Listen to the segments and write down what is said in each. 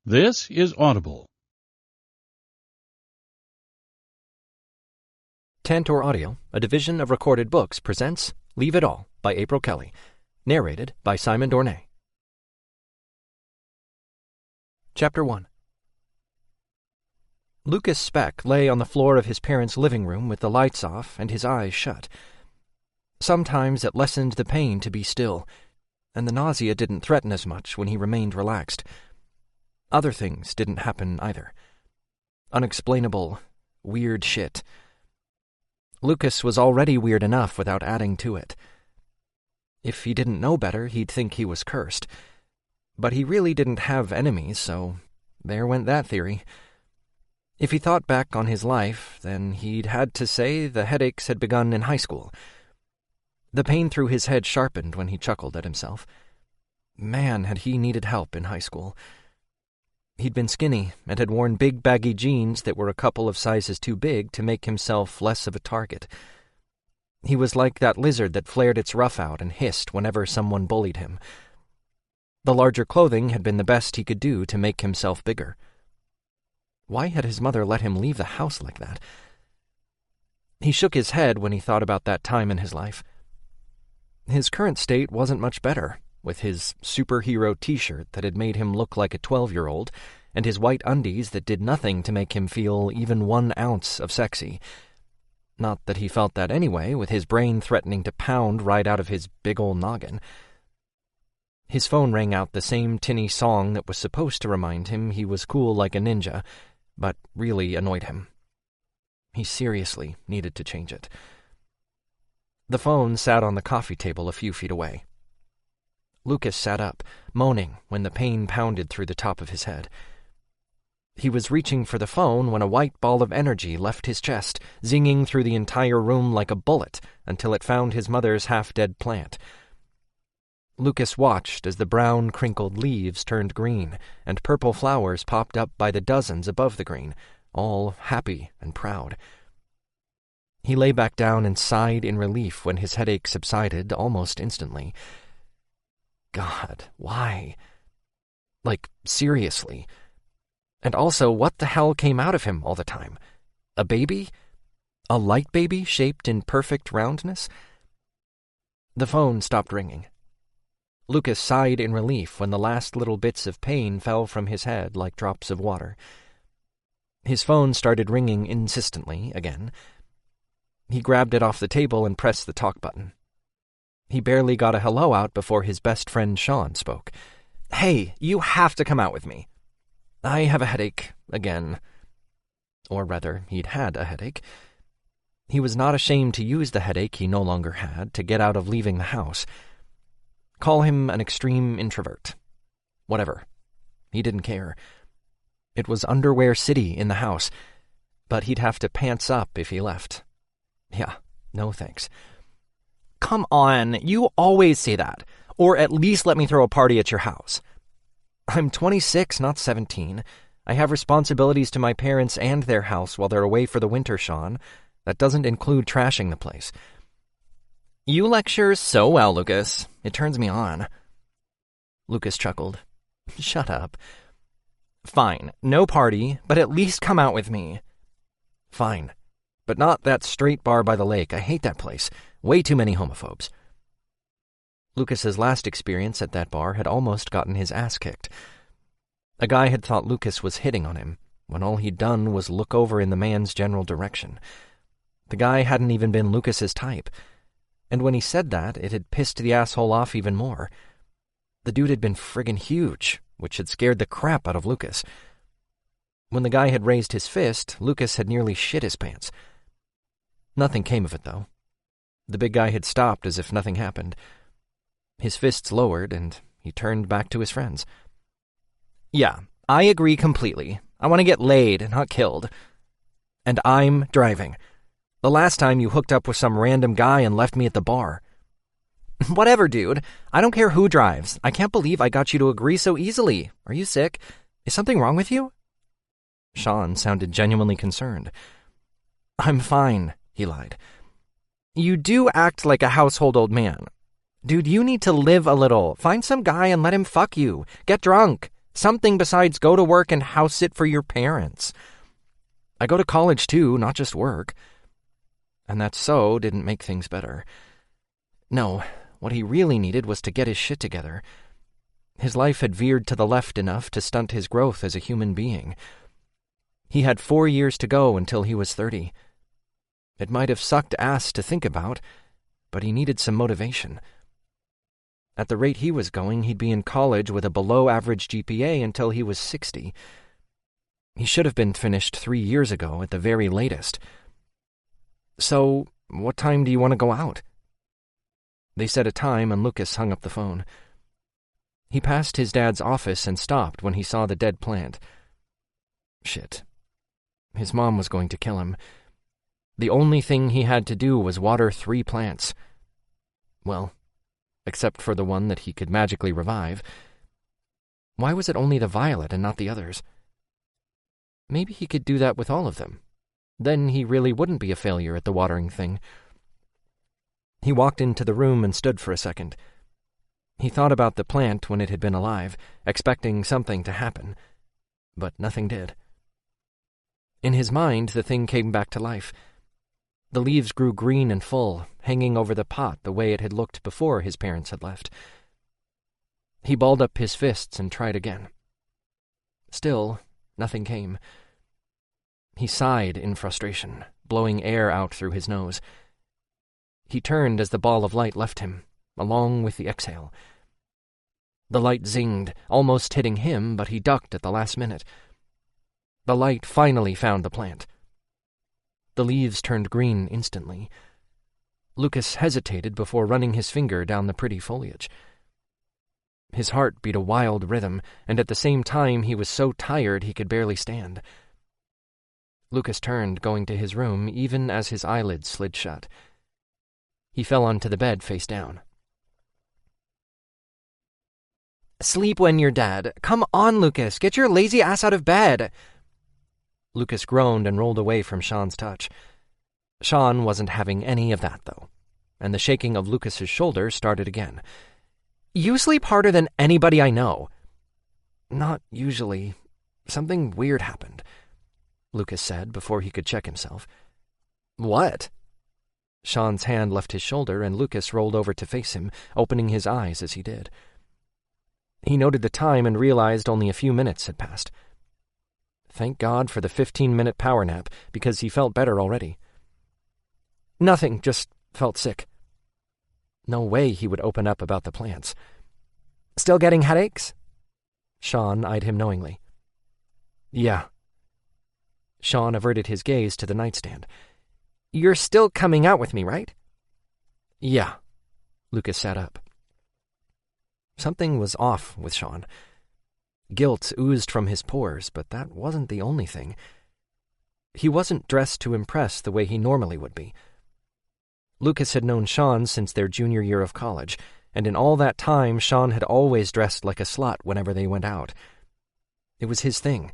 This is Audible. Tantor Audio, a division of Recorded Books, presents Leave It All by April Kelley, narrated by Simon Dornay. Chapter 1. Lucas Speck lay on the floor of his parents' living room with the lights off and his eyes shut. Sometimes it lessened the pain to be still, and the nausea didn't threaten as much when he remained relaxed. Other things didn't happen either. Unexplainable, weird shit. Lucas was already weird enough without adding to it. If he didn't know better, he'd think he was cursed. But he really didn't have enemies, so there went that theory. If he thought back on his life, then he'd had to say the headaches had begun in high school. The pain through his head sharpened when he chuckled at himself. Man, had he needed help in high school. He'd been skinny and had worn big baggy jeans that were a couple of sizes too big to make himself less of a target. He was like that lizard that flared its ruff out and hissed whenever someone bullied him. The larger clothing had been the best he could do to make himself bigger. Why had his mother let him leave the house like that? He shook his head when he thought about that time in his life. His current state wasn't much better, with his superhero t-shirt that had made him look like a 12-year-old, and his white undies that did nothing to make him feel even 1 ounce of sexy. Not that he felt that anyway, with his brain threatening to pound right out of his big ol' noggin. His phone rang out the same tinny song that was supposed to remind him he was cool like a ninja, but really annoyed him. He seriously needed to change it. The phone sat on the coffee table a few feet away. Lucas sat up, moaning when the pain pounded through the top of his head. He was reaching for the phone when a white ball of energy left his chest, zinging through the entire room like a bullet until it found his mother's half-dead plant. Lucas watched as the brown, crinkled leaves turned green, and purple flowers popped up by the dozens above the green, all happy and proud. He lay back down and sighed in relief when his headache subsided almost instantly. God, why? Like, seriously. And also, what the hell came out of him all the time? A baby? A light baby shaped in perfect roundness? The phone stopped ringing. Lucas sighed in relief when the last little bits of pain fell from his head like drops of water. His phone started ringing insistently again. He grabbed it off the table and pressed the talk button. He barely got a hello out before his best friend Sean spoke. "Hey, you have to come out with me. I have a headache, again." Or rather, he'd had a headache. He was not ashamed to use the headache he no longer had to get out of leaving the house. Call him an extreme introvert. Whatever. He didn't care. It was underwear city in the house, but he'd have to pants up if he left. Yeah, no thanks. "Come on, you always say that. Or at least let me throw a party at your house." "I'm 26, not 17. I have responsibilities to my parents and their house while they're away for the winter, Sean. That doesn't include trashing the place." "You lecture so well, Lucas. It turns me on." Lucas chuckled. "Shut up." "Fine, no party, but at least come out with me." "Fine, but not that straight bar by the lake. I hate that place. Way too many homophobes." Lucas's last experience at that bar had almost gotten his ass kicked. A guy had thought Lucas was hitting on him, when all he'd done was look over in the man's general direction. The guy hadn't even been Lucas's type, and when he said that, it had pissed the asshole off even more. The dude had been friggin' huge, which had scared the crap out of Lucas. When the guy had raised his fist, Lucas had nearly shit his pants. Nothing came of it, though. The big guy had stopped as if nothing happened. His fists lowered, and he turned back to his friends. "Yeah, I agree completely. I want to get laid, not killed. And I'm driving. The last time you hooked up with some random guy and left me at the bar." "Whatever, dude. I don't care who drives. I can't believe I got you to agree so easily. Are you sick? Is something wrong with you?" Sean sounded genuinely concerned. "I'm fine," he lied. "You do act like a household old man. Dude, you need to live a little. Find some guy and let him fuck you. Get drunk. Something besides go to work and house sit for your parents. I go to college too, not just work. And that so didn't make things better. No, what he really needed was to get his shit together. His life had veered to the left enough to stunt his growth as a human being. He had 4 years to go until he was 30. It might have sucked ass to think about, but he needed some motivation. At the rate he was going, he'd be in college with a below-average GPA until he was 60. He should have been finished 3 years ago at the very latest. So, what time do you want to go out? They set a time and Lucas hung up the phone. He passed his dad's office and stopped when he saw the dead plant. Shit. His mom was going to kill him. The only thing he had to do was water 3 plants. Well, except for the one that he could magically revive. Why was it only the violet and not the others? Maybe he could do that with all of them. Then he really wouldn't be a failure at the watering thing. He walked into the room and stood for a second. He thought about the plant when it had been alive, expecting something to happen, but nothing did. In his mind, the thing came back to life. The leaves grew green and full, hanging over the pot the way it had looked before his parents had left. He balled up his fists and tried again. Still, nothing came. He sighed in frustration, blowing air out through his nose. He turned as the ball of light left him, along with the exhale. The light zinged, almost hitting him, but he ducked at the last minute. The light finally found the plant. The leaves turned green instantly. Lucas hesitated before running his finger down the pretty foliage. His heart beat a wild rhythm, and at the same time he was so tired he could barely stand. Lucas turned, going to his room, even as his eyelids slid shut. He fell onto the bed face down. "Sleep when you're dead. Come on, Lucas, get your lazy ass out of bed." Lucas groaned and rolled away from Sean's touch. Sean wasn't having any of that, though, and the shaking of Lucas's shoulder started again. "You sleep harder than anybody I know." "Not usually. Something weird happened," Lucas said before he could check himself. "What?" Sean's hand left his shoulder and Lucas rolled over to face him, opening his eyes as he did. He noted the time and realized only a few minutes had passed. Thank God for the 15-minute power nap, because he felt better already. "Nothing, just felt sick." No way he would open up about the plants. "Still getting headaches?" Sean eyed him knowingly. "Yeah." Sean averted his gaze to the nightstand. "You're still coming out with me, right?" "Yeah." Lucas sat up. Something was off with Sean. Guilt oozed from his pores, but that wasn't the only thing. He wasn't dressed to impress the way he normally would be. Lucas had known Sean since their junior year of college, and in all that time Sean had always dressed like a slut whenever they went out. It was his thing.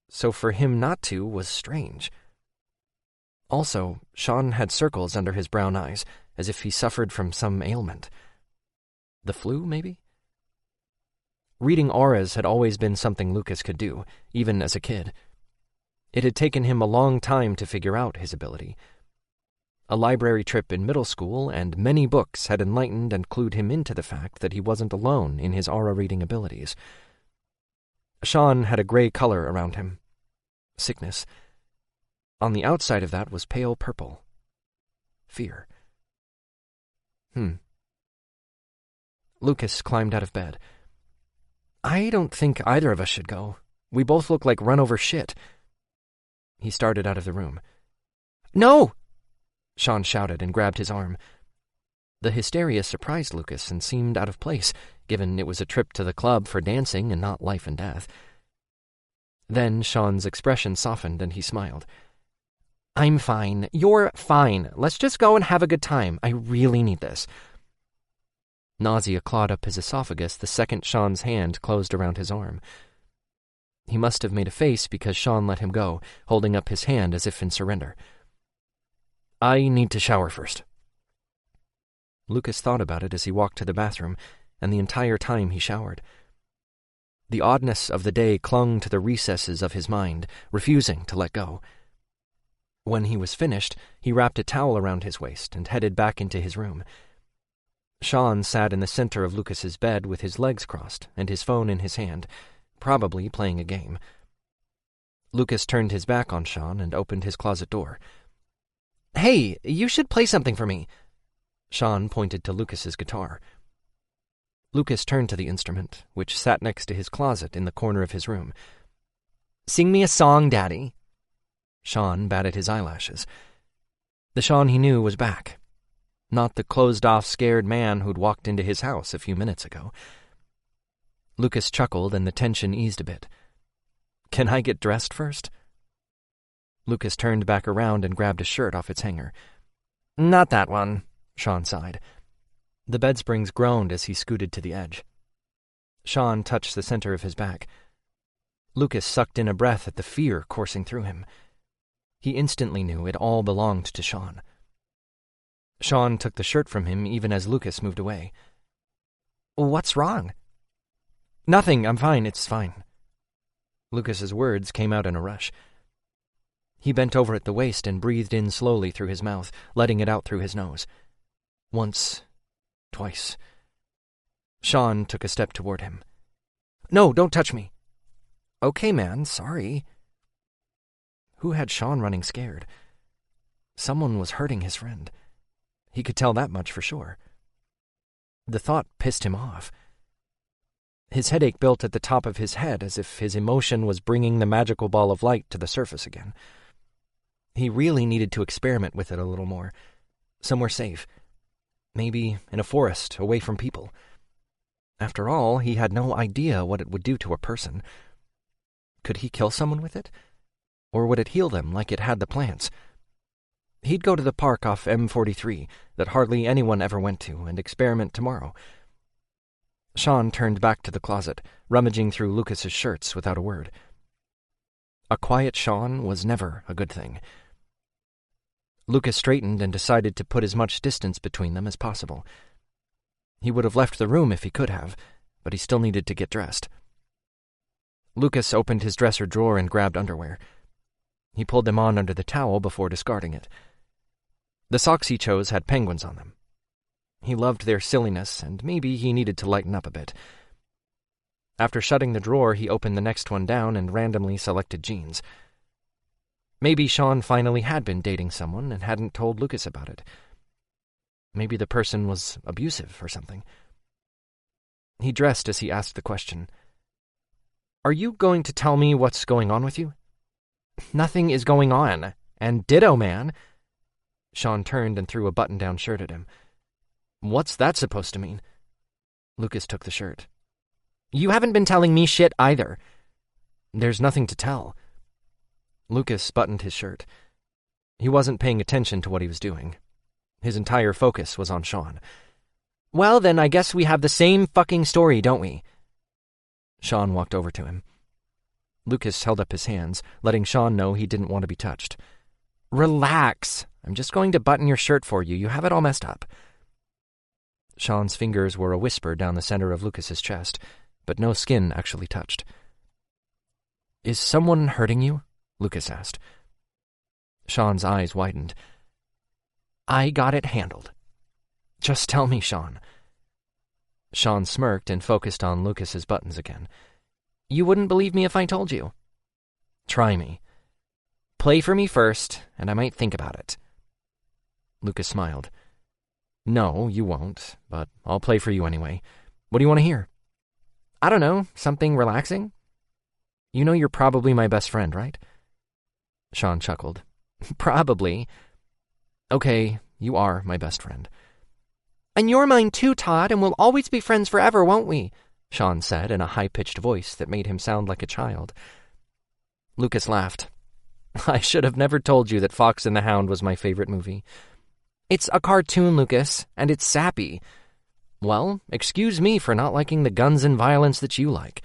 So for him not to was strange. Also, Sean had circles under his brown eyes, as if he suffered from some ailment. The flu, maybe? Reading auras had always been something Lucas could do, even as a kid. It had taken him a long time to figure out his ability. A library trip in middle school and many books had enlightened and clued him into the fact that he wasn't alone in his aura-reading abilities. Sean had a gray color around him. Sickness. On the outside of that was pale purple. Fear. Lucas climbed out of bed. "I don't think either of us should go. We both look like run-over shit." He started out of the room. "No!" Sean shouted and grabbed his arm. The hysteria surprised Lucas and seemed out of place, given it was a trip to the club for dancing and not life and death. Then Sean's expression softened and he smiled. "I'm fine. You're fine. Let's just go and have a good time. I really need this." Nausea clawed up his esophagus the second Sean's hand closed around his arm. He must have made a face because Sean let him go, holding up his hand as if in surrender. "I need to shower first." Lucas thought about it as he walked to the bathroom, and the entire time he showered. The oddness of the day clung to the recesses of his mind, refusing to let go. When he was finished, he wrapped a towel around his waist and headed back into his room. Sean sat in the center of Lucas's bed with his legs crossed and his phone in his hand, probably playing a game. Lucas turned his back on Sean and opened his closet door. "Hey, you should play something for me." Sean pointed to Lucas's guitar. Lucas turned to the instrument, which sat next to his closet in the corner of his room. "Sing me a song, Daddy." Sean batted his eyelashes. The Sean he knew was back. Not the closed-off, scared man who'd walked into his house a few minutes ago. Lucas chuckled and the tension eased a bit. "Can I get dressed first?" Lucas turned back around and grabbed a shirt off its hanger. "Not that one," Sean sighed. The bed springs groaned as he scooted to the edge. Sean touched the center of his back. Lucas sucked in a breath at the fear coursing through him. He instantly knew it all belonged to Sean. Sean took the shirt from him even as Lucas moved away. "What's wrong?" "Nothing, I'm fine, it's fine." Lucas's words came out in a rush. He bent over at the waist and breathed in slowly through his mouth, letting it out through his nose. Once, twice. Sean took a step toward him. "No, don't touch me." "Okay, man, sorry." Who had Sean running scared? Someone was hurting his friend. He could tell that much for sure. The thought pissed him off. His headache built at the top of his head as if his emotion was bringing the magical ball of light to the surface again. He really needed to experiment with it a little more. Somewhere safe. Maybe in a forest, away from people. After all, he had no idea what it would do to a person. Could he kill someone with it? Or would it heal them like it had the plants? He'd go to the park off M43 that hardly anyone ever went to and experiment tomorrow. Sean turned back to the closet, rummaging through Lucas's shirts without a word. A quiet Sean was never a good thing. Lucas straightened and decided to put as much distance between them as possible. He would have left the room if he could have, but he still needed to get dressed. Lucas opened his dresser drawer and grabbed underwear. He pulled them on under the towel before discarding it. The socks he chose had penguins on them. He loved their silliness, and maybe he needed to lighten up a bit. After shutting the drawer, he opened the next one down and randomly selected jeans. Maybe Sean finally had been dating someone and hadn't told Lucas about it. Maybe the person was abusive or something. He dressed as he asked the question. "Are you going to tell me what's going on with you?" "Nothing is going on. And ditto, man." Sean turned and threw a button-down shirt at him. "What's that supposed to mean?" Lucas took the shirt. "You haven't been telling me shit either." "There's nothing to tell." Lucas buttoned his shirt. He wasn't paying attention to what he was doing. His entire focus was on Sean. "Well, then I guess we have the same fucking story, don't we?" Sean walked over to him. Lucas held up his hands, letting Sean know he didn't want to be touched. "Relax. I'm just going to button your shirt for you. You have it all messed up." Sean's fingers were a whisper down the center of Lucas's chest, but no skin actually touched. "Is someone hurting you?" Lucas asked. Sean's eyes widened. "I got it handled." "Just tell me, Sean." Sean smirked and focused on Lucas's buttons again. "You wouldn't believe me if I told you." "Try me." "Play for me first, and I might think about it." Lucas smiled. "No, you won't, but I'll play for you anyway. What do you want to hear?" "I don't know, something relaxing?" "You know you're probably my best friend, right?" Sean chuckled. "Probably." "Okay, you are my best friend." "And you're mine too, Todd, and we'll always be friends forever, won't we?" Sean said in a high-pitched voice that made him sound like a child. Lucas laughed. "I should have never told you that Fox and the Hound was my favorite movie." "It's a cartoon, Lucas, and it's sappy." "Well, excuse me for not liking the guns and violence that you like."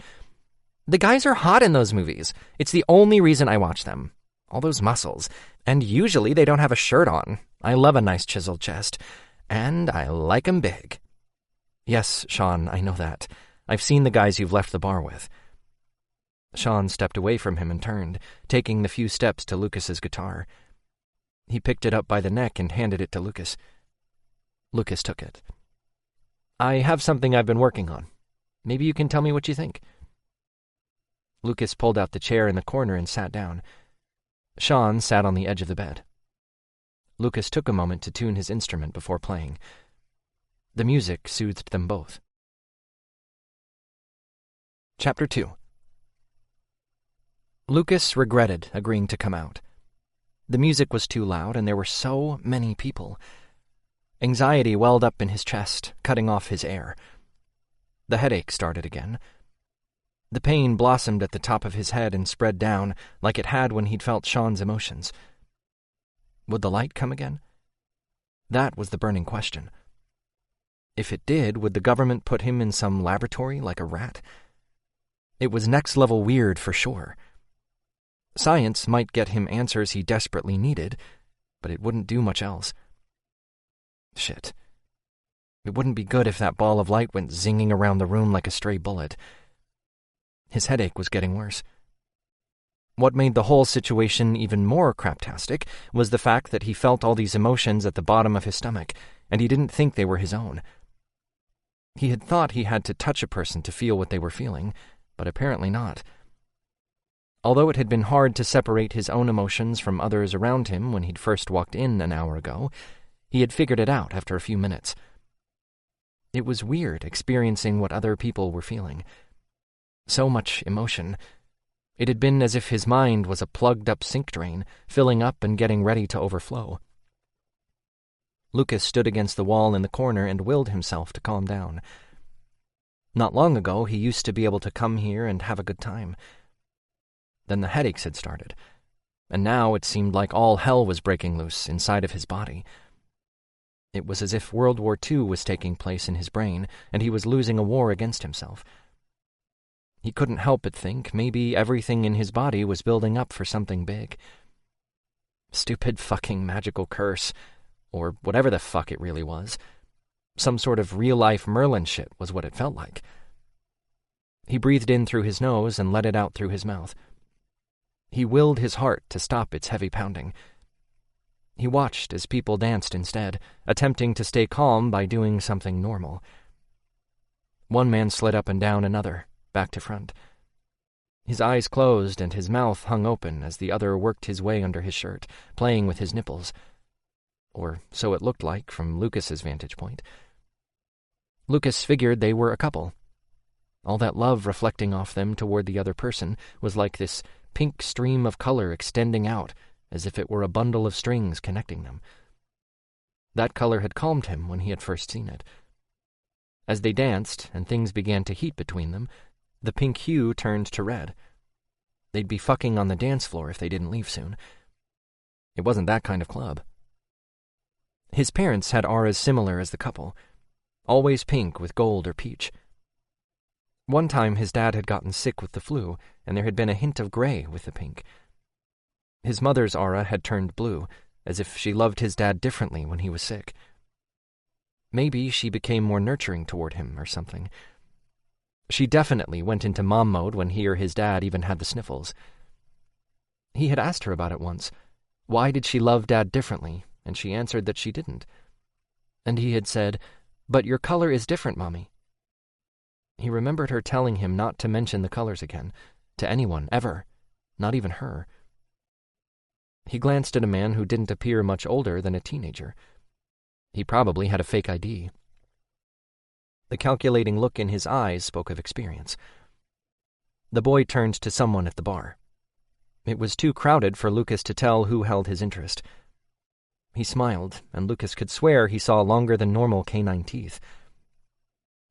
"The guys are hot in those movies. It's the only reason I watch them. All those muscles. And usually they don't have a shirt on. I love a nice chiseled chest. And I like 'em big." "Yes, Sean, I know that. I've seen the guys you've left the bar with." Sean stepped away from him and turned, taking the few steps to Lucas's guitar. He picked it up by the neck and handed it to Lucas. Lucas took it. "I have something I've been working on. Maybe you can tell me what you think." Lucas pulled out the chair in the corner and sat down. Sean sat on the edge of the bed. Lucas took a moment to tune his instrument before playing. The music soothed them both. Chapter 2. Lucas regretted agreeing to come out. The music was too loud, and there were so many people. Anxiety welled up in his chest, cutting off his air. The headache started again. The pain blossomed at the top of his head and spread down, like it had when he'd felt Sean's emotions. Would the light come again? That was the burning question. If it did, would the government put him in some laboratory like a rat? It was next-level weird for sure. Science might get him answers he desperately needed, but it wouldn't do much else. Shit. It wouldn't be good if that ball of light went zinging around the room like a stray bullet. His headache was getting worse. What made the whole situation even more craptastic was the fact that he felt all these emotions at the bottom of his stomach, and he didn't think they were his own. He had thought he had to touch a person to feel what they were feeling, but apparently not. Although it had been hard to separate his own emotions from others around him when he'd first walked in an hour ago, he had figured it out after a few minutes. It was weird experiencing what other people were feeling. So much emotion. It had been as if his mind was a plugged-up sink drain, filling up and getting ready to overflow. Lucas stood against the wall in the corner and willed himself to calm down. Not long ago, he used to be able to come here and have a good time. Then the headaches had started, and now it seemed like all hell was breaking loose inside of his body. It was as if World War II was taking place in his brain, and he was losing a war against himself. He couldn't help but think maybe everything in his body was building up for something big. Stupid fucking magical curse, or whatever the fuck it really was. Some sort of real-life Merlin shit was what it felt like. He breathed in through his nose and let it out through his mouth. He willed his heart to stop its heavy pounding. He watched as people danced instead, attempting to stay calm by doing something normal. One man slid up and down another, back to front. His eyes closed and his mouth hung open as the other worked his way under his shirt, playing with his nipples. Or so it looked like from Lucas's vantage point. Lucas figured they were a couple. All that love reflecting off them toward the other person was like this pink stream of color extending out, as if it were a bundle of strings connecting them. That color had calmed him when he had first seen it. As they danced, and things began to heat between them, the pink hue turned to red. They'd be fucking on the dance floor if they didn't leave soon. It wasn't that kind of club. His parents had auras similar as the couple, always pink with gold or peach. One time his dad had gotten sick with the flu, and there had been a hint of gray with the pink. His mother's aura had turned blue, as if she loved his dad differently when he was sick. Maybe she became more nurturing toward him or something. She definitely went into mom mode when he or his dad even had the sniffles. He had asked her about it once. Why did she love Dad differently? And she answered that she didn't. And he had said, "But your color is different, Mommy." He remembered her telling him not to mention the colors again, to anyone, ever, not even her. He glanced at a man who didn't appear much older than a teenager. He probably had a fake ID. The calculating look in his eyes spoke of experience. The boy turned to someone at the bar. It was too crowded for Lucas to tell who held his interest. He smiled, and Lucas could swear he saw longer than normal canine teeth.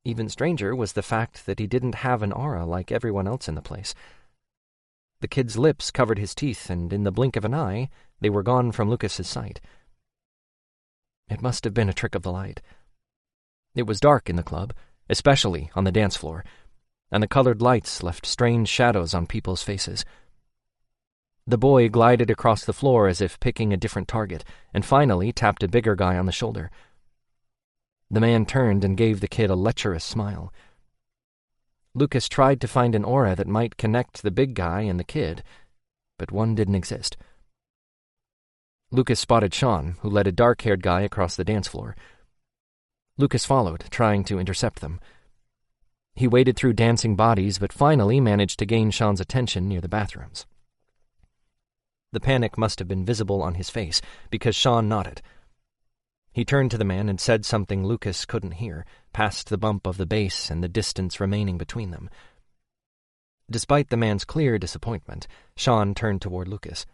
Even stranger was the fact that he didn't have an aura like everyone else in the place. The kid's lips covered his teeth, and in the blink of an eye, they were gone from Lucas's sight. It must have been a trick of the light. It was dark in the club, especially on the dance floor, and the colored lights left strange shadows on people's faces. The boy glided across the floor as if picking a different target, and finally tapped a bigger guy on the shoulder. The man turned and gave the kid a lecherous smile. Lucas tried to find an aura that might connect the big guy and the kid, but one didn't exist. Lucas spotted Sean, who led a dark-haired guy across the dance floor. Lucas followed, trying to intercept them. He waded through dancing bodies, but finally managed to gain Sean's attention near the bathrooms. The panic must have been visible on his face, because Sean nodded. He turned to the man and said something Lucas couldn't hear, past the bump of the bass and the distance remaining between them. Despite the man's clear disappointment, Sean turned toward Lucas.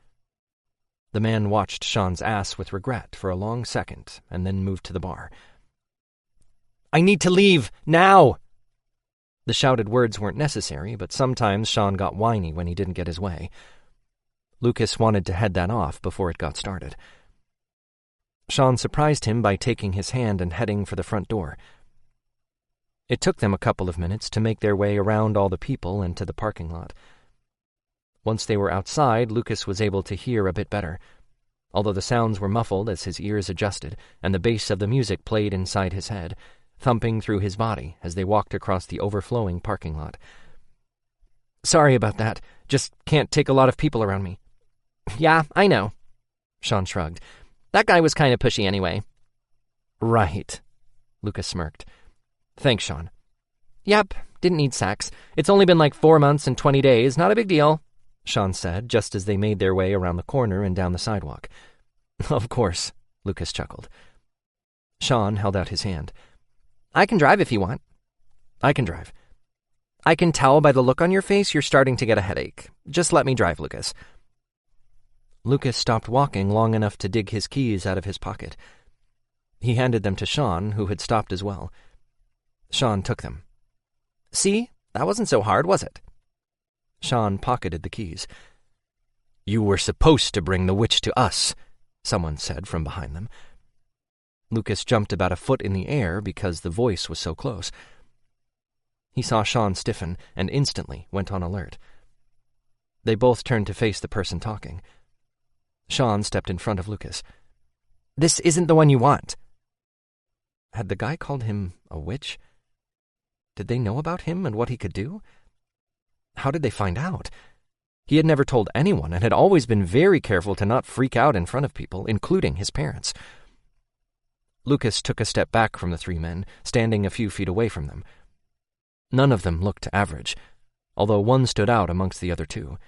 The man watched Sean's ass with regret for a long second, and then moved to the bar. "I need to leave, now!" The shouted words weren't necessary, but sometimes Sean got whiny when he didn't get his way. Lucas wanted to head that off before it got started. Sean surprised him by taking his hand and heading for the front door. It took them a couple of minutes to make their way around all the people and to the parking lot. Once they were outside, Lucas was able to hear a bit better, although the sounds were muffled as his ears adjusted and the bass of the music played inside his head, thumping through his body as they walked across the overflowing parking lot. "Sorry about that. Just can't take a lot of people around me." "Yeah, I know." Sean shrugged. "That guy was kind of pushy anyway." "Right," Lucas smirked. "Thanks, Sean." "Yep, didn't need sex. It's only been like 4 months and 20 days. Not a big deal," Sean said, just as they made their way around the corner and down the sidewalk. "Of course," Lucas chuckled. Sean held out his hand. "I can drive if you want." "I can drive." "I can tell by the look on your face you're starting to get a headache. Just let me drive, Lucas." Lucas stopped walking long enough to dig his keys out of his pocket. He handed them to Sean, who had stopped as well. Sean took them. "See? That wasn't so hard, was it?" Sean pocketed the keys. "You were supposed to bring the witch to us," someone said from behind them. Lucas jumped about a foot in the air because the voice was so close. He saw Sean stiffen and instantly went on alert. They both turned to face the person talking. Sean stepped in front of Lucas. "This isn't the one you want." Had the guy called him a witch? Did they know about him and what he could do? How did they find out? He had never told anyone and had always been very careful to not freak out in front of people, including his parents. Lucas took a step back from the three men, standing a few feet away from them. None of them looked average, although one stood out amongst the other two.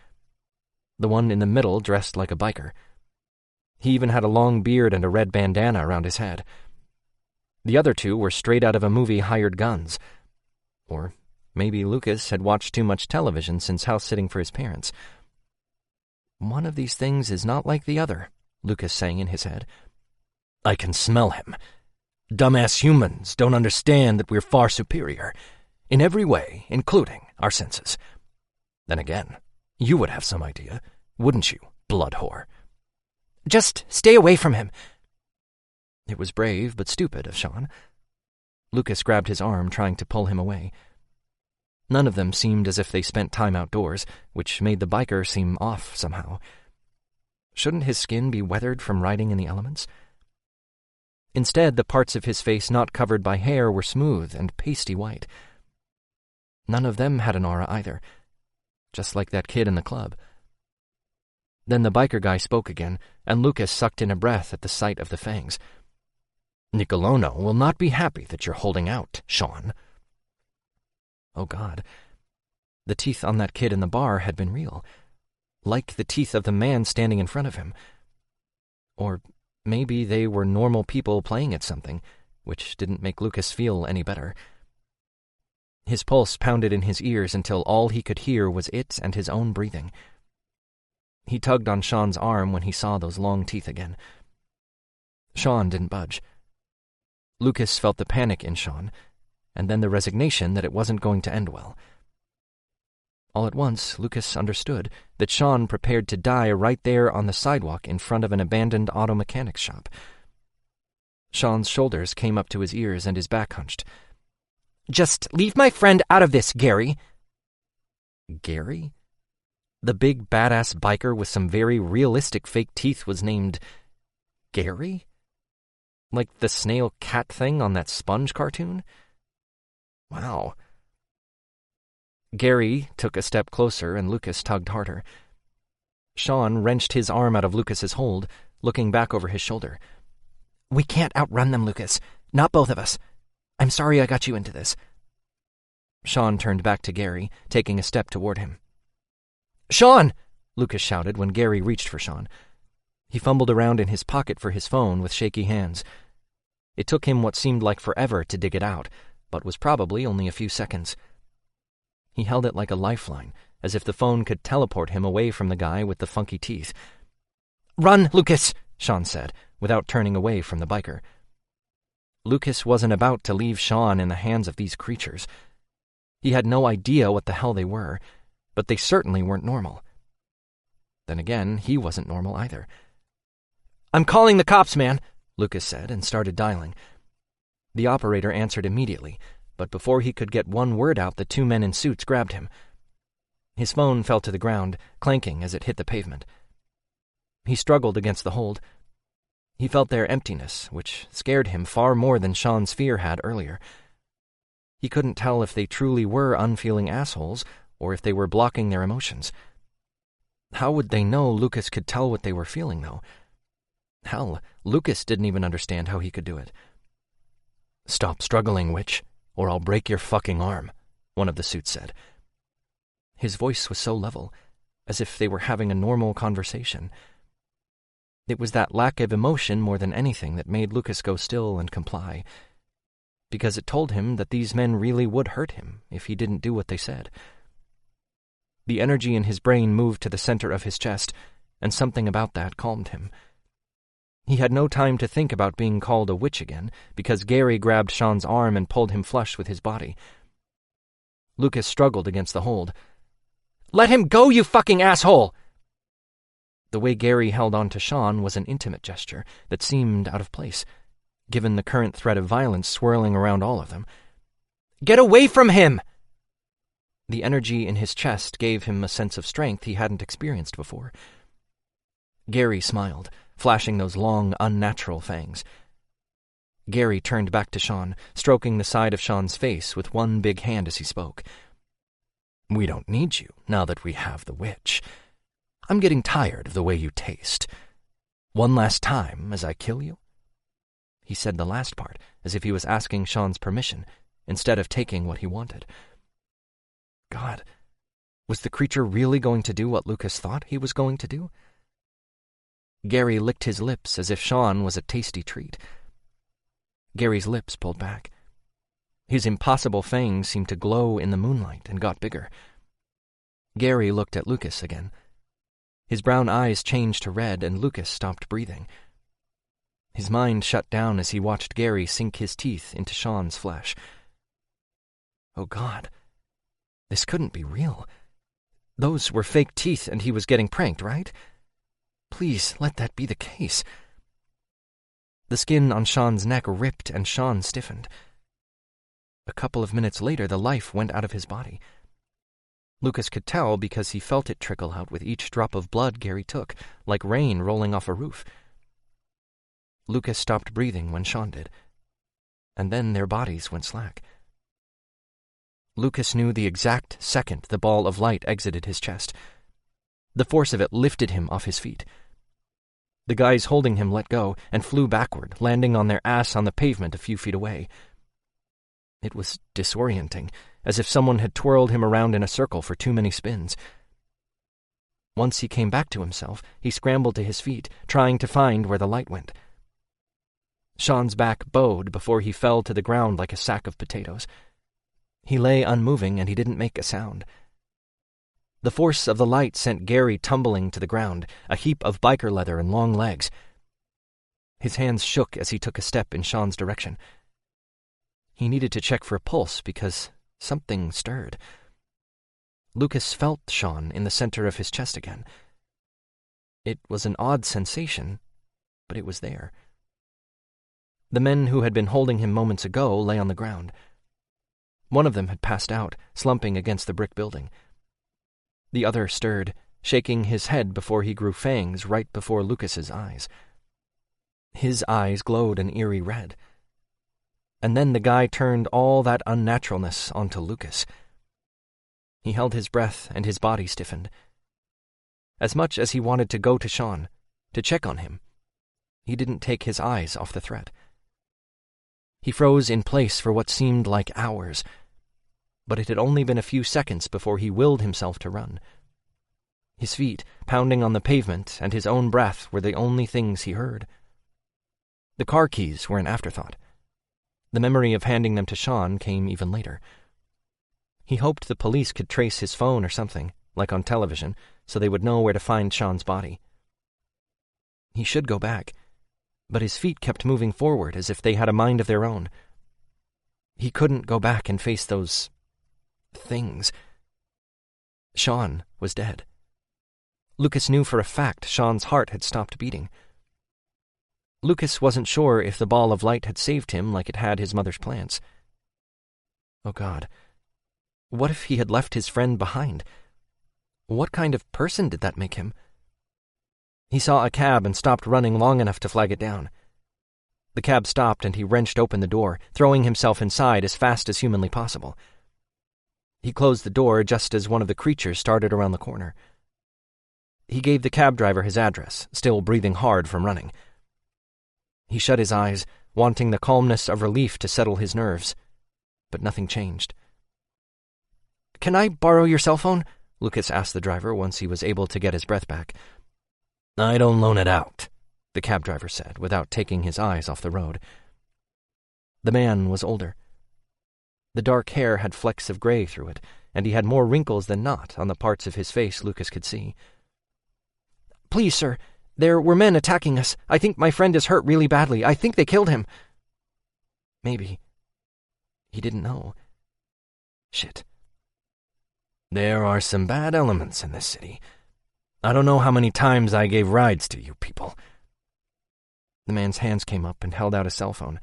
The one in the middle dressed like a biker. He even had a long beard and a red bandana around his head. The other two were straight out of a movie hired guns. Or maybe Lucas had watched too much television since house-sitting for his parents. "One of these things is not like the other," Lucas sang in his head. "I can smell him. Dumbass humans don't understand that we're far superior, in every way, including our senses. Then again, you would have some idea, wouldn't you, blood whore?" "Just stay away from him." It was brave but stupid of Sean. Lucas grabbed his arm, trying to pull him away. None of them seemed as if they spent time outdoors, which made the biker seem off somehow. Shouldn't his skin be weathered from riding in the elements? Instead, the parts of his face not covered by hair were smooth and pasty white. None of them had an aura either, just like that kid in the club. Then the biker guy spoke again, and Lucas sucked in a breath at the sight of the fangs. "Nicolono will not be happy that you're holding out, Sean." Oh God. The teeth on that kid in the bar had been real, like the teeth of the man standing in front of him. Or maybe they were normal people playing at something, which didn't make Lucas feel any better. His pulse pounded in his ears until all he could hear was it and his own breathing. He tugged on Sean's arm when he saw those long teeth again. Sean didn't budge. Lucas felt the panic in Sean, and then the resignation that it wasn't going to end well. All at once, Lucas understood that Sean prepared to die right there on the sidewalk in front of an abandoned auto mechanics shop. Sean's shoulders came up to his ears and his back hunched. "Just leave my friend out of this, Gary." Gary? The big badass biker with some very realistic fake teeth was named Gary? Like the snail cat thing on that Sponge cartoon? Wow. Gary took a step closer and Lucas tugged harder. Sean wrenched his arm out of Lucas's hold, looking back over his shoulder. "We can't outrun them, Lucas. Not both of us. I'm sorry I got you into this." Sean turned back to Gary, taking a step toward him. "Sean!" Lucas shouted when Gary reached for Sean. He fumbled around in his pocket for his phone with shaky hands. It took him what seemed like forever to dig it out, but was probably only a few seconds. He held it like a lifeline, as if the phone could teleport him away from the guy with the funky teeth. "Run, Lucas!" Sean said, without turning away from the biker. Lucas wasn't about to leave Sean in the hands of these creatures. He had no idea what the hell they were, but they certainly weren't normal. Then again, he wasn't normal either. "I'm calling the cops, man," Lucas said, and started dialing. The operator answered immediately, but before he could get one word out, the two men in suits grabbed him. His phone fell to the ground, clanking as it hit the pavement. He struggled against the hold. He felt their emptiness, which scared him far more than Sean's fear had earlier. He couldn't tell if they truly were unfeeling assholes, or if they were blocking their emotions. How would they know Lucas could tell what they were feeling, though? Hell, Lucas didn't even understand how he could do it. "Stop struggling, witch, or I'll break your fucking arm," one of the suits said. His voice was so level, as if they were having a normal conversation. It was that lack of emotion more than anything that made Lucas go still and comply, because it told him that these men really would hurt him if he didn't do what they said. The energy in his brain moved to the center of his chest, and something about that calmed him. He had no time to think about being called a witch again, because Gary grabbed Sean's arm and pulled him flush with his body. Lucas struggled against the hold. "Let him go, you fucking asshole!" The way Gary held on to Sean was an intimate gesture that seemed out of place, given the current threat of violence swirling around all of them. "Get away from him!" The energy in his chest gave him a sense of strength he hadn't experienced before. Gary smiled, flashing those long, unnatural fangs. Gary turned back to Sean, stroking the side of Sean's face with one big hand as he spoke. "We don't need you, now that we have the witch. I'm getting tired of the way you taste. One last time as I kill you?" He said the last part, as if he was asking Sean's permission, instead of taking what he wanted. God, was the creature really going to do what Lucas thought he was going to do? Gary licked his lips as if Sean was a tasty treat. Gary's lips pulled back. His impossible fangs seemed to glow in the moonlight and got bigger. Gary looked at Lucas again. His brown eyes changed to red, and Lucas stopped breathing. His mind shut down as he watched Gary sink his teeth into Sean's flesh. Oh God, this couldn't be real. Those were fake teeth and he was getting pranked, right? Please let that be the case. The skin on Sean's neck ripped and Sean stiffened. A couple of minutes later, the life went out of his body. Lucas could tell because he felt it trickle out with each drop of blood Gary took, like rain rolling off a roof. Lucas stopped breathing when Sean did, and then their bodies went slack. Lucas knew the exact second the ball of light exited his chest. The force of it lifted him off his feet. The guys holding him let go and flew backward, landing on their ass on the pavement a few feet away. It was disorienting, as if someone had twirled him around in a circle for too many spins. Once he came back to himself, he scrambled to his feet, trying to find where the light went. Sean's back bowed before he fell to the ground like a sack of potatoes. He lay unmoving, and he didn't make a sound. The force of the light sent Gary tumbling to the ground, a heap of biker leather and long legs. His hands shook as he took a step in Sean's direction. He needed to check for a pulse because something stirred. Lucas felt Sean in the center of his chest again. It was an odd sensation, but it was there. The men who had been holding him moments ago lay on the ground. One of them had passed out, slumping against the brick building. The other stirred, shaking his head before he grew fangs right before Lucas's eyes. His eyes glowed an eerie red. And then the guy turned all that unnaturalness onto Lucas. He held his breath and his body stiffened. As much as he wanted to go to Sean, to check on him, he didn't take his eyes off the threat. He froze in place for what seemed like hours, but it had only been a few seconds before he willed himself to run. His feet pounding on the pavement and his own breath were the only things he heard. The car keys were an afterthought. The memory of handing them to Sean came even later. He hoped the police could trace his phone or something, like on television, so they would know where to find Sean's body. He should go back, but his feet kept moving forward as if they had a mind of their own. He couldn't go back and face those things. Sean was dead. Lucas knew for a fact Sean's heart had stopped beating. Lucas wasn't sure if the ball of light had saved him like it had his mother's plants. Oh God, what if he had left his friend behind? What kind of person did that make him? He saw a cab and stopped running long enough to flag it down. The cab stopped and he wrenched open the door, throwing himself inside as fast as humanly possible. He closed the door just as one of the creatures started around the corner. He gave the cab driver his address, still breathing hard from running. He shut his eyes, wanting the calmness of relief to settle his nerves, but nothing changed. "Can I borrow your cell phone?" Lucas asked the driver once he was able to get his breath back. "I don't loan it out," the cab driver said, without taking his eyes off the road. The man was older. The dark hair had flecks of gray through it, and he had more wrinkles than not on the parts of his face Lucas could see. "Please, sir, there were men attacking us. I think my friend is hurt really badly. I think they killed him." Maybe. He didn't know. Shit. "There are some bad elements in this city. I don't know how many times I gave rides to you people." The man's hands came up and held out a cell phone.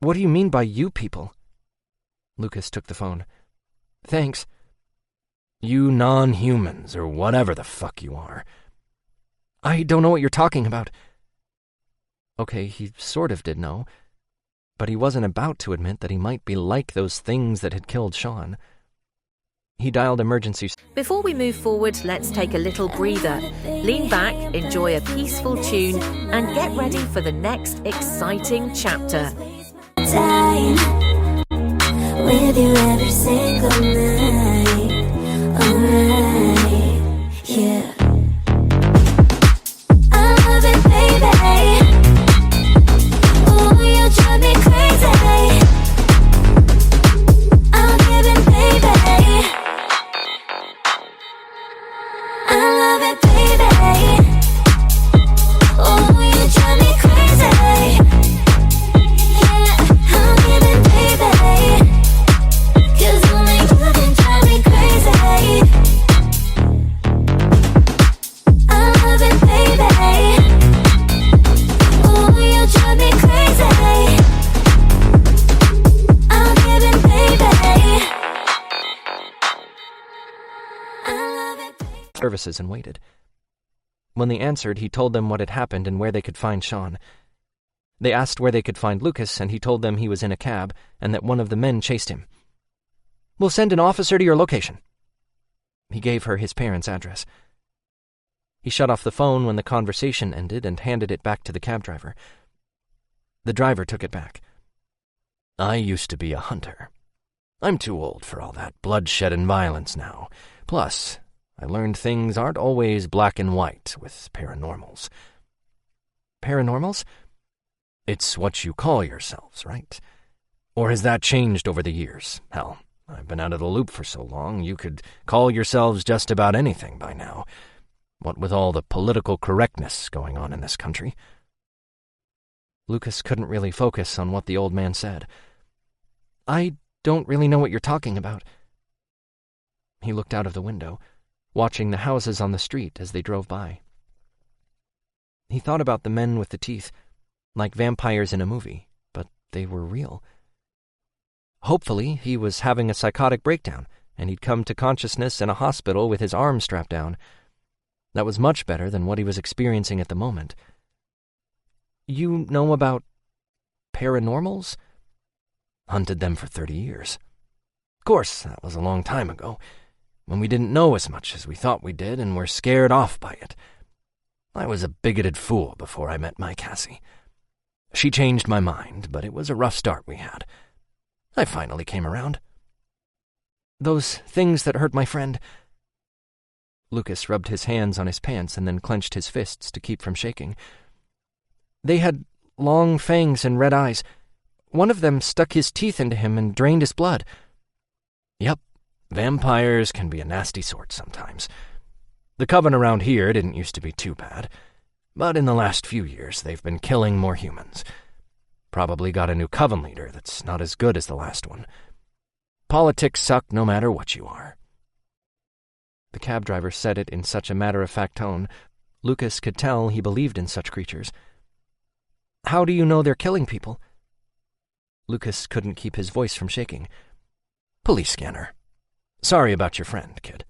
"What do you mean by you people?" Lucas took the phone. "Thanks." "You non-humans, or whatever the fuck you are." "I don't know what you're talking about." Okay, he sort of did know, but he wasn't about to admit that he might be like those things that had killed Sean. He dialed emergency. Before we move forward, let's take a little breather. Lean back, enjoy a peaceful tune, and get ready for the next exciting chapter. Time with you every single night. Alright, yeah. I love it, baby. Ooh, you drive me crazy. I'll give it, baby. I love it, baby. Ooh, you drive me crazy. Yeah, I'll give it, baby. 'Cause only you can drive me crazy. I love it, baby. Ooh, you drive me crazy. I'll give it, baby. I love it, baby. Services and waited. When they answered, he told them what had happened and where they could find Sean. They asked where they could find Lucas, and he told them he was in a cab and that one of the men chased him. "We'll send an officer to your location." He gave her his parents' address. He shut off the phone when the conversation ended and handed it back to the cab driver. The driver took it back. "I used to be a hunter. I'm too old for all that bloodshed and violence now. Plus, I learned things aren't always black and white with paranormals." "Paranormals?" "It's what you call yourselves, right? Or has that changed over the years? Hell, I've been out of the loop for so long, you could call yourselves just about anything by now. What with all the political correctness going on in this country." Lucas couldn't really focus on what the old man said. "I don't really know what you're talking about." He looked out of the window, watching the houses on the street as they drove by. He thought about the men with the teeth, like vampires in a movie, but they were real. Hopefully, he was having a psychotic breakdown, and he'd come to consciousness in a hospital with his arm strapped down. That was much better than what he was experiencing at the moment. "You know about paranormals?" "Hunted them for 30 years. course, that was a long time ago, when we didn't know as much as we thought we did and were scared off by it. I was a bigoted fool before I met my Cassie. She changed my mind, but it was a rough start we had. I finally came around. Those things that hurt my friend... Lucas rubbed his hands on his pants and then clenched his fists to keep from shaking. They had long fangs and red eyes. One of them stuck his teeth into him and drained his blood. Yep, vampires can be a nasty sort sometimes. The coven around here didn't used to be too bad, but in the last few years they've been killing more humans. Probably got a new coven leader that's not as good as the last one. Politics suck no matter what you are. The cab driver said it in such a matter-of-fact tone, Lucas could tell he believed in such creatures. How do you know they're killing people? Lucas couldn't keep his voice from shaking. Police scanner. Sorry about your friend, kid.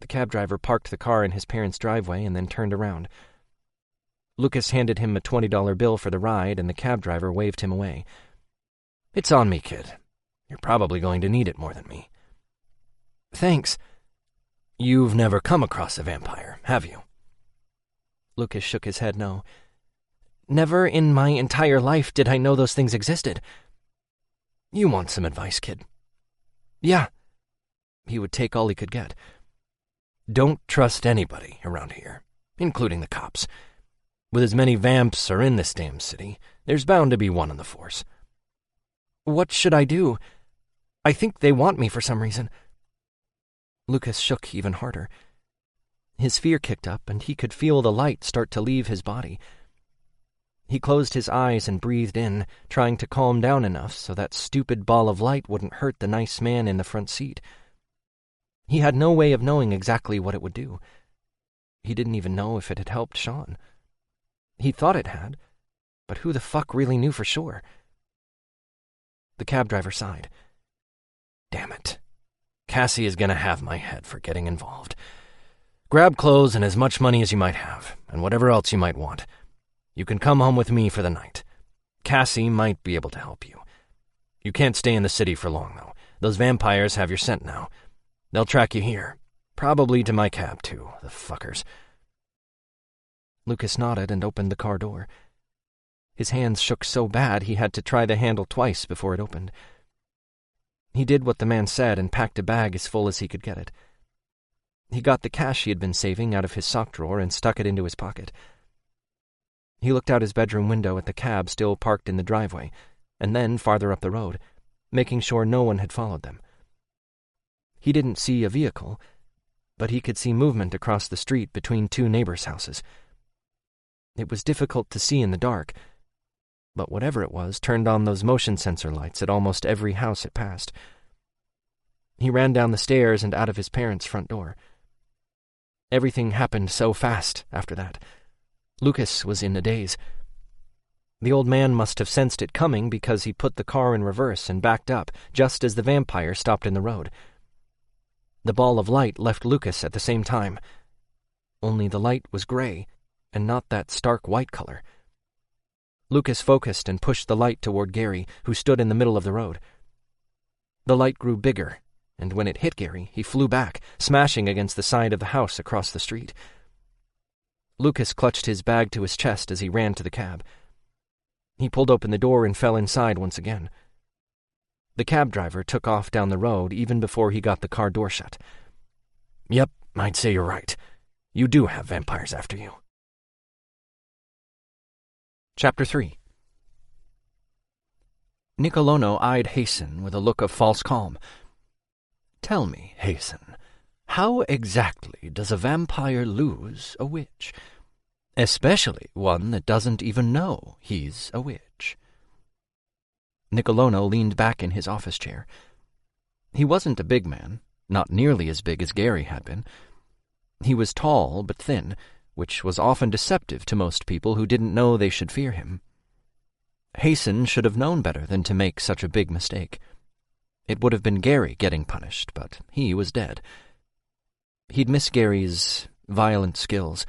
The cab driver parked the car in his parents' driveway and then turned around. Lucas handed him a $20 bill for the ride, and the cab driver waved him away. It's on me, kid. You're probably going to need it more than me. Thanks. You've never come across a vampire, have you? Lucas shook his head no. Never in my entire life did I know those things existed. You want some advice, kid? Yeah. He would take all he could get. Don't trust anybody around here, including the cops. With as many vamps are in this damn city, there's bound to be one on the force. What should I do? I think they want me for some reason. Lucas shook even harder. His fear kicked up, and he could feel the light start to leave his body. He closed his eyes and breathed in, trying to calm down enough so that stupid ball of light wouldn't hurt the nice man in the front seat. He had no way of knowing exactly what it would do. He didn't even know if it had helped Sean. He thought it had, but who the fuck really knew for sure? The cab driver sighed. Damn it. Cassie is gonna have my head for getting involved. Grab clothes and as much money as you might have, and whatever else you might want. You can come home with me for the night. Cassie might be able to help you. You can't stay in the city for long, though. Those vampires have your scent now. They'll track you here. Probably to my cab, too, the fuckers. Lucas nodded and opened the car door. His hands shook so bad he had to try the handle twice before it opened. He did what the man said and packed a bag as full as he could get it. He got the cash he had been saving out of his sock drawer and stuck it into his pocket. He looked out his bedroom window at the cab still parked in the driveway, and then farther up the road, making sure no one had followed them. He didn't see a vehicle, but he could see movement across the street between two neighbors' houses. It was difficult to see in the dark, but whatever it was turned on those motion sensor lights at almost every house it passed. He ran down the stairs and out of his parents' front door. Everything happened so fast after that. Lucas was in a daze. The old man must have sensed it coming because he put the car in reverse and backed up just as the vampire stopped in the road. The ball of light left Lucas at the same time. Only the light was gray, and not that stark white color. Lucas focused and pushed the light toward Gary, who stood in the middle of the road. The light grew bigger, and when it hit Gary, he flew back, smashing against the side of the house across the street. Lucas clutched his bag to his chest as he ran to the cab. He pulled open the door and fell inside once again. The cab driver took off down the road even before he got the car door shut. Yep, I'd say you're right. You do have vampires after you. Chapter 3. Nicolono eyed Hasten with a look of false calm. Tell me, Hasten, how exactly does a vampire lose a witch? Especially one that doesn't even know he's a witch. Nicolono leaned back in his office chair. He wasn't a big man, not nearly as big as Gary had been. He was tall but thin, which was often deceptive to most people who didn't know they should fear him. Hasten should have known better than to make such a big mistake. It would have been Gary getting punished, but he was dead. He'd miss Gary's violent skills.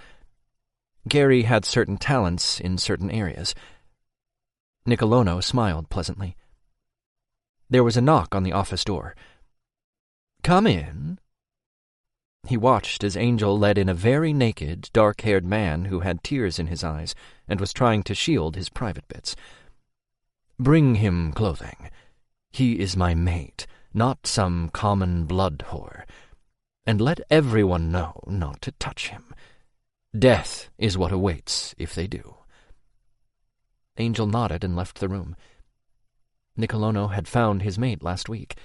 Gary had certain talents in certain areas. Nicolono smiled pleasantly. There was a knock on the office door. "Come in." He watched as Angel led in a very naked, dark-haired man who had tears in his eyes and was trying to shield his private bits. "Bring him clothing. He is my mate, not some common blood whore. And let everyone know not to touch him. Death is what awaits if they do." Angel nodded and left the room. Nicolono had found his mate last week,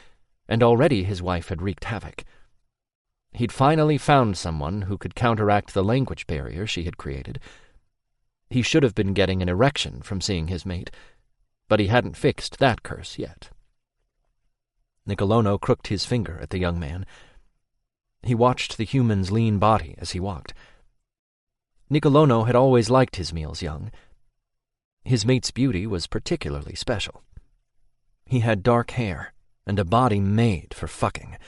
and already his wife had wreaked havoc. He'd finally found someone who could counteract the language barrier she had created. He should have been getting an erection from seeing his mate, but he hadn't fixed that curse yet. Nicolono crooked his finger at the young man. He watched the human's lean body as he walked. Nicolono had always liked his meals young. His mate's beauty was particularly special. He had dark hair and a body made for fucking.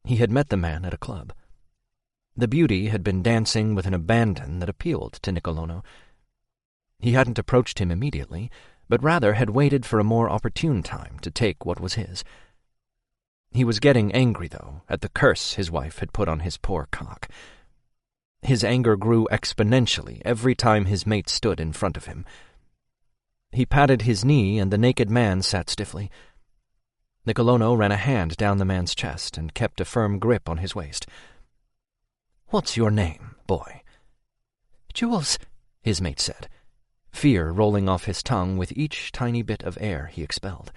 He had met the man at a club. The beauty had been dancing with an abandon that appealed to Nicolono. He hadn't approached him immediately, but rather had waited for a more opportune time to take what was his. He was getting angry, though, at the curse his wife had put on his poor cock. His anger grew exponentially every time his mate stood in front of him. He patted his knee, and the naked man sat stiffly. Nicolono ran a hand down the man's chest and kept a firm grip on his waist. "What's your name, boy?" "Jules," his mate said, fear rolling off his tongue with each tiny bit of air he expelled.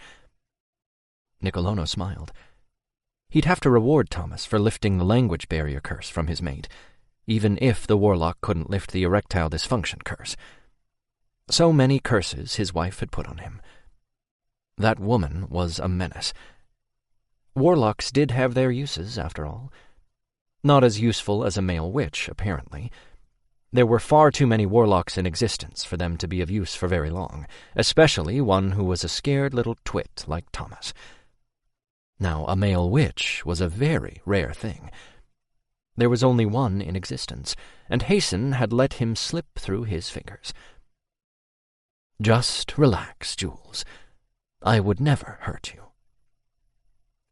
Nicolono smiled. He'd have to reward Thomas for lifting the language barrier curse from his mate, even if the warlock couldn't lift the erectile dysfunction curse. So many curses his wife had put on him. That woman was a menace. Warlocks did have their uses, after all. Not as useful as a male witch, apparently. There were far too many warlocks in existence for them to be of use for very long, especially one who was a scared little twit like Thomas. Now, a male witch was a very rare thing. There was only one in existence, and Hasten had let him slip through his fingers. "Just relax, Jules. I would never hurt you."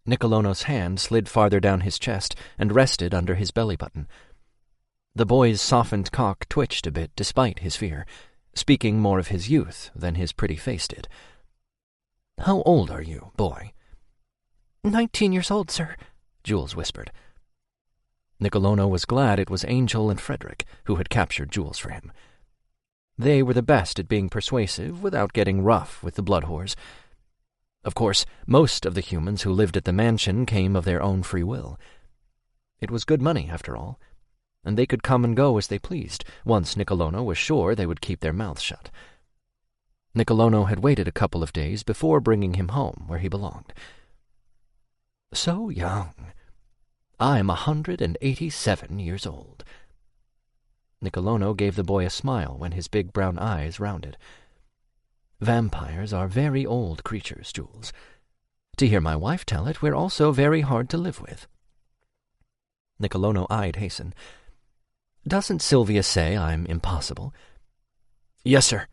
Nicolono's hand slid farther down his chest and rested under his belly button. The boy's softened cock twitched a bit despite his fear, speaking more of his youth than his pretty face did. "How old are you, boy?" 19 years old, sir," Jules whispered. Nicolono was glad it was Angel and Frederick who had captured Jules for him. They were the best at being persuasive without getting rough with the blood whores. Of course, most of the humans who lived at the mansion came of their own free will. It was good money, after all, and they could come and go as they pleased, once Nicolono was sure they would keep their mouths shut. Nicolono had waited a couple of days before bringing him home where he belonged. "So young. I'm 187 years old." Nicolono gave the boy a smile when his big brown eyes rounded. "Vampires are very old creatures, Jules. To hear my wife tell it, we're also very hard to live with." Nicolono eyed Hasten. "Doesn't Sylvia say I'm impossible?" "Yes, sir."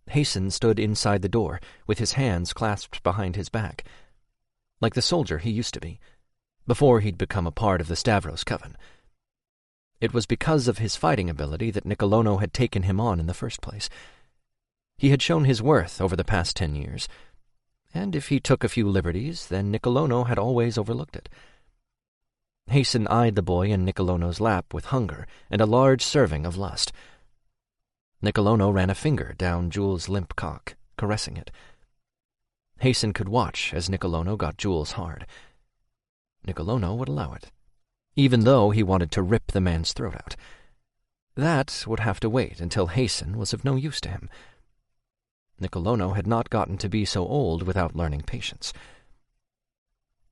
Hasten stood inside the door, with his hands clasped behind his back, like the soldier he used to be, before he'd become a part of the Stavros Coven. It was because of his fighting ability that Nicolono had taken him on in the first place. He had shown his worth over the past 10 years, and if he took a few liberties, then Nicolono had always overlooked it. Hasten eyed the boy in Nicolono's lap with hunger and a large serving of lust. Nicolono ran a finger down Jules' limp cock, caressing it. Hasten could watch as Nicolono got Jules hard. Nicolono would allow it, even though he wanted to rip the man's throat out. That would have to wait until Hasten was of no use to him. Nicolono had not gotten to be so old without learning patience.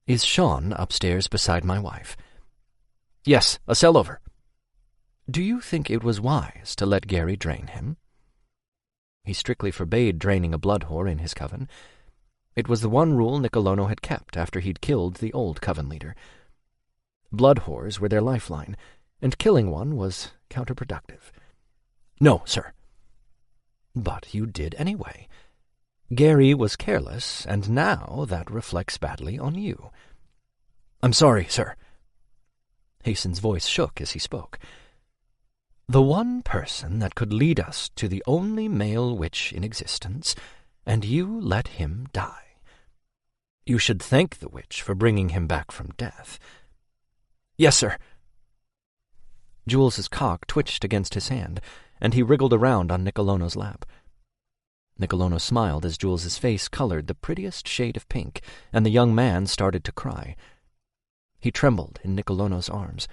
"Is Sean upstairs beside my wife?" "Yes, a cell over." "Do you think it was wise to let Gary drain him?" He strictly forbade draining a blood whore in his coven. It was the one rule Nicolono had kept after he'd killed the old coven leader. Blood whores were their lifeline, and killing one was counterproductive. "No, sir." "But you did anyway. Gary was careless, and now that reflects badly on you. I'm sorry, sir. Hasten's voice shook as he spoke. The one person that could lead us to the only male witch in existence, and you let him die. You should thank the witch for bringing him back from death. Yes, sir. Jules's cock twitched against his hand, and he wriggled around on Nicolono's lap. Nicolono smiled as Jules's face colored the prettiest shade of pink, and the young man started to cry. He trembled in Nicolono's arms.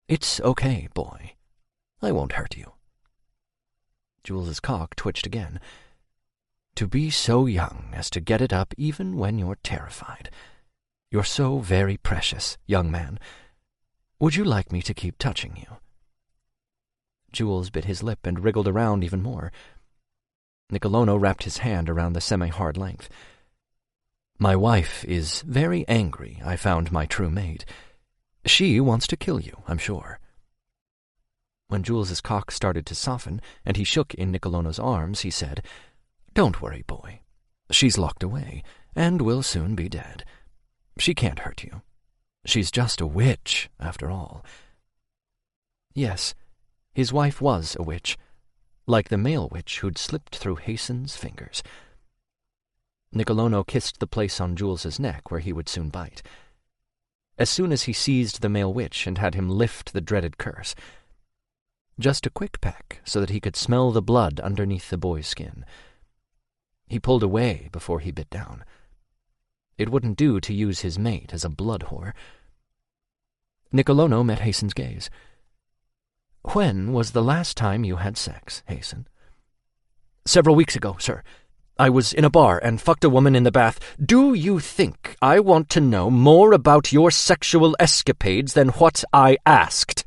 It's okay, boy. I won't hurt you. Jules's cock twitched again. To be so young as to get it up even when you're terrified. You're so very precious, young man. Would you like me to keep touching you? Jules bit his lip and wriggled around even more. Nicolono wrapped his hand around the semi-hard length. My wife is very angry I found my true mate. She wants to kill you, I'm sure. When Jules's cock started to soften and he shook in Nicolono's arms, he said, Don't worry, boy. She's locked away, and will soon be dead. She can't hurt you. She's just a witch, after all. Yes, his wife was a witch, like the male witch who'd slipped through Hasten's fingers. Nicolono kissed the place on Jules's neck where he would soon bite. As soon as he seized the male witch and had him lift the dreaded curse, just a quick peck so that he could smell the blood underneath the boy's skin. He pulled away before he bit down. It wouldn't do to use his mate as a blood whore. Nicolono met Hasten's gaze. When was the last time you had sex, Hasten? Several weeks ago, sir. I was in a bar and fucked a woman in the bath. Do you think I want to know more about your sexual escapades than what I asked?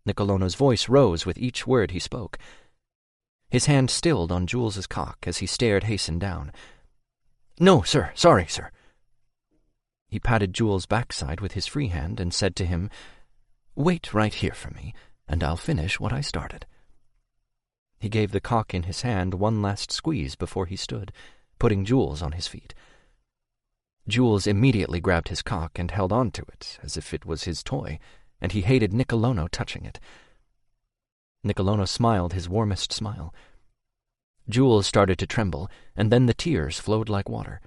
Nicolono's voice rose with each word he spoke. His hand stilled on Jules's cock as he stared Hasten down. No, sir. Sorry, sir. He patted Jules' backside with his free hand and said to him, Wait right here for me, and I'll finish what I started. He gave the cock in his hand one last squeeze before he stood, putting Jules on his feet. Jules immediately grabbed his cock and held on to it as if it was his toy, and he hated Nicolono touching it. Nicolono smiled his warmest smile. Jules started to tremble, and then the tears flowed like water.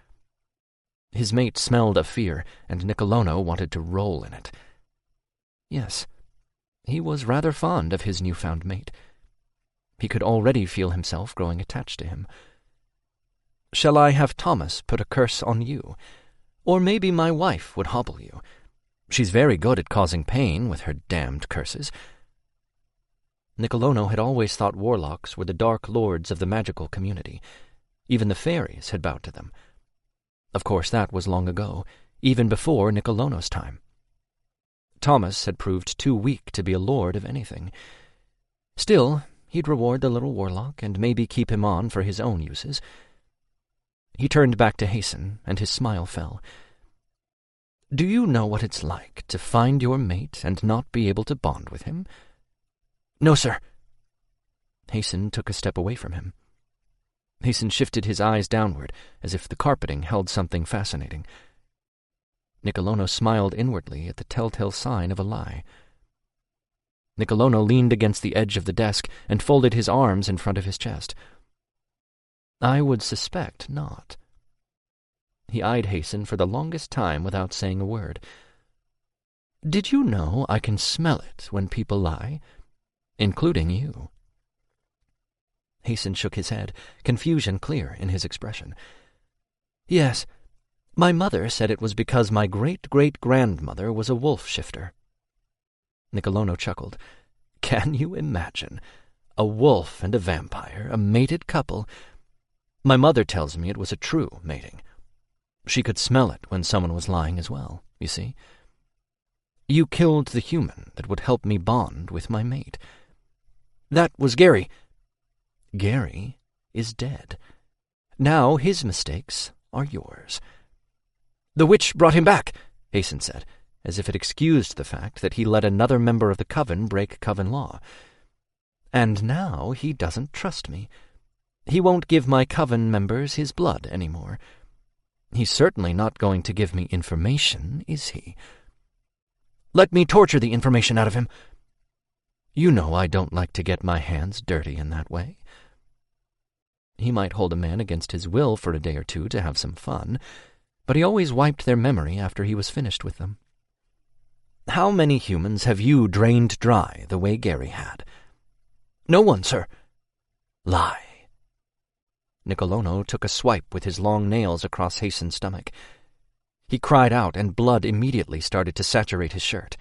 His mate smelled of fear, and Nicolono wanted to roll in it. Yes, he was rather fond of his newfound mate. He could already feel himself growing attached to him. Shall I have Thomas put a curse on you? Or maybe my wife would hobble you. She's very good at causing pain with her damned curses. Nicolono had always thought warlocks were the dark lords of the magical community. Even the fairies had bowed to them. Of course, that was long ago, even before Nicolono's time. Thomas had proved too weak to be a lord of anything. Still, he'd reward the little warlock and maybe keep him on for his own uses. He turned back to Hasten, and his smile fell. Do you know what it's like to find your mate and not be able to bond with him? No, sir. Hasten took a step away from him. Hasten shifted his eyes downward, as if the carpeting held something fascinating. Nicolono smiled inwardly at the telltale sign of a lie. Nicolono leaned against the edge of the desk and folded his arms in front of his chest. I would suspect not. He eyed Hasten for the longest time without saying a word. Did you know I can smell it when people lie? Including you. Hasten shook his head, confusion clear in his expression. Yes, my mother said it was because my great-great-grandmother was a wolf-shifter. Nicolono chuckled. Can you imagine? A wolf and a vampire, a mated couple. My mother tells me it was a true mating. She could smell it when someone was lying as well, you see. You killed the human that would help me bond with my mate. That was Gary. Gary is dead. Now his mistakes are yours. The witch brought him back, Hasten said, as if it excused the fact that he let another member of the coven break coven law. And now he doesn't trust me. He won't give my coven members his blood anymore. He's certainly not going to give me information, is he? Let me torture the information out of him. You know I don't like to get my hands dirty in that way. He might hold a man against his will for a day or two to have some fun, but he always wiped their memory after he was finished with them. How many humans have you drained dry the way Gary had? No one, sir. Lie. Nicolono took a swipe with his long nails across Hason's stomach. He cried out, and blood immediately started to saturate his shirt.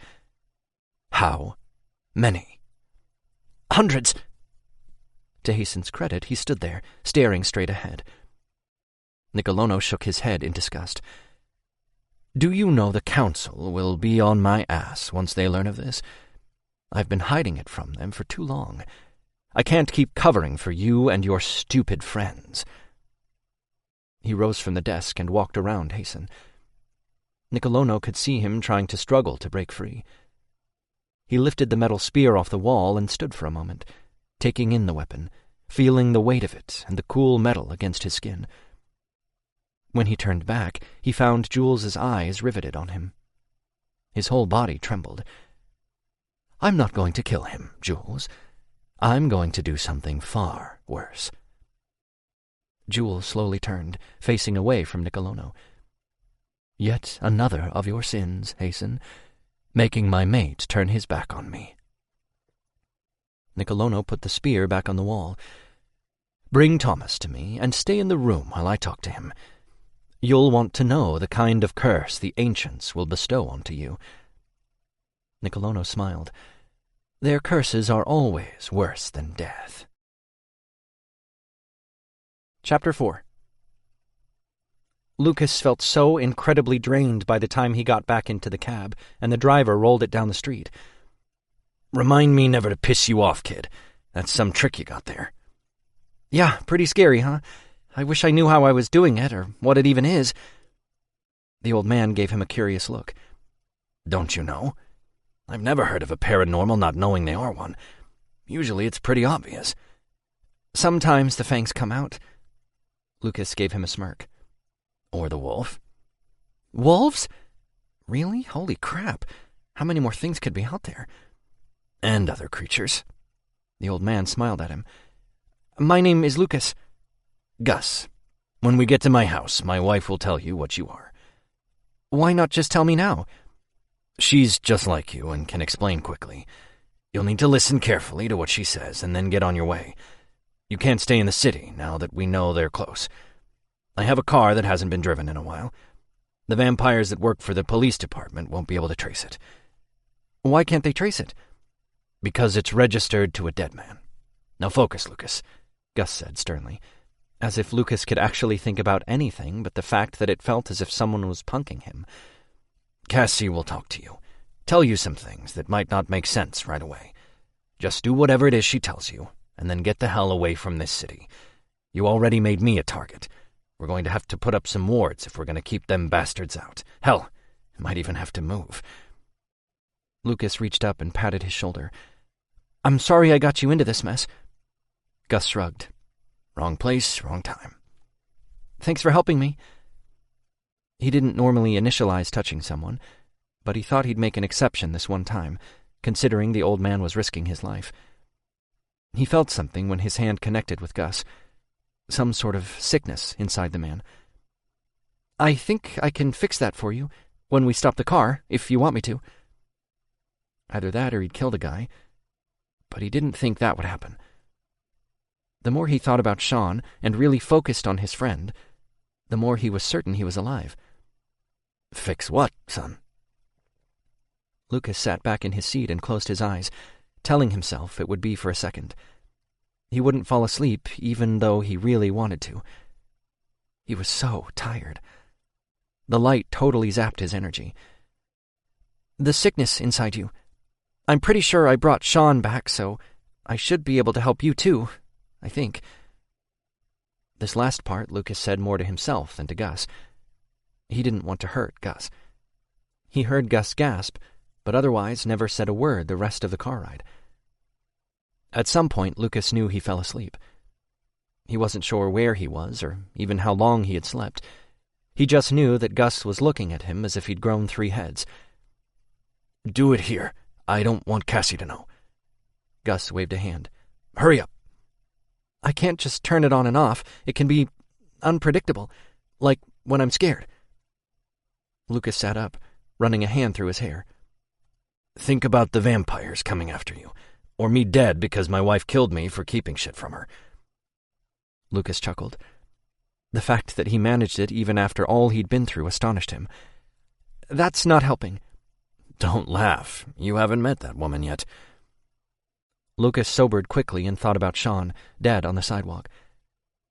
How many? Hundreds. To Hason's credit, he stood there, staring straight ahead. Nicolono shook his head in disgust. Do you know the council will be on my ass once they learn of this? I've been hiding it from them for too long. I can't keep covering for you and your stupid friends. He rose from the desk and walked around Hason. Nicolono could see him trying to struggle to break free. He lifted the metal spear off the wall and stood for a moment, taking in the weapon, feeling the weight of it and the cool metal against his skin. When he turned back, he found Jules's eyes riveted on him. His whole body trembled. I'm not going to kill him, Jules. I'm going to do something far worse. Jules slowly turned, facing away from Nicolono. Yet another of your sins, Hason, making my mate turn his back on me. Nicolono put the spear back on the wall. Bring Thomas to me, and stay in the room while I talk to him. You'll want to know the kind of curse the ancients will bestow onto you. Nicolono smiled. Their curses are always worse than death. Chapter 4. Lucas felt so incredibly drained by the time he got back into the cab, and the driver rolled it down the street. Remind me never to piss you off, kid. That's some trick you got there. Yeah, pretty scary, huh? I wish I knew how I was doing it, or what it even is. The old man gave him a curious look. Don't you know? I've never heard of a paranormal not knowing they are one. Usually it's pretty obvious. Sometimes the fangs come out. Lucas gave him a smirk. Or the wolf. Wolves? Really? Holy crap. How many more things could be out there? And other creatures. The old man smiled at him. My name is Lucas. Gus. When we get to my house, my wife will tell you what you are. Why not just tell me now? She's just like you and can explain quickly. You'll need to listen carefully to what she says and then get on your way. You can't stay in the city now that we know they're close. I have a car that hasn't been driven in a while. The vampires that work for the police department won't be able to trace it. Why can't they trace it? Because it's registered to a dead man. Now focus, Lucas, Gus said sternly, as if Lucas could actually think about anything but the fact that it felt as if someone was punking him. Cassie will talk to you, tell you some things that might not make sense right away. Just do whatever it is she tells you, and then get the hell away from this city. You already made me a target. We're going to have to put up some wards if we're going to keep them bastards out. Hell, might even have to move. Lucas reached up and patted his shoulder. I'm sorry I got you into this mess. Gus shrugged. Wrong place, wrong time. Thanks for helping me. He didn't normally initialize touching someone, but he thought he'd make an exception this one time, considering the old man was risking his life. He felt something when his hand connected with Gus. Some sort of sickness inside the man. I think I can fix that for you when we stop the car, if you want me to. Either that or he'd kill the guy, but he didn't think that would happen. The more he thought about Sean and really focused on his friend, the more he was certain he was alive. Fix what, son? Lucas sat back in his seat and closed his eyes, telling himself it would be for a second. He wouldn't fall asleep even though he really wanted to. He was so tired. The light totally zapped his energy. The sickness inside you. I'm pretty sure I brought Sean back, so I should be able to help you too, I think. This last part Lucas said more to himself than to Gus. He didn't want to hurt Gus. He heard Gus gasp, but otherwise never said a word the rest of the car ride. At some point, Lucas knew he fell asleep. He wasn't sure where he was, or even how long he had slept. He just knew that Gus was looking at him as if he'd grown 3 heads. "Do it here. I don't want Cassie to know." Gus waved a hand. "Hurry up." "I can't just turn it on and off. It can be unpredictable, like when I'm scared." Lucas sat up, running a hand through his hair. "Think about the vampires coming after you, or me dead because my wife killed me for keeping shit from her." Lucas chuckled. The fact that he managed it even after all he'd been through astonished him. "That's not helping." "Don't laugh. You haven't met that woman yet." Lucas sobered quickly and thought about Sean, dead on the sidewalk.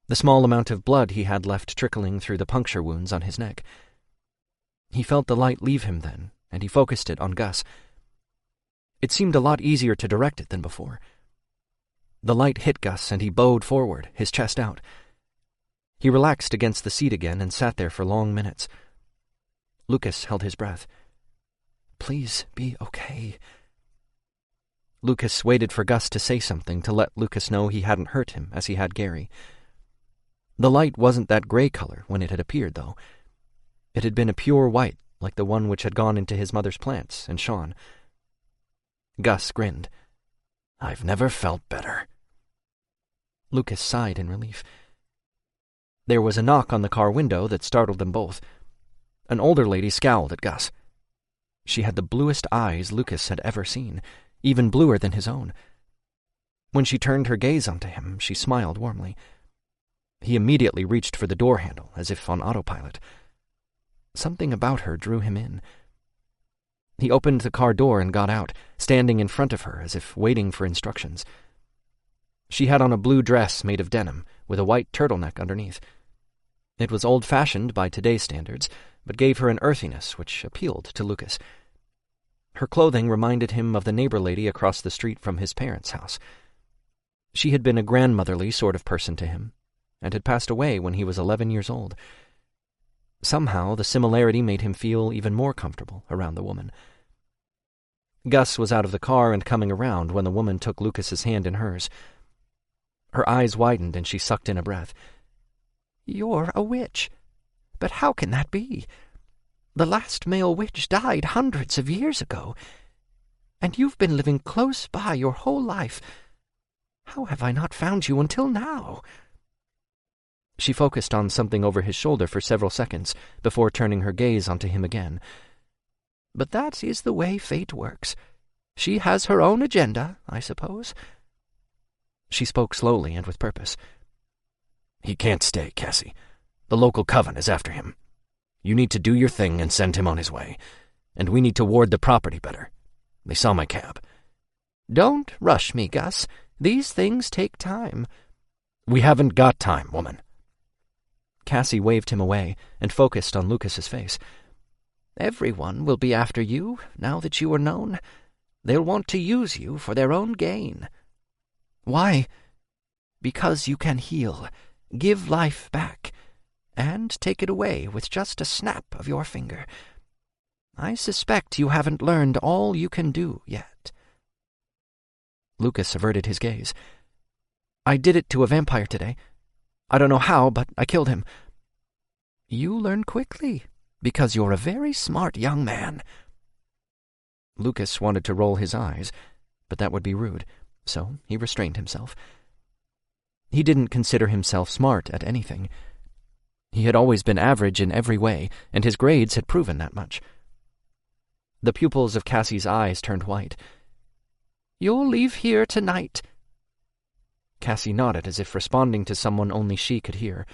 The small amount of blood he had left trickling through the puncture wounds on his neck. He felt the light leave him then, and he focused it on Gus. It seemed a lot easier to direct it than before. The light hit Gus, and he bowed forward, his chest out. He relaxed against the seat again and sat there for long minutes. Lucas held his breath. "Please be okay." Lucas waited for Gus to say something to let Lucas know he hadn't hurt him as he had Gary. The light wasn't that gray color when it had appeared, though. It had been a pure white, like the one which had gone into his mother's plants and Sean. Gus grinned. "I've never felt better." Lucas sighed in relief. There was a knock on the car window that startled them both. An older lady scowled at Gus. She had the bluest eyes Lucas had ever seen, even bluer than his own. When she turned her gaze onto him, she smiled warmly. He immediately reached for the door handle, as if on autopilot. Something about her drew him in. He opened the car door and got out, standing in front of her as if waiting for instructions. She had on a blue dress made of denim, with a white turtleneck underneath. It was old-fashioned by today's standards, but gave her an earthiness which appealed to Lucas. Her clothing reminded him of the neighbor lady across the street from his parents' house. She had been a grandmotherly sort of person to him, and had passed away when he was 11 years old. Somehow the similarity made him feel even more comfortable around the woman. Gus was out of the car and coming around when the woman took Lucas's hand in hers. Her eyes widened and she sucked in a breath. "You're a witch. But how can that be? The last male witch died hundreds of years ago, and you've been living close by your whole life. How have I not found you until now?" She focused on something over his shoulder for several seconds before turning her gaze onto him again. "But that is the way fate works. She has her own agenda, I suppose." She spoke slowly and with purpose. "He can't stay, Cassie. The local coven is after him. You need to do your thing and send him on his way. And we need to ward the property better. They saw my cab." "Don't rush me, Gus. These things take time." "We haven't got time, woman." Cassie waved him away and focused on Lucas's face. "Everyone will be after you, now that you are known. They'll want to use you for their own gain." "Why?" "Because you can heal, give life back, and take it away with just a snap of your finger. I suspect you haven't learned all you can do yet." Lucas averted his gaze. "I did it to a vampire today. I don't know how, but I killed him." "You learn quickly, because you're a very smart young man." Lucas wanted to roll his eyes, but that would be rude, so he restrained himself. He didn't consider himself smart at anything. He had always been average in every way, and his grades had proven that much. The pupils of Cassie's eyes turned white. "You'll leave here tonight." Cassie nodded as if responding to someone only she could hear.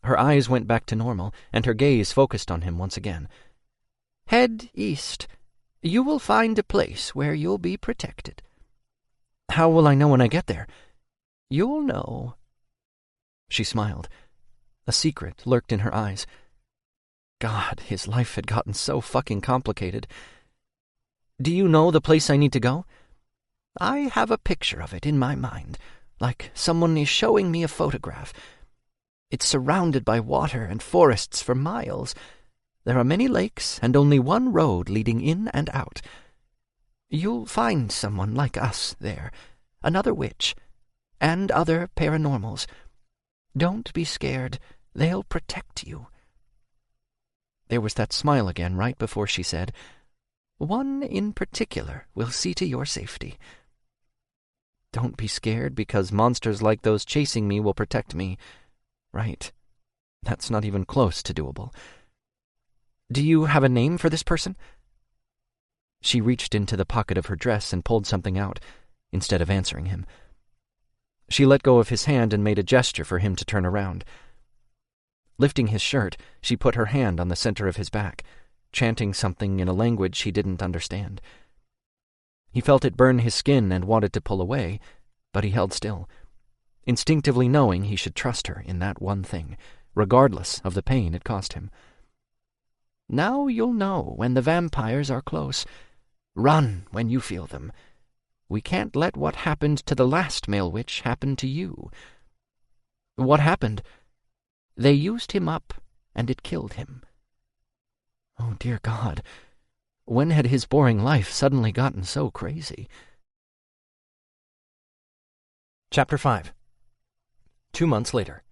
Her eyes went back to normal, and her gaze focused on him once again. "Head east. You will find a place where you'll be protected." "How will I know when I get there?" "You'll know." She smiled. A secret lurked in her eyes. God, his life had gotten so fucking complicated. "Do you know the place I need to go?" "I have a picture of it in my mind, like someone is showing me a photograph. It's surrounded by water and forests for miles. There are many lakes and only one road leading in and out. You'll find someone like us there, another witch, and other paranormals. Don't be scared. They'll protect you." There was that smile again right before she said, "One in particular will see to your safety." Don't be scared because monsters like those chasing me will protect me. Right. That's not even close to doable. "Do you have a name for this person?" She reached into the pocket of her dress and pulled something out, instead of answering him. She let go of his hand and made a gesture for him to turn around. Lifting his shirt, she put her hand on the center of his back, chanting something in a language he didn't understand. He felt it burn his skin and wanted to pull away, but he held still, instinctively knowing he should trust her in that one thing, regardless of the pain it cost him. "Now you'll know when the vampires are close. Run when you feel them. We can't let what happened to the last male witch happen to you." "What happened?" "They used him up, and it killed him." Oh, dear God. When had his boring life suddenly gotten so crazy? Chapter 5. 2 months later.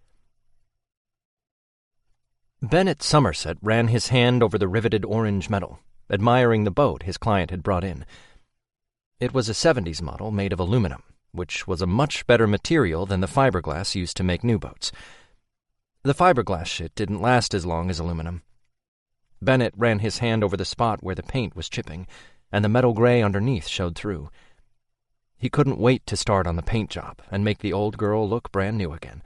Bennett Somerset ran his hand over the riveted orange metal, admiring the boat his client had brought in. It was a 70s model made of aluminum, which was a much better material than the fiberglass used to make new boats. The fiberglass shit didn't last as long as aluminum. Bennett ran his hand over the spot where the paint was chipping, and the metal gray underneath showed through. He couldn't wait to start on the paint job and make the old girl look brand new again.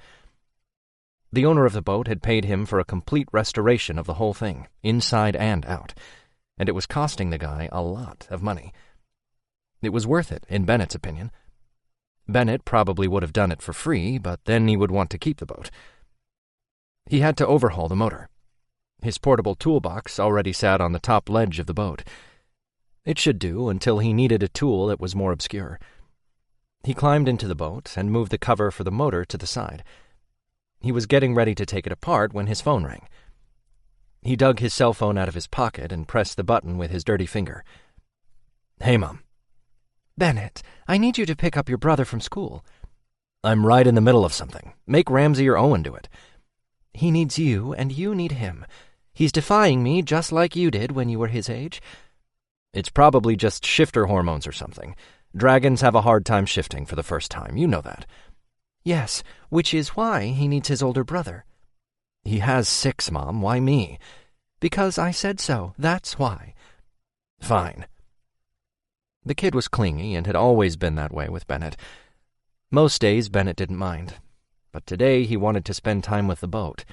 The owner of the boat had paid him for a complete restoration of the whole thing, inside and out, and it was costing the guy a lot of money. It was worth it, in Bennett's opinion. Bennett probably would have done it for free, but then he would want to keep the boat. He had to overhaul the motor. His portable toolbox already sat on the top ledge of the boat. It should do until he needed a tool that was more obscure. He climbed into the boat and moved the cover for the motor to the side. He was getting ready to take it apart when his phone rang. He dug his cell phone out of his pocket and pressed the button with his dirty finger. "Hey, Mom." "Bennett, I need you to pick up your brother from school." "I'm right in the middle of something. Make Ramsey or Owen do it." "He needs you, and you need him. He's defying me just like you did when you were his age." "It's probably just shifter hormones or something. Dragons have a hard time shifting for the first time. You know that." "Yes, which is why he needs his older brother." "He has 6, Mom. Why me?" "Because I said so. That's why." "Fine." The kid was clingy and had always been that way with Bennett. Most days Bennett didn't mind, but today he wanted to spend time with the boat.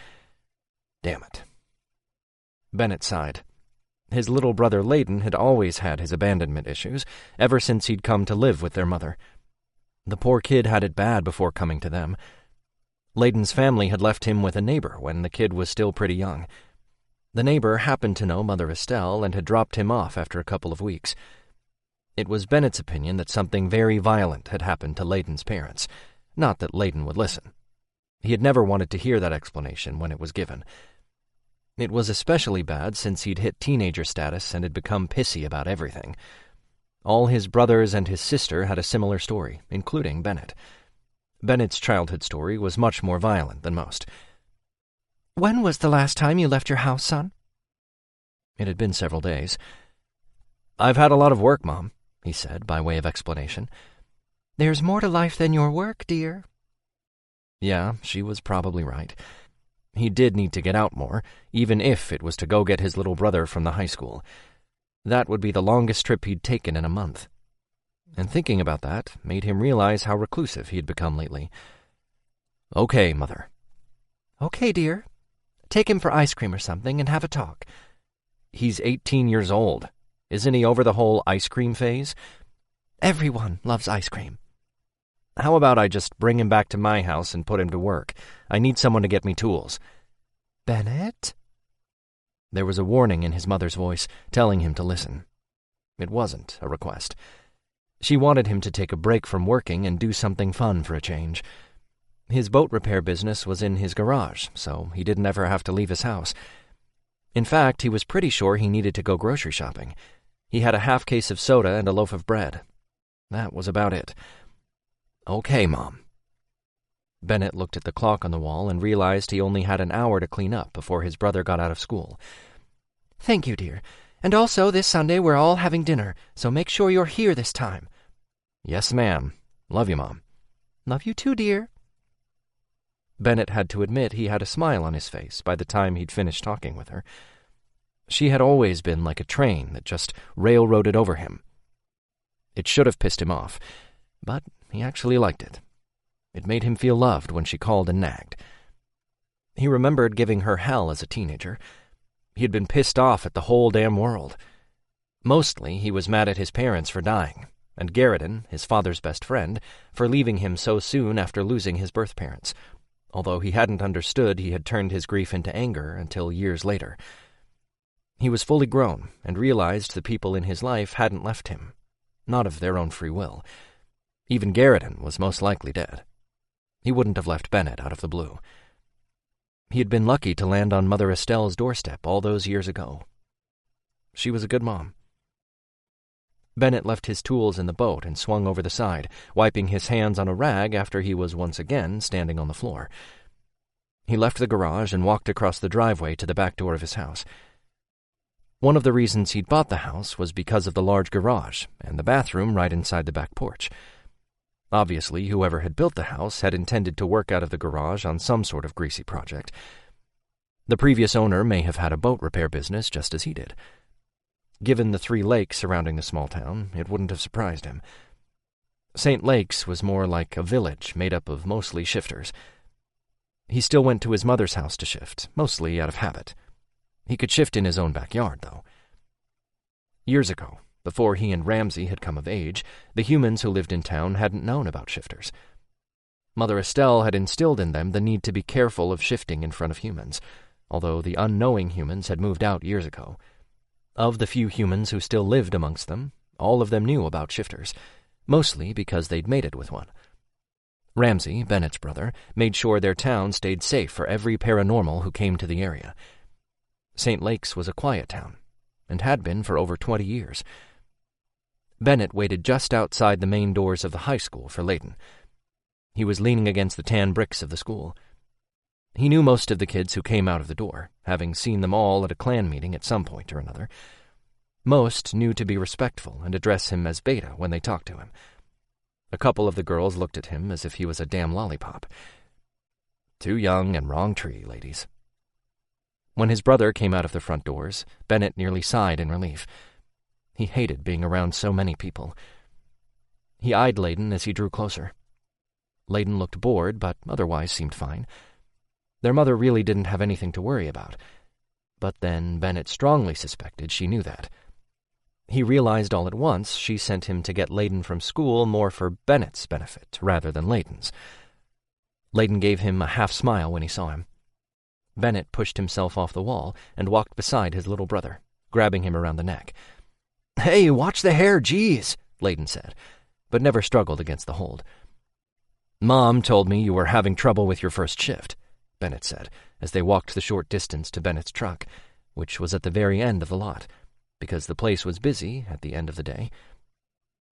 Damn it. Bennett sighed. His little brother Layden had always had his abandonment issues, ever since he'd come to live with their mother. The poor kid had it bad before coming to them. Layden's family had left him with a neighbor when the kid was still pretty young. The neighbor happened to know Mother Estelle and had dropped him off after a couple of weeks. It was Bennett's opinion that something very violent had happened to Layden's parents, not that Layden would listen. He had never wanted to hear that explanation when it was given. It was especially bad since he'd hit teenager status and had become pissy about everything. All his brothers and his sister had a similar story, including Bennett. Bennett's childhood story was much more violent than most. "When was the last time you left your house, son?" It had been several days. "I've had a lot of work, Mom," he said by way of explanation. "There's more to life than your work, dear." Yeah, she was probably right. He did need to get out more, even if it was to go get his little brother from the high school. That would be the longest trip he'd taken in a month. And thinking about that made him realize how reclusive he'd become lately. "Okay, Mother." "Okay, dear. Take him for ice cream or something and have a talk." "He's 18 years old. Isn't he over the whole ice cream phase?" "Everyone loves ice cream." "How about I just bring him back to my house and put him to work? I need someone to get me tools." "Bennett?" There was a warning in his mother's voice, telling him to listen. It wasn't a request. She wanted him to take a break from working and do something fun for a change. His boat repair business was in his garage, so he didn't ever have to leave his house. In fact, he was pretty sure he needed to go grocery shopping. He had a half case of soda and a loaf of bread. That was about it. "Okay, Mom." Bennett looked at the clock on the wall and realized he only had an hour to clean up before his brother got out of school. "Thank you, dear. And also, this Sunday we're all having dinner, so make sure you're here this time." "Yes, ma'am. Love you, Mom." "Love you too, dear." Bennett had to admit he had a smile on his face by the time he'd finished talking with her. She had always been like a train that just railroaded over him. It should have pissed him off, but he actually liked it. It made him feel loved when she called and nagged. He remembered giving her hell as a teenager. He had been pissed off at the whole damn world. Mostly he was mad at his parents for dying, and Garrison, his father's best friend, for leaving him so soon after losing his birth parents, although he hadn't understood he had turned his grief into anger until years later. He was fully grown and realized the people in his life hadn't left him, not of their own free will. Even Garrison was most likely dead. He wouldn't have left Bennett out of the blue. He had been lucky to land on Mother Estelle's doorstep all those years ago. She was a good mom. Bennett left his tools in the boat and swung over the side, wiping his hands on a rag after he was once again standing on the floor. He left the garage and walked across the driveway to the back door of his house. One of the reasons he'd bought the house was because of the large garage and the bathroom right inside the back porch. Obviously, whoever had built the house had intended to work out of the garage on some sort of greasy project. The previous owner may have had a boat repair business just as he did. Given the 3 lakes surrounding the small town, it wouldn't have surprised him. St. Lakes was more like a village made up of mostly shifters. He still went to his mother's house to shift, mostly out of habit. He could shift in his own backyard, though. Years ago, before he and Ramsey had come of age, the humans who lived in town hadn't known about shifters. Mother Estelle had instilled in them the need to be careful of shifting in front of humans, although the unknowing humans had moved out years ago. Of the few humans who still lived amongst them, all of them knew about shifters, mostly because they'd mated with one. Ramsey, Bennett's brother, made sure their town stayed safe for every paranormal who came to the area. St. Lakes was a quiet town, and had been for over 20 years. Bennett waited just outside the main doors of the high school for Layton. He was leaning against the tan bricks of the school. He knew most of the kids who came out of the door, having seen them all at a clan meeting at some point or another. Most knew to be respectful and address him as Beta when they talked to him. A couple of the girls looked at him as if he was a damn lollipop. Too young and wrong tree, ladies. When his brother came out of the front doors, Bennett nearly sighed in relief. He hated being around so many people. He eyed Layton as he drew closer. Layton looked bored, but otherwise seemed fine. Their mother really didn't have anything to worry about. But then Bennett strongly suspected she knew that. He realized all at once she sent him to get Layton from school more for Bennett's benefit rather than Layton's. Layton gave him a half-smile when he saw him. Bennett pushed himself off the wall and walked beside his little brother, grabbing him around the neck. "Hey, watch the hair, geez," Layton said, but never struggled against the hold. "Mom told me you were having trouble with your first shift," Bennett said, as they walked the short distance to Bennett's truck, which was at the very end of the lot, because the place was busy at the end of the day.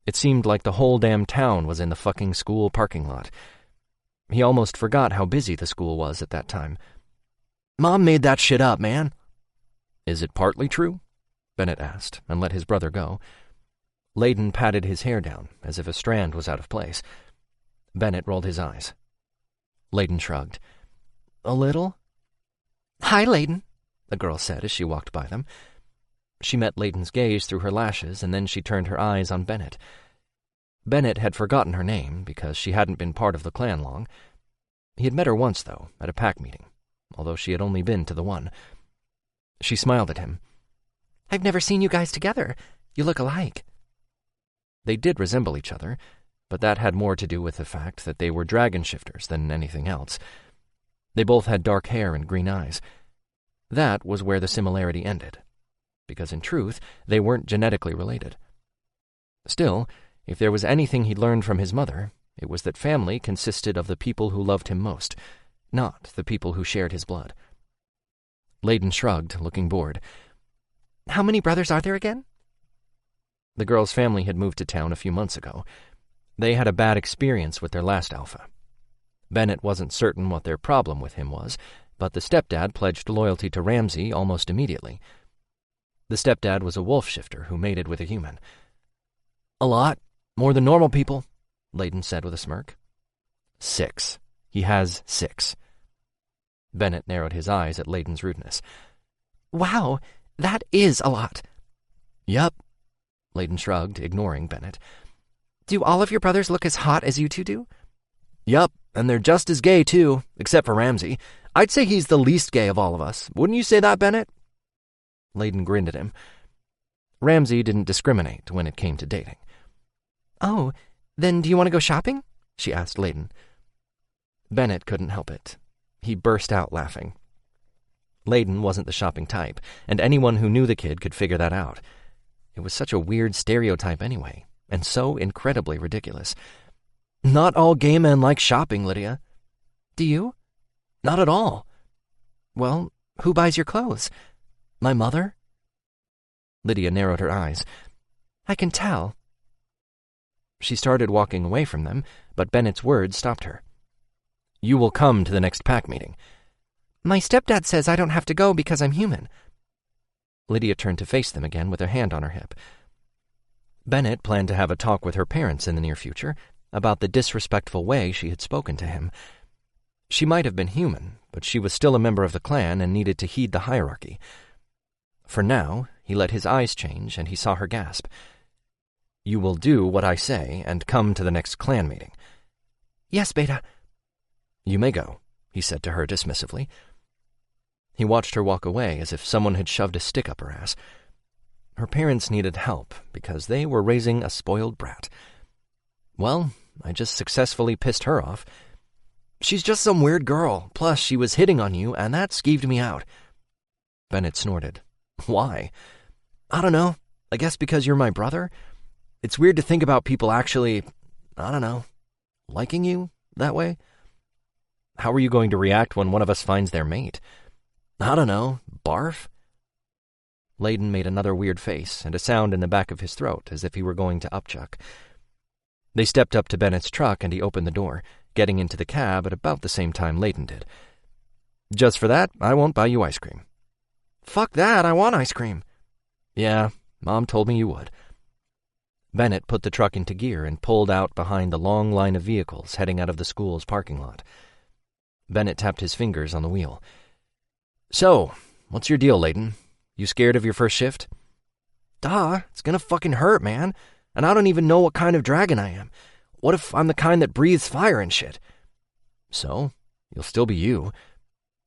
It seemed like the whole damn town was in the fucking school parking lot. He almost forgot how busy the school was at that time. "Mom made that shit up, man." "Is it partly true?" Bennett asked, and let his brother go. Layton patted his hair down, as if a strand was out of place. Bennett rolled his eyes. Layton shrugged. "A little?" "Hi, Layton," the girl said as she walked by them. She met Layton's gaze through her lashes, and then she turned her eyes on Bennett. Bennett had forgotten her name, because she hadn't been part of the clan long. He had met her once, though, at a pack meeting, although she had only been to the one. She smiled at him. "I've never seen you guys together. You look alike." They did resemble each other, but that had more to do with the fact that they were dragon shifters than anything else. They both had dark hair and green eyes. That was where the similarity ended, because in truth, they weren't genetically related. Still, if there was anything he'd learned from his mother, it was that family consisted of the people who loved him most, not the people who shared his blood. Layton shrugged, looking bored. "How many brothers are there again?" The girl's family had moved to town a few months ago. They had a bad experience with their last alpha. Bennett wasn't certain what their problem with him was, but the stepdad pledged loyalty to Ramsay almost immediately. The stepdad was a wolf shifter who mated with a human. "A lot. More than normal people," Layden said with a smirk. 6. He has 6. Bennett narrowed his eyes at Layden's rudeness. Wow, that is a lot. "Yup," Layden shrugged, ignoring Bennett. Do all of your brothers look as hot as you two do? "Yup, and they're just as gay, too, except for Ramsay. I'd say he's the least gay of all of us. Wouldn't you say that, Bennett?" Layden grinned at him. Ramsay didn't discriminate when it came to dating. "Oh, then do you want to go shopping?" she asked Layden. Bennett couldn't help it. He burst out laughing. Layden wasn't the shopping type, and anyone who knew the kid could figure that out. It was such a weird stereotype anyway, and so incredibly ridiculous. "Not all gay men like shopping, Lydia." "Do you?" "Not at all." "Well, who buys your clothes?" "My mother?" Lydia narrowed her eyes. "I can tell." She started walking away from them, but Bennett's words stopped her. "You will come to the next pack meeting." "My stepdad says I don't have to go because I'm human." Lydia turned to face them again with her hand on her hip. Bennett planned to have a talk with her parents in the near future about the disrespectful way she had spoken to him. She might have been human, but she was still a member of the clan and needed to heed the hierarchy. For now, he let his eyes change and he saw her gasp. "You will do what I say and come to the next clan meeting." "Yes, Beta." "You may go," he said to her dismissively. He watched her walk away as if someone had shoved a stick up her ass. Her parents needed help because they were raising a spoiled brat. Well, I just successfully pissed her off. "She's just some weird girl, plus she was hitting on you, and that skeeved me out." Bennett snorted. "Why?" "I don't know. I guess because you're my brother. It's weird to think about people actually, I don't know, liking you that way." "How are you going to react when one of us finds their mate?" "I don't know. Barf?" Layden made another weird face and a sound in the back of his throat as if he were going to upchuck. They stepped up to Bennett's truck and he opened the door, getting into the cab at about the same time Layden did. "Just for that, I won't buy you ice cream." "Fuck that, I want ice cream." "Yeah, Mom told me you would." Bennett put the truck into gear and pulled out behind the long line of vehicles heading out of the school's parking lot. Bennett tapped his fingers on the wheel. "So, what's your deal, Layden? You scared of your first shift?" "Duh, it's gonna fucking hurt, man. And I don't even know what kind of dragon I am. What if I'm the kind that breathes fire and shit?" "So, you'll still be you.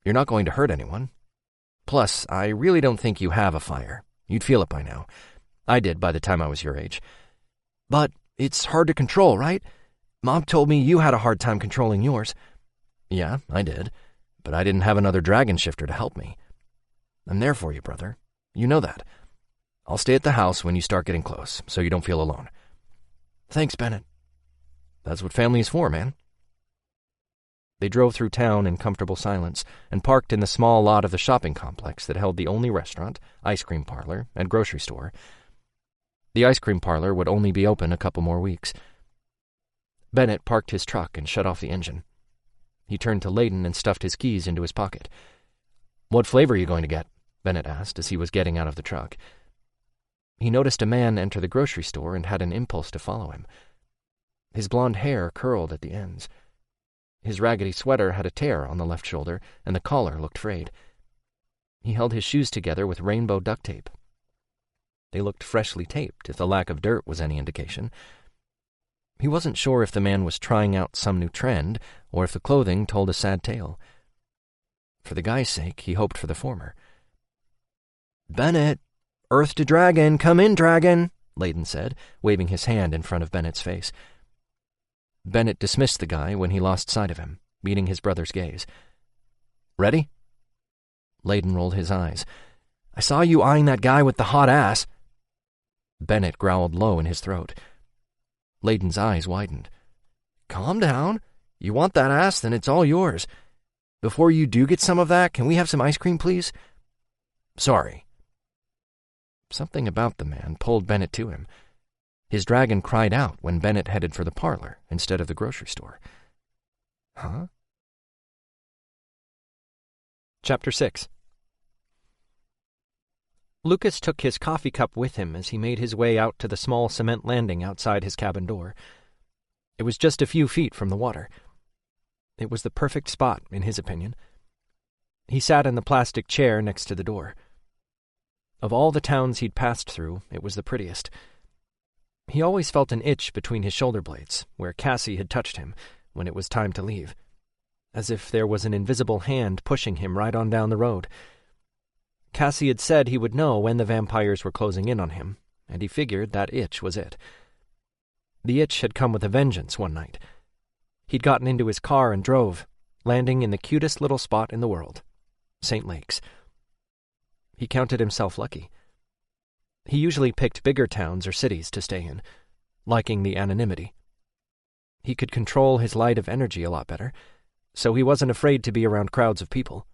You're not going to hurt anyone. Plus, I really don't think you have a fire. You'd feel it by now. I did by the time I was your age. But it's hard to control, right? Mom told me you had a hard time controlling yours." "Yeah, I did. But I didn't have another dragon shifter to help me. I'm there for you, brother. You know that. I'll stay at the house when you start getting close, so you don't feel alone." "Thanks, Bennett." "That's what family is for, man." They drove through town in comfortable silence and parked in the small lot of the shopping complex that held the only restaurant, ice cream parlor, and grocery store. The ice cream parlor would only be open a couple more weeks. Bennett parked his truck and shut off the engine. He turned to Layden and stuffed his keys into his pocket. "What flavor are you going to get?" Bennett asked as he was getting out of the truck. He noticed a man enter the grocery store and had an impulse to follow him. His blonde hair curled at the ends. His raggedy sweater had a tear on the left shoulder, and the collar looked frayed. He held his shoes together with rainbow duct tape. They looked freshly taped, if the lack of dirt was any indication. He wasn't sure if the man was trying out some new trend, or if the clothing told a sad tale. For the guy's sake, he hoped for the former. "Bennett, Earth to Dragon, come in, Dragon," Layden said, waving his hand in front of Bennett's face. Bennett dismissed the guy when he lost sight of him, meeting his brother's gaze. "Ready?" Layden rolled his eyes. "I saw you eyeing that guy with the hot ass." Bennett growled low in his throat. Layden's eyes widened. "Calm down. You want that ass, then it's all yours. Before you do get some of that, can we have some ice cream, please?" "Sorry." Something about the man pulled Bennett to him. His dragon cried out when Bennett headed for the parlor instead of the grocery store. Huh? Chapter 6. Lucas took his coffee cup with him as he made his way out to the small cement landing outside his cabin door. It was just a few feet from the water. It was the perfect spot, in his opinion. He sat in the plastic chair next to the door. Of all the towns he'd passed through, it was the prettiest. He always felt an itch between his shoulder blades, where Cassie had touched him, when it was time to leave, as if there was an invisible hand pushing him right on down the road. Cassie had said he would know when the vampires were closing in on him, and he figured that itch was it. The itch had come with a vengeance one night. He'd gotten into his car and drove, landing in the cutest little spot in the world, St. Lakes. He counted himself lucky. He usually picked bigger towns or cities to stay in, liking the anonymity. He could control his light of energy a lot better, so he wasn't afraid to be around crowds of people.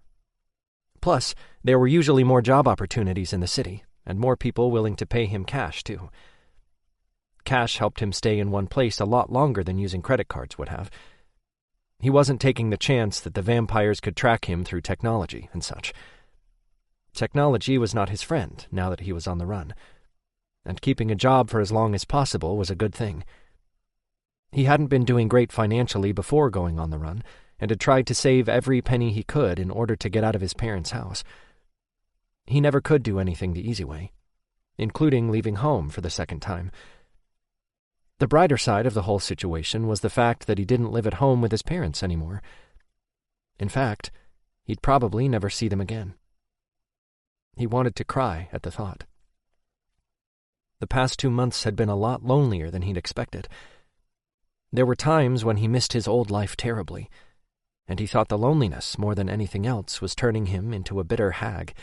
Plus, there were usually more job opportunities in the city, and more people willing to pay him cash, too. Cash helped him stay in one place a lot longer than using credit cards would have. He wasn't taking the chance that the vampires could track him through technology and such. Technology was not his friend now that he was on the run, and keeping a job for as long as possible was a good thing. He hadn't been doing great financially before going on the run, and had tried to save every penny he could in order to get out of his parents' house. He never could do anything the easy way, including leaving home for the second time. The brighter side of the whole situation was the fact that he didn't live at home with his parents anymore. In fact, he'd probably never see them again. He wanted to cry at the thought. The past 2 months had been a lot lonelier than he'd expected. There were times when he missed his old life terribly, and he thought the loneliness, more than anything else, was turning him into a bitter hag.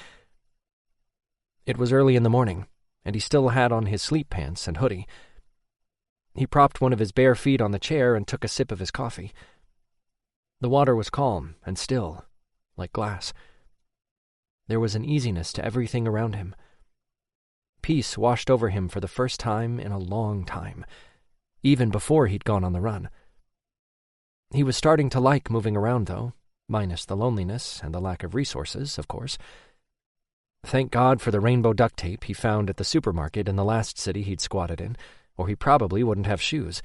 It was early in the morning, and he still had on his sleep pants and hoodie. He propped one of his bare feet on the chair and took a sip of his coffee. The water was calm and still, like glass. There was an easiness to everything around him. Peace washed over him for the first time in a long time, even before he'd gone on the run. He was starting to like moving around, though, minus the loneliness and the lack of resources, of course. Thank God for the rainbow duct tape he found at the supermarket in the last city he'd squatted in, or he probably wouldn't have shoes.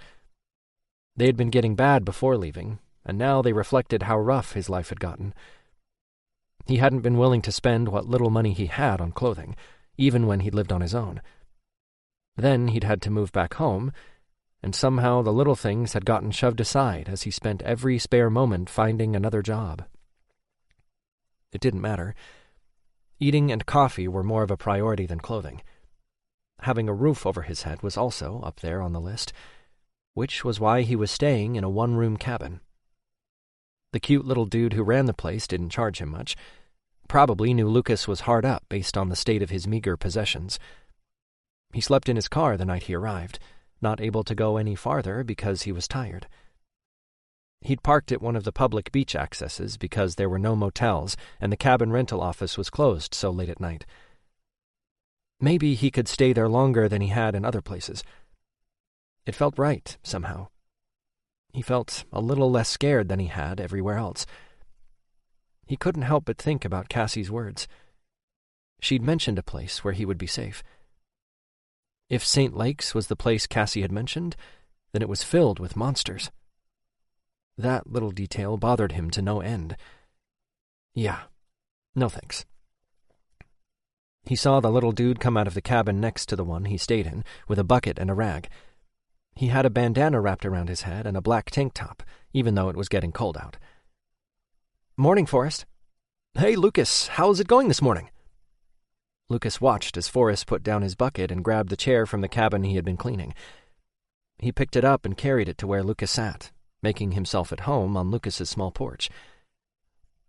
They had been getting bad before leaving, and now they reflected how rough his life had gotten. He hadn't been willing to spend what little money he had on clothing, even when he'd lived on his own. Then he'd had to move back home, and somehow the little things had gotten shoved aside as he spent every spare moment finding another job. It didn't matter. Eating and coffee were more of a priority than clothing. Having a roof over his head was also up there on the list, which was why he was staying in a one-room cabin. The cute little dude who ran the place didn't charge him much. Probably knew Lucas was hard up based on the state of his meager possessions. He slept in his car the night he arrived, not able to go any farther because he was tired. He'd parked at one of the public beach accesses because there were no motels and the cabin rental office was closed so late at night. Maybe he could stay there longer than he had in other places. It felt right, somehow. He felt a little less scared than he had everywhere else. He couldn't help but think about Cassie's words. She'd mentioned a place where he would be safe. If St. Lakes was the place Cassie had mentioned, then it was filled with monsters. That little detail bothered him to no end. Yeah, no thanks. He saw the little dude come out of the cabin next to the one he stayed in, with a bucket and a rag. He had a bandana wrapped around his head and a black tank top, even though it was getting cold out. "Morning, Forrest." "Hey, Lucas, how's it going this morning?" Lucas watched as Forrest put down his bucket and grabbed the chair from the cabin he had been cleaning. He picked it up and carried it to where Lucas sat, making himself at home on Lucas's small porch.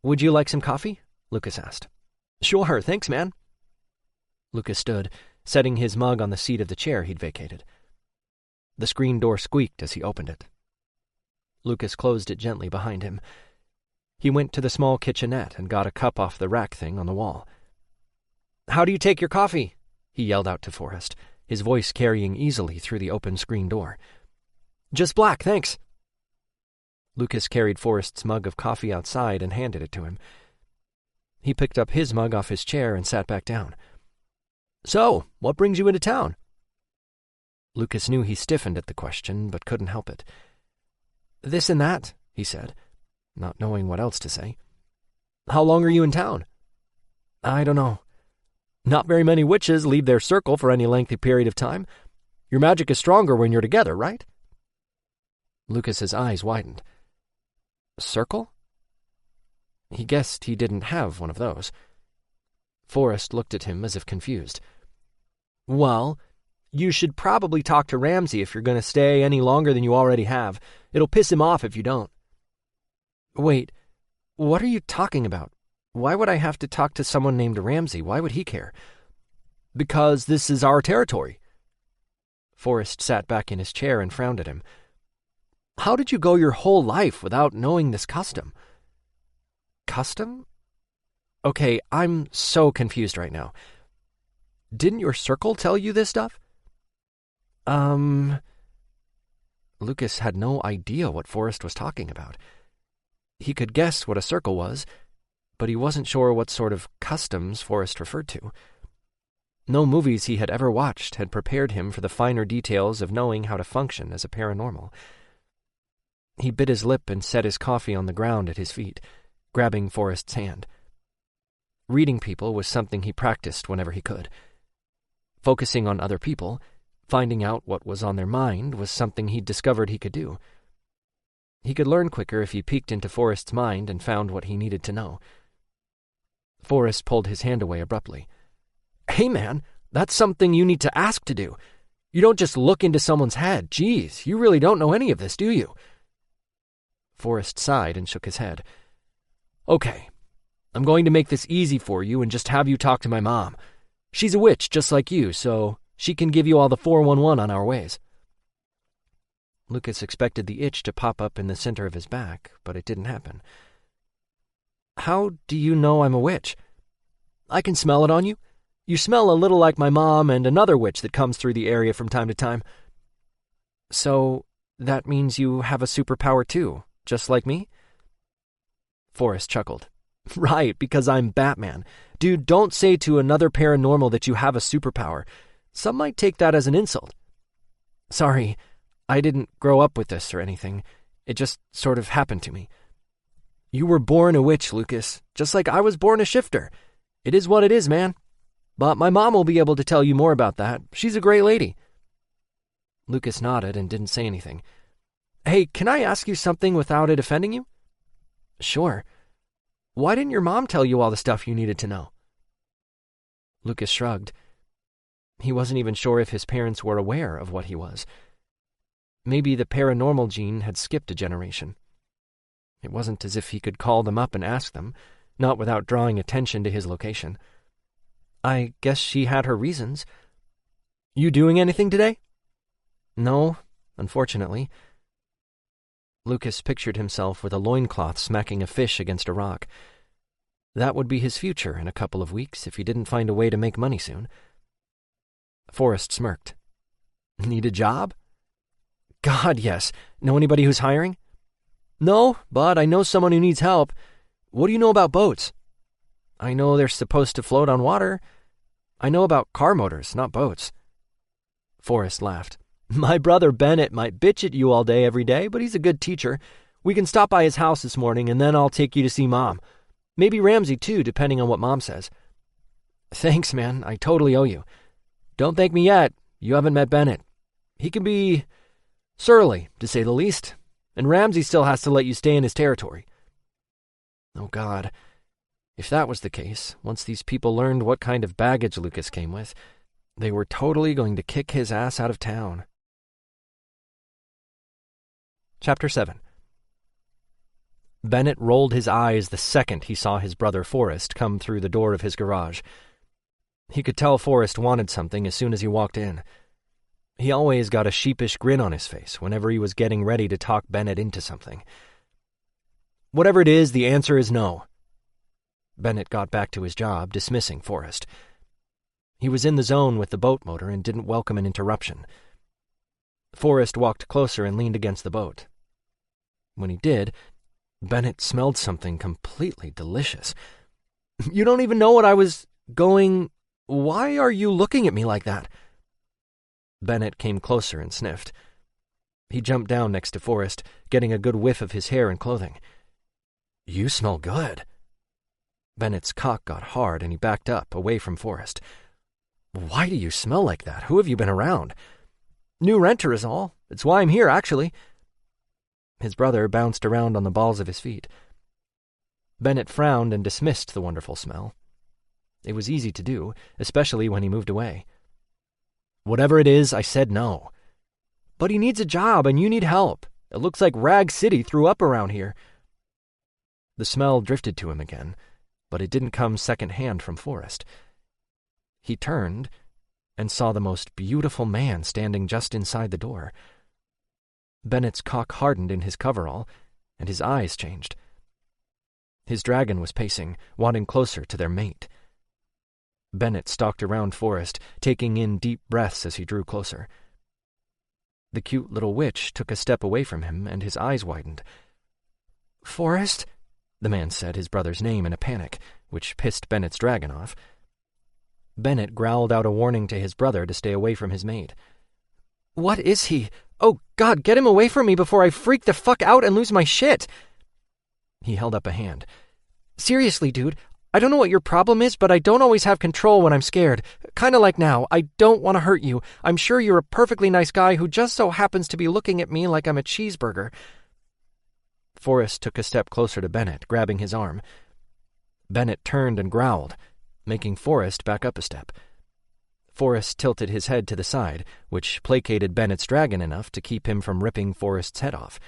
"Would you like some coffee?" Lucas asked. "Sure, thanks, man." Lucas stood, setting his mug on the seat of the chair he'd vacated. The screen door squeaked as he opened it. Lucas closed it gently behind him. He went to the small kitchenette and got a cup off the rack thing on the wall. "How do you take your coffee?" he yelled out to Forrest, his voice carrying easily through the open screen door. "Just black, thanks." Lucas carried Forrest's mug of coffee outside and handed it to him. He picked up his mug off his chair and sat back down. "So, what brings you into town?" Lucas knew he stiffened at the question, but couldn't help it. "This and that," he said, not knowing what else to say. "How long are you in town?" "I don't know. Not very many witches leave their circle for any lengthy period of time. Your magic is stronger when you're together, right?" Lucas's eyes widened. Circle? He guessed he didn't have one of those. Forrest looked at him as if confused. "Well, you should probably talk to Ramsey if you're going to stay any longer than you already have. It'll piss him off if you don't." "Wait, what are you talking about? Why would I have to talk to someone named Ramsey? Why would he care?" "Because this is our territory." Forrest sat back in his chair and frowned at him. "How did you go your whole life without knowing this custom?" "Custom? Okay, I'm so confused right now. Didn't your circle tell you this stuff?" Lucas had no idea what Forrest was talking about. He could guess what a circle was, but he wasn't sure what sort of customs Forrest referred to. No movies he had ever watched had prepared him for the finer details of knowing how to function as a paranormal. He bit his lip and set his coffee on the ground at his feet, grabbing Forrest's hand. Reading people was something he practiced whenever he could. Focusing on other people, finding out what was on their mind, was something he'd discovered he could do. He could learn quicker if he peeked into Forrest's mind and found what he needed to know. Forrest pulled his hand away abruptly. "Hey, man, that's something you need to ask to do. You don't just look into someone's head. Geez, you really don't know any of this, do you?" Forrest sighed and shook his head. "Okay, I'm going to make this easy for you and just have you talk to my mom. She's a witch just like you, so she can give you all the 411 on our ways." Lucas expected the itch to pop up in the center of his back, but it didn't happen. "How do you know I'm a witch?" "I can smell it on you. You smell a little like my mom and another witch that comes through the area from time to time." "So that means you have a superpower too, just like me?" Forrest chuckled. "Right, because I'm Batman. Dude, don't say to another paranormal that you have a superpower. Some might take that as an insult." "Sorry, I didn't grow up with this or anything. It just sort of happened to me." "You were born a witch, Lucas, just like I was born a shifter. It is what it is, man. But my mom will be able to tell you more about that. She's a great lady." Lucas nodded and didn't say anything. "Hey, can I ask you something without it offending you?" "Sure. Why didn't your mom tell you all the stuff you needed to know?" Lucas shrugged. He wasn't even sure if his parents were aware of what he was. Maybe the paranormal gene had skipped a generation. It wasn't as if he could call them up and ask them, not without drawing attention to his location. I guess she had her reasons. "You doing anything today?" "No, unfortunately." Lucas pictured himself with a loincloth smacking a fish against a rock. That would be his future in a couple of weeks if he didn't find a way to make money soon. Forrest smirked. "Need a job?" "God, yes. Know anybody who's hiring?" "No, but I know someone who needs help. What do you know about boats?" "I know they're supposed to float on water. I know about car motors, not boats." Forrest laughed. "My brother Bennett might bitch at you all day every day, but he's a good teacher. We can stop by his house this morning, and then I'll take you to see Mom. Maybe Ramsey, too, depending on what Mom says." "Thanks, man. I totally owe you." "Don't thank me yet. You haven't met Bennett. He can be surly, to say the least, and Ramsey still has to let you stay in his territory." Oh, God. If that was the case, once these people learned what kind of baggage Lucas came with, they were totally going to kick his ass out of town. Chapter 7. Bennett rolled his eyes the second he saw his brother Forrest come through the door of his garage. He could tell Forrest wanted something as soon as he walked in. He always got a sheepish grin on his face whenever he was getting ready to talk Bennett into something. "Whatever it is, the answer is no." Bennett got back to his job, dismissing Forrest. He was in the zone with the boat motor and didn't welcome an interruption. Forrest walked closer and leaned against the boat. When he did, Bennett smelled something completely delicious. "You don't even know what I was going... Why are you looking at me like that?" Bennett came closer and sniffed. He jumped down next to Forrest, getting a good whiff of his hair and clothing. "You smell good." Bennett's cock got hard and he backed up, away from Forrest. "Why do you smell like that? Who have you been around?" "New renter is all. It's why I'm here, actually." His brother bounced around on the balls of his feet. Bennett frowned and dismissed the wonderful smell. It was easy to do, especially when he moved away. "Whatever it is, I said no." "But he needs a job and you need help. It looks like Rag City threw up around here." The smell drifted to him again, but it didn't come second-hand from Forrest. He turned and saw the most beautiful man standing just inside the door. Bennett's cock hardened in his coverall, and his eyes changed. His dragon was pacing, wanting closer to their mate. Bennett stalked around Forrest, taking in deep breaths as he drew closer. The cute little witch took a step away from him, and his eyes widened. "Forrest?" the man said his brother's name in a panic, which pissed Bennett's dragon off. Bennett growled out a warning to his brother to stay away from his mate. "What is he? Oh, God, get him away from me before I freak the fuck out and lose my shit!" He held up a hand. "Seriously, dude, I don't know what your problem is, but I don't always have control when I'm scared. Kinda like now. I don't want to hurt you. I'm sure you're a perfectly nice guy who just so happens to be looking at me like I'm a cheeseburger." Forrest took a step closer to Bennett, grabbing his arm. Bennett turned and growled, making Forrest back up a step. Forrest tilted his head to the side, which placated Bennett's dragon enough to keep him from ripping Forrest's head off.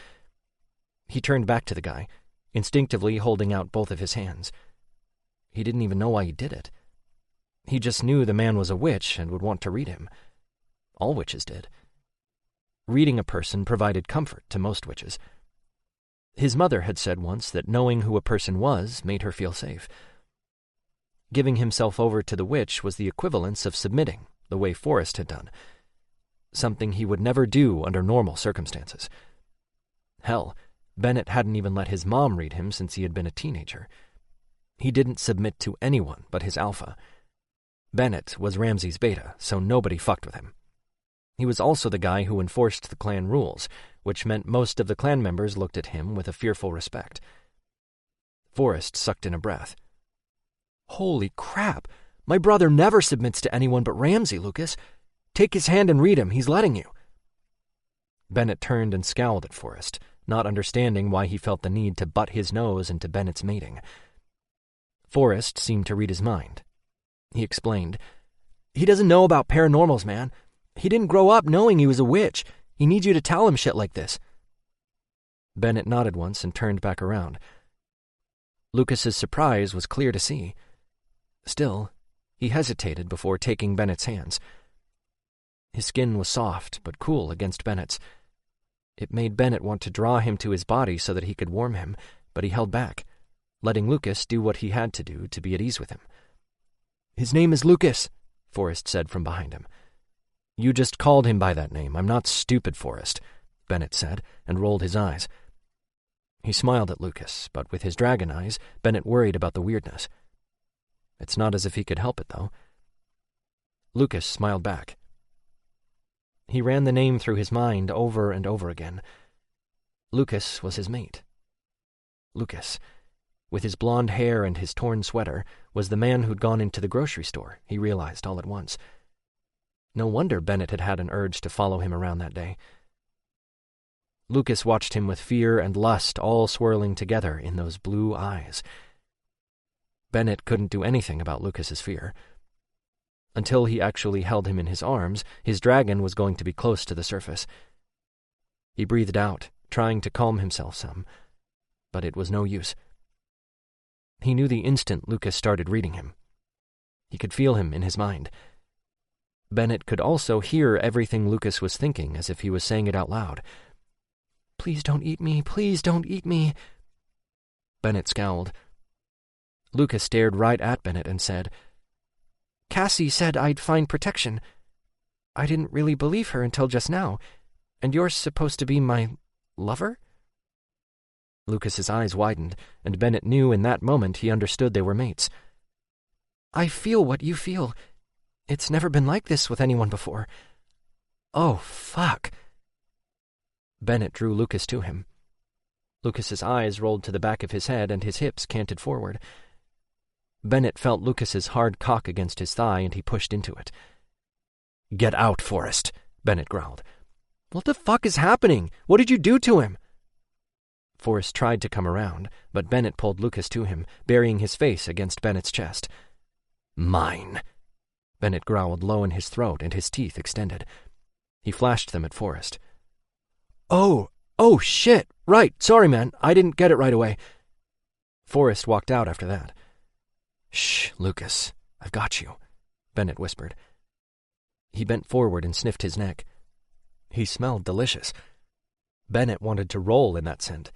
He turned back to the guy, instinctively holding out both of his hands. He didn't even know why he did it. He just knew the man was a witch and would want to read him. All witches did. Reading a person provided comfort to most witches. His mother had said once that knowing who a person was made her feel safe. Giving himself over to the witch was the equivalence of submitting, the way Forrest had done. Something he would never do under normal circumstances. Hell, Bennett hadn't even let his mom read him since he had been a teenager. He didn't submit to anyone but his alpha. Bennett was Ramsay's beta, so nobody fucked with him. He was also the guy who enforced the clan rules, which meant most of the clan members looked at him with a fearful respect. Forrest sucked in a breath. "Holy crap! My brother never submits to anyone but Ramsay, Lucas. Take his hand and read him. He's letting you." Bennett turned and scowled at Forrest, not understanding why he felt the need to butt his nose into Bennett's mating. Forrest seemed to read his mind. He explained, "He doesn't know about paranormals, man. He didn't grow up knowing he was a witch. He needs you to tell him shit like this." Bennett nodded once and turned back around. Lucas's surprise was clear to see. Still, he hesitated before taking Bennett's hands. His skin was soft but cool against Bennett's. It made Bennett want to draw him to his body so that he could warm him, but he held back, letting Lucas do what he had to do to be at ease with him. "His name is Lucas," Forrest said from behind him. "You just called him by that name. I'm not stupid, Forrest," Bennett said, and rolled his eyes. He smiled at Lucas, but with his dragon eyes, Bennett worried about the weirdness. It's not as if he could help it, though. Lucas smiled back. He ran the name through his mind over and over again. Lucas was his mate. Lucas, with his blonde hair and his torn sweater, was the man who'd gone into the grocery store, he realized all at once. No wonder Bennett had had an urge to follow him around that day. Lucas watched him with fear and lust all swirling together in those blue eyes. Bennett couldn't do anything about Lucas's fear. Until he actually held him in his arms, his dragon was going to be close to the surface. He breathed out, trying to calm himself some, but it was no use. He knew the instant Lucas started reading him. He could feel him in his mind. Bennett could also hear everything Lucas was thinking as if he was saying it out loud. "Please don't eat me, please don't eat me." Bennett scowled. Lucas stared right at Bennett and said, "Cassie said I'd find protection. I didn't really believe her until just now, and you're supposed to be my lover?" Lucas's eyes widened, and Bennett knew in that moment he understood they were mates. I feel what you feel. It's never been like this with anyone before. Oh, fuck. Bennett drew Lucas to him. Lucas's eyes rolled to the back of his head and his hips canted forward. Bennett felt Lucas's hard cock against his thigh and he pushed into it. "Get out, Forrest," Bennett growled. What the fuck is happening? What did you do to him? Forrest tried to come around, but Bennett pulled Lucas to him, burying his face against Bennett's chest. "Mine," Bennett growled low in his throat and his teeth extended. He flashed them at Forrest. Oh, shit. Right, sorry, man. I didn't get it right away. Forrest walked out after that. "Shh, Lucas, I've got you," Bennett whispered. He bent forward and sniffed his neck. He smelled delicious. Bennett wanted to roll in that scent.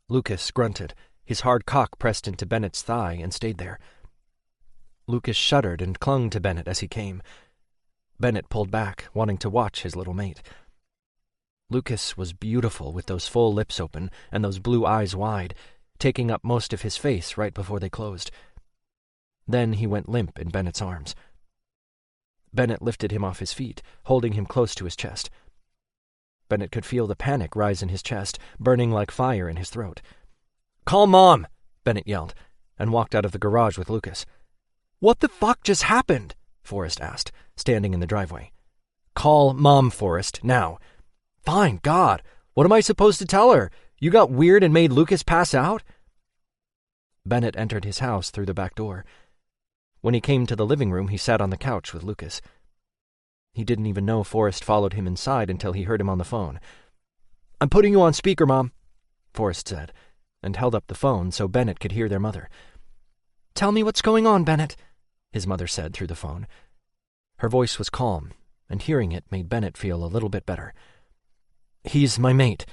Lucas grunted, his hard cock pressed into Bennett's thigh and stayed there. Lucas shuddered and clung to Bennett as he came. Bennett pulled back, wanting to watch his little mate. Lucas was beautiful with those full lips open and those blue eyes wide, taking up most of his face right before they closed. Then he went limp in Bennett's arms. Bennett lifted him off his feet, holding him close to his chest. Bennett could feel the panic rise in his chest, burning like fire in his throat. "Call Mom!" Bennett yelled, and walked out of the garage with Lucas. What the fuck just happened? Forrest asked, standing in the driveway. "Call Mom, Forrest, now." Fine, God. What am I supposed to tell her? You got weird and made Lucas pass out? Bennett entered his house through the back door. When he came to the living room, he sat on the couch with Lucas. He didn't even know Forrest followed him inside until he heard him on the phone. "I'm putting you on speaker, Mom," Forrest said, and held up the phone so Bennett could hear their mother. "Tell me what's going on, Bennett," his mother said through the phone. Her voice was calm, and hearing it made Bennett feel a little bit better. "He's my mate.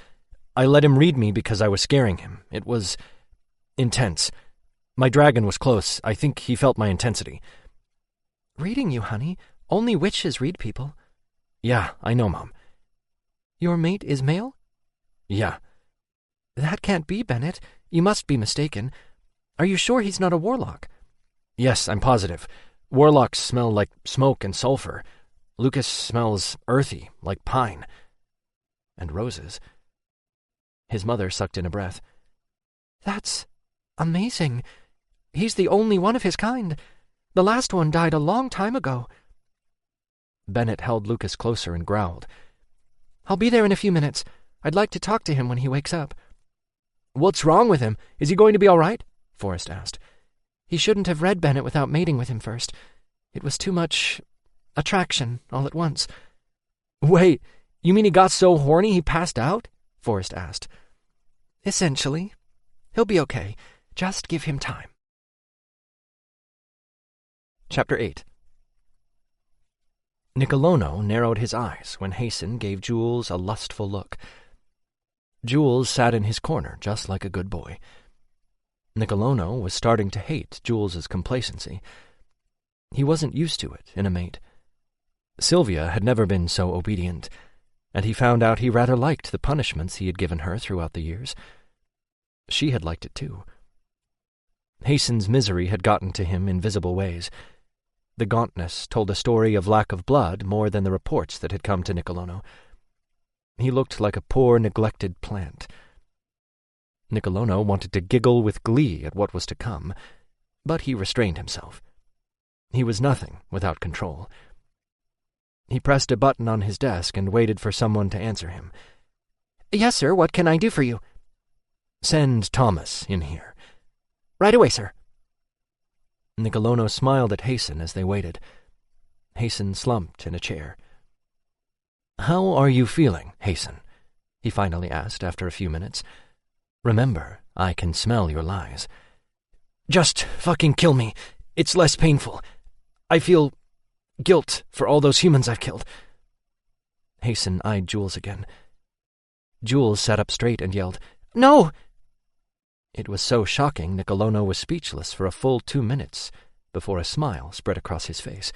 I let him read me because I was scaring him. It was intense. My dragon was close. I think he felt my intensity." "Reading you, honey? Only witches read people." "Yeah, I know, Mom." "Your mate is male?" "Yeah." "That can't be, Bennett. You must be mistaken. Are you sure he's not a warlock?" "Yes, I'm positive. Warlocks smell like smoke and sulfur. Lucas smells earthy, like pine. And roses." His mother sucked in a breath. "That's amazing. He's the only one of his kind. The last one died a long time ago." Bennett held Lucas closer and growled. "I'll be there in a few minutes. I'd like to talk to him when he wakes up." "What's wrong with him? Is he going to be all right?" Forrest asked. "He shouldn't have read Bennett without mating with him first. It was too much attraction all at once." "Wait, you mean he got so horny he passed out?" Forrest asked. "Essentially. He'll be okay. Just give him time." Chapter 8. Nicolono narrowed his eyes when Hasten gave Jules a lustful look. Jules sat in his corner just like a good boy. Nicolono was starting to hate Jules's complacency. He wasn't used to it in a mate. Sylvia had never been so obedient, and he found out he rather liked the punishments he had given her throughout the years. She had liked it too. Hasten's misery had gotten to him in visible ways. The gauntness told a story of lack of blood more than the reports that had come to Nicolono. He looked like a poor, neglected plant. Nicolono wanted to giggle with glee at what was to come, but he restrained himself. He was nothing without control. He pressed a button on his desk and waited for someone to answer him. "Yes, sir, what can I do for you?" "Send Thomas in here." "Right away, sir." Nicolono smiled at Hasten as they waited. Hasten slumped in a chair. "How are you feeling, Hasten?" he finally asked after a few minutes. "Remember, I can smell your lies." "Just fucking kill me. It's less painful. I feel guilt for all those humans I've killed." Hasten eyed Jules again. Jules sat up straight and yelled, "No!" It was so shocking Nicolono was speechless for a full 2 minutes before a smile spread across his face.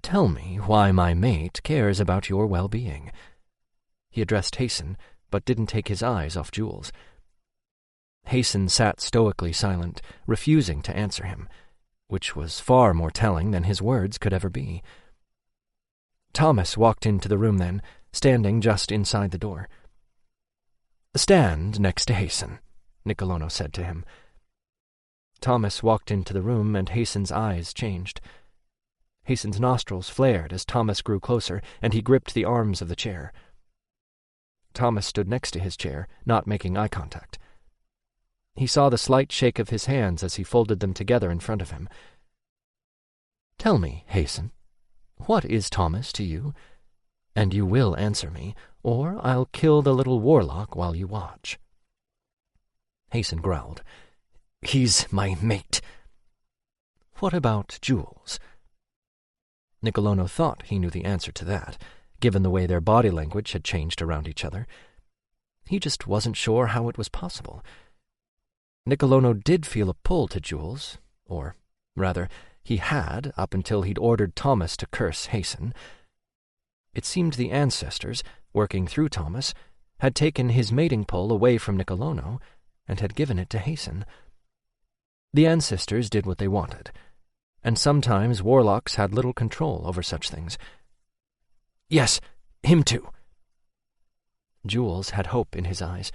"Tell me why my mate cares about your well-being." He addressed Hasten, but didn't take his eyes off Jules. Hasten sat stoically silent, refusing to answer him, which was far more telling than his words could ever be. Thomas walked into the room then, standing just inside the door. "Stand next to Hasten," Nicolono said to him. Thomas walked into the room, and Hasten's eyes changed. Hasten's nostrils flared as Thomas grew closer, and he gripped the arms of the chair. Thomas stood next to his chair, not making eye contact. He saw the slight shake of his hands as he folded them together in front of him. "Tell me, Hasten, what is Thomas to you? And you will answer me, or I'll kill the little warlock while you watch." Hasten growled. "He's my mate." "What about Jules?" Nicolono thought he knew the answer to that, given the way their body language had changed around each other. He just wasn't sure how it was possible. Nicolono did feel a pull to Jules, or, rather, he had up until he'd ordered Thomas to curse Hasten. It seemed the ancestors, working through Thomas, had taken his mating pull away from Nicolono and had given it to Hasten. The ancestors did what they wanted, and sometimes warlocks had little control over such things. "Yes, him too." Jules had hope in his eyes,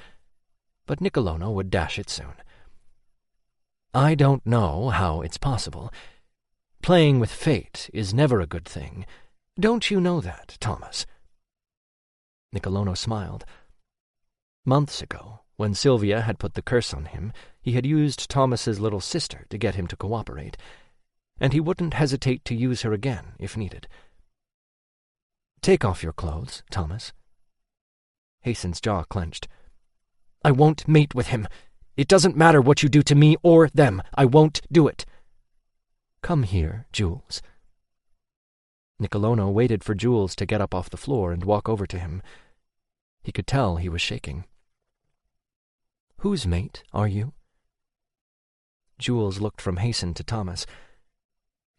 but Nicolono would dash it soon. "I don't know how it's possible. Playing with fate is never a good thing. Don't you know that, Thomas?" Nicolono smiled. Months ago, when Sylvia had put the curse on him, he had used Thomas's little sister to get him to cooperate, and he wouldn't hesitate to use her again if needed. "Take off your clothes, Thomas." Hasten's jaw clenched. "I won't mate with him. It doesn't matter what you do to me or them. I won't do it." "Come here, Jules." Nicolono waited for Jules to get up off the floor and walk over to him. He could tell he was shaking. "Whose mate are you?" Jules looked from Hasten to Thomas.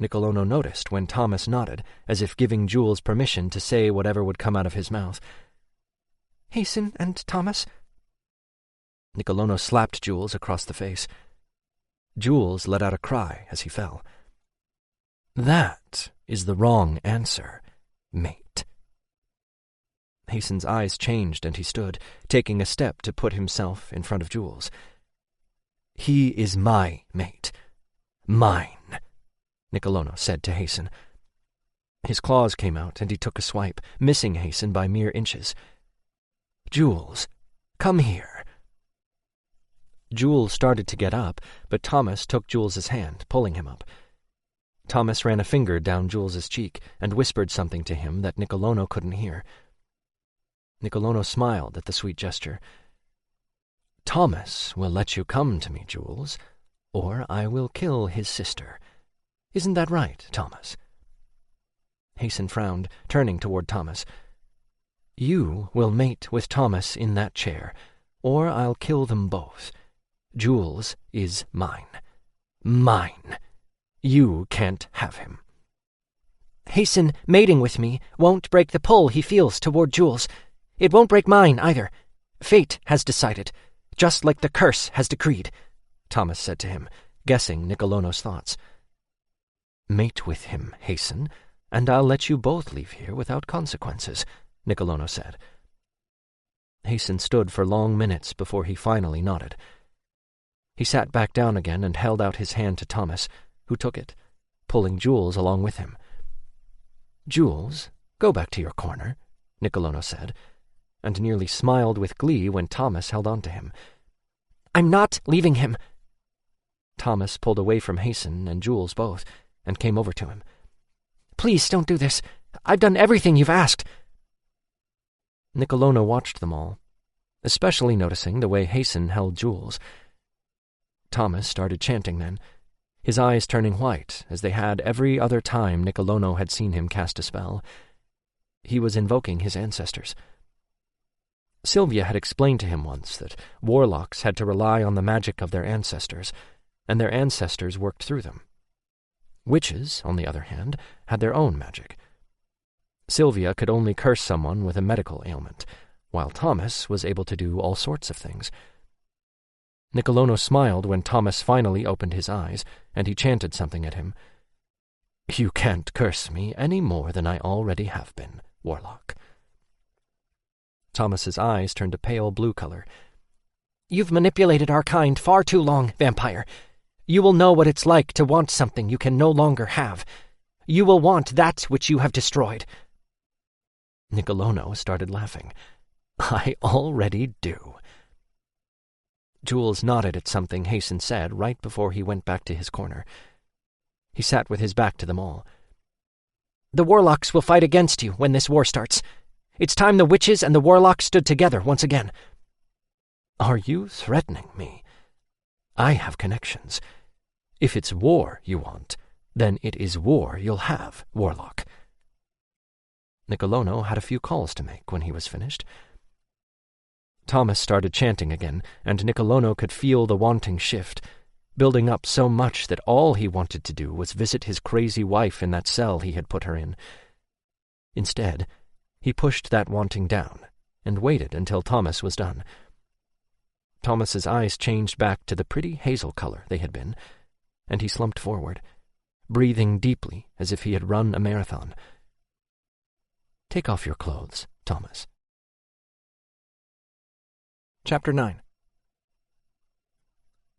Nicolono noticed when Thomas nodded, as if giving Jules permission to say whatever would come out of his mouth. "Hasten and Thomas?" Nicolono slapped Jules across the face. Jules let out a cry as he fell. "That is the wrong answer, mate." Hasten's eyes changed and he stood, taking a step to put himself in front of Jules. "He is my mate. Mine," Nicolono said to Hasten. His claws came out and he took a swipe, missing Hasten by mere inches. "Jules, come here." Jules started to get up, but Thomas took Jules's hand, pulling him up. Thomas ran a finger down Jules's cheek and whispered something to him that Nicolono couldn't hear. Nicolono smiled at the sweet gesture. "Thomas will let you come to me, Jules, or I will kill his sister. Isn't that right, Thomas?" Hasten frowned, turning toward Thomas. "You will mate with Thomas in that chair, or I'll kill them both. Jules is mine. Mine. You can't have him." "Hasten mating with me won't break the pull he feels toward Jules. It won't break mine either. Fate has decided, just like the curse has decreed," Thomas said to him, guessing Nicolono's thoughts. "Mate with him, Hasten, and I'll let you both leave here without consequences," Nicolono said. Hasten stood for long minutes before he finally nodded. He sat back down again and held out his hand to Thomas, who took it, pulling Jules along with him. "Jules, go back to your corner," Nicolono said, and nearly smiled with glee when Thomas held on to him. "I'm not leaving him." Thomas pulled away from Hasten and Jules both, and came over to him. "Please don't do this. I've done everything you've asked." Nicolono watched them all, especially noticing the way Hasten held Jules. Thomas started chanting then, his eyes turning white as they had every other time Nicolono had seen him cast a spell. He was invoking his ancestors. Sylvia had explained to him once that warlocks had to rely on the magic of their ancestors, and their ancestors worked through them. Witches, on the other hand, had their own magic. Sylvia could only curse someone with a medical ailment, while Thomas was able to do all sorts of things. Nicolono smiled when Thomas finally opened his eyes, and he chanted something at him. "You can't curse me any more than I already have been, Warlock." Thomas's eyes turned a pale blue color. "You've manipulated our kind far too long, vampire. You will know what it's like to want something you can no longer have. You will want that which you have destroyed." Nicolono started laughing. "I already do." Jules nodded at something Hasten said right before he went back to his corner. He sat with his back to them all. "The warlocks will fight against you when this war starts. It's time the witches and the warlocks stood together once again." "Are you threatening me? I have connections. If it's war you want, then it is war you'll have, Warlock." Nicolono had a few calls to make when he was finished. Thomas started chanting again, and Nicolono could feel the wanting shift, building up so much that all he wanted to do was visit his crazy wife in that cell he had put her in. Instead, he pushed that wanting down and waited until Thomas was done. Thomas's eyes changed back to the pretty hazel color they had been, and he slumped forward, breathing deeply as if he had run a marathon. "Take off your clothes, Thomas." Chapter 9.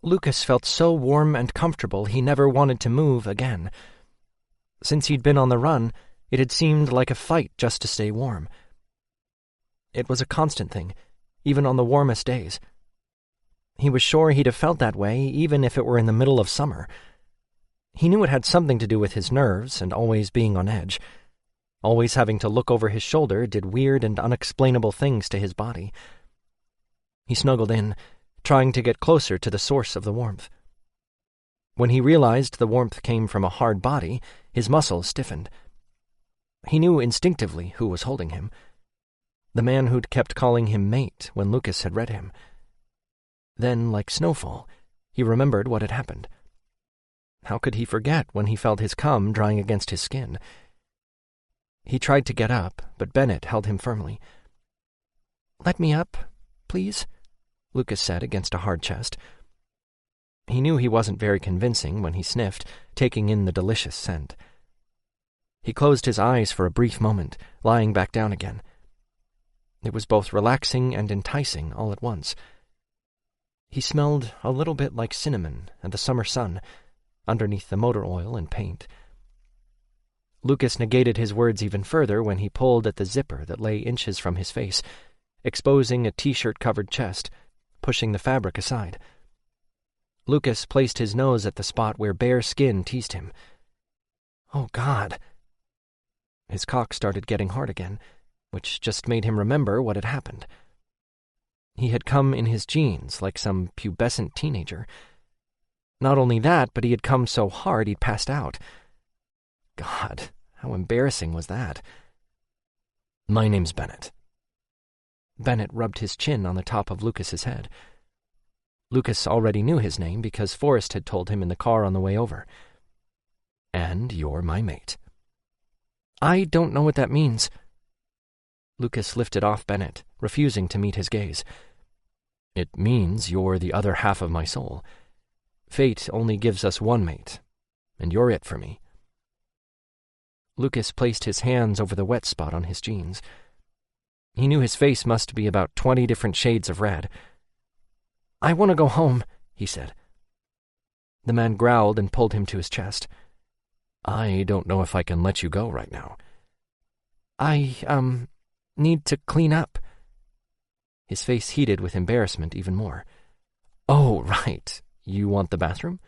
Lucas felt so warm and comfortable he never wanted to move again. Since he'd been on the run, it had seemed like a fight just to stay warm. It was a constant thing, even on the warmest days. He was sure he'd have felt that way even if it were in the middle of summer. He knew it had something to do with his nerves and always being on edge. Always having to look over his shoulder did weird and unexplainable things to his body. He snuggled in, trying to get closer to the source of the warmth. When he realized the warmth came from a hard body, his muscles stiffened. He knew instinctively who was holding him. The man who'd kept calling him mate when Lucas had read him. Then, like snowfall, he remembered what had happened. How could he forget when he felt his cum drying against his skin? He tried to get up, but Bennett held him firmly. "Let me up, please," Lucas said against a hard chest. He knew he wasn't very convincing when he sniffed, taking in the delicious scent. He closed his eyes for a brief moment, lying back down again. It was both relaxing and enticing all at once. He smelled a little bit like cinnamon and the summer sun, underneath the motor oil and paint. Lucas negated his words even further when he pulled at the zipper that lay inches from his face, exposing a t-shirt-covered chest, pushing the fabric aside. Lucas placed his nose at the spot where bare skin teased him. Oh, God! His cock started getting hard again, which just made him remember what had happened. He had come in his jeans like some pubescent teenager. Not only that, but he had come so hard he'd passed out. God, how embarrassing was that? "My name's Bennett." Bennett rubbed his chin on the top of Lucas's head. Lucas already knew his name because Forrest had told him in the car on the way over. "And you're my mate." "I don't know what that means." Lucas lifted off Bennett, refusing to meet his gaze. "It means you're the other half of my soul. Fate only gives us one mate, and you're it for me." Lucas placed his hands over the wet spot on his jeans. He knew his face must be about 20 different shades of red. "I want to go home," he said. The man growled and pulled him to his chest. "I don't know if I can let you go right now." I need to clean up." His face heated with embarrassment even more. "Oh, right. You want the bathroom?"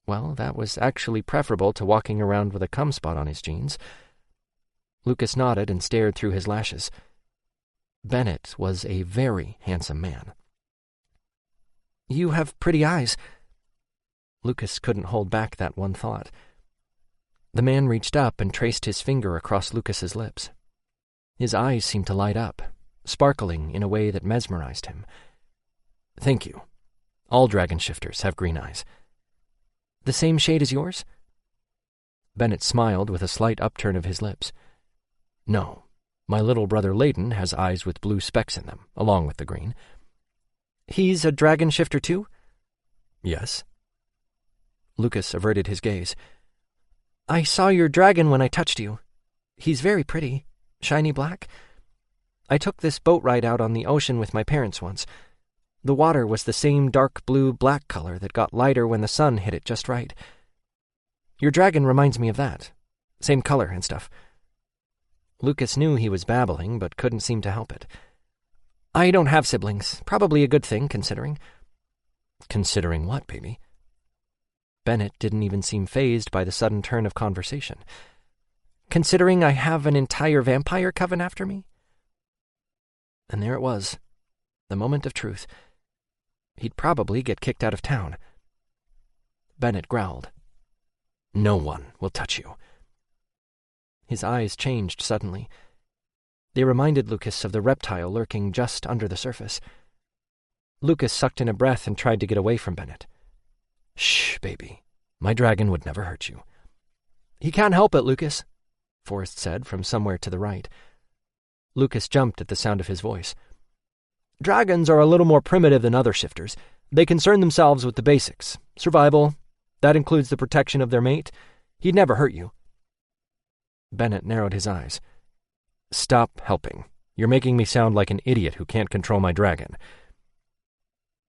Well, that was actually preferable to walking around with a cum spot on his jeans. Lucas nodded and stared through his lashes. Bennett was a very handsome man. "You have pretty eyes." Lucas couldn't hold back that one thought. The man reached up and traced his finger across Lucas's lips. His eyes seemed to light up, sparkling in a way that mesmerized him. "Thank you. All dragon shifters have green eyes." "The same shade as yours?" Bennett smiled with a slight upturn of his lips. "No, My little brother Layden has eyes with blue specks in them, along with the green. He's a dragon shifter too? Yes. Lucas averted his gaze. I saw your dragon when I touched you. He's very pretty. Shiny black. I took this boat ride out on the ocean with my parents once. The water was the same dark blue-black color that got lighter when the sun hit it just right. Your dragon reminds me of that. Same color and stuff. Lucas knew he was babbling, but couldn't seem to help it. I don't have siblings. Probably a good thing, considering. Considering what, baby? Bennett didn't even seem fazed by the sudden turn of conversation. Considering I have an entire vampire coven after me? And there it was, the moment of truth. He'd probably get kicked out of town. Bennett growled. No one will touch you. His eyes changed suddenly. They reminded Lucas of the reptile lurking just under the surface. Lucas sucked in a breath and tried to get away from Bennett. Shh, baby. My dragon would never hurt you. He can't help it, Lucas, Forrest said from somewhere to the right. Lucas jumped at the sound of his voice. Dragons are a little more primitive than other shifters. They concern themselves with the basics. Survival. That includes the protection of their mate. He'd never hurt you. Bennett narrowed his eyes. Stop helping. You're making me sound like an idiot who can't control my dragon.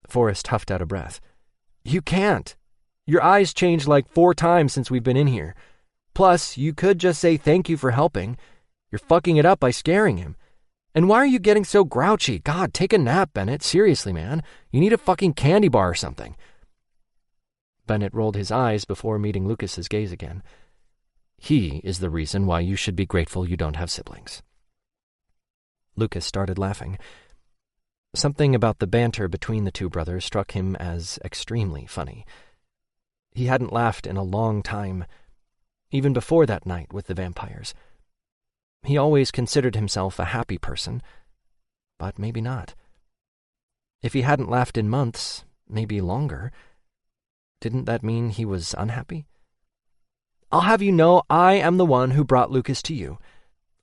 Forrest huffed out a breath. You can't. Your eyes changed like 4 times since we've been in here. Plus, you could just say thank you for helping. You're fucking it up by scaring him. And why are you getting so grouchy? God, take a nap, Bennett. Seriously, man. You need a fucking candy bar or something. Bennett rolled his eyes before meeting Lucas's gaze again. He is the reason why you should be grateful you don't have siblings. Lucas started laughing. Something about the banter between the two brothers struck him as extremely funny. He hadn't laughed in a long time, even before that night with the vampires. He always considered himself a happy person, but maybe not. If he hadn't laughed in months, maybe longer, didn't that mean he was unhappy? I'll have you know I am the one who brought Lucas to you.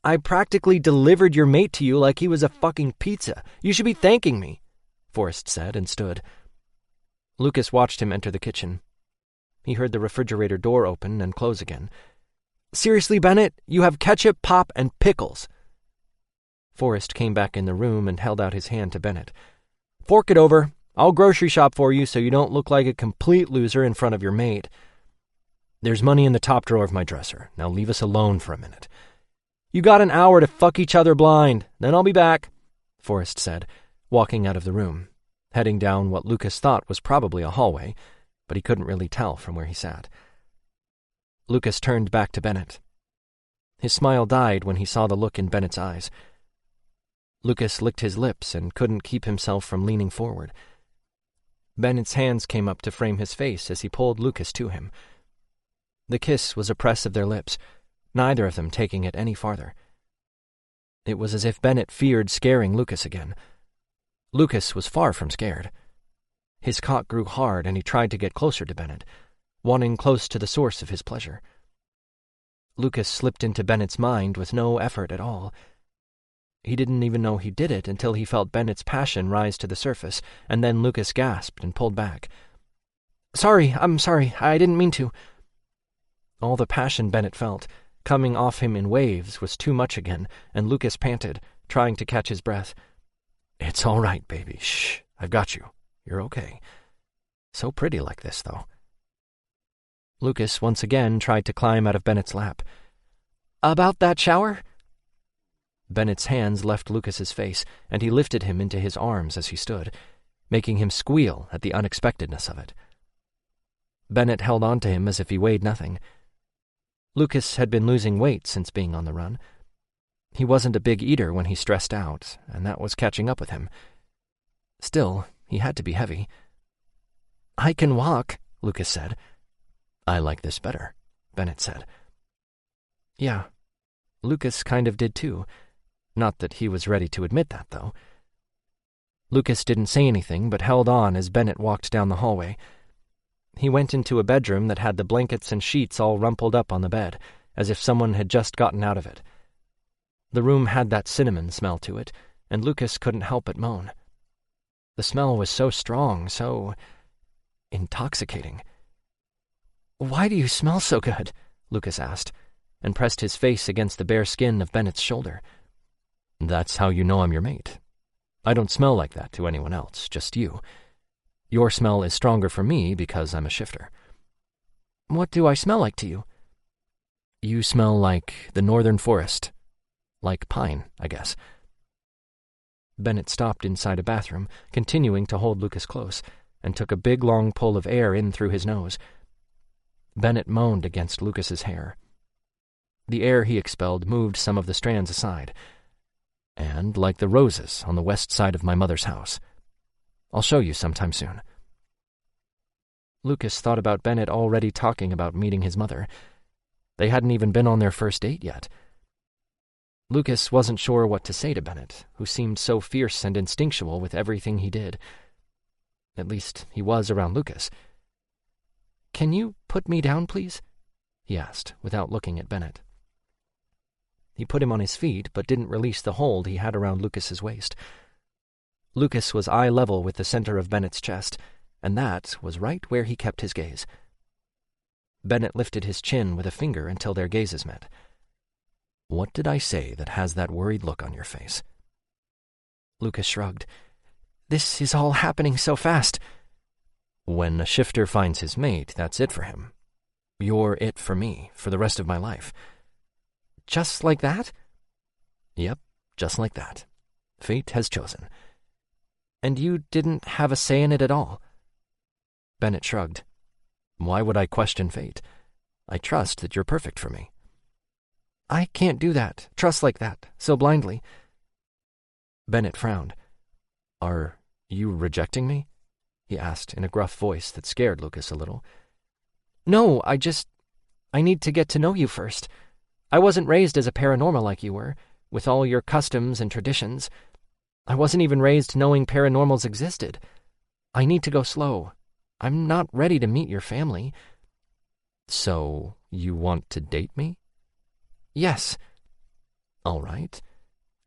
I practically delivered your mate to you like he was a fucking pizza. You should be thanking me, Forrest said and stood. Lucas watched him enter the kitchen. He heard the refrigerator door open and close again. Seriously, Bennett, you have ketchup, pop, and pickles. Forrest came back in the room and held out his hand to Bennett. Fork it over. I'll grocery shop for you so you don't look like a complete loser in front of your mate. There's money in the top drawer of my dresser. Now leave us alone for a minute. You got an hour to fuck each other blind. Then I'll be back, Forrest said, walking out of the room, heading down what Lucas thought was probably a hallway, but he couldn't really tell from where he sat. Lucas turned back to Bennett. His smile died when he saw the look in Bennett's eyes. Lucas licked his lips and couldn't keep himself from leaning forward. Bennett's hands came up to frame his face as he pulled Lucas to him. The kiss was a press of their lips, neither of them taking it any farther. It was as if Bennett feared scaring Lucas again. Lucas was far from scared. His cock grew hard and he tried to get closer to Bennett, wanting close to the source of his pleasure. Lucas slipped into Bennett's mind with no effort at all. He didn't even know he did it until he felt Bennett's passion rise to the surface, and then Lucas gasped and pulled back. I'm sorry, I didn't mean to. All the passion Bennett felt, coming off him in waves, was too much again, and Lucas panted, trying to catch his breath. It's all right, baby. Shh, I've got you. You're okay. So pretty like this, though. Lucas once again tried to climb out of Bennett's lap. About that shower? Bennett's hands left Lucas's face, and he lifted him into his arms as he stood, making him squeal at the unexpectedness of it. Bennett held on to him as if he weighed nothing. Lucas had been losing weight since being on the run. He wasn't a big eater when he stressed out, and that was catching up with him. Still, he had to be heavy. I can walk, Lucas said. I like this better, Bennett said. Yeah, Lucas kind of did too. Not that he was ready to admit that, though. Lucas didn't say anything but held on as Bennett walked down the hallway. He went into a bedroom that had the blankets and sheets all rumpled up on the bed, as if someone had just gotten out of it. The room had that cinnamon smell to it, and Lucas couldn't help but moan. The smell was so strong, so intoxicating. "Why do you smell so good?" Lucas asked, and pressed his face against the bare skin of Bennett's shoulder. "That's how you know I'm your mate. I don't smell like that to anyone else, just you. Your smell is stronger for me because I'm a shifter." "What do I smell like to you?" "You smell like the northern forest. Like pine, I guess." Bennett stopped inside a bathroom, continuing to hold Lucas close, and took a big long pull of air in through his nose. Bennett moaned against Lucas's hair. The air he expelled moved some of the strands aside. "And like the roses on the west side of my mother's house. I'll show you sometime soon." Lucas thought about Bennett already talking about meeting his mother. They hadn't even been on their first date yet. Lucas wasn't sure what to say to Bennett, who seemed so fierce and instinctual with everything he did. At least, he was around Lucas. "Can you put me down, please?" he asked, without looking at Bennett. He put him on his feet, but didn't release the hold he had around Lucas's waist. Lucas was eye level with the center of Bennett's chest, and that was right where he kept his gaze. Bennett lifted his chin with a finger until their gazes met. "What did I say that has that worried look on your face?" Lucas shrugged. "This is all happening so fast." "When a shifter finds his mate, that's it for him. You're it for me, for the rest of my life." "Just like that?" "Yep, just like that. Fate has chosen." "And you didn't have a say in it at all?" Bennett shrugged. "Why would I question fate? I trust that you're perfect for me." "I can't do that, trust like that, so blindly." Bennett frowned. "Are you rejecting me?" he asked in a gruff voice that scared Lucas a little. "No, I need to get to know you first. I wasn't raised as a paranormal like you were, with all your customs and traditions. I wasn't even raised knowing paranormals existed. I need to go slow. I'm not ready to meet your family." "So, you want to date me?" "Yes." "All right.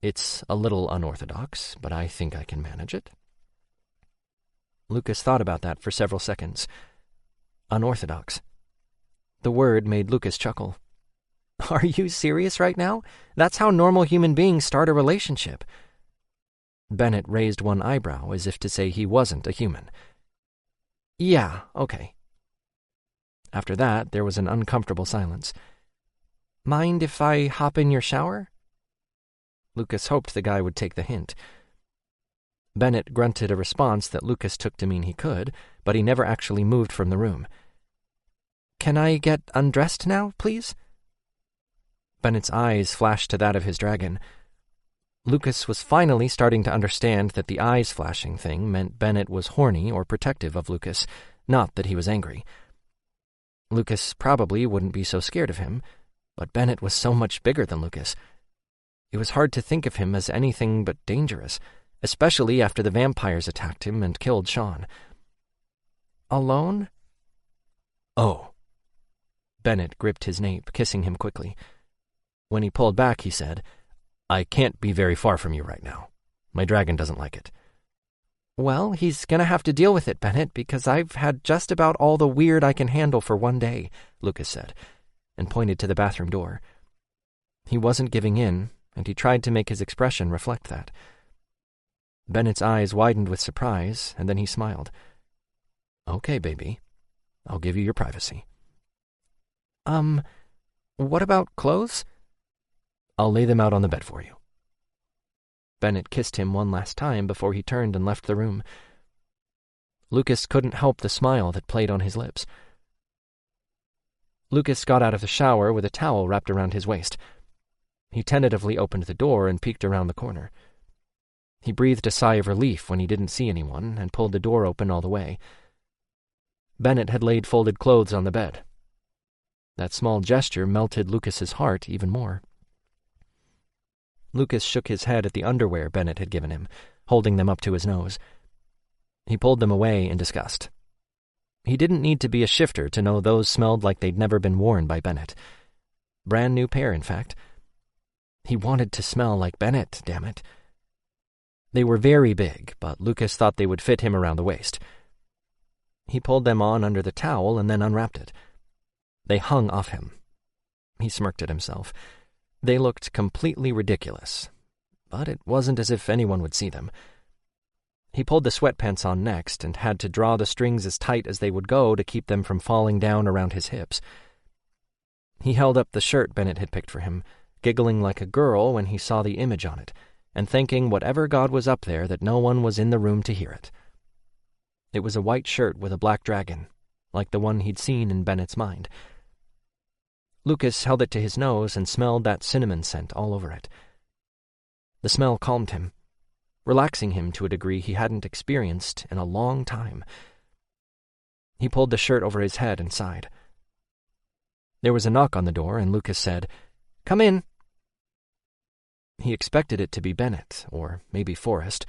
It's a little unorthodox, but I think I can manage it." Lucas thought about that for several seconds. Unorthodox. The word made Lucas chuckle. "Are you serious right now? That's how normal human beings start a relationship." Bennett raised one eyebrow as if to say he wasn't a human. "Yeah, okay." After that, there was an uncomfortable silence. "Mind if I hop in your shower?" Lucas hoped the guy would take the hint. Bennett grunted a response that Lucas took to mean he could, but he never actually moved from the room. "Can I get undressed now, please?" Bennett's eyes flashed to that of his dragon. Lucas was finally starting to understand that the eyes flashing thing meant Bennett was horny or protective of Lucas, not that he was angry. Lucas probably wouldn't be so scared of him, but Bennett was so much bigger than Lucas. It was hard to think of him as anything but dangerous, especially after the vampires attacked him and killed Sean. "Alone?" "Oh." Bennett gripped his nape, kissing him quickly. When he pulled back, he said, "I can't be very far from you right now. My dragon doesn't like it." "Well, he's gonna have to deal with it, Bennett, because I've had just about all the weird I can handle for one day," Lucas said, and pointed to the bathroom door. He wasn't giving in, and he tried to make his expression reflect that. Bennett's eyes widened with surprise, and then he smiled. "Okay, baby. I'll give you your privacy." What about clothes?" "I'll lay them out on the bed for you." Bennett kissed him one last time before he turned and left the room. Lucas couldn't help the smile that played on his lips. Lucas got out of the shower with a towel wrapped around his waist. He tentatively opened the door and peeked around the corner. He breathed a sigh of relief when he didn't see anyone and pulled the door open all the way. Bennett had laid folded clothes on the bed. That small gesture melted Lucas's heart even more. Lucas shook his head at the underwear Bennett had given him, holding them up to his nose. He pulled them away in disgust. He didn't need to be a shifter to know those smelled like they'd never been worn by Bennett. Brand new pair, in fact. He wanted to smell like Bennett, damn it. They were very big, but Lucas thought they would fit him around the waist. He pulled them on under the towel and then unwrapped it. They hung off him. He smirked at himself. They looked completely ridiculous, but it wasn't as if anyone would see them. He pulled the sweatpants on next and had to draw the strings as tight as they would go to keep them from falling down around his hips. He held up the shirt Bennett had picked for him, giggling like a girl when he saw the image on it, and thanking whatever God was up there that no one was in the room to hear it. It was a white shirt with a black dragon, like the one he'd seen in Bennett's mind. Lucas held it to his nose and smelled that cinnamon scent all over it. The smell calmed him, relaxing him to a degree he hadn't experienced in a long time. He pulled the shirt over his head and sighed. There was a knock on the door, and Lucas said, "Come in." He expected it to be Bennett, or maybe Forrest,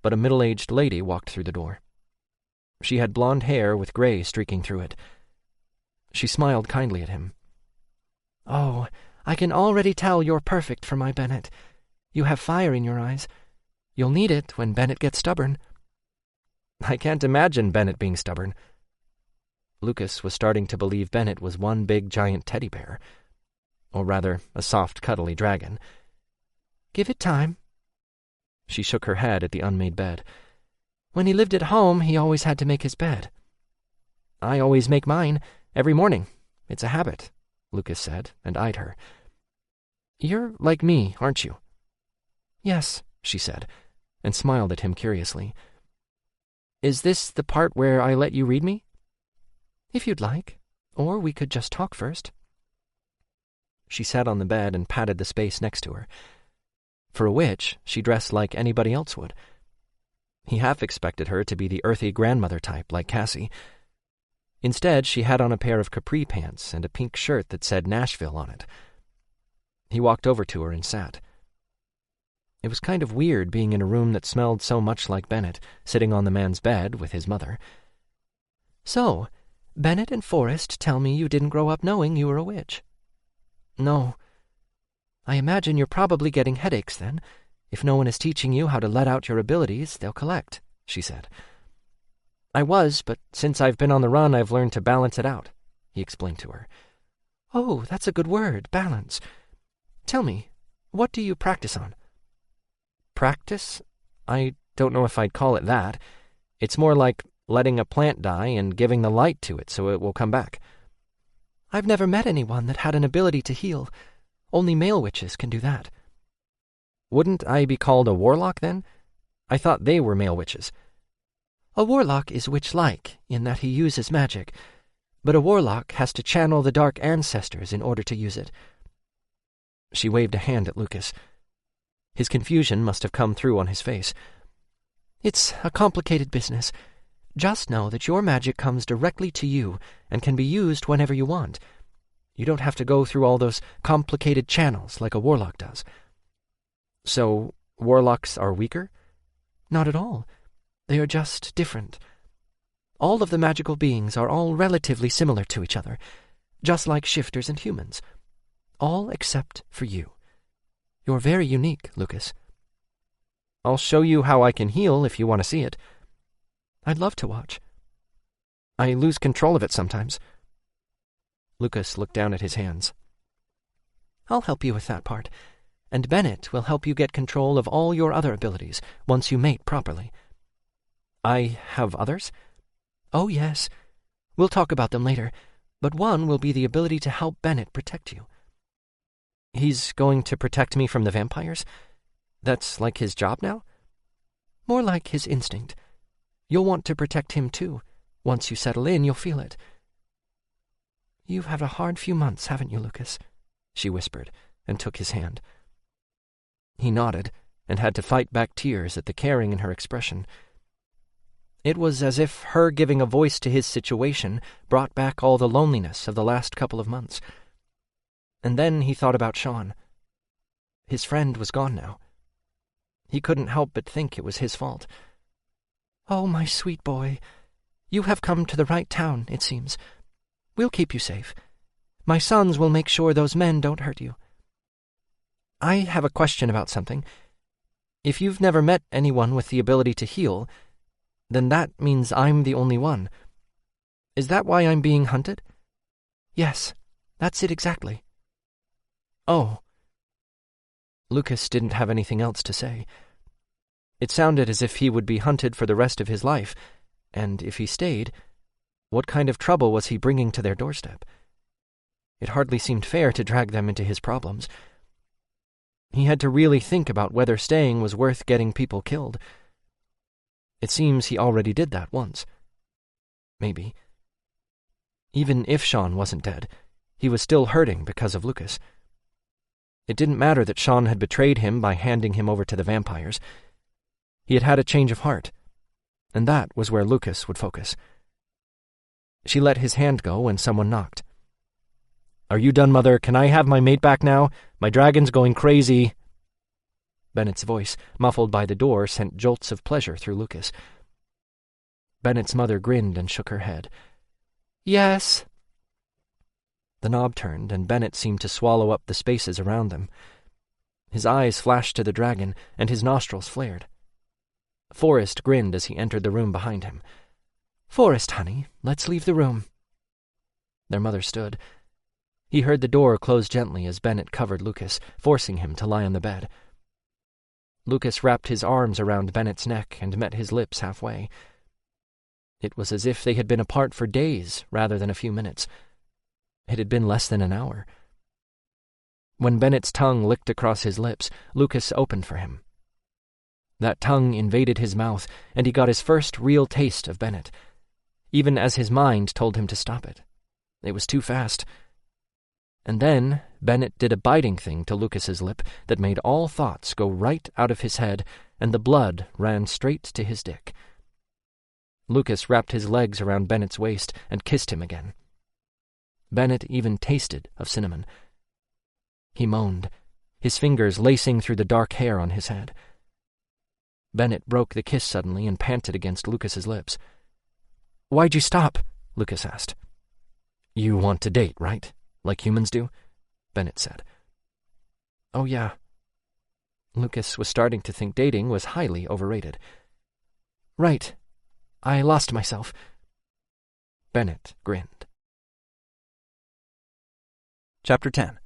but a middle-aged lady walked through the door. She had blonde hair with gray streaking through it. She smiled kindly at him. "Oh, I can already tell you're perfect for my Bennett. You have fire in your eyes. You'll need it when Bennett gets stubborn." "I can't imagine Bennett being stubborn." Lucas was starting to believe Bennett was one big giant teddy bear, or rather, a soft, cuddly dragon. "Give it time." She shook her head at the unmade bed. "When he lived at home, he always had to make his bed." "I always make mine, every morning. It's a habit," Lucas said, and eyed her. "You're like me, aren't you?" "Yes," she said, and smiled at him curiously. "Is this the part where I let you read me?" "If you'd like, or we could just talk first." She sat on the bed and patted the space next to her. For a witch, she dressed like anybody else would. He half expected her to be the earthy grandmother type like Cassie. Instead, she had on a pair of capri pants and a pink shirt that said Nashville on it. He walked over to her and sat. It was kind of weird being in a room that smelled so much like Bennett, sitting on the man's bed with his mother. "So, Bennett and Forrest tell me you didn't grow up knowing you were a witch." "No." "I imagine you're probably getting headaches then. If no one is teaching you how to let out your abilities, they'll collect," she said. "I was, but since I've been on the run, I've learned to balance it out," he explained to her. "Oh, that's a good word, balance. Tell me, what do you practice on?" "Practice? I don't know if I'd call it that. It's more like letting a plant die and giving the light to it so it will come back." "I've never met anyone that had an ability to heal. Only male witches can do that." "Wouldn't I be called a warlock, then? I thought they were male witches." "A warlock is witch-like in that he uses magic, but a warlock has to channel the dark ancestors in order to use it." She waved a hand at Lucas. His confusion must have come through on his face. "It's a complicated business. Just know that your magic comes directly to you and can be used whenever you want. You don't have to go through all those complicated channels like a warlock does." "So, warlocks are weaker?" "Not at all. They are just different. All of the magical beings are all relatively similar to each other, just like shifters and humans. All except for you. You're very unique, Lucas." "I'll show you how I can heal if you want to see it." "I'd love to watch." "I lose control of it sometimes." Lucas looked down at his hands. "I'll help you with that part, and Bennett will help you get control of all your other abilities once you mate properly." "I have others?" "Oh, yes. We'll talk about them later, but one will be the ability to help Bennett protect you." "He's going to protect me from the vampires? That's like his job now?" "More like his instinct. You'll want to protect him, too. Once you settle in, you'll feel it." "You've had a hard few months, haven't you, Lucas?" she whispered, and took his hand. He nodded, and had to fight back tears at the caring in her expression. It was as if her giving a voice to his situation brought back all the loneliness of the last couple of months. And then he thought about Sean. His friend was gone now. He couldn't help but think it was his fault. "Oh, my sweet boy, you have come to the right town, it seems. We'll keep you safe. My sons will make sure those men don't hurt you." I have a question about something. If you've never met anyone with the ability to heal, then that means I'm the only one. Is that why I'm being hunted? Yes, that's it exactly. Oh. Lucas didn't have anything else to say. It sounded as if he would be hunted for the rest of his life, and if he stayed, what kind of trouble was he bringing to their doorstep? It hardly seemed fair to drag them into his problems. He had to really think about whether staying was worth getting people killed. It seems he already did that once. Maybe. Even if Sean wasn't dead, he was still hurting because of Lucas. It didn't matter that Sean had betrayed him by handing him over to the vampires. He had had a change of heart, and that was where Lucas would focus. She let his hand go when someone knocked. "Are you done, Mother? Can I have my mate back now? My dragon's going crazy." Bennett's voice, muffled by the door, sent jolts of pleasure through Lucas. Bennett's mother grinned and shook her head. "Yes." The knob turned, and Bennett seemed to swallow up the spaces around them. His eyes flashed to the dragon, and his nostrils flared. Forrest grinned as he entered the room behind him. "Forrest, honey, let's leave the room." Their mother stood. He heard the door close gently as Bennett covered Lucas, forcing him to lie on the bed. Lucas wrapped his arms around Bennett's neck and met his lips halfway. It was as if they had been apart for days rather than a few minutes. It had been less than an hour. When Bennett's tongue licked across his lips, Lucas opened for him. That tongue invaded his mouth, and he got his first real taste of Bennett, even as his mind told him to stop it. It was too fast. And then Bennett did a biting thing to Lucas's lip that made all thoughts go right out of his head, and the blood ran straight to his dick. Lucas wrapped his legs around Bennett's waist and kissed him again. Bennett even tasted of cinnamon. He moaned, his fingers lacing through the dark hair on his head. Bennett broke the kiss suddenly and panted against Lucas's lips. "Why'd you stop?" Lucas asked. "You want to date, right? Like humans do?" Bennett said. "Oh, yeah." Lucas was starting to think dating was highly overrated. "Right. I lost myself." Bennett grinned. Chapter 10.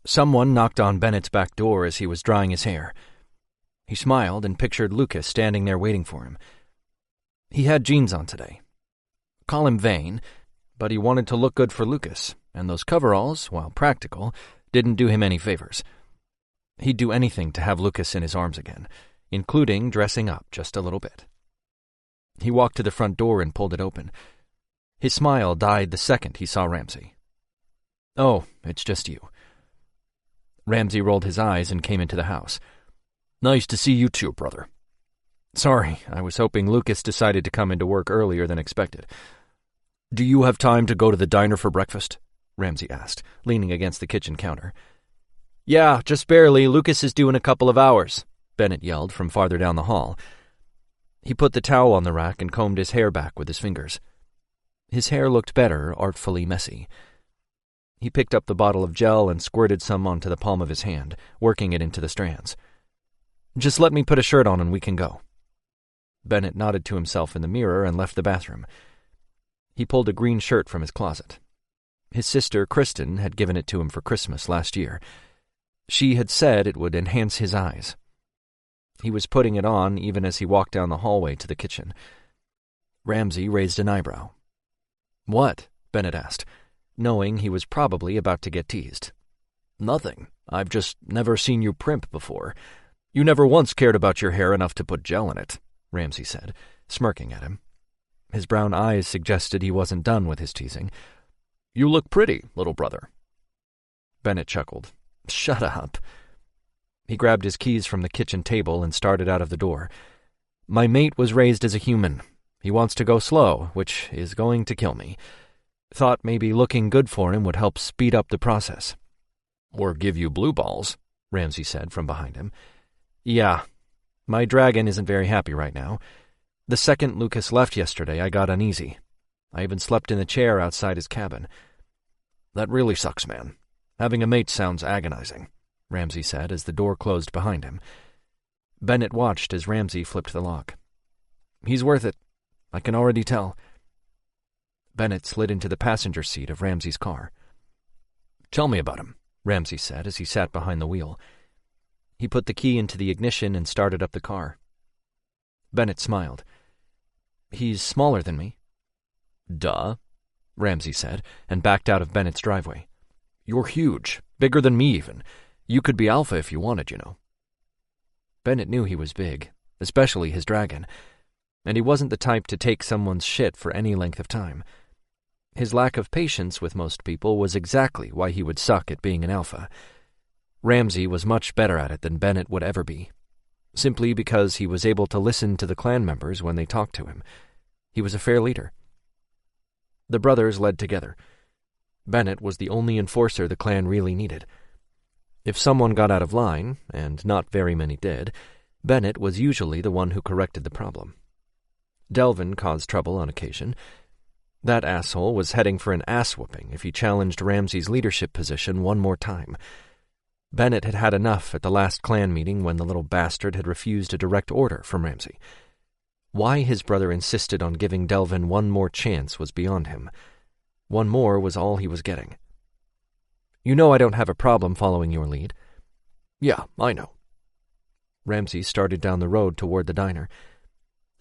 Someone knocked on Bennett's back door as he was drying his hair. He smiled and pictured Lucas standing there waiting for him. He had jeans on today. Call him vain, but he wanted to look good for Lucas, and those coveralls, while practical, didn't do him any favors. He'd do anything to have Lucas in his arms again, including dressing up just a little bit. He walked to the front door and pulled it open. His smile died the second he saw Ramsay. "Oh, it's just you." Ramsay rolled his eyes and came into the house. "Nice to see you too, brother." "Sorry, I was hoping Lucas decided to come into work earlier than expected." "Do you have time to go to the diner for breakfast?" Ramsay asked, leaning against the kitchen counter. "Yeah, just barely. Lucas is due in a couple of hours," Bennett yelled from farther down the hall. He put the towel on the rack and combed his hair back with his fingers. His hair looked better, artfully messy. He picked up the bottle of gel and squirted some onto the palm of his hand, working it into the strands. "Just let me put a shirt on and we can go." Bennett nodded to himself in the mirror and left the bathroom. He pulled a green shirt from his closet. His sister, Kristen, had given it to him for Christmas last year. She had said it would enhance his eyes. He was putting it on even as he walked down the hallway to the kitchen. Ramsay raised an eyebrow. "What?" Bennett asked, knowing he was probably about to get teased. "Nothing. I've just never seen you primp before. You never once cared about your hair enough to put gel in it," Ramsay said, smirking at him. His brown eyes suggested he wasn't done with his teasing. "You look pretty, little brother." Bennett chuckled. "Shut up." He grabbed his keys from the kitchen table and started out of the door. "My mate was raised as a human. He wants to go slow, which is going to kill me. Thought maybe looking good for him would help speed up the process." "Or give you blue balls," Ramsay said from behind him. "Yeah. My dragon isn't very happy right now. The second Lucas left yesterday, I got uneasy. I even slept in the chair outside his cabin." "That really sucks, man. Having a mate sounds agonizing, Ramsay said as the door closed behind him. Bennett watched as Ramsay flipped the lock. He's worth it. I can already tell. Bennett slid into the passenger seat of Ramsay's car. Tell me about him, Ramsay said as he sat behind the wheel. He put the key into the ignition and started up the car. Bennett smiled. He's smaller than me. Duh, Ramsay said, and backed out of Bennett's driveway. You're huge, bigger than me even. You could be Alpha if you wanted, you know. Bennett knew he was big, especially his dragon, and he wasn't the type to take someone's shit for any length of time. His lack of patience with most people was exactly why he would suck at being an alpha. Ramsay was much better at it than Bennett would ever be, simply because he was able to listen to the clan members when they talked to him. He was a fair leader. The brothers led together. Bennett was the only enforcer the clan really needed. If someone got out of line, and not very many did, Bennett was usually the one who corrected the problem. Delvin caused trouble on occasion. That asshole was heading for an ass-whooping if he challenged Ramsay's leadership position one more time. Bennett had had enough at the last clan meeting when the little bastard had refused a direct order from Ramsay. Why his brother insisted on giving Delvin one more chance was beyond him. One more was all he was getting. You know I don't have a problem following your lead. Yeah, I know. Ramsay started down the road toward the diner.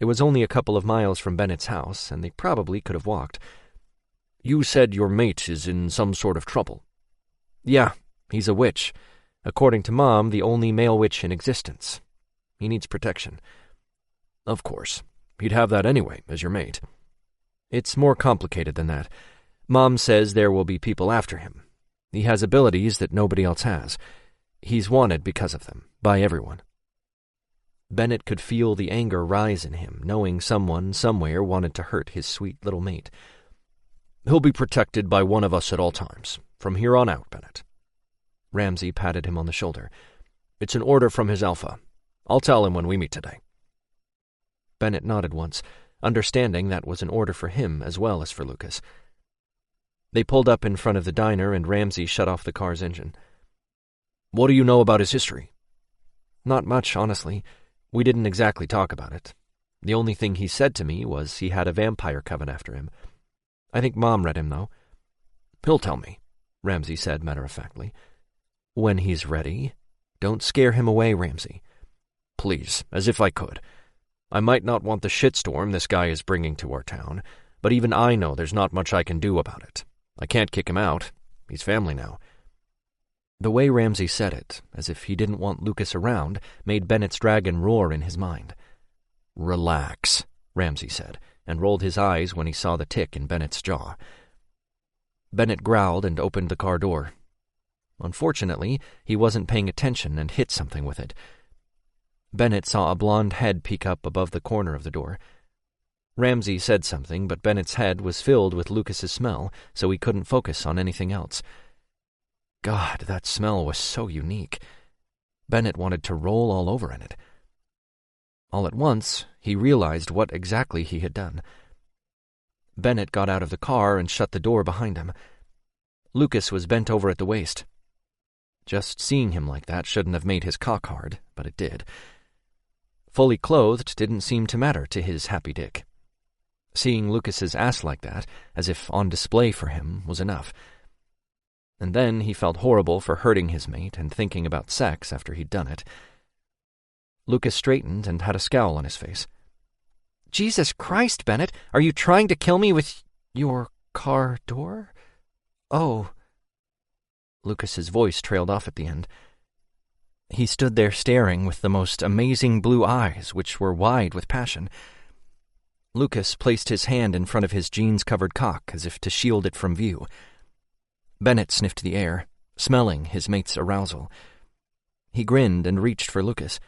It was only a couple of miles from Bennett's house, and they probably could have walked. You said your mate is in some sort of trouble. Yeah, he's a witch. According to Mom, the only male witch in existence. He needs protection. Of course. He'd have that anyway, as your mate. It's more complicated than that. Mom says there will be people after him. He has abilities that nobody else has. He's wanted because of them, by everyone. Bennett could feel the anger rise in him, knowing someone somewhere wanted to hurt his sweet little mate. He'll be protected by one of us at all times, from here on out, Bennett. Ramsay patted him on the shoulder. It's an order from his alpha. I'll tell him when we meet today. Bennett nodded once, understanding that was an order for him as well as for Lucas. They pulled up in front of the diner and Ramsay shut off the car's engine. What do you know about his history? Not much, honestly. We didn't exactly talk about it. The only thing he said to me was he had a vampire coven after him. I think Mom read him, though. He'll tell me, Ramsay said matter-of-factly. When he's ready. Don't scare him away, Ramsay. Please, as if I could. I might not want the shitstorm this guy is bringing to our town, but even I know there's not much I can do about it. I can't kick him out. He's family now. The way Ramsay said it, as if he didn't want Lucas around, made Bennett's dragon roar in his mind. Relax, Ramsay said, and rolled his eyes when he saw the tick in Bennett's jaw. Bennett growled and opened the car door. Unfortunately, he wasn't paying attention and hit something with it. Bennett saw a blonde head peek up above the corner of the door. Ramsay said something, but Bennett's head was filled with Lucas's smell, so he couldn't focus on anything else. God, that smell was so unique. Bennett wanted to roll all over in it. All at once, he realized what exactly he had done. Bennett got out of the car and shut the door behind him. Lucas was bent over at the waist. Just seeing him like that shouldn't have made his cock hard, but it did. Fully clothed didn't seem to matter to his happy dick. Seeing Lucas's ass like that, as if on display for him, was enough. And then he felt horrible for hurting his mate and thinking about sex after he'd done it. Lucas straightened and had a scowl on his face. Jesus Christ, Bennett, are you trying to kill me with your car door? Oh. Lucas's voice trailed off at the end. He stood there staring with the most amazing blue eyes, which were wide with passion. Lucas placed his hand in front of his jeans-covered cock as if to shield it from view. Bennett sniffed the air, smelling his mate's arousal. He grinned and reached for Lucas.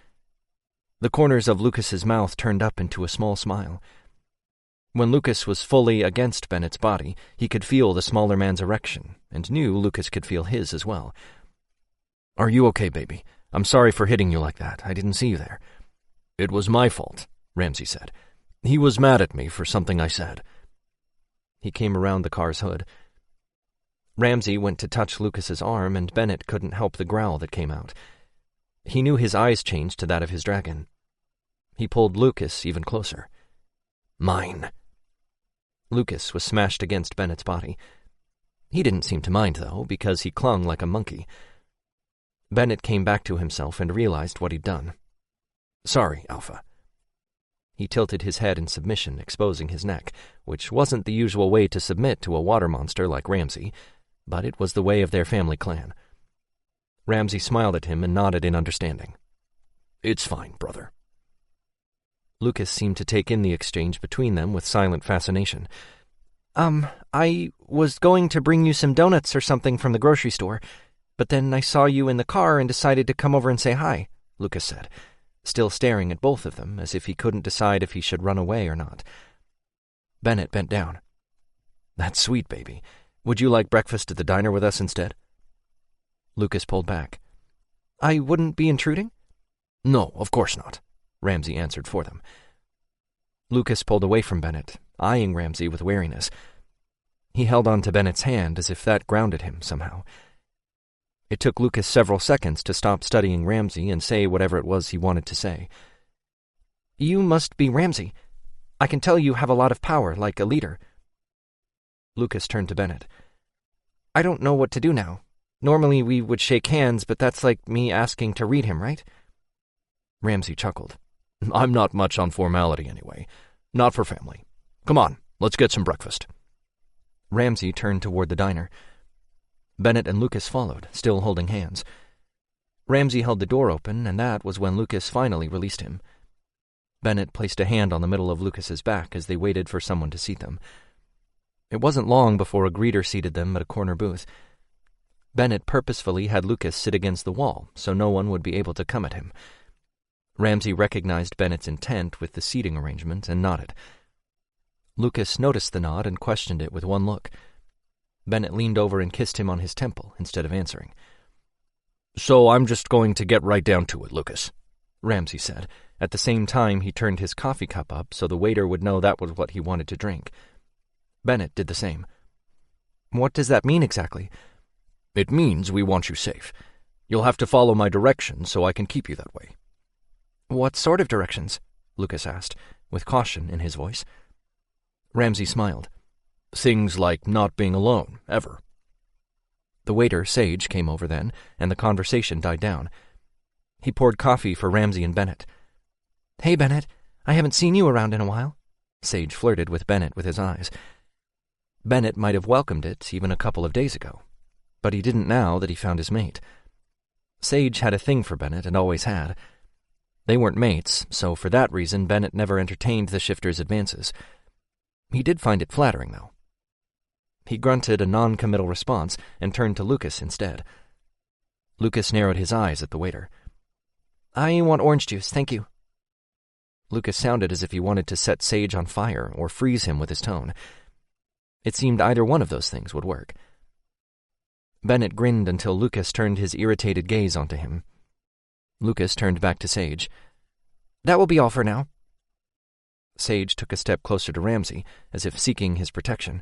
The corners of Lucas's mouth turned up into a small smile. When Lucas was fully against Bennett's body, he could feel the smaller man's erection, and knew Lucas could feel his as well. Are you okay, baby? I'm sorry for hitting you like that. I didn't see you there. It was my fault, Ramsay said. He was mad at me for something I said. He came around the car's hood. Ramsay went to touch Lucas's arm, and Bennett couldn't help the growl that came out. He knew his eyes changed to that of his dragon. He pulled Lucas even closer. Mine. Lucas was smashed against Bennett's body. He didn't seem to mind, though, because he clung like a monkey. Bennett came back to himself and realized what he'd done. Sorry, Alpha. He tilted his head in submission, exposing his neck, which wasn't the usual way to submit to a water monster like Ramsay, but it was the way of their family clan. Ramsay smiled at him and nodded in understanding. It's fine, brother. Lucas seemed to take in the exchange between them with silent fascination. I was going to bring you some donuts or something from the grocery store, but then I saw you in the car and decided to come over and say hi, Lucas said, still staring at both of them as if he couldn't decide if he should run away or not. Bennett bent down. That's sweet, baby. Would you like breakfast at the diner with us instead? Lucas pulled back. I wouldn't be intruding? No, of course not, Ramsay answered for them. Lucas pulled away from Bennett, eyeing Ramsay with wariness. He held on to Bennett's hand as if that grounded him somehow. It took Lucas several seconds to stop studying Ramsay and say whatever it was he wanted to say. You must be Ramsay. I can tell you have a lot of power, like a leader. Lucas turned to Bennett. I don't know what to do now. Normally we would shake hands, but that's like me asking to read him, right? Ramsay chuckled. I'm not much on formality anyway. Not for family. Come on, let's get some breakfast. Ramsay turned toward the diner. Bennett and Lucas followed, still holding hands. Ramsay held the door open, and that was when Lucas finally released him. Bennett placed a hand on the middle of Lucas's back as they waited for someone to seat them. It wasn't long before a greeter seated them at a corner booth. Bennett purposefully had Lucas sit against the wall so no one would be able to come at him. Ramsay recognized Bennett's intent with the seating arrangement and nodded. Lucas noticed the nod and questioned it with one look. Bennett leaned over and kissed him on his temple instead of answering. So I'm just going to get right down to it, Lucas, Ramsay said. At the same time, he turned his coffee cup up so the waiter would know that was what he wanted to drink. Bennett did the same. What does that mean exactly? It means we want you safe. You'll have to follow my directions so I can keep you that way. What sort of directions? Lucas asked, with caution in his voice. Ramsay smiled. Things like not being alone, ever. The waiter, Sage, came over then, and the conversation died down. He poured coffee for Ramsay and Bennett. Hey, Bennett, I haven't seen you around in a while. Sage flirted with Bennett with his eyes. Bennett might have welcomed it even a couple of days ago, but he didn't now that he found his mate. Sage had a thing for Bennett and always had. They weren't mates, so for that reason Bennett never entertained the shifter's advances. He did find it flattering, though. He grunted a non-committal response and turned to Lucas instead. Lucas narrowed his eyes at the waiter. I want orange juice, thank you. Lucas sounded as if he wanted to set Sage on fire or freeze him with his tone. It seemed either one of those things would work. Bennett grinned until Lucas turned his irritated gaze onto him. Lucas turned back to Sage. That will be all for now. Sage took a step closer to Ramsay, as if seeking his protection.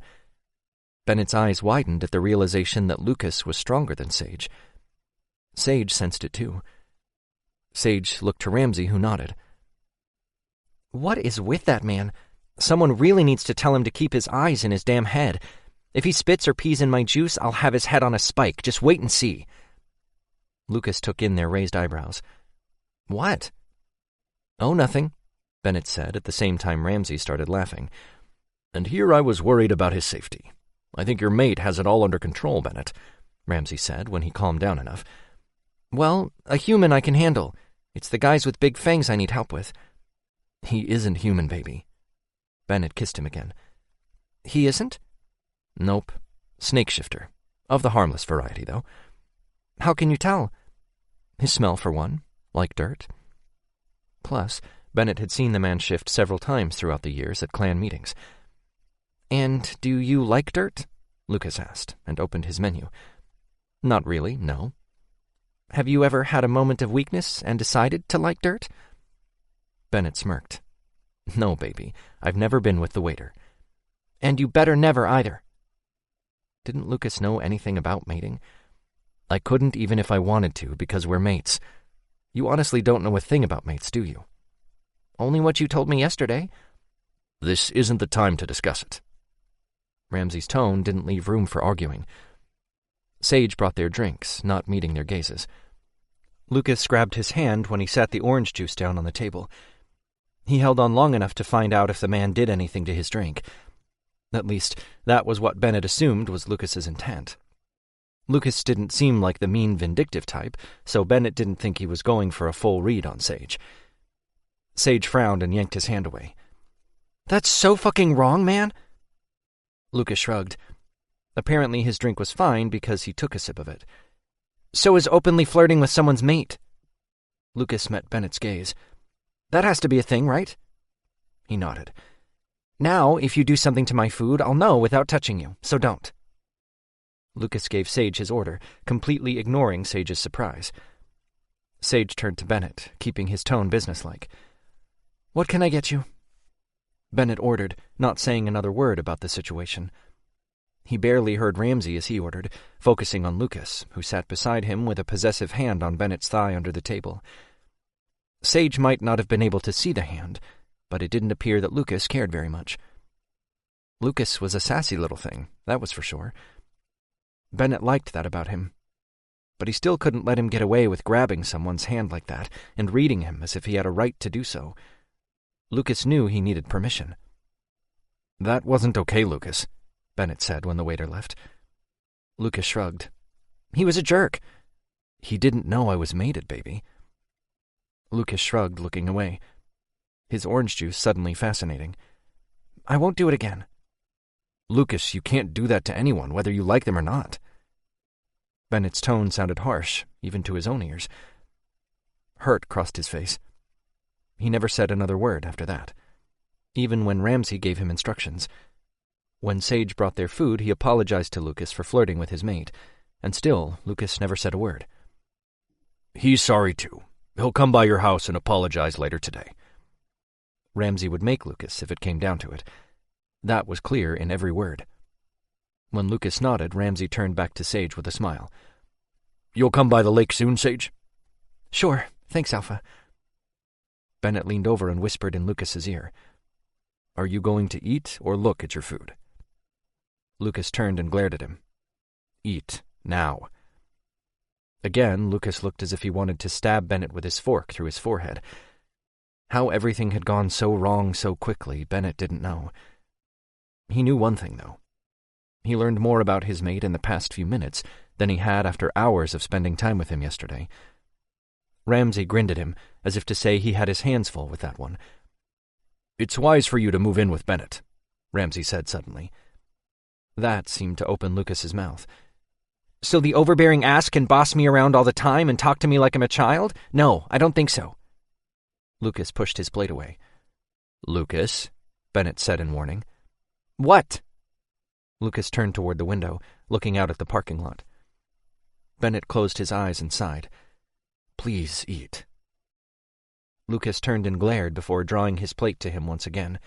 Bennett's eyes widened at the realization that Lucas was stronger than Sage. Sage sensed it too. Sage looked to Ramsay, who nodded. What is with that man? Someone really needs to tell him to keep his eyes in his damn head. If he spits or pees in my juice, I'll have his head on a spike. Just wait and see. Lucas took in their raised eyebrows. What? Oh, nothing, Bennett said at the same time Ramsay started laughing. And here I was worried about his safety. I think your mate has it all under control, Bennett, Ramsay said when he calmed down enough. Well, a human I can handle. It's the guys with big fangs I need help with. He isn't human, baby. Bennett kissed him again. He isn't? Nope. Snake shifter. Of the harmless variety, though. How can you tell? His smell, for one. Like dirt. Plus, Bennett had seen the man shift several times throughout the years at clan meetings. And do you like dirt? Lucas asked, and opened his menu. Not really, no. Have you ever had a moment of weakness and decided to like dirt? Bennett smirked. No, baby, I've never been with the waiter. And you better never either. Didn't Lucas know anything about mating? I couldn't even if I wanted to, because we're mates. You honestly don't know a thing about mates, do you? Only what you told me yesterday. This isn't the time to discuss it. Ramsey's tone didn't leave room for arguing. Sage brought their drinks, not meeting their gazes. Lucas grabbed his hand when he sat the orange juice down on the table. He held on long enough to find out if the man did anything to his drink. At least, that was what Bennett assumed was Lucas's intent. Lucas didn't seem like the mean, vindictive type, so Bennett didn't think he was going for a full read on Sage. Sage frowned and yanked his hand away. That's so fucking wrong, man. Lucas shrugged. Apparently his drink was fine because he took a sip of it. So is openly flirting with someone's mate. Lucas met Bennett's gaze. That has to be a thing, right? He nodded. Now, if you do something to my food, I'll know without touching you, so don't. Lucas gave Sage his order, completely ignoring Sage's surprise. Sage turned to Bennett, keeping his tone businesslike. What can I get you? Bennett ordered, not saying another word about the situation. He barely heard Ramsey as he ordered, focusing on Lucas, who sat beside him with a possessive hand on Bennett's thigh under the table. Sage might not have been able to see the hand, but it didn't appear that Lucas cared very much. Lucas was a sassy little thing, that was for sure. Bennett liked that about him. But he still couldn't let him get away with grabbing someone's hand like that and reading him as if he had a right to do so. Lucas knew he needed permission. That wasn't okay, Lucas, Bennett said when the waiter left. Lucas shrugged. He was a jerk. He didn't know I was mated, baby. Lucas shrugged, looking away. His orange juice suddenly fascinating. I won't do it again. Lucas, you can't do that to anyone, whether you like them or not. Bennett's tone sounded harsh, even to his own ears. Hurt crossed his face. He never said another word after that, even when Ramsey gave him instructions. When Sage brought their food, he apologized to Lucas for flirting with his mate, and still, Lucas never said a word. He's sorry, too. He'll come by your house and apologize later today. Ramsey would make Lucas if it came down to it. That was clear in every word. When Lucas nodded, Ramsey turned back to Sage with a smile. You'll come by the lake soon, Sage? Sure. Thanks, Alpha. Bennett leaned over and whispered in Lucas's ear. Are you going to eat or look at your food? Lucas turned and glared at him. Eat, now. Again, Lucas looked as if he wanted to stab Bennett with his fork through his forehead. How everything had gone so wrong so quickly, Bennett didn't know. He knew one thing, though. He learned more about his mate in the past few minutes than he had after hours of spending time with him yesterday. Ramsey grinned at him, as if to say he had his hands full with that one. It's wise for you to move in with Bennett, Ramsey said suddenly. That seemed to open Lucas's mouth. So the overbearing ass can boss me around all the time and talk to me like I'm a child? No, I don't think so. Lucas pushed his plate away. Lucas, Bennett said in warning. What? Lucas turned toward the window, looking out at the parking lot. Bennett closed his eyes and sighed. Please eat. Lucas turned and glared before drawing his plate to him once again.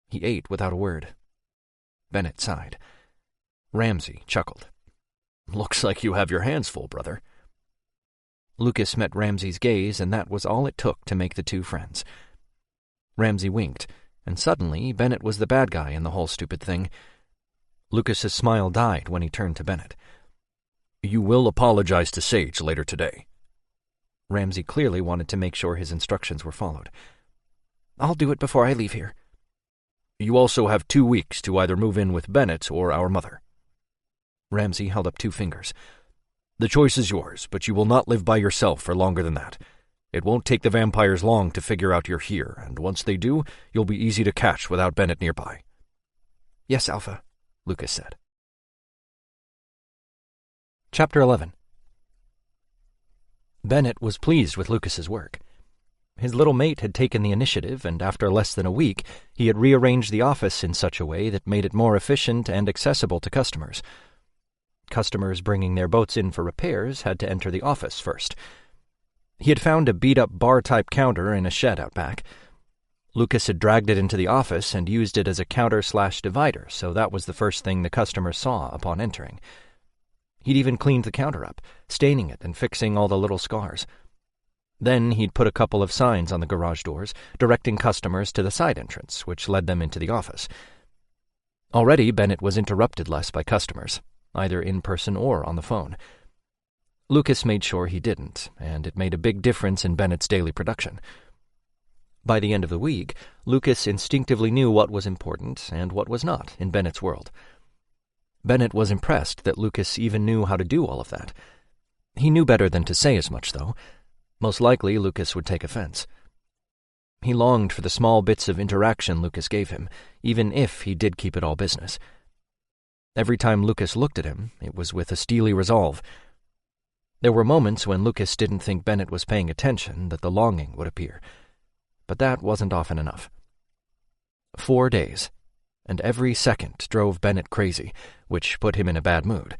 He ate without a word. Bennett sighed. Ramsey chuckled. Looks like you have your hands full, brother. Lucas met Ramsey's gaze, and that was all it took to make the two friends. Ramsey winked, and suddenly Bennett was the bad guy in the whole stupid thing. Lucas's smile died when he turned to Bennett. You will apologize to Sage later today. Ramsey clearly wanted to make sure his instructions were followed. I'll do it before I leave here. You also have 2 weeks to either move in with Bennett or our mother. Ramsey held up 2 fingers. The choice is yours, but you will not live by yourself for longer than that. It won't take the vampires long to figure out you're here, and once they do, you'll be easy to catch without Bennett nearby. Yes, Alpha, Lucas said. Chapter 11. Bennett was pleased with Lucas's work. His little mate had taken the initiative, and after less than a week, he had rearranged the office in such a way that made it more efficient and accessible to customers. Customers bringing their boats in for repairs had to enter the office first. He had found a beat-up bar-type counter in a shed out back. Lucas had dragged it into the office and used it as a counter/divider, so that was the first thing the customers saw upon entering. He'd even cleaned the counter up, staining it and fixing all the little scars. Then he'd put a couple of signs on the garage doors, directing customers to the side entrance, which led them into the office. Already, Bennett was interrupted less by customers, either in person or on the phone. Lucas made sure he didn't, and it made a big difference in Bennett's daily production. By the end of the week, Lucas instinctively knew what was important and what was not in Bennett's world. Bennett was impressed that Lucas even knew how to do all of that. He knew better than to say as much, though. Most likely, Lucas would take offense. He longed for the small bits of interaction Lucas gave him, even if he did keep it all business. Every time Lucas looked at him, it was with a steely resolve. There were moments when Lucas didn't think Bennett was paying attention that the longing would appear. But that wasn't often enough. 4 days, and every second drove Bennett crazy, which put him in a bad mood.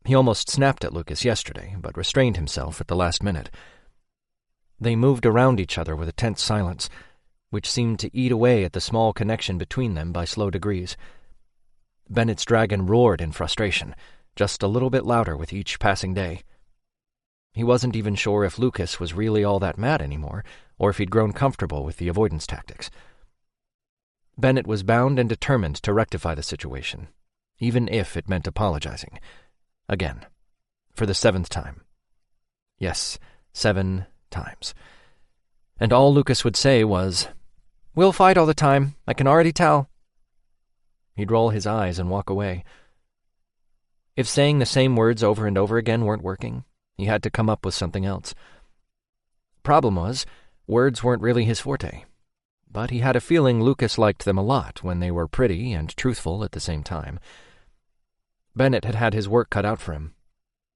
He almost snapped at Lucas yesterday, but restrained himself at the last minute. They moved around each other with a tense silence, which seemed to eat away at the small connection between them by slow degrees. Bennett's dragon roared in frustration, just a little bit louder with each passing day. He wasn't even sure if Lucas was really all that mad anymore, or if he'd grown comfortable with the avoidance tactics. Bennett was bound and determined to rectify the situation, even if it meant apologizing. Again. For the 7th time. Yes, 7 times. And all Lucas would say was, "We'll fight all the time, I can already tell." He'd roll his eyes and walk away. If saying the same words over and over again weren't working, he had to come up with something else. Problem was, words weren't really his forte, but he had a feeling Lucas liked them a lot when they were pretty and truthful at the same time. Bennett had had his work cut out for him,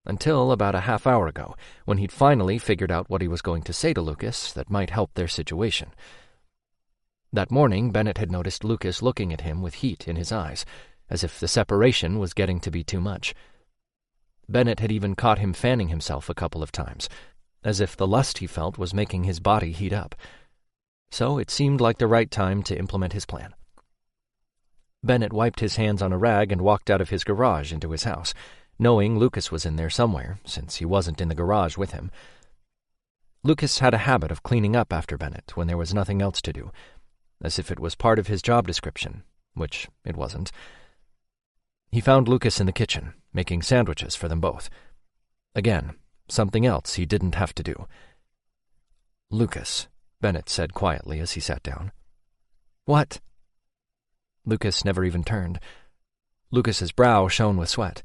until about a half hour ago, when he'd finally figured out what he was going to say to Lucas that might help their situation. That morning, Bennett had noticed Lucas looking at him with heat in his eyes, as if the separation was getting to be too much. Bennett had even caught him fanning himself a couple of times, as if the lust he felt was making his body heat up. So it seemed like the right time to implement his plan. Bennett wiped his hands on a rag and walked out of his garage into his house, knowing Lucas was in there somewhere, since he wasn't in the garage with him. Lucas had a habit of cleaning up after Bennett when there was nothing else to do, as if it was part of his job description, which it wasn't. He found Lucas in the kitchen, making sandwiches for them both. Again, something else he didn't have to do. "Lucas," Bennett said quietly as he sat down. "What?" Lucas never even turned. Lucas's brow shone with sweat.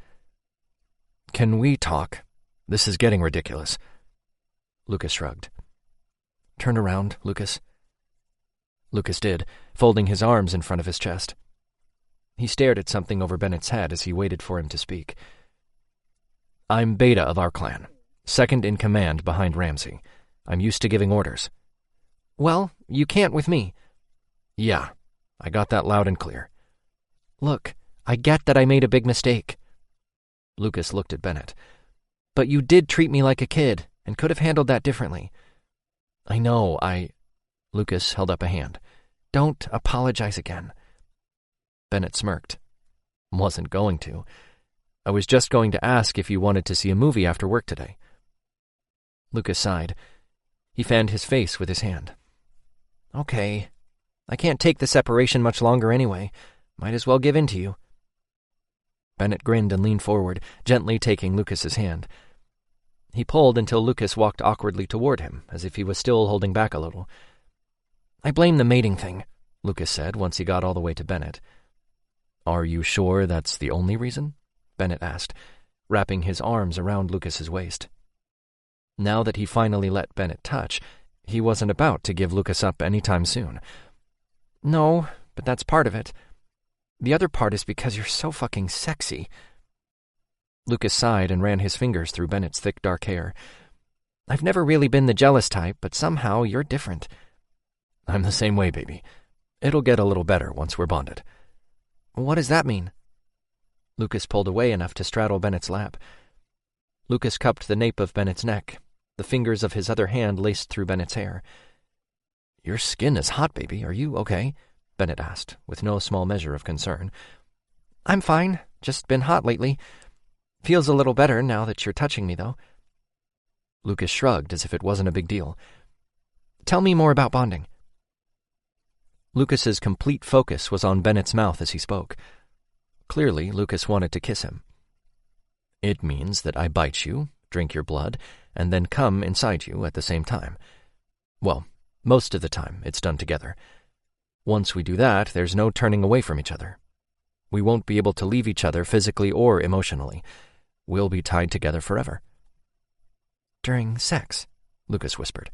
"Can we talk? This is getting ridiculous." Lucas shrugged. "Turn around, Lucas." Lucas did, folding his arms in front of his chest. He stared at something over Bennett's head as he waited for him to speak. "I'm Beta of our clan, second in command behind Ramsey. I'm used to giving orders." "Well, you can't with me." "Yeah, I got that loud and clear." "Look, I get that I made a big mistake." Lucas looked at Bennett. "But you did treat me like a kid, and could have handled that differently." "I know, Lucas held up a hand. "Don't apologize again." Bennett smirked. "Wasn't going to. I was just going to ask if you wanted to see a movie after work today." Lucas sighed. He fanned his face with his hand. "Okay. I can't take the separation much longer anyway. Might as well give in to you." Bennett grinned and leaned forward, gently taking Lucas's hand. He pulled until Lucas walked awkwardly toward him, as if he was still holding back a little. "I blame the mating thing," Lucas said once he got all the way to Bennett. "Are you sure that's the only reason?" Bennett asked, wrapping his arms around Lucas's waist. Now that he finally let Bennett touch, he wasn't about to give Lucas up any time soon. "No, but that's part of it. The other part is because you're so fucking sexy." Lucas sighed and ran his fingers through Bennett's thick dark hair. "I've never really been the jealous type, but somehow you're different." "I'm the same way, baby. It'll get a little better once we're bonded." "What does that mean?" Lucas pulled away enough to straddle Bennett's lap. Lucas cupped the nape of Bennett's neck. The fingers of his other hand laced through Bennett's hair. "Your skin is hot, baby. Are you okay?" Bennett asked, with no small measure of concern. I'm fine. Just been hot lately. Feels a little better now that you're touching me, though. Lucas shrugged as if it wasn't a big deal. Tell me more about bonding. Lucas's complete focus was on Bennett's mouth as he spoke. Clearly, Lucas wanted to kiss him. "It means that I bite you, drink your blood, and then come inside you at the same time. Well, most of the time it's done together. Once we do that, there's no turning away from each other. We won't be able to leave each other physically or emotionally. We'll be tied together forever." During sex, Lucas whispered.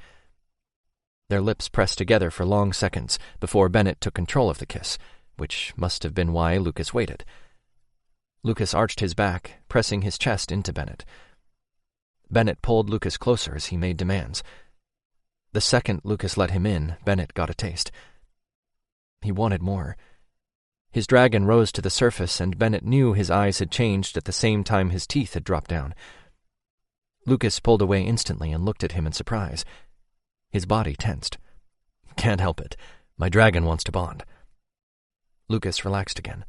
Their lips pressed together for long seconds before Bennett took control of the kiss, which must have been why Lucas waited. Lucas arched his back, pressing his chest into Bennett. Bennett pulled Lucas closer as he made demands. The second Lucas let him in, Bennett got a taste. He wanted more. His dragon rose to the surface, and Bennett knew his eyes had changed at the same time his teeth had dropped down. Lucas pulled away instantly and looked at him in surprise. His body tensed. "Can't help it. My dragon wants to bond." Lucas relaxed again.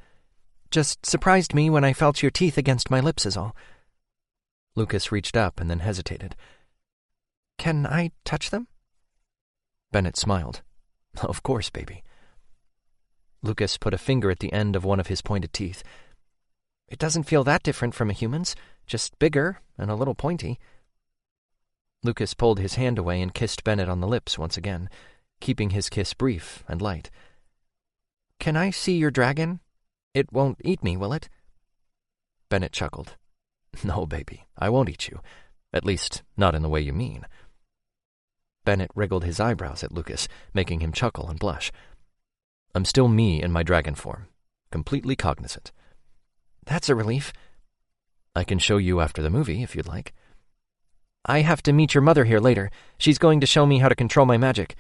Just surprised me when I felt your teeth against my lips is all. Lucas reached up and then hesitated. Can I touch them? Bennett smiled. "Of course, baby." Lucas put a finger at the end of one of his pointed teeth. It doesn't feel that different from a human's, just bigger and a little pointy. Lucas pulled his hand away and kissed Bennett on the lips once again, keeping his kiss brief and light. Can I see your dragon? It won't eat me, will it? Bennett chuckled. "No, baby, I won't eat you. At least, not in the way you mean." Bennett wriggled his eyebrows at Lucas, making him chuckle and blush. "I'm still me in my dragon form, completely cognizant." That's a relief. "I can show you after the movie, if you'd like." I have to meet your mother here later. She's going to show me how to control my magic.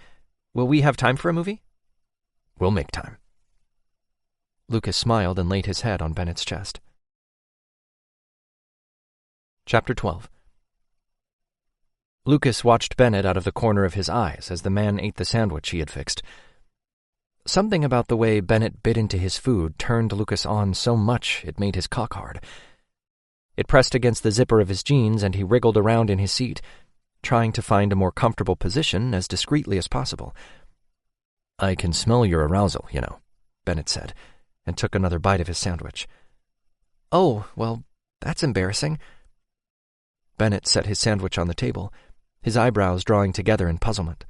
Will we have time for a movie? "We'll make time." Lucas smiled and laid his head on Bennett's chest. Chapter 12. Lucas watched Bennett out of the corner of his eyes as the man ate the sandwich he had fixed. Something about the way Bennett bit into his food turned Lucas on so much it made his cock hard. It pressed against the zipper of his jeans, and he wriggled around in his seat, trying to find a more comfortable position as discreetly as possible. "I can smell your arousal, you know," Bennett said, and took another bite of his sandwich. "Oh, well, that's embarrassing." Bennett set his sandwich on the table, his eyebrows drawing together in puzzlement.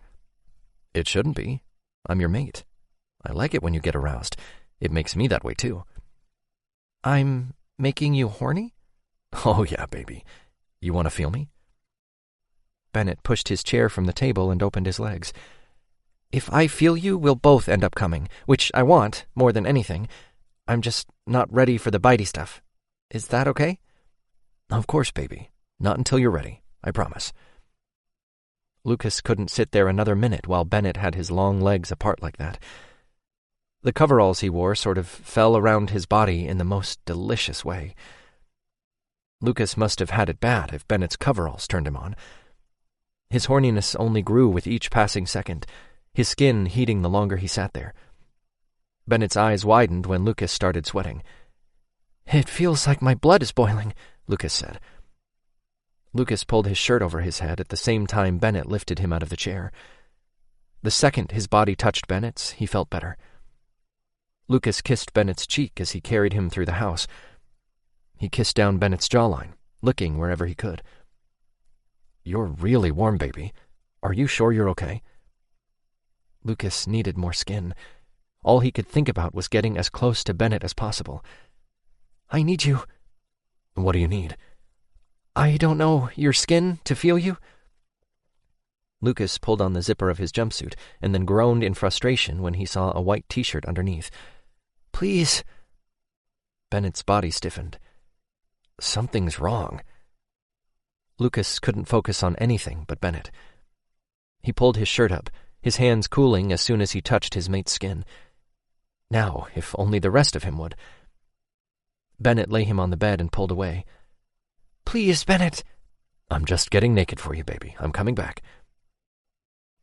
"It shouldn't be. I'm your mate. I like it when you get aroused. It makes me that way, too." "I'm making you horny?" "Oh, yeah, baby. You want to feel me?" Bennett pushed his chair from the table and opened his legs. "If I feel you, we'll both end up coming, which I want more than anything. I'm just not ready for the bitey stuff. Is that okay?" "Of course, baby. Not until you're ready, I promise." Lucas couldn't sit there another minute while Bennett had his long legs apart like that. The coveralls he wore sort of fell around his body in the most delicious way. Lucas must have had it bad if Bennett's coveralls turned him on. His horniness only grew with each passing second, his skin heating the longer he sat there. Bennett's eyes widened when Lucas started sweating. "It feels like my blood is boiling," Lucas said. Lucas pulled his shirt over his head at the same time Bennett lifted him out of the chair. The second his body touched Bennett's, he felt better. Lucas kissed Bennett's cheek as he carried him through the house. He kissed down Bennett's jawline, licking wherever he could. "You're really warm, baby. Are you sure you're okay?" Lucas needed more skin. All he could think about was getting as close to Bennett as possible. "I need you." "What do you need?" "I don't know, your skin to feel you?" Lucas pulled on the zipper of his jumpsuit and then groaned in frustration when he saw a white t-shirt underneath. "Please." Bennett's body stiffened. Something's wrong. Lucas couldn't focus on anything but Bennett. He pulled his shirt up, his hands cooling as soon as he touched his mate's skin. Now, if only the rest of him would. Bennett lay him on the bed and pulled away. "Please, Bennett." "I'm just getting naked for you, baby. I'm coming back."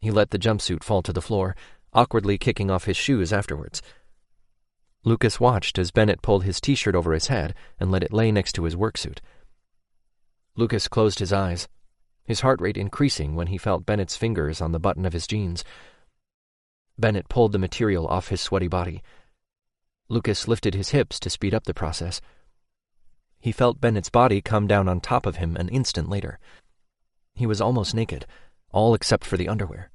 He let the jumpsuit fall to the floor, awkwardly kicking off his shoes afterwards. Lucas watched as Bennett pulled his t-shirt over his head and let it lay next to his worksuit. Lucas closed his eyes, his heart rate increasing when he felt Bennett's fingers on the button of his jeans. Bennett pulled the material off his sweaty body. Lucas lifted his hips to speed up the process. He felt Bennett's body come down on top of him an instant later. He was almost naked, all except for the underwear.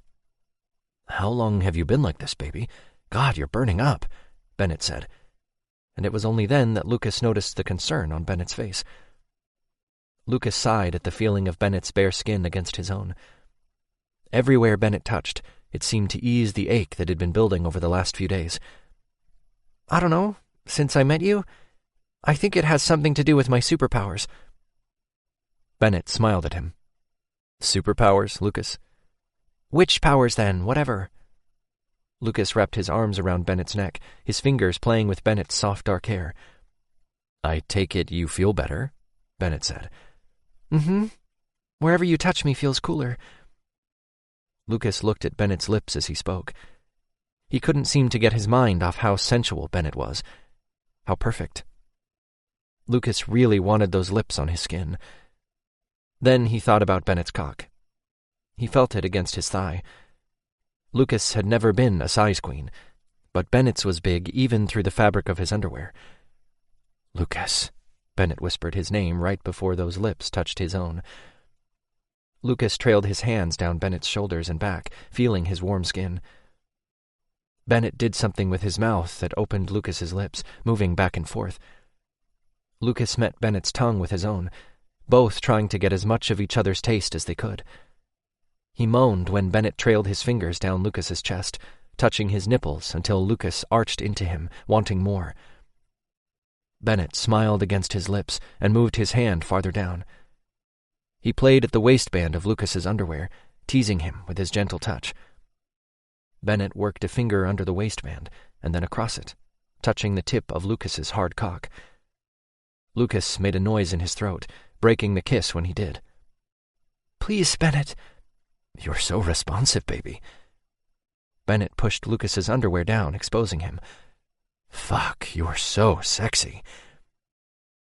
"How long have you been like this, baby? God, you're burning up," Bennett said. And it was only then that Lucas noticed the concern on Bennett's face. Lucas sighed at the feeling of Bennett's bare skin against his own. Everywhere Bennett touched, it seemed to ease the ache that had been building over the last few days. "I don't know. Since I met you, I think it has something to do with my superpowers." Bennett smiled at him. "Superpowers, Lucas?" "Which powers, then? Whatever." Lucas wrapped his arms around Bennett's neck, his fingers playing with Bennett's soft dark hair. "I take it you feel better," Bennett said. "Mm-hmm. Wherever you touch me feels cooler." Lucas looked at Bennett's lips as he spoke. He couldn't seem to get his mind off how sensual Bennett was. How perfect. Lucas really wanted those lips on his skin. Then he thought about Bennett's cock. He felt it against his thigh. Lucas had never been a size queen, but Bennett's was big even through the fabric of his underwear. "Lucas," Bennett whispered his name right before those lips touched his own. Lucas trailed his hands down Bennett's shoulders and back, feeling his warm skin. Bennett did something with his mouth that opened Lucas's lips, moving back and forth. Lucas met Bennett's tongue with his own, both trying to get as much of each other's taste as they could. He moaned when Bennett trailed his fingers down Lucas's chest, touching his nipples until Lucas arched into him, wanting more. Bennett smiled against his lips and moved his hand farther down. He played at the waistband of Lucas's underwear, teasing him with his gentle touch. Bennett worked a finger under the waistband and then across it, touching the tip of Lucas's hard cock. Lucas made a noise in his throat, breaking the kiss when he did. "Please, Bennett." "You're so responsive, baby." Bennett pushed Lucas's underwear down, exposing him. "Fuck, you're so sexy."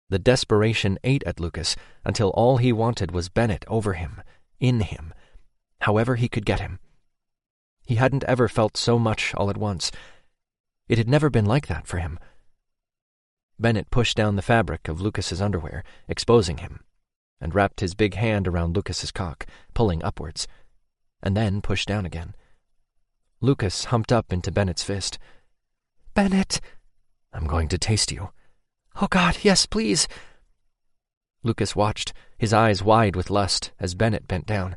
The desperation ate at Lucas until all he wanted was Bennett over him, in him, however he could get him. He hadn't ever felt so much all at once. It had never been like that for him. Bennett pushed down the fabric of Lucas's underwear, exposing him, and wrapped his big hand around Lucas's cock, pulling upwards, and then pushed down again. Lucas humped up into Bennett's fist. "Bennett!" "I'm going to taste you." "Oh, God, yes, please." Lucas watched, his eyes wide with lust, as Bennett bent down.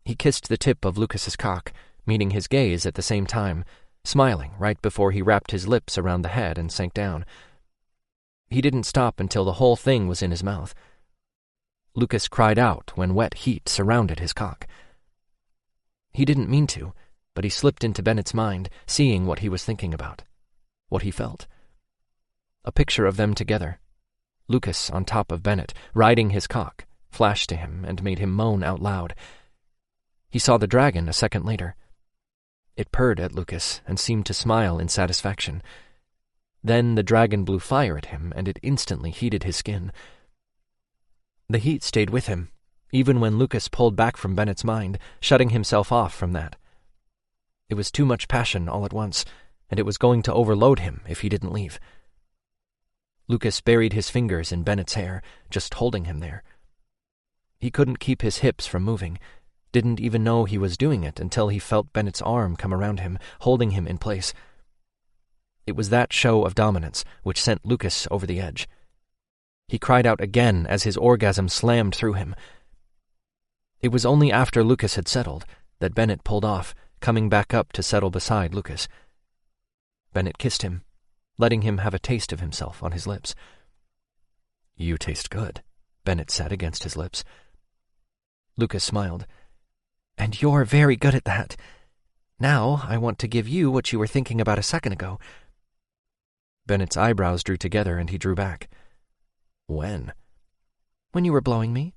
He kissed the tip of Lucas's cock, meeting his gaze at the same time, smiling right before he wrapped his lips around the head and sank down. He didn't stop until the whole thing was in his mouth. Lucas cried out when wet heat surrounded his cock. He didn't mean to, but he slipped into Bennett's mind, seeing what he was thinking about, what he felt. A picture of them together, Lucas on top of Bennett, riding his cock, flashed to him and made him moan out loud. He saw the dragon a second later. It purred at Lucas and seemed to smile in satisfaction. Then the dragon blew fire at him, and it instantly heated his skin. The heat stayed with him, even when Lucas pulled back from Bennett's mind, shutting himself off from that. It was too much passion all at once, and it was going to overload him if he didn't leave. Lucas buried his fingers in Bennett's hair, just holding him there. He couldn't keep his hips from moving, didn't even know he was doing it until he felt Bennett's arm come around him, holding him in place. It was that show of dominance which sent Lucas over the edge. He cried out again as his orgasm slammed through him. It was only after Lucas had settled that Bennett pulled off, coming back up to settle beside Lucas. Bennett kissed him, letting him have a taste of himself on his lips. "You taste good," Bennett said against his lips. Lucas smiled. "And you're very good at that. Now I want to give you what you were thinking about a second ago." Bennett's eyebrows drew together and he drew back. "When?" "When you were blowing me."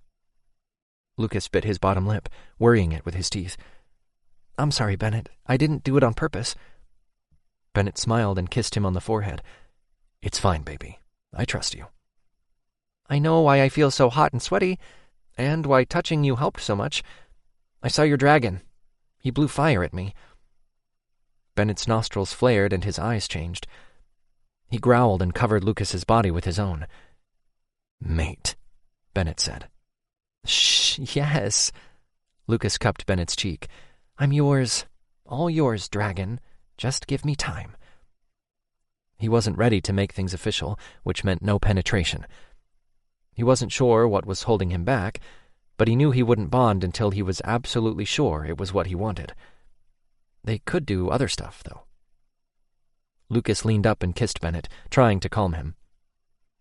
Lucas bit his bottom lip, worrying it with his teeth. I'm sorry, Bennett. I didn't do it on purpose. Bennett smiled and kissed him on the forehead. It's fine, baby. I trust you. I know why I feel so hot and sweaty, and why touching you helped so much. I saw your dragon. He blew fire at me. Bennett's nostrils flared and his eyes changed. He growled and covered Lucas's body with his own. Mate, Bennett said. Shh, yes. Lucas cupped Bennett's cheek. I'm yours. All yours, dragon. Just give me time. He wasn't ready to make things official, which meant no penetration. He wasn't sure what was holding him back, but he knew he wouldn't bond until he was absolutely sure it was what he wanted. They could do other stuff, though. Lucas leaned up and kissed Bennett, trying to calm him.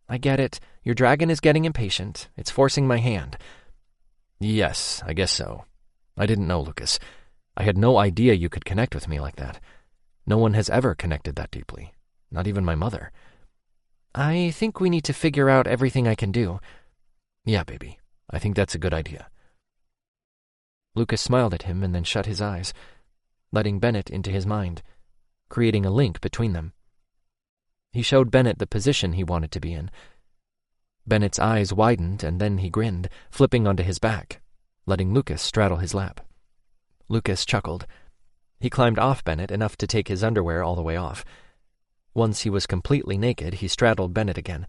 I get it. Your dragon is getting impatient. It's forcing my hand. Yes, I guess so. I didn't know, Lucas. I had no idea you could connect with me like that. No one has ever connected that deeply. Not even my mother. I think we need to figure out everything I can do. Yeah, baby. I think that's a good idea. Lucas smiled at him and then shut his eyes, letting Bennett into his mind, creating a link between them. He showed Bennett the position he wanted to be in. Bennett's eyes widened, and then he grinned, flipping onto his back, letting Lucas straddle his lap. Lucas chuckled. He climbed off Bennett enough to take his underwear all the way off. Once he was completely naked, he straddled Bennett again.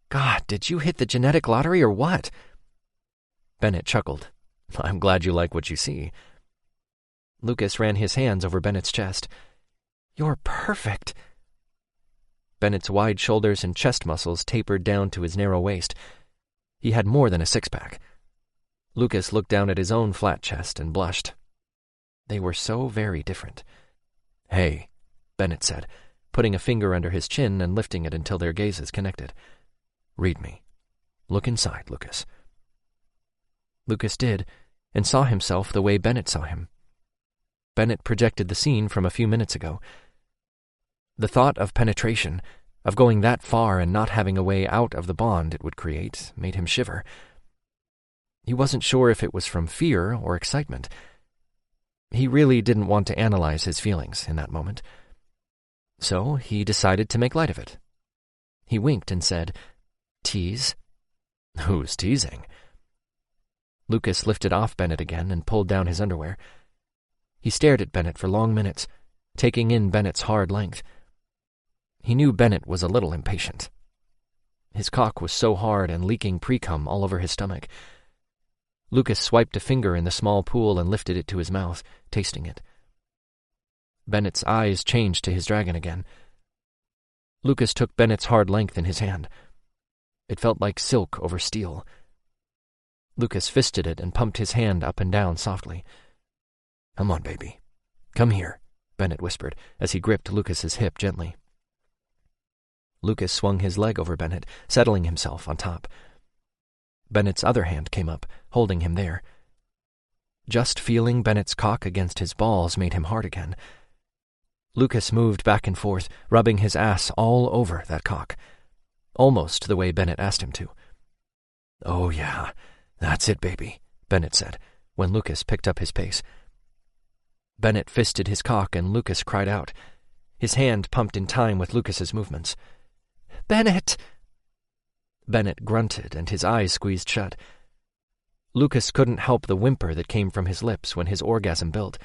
God, did you hit the genetic lottery or what? Bennett chuckled. I'm glad you like what you see. Lucas ran his hands over Bennett's chest. You're perfect. Bennett's wide shoulders and chest muscles tapered down to his narrow waist. He had more than a six-pack. Lucas looked down at his own flat chest and blushed. They were so very different. Hey, Bennett said, putting a finger under his chin and lifting it until their gazes connected. Read me. Look inside, Lucas. Lucas did, and saw himself the way Bennett saw him. Bennett projected the scene from a few minutes ago. The thought of penetration, of going that far and not having a way out of the bond it would create, made him shiver. He wasn't sure if it was from fear or excitement. He really didn't want to analyze his feelings in that moment. So he decided to make light of it. He winked and said, Tease? Who's teasing? Lucas lifted off Bennett again and pulled down his underwear. He stared at Bennett for long minutes, taking in Bennett's hard length. He knew Bennett was a little impatient. His cock was so hard and leaking pre-cum all over his stomach. Lucas swiped a finger in the small pool and lifted it to his mouth, tasting it. Bennett's eyes changed to his dragon again. Lucas took Bennett's hard length in his hand. It felt like silk over steel. Lucas fisted it and pumped his hand up and down softly. Come on, baby. Come here, Bennett whispered as he gripped Lucas's hip gently. Lucas swung his leg over Bennett, settling himself on top. Bennett's other hand came up, holding him there. Just feeling Bennett's cock against his balls made him hard again. Lucas moved back and forth, rubbing his ass all over that cock, almost the way Bennett asked him to. Oh, yeah, that's it, baby, Bennett said, when Lucas picked up his pace. Bennett fisted his cock and Lucas cried out. His hand pumped in time with Lucas's movements. Bennett! Bennett grunted and his eyes squeezed shut. Lucas couldn't help the whimper that came from his lips when his orgasm built.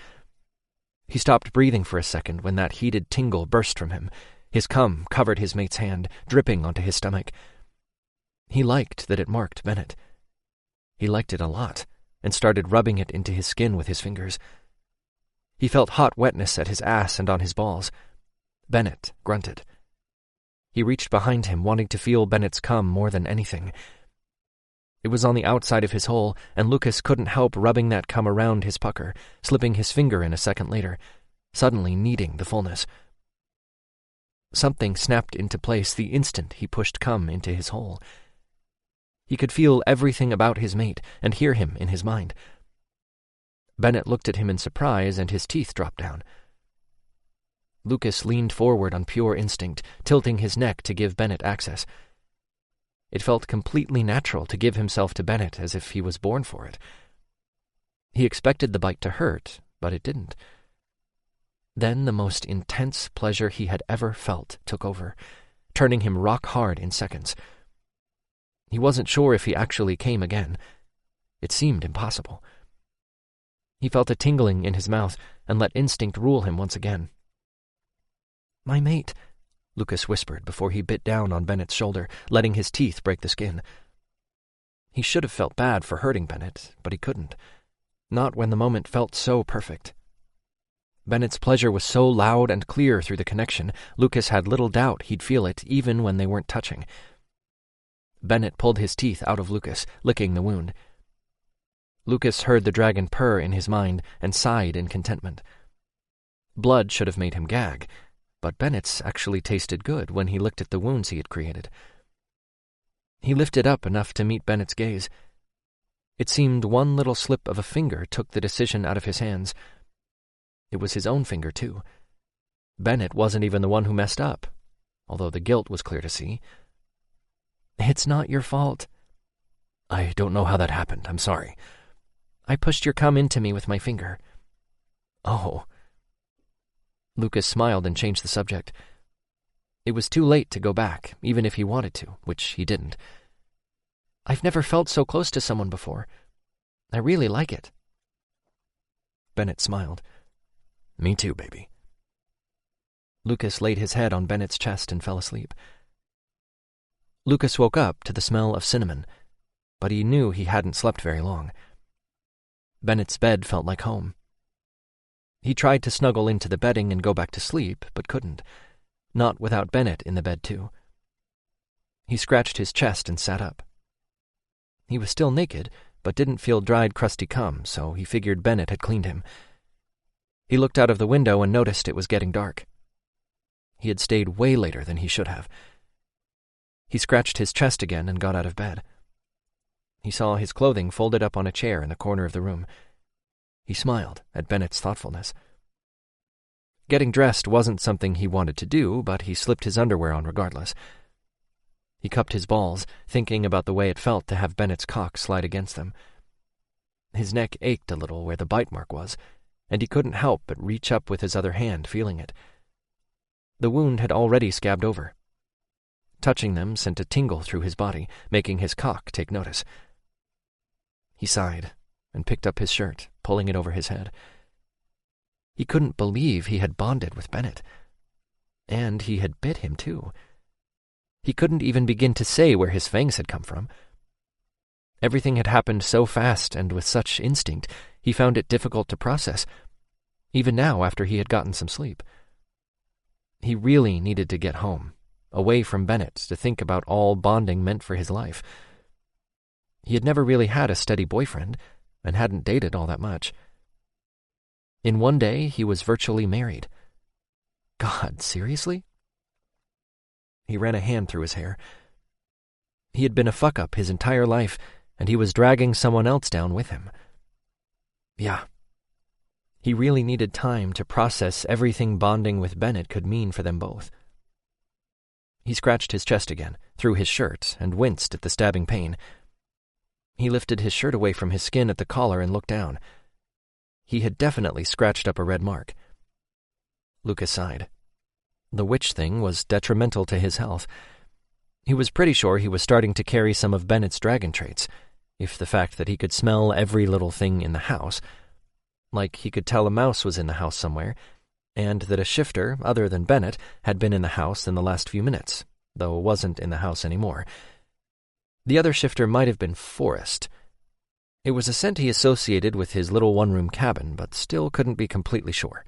He stopped breathing for a second when that heated tingle burst from him. His cum covered his mate's hand, dripping onto his stomach. He liked that it marked Bennett. He liked it a lot, and started rubbing it into his skin with his fingers. He felt hot wetness at his ass and on his balls. Bennett grunted. He reached behind him, wanting to feel Bennett's cum more than anything. It was on the outside of his hole, and Lucas couldn't help rubbing that cum around his pucker, slipping his finger in a second later, suddenly needing the fullness. Something snapped into place the instant he pushed cum into his hole. He could feel everything about his mate and hear him in his mind. Bennett looked at him in surprise, and his teeth dropped down. Lucas leaned forward on pure instinct, tilting his neck to give Bennett access. It felt completely natural to give himself to Bennett as if he was born for it. He expected the bite to hurt, but it didn't. Then the most intense pleasure he had ever felt took over, turning him rock hard in seconds. He wasn't sure if he actually came again. It seemed impossible. He felt a tingling in his mouth and let instinct rule him once again. "My mate," Lucas whispered before he bit down on Bennett's shoulder, letting his teeth break the skin. He should have felt bad for hurting Bennett, but he couldn't. Not when the moment felt so perfect. Bennett's pleasure was so loud and clear through the connection, Lucas had little doubt he'd feel it even when they weren't touching. Bennett pulled his teeth out of Lucas, licking the wound. Lucas heard the dragon purr in his mind and sighed in contentment. Blood should have made him gag, but Bennett's actually tasted good when he looked at the wounds he had created. He lifted up enough to meet Bennett's gaze. It seemed one little slip of a finger took the decision out of his hands. It was his own finger, too. Bennett wasn't even the one who messed up, although the guilt was clear to see. "It's not your fault." "I don't know how that happened. I'm sorry." "I pushed your cum into me with my finger." "Oh." Lucas smiled and changed the subject. It was too late to go back, even if he wanted to, which he didn't. "I've never felt so close to someone before. I really like it." Bennett smiled. "Me too, baby." Lucas laid his head on Bennett's chest and fell asleep. Lucas woke up to the smell of cinnamon, but he knew he hadn't slept very long. Bennett's bed felt like home. He tried to snuggle into the bedding and go back to sleep, but couldn't. Not without Bennett in the bed, too. He scratched his chest and sat up. He was still naked, but didn't feel dried, crusty cum, so he figured Bennett had cleaned him. He looked out of the window and noticed it was getting dark. He had stayed way later than he should have. He scratched his chest again and got out of bed. He saw his clothing folded up on a chair in the corner of the room. He smiled at Bennett's thoughtfulness. Getting dressed wasn't something he wanted to do, but he slipped his underwear on regardless. He cupped his balls, thinking about the way it felt to have Bennett's cock slide against them. His neck ached a little where the bite mark was, and he couldn't help but reach up with his other hand, feeling it. The wound had already scabbed over. Touching them sent a tingle through his body, making his cock take notice. He sighed and picked up his shirt, pulling it over his head. He couldn't believe he had bonded with Bennett. And he had bit him, too. He couldn't even begin to say where his fangs had come from. Everything had happened so fast and with such instinct, he found it difficult to process, even now after he had gotten some sleep. He really needed to get home, away from Bennett, to think about all bonding meant for his life. He had never really had a steady boyfriend, and hadn't dated all that much. In one day, he was virtually married. God, seriously? He ran a hand through his hair. He had been a fuck-up his entire life, and he was dragging someone else down with him. Yeah. He really needed time to process everything bonding with Bennett could mean for them both. He scratched his chest again, through his shirt, and winced at the stabbing pain. He lifted his shirt away from his skin at the collar and looked down. He had definitely scratched up a red mark. Lucas sighed. The witch thing was detrimental to his health. He was pretty sure he was starting to carry some of Bennett's dragon traits, if the fact that he could smell every little thing in the house, like he could tell a mouse was in the house somewhere, and that a shifter, other than Bennett, had been in the house in the last few minutes, though wasn't in the house anymore. The other shifter might have been Forrest. It was a scent he associated with his little one-room cabin, but still couldn't be completely sure.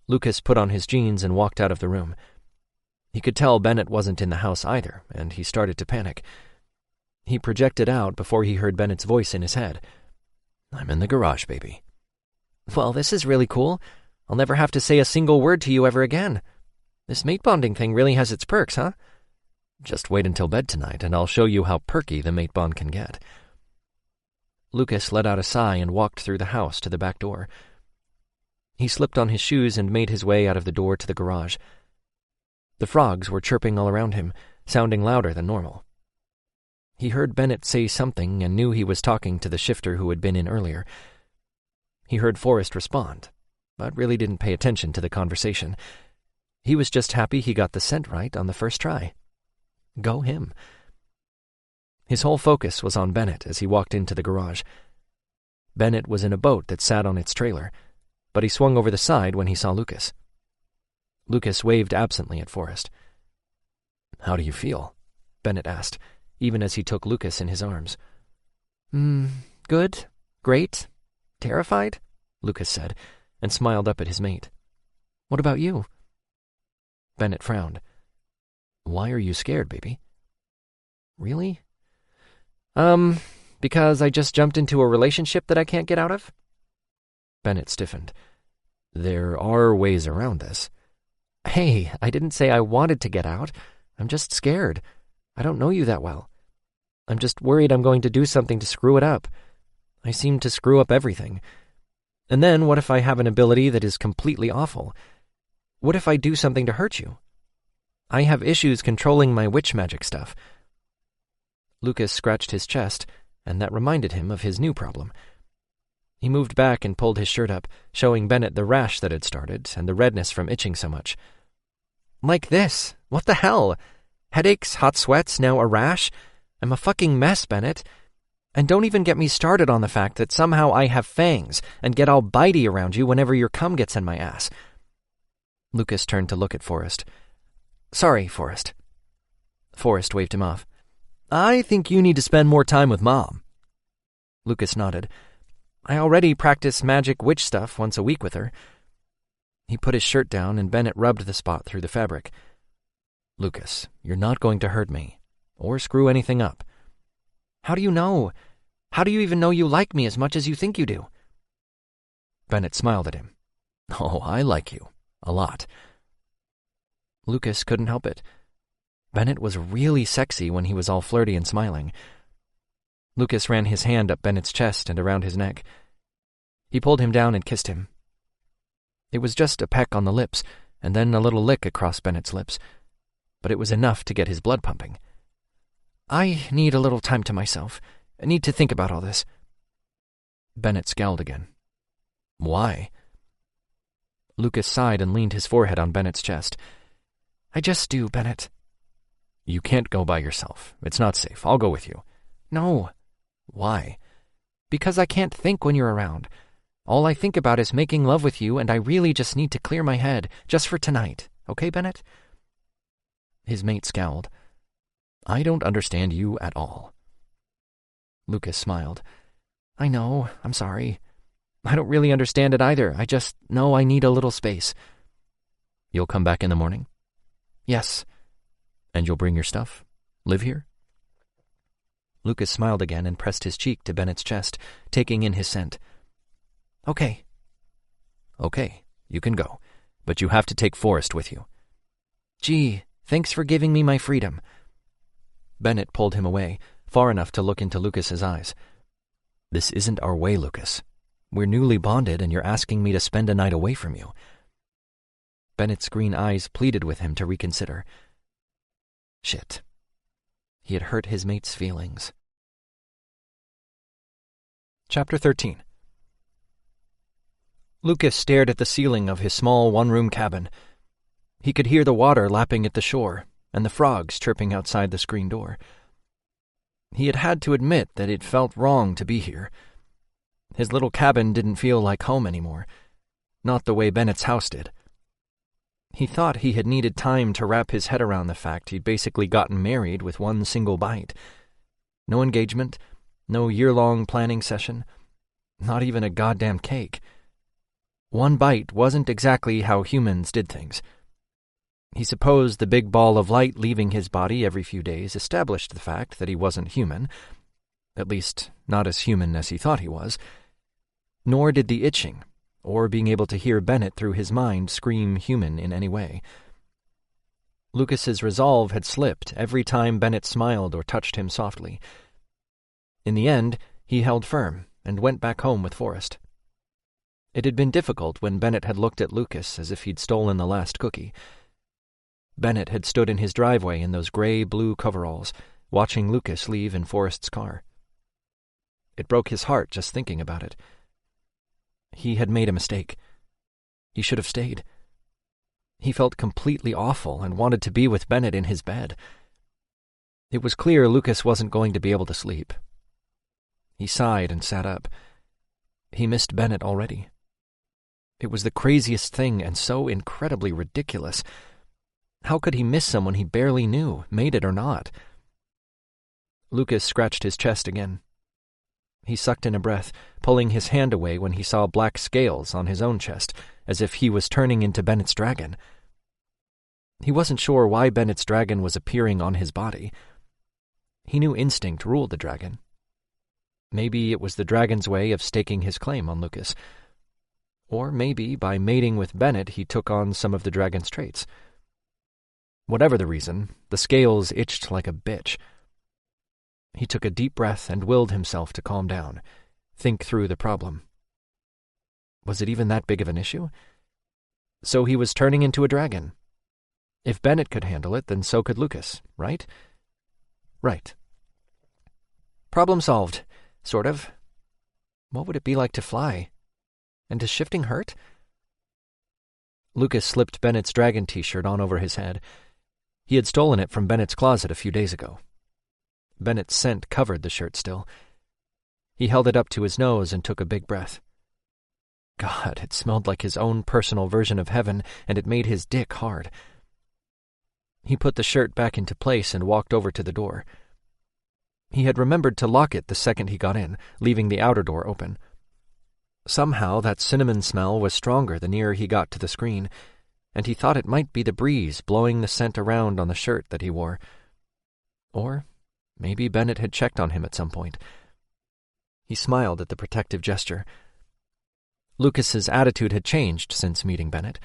Lucas put on his jeans and walked out of the room. He could tell Bennett wasn't in the house either, and he started to panic. He projected out before he heard Bennett's voice in his head. "I'm in the garage, baby." "Well, this is really cool. I'll never have to say a single word to you ever again. This mate bonding thing really has its perks, huh?" "Just wait until bed tonight, and I'll show you how perky the mate bond can get." Lucas let out a sigh and walked through the house to the back door. He slipped on his shoes and made his way out of the door to the garage. The frogs were chirping all around him, sounding louder than normal. He heard Bennett say something and knew he was talking to the shifter who had been in earlier. He heard Forrest respond, but really didn't pay attention to the conversation. He was just happy he got the scent right on the first try. Go him. His whole focus was on Bennett as he walked into the garage. Bennett was in a boat that sat on its trailer, but he swung over the side when he saw Lucas. Lucas waved absently at Forrest. "How do you feel?" Bennett asked, even as he took Lucas in his arms. Good, great, terrified," Lucas said, and smiled up at his mate. "What about you?" Bennett frowned. "Why are you scared, baby?" "Really?" Because I just jumped into a relationship that I can't get out of?" Bennett stiffened. "There are ways around this." "Hey, I didn't say I wanted to get out. I'm just scared. I don't know you that well. I'm just worried I'm going to do something to screw it up. I seem to screw up everything. And then what if I have an ability that is completely awful? What if I do something to hurt you? I have issues controlling my witch magic stuff." Lucas scratched his chest, and that reminded him of his new problem. He moved back and pulled his shirt up, showing Bennett the rash that had started and the redness from itching so much. "Like this? What the hell? Headaches, hot sweats, now a rash? I'm a fucking mess, Bennett. And don't even get me started on the fact that somehow I have fangs and get all bitey around you whenever your cum gets in my ass." Lucas turned to look at Forrest. "Sorry, Forrest." Forrest waved him off. "I think you need to spend more time with Mom." Lucas nodded. "I already practice magic witch stuff once a week with her." He put his shirt down and Bennett rubbed the spot through the fabric. "Lucas, you're not going to hurt me, or screw anything up." "How do you know? How do you even know you like me as much as you think you do?" Bennett smiled at him. "Oh, I like you. A lot." Lucas couldn't help it. Bennett was really sexy when he was all flirty and smiling. Lucas ran his hand up Bennett's chest and around his neck. He pulled him down and kissed him. It was just a peck on the lips, and then a little lick across Bennett's lips, but it was enough to get his blood pumping. "I need a little time to myself. I need to think about all this." Bennett scowled again. "Why?" Lucas sighed and leaned his forehead on Bennett's chest. "I just do, Bennett." "You can't go by yourself. It's not safe. I'll go with you." "No." "Why?" "Because I can't think when you're around. All I think about is making love with you, and I really just need to clear my head, just for tonight. Okay, Bennett?" His mate scowled. "I don't understand you at all." Lucas smiled. "I know. I'm sorry. I don't really understand it either. I just know I need a little space." "You'll come back in the morning?" "Yes." "And you'll bring your stuff? Live here?" Lucas smiled again and pressed his cheek to Bennett's chest, taking in his scent. "Okay." "Okay, you can go, but you have to take Forrest with you." "Gee, thanks for giving me my freedom." Bennett pulled him away, far enough to look into Lucas's eyes. "This isn't our way, Lucas. We're newly bonded and you're asking me to spend a night away from you." Bennett's green eyes pleaded with him to reconsider. Shit. He had hurt his mate's feelings. Chapter 13. Lucas stared at the ceiling of his small one-room cabin. He could hear the water lapping at the shore and the frogs chirping outside the screen door. He had had to admit that it felt wrong to be here. His little cabin didn't feel like home anymore, not the way Bennett's house did. He thought he had needed time to wrap his head around the fact he'd basically gotten married with one single bite. No engagement, no year-long planning session, not even a goddamn cake. One bite wasn't exactly how humans did things. He supposed the big ball of light leaving his body every few days established the fact that he wasn't human, at least not as human as he thought he was, nor did the itching, or being able to hear Bennett through his mind scream human in any way. Lucas's resolve had slipped every time Bennett smiled or touched him softly. In the end, he held firm and went back home with Forrest. It had been difficult when Bennett had looked at Lucas as if he'd stolen the last cookie. Bennett had stood in his driveway in those gray-blue coveralls, watching Lucas leave in Forrest's car. It broke his heart just thinking about it. He had made a mistake. He should have stayed. He felt completely awful and wanted to be with Bennett in his bed. It was clear Lucas wasn't going to be able to sleep. He sighed and sat up. He missed Bennett already. It was the craziest thing and so incredibly ridiculous. How could he miss someone he barely knew, made it or not? Lucas scratched his chest again. He sucked in a breath, pulling his hand away when he saw black scales on his own chest, as if he was turning into Bennett's dragon. He wasn't sure why Bennett's dragon was appearing on his body. He knew instinct ruled the dragon. Maybe it was the dragon's way of staking his claim on Lucas. Or maybe by mating with Bennett he took on some of the dragon's traits. Whatever the reason, the scales itched like a bitch. He took a deep breath and willed himself to calm down, think through the problem. Was it even that big of an issue? So he was turning into a dragon. If Bennett could handle it, then so could Lucas, right? Right. Problem solved, sort of. What would it be like to fly? And does shifting hurt? Lucas slipped Bennett's dragon t-shirt on over his head. He had stolen it from Bennett's closet a few days ago. Bennett's scent covered the shirt still. He held it up to his nose and took a big breath. God, it smelled like his own personal version of heaven, and it made his dick hard. He put the shirt back into place and walked over to the door. He had remembered to lock it the second he got in, leaving the outer door open. Somehow that cinnamon smell was stronger the nearer he got to the screen, and he thought it might be the breeze blowing the scent around on the shirt that he wore. Or maybe Bennett had checked on him at some point. He smiled at the protective gesture. Lucas's attitude had changed since meeting Bennett.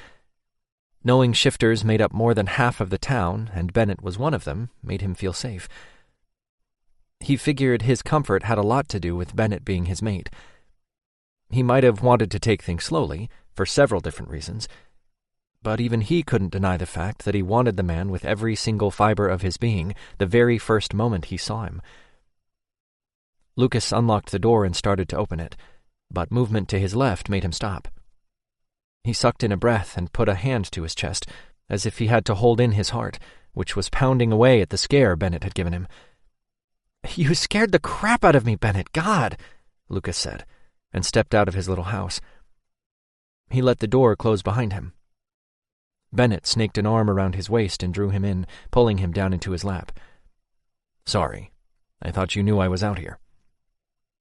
Knowing shifters made up more than half of the town, and Bennett was one of them, made him feel safe. He figured his comfort had a lot to do with Bennett being his mate. He might have wanted to take things slowly, for several different reasons, but even he couldn't deny the fact that he wanted the man with every single fiber of his being the very first moment he saw him. Lucas unlocked the door and started to open it, but movement to his left made him stop. He sucked in a breath and put a hand to his chest, as if he had to hold in his heart, which was pounding away at the scare Bennett had given him. "You scared the crap out of me, Bennett, God," Lucas said, and stepped out of his little house. He let the door close behind him. Bennett snaked an arm around his waist and drew him in, pulling him down into his lap. "Sorry. I thought you knew I was out here."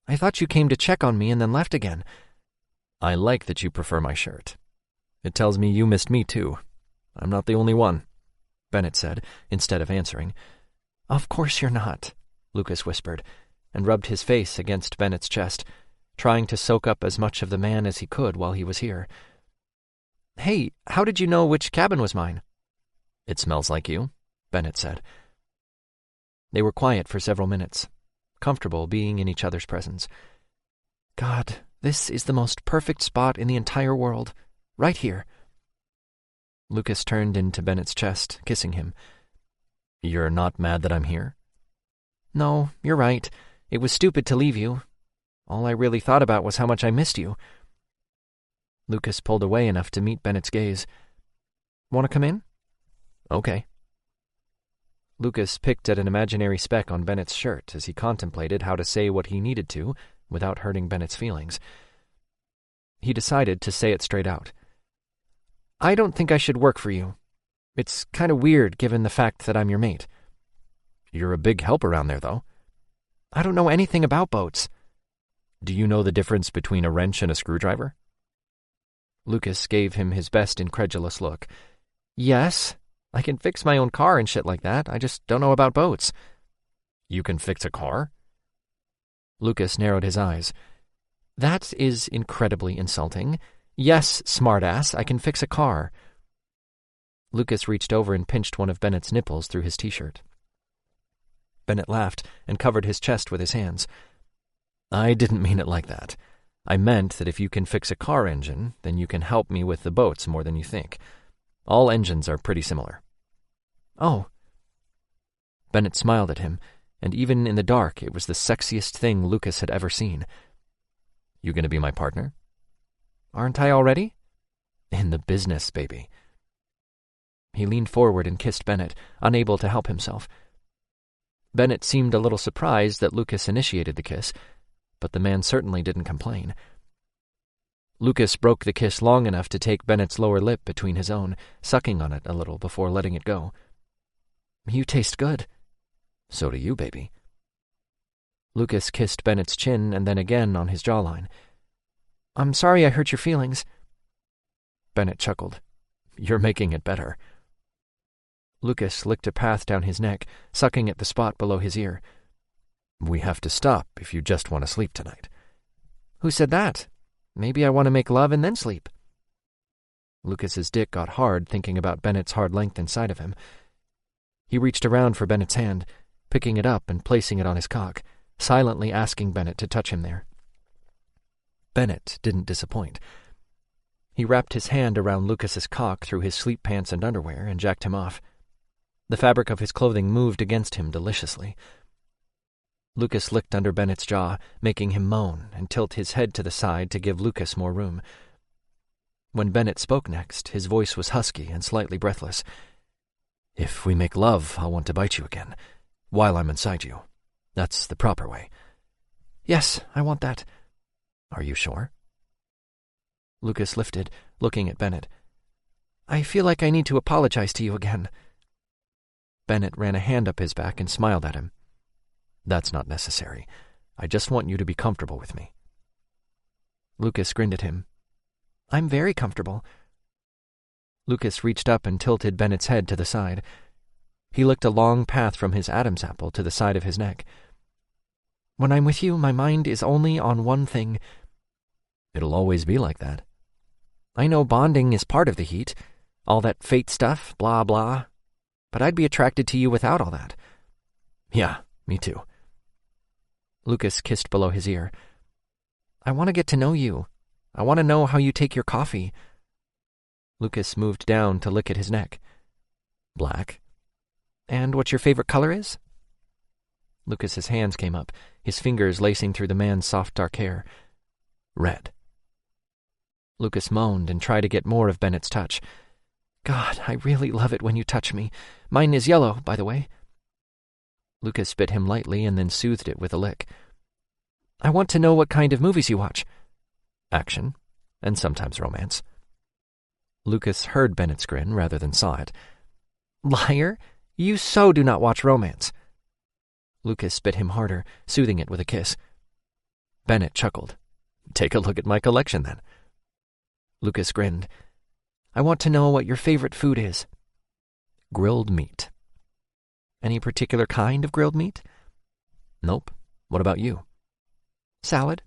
"I thought you came to check on me and then left again." "I like that you prefer my shirt. It tells me you missed me, too. I'm not the only one," Bennett said, instead of answering. "Of course you're not," Lucas whispered, and rubbed his face against Bennett's chest, trying to soak up as much of the man as he could while he was here. "Hey, how did you know which cabin was mine?" "It smells like you," Bennett said. They were quiet for several minutes, comfortable being in each other's presence. "God, this is the most perfect spot in the entire world. Right here." Lucas turned into Bennett's chest, kissing him. "You're not mad that I'm here?" "No, you're right. It was stupid to leave you. All I really thought about was how much I missed you." Lucas pulled away enough to meet Bennett's gaze. "Want to come in?" "Okay." Lucas picked at an imaginary speck on Bennett's shirt as he contemplated how to say what he needed to without hurting Bennett's feelings. He decided to say it straight out. "I don't think I should work for you. It's kind of weird given the fact that I'm your mate." "You're a big help around there, though." "I don't know anything about boats." "Do you know the difference between a wrench and a screwdriver?" Lucas gave him his best incredulous look. "Yes, I can fix my own car and shit like that. I just don't know about boats." "You can fix a car?" Lucas narrowed his eyes. "That is incredibly insulting. Yes, smartass, I can fix a car." Lucas reached over and pinched one of Bennett's nipples through his t-shirt. Bennett laughed and covered his chest with his hands. "I didn't mean it like that. I meant that if you can fix a car engine, then you can help me with the boats more than you think. All engines are pretty similar." "Oh." Bennett smiled at him, and even in the dark it was the sexiest thing Lucas had ever seen. "You going to be my partner?" Aren't I already?" "In the business, baby." He leaned forward and kissed Bennett, unable to help himself. Bennett seemed a little surprised that Lucas initiated the kiss, but the man certainly didn't complain. Lucas broke the kiss long enough to take Bennett's lower lip between his own, sucking on it a little before letting it go. "You taste good." "So do you, baby." Lucas kissed Bennett's chin and then again on his jawline. "I'm sorry I hurt your feelings." Bennett chuckled. "You're making it better." Lucas licked a path down his neck, sucking at the spot below his ear. "We have to stop if you just want to sleep tonight." "Who said that? Maybe I want to make love and then sleep." Lucas's dick got hard thinking about Bennett's hard length inside of him. He reached around for Bennett's hand, picking it up and placing it on his cock, silently asking Bennett to touch him there. Bennett didn't disappoint. He wrapped his hand around Lucas's cock through his sleep pants and underwear and jacked him off. The fabric of his clothing moved against him deliciously. Lucas licked under Bennett's jaw, making him moan and tilt his head to the side to give Lucas more room. When Bennett spoke next, his voice was husky and slightly breathless. "If we make love, I'll want to bite you again, while I'm inside you. That's the proper way." "Yes, I want that." "Are you sure?" Lucas lifted, looking at Bennett. "I feel like I need to apologize to you again." Bennett ran a hand up his back and smiled at him. "That's not necessary. I just want you to be comfortable with me." Lucas grinned at him. "I'm very comfortable." Lucas reached up and tilted Bennett's head to the side. He licked a long path from his Adam's apple to the side of his neck. "When I'm with you, my mind is only on one thing." "It'll always be like that." "I know bonding is part of the heat, all that fate stuff, blah, blah. But I'd be attracted to you without all that." "Yeah, me too." Lucas kissed below his ear. "I want to get to know you. I want to know how you take your coffee." Lucas moved down to lick at his neck. "Black." "And what your favorite color is?" Lucas's hands came up, his fingers lacing through the man's soft dark hair. "Red." Lucas moaned and tried to get more of Bennett's touch. "God, I really love it when you touch me. Mine is yellow, by the way." Lucas bit him lightly and then soothed it with a lick. "I want to know what kind of movies you watch." "Action, and sometimes romance." Lucas heard Bennett's grin rather than saw it. "Liar! You so do not watch romance." Lucas bit him harder, soothing it with a kiss. Bennett chuckled. "Take a look at my collection, then." Lucas grinned. "I want to know what your favorite food is." "Grilled meat." "Any particular kind of grilled meat?" "Nope. What about you?" "Salad."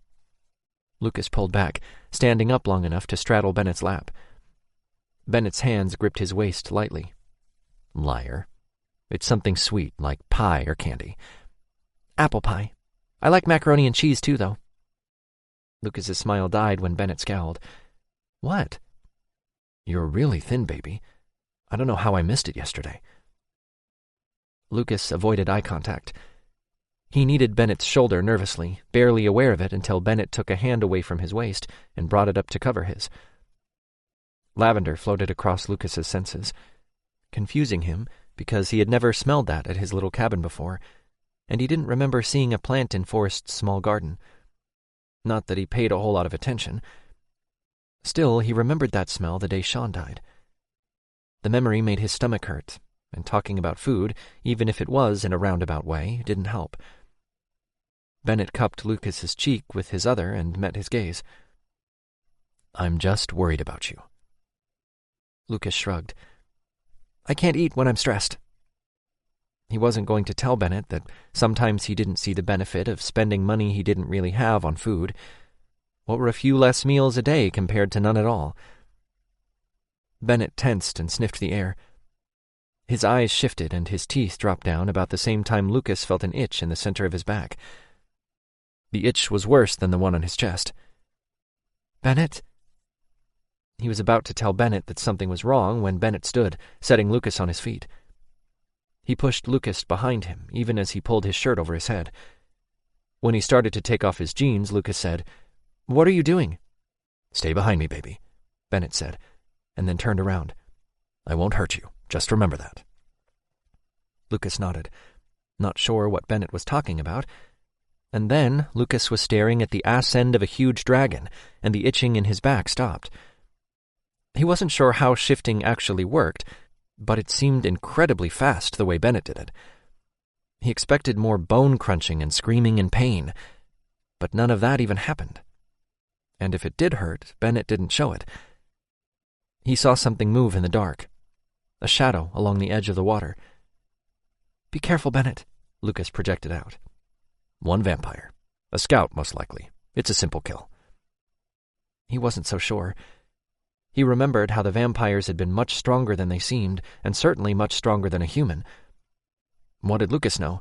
Lucas pulled back, standing up long enough to straddle Bennett's lap. Bennett's hands gripped his waist lightly. "Liar. It's something sweet, like pie or candy." "Apple pie. I like macaroni and cheese, too, though." Lucas's smile died when Bennett scowled. "What?" "You're really thin, baby. I don't know how I missed it yesterday." Lucas avoided eye contact. He kneaded Bennett's shoulder nervously, barely aware of it until Bennett took a hand away from his waist and brought it up to cover his. Lavender floated across Lucas's senses, confusing him because he had never smelled that at his little cabin before, and he didn't remember seeing a plant in Forrest's small garden. Not that he paid a whole lot of attention. Still, he remembered that smell the day Sean died. The memory made his stomach hurt, and talking about food, even if it was in a roundabout way, didn't help. Bennett cupped Lucas's cheek with his other and met his gaze. "I'm just worried about you." Lucas shrugged. "I can't eat when I'm stressed." He wasn't going to tell Bennett that sometimes he didn't see the benefit of spending money he didn't really have on food. What were a few less meals a day compared to none at all? Bennett tensed and sniffed the air. His eyes shifted and his teeth dropped down about the same time Lucas felt an itch in the center of his back. The itch was worse than the one on his chest. "Bennett?" He was about to tell Bennett that something was wrong when Bennett stood, setting Lucas on his feet. He pushed Lucas behind him, even as he pulled his shirt over his head. When he started to take off his jeans, Lucas said, "What are you doing?" "Stay behind me, baby," Bennett said, and then turned around. "I won't hurt you. Just remember that." Lucas nodded, not sure what Bennett was talking about, and then Lucas was staring at the ass end of a huge dragon, and the itching in his back stopped. He wasn't sure how shifting actually worked, but it seemed incredibly fast the way Bennett did it. He expected more bone crunching and screaming in pain, but none of that even happened. And if it did hurt, Bennett didn't show it. He saw something move in the dark, a shadow along the edge of the water. "Be careful, Bennett," Lucas projected out. "One vampire. A scout, most likely. It's a simple kill." He wasn't so sure. He remembered how the vampires had been much stronger than they seemed, and certainly much stronger than a human. What did Lucas know?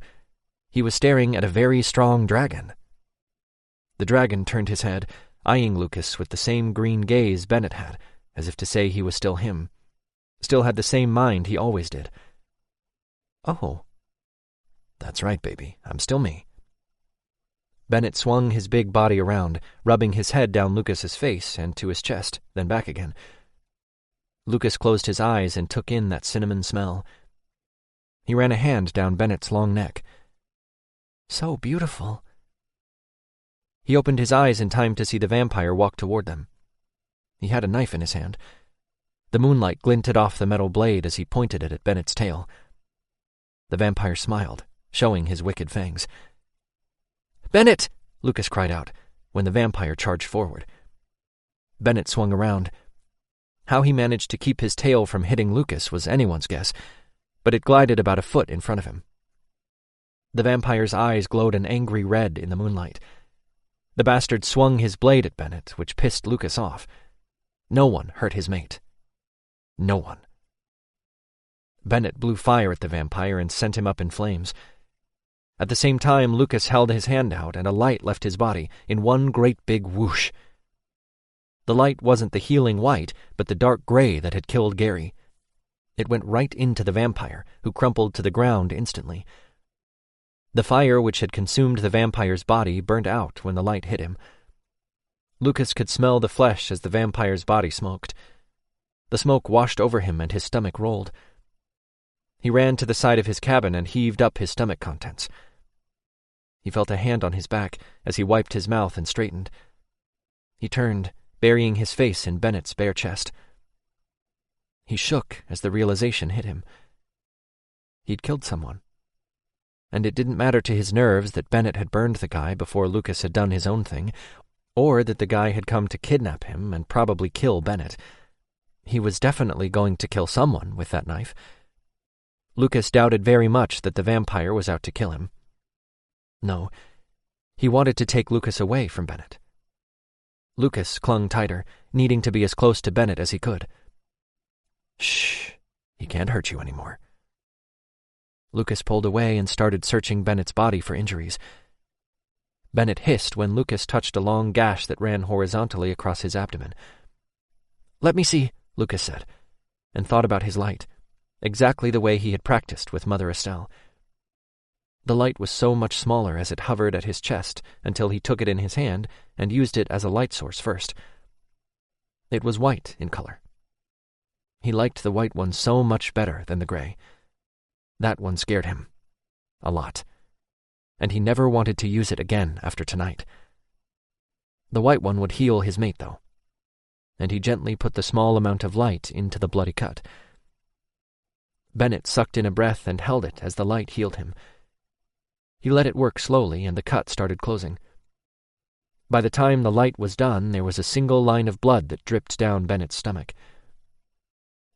He was staring at a very strong dragon. The dragon turned his head, eyeing Lucas with the same green gaze Bennett had, as if to say he was still him, still had the same mind he always did. "Oh." "That's right, baby. I'm still me." Bennett swung his big body around, rubbing his head down Lucas's face and to his chest, then back again. Lucas closed his eyes and took in that cinnamon smell. He ran a hand down Bennett's long neck. "So beautiful." He opened his eyes in time to see the vampire walk toward them. He had a knife in his hand. The moonlight glinted off the metal blade as he pointed it at Bennett's tail. The vampire smiled, showing his wicked fangs. "Bennett!" Lucas cried out, when the vampire charged forward. Bennett swung around. How he managed to keep his tail from hitting Lucas was anyone's guess, but it glided about a foot in front of him. The vampire's eyes glowed an angry red in the moonlight. The bastard swung his blade at Bennett, which pissed Lucas off. No one hurt his mate. No one. Bennett blew fire at the vampire and sent him up in flames. At the same time, Lucas held his hand out, and a light left his body in one great big whoosh. The light wasn't the healing white, but the dark gray that had killed Gary. It went right into the vampire, who crumpled to the ground instantly. The fire which had consumed the vampire's body burnt out when the light hit him. Lucas could smell the flesh as the vampire's body smoked. The smoke washed over him and his stomach rolled. He ran to the side of his cabin and heaved up his stomach contents. He felt a hand on his back as he wiped his mouth and straightened. He turned, burying his face in Bennett's bare chest. He shook as the realization hit him. He'd killed someone. And it didn't matter to his nerves that Bennett had burned the guy before Lucas had done his own thing, or that the guy had come to kidnap him and probably kill Bennett. He was definitely going to kill someone with that knife. Lucas doubted very much that the vampire was out to kill him. No, he wanted to take Lucas away from Bennett. Lucas clung tighter, needing to be as close to Bennett as he could. "Shh, he can't hurt you anymore." Lucas pulled away and started searching Bennett's body for injuries. Bennett hissed when Lucas touched a long gash that ran horizontally across his abdomen. "Let me see," Lucas said, and thought about his light, exactly the way he had practiced with Mother Estelle. The light was so much smaller as it hovered at his chest until he took it in his hand and used it as a light source first. It was white in color. He liked the white one so much better than the gray. That one scared him. A lot. And he never wanted to use it again after tonight. The white one would heal his mate, though. And he gently put the small amount of light into the bloody cut. Bennett sucked in a breath and held it as the light healed him. He let it work slowly, and the cut started closing. By the time the light was done, there was a single line of blood that dripped down Bennett's stomach.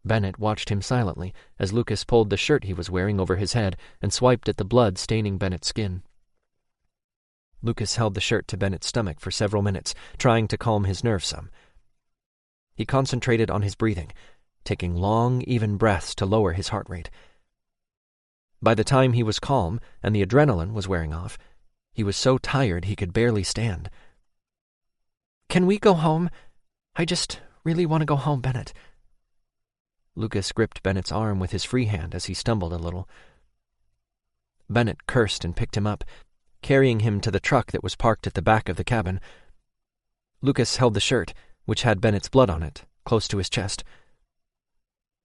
Bennett watched him silently as Lucas pulled the shirt he was wearing over his head and swiped at the blood staining Bennett's skin. Lucas held the shirt to Bennett's stomach for several minutes, trying to calm his nerves some. He concentrated on his breathing, taking long, even breaths to lower his heart rate. By the time he was calm and the adrenaline was wearing off, he was so tired he could barely stand. "Can we go home? I just really want to go home, Bennett." Lucas gripped Bennett's arm with his free hand as he stumbled a little. Bennett cursed and picked him up, carrying him to the truck that was parked at the back of the cabin. Lucas held the shirt, which had Bennett's blood on it, close to his chest.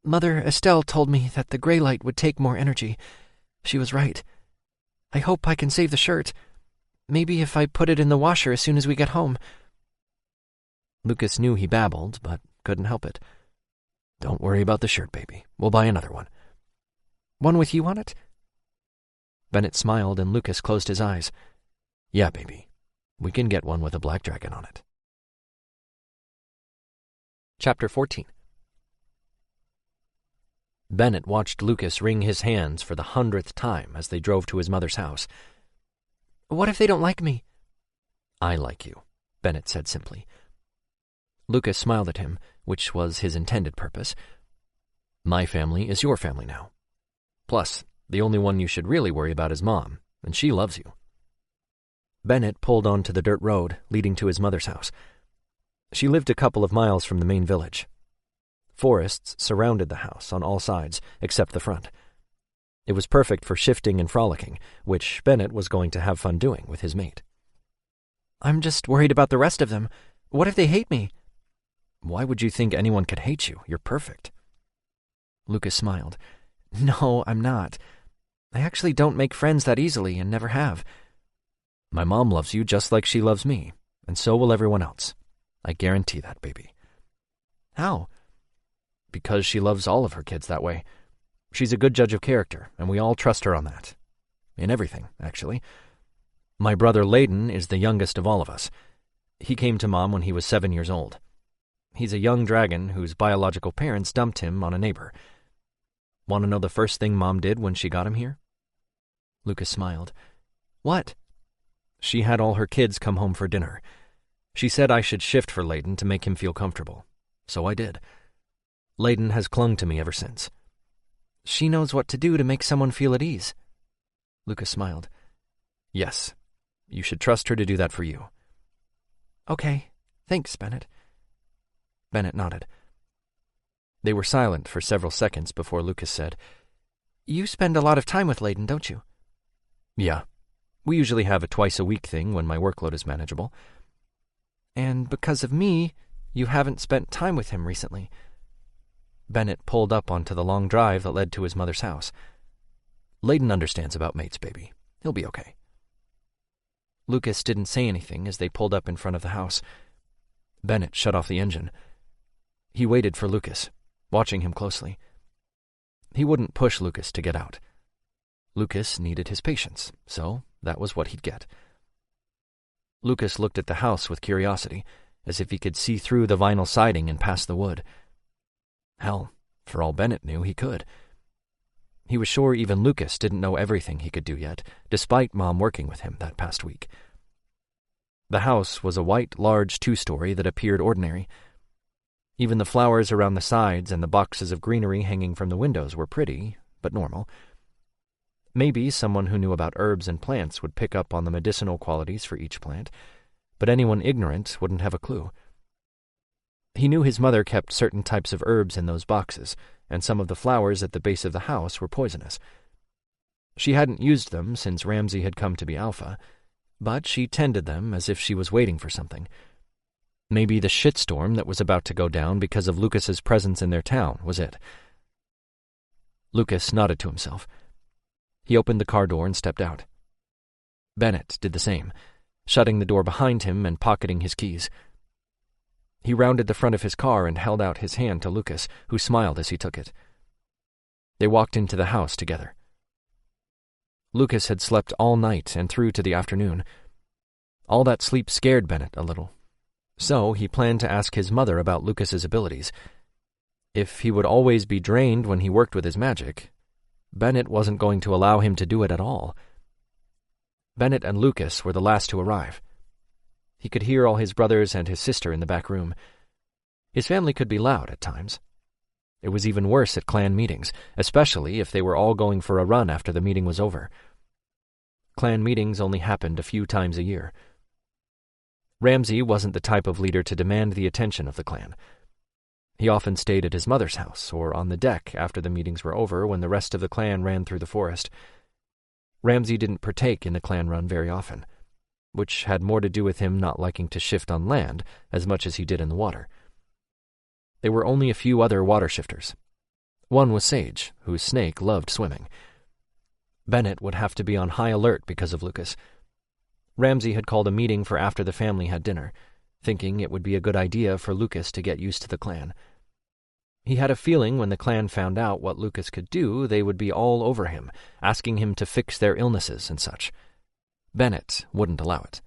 Mother Estelle told me that the gray light would take more energy. She was right. I hope I can save the shirt. Maybe if I put it in the washer as soon as we get home. Lucas knew he babbled, but couldn't help it. Don't worry about the shirt, baby. We'll buy another one. One with you on it? Bennett smiled and Lucas closed his eyes. Yeah, baby. We can get one with a black dragon on it. Chapter 14. Bennett watched Lucas wring his hands for the 100th time as they drove to his mother's house. What if they don't like me? I like you, Bennett said simply. Lucas smiled at him, which was his intended purpose. My family is your family now. Plus, the only one you should really worry about is Mom, and she loves you. Bennett pulled onto the dirt road leading to his mother's house. She lived a couple of miles from the main village. Forests surrounded the house on all sides, except the front. It was perfect for shifting and frolicking, which Bennett was going to have fun doing with his mate. I'm just worried about the rest of them. What if they hate me? Why would you think anyone could hate you? You're perfect. Lucas smiled. No, I'm not. I actually don't make friends that easily and never have. My mom loves you just like she loves me, and so will everyone else. I guarantee that, baby. How? Because she loves all of her kids that way. She's a good judge of character, and we all trust her on that. In everything, actually. My brother Layden is the youngest of all of us. He came to Mom when he was 7 years old. He's a young dragon whose biological parents dumped him on a neighbor. Want to know the first thing Mom did when she got him here? Lucas smiled. What? She had all her kids come home for dinner. She said I should shift for Layden to make him feel comfortable. So I did. Layden has clung to me ever since. She knows what to do to make someone feel at ease. Lucas smiled. Yes, you should trust her to do that for you. Okay, thanks, Bennett. Bennett nodded. They were silent for several seconds before Lucas said, You spend a lot of time with Layden, don't you? Yeah. We usually have a twice-a-week thing when my workload is manageable. And because of me, you haven't spent time with him recently. Bennett pulled up onto the long drive that led to his mother's house. Layden understands about mates, baby. He'll be okay. Lucas didn't say anything as they pulled up in front of the house. Bennett shut off the engine. He waited for Lucas, watching him closely. He wouldn't push Lucas to get out. Lucas needed his patience, so that was what he'd get. Lucas looked at the house with curiosity, as if he could see through the vinyl siding and past the wood. Hell, for all Bennett knew, he could. He was sure even Lucas didn't know everything he could do yet, despite Mom working with him that past week. The house was a white, large 2-story that appeared ordinary. Even the flowers around the sides and the boxes of greenery hanging from the windows were pretty, but normal. Maybe someone who knew about herbs and plants would pick up on the medicinal qualities for each plant, but anyone ignorant wouldn't have a clue. He knew his mother kept certain types of herbs in those boxes, and some of the flowers at the base of the house were poisonous. She hadn't used them since Ramsay had come to be alpha, but she tended them as if she was waiting for something. Maybe the shitstorm that was about to go down because of Lucas's presence in their town was it. Lucas nodded to himself. He opened the car door and stepped out. Bennett did the same, shutting the door behind him and pocketing his keys. He rounded the front of his car and held out his hand to Lucas, who smiled as he took it. They walked into the house together. Lucas had slept all night and through to the afternoon. All that sleep scared Bennett a little, so he planned to ask his mother about Lucas's abilities. If he would always be drained when he worked with his magic, Bennett wasn't going to allow him to do it at all. Bennett and Lucas were the last to arrive. He could hear all his brothers and his sister in the back room. His family could be loud at times. It was even worse at clan meetings, especially if they were all going for a run after the meeting was over. Clan meetings only happened a few times a year. Ramsay wasn't the type of leader to demand the attention of the clan. He often stayed at his mother's house or on the deck after the meetings were over when the rest of the clan ran through the forest. Ramsay didn't partake in the clan run very often. which had more to do with him not liking to shift on land as much as he did in the water. There were only a few other water shifters. One was Sage, whose snake loved swimming. Bennett would have to be on high alert because of Lucas. Ramsay had called a meeting for after the family had dinner, thinking it would be a good idea for Lucas to get used to the clan. He had a feeling when the clan found out what Lucas could do, they would be all over him, asking him to fix their illnesses and such. Bennett wouldn't allow it.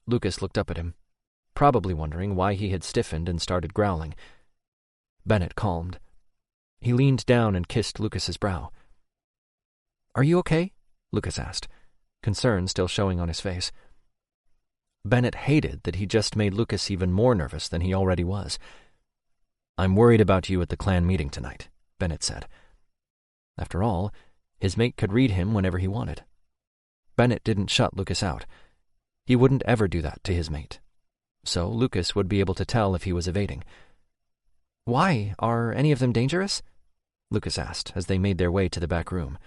Lucas looked up at him, probably wondering why he had stiffened and started growling. Bennett calmed. He leaned down and kissed Lucas's brow. "Are you okay?" Lucas asked, concern still showing on his face. Bennett hated that he just made Lucas even more nervous than he already was. "I'm worried about you at the clan meeting tonight," Bennett said. After all, his mate could read him whenever he wanted. Bennett didn't shut Lucas out. He wouldn't ever do that to his mate. So Lucas would be able to tell if he was evading. "Why? Are any of them dangerous?" Lucas asked as they made their way to the back room.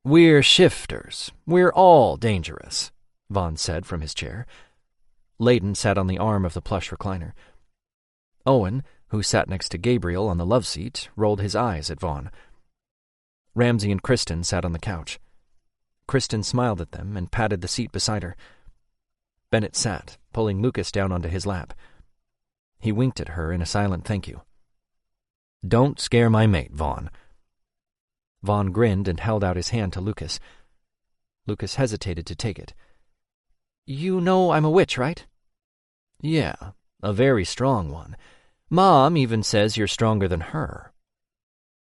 "We're shifters. We're all dangerous," Vaughn said from his chair. Layden sat on the arm of the plush recliner. Owen, who sat next to Gabriel on the love seat, rolled his eyes at Vaughn. Ramsay and Kristen sat on the couch. Kristen smiled at them and patted the seat beside her. Bennett sat, pulling Lucas down onto his lap. He winked at her in a silent thank you. "Don't scare my mate, Vaughn." Vaughn grinned and held out his hand to Lucas. Lucas hesitated to take it. "You know I'm a witch, right?" "Yeah, a very strong one. Mom even says you're stronger than her."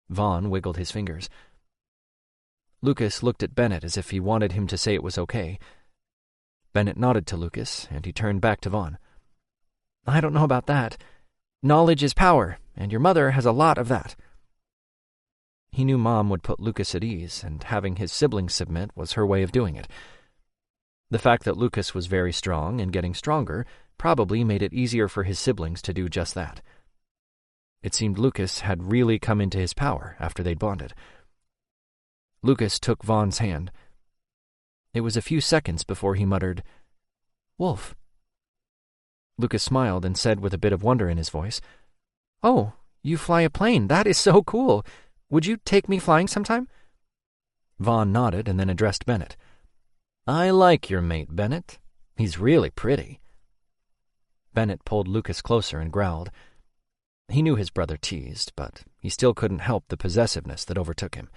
Vaughn wiggled his fingers. Lucas looked at Bennett as if he wanted him to say it was okay. Bennett nodded to Lucas, and he turned back to Vaughn. "I don't know about that. Knowledge is power, and your mother has a lot of that." He knew Mom would put Lucas at ease, and having his siblings submit was her way of doing it. The fact that Lucas was very strong and getting stronger probably made it easier for his siblings to do just that. It seemed Lucas had really come into his power after they'd bonded. Lucas took Vaughn's hand. It was a few seconds before he muttered, "Wolf." Lucas smiled and said with a bit of wonder in his voice, "Oh, you fly a plane. That is so cool. Would you take me flying sometime?" Vaughn nodded and then addressed Bennett. "I like your mate, Bennett. He's really pretty." Bennett pulled Lucas closer and growled. He knew his brother teased, but he still couldn't help the possessiveness that overtook him.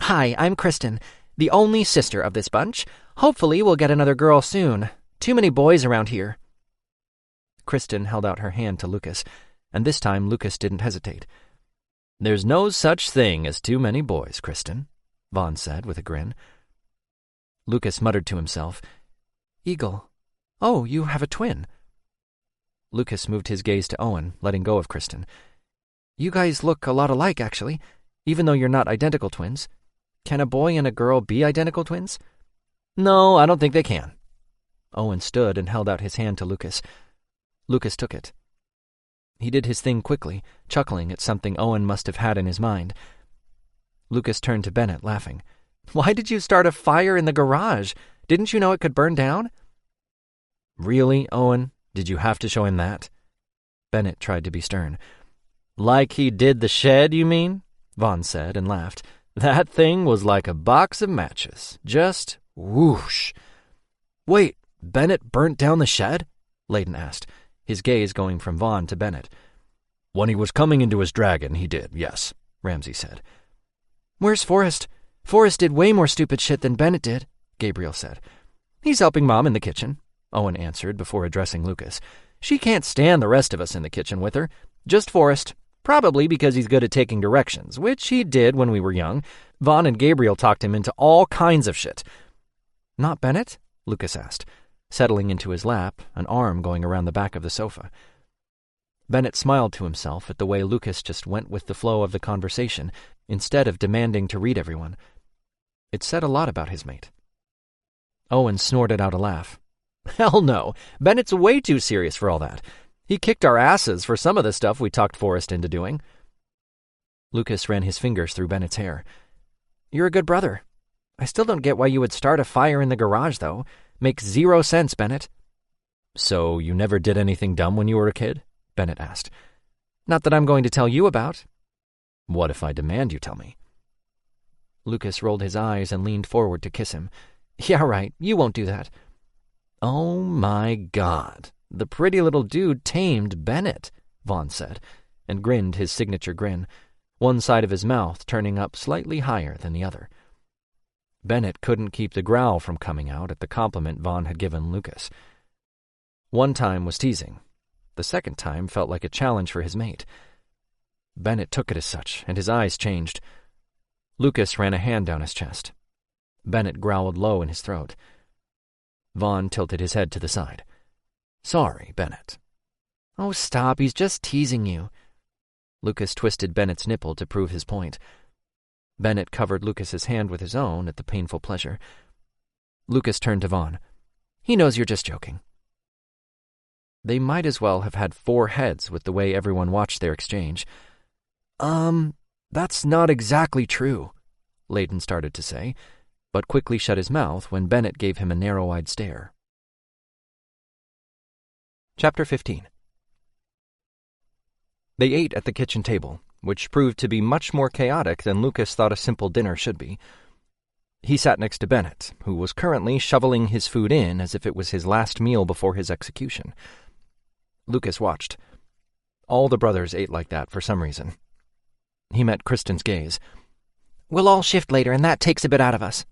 "Hi, I'm Kristen, the only sister of this bunch. Hopefully we'll get another girl soon. Too many boys around here." Kristen held out her hand to Lucas, and this time Lucas didn't hesitate. "There's no such thing as too many boys, Kristen," Vaughn said with a grin. Lucas muttered to himself, "Eagle. Oh, you have a twin." Lucas moved his gaze to Owen, letting go of Kristen. "You guys look a lot alike, actually, even though you're not identical twins. Can a boy and a girl be identical twins?" "No, I don't think they can." Owen stood and held out his hand to Lucas. Lucas took it. He did his thing quickly, chuckling at something Owen must have had in his mind. Lucas turned to Bennett, laughing. "Why did you start a fire in the garage? Didn't you know it could burn down?" "Really, Owen? Did you have to show him that?" Bennett tried to be stern. "Like he did the shed, you mean?" Vaughn said and laughed. "That thing was like a box of matches. Just whoosh." "Wait, Bennett burnt down the shed?" Layden asked, his gaze going from Vaughn to Bennett. "When he was coming into his dragon, he did, yes," Ramsay said. "Where's Forrest? Forrest did way more stupid shit than Bennett did," Gabriel said. "He's helping Mom in the kitchen," Owen answered before addressing Lucas. "She can't stand the rest of us in the kitchen with her. Just Forrest. Probably because he's good at taking directions, which he did when we were young. Vaughn and Gabriel talked him into all kinds of shit." "Not Bennett?" Lucas asked, settling into his lap, an arm going around the back of the sofa. Bennett smiled to himself at the way Lucas just went with the flow of the conversation, instead of demanding to read everyone. It said a lot about his mate. Owen snorted out a laugh. "Hell no, Bennett's way too serious for all that. He kicked our asses for some of the stuff we talked Forrest into doing." Lucas ran his fingers through Bennett's hair. "You're a good brother. I still don't get why you would start a fire in the garage, though. Makes 0 sense, Bennett. So you never did anything dumb when you were a kid? Bennett asked. Not that I'm going to tell you about. What if I demand you tell me? Lucas rolled his eyes and leaned forward to kiss him. Yeah, right, you won't do that. Oh my God, the pretty little dude tamed Bennett, Vaughn said, and grinned his signature grin, one side of his mouth turning up slightly higher than the other. Bennett couldn't keep the growl from coming out at the compliment Vaughn had given Lucas. One time was teasing. The second time felt like a challenge for his mate. Bennett took it as such, and his eyes changed. Lucas ran a hand down his chest. Bennett growled low in his throat. Vaughn tilted his head to the side. Sorry, Bennett. Oh, stop, he's just teasing you. Lucas twisted Bennett's nipple to prove his point. Bennett covered Lucas's hand with his own at the painful pleasure. Lucas turned to Vaughn. He knows you're just joking. They might as well have had 4 heads with the way everyone watched their exchange. That's not exactly true, Layden started to say, but quickly shut his mouth when Bennett gave him a narrow-eyed stare. Chapter 15. They ate at the kitchen table, which proved to be much more chaotic than Lucas thought a simple dinner should be. He sat next to Bennett, who was currently shoveling his food in as if it was his last meal before his execution. Lucas watched. All the brothers ate like that for some reason. He met Kristen's gaze. We'll all shift later, and that takes a bit out of us.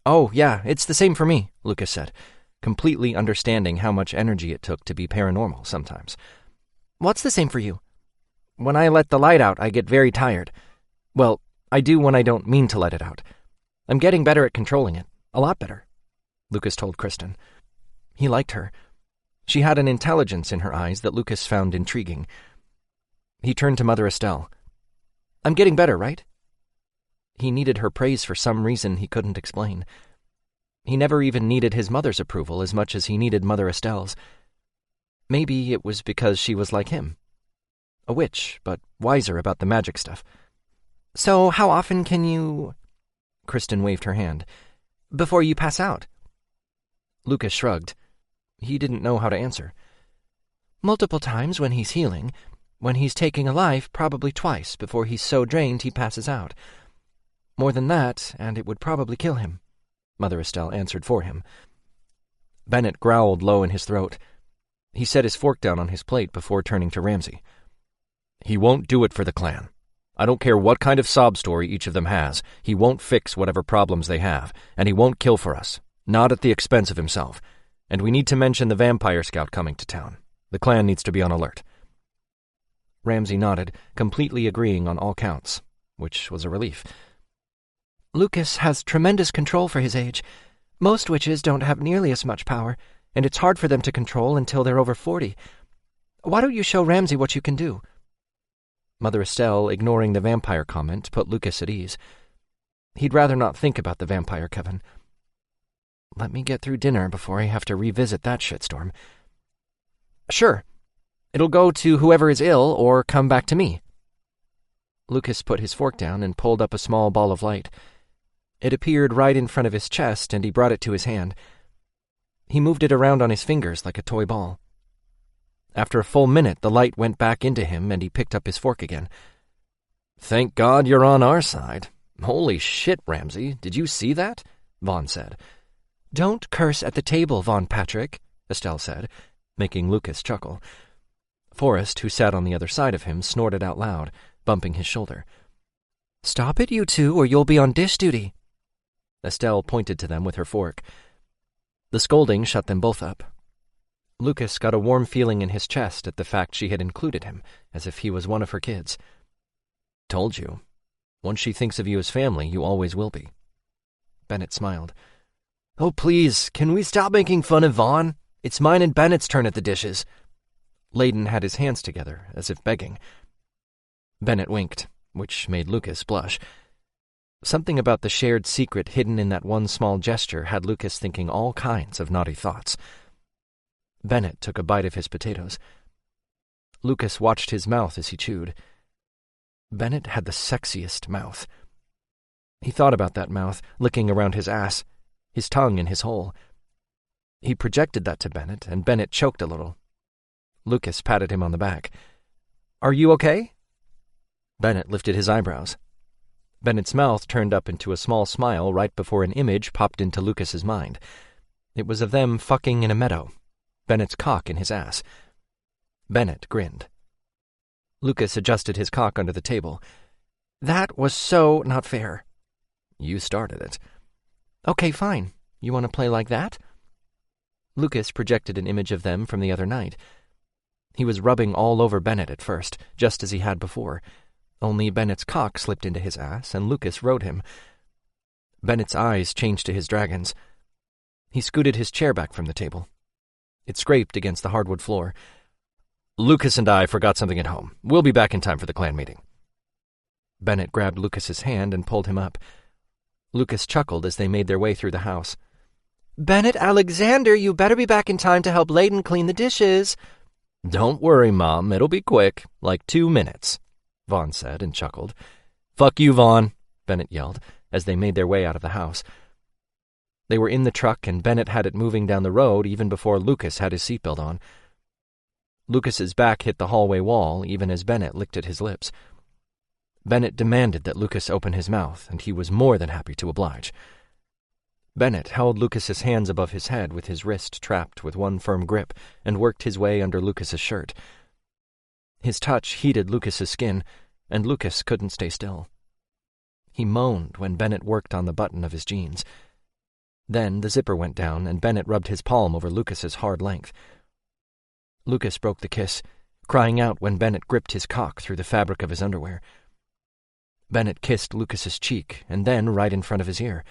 Oh, yeah, it's the same for me, Lucas said, completely understanding how much energy it took to be paranormal sometimes. What's the same for you? When I let the light out, I get very tired. Well, I do when I don't mean to let it out. I'm getting better at controlling it. A lot better, Lucas told Kristen. He liked her. She had an intelligence in her eyes that Lucas found intriguing. He turned to Mother Estelle. I'm getting better, right? He needed her praise for some reason he couldn't explain. He never even needed his mother's approval as much as he needed Mother Estelle's. Maybe it was because she was like him. A witch, but wiser about the magic stuff. So how often can you... Kristen waved her hand. Before you pass out? Lucas shrugged. He didn't know how to answer. Multiple times when he's healing. When he's taking a life, probably twice before he's so drained he passes out. More than that, and it would probably kill him, Mother Estelle answered for him. Bennett growled low in his throat. He set his fork down on his plate before turning to Ramsay. He won't do it for the clan. I don't care what kind of sob story each of them has. He won't fix whatever problems they have, and he won't kill for us, not at the expense of himself. And we need to mention the vampire scout coming to town. The clan needs to be on alert. Ramsay nodded, completely agreeing on all counts, which was a relief. Lucas has tremendous control for his age. Most witches don't have nearly as much power, and it's hard for them to control until they're over 40. Why don't you show Ramsay what you can do? Mother Estelle, ignoring the vampire comment, put Lucas at ease. He'd rather not think about the vampire, Kevin. Let me get through dinner before I have to revisit that shitstorm. Sure. It'll go to whoever is ill or come back to me. Lucas put his fork down and pulled up a small ball of light. It appeared right in front of his chest, and he brought it to his hand. He moved it around on his fingers like a toy ball. After a full minute, the light went back into him, and he picked up his fork again. Thank God you're on our side. Holy shit, Ramsay, did you see that? Vaughn said. Don't curse at the table, Vaughn Patrick, Estelle said, making Lucas chuckle. Forrest, who sat on the other side of him, snorted out loud, bumping his shoulder. Stop it, you two, or you'll be on dish duty. Estelle pointed to them with her fork. The scolding shut them both up. Lucas got a warm feeling in his chest at the fact she had included him, as if he was one of her kids. Told you. Once she thinks of you as family, you always will be. Bennett smiled. Oh, please, can we stop making fun of Vaughn? It's mine and Bennett's turn at the dishes. Layden had his hands together, as if begging. Bennett winked, which made Lucas blush. Something about the shared secret hidden in that one small gesture had Lucas thinking all kinds of naughty thoughts. Bennett took a bite of his potatoes. Lucas watched his mouth as he chewed. Bennett had the sexiest mouth. He thought about that mouth, licking around his ass, his tongue in his hole. He projected that to Bennett, and Bennett choked a little. Lucas patted him on the back. "Are you okay?" Bennett lifted his eyebrows. Bennett's mouth turned up into a small smile right before an image popped into Lucas's mind. It was of them fucking in a meadow, Bennett's cock in his ass. Bennett grinned. Lucas adjusted his cock under the table. "That was so not fair." "You started it." "Okay, fine. You want to play like that?" Lucas projected an image of them from the other night. He was rubbing all over Bennett at first, just as he had before, only Bennett's cock slipped into his ass, and Lucas rode him. Bennett's eyes changed to his dragons. He scooted his chair back from the table. It scraped against the hardwood floor. "Lucas and I forgot something at home. We'll be back in time for the clan meeting." Bennett grabbed Lucas's hand and pulled him up. Lucas chuckled as they made their way through the house. "Bennett Alexander, you better be back in time to help Layden clean the dishes." "Don't worry, Mom. It'll be quick, like 2 minutes," Vaughn said and chuckled. "Fuck you, Vaughn," Bennett yelled, as they made their way out of the house. They were in the truck, and Bennett had it moving down the road even before Lucas had his seatbelt on. Lucas's back hit the hallway wall even as Bennett licked at his lips. Bennett demanded that Lucas open his mouth, and he was more than happy to oblige. Bennett held Lucas's hands above his head with his wrist trapped with one firm grip and worked his way under Lucas's shirt. His touch heated Lucas's skin, and Lucas couldn't stay still. He moaned when Bennett worked on the button of his jeans. Then the zipper went down, and Bennett rubbed his palm over Lucas's hard length. Lucas broke the kiss, crying out when Bennett gripped his cock through the fabric of his underwear. Bennett kissed Lucas's cheek, and then right in front of his ear.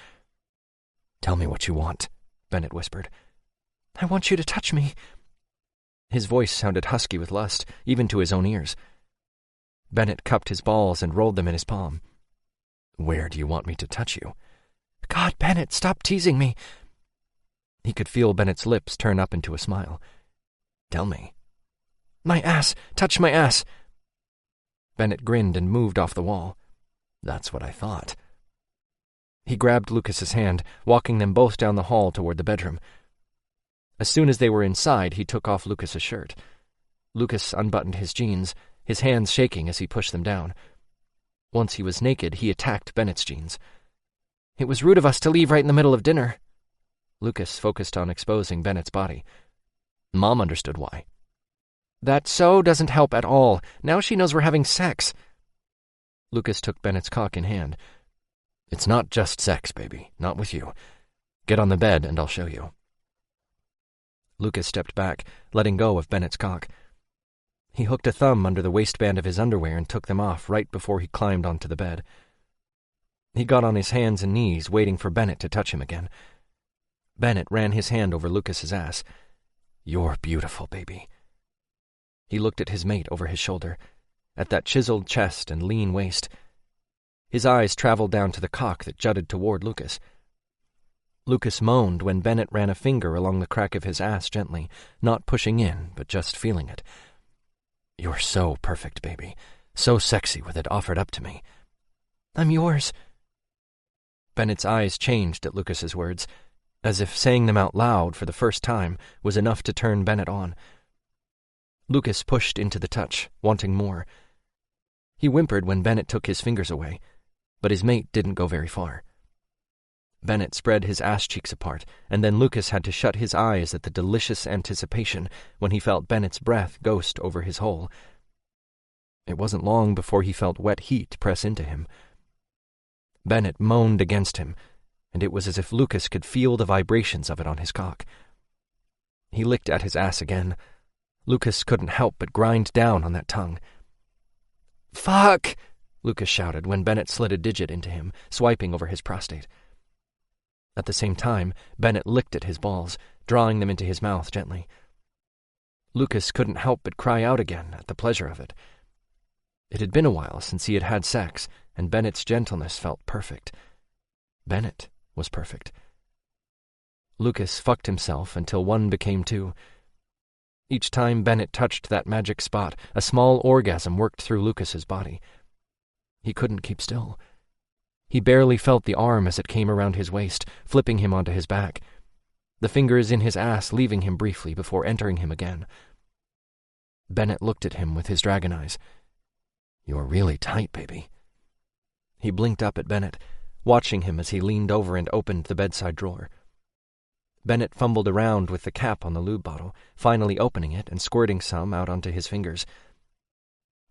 "Tell me what you want," Bennett whispered. "I want you to touch me." His voice sounded husky with lust, even to his own ears. Bennett cupped his balls and rolled them in his palm. "Where do you want me to touch you?" "God, Bennett, stop teasing me." He could feel Bennett's lips turn up into a smile. "Tell me." "My ass. Touch my ass." Bennett grinned and moved off the wall. "That's what I thought." He grabbed Lucas's hand, walking them both down the hall toward the bedroom. As soon as they were inside, he took off Lucas's shirt. Lucas unbuttoned his jeans, his hands shaking as he pushed them down. Once he was naked, he attacked Bennett's jeans. "It was rude of us to leave right in the middle of dinner." Lucas focused on exposing Bennett's body. "Mom understood why." "That so doesn't help at all. Now she knows we're having sex." Lucas took Bennett's cock in hand. "It's not just sex, baby. Not with you. Get on the bed and I'll show you." Lucas stepped back, letting go of Bennett's cock. He hooked a thumb under the waistband of his underwear and took them off right before he climbed onto the bed. He got on his hands and knees, waiting for Bennett to touch him again. Bennett ran his hand over Lucas's ass. "You're beautiful, baby." He looked at his mate over his shoulder, at that chiseled chest and lean waist. His eyes traveled down to the cock that jutted toward Lucas. Lucas moaned when Bennett ran a finger along the crack of his ass gently, not pushing in, but just feeling it. "You're so perfect, baby. So sexy with it offered up to me." "I'm yours." Bennett's eyes changed at Lucas's words, as if saying them out loud for the first time was enough to turn Bennett on. Lucas pushed into the touch, wanting more. He whimpered when Bennett took his fingers away, but his mate didn't go very far. Bennett spread his ass cheeks apart, and then Lucas had to shut his eyes at the delicious anticipation when he felt Bennett's breath ghost over his hole. It wasn't long before he felt wet heat press into him. Bennett moaned against him, and it was as if Lucas could feel the vibrations of it on his cock. He licked at his ass again. Lucas couldn't help but grind down on that tongue. "Fuck!" Lucas shouted when Bennett slid a digit into him, swiping over his prostate. At the same time, Bennett licked at his balls, drawing them into his mouth gently. Lucas couldn't help but cry out again at the pleasure of it. It had been a while since he had had sex, and Bennett's gentleness felt perfect. Bennett was perfect. Lucas fucked himself until one became two. Each time Bennett touched that magic spot, a small orgasm worked through Lucas's body. He couldn't keep still. He barely felt the arm as it came around his waist, flipping him onto his back. The fingers in his ass leaving him briefly before entering him again. Bennett looked at him with his dragon eyes. "You're really tight, baby." He blinked up at Bennett, watching him as he leaned over and opened the bedside drawer. Bennett fumbled around with the cap on the lube bottle, finally opening it and squirting some out onto his fingers.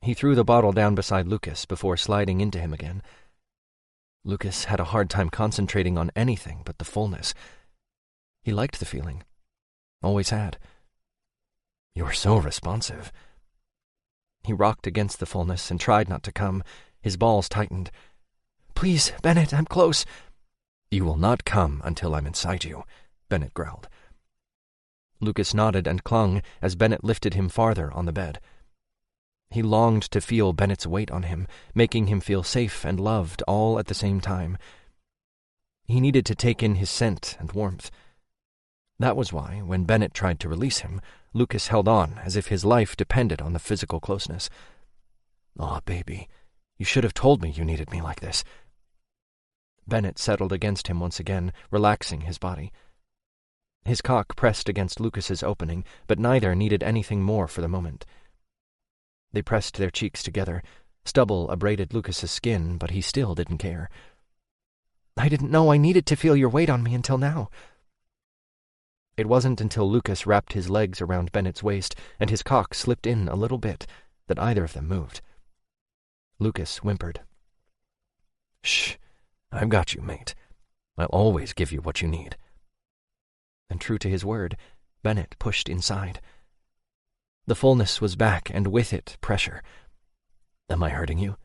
He threw the bottle down beside Lucas before sliding into him again. Lucas had a hard time concentrating on anything but the fullness. He liked the feeling. Always had. "You're so responsive." He rocked against the fullness and tried not to come. His balls tightened. "Please, Bennett, I'm close." "You will not come until I'm inside you," Bennett growled. Lucas nodded and clung as Bennett lifted him farther on the bed. He longed to feel Bennett's weight on him, making him feel safe and loved all at the same time. He needed to take in his scent and warmth. That was why, when Bennett tried to release him, Lucas held on as if his life depended on the physical closeness. "Aw, baby, you should have told me you needed me like this." Bennett settled against him once again, relaxing his body. His cock pressed against Lucas's opening, but neither needed anything more for the moment. They pressed their cheeks together. Stubble abraded Lucas's skin, but he still didn't care. "I didn't know I needed to feel your weight on me until now." It wasn't until Lucas wrapped his legs around Bennett's waist and his cock slipped in a little bit that either of them moved. Lucas whimpered. "Shh, I've got you, mate. I'll always give you what you need." And true to his word, Bennett pushed inside. The fullness was back, and with it, pressure. "Am I hurting you?"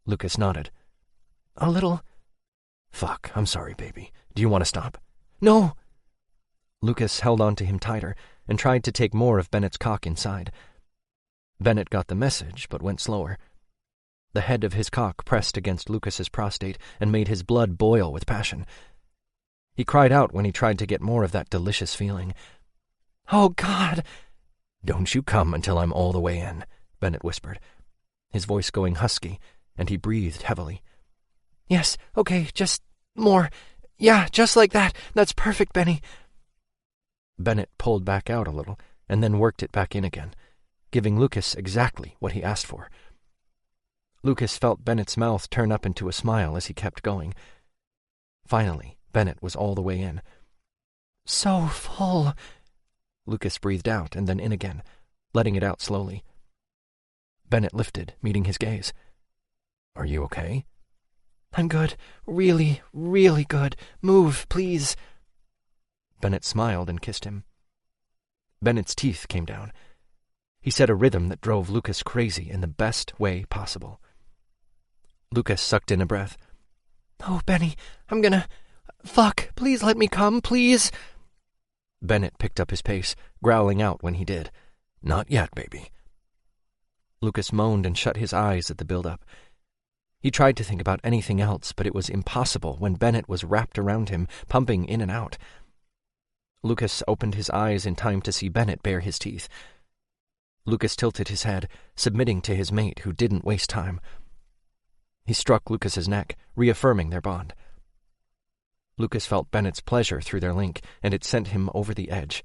Lucas nodded. "A little." "Fuck, I'm sorry, baby. Do you want to stop?" "No!" Lucas held on to him tighter and tried to take more of Bennett's cock inside. Bennett got the message, but went slower. The head of his cock pressed against Lucas's prostate and made his blood boil with passion. He cried out when he tried to get more of that delicious feeling. "Oh, God!" "Don't you come until I'm all the way in," Bennett whispered, his voice going husky, and he breathed heavily. "Yes, okay, just more. Yeah, just like that. That's perfect, Benny." Bennett pulled back out a little, and then worked it back in again, giving Lucas exactly what he asked for. Lucas felt Bennett's mouth turn up into a smile as he kept going. Finally, Bennett was all the way in. "So full." Lucas breathed out and then in again, letting it out slowly. Bennett lifted, meeting his gaze. "Are you okay?" "I'm good. Really, really good. Move, please." Bennett smiled and kissed him. Bennett's teeth came down. He set a rhythm that drove Lucas crazy in the best way possible. Lucas sucked in a breath. "Oh, Benny, I'm gonna... Fuck, please let me come, please." Bennett picked up his pace, growling out when he did. "Not yet, baby." Lucas moaned and shut his eyes at the build-up. He tried to think about anything else, but it was impossible when Bennett was wrapped around him, pumping in and out. Lucas opened his eyes in time to see Bennett bare his teeth. Lucas tilted his head, submitting to his mate, who didn't waste time. He struck Lucas's neck, reaffirming their bond. Lucas felt Bennett's pleasure through their link, and it sent him over the edge.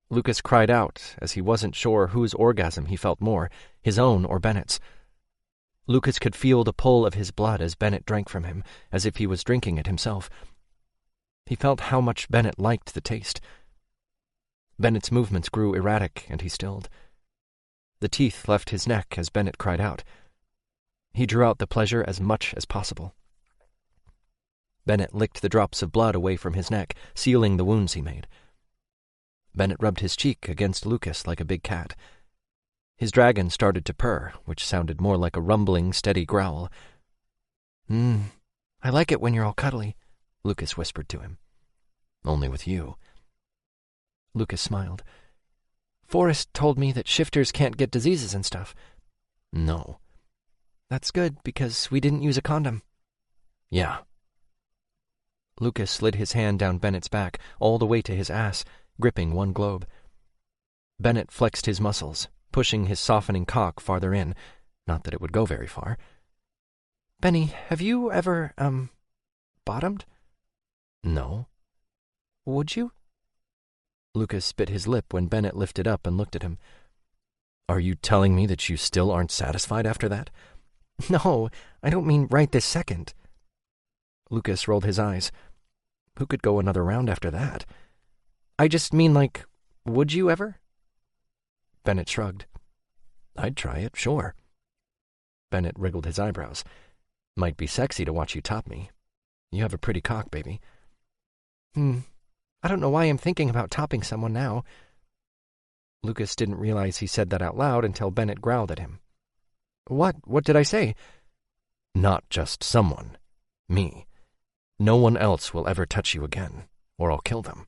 Lucas cried out, as he wasn't sure whose orgasm he felt more, his own or Bennett's. Lucas could feel the pull of his blood as Bennett drank from him, as if he was drinking it himself. He felt how much Bennett liked the taste. Bennett's movements grew erratic, and he stilled. The teeth left his neck as Bennett cried out. He drew out the pleasure as much as possible. Bennett licked the drops of blood away from his neck, sealing the wounds he made. Bennett rubbed his cheek against Lucas like a big cat. His dragon started to purr, which sounded more like a rumbling, steady growl. I like it when you're all cuddly," Lucas whispered to him. "Only with you." Lucas smiled. "Forrest told me that shifters can't get diseases and stuff." "No." "That's good, because we didn't use a condom." "Yeah." Lucas slid his hand down Bennett's back, all the way to his ass, gripping one globe. Bennett flexed his muscles, pushing his softening cock farther in, not that it would go very far. Benny, have you ever, bottomed? No. Would you? Lucas bit his lip when Bennett lifted up and looked at him. Are you telling me that you still aren't satisfied after that? No, I don't mean right this second. Lucas rolled his eyes. Who could go another round after that? I just mean, like, would you ever? Bennett shrugged. I'd try it, sure. Bennett wriggled his eyebrows. Might be sexy to watch you top me. You have a pretty cock, baby. I don't know why I'm thinking about topping someone now. Lucas didn't realize he said that out loud until Bennett growled at him. What? What did I say? Not just someone. Me. No one else will ever touch you again, or I'll kill them.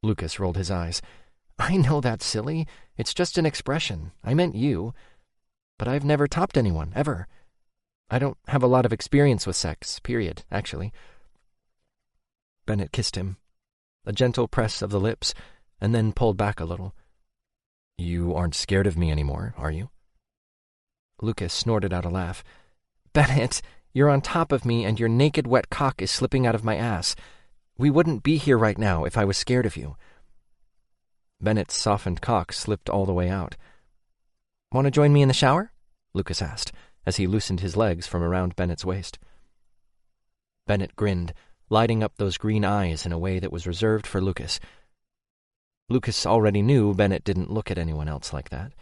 Lucas rolled his eyes. I know that's silly. It's just an expression. I meant you. But I've never topped anyone, ever. I don't have a lot of experience with sex, period, actually. Bennett kissed him. A gentle press of the lips, and then pulled back a little. You aren't scared of me anymore, are you? Lucas snorted out a laugh. Bennett, you're on top of me and your naked wet cock is slipping out of my ass. We wouldn't be here right now if I was scared of you. Bennett's softened cock slipped all the way out. Want to join me in the shower? Lucas asked, as he loosened his legs from around Bennett's waist. Bennett grinned, lighting up those green eyes in a way that was reserved for Lucas. Lucas already knew Bennett didn't look at anyone else like that,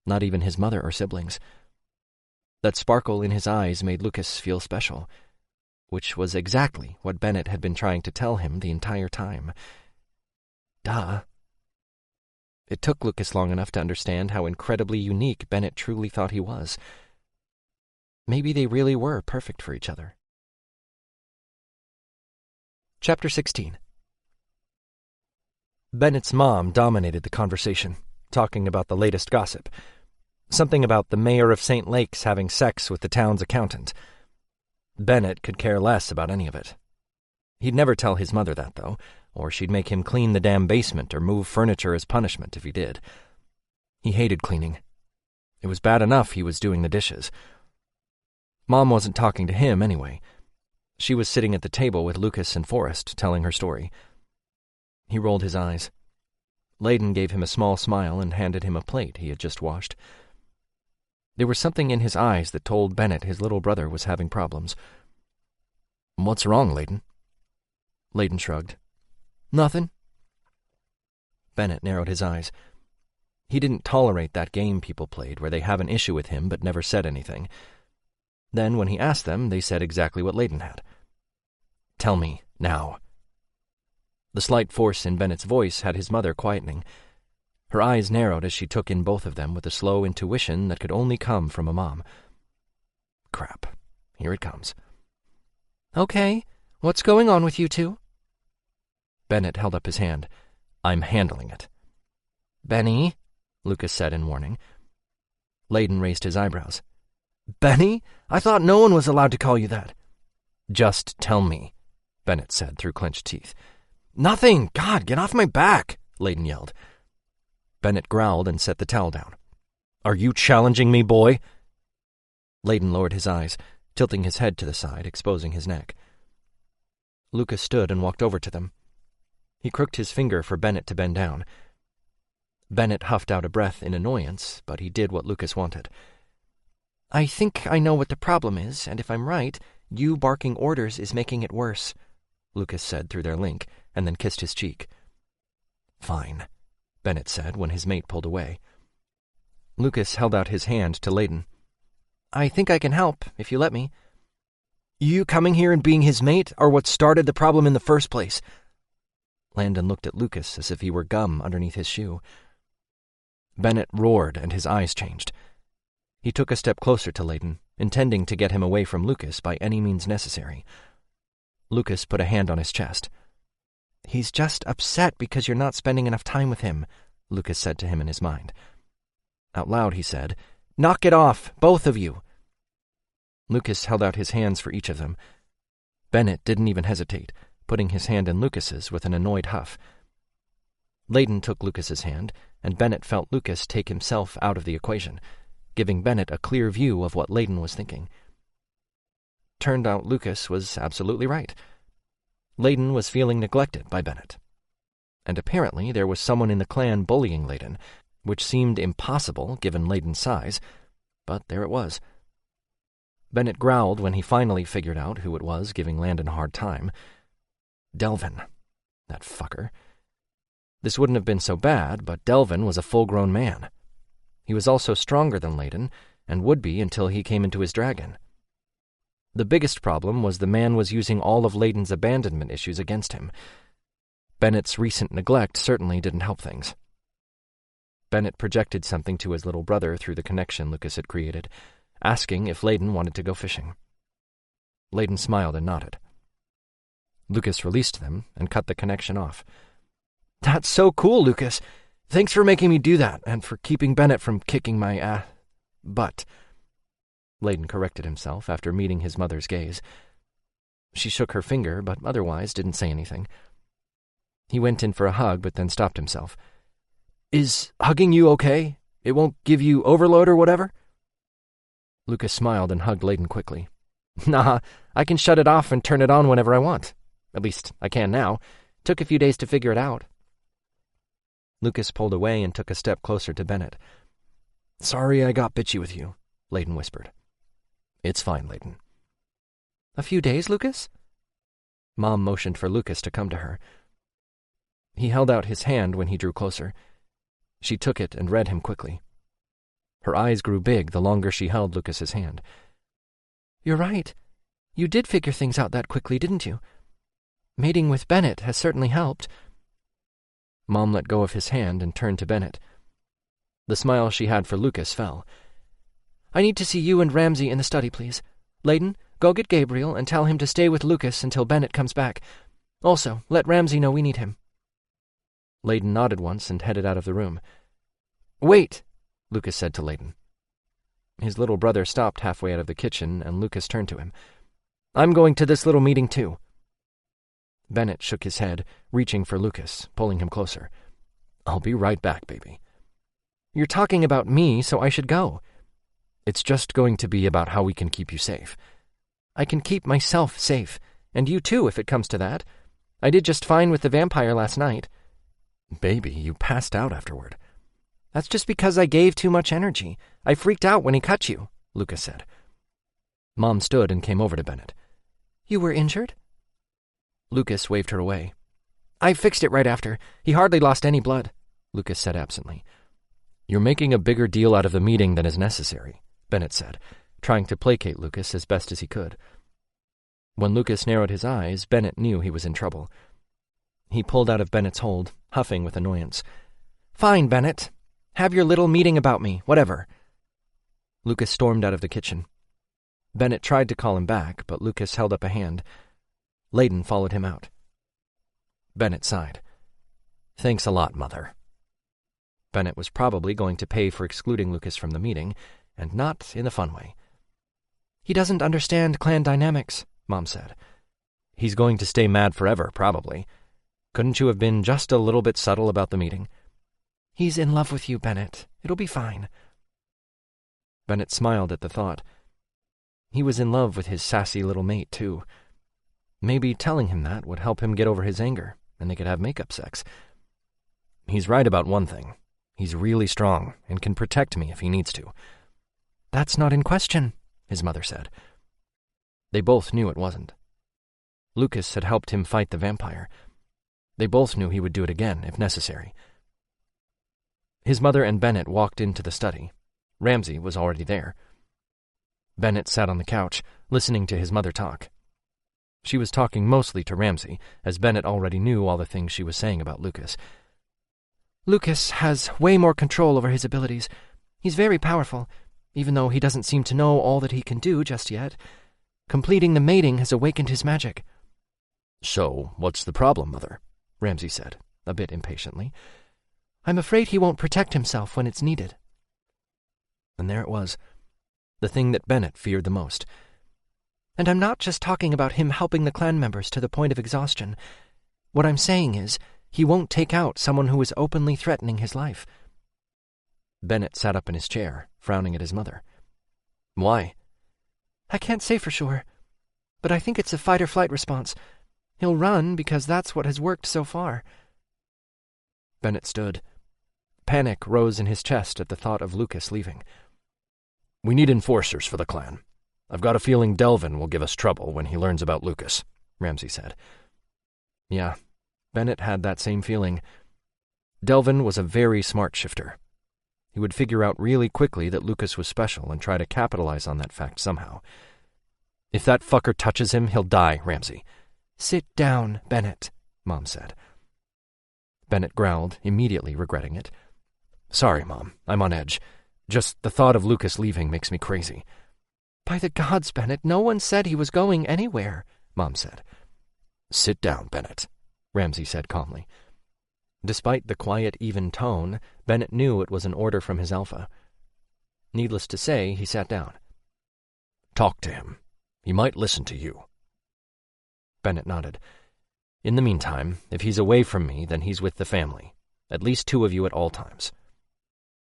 not even his mother or siblings. That sparkle in his eyes made Lucas feel special, which was exactly what Bennett had been trying to tell him the entire time. Duh. It took Lucas long enough to understand how incredibly unique Bennett truly thought he was. Maybe they really were perfect for each other. Chapter 16. Bennett's mom dominated the conversation, talking about the latest gossip. Something about the mayor of St. Lakes having sex with the town's accountant. Bennett could care less about any of it. He'd never tell his mother that, though, or she'd make him clean the damn basement or move furniture as punishment if he did. He hated cleaning. It was bad enough he was doing the dishes. Mom wasn't talking to him anyway. She was sitting at the table with Lucas and Forrest, telling her story. He rolled his eyes. Layden gave him a small smile and handed him a plate he had just washed. There was something in his eyes that told Bennett his little brother was having problems. What's wrong, Layden? Layden shrugged. Nothing. Bennett narrowed his eyes. He didn't tolerate that game people played where they have an issue with him but never said anything. Then when he asked them, they said exactly what Layden had. Tell me, now. The slight force in Bennett's voice had his mother quietening. Her eyes narrowed as she took in both of them with a slow intuition that could only come from a mom. Crap. Here it comes. Okay, what's going on with you two? Bennett held up his hand. I'm handling it. Benny, Lucas said in warning. Layden raised his eyebrows. Benny? I thought no one was allowed to call you that. Just tell me, Bennett said through clenched teeth. Nothing! God, get off my back! Layden yelled. Bennett growled and set the towel down. Are you challenging me, boy? Layden lowered his eyes, tilting his head to the side, exposing his neck. Lucas stood and walked over to them. He crooked his finger for Bennett to bend down. Bennett huffed out a breath in annoyance, but he did what Lucas wanted. I think I know what the problem is, and if I'm right, you barking orders is making it worse, Lucas said through their link, and then kissed his cheek. Fine, Bennett said when his mate pulled away. Lucas held out his hand to Layden. I think I can help, if you let me. You coming here and being his mate are what started the problem in the first place. Landon looked at Lucas as if he were gum underneath his shoe. Bennett roared and his eyes changed. He took a step closer to Layden, intending to get him away from Lucas by any means necessary. Lucas put a hand on his chest. He's just upset because you're not spending enough time with him, Lucas said to him in his mind. Out loud he said, Knock it off, both of you. Lucas held out his hands for each of them. Bennett didn't even hesitate, putting his hand in Lucas's with an annoyed huff. Layden took Lucas's hand, and Bennett felt Lucas take himself out of the equation, giving Bennett a clear view of what Layden was thinking. turned out Lucas was absolutely right. Layden was feeling neglected by Bennett. And apparently there was someone in the clan bullying Layden, which seemed impossible given Layden's size, but there it was. Bennett growled when he finally figured out who it was giving Landon a hard time. Delvin. That fucker. This wouldn't have been so bad, but Delvin was a full-grown man. He was also stronger than Layden, and would be until he came into his dragon. The biggest problem was the man was using all of Layden's abandonment issues against him. Bennett's recent neglect certainly didn't help things. Bennett projected something to his little brother through the connection Lucas had created, asking if Layden wanted to go fishing. Layden smiled and nodded. Lucas released them and cut the connection off. "That's so cool, Lucas. Thanks for making me do that, and for keeping Bennett from kicking my butt." Layden corrected himself after meeting his mother's gaze. She shook her finger, but otherwise didn't say anything. He went in for a hug, but then stopped himself. "Is hugging you okay? It won't give you overload or whatever?" Lucas smiled and hugged Layden quickly. "Nah, I can shut it off and turn it on whenever I want. At least, I can now. Took a few days to figure it out." Lucas pulled away and took a step closer to Bennett. "Sorry I got bitchy with you," Layden whispered. "It's fine, Layden." "A few days, Lucas?" Mom motioned for Lucas to come to her. He held out his hand when he drew closer. She took it and read him quickly. Her eyes grew big the longer she held Lucas's hand. "You're right. You did figure things out that quickly, didn't you? Mating with Bennett has certainly helped." Mom let go of his hand and turned to Bennett. The smile she had for Lucas fell. "I need to see you and Ramsey in the study, please. Layden, go get Gabriel and tell him to stay with Lucas until Bennett comes back. Also, let Ramsey know we need him." Layden nodded once and headed out of the room. "Wait," Lucas said to Layden. His little brother stopped halfway out of the kitchen, and Lucas turned to him. "I'm going to this little meeting, too." Bennett shook his head, reaching for Lucas, pulling him closer. "I'll be right back, baby." "You're talking about me, so I should go." "It's just going to be about how we can keep you safe." "I can keep myself safe, and you too, if it comes to that. I did just fine with the vampire last night." "Baby, you passed out afterward." "That's just because I gave too much energy. I freaked out when he cut you," Lucas said. Mom stood and came over to Bennett. "You were injured?" Lucas waved her away. "I fixed it right after. He hardly lost any blood," Lucas said absently. "You're making a bigger deal out of the meeting than is necessary," Bennett said, trying to placate Lucas as best as he could. When Lucas narrowed his eyes, Bennett knew he was in trouble. He pulled out of Bennett's hold, huffing with annoyance. "Fine, Bennett. Have your little meeting about me, whatever." Lucas stormed out of the kitchen. Bennett tried to call him back, but Lucas held up a hand. Layden followed him out. Bennett sighed. "Thanks a lot, Mother." Bennett was probably going to pay for excluding Lucas from the meeting, and not in the fun way. "He doesn't understand clan dynamics," Mom said. "He's going to stay mad forever, probably. Couldn't you have been just a little bit subtle about the meeting?" "He's in love with you, Bennett. It'll be fine." Bennett smiled at the thought. He was in love with his sassy little mate, too. Maybe telling him that would help him get over his anger, and they could have makeup sex. "He's right about one thing. He's really strong and can protect me if he needs to." "That's not in question," his mother said. They both knew it wasn't. Lucas had helped him fight the vampire. They both knew he would do it again, if necessary. His mother and Bennett walked into the study. Ramsey was already there. Bennett sat on the couch, listening to his mother talk. She was talking mostly to Ramsey, as Bennett already knew all the things she was saying about Lucas. "Lucas has way more control over his abilities. He's very powerful, even though he doesn't seem to know all that he can do just yet. Completing the mating has awakened his magic." "So, what's the problem, Mother?" Ramsey said, a bit impatiently. "I'm afraid he won't protect himself when it's needed." And there it was, the thing that Bennett feared the most. "And I'm not just talking about him helping the clan members to the point of exhaustion. What I'm saying is, he won't take out someone who is openly threatening his life." Bennett sat up in his chair, frowning at his mother. "Why?" "I can't say for sure. but I think it's a fight-or-flight response. He'll run because that's what has worked so far. Bennett stood. Panic rose in his chest at the thought of Lucas leaving. We need enforcers for the clan. I've got a feeling Delvin will give us trouble when he learns about Lucas, Ramsay said. Yeah, Bennett had that same feeling. Delvin was a very smart shifter. He would figure out really quickly that Lucas was special and try to capitalize on that fact somehow. If that fucker touches him, he'll die, Ramsay. Sit down, Bennett, Mom said. Bennett growled, immediately regretting it. Sorry, Mom, I'm on edge. Just the thought of Lucas leaving makes me crazy. By the gods, Bennett, no one said he was going anywhere, Mom said. Sit down, Bennett, Ramsay said calmly. Despite the quiet, even tone, Bennett knew it was an order from his alpha. Needless to say, he sat down. Talk to him. He might listen to you. Bennett nodded. In the meantime, if he's away from me, then he's with the family. At least 2 of you at all times.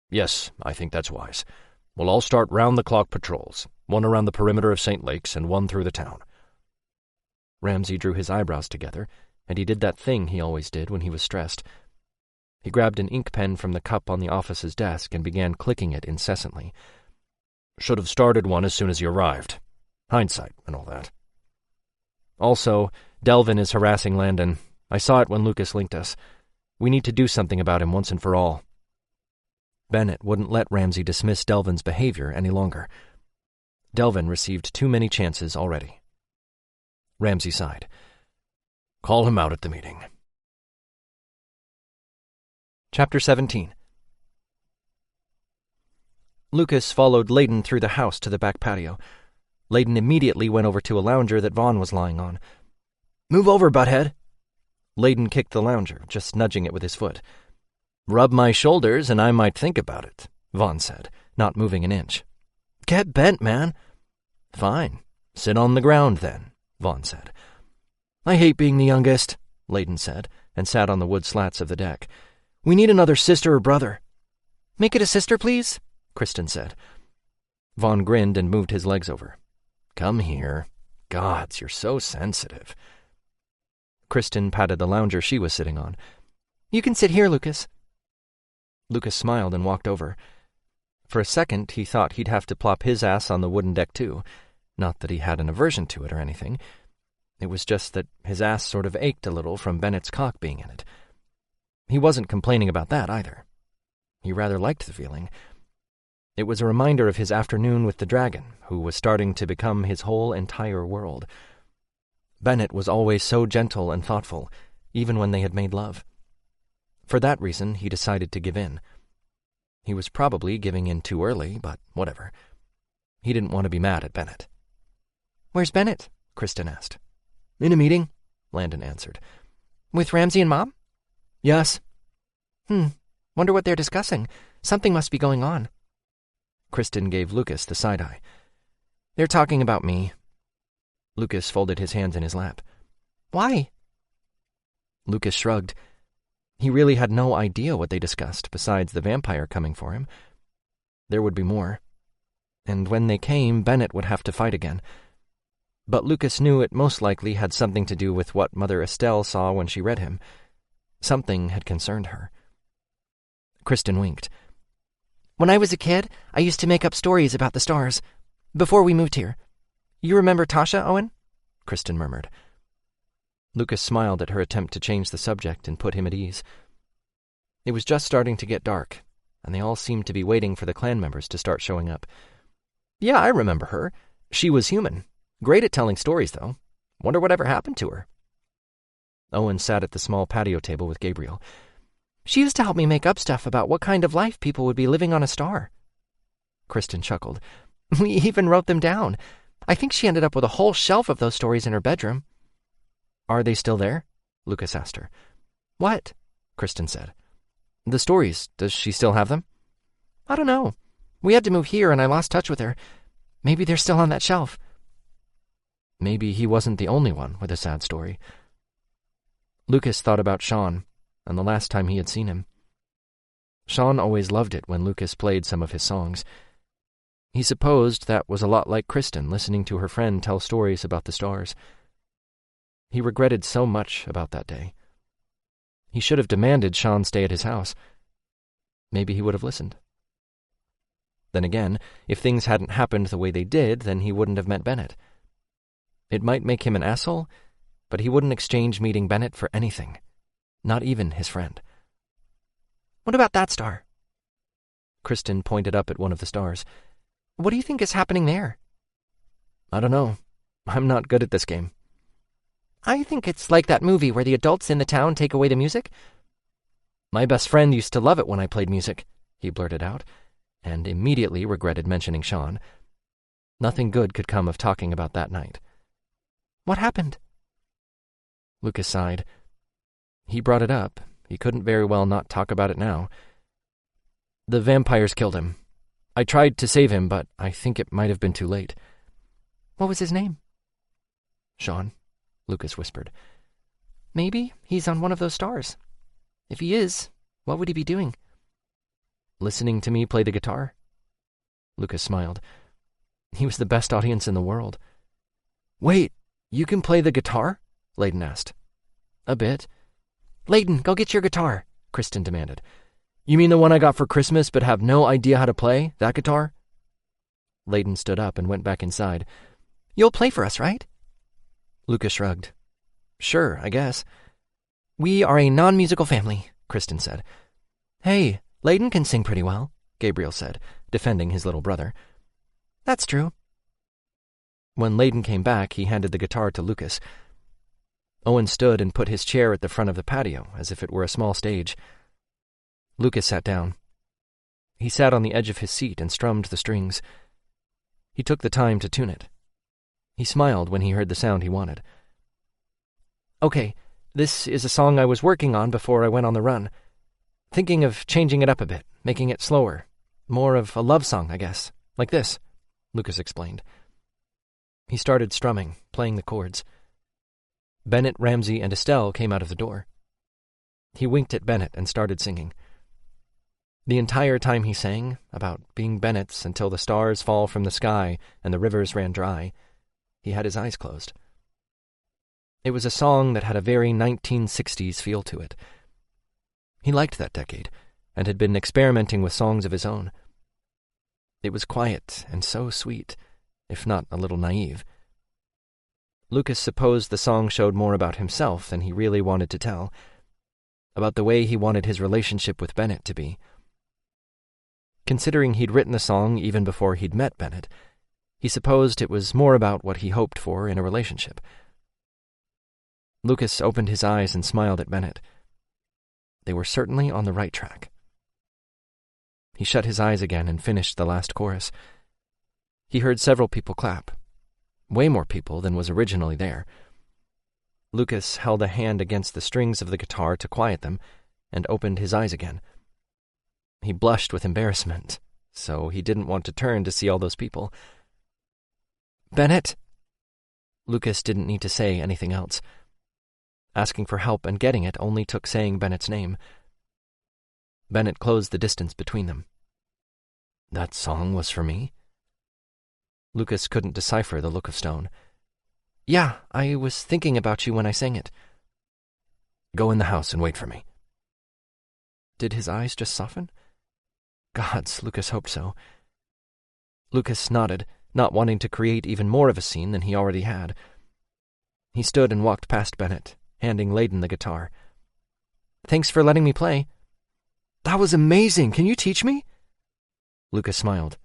Yes, I think that's wise. We'll all start round-the-clock patrols, 1 around the perimeter of St. Lakes and 1 through the town. Ramsay drew his eyebrows together, and he did that thing he always did when he was stressed. He grabbed an ink pen from the cup on the office's desk and began clicking it incessantly. Should have started one as soon as you arrived. Hindsight and all that. Also, Delvin is harassing Landon. I saw it when Lucas linked us. We need to do something about him once and for all. Bennett wouldn't let Ramsay dismiss Delvin's behavior any longer. Delvin received too many chances already. Ramsay sighed. Call him out at the meeting. Chapter 17. Lucas followed Layden through the house to the back patio. Layden immediately went over to a lounger that Vaughn was lying on. Move over, butthead. Layden kicked the lounger, just nudging it with his foot. Rub my shoulders and I might think about it, Vaughn said, not moving an inch. Get bent, man. Fine. Sit on the ground then, Vaughn said. I hate being the youngest, Layden said, and sat on the wood slats of the deck. We need another sister or brother. Make it a sister, please, Kristen said. Vaughn grinned and moved his legs over. Come here. Gods, you're so sensitive. Kristen patted the lounger she was sitting on. You can sit here, Lucas. Lucas smiled and walked over. For a second, he thought he'd have to plop his ass on the wooden deck too. Not that he had an aversion to it or anything. It was just that his ass sort of ached a little from Bennett's cock being in it. He wasn't complaining about that either. He rather liked the feeling. It was a reminder of his afternoon with the dragon, who was starting to become his whole entire world. Bennett was always so gentle and thoughtful, even when they had made love. For that reason, he decided to give in. He was probably giving in too early, but whatever. He didn't want to be mad at Bennett. Where's Bennett? Kristen asked. In a meeting, Landon answered. With Ramsay and Mom? Yes. Wonder what they're discussing. Something must be going on. Kristen gave Lucas the side-eye. They're talking about me. Lucas folded his hands in his lap. Why? Lucas shrugged. He really had no idea what they discussed besides the vampire coming for him. There would be more. And when they came, Bennett would have to fight again. But Lucas knew it most likely had something to do with what Mother Estelle saw when she read him. Something had concerned her. Kristen winked. When I was a kid, I used to make up stories about the stars. Before we moved here. You remember Tasha, Owen? Kristen murmured. Lucas smiled at her attempt to change the subject and put him at ease. It was just starting to get dark, and they all seemed to be waiting for the clan members to start showing up. Yeah, I remember her. She was human. Great at telling stories, though. Wonder whatever happened to her. Owen sat at the small patio table with Gabriel. She used to help me make up stuff about what kind of life people would be living on a star. Kristen chuckled. We even wrote them down. I think she ended up with a whole shelf of those stories in her bedroom. Are they still there? Lucas asked her. What? Kristen said. The stories. Does she still have them? I don't know. We had to move here and I lost touch with her. Maybe they're still on that shelf. Maybe he wasn't the only one with a sad story. Lucas thought about Sean, and the last time he had seen him. Sean always loved it when Lucas played some of his songs. He supposed that was a lot like Kristen listening to her friend tell stories about the stars. He regretted so much about that day. He should have demanded Sean stay at his house. Maybe he would have listened. Then again, if things hadn't happened the way they did, then he wouldn't have met Bennett. It might make him an asshole, but he wouldn't exchange meeting Bennett for anything, not even his friend. What about that star? Kristen pointed up at one of the stars. What do you think is happening there? I don't know. I'm not good at this game. I think it's like that movie where the adults in the town take away the music. My best friend used to love it when I played music, he blurted out, and immediately regretted mentioning Sean. Nothing good could come of talking about that night. What happened? Lucas sighed. He brought it up. He couldn't very well not talk about it now. The vampires killed him. I tried to save him, but I think it might have been too late. What was his name? Sean, Lucas whispered. Maybe he's on one of those stars. If he is, what would he be doing? Listening to me play the guitar? Lucas smiled. He was the best audience in the world. Wait, you can play the guitar? Layden asked. A bit. Layden, go get your guitar, Kristen demanded. You mean the one I got for Christmas but have no idea how to play, that guitar? Layden stood up and went back inside. You'll play for us, right? Lucas shrugged. Sure, I guess. We are a non-musical family, Kristen said. Hey, Layden can sing pretty well, Gabriel said, defending his little brother. That's true. When Layden came back, he handed the guitar to Lucas. Owen stood and put his chair at the front of the patio, as if it were a small stage. Lucas sat down. He sat on the edge of his seat and strummed the strings. He took the time to tune it. He smiled when he heard the sound he wanted. Okay, this is a song I was working on before I went on the run. Thinking of changing it up a bit, making it slower. More of a love song, I guess. Like this, Lucas explained. He started strumming, playing the chords. Bennett, Ramsey, and Estelle came out of the door. He winked at Bennett and started singing. The entire time he sang, about being Bennett's until the stars fall from the sky and the rivers ran dry, he had his eyes closed. It was a song that had a very 1960s feel to it. He liked that decade, and had been experimenting with songs of his own. It was quiet and so sweet, if not a little naive. Lucas supposed the song showed more about himself than he really wanted to tell, about the way he wanted his relationship with Bennett to be. Considering he'd written the song even before he'd met Bennett, he supposed it was more about what he hoped for in a relationship. Lucas opened his eyes and smiled at Bennett. They were certainly on the right track. He shut his eyes again and finished the last chorus. He heard several people clap. Way more people than was originally there. Lucas held a hand against the strings of the guitar to quiet them and opened his eyes again. He blushed with embarrassment, so he didn't want to turn to see all those people. Bennett! Lucas didn't need to say anything else. Asking for help and getting it only took saying Bennett's name. Bennett closed the distance between them. That song was for me? Lucas couldn't decipher the look of stone. Yeah, I was thinking about you when I sang it. Go in the house and wait for me. Did his eyes just soften? Gods, Lucas hoped so. Lucas nodded, not wanting to create even more of a scene than he already had. He stood and walked past Bennett, handing Layden the guitar. Thanks for letting me play. That was amazing. Can you teach me? Lucas smiled.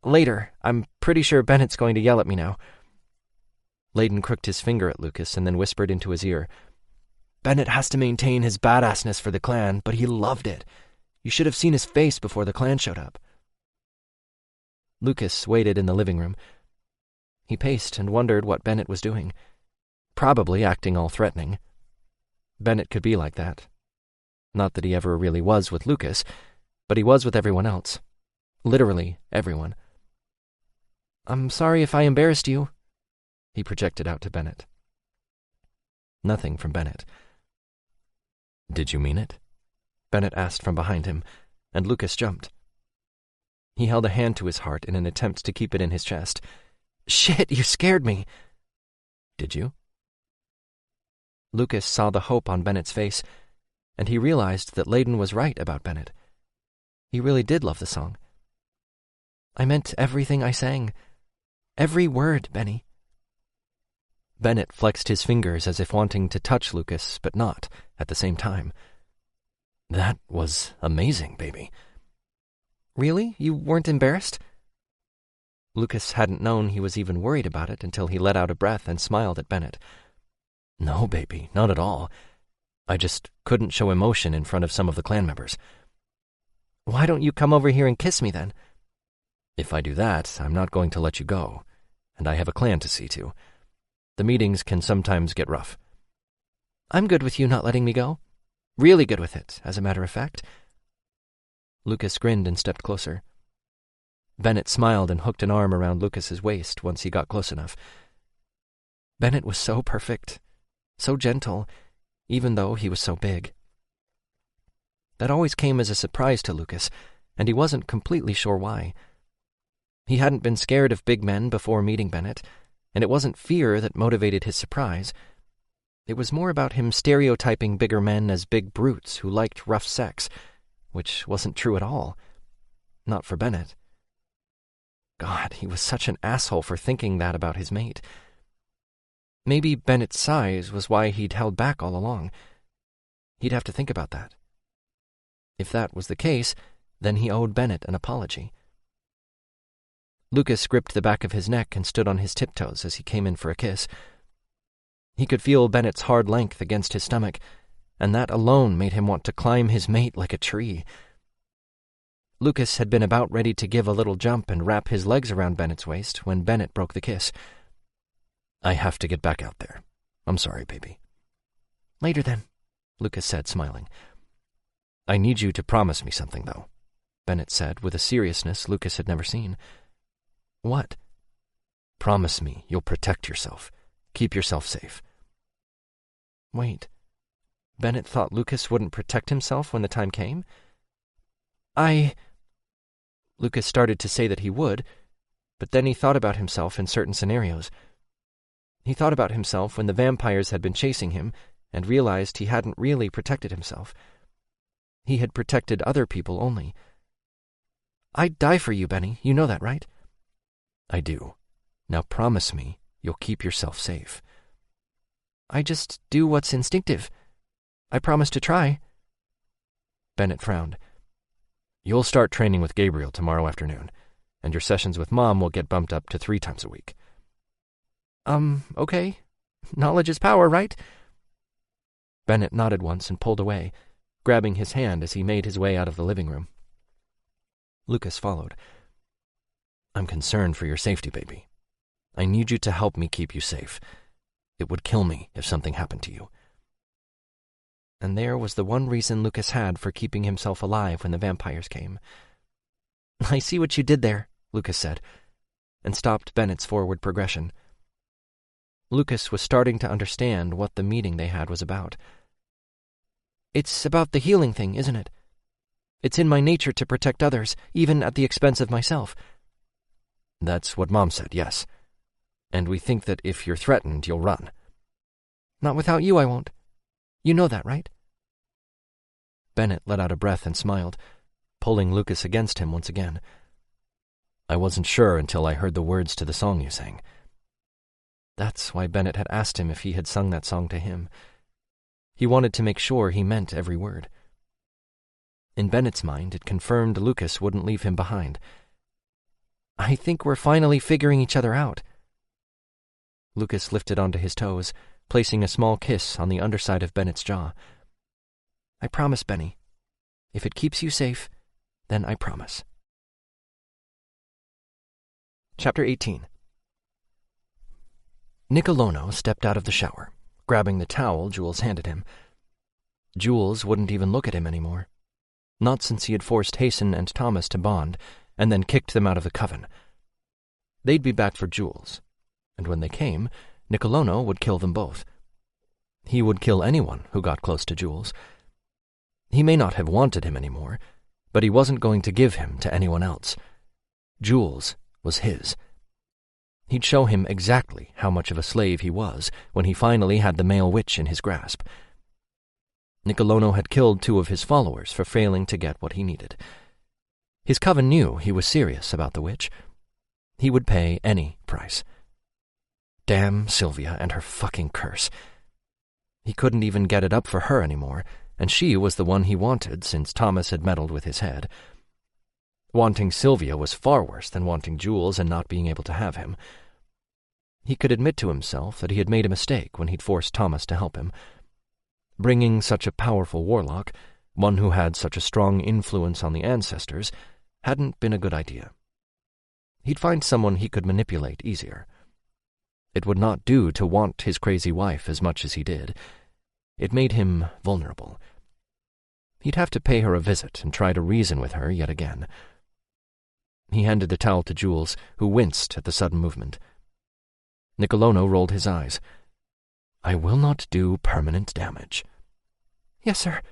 Later. I'm pretty sure Bennett's going to yell at me now. Layden crooked his finger at Lucas and then whispered into his ear. Bennett has to maintain his badassness for the clan, but he loved it. You should have seen his face before the clan showed up. Lucas waited in the living room. He paced and wondered what Bennett was doing. Probably acting all threatening. Bennett could be like that. Not that he ever really was with Lucas, but he was with everyone else. Literally everyone. I'm sorry if I embarrassed you, he projected out to Bennett. Nothing from Bennett. Did you mean it? Bennett asked from behind him, and Lucas jumped. He held a hand to his heart in an attempt to keep it in his chest. "Shit, you scared me." "Did you?" Lucas saw the hope on Bennett's face, and he realized that Layden was right about Bennett. He really did love the song. "I meant everything I sang. Every word, Benny." Bennett flexed his fingers as if wanting to touch Lucas, but not at the same time. "That was amazing, baby." "Really? You weren't embarrassed?" Lucas hadn't known he was even worried about it until he let out a breath and smiled at Bennett. "No, baby, not at all. I just couldn't show emotion in front of some of the clan members." "Why don't you come over here and kiss me, then?" "If I do that, I'm not going to let you go, and I have a clan to see to. The meetings can sometimes get rough." "I'm good with you not letting me go. Really good with it, as a matter of fact." Lucas grinned and stepped closer. Bennett smiled and hooked an arm around Lucas's waist once he got close enough. Bennett was so perfect, so gentle, even though he was so big. That always came as a surprise to Lucas, and he wasn't completely sure why. He hadn't been scared of big men before meeting Bennett, and it wasn't fear that motivated his surprise. It was more about him stereotyping bigger men as big brutes who liked rough sex, which wasn't true at all. Not for Bennett. God, he was such an asshole for thinking that about his mate. Maybe Bennett's size was why he'd held back all along. He'd have to think about that. If that was the case, then he owed Bennett an apology. Lucas gripped the back of his neck and stood on his tiptoes as he came in for a kiss. He could feel Bennett's hard length against his stomach, and that alone made him want to climb his mate like a tree. Lucas had been about ready to give a little jump and wrap his legs around Bennett's waist when Bennett broke the kiss. "I have to get back out there. I'm sorry, baby." "Later, then," Lucas said, smiling. "I need you to promise me something, though," Bennett said with a seriousness Lucas had never seen. "What?" "Promise me you'll protect yourself. Keep yourself safe." Wait. Bennett thought Lucas wouldn't protect himself when the time came? Lucas started to say that he would, but then he thought about himself in certain scenarios. He thought about himself when the vampires had been chasing him and realized he hadn't really protected himself. He had protected other people only. "I'd die for you, Benny. You know that, right?" "I do. Now promise me you'll keep yourself safe." "I just do what's instinctive. I promise to try." Bennett frowned. "You'll start training with Gabriel tomorrow afternoon, and your sessions with Mom will get bumped up to 3 times a week." Okay. Knowledge is power, right?" Bennett nodded once and pulled away, grabbing his hand as he made his way out of the living room. Lucas followed. "I'm concerned for your safety, baby. I need you to help me keep you safe. It would kill me if something happened to you." And there was the one reason Lucas had for keeping himself alive when the vampires came. "I see what you did there," Lucas said, and stopped Bennett's forward progression. Lucas was starting to understand what the meeting they had was about. "It's about the healing thing, isn't it? It's in my nature to protect others, even at the expense of myself." "That's what Mom said, yes. And we think that if you're threatened, you'll run." "Not without you, I won't. You know that, right?" Bennett let out a breath and smiled, pulling Lucas against him once again. "I wasn't sure until I heard the words to the song you sang." That's why Bennett had asked him if he had sung that song to him. He wanted to make sure he meant every word. In Bennett's mind, it confirmed Lucas wouldn't leave him behind. "I think we're finally figuring each other out." Lucas lifted onto his toes, placing a small kiss on the underside of Bennett's jaw. "I promise, Benny. If it keeps you safe, then I promise." Chapter 18. Nicolono stepped out of the shower, grabbing the towel Jules handed him. Jules wouldn't even look at him anymore. Not since he had forced Hasten and Thomas to bond, and then kicked them out of the coven. They'd be back for Jules, and when they came, Nicolono would kill them both. He would kill anyone who got close to Jules. He may not have wanted him anymore, but he wasn't going to give him to anyone else. Jules was his. He'd show him exactly how much of a slave he was when he finally had the male witch in his grasp. Nicolono had killed 2 of his followers for failing to get what he needed. His coven knew he was serious about the witch. He would pay any price. Damn Sylvia and her fucking curse. He couldn't even get it up for her anymore, and she was the one he wanted since Thomas had meddled with his head. Wanting Sylvia was far worse than wanting Jules and not being able to have him. He could admit to himself that he had made a mistake when he'd forced Thomas to help him. Bringing such a powerful warlock, one who had such a strong influence on the ancestors, hadn't been a good idea. He'd find someone he could manipulate easier. It would not do to want his crazy wife as much as he did. It made him vulnerable. He'd have to pay her a visit and try to reason with her yet again. He handed the towel to Jules, who winced at the sudden movement. Nicolono rolled his eyes. "I will not do permanent damage." "Yes, sir."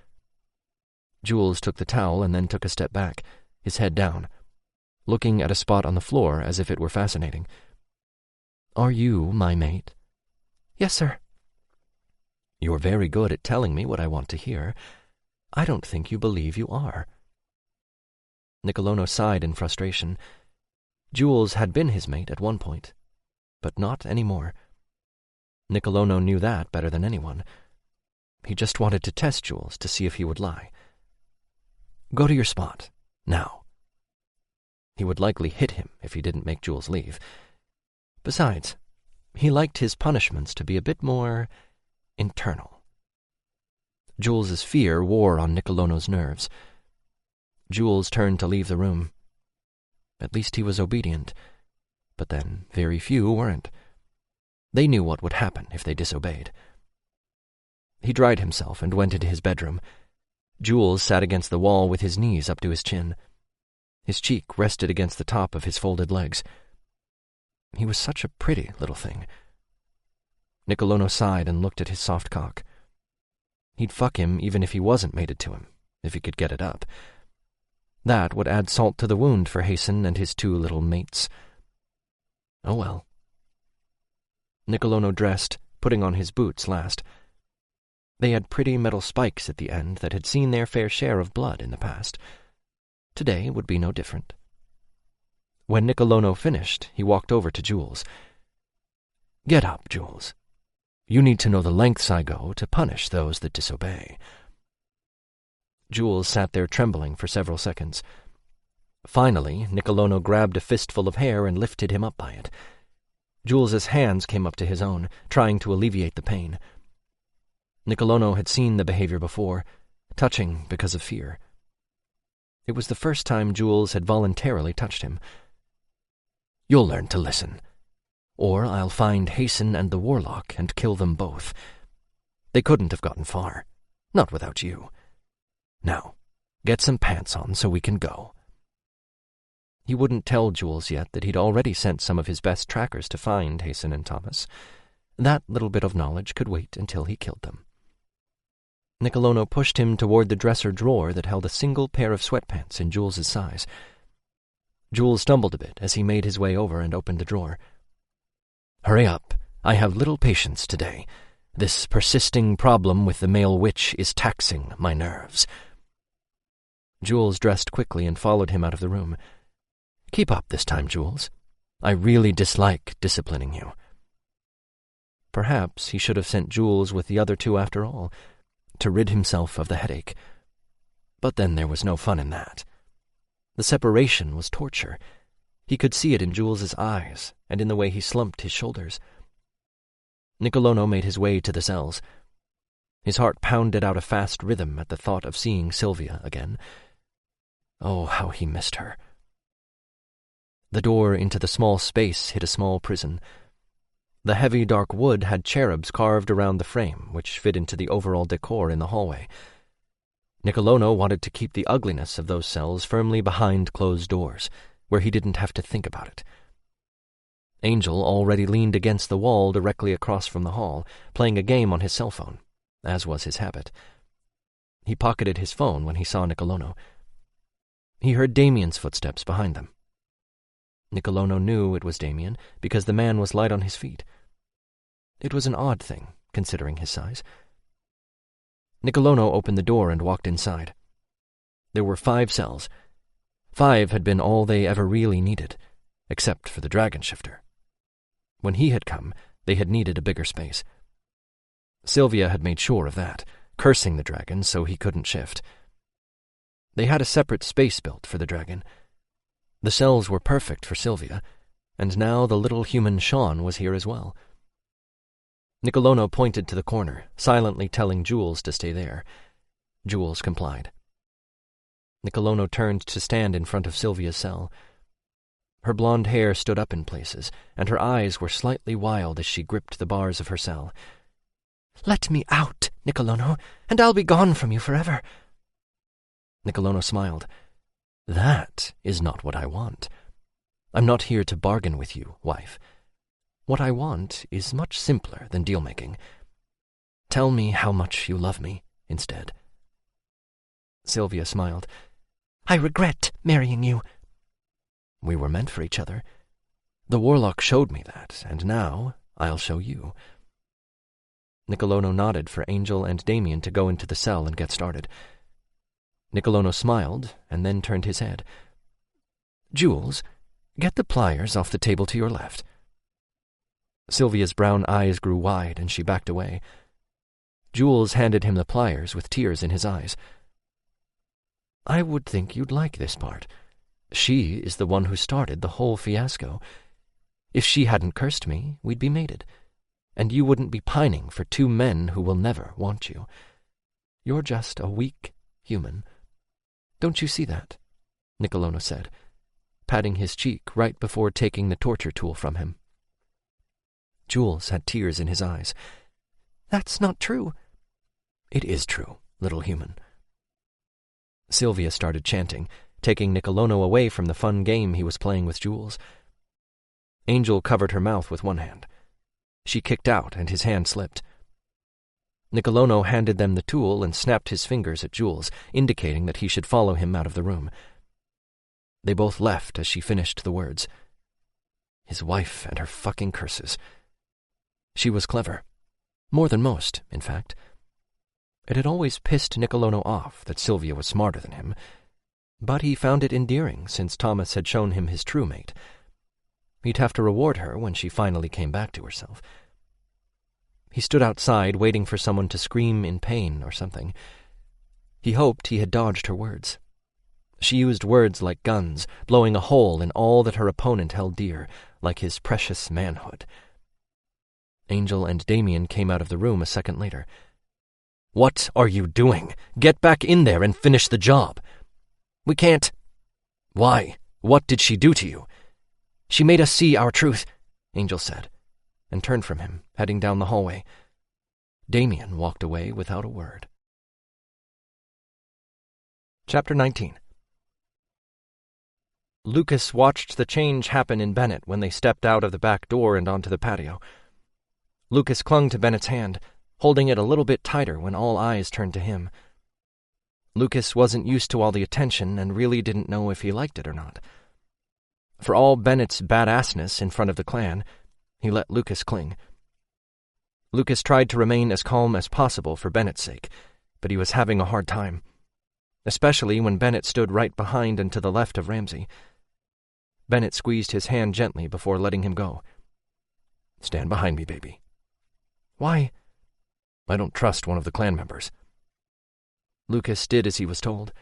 Jules took the towel and then took a step back, his head down, looking at a spot on the floor as if it were fascinating. "Are you my mate?" "Yes, sir." "You're very good at telling me what I want to hear. I don't think you believe you are." Nicolono sighed in frustration. Jules had been his mate at one point, but not anymore. Nicolono knew that better than anyone. He just wanted to test Jules to see if he would lie. "Go to your spot, now." He would likely hit him if he didn't make Jules leave. Besides, he liked his punishments to be a bit more internal. Jules's fear wore on Nicolono's nerves. Jules turned to leave the room. At least he was obedient, but then very few weren't. They knew what would happen if they disobeyed. He dried himself and went into his bedroom. Jules sat against the wall with his knees up to his chin. His cheek rested against the top of his folded legs. He was such a pretty little thing. Nicolono sighed and looked at his soft cock. He'd fuck him even if he wasn't mated to him, if he could get it up. That would add salt to the wound for Hasten and his 2 little mates. Oh well. Nicolono dressed, putting on his boots last. They had pretty metal spikes at the end that had seen their fair share of blood in the past. Today would be no different. When Nicolono finished, he walked over to Jules. "Get up, Jules. You need to know the lengths I go to punish those that disobey." Jules sat there trembling for several seconds. Finally, Nicolono grabbed a fistful of hair and lifted him up by it. Jules's hands came up to his own, trying to alleviate the pain. Nicolono had seen the behavior before, touching because of fear. It was the first time Jules had voluntarily touched him. "You'll learn to listen, or I'll find Hasten and the warlock and kill them both. They couldn't have gotten far, not without you. Now, get some pants on so we can go." He wouldn't tell Jules yet that he'd already sent some of his best trackers to find Hasten and Thomas. That little bit of knowledge could wait until he killed them. Nicolono pushed him toward the dresser drawer that held a single pair of sweatpants in Jules's size. Jules stumbled a bit as he made his way over and opened the drawer. "Hurry up. I have little patience today. This persisting problem with the male witch is taxing my nerves." Jules dressed quickly and followed him out of the room. "Keep up this time, Jules. I really dislike disciplining you." Perhaps he should have sent Jules with the other 2 after all, to rid himself of the headache. But then there was no fun in that. The separation was torture. He could see it in Jules's eyes and in the way he slumped his shoulders. Nicolono made his way to the cells. His heart pounded out a fast rhythm at the thought of seeing Sylvia again. Oh, how he missed her. The door into the small space hid a small prison. The heavy dark wood had cherubs carved around the frame, which fit into the overall decor in the hallway. Nicolono wanted to keep the ugliness of those cells firmly behind closed doors, where he didn't have to think about it. Angel already leaned against the wall directly across from the hall, playing a game on his cell phone, as was his habit. He pocketed his phone when he saw Nicolono. He heard Damien's footsteps behind them. Nicolono knew it was Damien because the man was light on his feet. It was an odd thing, considering his size. Nicolono opened the door and walked inside. There were 5 cells. 5 had been all they ever really needed, except for the dragon shifter. When he had come, they had needed a bigger space. Sylvia had made sure of that, cursing the dragon so he couldn't shift. They had a separate space built for the dragon. The cells were perfect for Sylvia, and now the little human Sean was here as well. Nicolono pointed to the corner, silently telling Jules to stay there. Jules complied. Nicolono turned to stand in front of Sylvia's cell. Her blonde hair stood up in places, and her eyes were slightly wild as she gripped the bars of her cell. "Let me out, Nicolono, and I'll be gone from you forever." Nicolono smiled. "That is not what I want. I'm not here to bargain with you, wife. What I want is much simpler than deal-making. Tell me how much you love me, instead." Sylvia smiled. "I regret marrying you." "We were meant for each other. The warlock showed me that, and now I'll show you." Nicolono nodded for Angel and Damien to go into the cell and get started. Nicolono smiled and then turned his head. "Jules, get the pliers off the table to your left." Sylvia's brown eyes grew wide and she backed away. Jules handed him the pliers with tears in his eyes. "I would think you'd like this part. She is the one who started the whole fiasco. If she hadn't cursed me, we'd be mated, and you wouldn't be pining for 2 men who will never want you. You're just a weak human. Don't you see that?" Nicolono said, patting his cheek right before taking the torture tool from him. Jules had tears in his eyes. "That's not true." "It is true, little human." Sylvia started chanting, taking Nicolono away from the fun game he was playing with Jules. Angel covered her mouth with one hand. She kicked out, and his hand slipped. Nicolono handed them the tool and snapped his fingers at Jules, indicating that he should follow him out of the room. They both left as she finished the words. His wife and her fucking curses. She was clever. More than most, in fact. It had always pissed Nicolono off that Sylvia was smarter than him, but he found it endearing since Thomas had shown him his true mate. He'd have to reward her when she finally came back to herself. He stood outside waiting for someone to scream in pain or something. He hoped he had dodged her words. She used words like guns, blowing a hole in all that her opponent held dear, like his precious manhood. Angel and Damien came out of the room a second later. "What are you doing? Get back in there and finish the job." "We can't." "Why? What did she do to you?" "She made us see our truth," Angel said, and turned from him, heading down the hallway. Damien walked away without a word. Chapter 19. Lucas watched the change happen in Bennett when they stepped out of the back door and onto the patio. Lucas clung to Bennett's hand, holding it a little bit tighter when all eyes turned to him. Lucas wasn't used to all the attention and really didn't know if he liked it or not. For all Bennett's badassness in front of the clan, he let Lucas cling. Lucas tried to remain as calm as possible for Bennett's sake, but he was having a hard time, especially when Bennett stood right behind and to the left of Ramsay. Bennett squeezed his hand gently before letting him go. "Stand behind me, baby." "Why?" "I don't trust one of the clan members." Lucas did as he was told.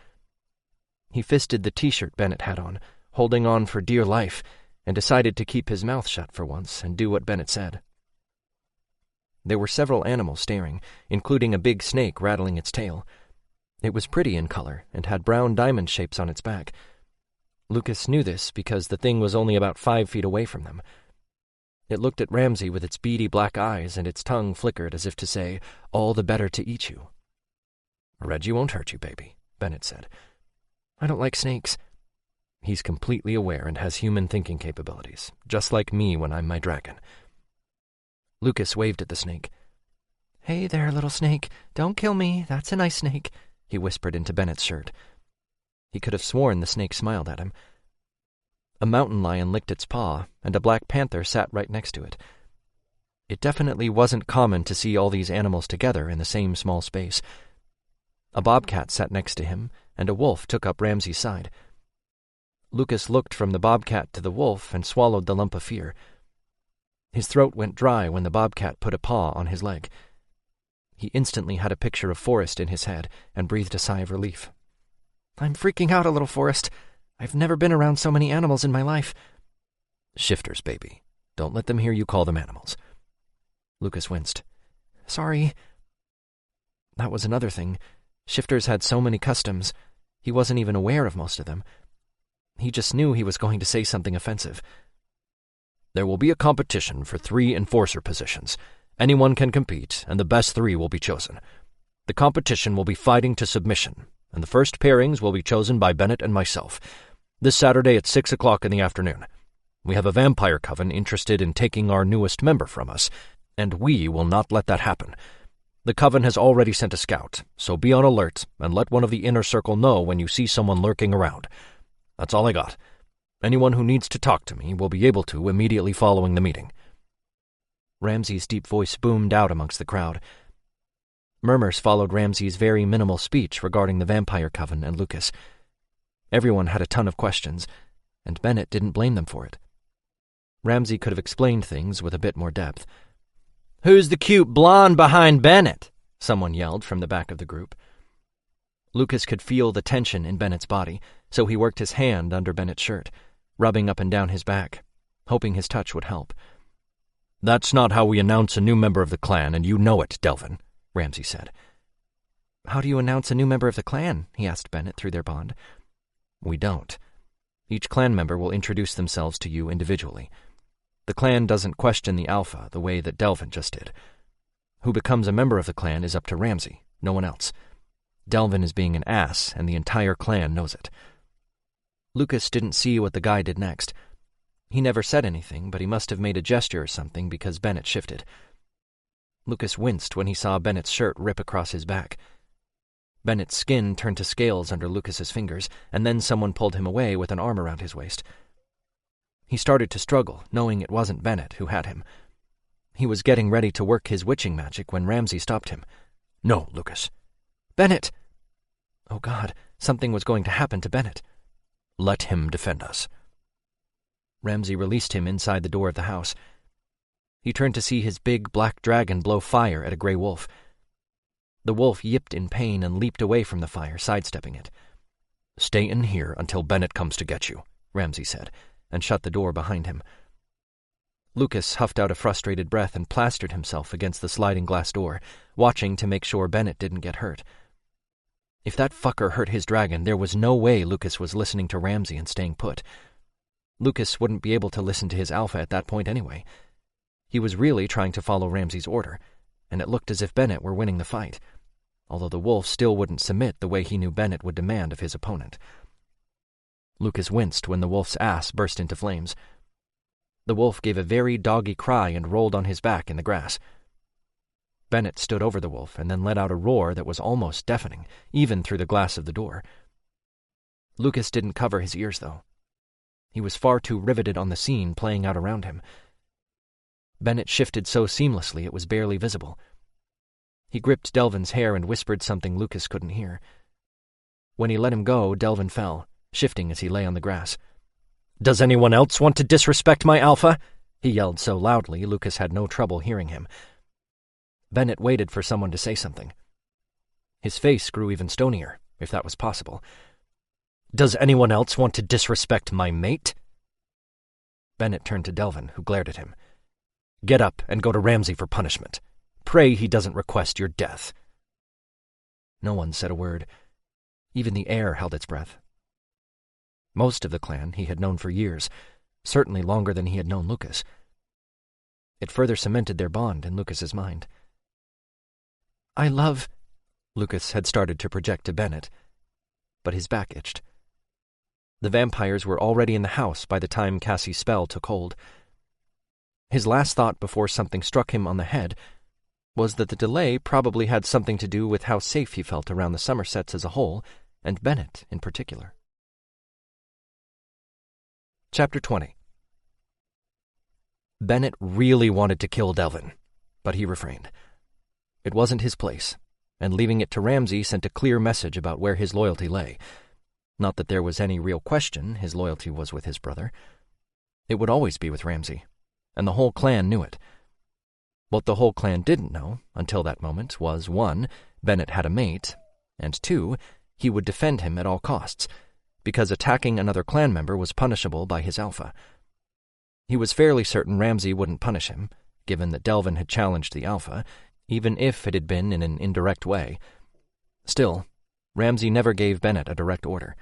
He fisted the t-shirt Bennett had on, holding on for dear life, and decided to keep his mouth shut for once and do what Bennett said. There were several animals staring, including a big snake rattling its tail. It was pretty in color and had brown diamond shapes on its back. Lucas knew this because the thing was only about 5 feet away from them. It looked at Ramsay with its beady black eyes, and its tongue flickered as if to say, "All the better to eat you." "Reggie won't hurt you, baby," Bennett said. "I don't like snakes." He's completely aware and has human thinking capabilities, just like me when I'm my dragon. Lucas waved at the snake. "Hey there, little snake. Don't kill me. That's a nice snake," he whispered into Bennett's shirt. He could have sworn the snake smiled at him. A mountain lion licked its paw, and a black panther sat right next to it. It definitely wasn't common to see all these animals together in the same small space. A bobcat sat next to him, and a wolf took up Ramsey's side. Lucas looked from the bobcat to the wolf and swallowed the lump of fear. His throat went dry when the bobcat put a paw on his leg. He instantly had a picture of Forrest in his head and breathed a sigh of relief. "I'm freaking out a little, Forrest. I've never been around so many animals in my life." "Shifters, baby. Don't let them hear you call them animals." Lucas winced. "Sorry." That was another thing. Shifters had so many customs. He wasn't even aware of most of them. He just knew he was going to say something offensive. "There will be a competition for 3 enforcer positions. Anyone can compete, and the best 3 will be chosen. The competition will be fighting to submission, and the first pairings will be chosen by Bennett and myself. This Saturday at 6 o'clock in the afternoon. We have a vampire coven interested in taking our newest member from us, and we will not let that happen. The coven has already sent a scout, so be on alert and let one of the inner circle know when you see someone lurking around. That's all I got. Anyone who needs to talk to me will be able to immediately following the meeting." Ramsey's deep voice boomed out amongst the crowd. Murmurs followed Ramsey's very minimal speech regarding the vampire coven and Lucas. Everyone had a ton of questions, and Bennett didn't blame them for it. Ramsey could have explained things with a bit more depth. "Who's the cute blonde behind Bennett?" someone yelled from the back of the group. Lucas could feel the tension in Bennett's body, so he worked his hand under Bennett's shirt, rubbing up and down his back, hoping his touch would help. "That's not how we announce a new member of the clan, and you know it, Delvin," Ramsey said. "How do you announce a new member of the clan?" he asked Bennett through their bond. "We don't. Each clan member will introduce themselves to you individually. The clan doesn't question the alpha the way that Delvin just did. Who becomes a member of the clan is up to Ramsey, no one else. Delvin is being an ass, and the entire clan knows it." Lucas didn't see what the guy did next. He never said anything, but he must have made a gesture or something because Bennett shifted. Lucas winced when he saw Bennett's shirt rip across his back. Bennett's skin turned to scales under Lucas's fingers, and then someone pulled him away with an arm around his waist. He started to struggle, knowing it wasn't Bennett who had him. He was getting ready to work his witching magic when Ramsey stopped him. "No, Lucas." "Bennett!" Oh God, something was going to happen to Bennett. "Let him defend us." Ramsey released him inside the door of the house. He turned to see his big black dragon blow fire at a gray wolf. The wolf yipped in pain and leaped away from the fire, sidestepping it. "Stay in here until Bennett comes to get you," Ramsey said, and shut the door behind him. Lucas huffed out a frustrated breath and plastered himself against the sliding glass door, watching to make sure Bennett didn't get hurt. If that fucker hurt his dragon, there was no way Lucas was listening to Ramsey and staying put. Lucas wouldn't be able to listen to his alpha at that point anyway. He was really trying to follow Ramsey's order, and it looked as if Bennett were winning the fight, although the wolf still wouldn't submit the way he knew Bennett would demand of his opponent. Lucas winced when the wolf's ass burst into flames. The wolf gave a very doggy cry and rolled on his back in the grass. Bennett stood over the wolf and then let out a roar that was almost deafening, even through the glass of the door. Lucas didn't cover his ears, though. He was far too riveted on the scene playing out around him. Bennett shifted so seamlessly it was barely visible. He gripped Delvin's hair and whispered something Lucas couldn't hear. When he let him go, Delvin fell, shifting as he lay on the grass. "Does anyone else want to disrespect my alpha?" he yelled so loudly Lucas had no trouble hearing him. Bennett waited for someone to say something. His face grew even stonier, if that was possible. "Does anyone else want to disrespect my mate?" Bennett turned to Delvin, who glared at him. "Get up and go to Ramsey for punishment. Pray he doesn't request your death." No one said a word. Even the air held its breath. Most of the clan he had known for years, certainly longer than he had known Lucas. It further cemented their bond in Lucas's mind. "I love—" Lucas had started to project to Bennett, but his back itched. The vampires were already in the house by the time Cassie's spell took hold. His last thought before something struck him on the head was that the delay probably had something to do with how safe he felt around the Somersets as a whole, and Bennett in particular. Chapter 20. Bennett really wanted to kill Delvin, but he refrained. It wasn't his place, and leaving it to Ramsay sent a clear message about where his loyalty lay. Not that there was any real question his loyalty was with his brother. It would always be with Ramsay, and the whole clan knew it. What the whole clan didn't know, until that moment, was 1, Bennett had a mate, and 2, he would defend him at all costs, because attacking another clan member was punishable by his alpha. He was fairly certain Ramsay wouldn't punish him, given that Delvin had challenged the alpha, even if it had been in an indirect way. Still, Ramsay never gave Bennett a direct order.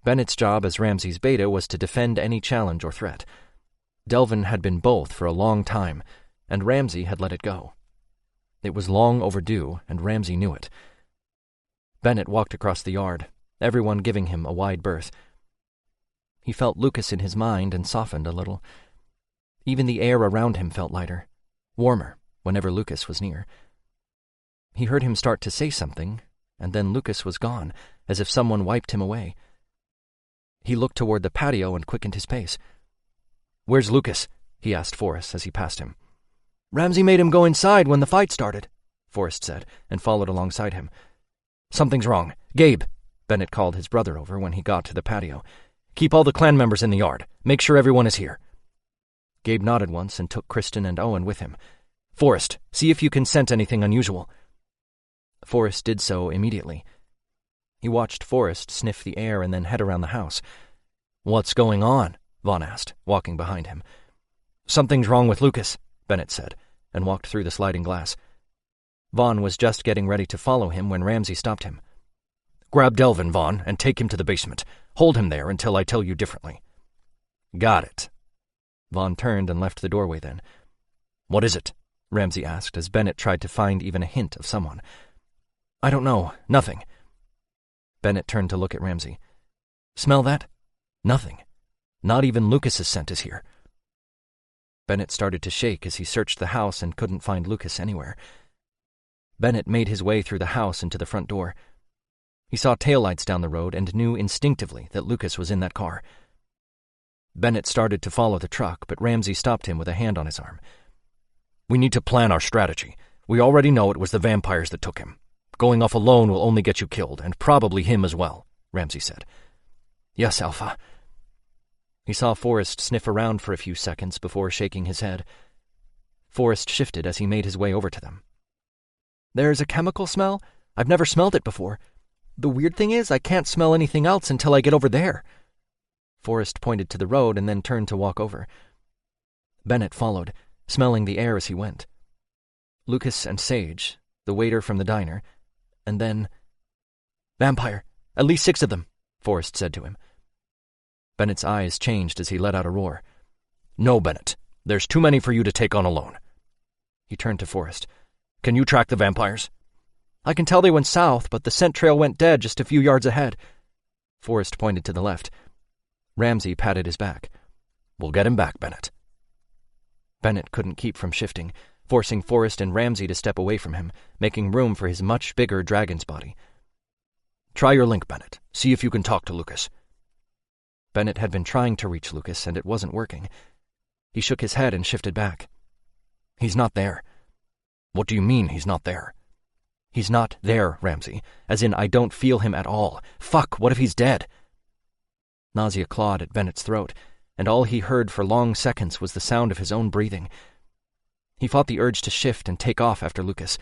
Bennett's job as Ramsay's beta was to defend any challenge or threat. Delvin had been both for a long time, and Ramsay had let it go. It was long overdue, and Ramsay knew it. Bennett walked across the yard, everyone giving him a wide berth. He felt Lucas in his mind and softened a little. Even the air around him felt lighter, warmer, whenever Lucas was near. He heard him start to say something, and then Lucas was gone, as if someone wiped him away. He looked toward the patio and quickened his pace. "Where's Lucas?" he asked Forrest as he passed him. "Ramsay made him go inside when the fight started," Forrest said, and followed alongside him. "Something's wrong. Gabe," Bennett called his brother over when he got to the patio. "Keep all the clan members in the yard. Make sure everyone is here." Gabe nodded once and took Kristen and Owen with him. "Forrest, see if you can scent anything unusual." Forrest did so immediately. He watched Forrest sniff the air and then head around the house. "What's going on?" Vaughn asked, walking behind him. "Something's wrong with Lucas," Bennett said, and walked through the sliding glass. Vaughn was just getting ready to follow him when Ramsay stopped him. "Grab Delvin, Vaughn, and take him to the basement. Hold him there until I tell you differently." "Got it." Vaughn turned and left the doorway then. "What is it?" Ramsay asked as Bennett tried to find even a hint of someone. "I don't know. Nothing." Bennett turned to look at Ramsay. "Smell that? Nothing. Not even Lucas's scent is here." Bennett started to shake as he searched the house and couldn't find Lucas anywhere. Bennett made his way through the house into the front door. He saw taillights down the road and knew instinctively that Lucas was in that car. Bennett started to follow the truck, but Ramsay stopped him with a hand on his arm. "We need to plan our strategy. We already know it was the vampires that took him. Going off alone will only get you killed, and probably him as well," Ramsay said. "Yes, Alpha." He saw Forrest sniff around for a few seconds before shaking his head. Forrest shifted as he made his way over to them. "There's a chemical smell? I've never smelled it before. The weird thing is I can't smell anything else until I get over there." Forrest pointed to the road and then turned to walk over. Bennett followed, smelling the air as he went. Lucas and Sage, the waiter from the diner, and then... "Vampire! At least 6 of them," Forrest said to him. Bennett's eyes changed as he let out a roar. "No, Bennett. There's too many for you to take on alone." He turned to Forrest. "Can you track the vampires?" "I can tell they went south, but the scent trail went dead just a few yards ahead." Forrest pointed to the left. Ramsay patted his back. "We'll get him back, Bennett." Bennett couldn't keep from shifting, forcing Forrest and Ramsay to step away from him, making room for his much bigger dragon's body. "Try your link, Bennett. See if you can talk to Lucas." Bennett had been trying to reach Lucas, and it wasn't working. He shook his head and shifted back. "He's not there." "What do you mean he's not there?" "He's not there, Ramsay. As in, I don't feel him at all. Fuck, what if he's dead?" Nausea clawed at Bennett's throat, and all he heard for long seconds was the sound of his own breathing. He fought the urge to shift and take off after Lucas.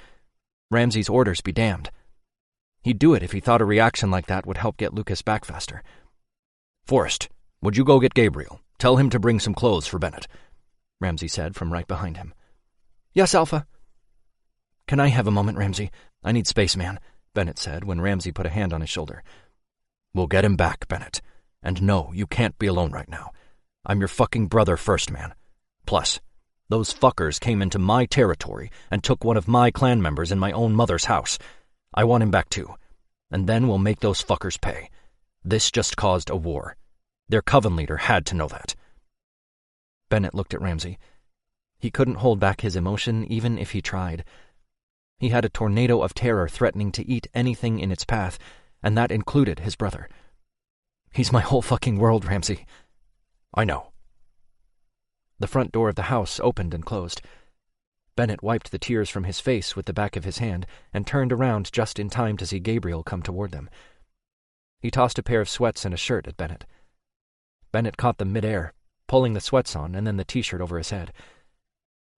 Ramsay's orders be damned. He'd do it if he thought a reaction like that would help get Lucas back faster. "Forrest, would you go get Gabriel? Tell him to bring some clothes for Bennett," Ramsay said from right behind him. "Yes, Alpha." "Can I have a moment, Ramsay? I need space, man," Bennett said when Ramsay put a hand on his shoulder. "We'll get him back, Bennett. And no, you can't be alone right now. I'm your fucking brother first, man. Plus, those fuckers came into my territory and took one of my clan members in my own mother's house. I want him back too. And then we'll make those fuckers pay. This just caused a war. Their coven leader had to know that." Bennett looked at Ramsay. He couldn't hold back his emotion even if he tried. He had a tornado of terror threatening to eat anything in its path, and that included his brother. "He's my whole fucking world, Ramsay." I know. The front door of the house opened and closed. Bennett wiped the tears from his face with the back of his hand and turned around just in time to see Gabriel come toward them. He tossed a pair of sweats and a shirt at Bennett. Bennett caught them midair, pulling the sweats on and then the t-shirt over his head.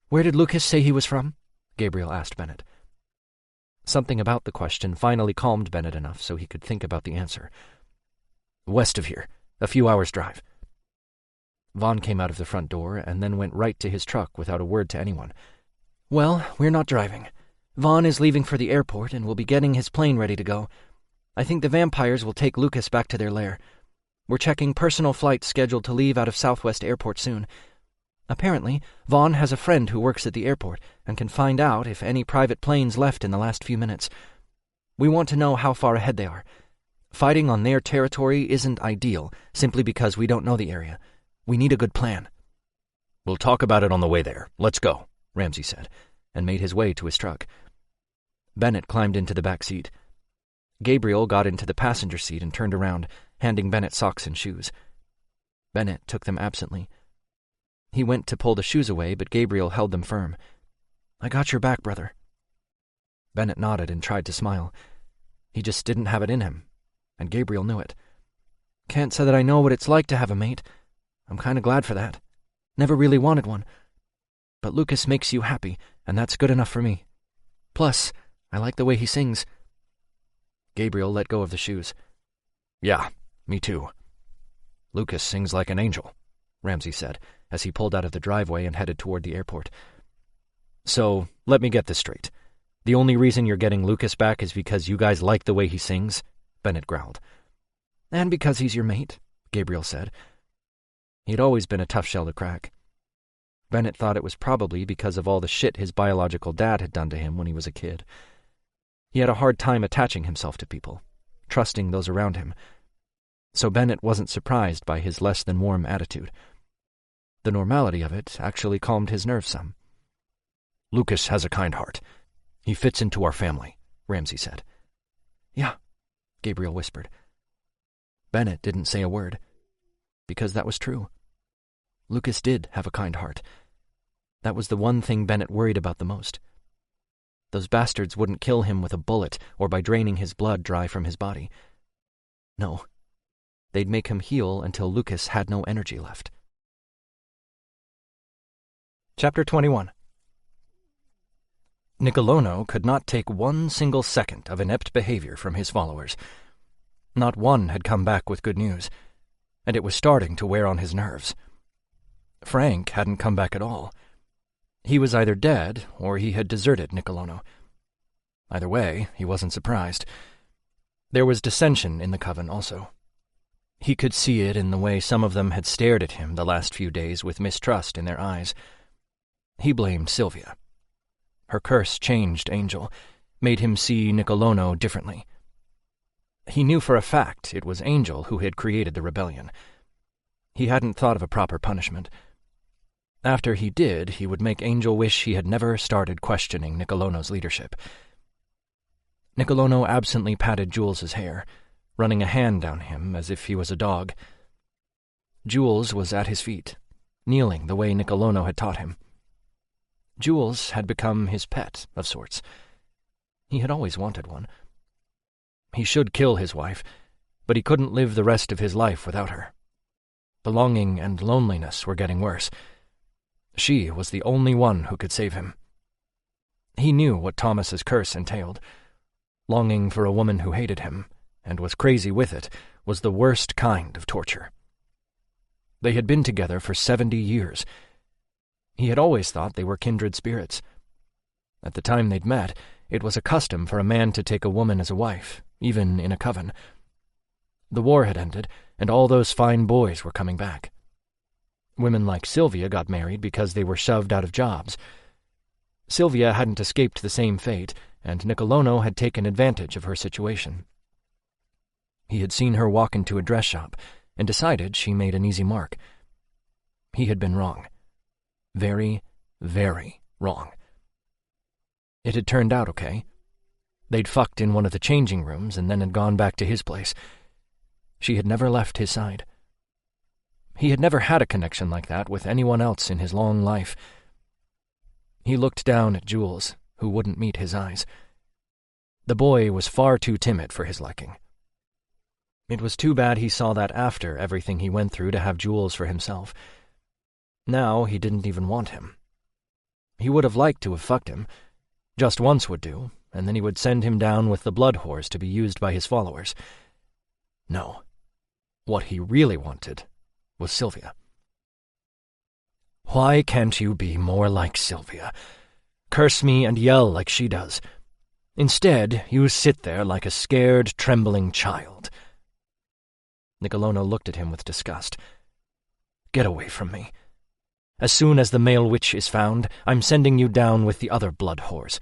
"Where did Lucas say he was from?" Gabriel asked Bennett. Something about the question finally calmed Bennett enough so he could think about the answer. "West of here, a few hours' drive." Vaughn came out of the front door and then went right to his truck without a word to anyone. "Well, we're not driving. Vaughn is leaving for the airport and will be getting his plane ready to go. I think the vampires will take Lucas back to their lair. We're checking personal flights scheduled to leave out of Southwest Airport soon. Apparently, Vaughn has a friend who works at the airport and can find out if any private planes left in the last few minutes. We want to know how far ahead they are. Fighting on their territory isn't ideal, simply because we don't know the area. We need a good plan." "We'll talk about it on the way there. Let's go," Ramsey said, and made his way to his truck. Bennett climbed into the back seat. Gabriel got into the passenger seat and turned around, handing Bennett socks and shoes. Bennett took them absently. He went to pull the shoes away, but Gabriel held them firm. "I got your back, brother." Bennett nodded and tried to smile. He just didn't have it in him, and Gabriel knew it. "Can't say that I know what it's like to have a mate. I'm kind of glad for that. Never really wanted one. But Lucas makes you happy, and that's good enough for me. Plus, I like the way he sings." Gabriel let go of the shoes. "Yeah, me too." "Lucas sings like an angel," Ramsey said, as he pulled out of the driveway and headed toward the airport. "So, let me get this straight. The only reason you're getting Lucas back is because you guys like the way he sings?" Bennett growled. "And because he's your mate," Gabriel said. He'd always been a tough shell to crack. Bennett thought it was probably because of all the shit his biological dad had done to him when he was a kid. He had a hard time attaching himself to people, trusting those around him. So Bennett wasn't surprised by his less-than-warm attitude. The normality of it actually calmed his nerves some. "Lucas has a kind heart. He fits into our family," Ramsey said. "Yeah," Gabriel whispered. Bennett didn't say a word, because that was true. Lucas did have a kind heart. That was the one thing Bennett worried about the most. Those bastards wouldn't kill him with a bullet or by draining his blood dry from his body. No, they'd make him heal until Lucas had no energy left. Chapter 21. Nicolono could not take one single second of inept behavior from his followers. Not one had come back with good news, and it was starting to wear on his nerves. Frank hadn't come back at all. He was either dead or he had deserted Nicolono. Either way, he wasn't surprised. There was dissension in the coven also. He could see it in the way some of them had stared at him the last few days with mistrust in their eyes. He blamed Sylvia. Her curse changed Angel, made him see Nicolono differently. He knew for a fact it was Angel who had created the rebellion. He hadn't thought of a proper punishment. After he did, he would make Angel wish he had never started questioning Nicolono's leadership. Nicolono absently patted Jules's hair, running a hand down him as if he was a dog. Jules was at his feet, kneeling the way Nicolono had taught him. Jules had become his pet, of sorts. He had always wanted one. He should kill his wife, but he couldn't live the rest of his life without her. The longing and loneliness were getting worse. She was the only one who could save him. He knew what Thomas's curse entailed. Longing for a woman who hated him, and was crazy with it, was the worst kind of torture. They had been together for 70 years. He had always thought they were kindred spirits. At the time they'd met, it was a custom for a man to take a woman as a wife, even in a coven. The war had ended, and all those fine boys were coming back. Women like Sylvia got married because they were shoved out of jobs. Sylvia hadn't escaped the same fate, and Nicolono had taken advantage of her situation. He had seen her walk into a dress shop, and decided she made an easy mark. He had been wrong. Very, very wrong. It had turned out okay. They'd fucked in one of the changing rooms and then had gone back to his place. She had never left his side. He had never had a connection like that with anyone else in his long life. He looked down at Jules, who wouldn't meet his eyes. The boy was far too timid for his liking. It was too bad he saw that after everything he went through to have Jules for himself. Now he didn't even want him. He would have liked to have fucked him. Just once would do, and then he would send him down with the blood horse to be used by his followers. No. What he really wanted was Sylvia. Why can't you be more like Sylvia? Curse me and yell like she does. Instead, you sit there like a scared, trembling child. Nicolono looked at him with disgust. Get away from me. As soon as the male witch is found, I'm sending you down with the other blood whores.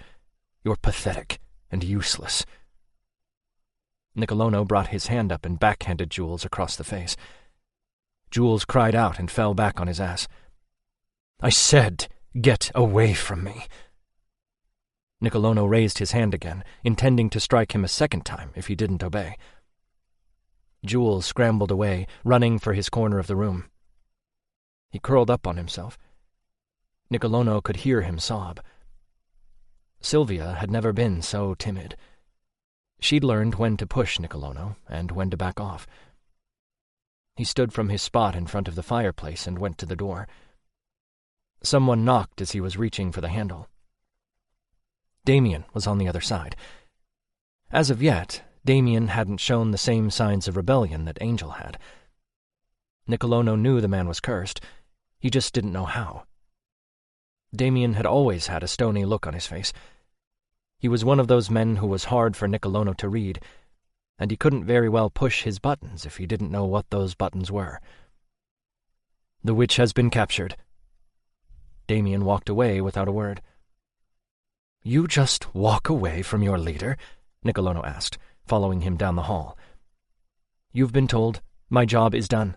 You're pathetic and useless. Nicolono brought his hand up and backhanded Jules across the face. Jules cried out and fell back on his ass. I said, get away from me. Nicolono raised his hand again, intending to strike him a second time if he didn't obey. Jules scrambled away, running for his corner of the room. He curled up on himself. Nicolono could hear him sob. Sylvia had never been so timid. She'd learned when to push Nicolono and when to back off. He stood from his spot in front of the fireplace and went to the door. Someone knocked as he was reaching for the handle. Damien was on the other side. As of yet, Damien hadn't shown the same signs of rebellion that Angel had. Nicolono knew the man was cursed. He just didn't know how. Damien had always had a stony look on his face. He was one of those men who was hard for Nicolono to read, and he couldn't very well push his buttons if he didn't know what those buttons were. The witch has been captured. Damien walked away without a word. You just walk away from your leader? Nicolono asked, following him down the hall. You've been told. My job is done,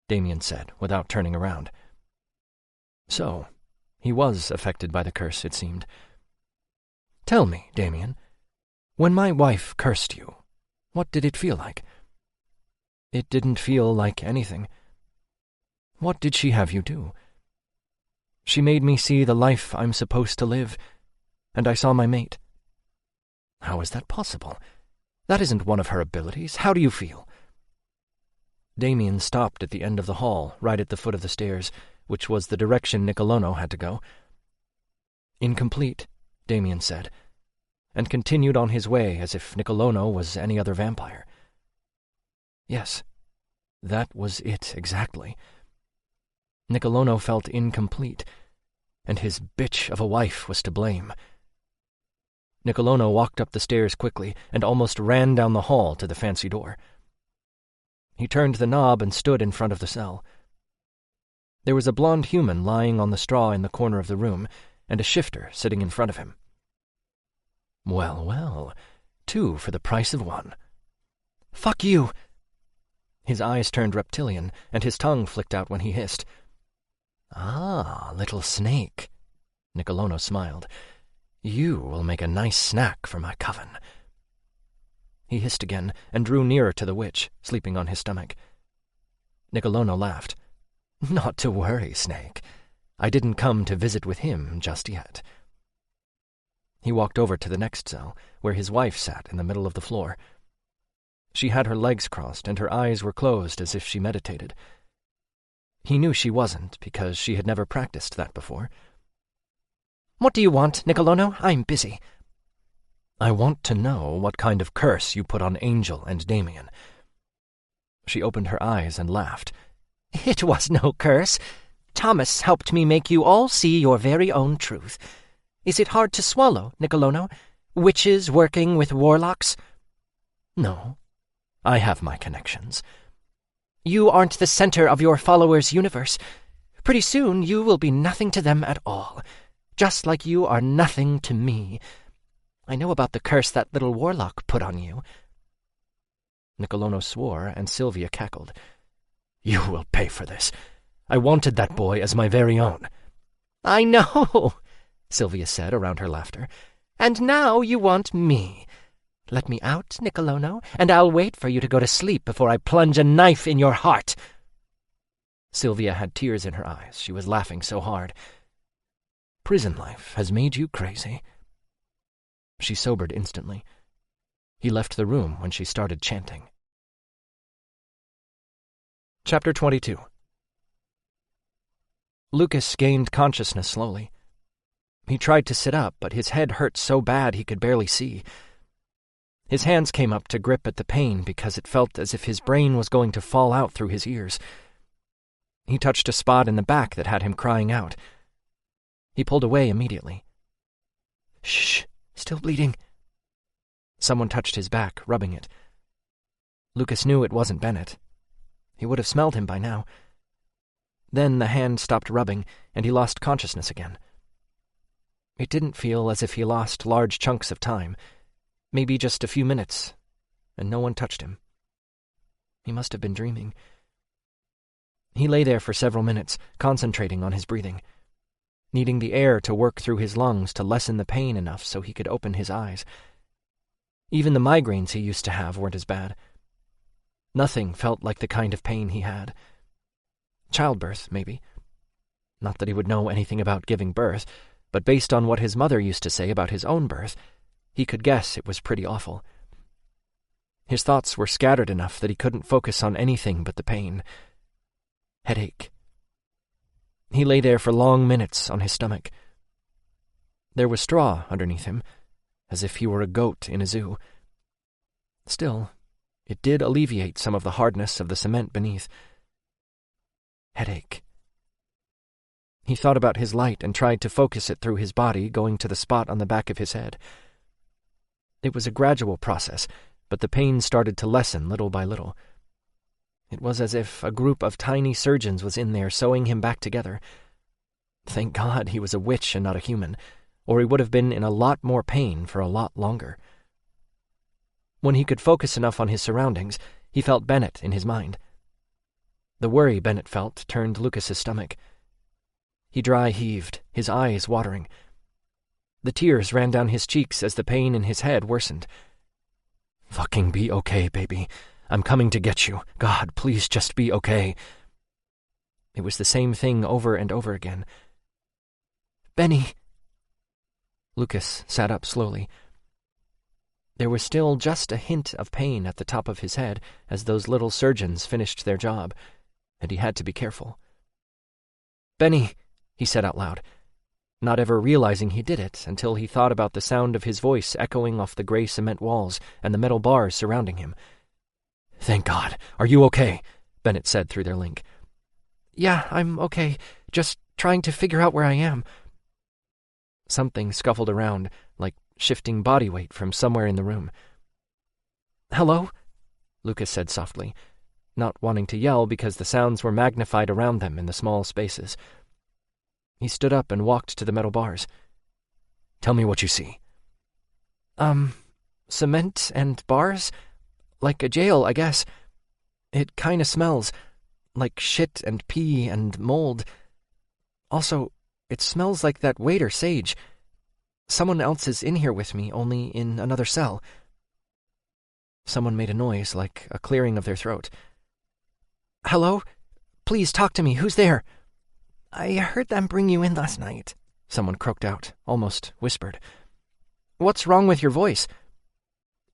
Damien said, without turning around. So, he was affected by the curse, it seemed. Tell me, Damien, when my wife cursed you, what did it feel like? It didn't feel like anything. What did she have you do? She made me see the life I'm supposed to live, and I saw my mate. How is that possible? That isn't one of her abilities. How do you feel? Damien stopped at the end of the hall, right at the foot of the stairs, which was the direction Nicolono had to go. Incomplete, Damien said, and continued on his way as if Nicolono was any other vampire. Yes, that was it exactly. Nicolono felt incomplete, and his bitch of a wife was to blame. Nicolono walked up the stairs quickly and almost ran down the hall to the fancy door. He turned the knob and stood in front of the cell. There was a blonde human lying on the straw in the corner of the room, and a shifter sitting in front of him. Well, well, 2 for the price of 1. Fuck you! His eyes turned reptilian, and his tongue flicked out when he hissed. Ah, little snake, Nicolono smiled. You will make a nice snack for my coven. He hissed again and drew nearer to the witch, sleeping on his stomach. Nicolono laughed. Not to worry, Snake. I didn't come to visit with him just yet. He walked over to the next cell, where his wife sat in the middle of the floor. She had her legs crossed, and her eyes were closed as if she meditated. He knew she wasn't, because she had never practiced that before. What do you want, Nicolono? I'm busy. I want to know what kind of curse you put on Angel and Damien. She opened her eyes and laughed. It was no curse. Thomas helped me make you all see your very own truth. Is it hard to swallow, Nicolono? Witches working with warlocks? No. I have my connections. You aren't the center of your followers' universe. Pretty soon you will be nothing to them at all, just like you are nothing to me. I know about the curse that little warlock put on you. Nicolono swore, and Sylvia cackled. You will pay for this. I wanted that boy as my very own. I know, Sylvia said around her laughter. And now you want me. Let me out, Nicolono, and I'll wait for you to go to sleep before I plunge a knife in your heart. Sylvia had tears in her eyes. She was laughing so hard. "Prison life has made you crazy." She sobered instantly. He left the room when she started chanting. Chapter 22. Lucas gained consciousness slowly. He tried to sit up, but his head hurt so bad he could barely see. His hands came up to grip at the pain because it felt as if his brain was going to fall out through his ears. He touched a spot in the back that had him crying out. He pulled away immediately. "Shh, still bleeding." Someone touched his back, rubbing it. Lucas knew it wasn't Bennett. He would have smelled him by now. Then the hand stopped rubbing, and he lost consciousness again. It didn't feel as if he lost large chunks of time, maybe just a few minutes, and no one touched him. He must have been dreaming. He lay there for several minutes, concentrating on his breathing, needing the air to work through his lungs to lessen the pain enough so he could open his eyes. Even the migraines he used to have weren't as bad. Nothing felt like the kind of pain he had. Childbirth, maybe. Not that he would know anything about giving birth, but based on what his mother used to say about his own birth, he could guess it was pretty awful. His thoughts were scattered enough that he couldn't focus on anything but the pain. Headache. He lay there for long minutes on his stomach. There was straw underneath him, as if he were a goat in a zoo. Still, it did alleviate some of the hardness of the cement beneath. Headache. He thought about his light and tried to focus it through his body, going to the spot on the back of his head. It was a gradual process, but the pain started to lessen little by little. It was as if a group of tiny surgeons was in there sewing him back together. Thank God he was a witch and not a human, or he would have been in a lot more pain for a lot longer. When he could focus enough on his surroundings, he felt Bennett in his mind. The worry Bennett felt turned Lucas's stomach. He dry heaved, his eyes watering. The tears ran down his cheeks as the pain in his head worsened. "Fucking be okay, baby. I'm coming to get you. God, please just be okay." It was the same thing over and over again. "Benny." Lucas sat up slowly. There was still just a hint of pain at the top of his head as those little surgeons finished their job, and he had to be careful. "Benny," he said out loud, not ever realizing he did it until he thought about the sound of his voice echoing off the gray cement walls and the metal bars surrounding him. "Thank God. Are you okay?" Bennett said through their link. "Yeah, I'm okay. Just trying to figure out where I am." Something scuffled around, like shifting body weight from somewhere in the room. "Hello?" Lucas said softly, not wanting to yell because the sounds were magnified around them in the small spaces. He stood up and walked to the metal bars. "Tell me what you see." Cement and bars? Like a jail, I guess. It kinda smells. Like shit and pee and mold. Also, it smells like that waiter, Sage. Someone else is in here with me, only in another cell." Someone made a noise, like a clearing of their throat. "Hello? Please talk to me. Who's there?" "I heard them bring you in last night," someone croaked out, almost whispered. "What's wrong with your voice?"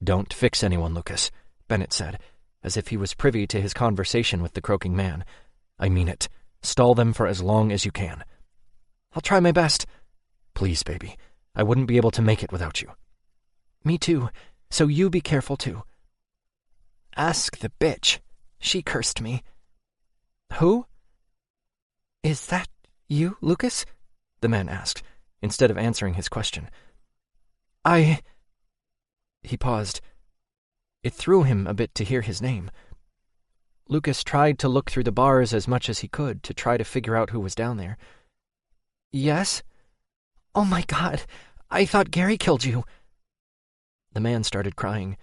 "Don't fix anyone, Lucas," Bennett said, as if he was privy to his conversation with the croaking man. "I mean it. Stall them for as long as you can." "I'll try my best." "Please, baby. I wouldn't be able to make it without you." "Me too. So you be careful, too." "Ask the bitch. She cursed me." "Who?" "Is that you, Lucas?" the man asked, instead of answering his question. He paused. It threw him a bit to hear his name. Lucas tried to look through the bars as much as he could to try to figure out who was down there. "Yes? Oh my God, I thought Gary killed you." The man started crying.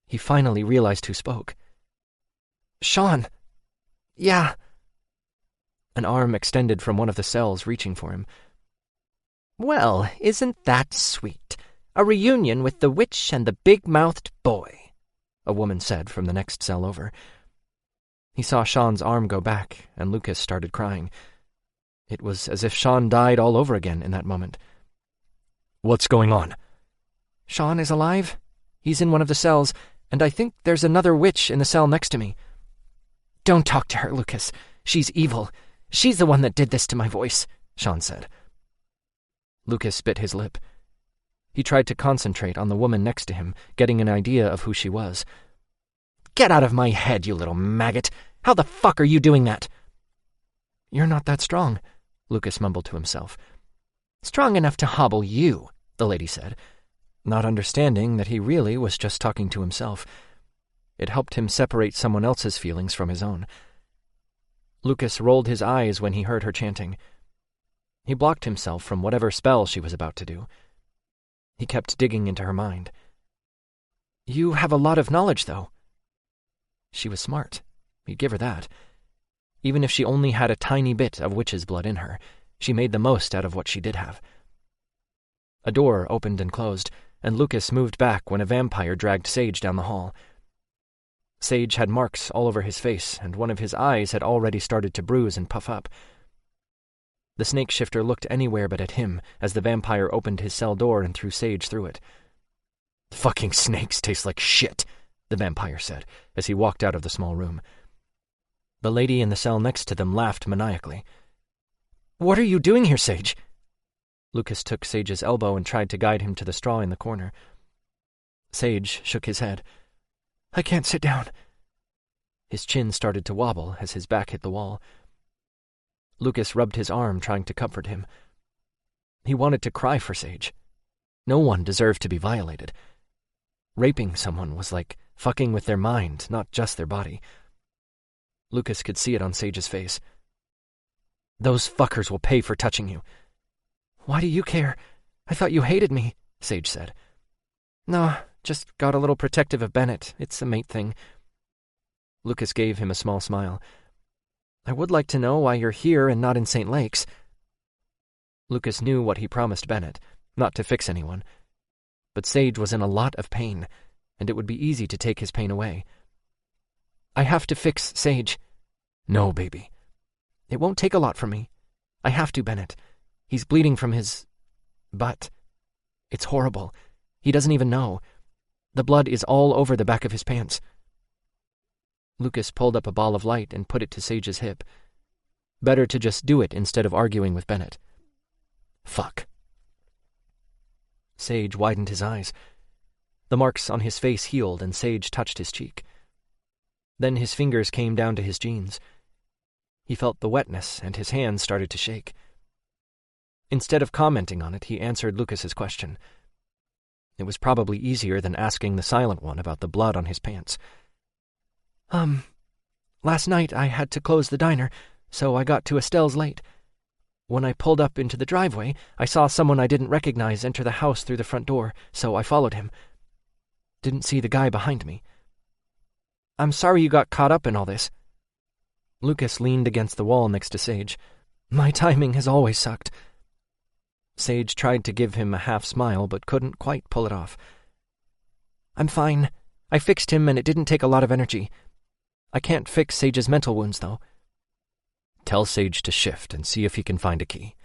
He finally realized who spoke. "Sean." "Yeah." An arm extended from one of the cells, reaching for him. "Well, isn't that sweet? A reunion with the witch and the big-mouthed boy," a woman said from the next cell over. He saw Sean's arm go back, and Lucas started crying. It was as if Sean died all over again in that moment. "What's going on?" "Sean is alive. He's in one of the cells, and I think there's another witch in the cell next to me." "Don't talk to her, Lucas. She's evil. She's the one that did this to my voice," Sean said. Lucas bit his lip. He tried to concentrate on the woman next to him, getting an idea of who she was. "Get out of my head, you little maggot! How the fuck are you doing that?" "You're not that strong," Lucas mumbled to himself. "Strong enough to hobble you," the lady said, not understanding that he really was just talking to himself. It helped him separate someone else's feelings from his own. Lucas rolled his eyes when he heard her chanting. He blocked himself from whatever spell she was about to do. He kept digging into her mind. "You have a lot of knowledge, though." She was smart. He'd give her that. Even if she only had a tiny bit of witch's blood in her, she made the most out of what she did have. A door opened and closed, and Lucas moved back when a vampire dragged Sage down the hall. Sage had marks all over his face, and one of his eyes had already started to bruise and puff up. The snake shifter looked anywhere but at him as the vampire opened his cell door and threw Sage through it. "Fucking snakes taste like shit," the vampire said as he walked out of the small room. The lady in the cell next to them laughed maniacally. "What are you doing here, Sage?" Lucas took Sage's elbow and tried to guide him to the straw in the corner. Sage shook his head. "I can't sit down." His chin started to wobble as his back hit the wall. Lucas rubbed his arm, trying to comfort him. He wanted to cry for Sage. No one deserved to be violated. Raping someone was like fucking with their mind, not just their body. Lucas could see it on Sage's face. "Those fuckers will pay for touching you." "Why do you care? I thought you hated me," Sage said. "No, just got a little protective of Bennett. It's a mate thing." Lucas gave him a small smile. "I would like to know why you're here and not in St. Lake's." Lucas knew what he promised Bennett, not to fix anyone. But Sage was in a lot of pain, and it would be easy to take his pain away. "I have to fix Sage." "No, baby." "It won't take a lot from me. I have to, Bennett. He's bleeding from his butt. It's horrible. He doesn't even know. The blood is all over the back of his pants." Lucas pulled up a ball of light and put it to Sage's hip. Better to just do it instead of arguing with Bennett. "Fuck." Sage widened his eyes. The marks on his face healed, and Sage touched his cheek. Then his fingers came down to his jeans. He felt the wetness, and his hands started to shake. Instead of commenting on it, he answered Lucas's question. It was probably easier than asking the silent one about the blood on his pants. Last night I had to close the diner, so I got to Estelle's late. When I pulled up into the driveway, I saw someone I didn't recognize enter the house through the front door, so I followed him. Didn't see the guy behind me. I'm sorry you got caught up in all this." Lucas leaned against the wall next to Sage. "My timing has always sucked." Sage tried to give him a half smile, but couldn't quite pull it off. "I'm fine. I fixed him, and it didn't take a lot of energy. I can't fix Sage's mental wounds, though." "Tell Sage to shift and see if he can find a key."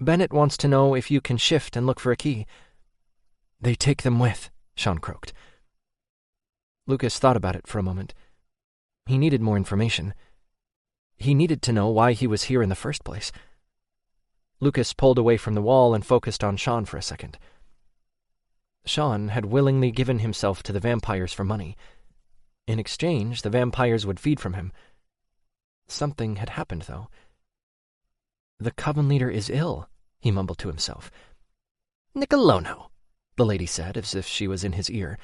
"Bennett wants to know if you can shift and look for a key." "They take them with," Sean croaked. Lucas thought about it for a moment. He needed more information. He needed to know why he was here in the first place. Lucas pulled away from the wall and focused on Sean for a second. Sean had willingly given himself to the vampires for money. In exchange, the vampires would feed from him. Something had happened, though. "The coven leader is ill," he mumbled to himself. "Nicolono," the lady said, as if she was in his ear.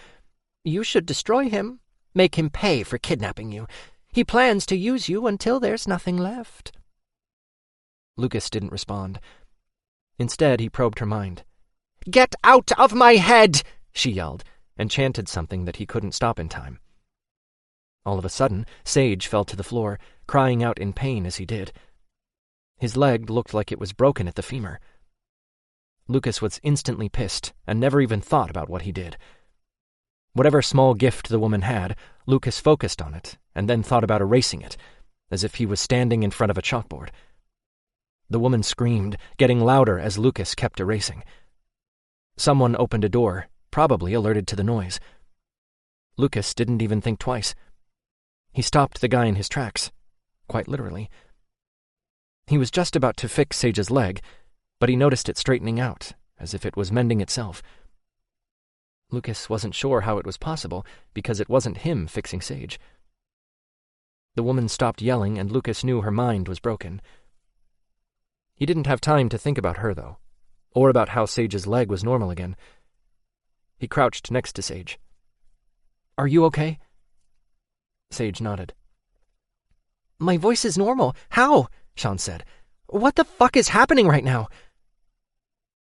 "You should destroy him. Make him pay for kidnapping you. He plans to use you until there's nothing left." Lucas didn't respond. Instead, he probed her mind. "Get out of my head!" she yelled, and chanted something that he couldn't stop in time. All of a sudden, Sage fell to the floor, crying out in pain as he did. His leg looked like it was broken at the femur. Lucas was instantly pissed and never even thought about what he did. Whatever small gift the woman had, Lucas focused on it and then thought about erasing it, as if he was standing in front of a chalkboard. The woman screamed, getting louder as Lucas kept erasing. Someone opened a door, probably alerted to the noise. Lucas didn't even think twice. He stopped the guy in his tracks, quite literally. He was just about to fix Sage's leg, but he noticed it straightening out, as if it was mending itself. Lucas wasn't sure how it was possible, because it wasn't him fixing Sage. The woman stopped yelling, and Lucas knew her mind was broken. He didn't have time to think about her, though, or about how Sage's leg was normal again. He crouched next to Sage. "Are you okay?" Sage nodded. "My voice is normal. How?" Sean said. "What the fuck is happening right now?"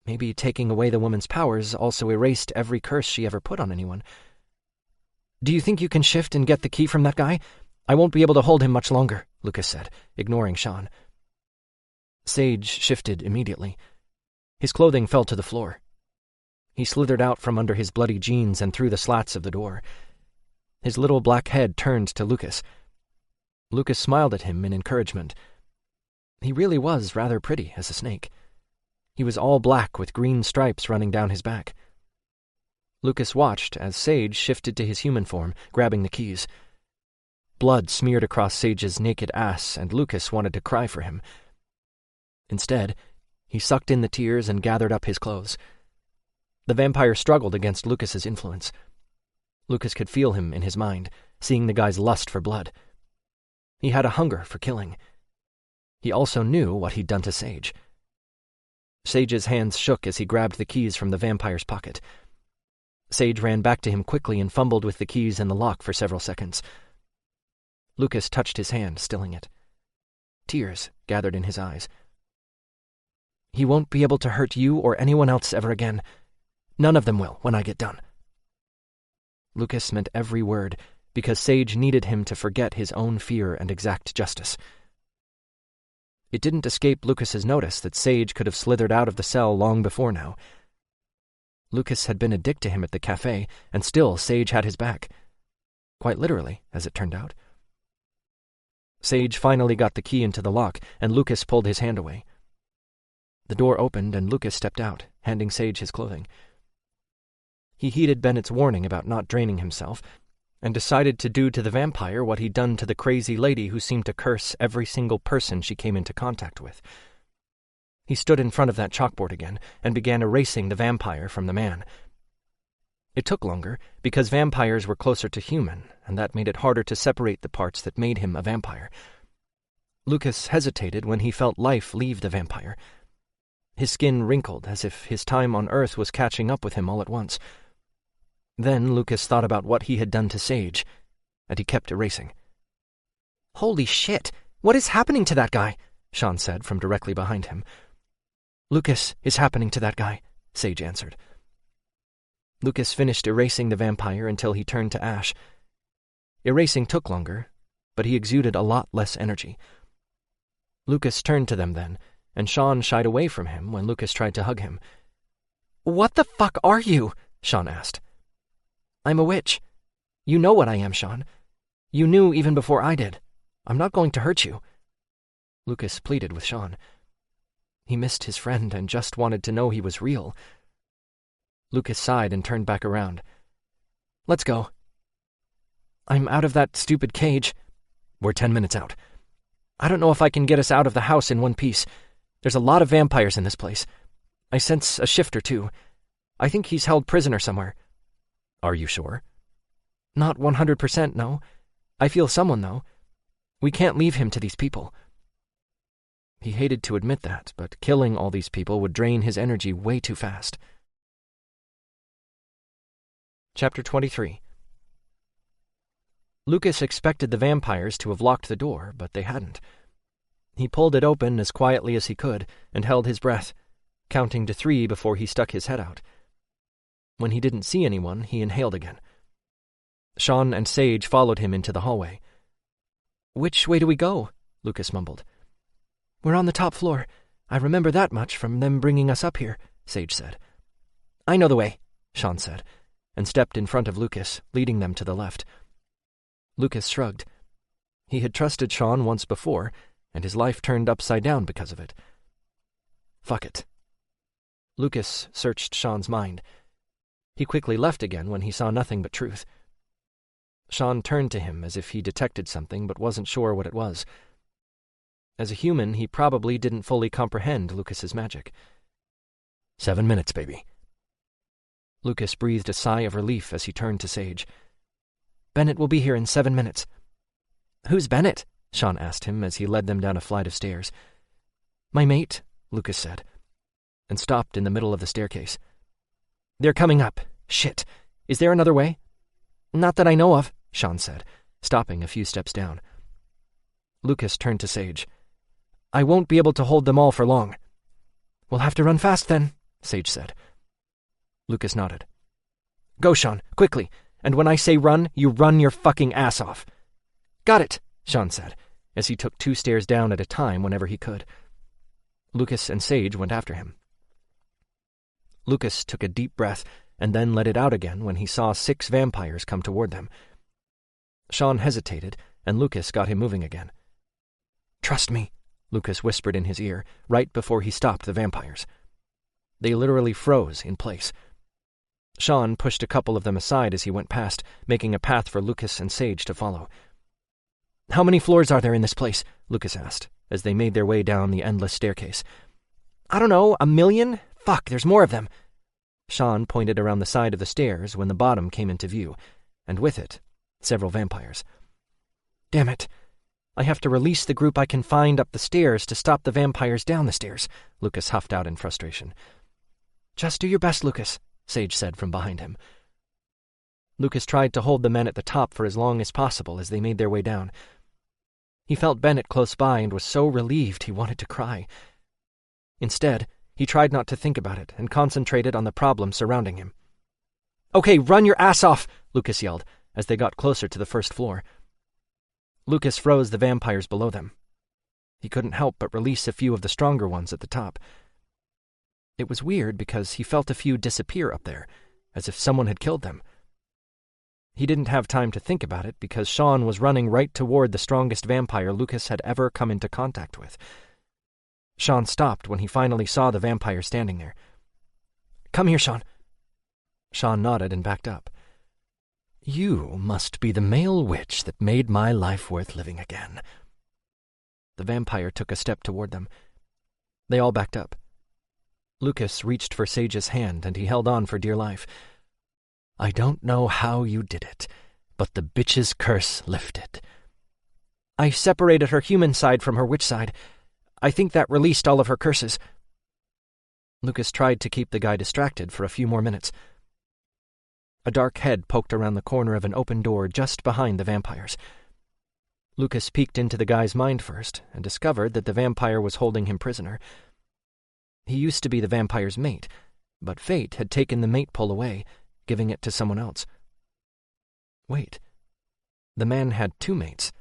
Maybe taking away the woman's powers also erased every curse she ever put on anyone. "Do you think you can shift and get the key from that guy? I won't be able to hold him much longer," Lucas said, ignoring Sean. Sage shifted immediately. His clothing fell to the floor. He slithered out from under his bloody jeans and through the slats of the door. His little black head turned to Lucas. Lucas smiled at him in encouragement. He really was rather pretty as a snake. He was all black with green stripes running down his back. Lucas watched as Sage shifted to his human form, grabbing the keys. Blood smeared across Sage's naked ass, and Lucas wanted to cry for him. Instead, he sucked in the tears and gathered up his clothes. The vampire struggled against Lucas's influence. Lucas could feel him in his mind, seeing the guy's lust for blood. He had a hunger for killing. He also knew what he'd done to Sage. Sage's hands shook as he grabbed the keys from the vampire's pocket. Sage ran back to him quickly and fumbled with the keys in the lock for several seconds. Lucas touched his hand, stilling it. Tears gathered in his eyes. "He won't be able to hurt you or anyone else ever again. None of them will when I get done." Lucas meant every word, because Sage needed him to forget his own fear and exact justice. It didn't escape Lucas's notice that Sage could have slithered out of the cell long before now. Lucas had been a dick to him at the cafe, and still Sage had his back. Quite literally, as it turned out. Sage finally got the key into the lock, and Lucas pulled his hand away. The door opened, and Lucas stepped out, handing Sage his clothing. He heeded Bennett's warning about not draining himself, and decided to do to the vampire what he'd done to the crazy lady who seemed to curse every single person she came into contact with. He stood in front of that chalkboard again and began erasing the vampire from the man. It took longer, because vampires were closer to human, and that made it harder to separate the parts that made him a vampire. Lucas hesitated when he felt life leave the vampire. His skin wrinkled as if his time on Earth was catching up with him all at once. Then Lucas thought about what he had done to Sage, and he kept erasing. "Holy shit! What is happening to that guy?" Sean said from directly behind him. "Lucas is happening to that guy," Sage answered. Lucas finished erasing the vampire until he turned to ash. Erasing took longer, but he exuded a lot less energy. Lucas turned to them then, and Sean shied away from him when Lucas tried to hug him. "What the fuck are you?" Sean asked. "I'm a witch. You know what I am, Sean. You knew even before I did. I'm not going to hurt you." Lucas pleaded with Sean. He missed his friend and just wanted to know he was real. Lucas sighed and turned back around. "Let's go." "I'm out of that stupid cage." "We're 10 minutes out." "I don't know if I can get us out of the house in one piece. There's a lot of vampires in this place. I sense a shifter, too. I think he's held prisoner somewhere." "Are you sure?" "Not 100%, no. I feel someone, though. We can't leave him to these people." He hated to admit that, but killing all these people would drain his energy way too fast. Chapter 23. Lucas expected the vampires to have locked the door, but they hadn't. He pulled it open as quietly as he could and held his breath, counting to 3 before he stuck his head out. When he didn't see anyone, he inhaled again. Sean and Sage followed him into the hallway. "Which way do we go?" Lucas mumbled. "We're on the top floor. I remember that much from them bringing us up here," Sage said. "I know the way," Sean said, and stepped in front of Lucas, leading them to the left. Lucas shrugged. He had trusted Sean once before, and his life turned upside down because of it. Fuck it. Lucas searched Sean's mind. He quickly left again when he saw nothing but truth. Sean turned to him as if he detected something but wasn't sure what it was. As a human, he probably didn't fully comprehend Lucas's magic. 7 minutes, baby. Lucas breathed a sigh of relief as he turned to Sage. Bennett will be here in 7 minutes. Who's Bennett? Sean asked him as he led them down a flight of stairs. My mate, Lucas said, and stopped in the middle of the staircase. They're coming up. Shit. Is there another way? Not that I know of, Sean said, stopping a few steps down. Lucas turned to Sage. I won't be able to hold them all for long. We'll have to run fast then, Sage said. Lucas nodded. Go, Sean, quickly, and when I say run, you run your fucking ass off. Got it, Sean said, as he took 2 stairs down at a time whenever he could. Lucas and Sage went after him. Lucas took a deep breath and then let it out again when he saw 6 vampires come toward them. Sean hesitated, and Lucas got him moving again. Trust me, Lucas whispered in his ear, right before he stopped the vampires. They literally froze in place. Sean pushed a couple of them aside as he went past, making a path for Lucas and Sage to follow. How many floors are there in this place? Lucas asked, as they made their way down the endless staircase. I don't know, 1,000,000? Fuck, there's more of them. Sean pointed around the side of the stairs when the bottom came into view, and with it, several vampires. Damn it. I have to release the group I can find up the stairs to stop the vampires down the stairs, Lucas huffed out in frustration. Just do your best, Lucas, Sage said from behind him. Lucas tried to hold the men at the top for as long as possible as they made their way down. He felt Bennett close by and was so relieved he wanted to cry. Instead, he tried not to think about it and concentrated on the problem surrounding him. Okay, run your ass off, Lucas yelled as they got closer to the first floor. Lucas froze the vampires below them. He couldn't help but release a few of the stronger ones at the top. It was weird because he felt a few disappear up there, as if someone had killed them. He didn't have time to think about it because Sean was running right toward the strongest vampire Lucas had ever come into contact with. Sean stopped when he finally saw the vampire standing there. Come here, Sean. Sean nodded and backed up. You must be the male witch that made my life worth living again. The vampire took a step toward them. They all backed up. Lucas reached for Sage's hand, and he held on for dear life. I don't know how you did it, but the bitch's curse lifted. I separated her human side from her witch side. I think that released all of her curses. Lucas tried to keep the guy distracted for a few more minutes. A dark head poked around the corner of an open door just behind the vampires. Lucas peeked into the guy's mind first and discovered that the vampire was holding him prisoner. He used to be the vampire's mate, but fate had taken the mate pull away, giving it to someone else. Wait, the man had 2 mates.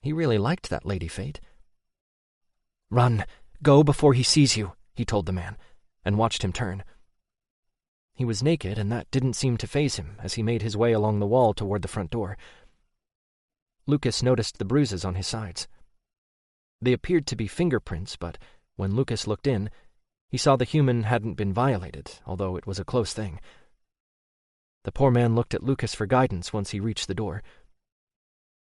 He really liked that lady Fate. Run, go before he sees you, he told the man, and watched him turn. He was naked, and that didn't seem to faze him as he made his way along the wall toward the front door. Lucas noticed the bruises on his sides. They appeared to be fingerprints, but when Lucas looked in, he saw the human hadn't been violated, although it was a close thing. The poor man looked at Lucas for guidance once he reached the door.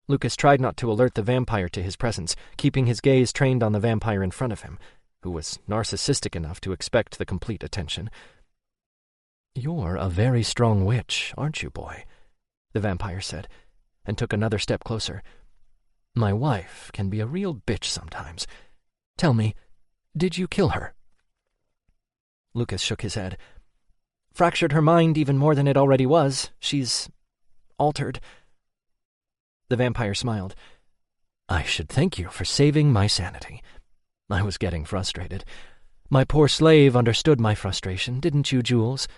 Lucas tried not to alert the vampire to his presence, keeping his gaze trained on the vampire in front of him, who was narcissistic enough to expect the complete attention. You're a very strong witch, aren't you, boy? The vampire said, and took another step closer. My wife can be a real bitch sometimes. Tell me, did you kill her? Lucas shook his head. Fractured her mind even more than it already was. She's altered. The vampire smiled. I should thank you for saving my sanity. I was getting frustrated. My poor slave understood my frustration, didn't you, Jules?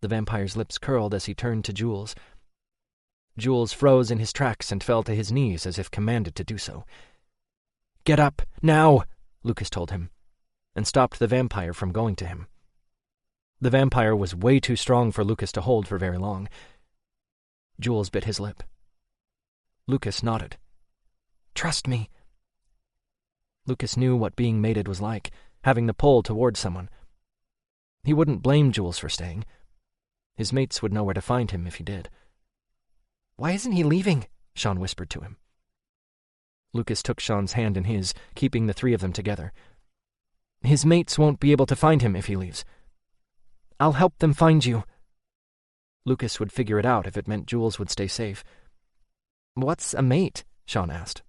The vampire's lips curled as he turned to Jules. Jules froze in his tracks and fell to his knees as if commanded to do so. Get up, now, Lucas told him, and stopped the vampire from going to him. The vampire was way too strong for Lucas to hold for very long. Jules bit his lip. Lucas nodded. "Trust me." Lucas knew what being mated was like, having the pull towards someone. He wouldn't blame Jules for staying. His mates would know where to find him if he did. "Why isn't he leaving?" Sean whispered to him. Lucas took Sean's hand in his, keeping the three of them together. "His mates won't be able to find him if he leaves. I'll help them find you." Lucas would figure it out if it meant Jules would stay safe. "What's a mate?" Sean asked.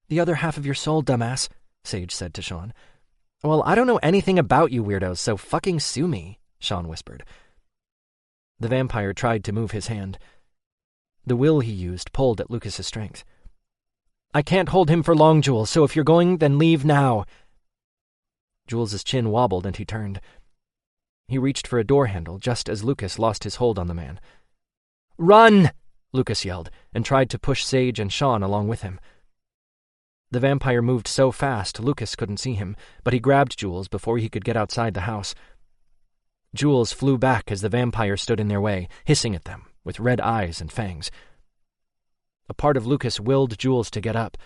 "The other half of your soul, dumbass," Sage said to Sean. "Well, I don't know anything about you weirdos, so fucking sue me," Sean whispered. The vampire tried to move his hand. The will he used pulled at Lucas's strength. "I can't hold him for long, Jules, so if you're going, then leave now." Jules's chin wobbled and he turned. He reached for a door handle just as Lucas lost his hold on the man. "Run!" Lucas yelled, and tried to push Sage and Sean along with him. The vampire moved so fast Lucas couldn't see him, but he grabbed Jules before he could get outside the house. Jules flew back as the vampire stood in their way, hissing at them, with red eyes and fangs. A part of Lucas willed Jules to get up,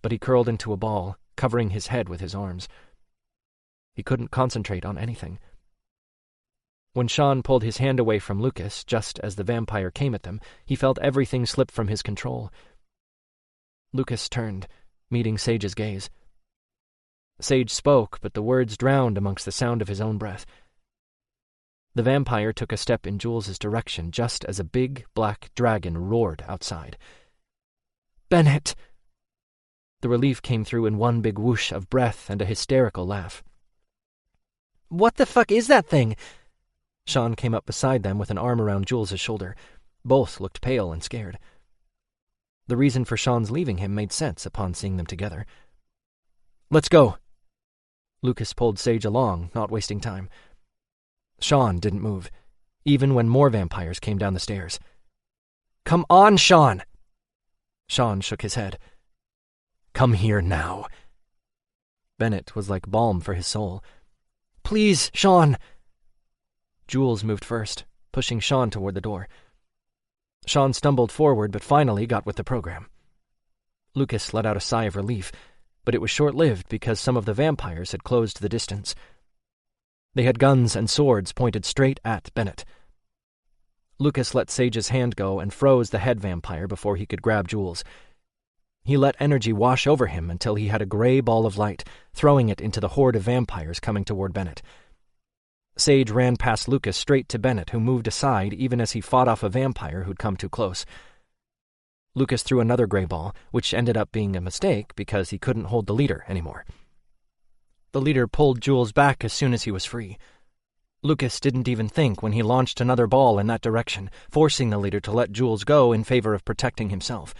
but he curled into a ball, covering his head with his arms. He couldn't concentrate on anything. When Sean pulled his hand away from Lucas just as the vampire came at them, he felt everything slip from his control. Lucas turned, meeting Sage's gaze. Sage spoke, but the words drowned amongst the sound of his own breath. The vampire took a step in Jules's direction just as a big, black dragon roared outside. "Bennett!" The relief came through in one big whoosh of breath and a hysterical laugh. "What the fuck is that thing?" Sean came up beside them with an arm around Jules's shoulder. Both looked pale and scared. The reason for Sean's leaving him made sense upon seeing them together. "Let's go." Lucas pulled Sage along, not wasting time. Sean didn't move, even when more vampires came down the stairs. "Come on, Sean!" Sean shook his head. "Come here now." Bennett was like balm for his soul. "Please, Sean!" Jules moved first, pushing Sean toward the door. Sean stumbled forward but finally got with the program. Lucas let out a sigh of relief, but it was short-lived because some of the vampires had closed the distance. They had guns and swords pointed straight at Bennett. Lucas let Sage's hand go and froze the head vampire before he could grab Jules. He let energy wash over him until he had a gray ball of light, throwing it into the horde of vampires coming toward Bennett. Sage ran past Lucas straight to Bennett, who moved aside even as he fought off a vampire who'd come too close. Lucas threw another gray ball, which ended up being a mistake because he couldn't hold the leader anymore. The leader pulled Jules back as soon as he was free. Lucas didn't even think when he launched another ball in that direction, forcing the leader to let Jules go in favor of protecting himself.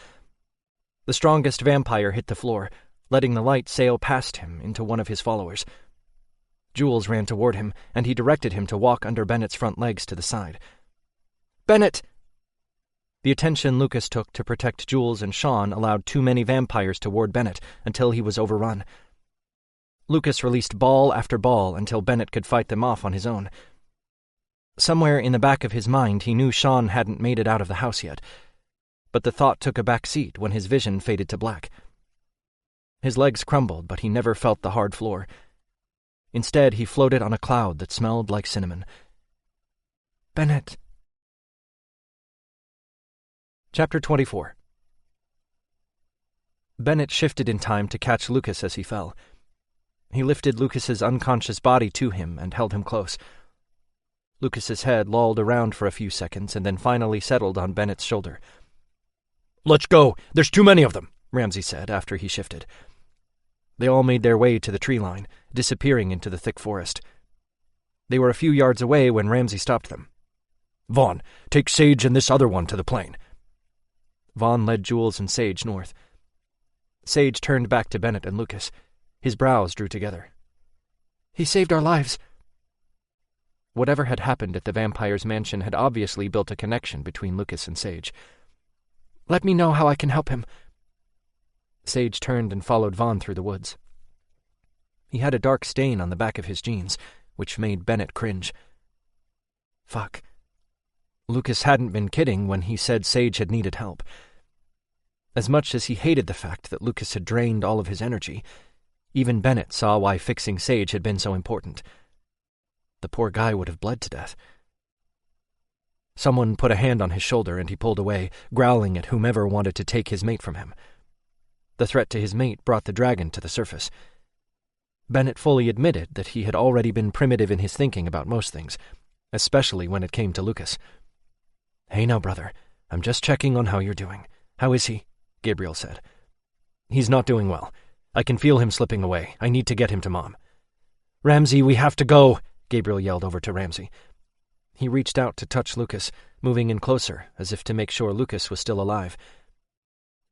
The strongest vampire hit the floor, letting the light sail past him into one of his followers. Jules ran toward him, and he directed him to walk under Bennett's front legs to the side. "Bennett!" The attention Lucas took to protect Jules and Sean allowed too many vampires to ward Bennett until he was overrun. Lucas released ball after ball until Bennett could fight them off on his own. Somewhere in the back of his mind he knew Sean hadn't made it out of the house yet, but the thought took a back seat when his vision faded to black. His legs crumbled, but he never felt the hard floor. Instead, he floated on a cloud that smelled like cinnamon. "Bennett." Chapter 24. Bennett shifted in time to catch Lucas as he fell. He lifted Lucas's unconscious body to him and held him close. Lucas's head lolled around for a few seconds and then finally settled on Bennett's shoulder. "Let's go! There's too many of them," Ramsay said after he shifted. They all made their way to the tree line, disappearing into the thick forest. They were a few yards away when Ramsay stopped them. "Vaughn, take Sage and this other one to the plane." Vaughn led Jules and Sage north. Sage turned back to Bennett and Lucas. His brows drew together. "He saved our lives." Whatever had happened at the vampire's mansion had obviously built a connection between Lucas and Sage. "Let me know how I can help him." Sage turned and followed Vaughn through the woods. He had a dark stain on the back of his jeans, which made Bennett cringe. Fuck. Lucas hadn't been kidding when he said Sage had needed help. As much as he hated the fact that Lucas had drained all of his energy, even Bennett saw why fixing Sage had been so important. The poor guy would have bled to death. Someone put a hand on his shoulder and he pulled away, growling at whomever wanted to take his mate from him. The threat to his mate brought the dragon to the surface. Bennett fully admitted that he had already been primitive in his thinking about most things, especially when it came to Lucas. "Hey now, brother, I'm just checking on how you're doing. How is he?" Gabriel said. "He's not doing well. I can feel him slipping away. I need to get him to Mom." "Ramsey, we have to go," Gabriel yelled over to Ramsey. He reached out to touch Lucas, moving in closer, as if to make sure Lucas was still alive.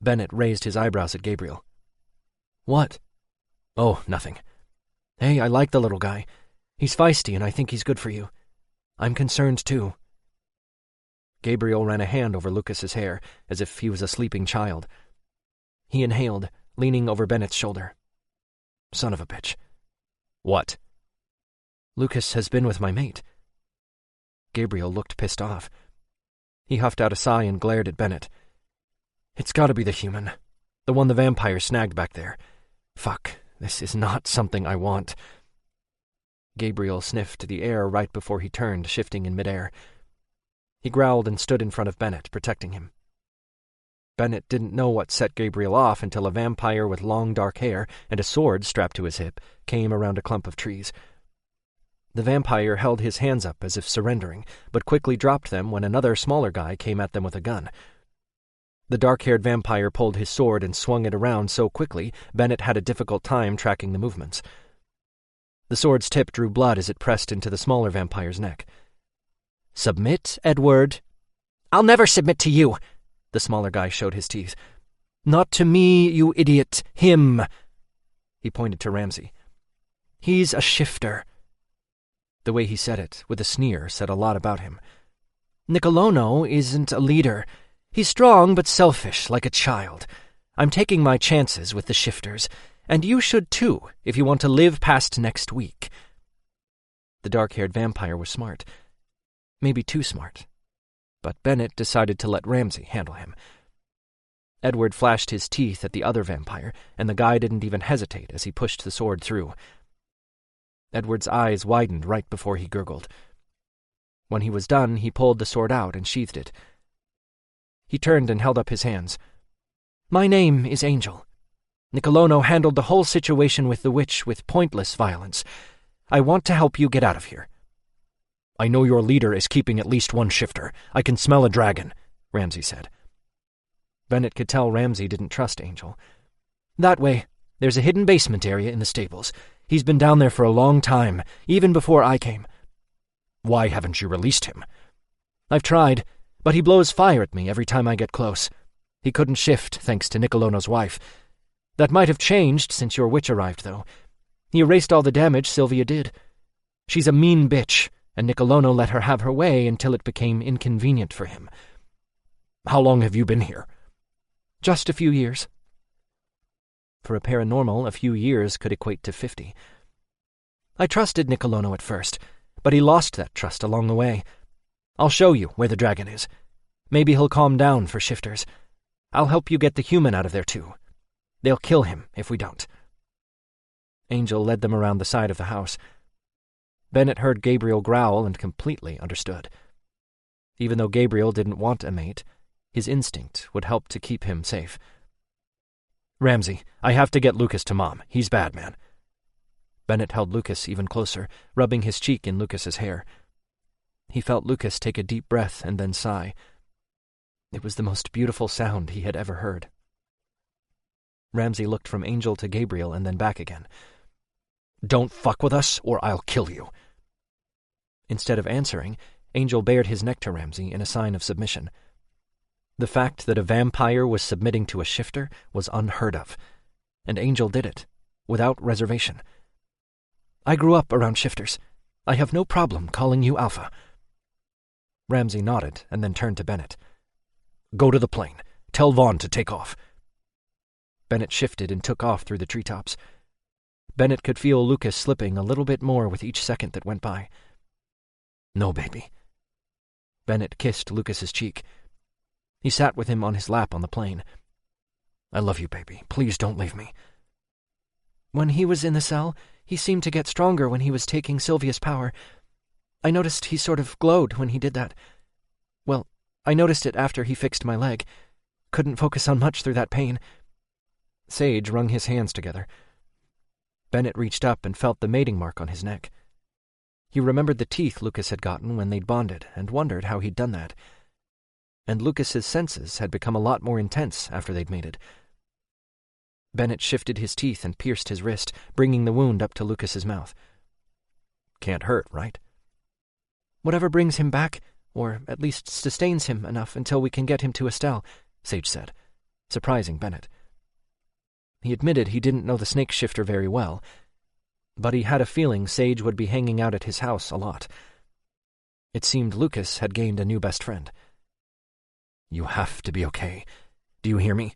Bennett raised his eyebrows at Gabriel. "What?" "Oh, nothing. Hey, I like the little guy. He's feisty and I think he's good for you. I'm concerned too." Gabriel ran a hand over Lucas's hair, as if he was a sleeping child. He inhaled, leaning over Bennett's shoulder. "Son of a bitch." "What?" "Lucas has been with my mate." Gabriel looked pissed off. He huffed out a sigh and glared at Bennett. "It's gotta be the human. The one the vampire snagged back there. Fuck, this is not something I want." Gabriel sniffed the air right before he turned, shifting in midair. He growled and stood in front of Bennett, protecting him. Bennett didn't know what set Gabriel off until a vampire with long dark hair and a sword strapped to his hip came around a clump of trees. The vampire held his hands up as if surrendering, but quickly dropped them when another smaller guy came at them with a gun. The dark-haired vampire pulled his sword and swung it around so quickly Bennett had a difficult time tracking the movements. The sword's tip drew blood as it pressed into the smaller vampire's neck. "Submit, Edward." "I'll never submit to you," the smaller guy showed his teeth. "Not to me, you idiot. Him." He pointed to Ramsey. "He's a shifter." The way he said it, with a sneer, said a lot about him. "Nicolono isn't a leader. He's strong but selfish, like a child. I'm taking my chances with the shifters, and you should too, if you want to live past next week." The dark-haired vampire was smart. Maybe too smart. But Bennett decided to let Ramsey handle him. Edward flashed his teeth at the other vampire, and the guy didn't even hesitate as he pushed the sword through. Edward's eyes widened right before he gurgled. When he was done, he pulled the sword out and sheathed it. He turned and held up his hands. "My name is Angel. Nicolono handled the whole situation with the witch with pointless violence. I want to help you get out of here." "I know your leader is keeping at least one shifter. I can smell a dragon," Ramsey said. Bennett could tell Ramsey didn't trust Angel. "That way. There's a hidden basement area in the stables. He's been down there for a long time, even before I came." "Why haven't you released him?" "I've tried, but he blows fire at me every time I get close. He couldn't shift, thanks to Nicolono's wife. That might have changed since your witch arrived, though. He erased all the damage Sylvia did. She's a mean bitch, and Nicolono let her have her way until it became inconvenient for him." "How long have you been here?" "Just a few years." For a paranormal, a few years could equate to 50. "I trusted Nicolono at first, but he lost that trust along the way. I'll show you where the dragon is. Maybe he'll calm down for shifters. I'll help you get the human out of there, too. They'll kill him if we don't." Angel led them around the side of the house. Bennett heard Gabriel growl and completely understood. Even though Gabriel didn't want a mate, his instinct would help to keep him safe. "Ramsey, I have to get Lucas to Mom. He's bad, man." Bennett held Lucas even closer, rubbing his cheek in Lucas's hair. He felt Lucas take a deep breath and then sigh. It was the most beautiful sound he had ever heard. Ramsey looked from Angel to Gabriel and then back again. "Don't fuck with us, or I'll kill you." Instead of answering, Angel bared his neck to Ramsey in a sign of submission. The fact that a vampire was submitting to a shifter was unheard of, and Angel did it, without reservation. "I grew up around shifters. I have no problem calling you Alpha." Ramsey nodded and then turned to Bennett. "Go to the plane. Tell Vaughn to take off." Bennett shifted and took off through the treetops. Bennett could feel Lucas slipping a little bit more with each second that went by. "No, baby." Bennett kissed Lucas's cheek. He sat with him on his lap on the plane. I love you, baby. Please don't leave me. When he was in the cell, he seemed to get stronger when he was taking Sylvia's power. I noticed he sort of glowed when he did that. Well, I noticed it after he fixed my leg. Couldn't focus on much through that pain. Sage wrung his hands together. Bennett reached up and felt the mating mark on his neck. He remembered the teeth Lucas had gotten when they'd bonded and wondered how he'd done that. And Lucas's senses had become a lot more intense after they'd mated. Bennett shifted his teeth and pierced his wrist, bringing the wound up to Lucas's mouth. Can't hurt, right? Whatever brings him back, or at least sustains him enough until we can get him to Estelle, Sage said, surprising Bennett. He admitted he didn't know the snake shifter very well, but he had a feeling Sage would be hanging out at his house a lot. It seemed Lucas had gained a new best friend. You have to be okay. Do you hear me?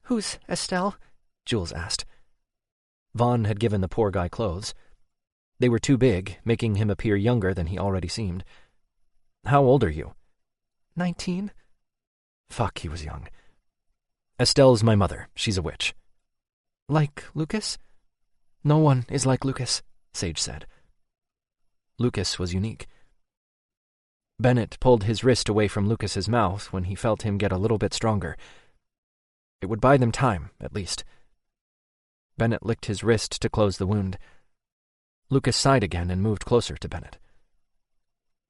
Who's Estelle? Jules asked. Vaughn had given the poor guy clothes. They were too big, making him appear younger than he already seemed. How old are you? 19. Fuck, he was young. Estelle's my mother. She's a witch. Like Lucas? No one is like Lucas, Sage said. Lucas was unique. Bennett pulled his wrist away from Lucas's mouth when he felt him get a little bit stronger. It would buy them time, at least. Bennett licked his wrist to close the wound. Lucas sighed again and moved closer to Bennett.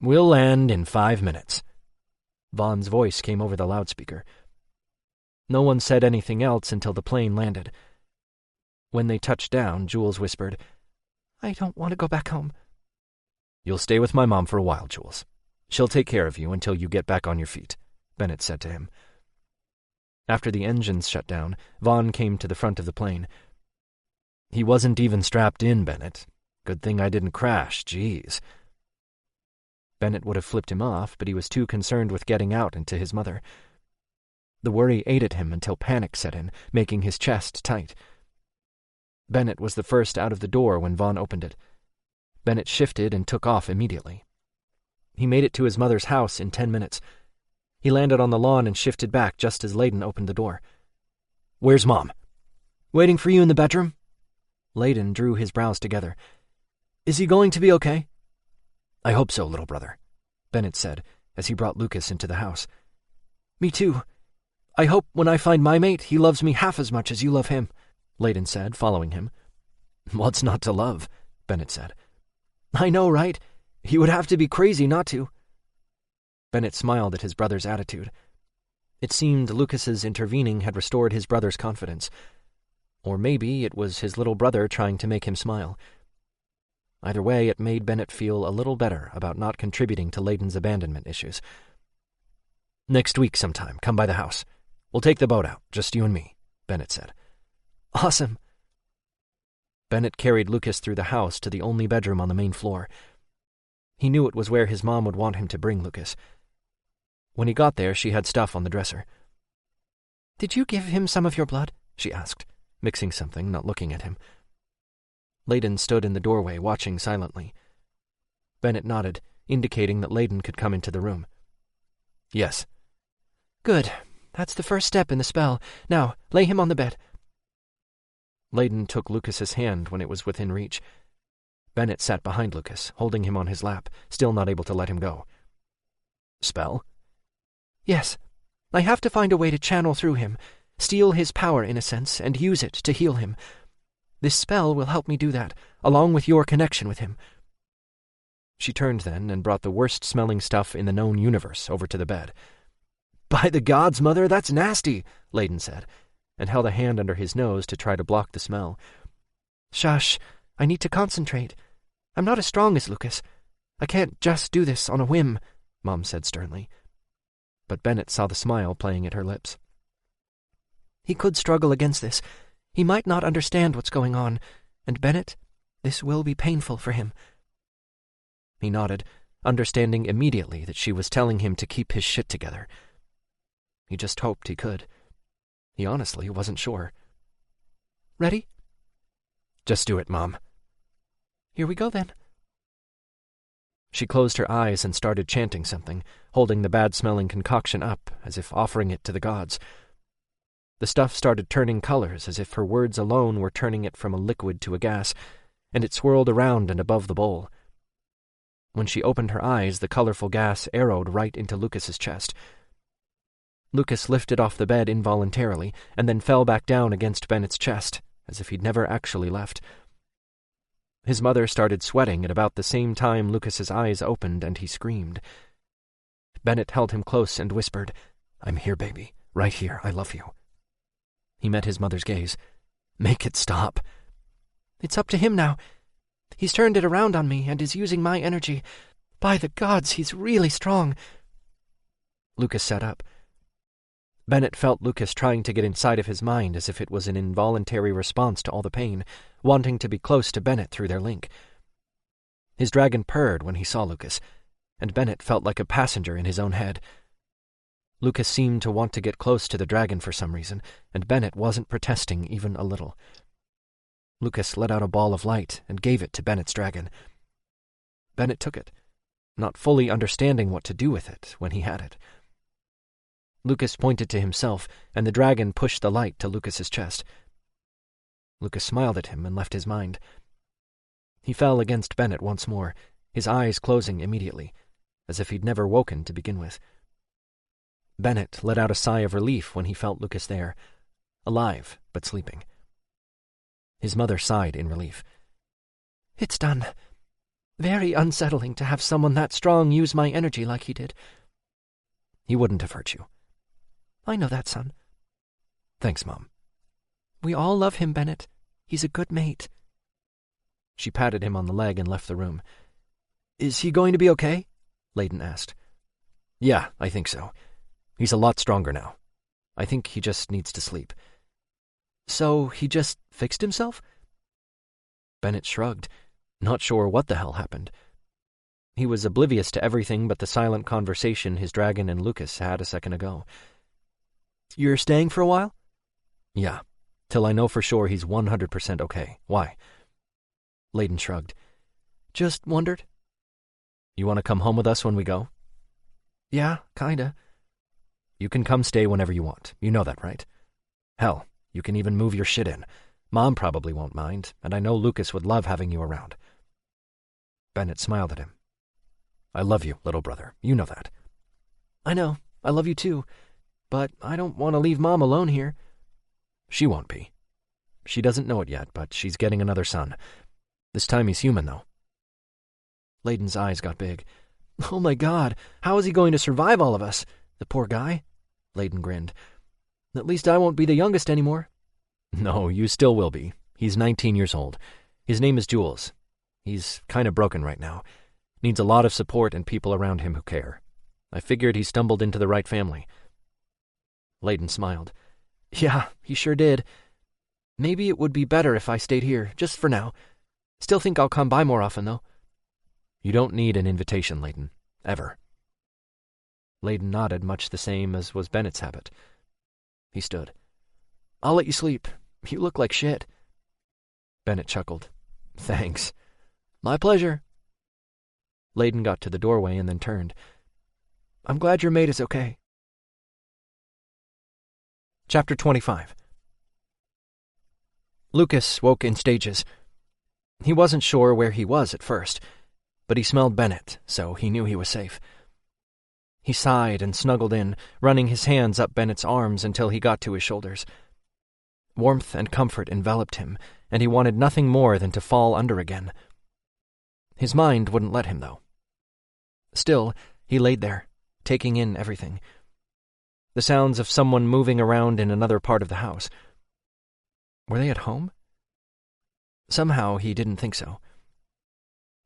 We'll land in 5 minutes. Vaughn's voice came over the loudspeaker. No one said anything else until the plane landed. When they touched down, Jules whispered, I don't want to go back home. You'll stay with my mom for a while, Jules. She'll take care of you until you get back on your feet, Bennett said to him. After the engines shut down, Vaughn came to the front of the plane. He wasn't even strapped in, Bennett. Good thing I didn't crash, jeez. Bennett would have flipped him off, but he was too concerned with getting out and to his mother. The worry ate at him until panic set in, making his chest tight. Bennett was the first out of the door when Vaughn opened it. Bennett shifted and took off immediately. He made it to his mother's house in 10 minutes. He landed on the lawn and shifted back just as Layden opened the door. Where's Mom? Waiting for you in the bedroom. Layden drew his brows together. Is he going to be okay? I hope so, little brother, Bennett said as he brought Lucas into the house. Me too. I hope when I find my mate, he loves me half as much as you love him, Layden said, following him. What's not to love? Bennett said. I know, right? He would have to be crazy not to. Bennett smiled at his brother's attitude. It seemed Lucas's intervening had restored his brother's confidence. Or maybe it was his little brother trying to make him smile. Either way, it made Bennett feel a little better about not contributing to Layden's abandonment issues. Next week sometime, come by the house. We'll take the boat out, just you and me, Bennett said. Awesome. Bennett carried Lucas through the house to the only bedroom on the main floor. He knew it was where his mom would want him to bring Lucas. When he got there, she had stuff on the dresser. Did you give him some of your blood? She asked, mixing something, not looking at him. Layden stood in the doorway, watching silently. Bennett nodded, indicating that Layden could come into the room. Yes. Good. That's the first step in the spell. Now, lay him on the bed. Layden took Lucas's hand when it was within reach. Bennett sat behind Lucas, holding him on his lap, still not able to let him go. Spell? Yes. I have to find a way to channel through him, steal his power in a sense, and use it to heal him. This spell will help me do that, along with your connection with him. She turned then and brought the worst-smelling stuff in the known universe over to the bed. By the gods, Mother, that's nasty, Layden said, and held a hand under his nose to try to block the smell. Shush, I need to concentrate. I'm not as strong as Lucas. I can't just do this on a whim, Mom said sternly. But Bennett saw the smile playing at her lips. He could struggle against this. He might not understand what's going on, and Bennett, this will be painful for him. He nodded, understanding immediately that she was telling him to keep his shit together. He just hoped he could. He honestly wasn't sure. Ready? Just do it, Mom. Here we go, then. She closed her eyes and started chanting something, holding the bad-smelling concoction up as if offering it to the gods. The stuff started turning colors as if her words alone were turning it from a liquid to a gas, and it swirled around and above the bowl. When she opened her eyes, the colorful gas arrowed right into Lucas's chest. Lucas lifted off the bed involuntarily and then fell back down against Bennett's chest, as if he'd never actually left. His mother started sweating at about the same time Lucas's eyes opened and he screamed. Bennett held him close and whispered, "I'm here, baby. Right here. I love you." He met his mother's gaze. "Make it stop." "It's up to him now. He's turned it around on me and is using my energy. By the gods, he's really strong." Lucas sat up. Bennett felt Lucas trying to get inside of his mind as if it was an involuntary response to all the pain, wanting to be close to Bennett through their link. His dragon purred when he saw Lucas, and Bennett felt like a passenger in his own head. Lucas seemed to want to get close to the dragon for some reason, and Bennett wasn't protesting even a little. Lucas let out a ball of light and gave it to Bennett's dragon. Bennett took it, not fully understanding what to do with it when he had it. Lucas pointed to himself, and the dragon pushed the light to Lucas's chest. Lucas smiled at him and left his mind. He fell against Bennett once more, his eyes closing immediately, as if he'd never woken to begin with. Bennett let out a sigh of relief when he felt Lucas there, alive but sleeping. His mother sighed in relief. "It's done. Very unsettling to have someone that strong use my energy like he did." "He wouldn't have hurt you." "I know that, son." "Thanks, Mom." "We all love him, Bennett. He's a good mate." She patted him on the leg and left the room. "Is he going to be okay?" Layden asked. "Yeah, I think so. He's a lot stronger now. I think he just needs to sleep." "So he just fixed himself?" Bennett shrugged, not sure what the hell happened. He was oblivious to everything but the silent conversation his dragon and Lucas had a second ago. "You're staying for a while?" "Yeah, till I know for sure he's 100% okay. Why?" Layden shrugged. "Just wondered." "You want to come home with us when we go?" "Yeah, kinda." "You can come stay whenever you want. You know that, right? Hell, you can even move your shit in. Mom probably won't mind, and I know Lucas would love having you around." Bennett smiled at him. "I love you, little brother. You know that." "I know. I love you too. But I don't want to leave Mom alone here." "She won't be. She doesn't know it yet, but she's getting another son. This time he's human, though." Layden's eyes got big. "Oh my God, how is he going to survive all of us? The poor guy." Layden grinned. "At least I won't be the youngest anymore." "No, you still will be. He's 19 years old. His name is Jules. He's kind of broken right now. Needs a lot of support and people around him who care. I figured he stumbled into the right family." Layden smiled. "Yeah, he sure did. Maybe it would be better if I stayed here, just for now. Still think I'll come by more often, though." "You don't need an invitation, Layden. Ever." Layden nodded, much the same as was Bennett's habit. He stood. "I'll let you sleep. You look like shit." Bennett chuckled. "Thanks." "My pleasure." Layden got to the doorway and then turned. "I'm glad your mate is okay." Chapter 25. Lucas woke in stages. He wasn't sure where he was at first, but he smelled Bennett, so he knew he was safe. He sighed and snuggled in, running his hands up Bennett's arms until he got to his shoulders. Warmth and comfort enveloped him, and he wanted nothing more than to fall under again. His mind wouldn't let him, though. Still, he laid there, taking in everything. The sounds of someone moving around in another part of the house. Were they at home? Somehow he didn't think so.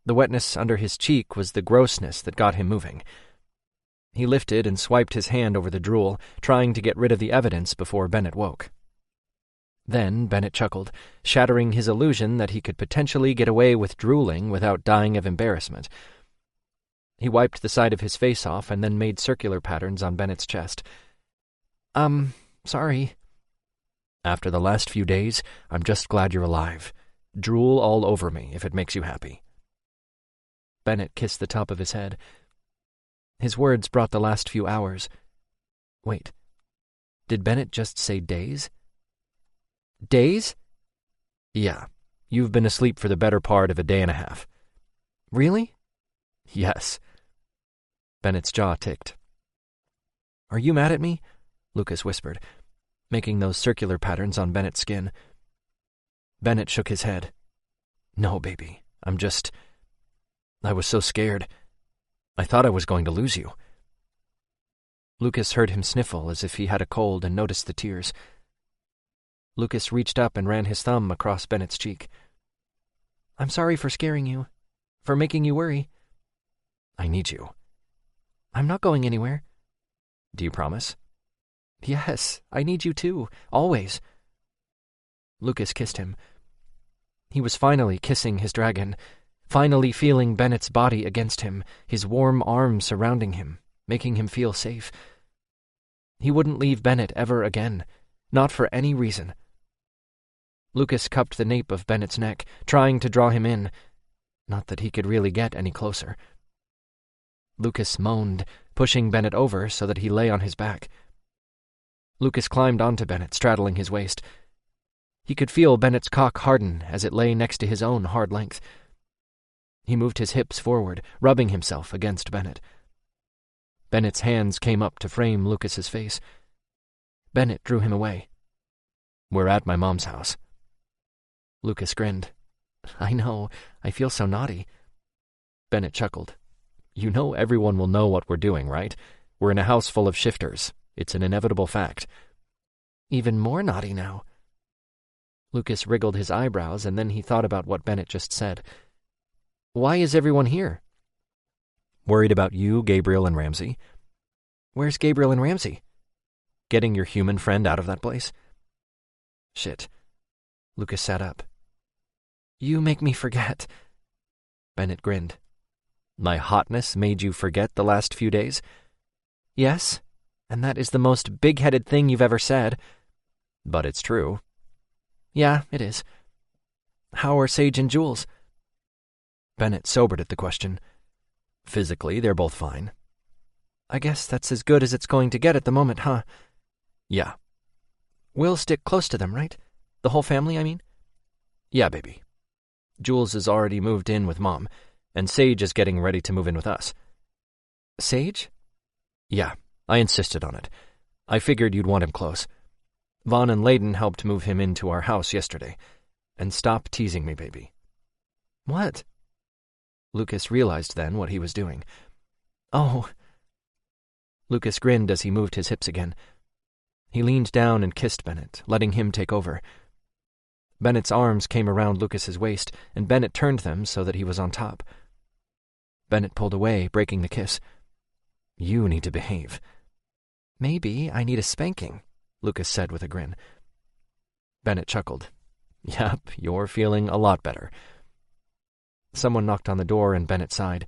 The wetness under his cheek was the grossness that got him moving. He lifted and swiped his hand over the drool, trying to get rid of the evidence before Bennett woke. Then Bennett chuckled, shattering his illusion that he could potentially get away with drooling without dying of embarrassment. He wiped the side of his face off and then made circular patterns on Bennett's chest. Sorry." "After the last few days, I'm just glad you're alive. Drool all over me if it makes you happy." Bennett kissed the top of his head. His words brought the last few hours. Wait. Did Bennett just say days? Days? Yeah. You've been asleep for the better part of a day and a half. Really? Yes. Bennett's jaw ticked. Are you mad at me? Lucas whispered, making those circular patterns on Bennett's skin. Bennett shook his head. No, baby. I was so scared. I thought I was going to lose you. Lucas heard him sniffle as if he had a cold and noticed the tears. Lucas reached up and ran his thumb across Bennett's cheek. I'm sorry for scaring you, for making you worry. I need you. I'm not going anywhere. Do you promise? Yes, I need you too, always. Lucas kissed him. He was finally kissing his dragon, finally feeling Bennett's body against him, his warm arms surrounding him, making him feel safe. He wouldn't leave Bennett ever again, not for any reason. Lucas cupped the nape of Bennett's neck, trying to draw him in, not that he could really get any closer. Lucas moaned, pushing Bennett over so that he lay on his back. Lucas climbed onto Bennett, straddling his waist. He could feel Bennett's cock harden as it lay next to his own hard length. He moved his hips forward, rubbing himself against Bennett. Bennett's hands came up to frame Lucas's face. Bennett drew him away. We're at my mom's house. Lucas grinned. I know, I feel so naughty. Bennett chuckled. You know everyone will know what we're doing, right? We're in a house full of shifters. It's an inevitable fact. Even more naughty now. Lucas wriggled his eyebrows, and then he thought about what Bennett just said. Why is everyone here? Worried about you, Gabriel, and Ramsey. Where's Gabriel and Ramsey? Getting your human friend out of that place? Shit. Lucas sat up. You make me forget. Bennett grinned. My hotness made you forget the last few days? Yes, and that is the most big-headed thing you've ever said. But it's true. Yeah, it is. How are Sage and Jules? Bennett sobered at the question. Physically, they're both fine. I guess that's as good as it's going to get at the moment, huh? Yeah. We'll stick close to them, right? The whole family, I mean? Yeah, baby. Jules has already moved in with Mom, and Sage is getting ready to move in with us. Sage? Yeah, I insisted on it. I figured you'd want him close. Vaughn and Layden helped move him into our house yesterday. And stop teasing me, baby. What? Lucas realized then what he was doing. Oh. Lucas grinned as he moved his hips again. He leaned down and kissed Bennett, letting him take over. Bennett's arms came around Lucas's waist, and Bennett turned them so that he was on top. Bennett pulled away, breaking the kiss. You need to behave. Maybe I need a spanking, Lucas said with a grin. Bennett chuckled. Yep, you're feeling a lot better. Someone knocked on the door and Bennett sighed.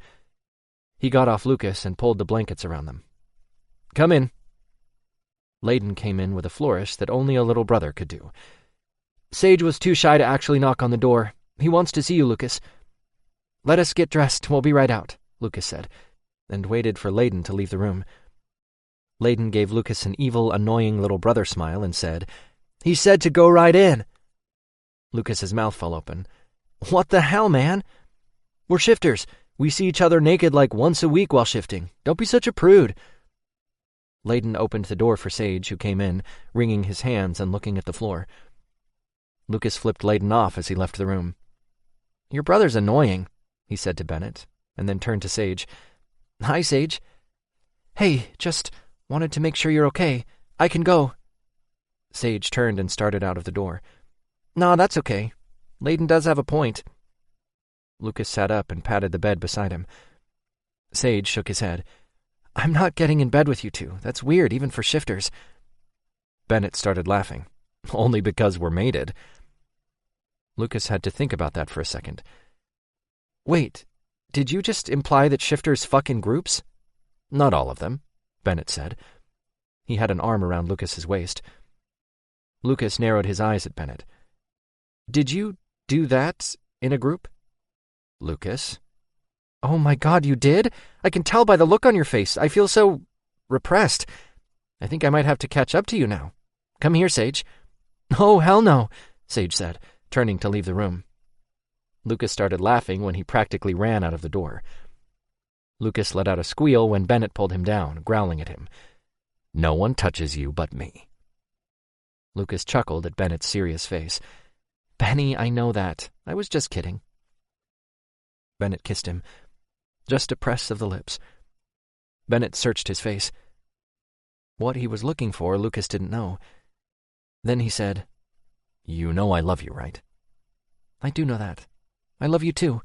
He got off Lucas and pulled the blankets around them. Come in. Layden came in with a flourish that only a little brother could do. Sage was too shy to actually knock on the door. He wants to see you, Lucas. Let us get dressed. We'll be right out, Lucas said, and waited for Layden to leave the room. Layden gave Lucas an evil, annoying little brother smile and said, He said to go right in. Lucas's mouth fell open. What the hell, man? We're shifters. We see each other naked like once a week while shifting. Don't be such a prude. Layden opened the door for Sage, who came in, wringing his hands and looking at the floor. Lucas flipped Layden off as he left the room. Your brother's annoying, he said to Bennett, and then turned to Sage. Hi, Sage. Hey, just wanted to make sure you're okay. I can go. Sage turned and started out of the door. Nah, that's okay. Layden does have a point. Lucas sat up and patted the bed beside him. Sage shook his head. I'm not getting in bed with you two. That's weird, even for shifters. Bennett started laughing. Only because we're mated. Lucas had to think about that for a second. Wait, did you just imply that shifters fuck in groups? Not all of them, Bennett said. He had an arm around Lucas's waist. Lucas narrowed his eyes at Bennett. Did you do that in a group? Lucas? Oh my God, you did? I can tell by the look on your face. I feel so repressed. I think I might have to catch up to you now. Come here, Sage." "Oh, hell no," Sage said, turning to leave the room. Lucas started laughing when he practically ran out of the door. Lucas let out a squeal when Bennett pulled him down, growling at him. "No one touches you but me." Lucas chuckled at Bennett's serious face. "Benny, I know that. I was just kidding." Bennett kissed him. Just a press of the lips. Bennett searched his face. What he was looking for, Lucas didn't know. Then he said, "You know I love you, right?" "I do know that. I love you too."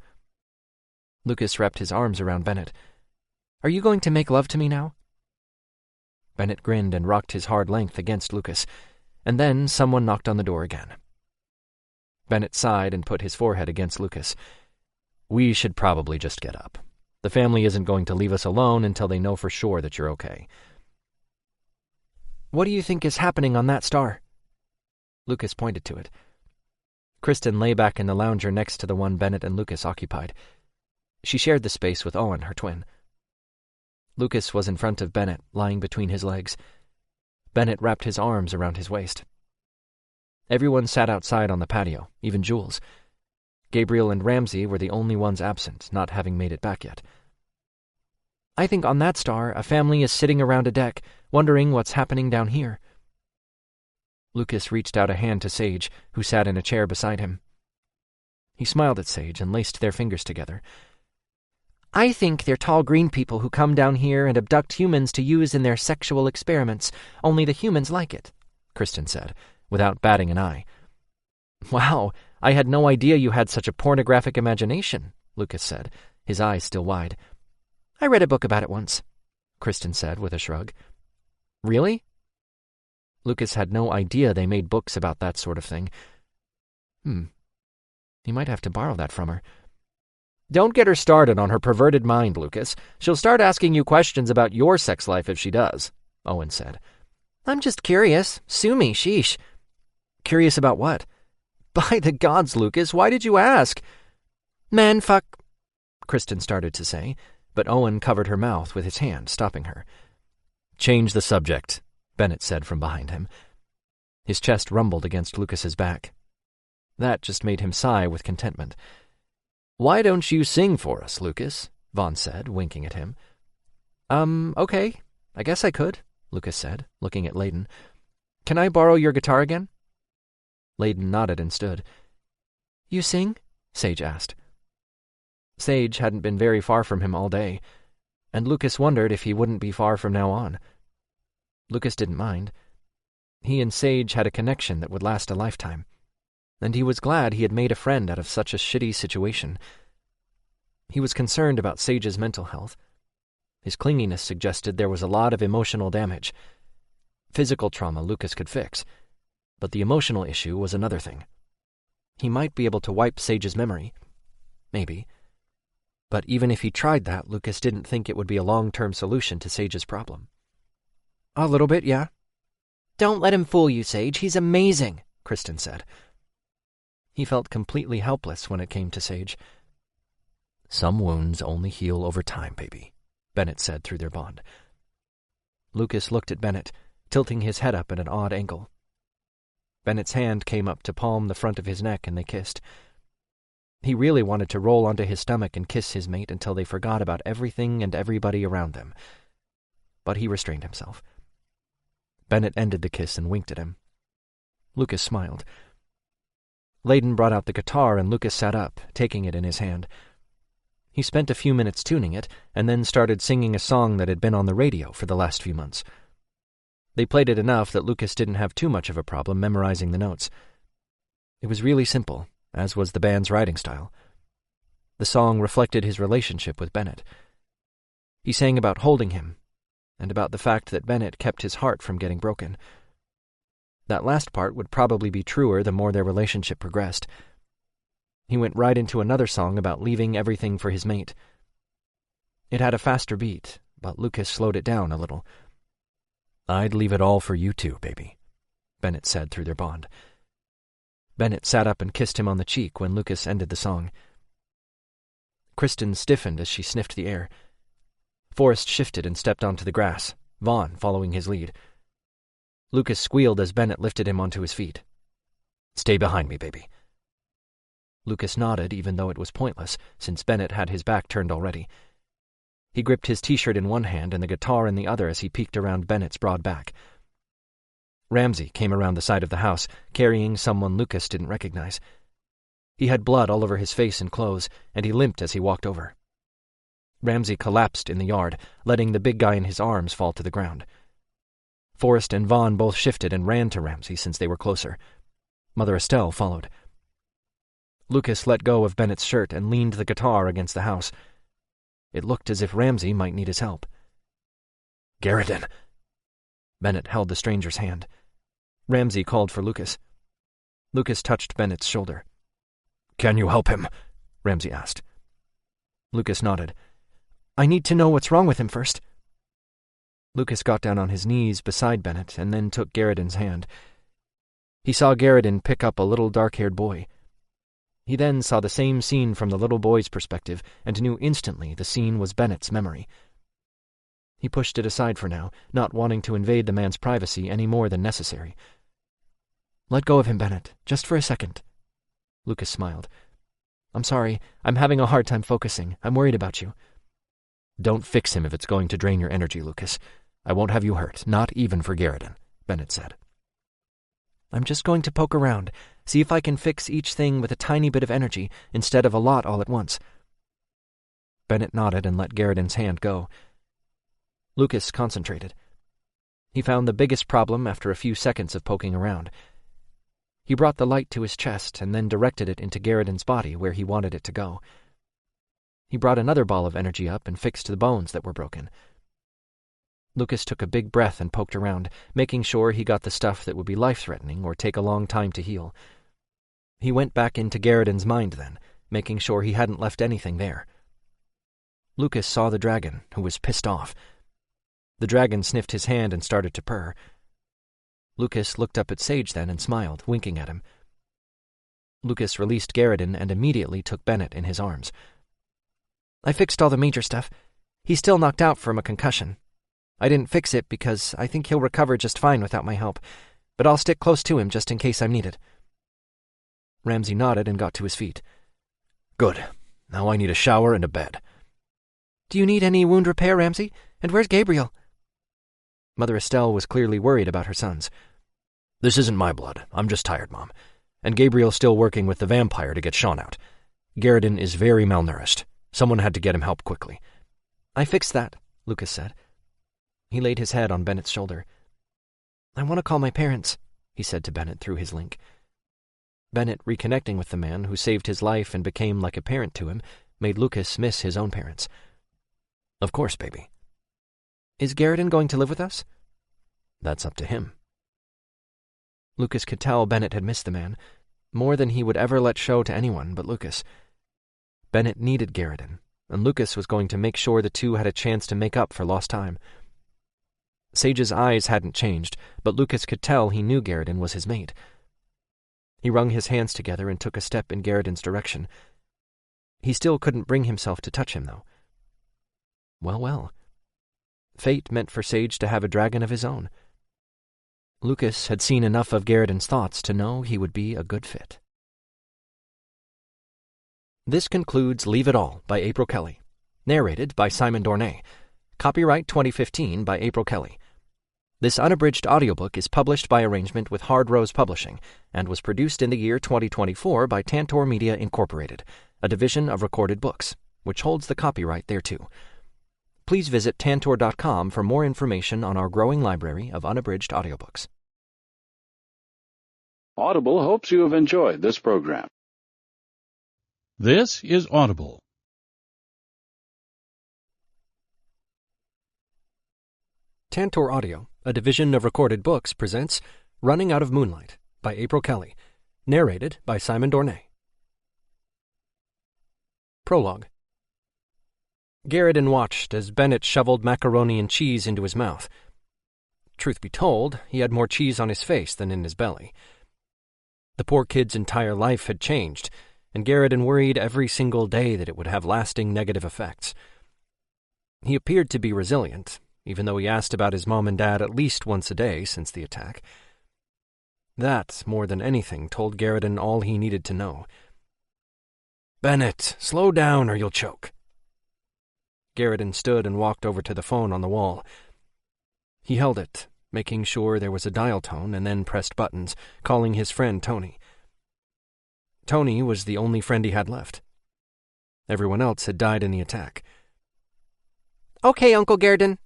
Lucas wrapped his arms around Bennett. "Are you going to make love to me now?" Bennett grinned and rocked his hard length against Lucas, and then someone knocked on the door again. Bennett sighed and put his forehead against Lucas. "We should probably just get up. The family isn't going to leave us alone until they know for sure that you're okay." "What do you think is happening on that star?" Lucas pointed to it. Kristen lay back in the lounger next to the one Bennett and Lucas occupied. She shared the space with Owen, her twin. Lucas was in front of Bennett, lying between his legs. Bennett wrapped his arms around his waist. Everyone sat outside on the patio, even Jules. Gabriel and Ramsey were the only ones absent, not having made it back yet. "I think on that star, a family is sitting around a deck, wondering what's happening down here." Lucas reached out a hand to Sage, who sat in a chair beside him. He smiled at Sage and laced their fingers together. "I think they're tall green people who come down here and abduct humans to use in their sexual experiments, only the humans like it," Kristen said, without batting an eye. "Wow, I had no idea you had such a pornographic imagination," Lucas said, his eyes still wide. "I read a book about it once," Kristen said with a shrug. "Really?" Lucas had no idea they made books about that sort of thing. He might have to borrow that from her. "Don't get her started on her perverted mind, Lucas. She'll start asking you questions about your sex life if she does," Owen said. "I'm just curious. Sue me, sheesh." "Curious about what?" "By the gods, Lucas, why did you ask?" "Man, fuck," Kristen started to say, but Owen covered her mouth with his hand, stopping her. "Change the subject," Bennett said from behind him. His chest rumbled against Lucas's back. That just made him sigh with contentment. "Why don't you sing for us, Lucas?" Vaughn said, winking at him. Okay, I guess I could," Lucas said, looking at Layden. "Can I borrow your guitar again?" Layden nodded and stood. "You sing?" Sage asked. Sage hadn't been very far from him all day, and Lucas wondered if he wouldn't be far from now on. Lucas didn't mind. He and Sage had a connection that would last a lifetime, and he was glad he had made a friend out of such a shitty situation. He was concerned about Sage's mental health. His clinginess suggested there was a lot of emotional damage. Physical trauma Lucas could fix, but the emotional issue was another thing. He might be able to wipe Sage's memory. Maybe. But even if he tried that, Lucas didn't think it would be a long-term solution to Sage's problem. "A little bit, yeah." "Don't let him fool you, Sage. He's amazing," Kristen said. He felt completely helpless when it came to Sage. "Some wounds only heal over time, baby," Bennett said through their bond. Lucas looked at Bennett, tilting his head up at an odd angle. Bennett's hand came up to palm the front of his neck and they kissed. He really wanted to roll onto his stomach and kiss his mate until they forgot about everything and everybody around them. But he restrained himself. Bennett ended the kiss and winked at him. Lucas smiled. Layden brought out the guitar and Lucas sat up, taking it in his hand. He spent a few minutes tuning it and then started singing a song that had been on the radio for the last few months. They played it enough that Lucas didn't have too much of a problem memorizing the notes. It was really simple, as was the band's writing style. The song reflected his relationship with Bennett. He sang about holding him, and about the fact that Bennett kept his heart from getting broken. That last part would probably be truer the more their relationship progressed. He went right into another song about leaving everything for his mate. It had a faster beat, but Lucas slowed it down a little. "I'd leave it all for you two, baby," Bennett said through their bond. Bennett sat up and kissed him on the cheek when Lucas ended the song. Kristen stiffened as she sniffed the air. Forrest shifted and stepped onto the grass, Vaughn following his lead. Lucas squealed as Bennett lifted him onto his feet. "Stay behind me, baby." Lucas nodded, even though it was pointless, since Bennett had his back turned already. He gripped his t-shirt in one hand and the guitar in the other as he peeked around Bennett's broad back. Ramsey came around the side of the house, carrying someone Lucas didn't recognize. He had blood all over his face and clothes, and he limped as he walked over. Ramsey collapsed in the yard, letting the big guy in his arms fall to the ground. Forrest and Vaughn both shifted and ran to Ramsey since they were closer. Mother Estelle followed. Lucas let go of Bennett's shirt and leaned the guitar against the house. It looked as if Ramsey might need his help. "Garrison!" Bennett held the stranger's hand. Ramsey called for Lucas. Lucas touched Bennett's shoulder. "Can you help him?" Ramsey asked. Lucas nodded. "I need to know what's wrong with him first." Lucas got down on his knees beside Bennett and then took Garrison's hand. He saw Garrison pick up a little dark-haired boy. He then saw the same scene from the little boy's perspective and knew instantly the scene was Bennett's memory. He pushed it aside for now, not wanting to invade the man's privacy any more than necessary. "Let go of him, Bennett, just for a second." Lucas smiled. "I'm sorry, I'm having a hard time focusing. I'm worried about you." "Don't fix him if it's going to drain your energy, Lucas. I won't have you hurt, not even for Garrison," Bennett said. "I'm just going to poke around, see if I can fix each thing with a tiny bit of energy instead of a lot all at once." Bennett nodded and let Garrison's hand go. Lucas concentrated. He found the biggest problem after a few seconds of poking around. He brought the light to his chest and then directed it into Garrison's body where he wanted it to go. He brought another ball of energy up and fixed the bones that were broken. Lucas took a big breath and poked around, making sure he got the stuff that would be life-threatening or take a long time to heal. He went back into Garrison's mind then, making sure he hadn't left anything there. Lucas saw the dragon, who was pissed off. The dragon sniffed his hand and started to purr. Lucas looked up at Sage then and smiled, winking at him. Lucas released Garrison and immediately took Bennett in his arms. "I fixed all the major stuff. He's still knocked out from a concussion. I didn't fix it because I think he'll recover just fine without my help, but I'll stick close to him just in case I'm needed." Ramsey nodded and got to his feet. "Good. Now I need a shower and a bed." "Do you need any wound repair, Ramsey? And where's Gabriel?" Mother Estelle was clearly worried about her sons. "This isn't my blood. I'm just tired, Mom. And Gabriel's still working with the vampire to get Sean out. Garrison is very malnourished. Someone had to get him help quickly." "I fixed that," Lucas said. He laid his head on Bennett's shoulder. "I want to call my parents," he said to Bennett through his link. Bennett, reconnecting with the man who saved his life and became like a parent to him, made Lucas miss his own parents. "Of course, baby." "Is Garrison going to live with us?" "That's up to him." Lucas could tell Bennett had missed the man, more than he would ever let show to anyone but Lucas. Bennett needed Garrison, and Lucas was going to make sure the two had a chance to make up for lost time. Sage's eyes hadn't changed, but Lucas could tell he knew Garrison was his mate. He wrung his hands together and took a step in Garrison's direction. He still couldn't bring himself to touch him, though. Well. Fate meant for Sage to have a dragon of his own. Lucas had seen enough of Garrison's thoughts to know he would be a good fit. This concludes Leave It All by April Kelley. Narrated by Simon Dornay. Copyright 2015 by April Kelley. This unabridged audiobook is published by arrangement with Hard Rose Publishing and was produced in the year 2024 by Tantor Media Incorporated, a division of Recorded Books, which holds the copyright thereto. Please visit tantor.com for more information on our growing library of unabridged audiobooks. Audible hopes you have enjoyed this program. This is Audible. Tantor Audio, a division of Recorded Books, presents Running Out of Moonlight by April Kelley, narrated by Simon Dornay. Prologue. Garrison watched as Bennett shoveled macaroni and cheese into his mouth. Truth be told, he had more cheese on his face than in his belly. The poor kid's entire life had changed, and Garrison worried every single day that it would have lasting negative effects. He appeared to be resilient, even though he asked about his mom and dad at least once a day since the attack. That, more than anything, told Garrison all he needed to know. "Bennett, slow down or you'll choke." Garrison stood and walked over to the phone on the wall. He held it, making sure there was a dial tone, and then pressed buttons, calling his friend Tony. Tony was the only friend he had left. Everyone else had died in the attack. "Okay, Uncle Garrison."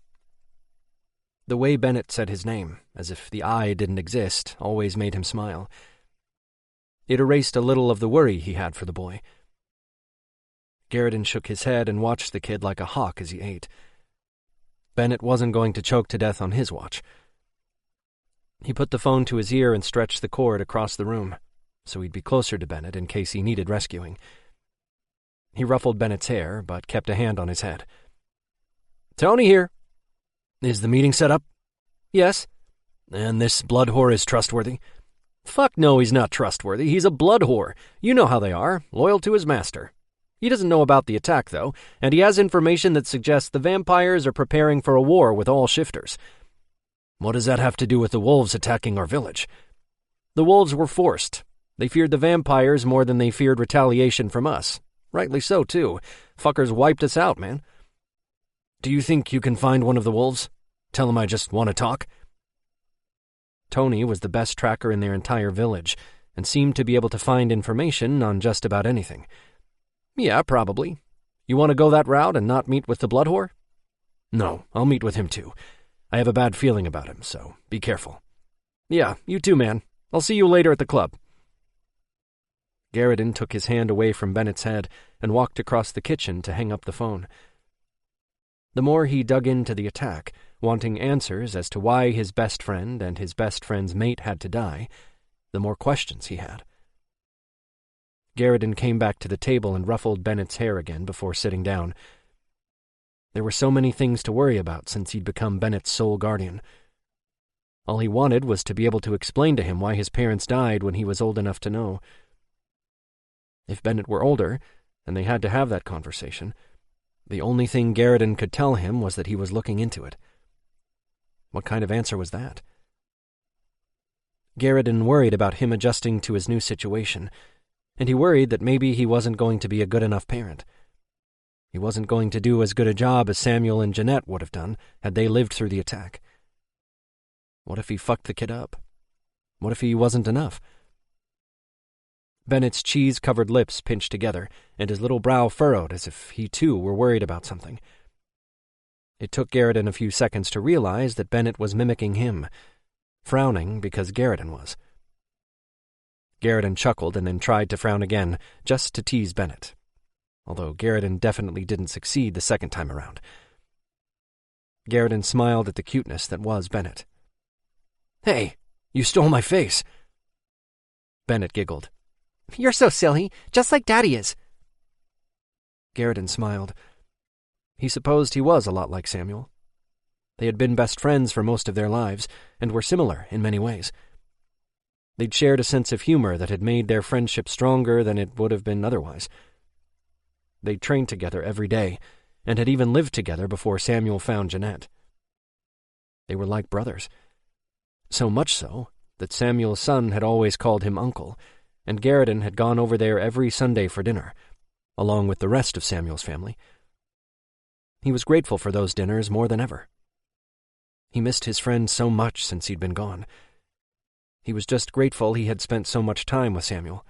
The way Bennett said his name, as if the I didn't exist, always made him smile. It erased a little of the worry he had for the boy. Garrison shook his head and watched the kid like a hawk as he ate. Bennett wasn't going to choke to death on his watch. He put the phone to his ear and stretched the cord across the room, so he'd be closer to Bennett in case he needed rescuing. He ruffled Bennett's hair, but kept a hand on his head. "Tony here. Is the meeting set up?" "Yes." "And this blood whore is trustworthy?" "Fuck no, he's not trustworthy. He's a blood whore. You know how they are, loyal to his master. He doesn't know about the attack, though, and he has information that suggests the vampires are preparing for a war with all shifters." "What does that have to do with the wolves attacking our village?" "The wolves were forced. They feared the vampires more than they feared retaliation from us. Rightly so, too. Fuckers wiped us out, man." "Do you think you can find one of the wolves? Tell him I just want to talk?" Tony was the best tracker in their entire village, and seemed to be able to find information on just about anything. "Yeah, probably. You want to go that route and not meet with the blood whore?" "No, I'll meet with him too. I have a bad feeling about him, so be careful." "Yeah, you too, man. I'll see you later at the club." Garrison took his hand away from Bennett's head and walked across the kitchen to hang up the phone. The more he dug into the attack, wanting answers as to why his best friend and his best friend's mate had to die, the more questions he had. Garrison came back to the table and ruffled Bennett's hair again before sitting down. There were so many things to worry about since he'd become Bennett's sole guardian. All he wanted was to be able to explain to him why his parents died when he was old enough to know. If Bennett were older, and they had to have that conversation, the only thing Garrison could tell him was that he was looking into it. What kind of answer was that? Garrison worried about him adjusting to his new situation, and he worried that maybe he wasn't going to be a good enough parent. He wasn't going to do as good a job as Samuel and Jeanette would have done had they lived through the attack. What if he fucked the kid up? What if he wasn't enough? Bennett's cheese-covered lips pinched together, and his little brow furrowed as if he too were worried about something. It took Garrison a few seconds to realize that Bennett was mimicking him, frowning because Garrison was. Garrison chuckled and then tried to frown again, just to tease Bennett, although Garrison definitely didn't succeed the second time around. Garrison smiled at the cuteness that was Bennett. "Hey, you stole my face." Bennett giggled. "You're so silly, just like Daddy is." Garrison smiled. He supposed he was a lot like Samuel. They had been best friends for most of their lives, and were similar in many ways. They'd shared a sense of humor that had made their friendship stronger than it would have been otherwise. They'd trained together every day, and had even lived together before Samuel found Jeanette. They were like brothers. So much so that Samuel's son had always called him Uncle, and Garrison had gone over there every Sunday for dinner, along with the rest of Samuel's family. He was grateful for those dinners more than ever. He missed his friend so much since he'd been gone. He was just grateful he had spent so much time with Samuel.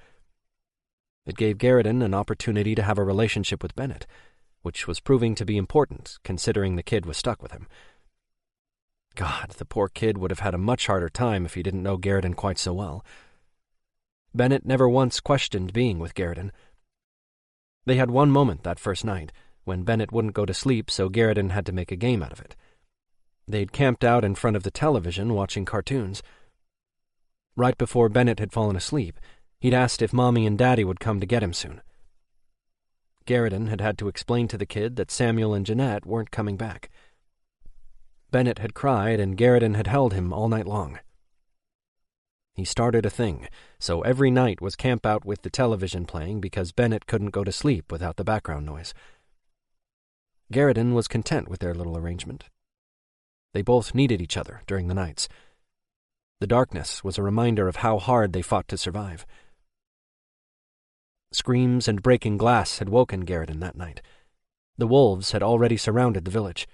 It gave Garrison an opportunity to have a relationship with Bennett, which was proving to be important, considering the kid was stuck with him. God, the poor kid would have had a much harder time if he didn't know Garrison quite so well. Bennett never once questioned being with Garrison. They had one moment that first night, when Bennett wouldn't go to sleep, so Garrison had to make a game out of it. They'd camped out in front of the television watching cartoons. Right before Bennett had fallen asleep, he'd asked if Mommy and Daddy would come to get him soon. Garrison had had to explain to the kid that Samuel and Jeanette weren't coming back. Bennett had cried, and Garrison had held him all night long. He started a thing, so every night was camp out with the television playing because Bennett couldn't go to sleep without the background noise. Garrison was content with their little arrangement. They both needed each other during the nights. The darkness was a reminder of how hard they fought to survive. Screams and breaking glass had woken Garrison that night. The wolves had already surrounded the village.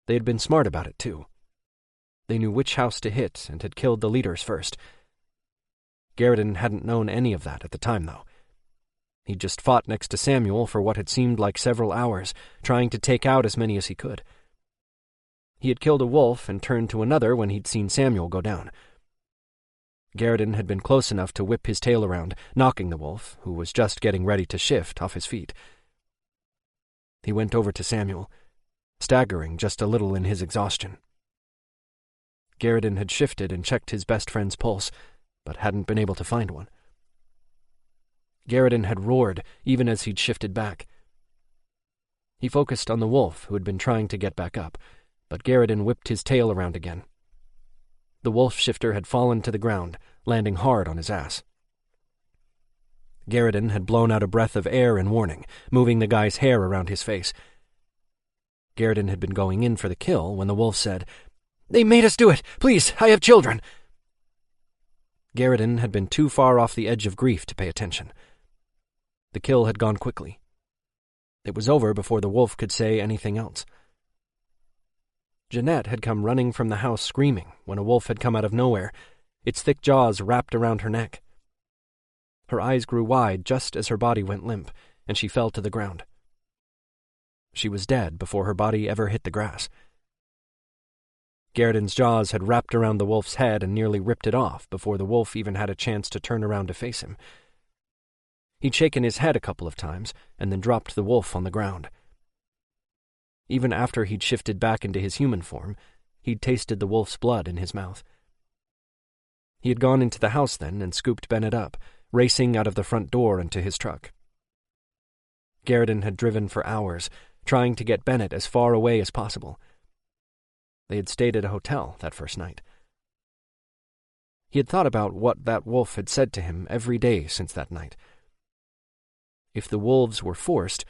They had been smart about it, too. They knew which house to hit and had killed the leaders first. Garrison hadn't known any of that at the time, though. He'd just fought next to Samuel for what had seemed like several hours, trying to take out as many as he could. He had killed a wolf and turned to another when he'd seen Samuel go down. Garrison had been close enough to whip his tail around, knocking the wolf, who was just getting ready to shift, off his feet. He went over to Samuel, staggering just a little in his exhaustion. Garrison had shifted and checked his best friend's pulse, but hadn't been able to find one. Garrison had roared even as he'd shifted back. He focused on the wolf who had been trying to get back up, but Garrison whipped his tail around again. The wolf shifter had fallen to the ground, landing hard on his ass. Garrison had blown out a breath of air in warning, moving the guy's hair around his face. Garrison had been going in for the kill when the wolf said, "They made us do it! Please, I have children!" Garrison had been too far off the edge of grief to pay attention. The kill had gone quickly. It was over before the wolf could say anything else. Jeanette had come running from the house screaming when a wolf had come out of nowhere, its thick jaws wrapped around her neck. Her eyes grew wide just as her body went limp, and she fell to the ground. She was dead before her body ever hit the grass. Garrison's jaws had wrapped around the wolf's head and nearly ripped it off before the wolf even had a chance to turn around to face him. He'd shaken his head a couple of times and then dropped the wolf on the ground. Even after he'd shifted back into his human form, he'd tasted the wolf's blood in his mouth. He had gone into the house then and scooped Bennett up, racing out of the front door into his truck. Garrison had driven for hours, trying to get Bennett as far away as possible. They had stayed at a hotel that first night. He had thought about what that wolf had said to him every day since that night. If the wolves were forced,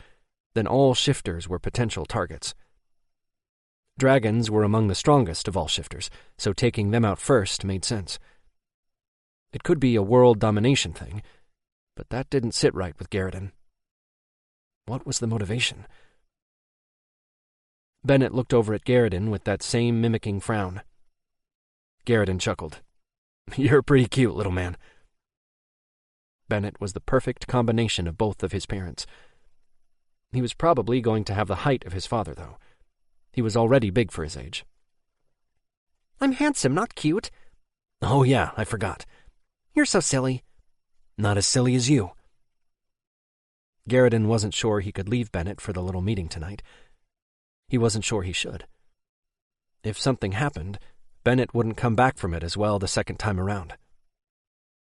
then all shifters were potential targets. Dragons were among the strongest of all shifters, so taking them out first made sense. It could be a world domination thing, but that didn't sit right with Garrison. What was the motivation? Bennett looked over at Garrison with that same mimicking frown. Garrison chuckled. "You're pretty cute, little man." Bennett was the perfect combination of both of his parents. He was probably going to have the height of his father, though. He was already big for his age. "I'm handsome, not cute." "Oh yeah, I forgot." "You're so silly." "Not as silly as you." Garrison wasn't sure he could leave Bennett for the little meeting tonight. He wasn't sure he should. If something happened, Bennett wouldn't come back from it as well the second time around.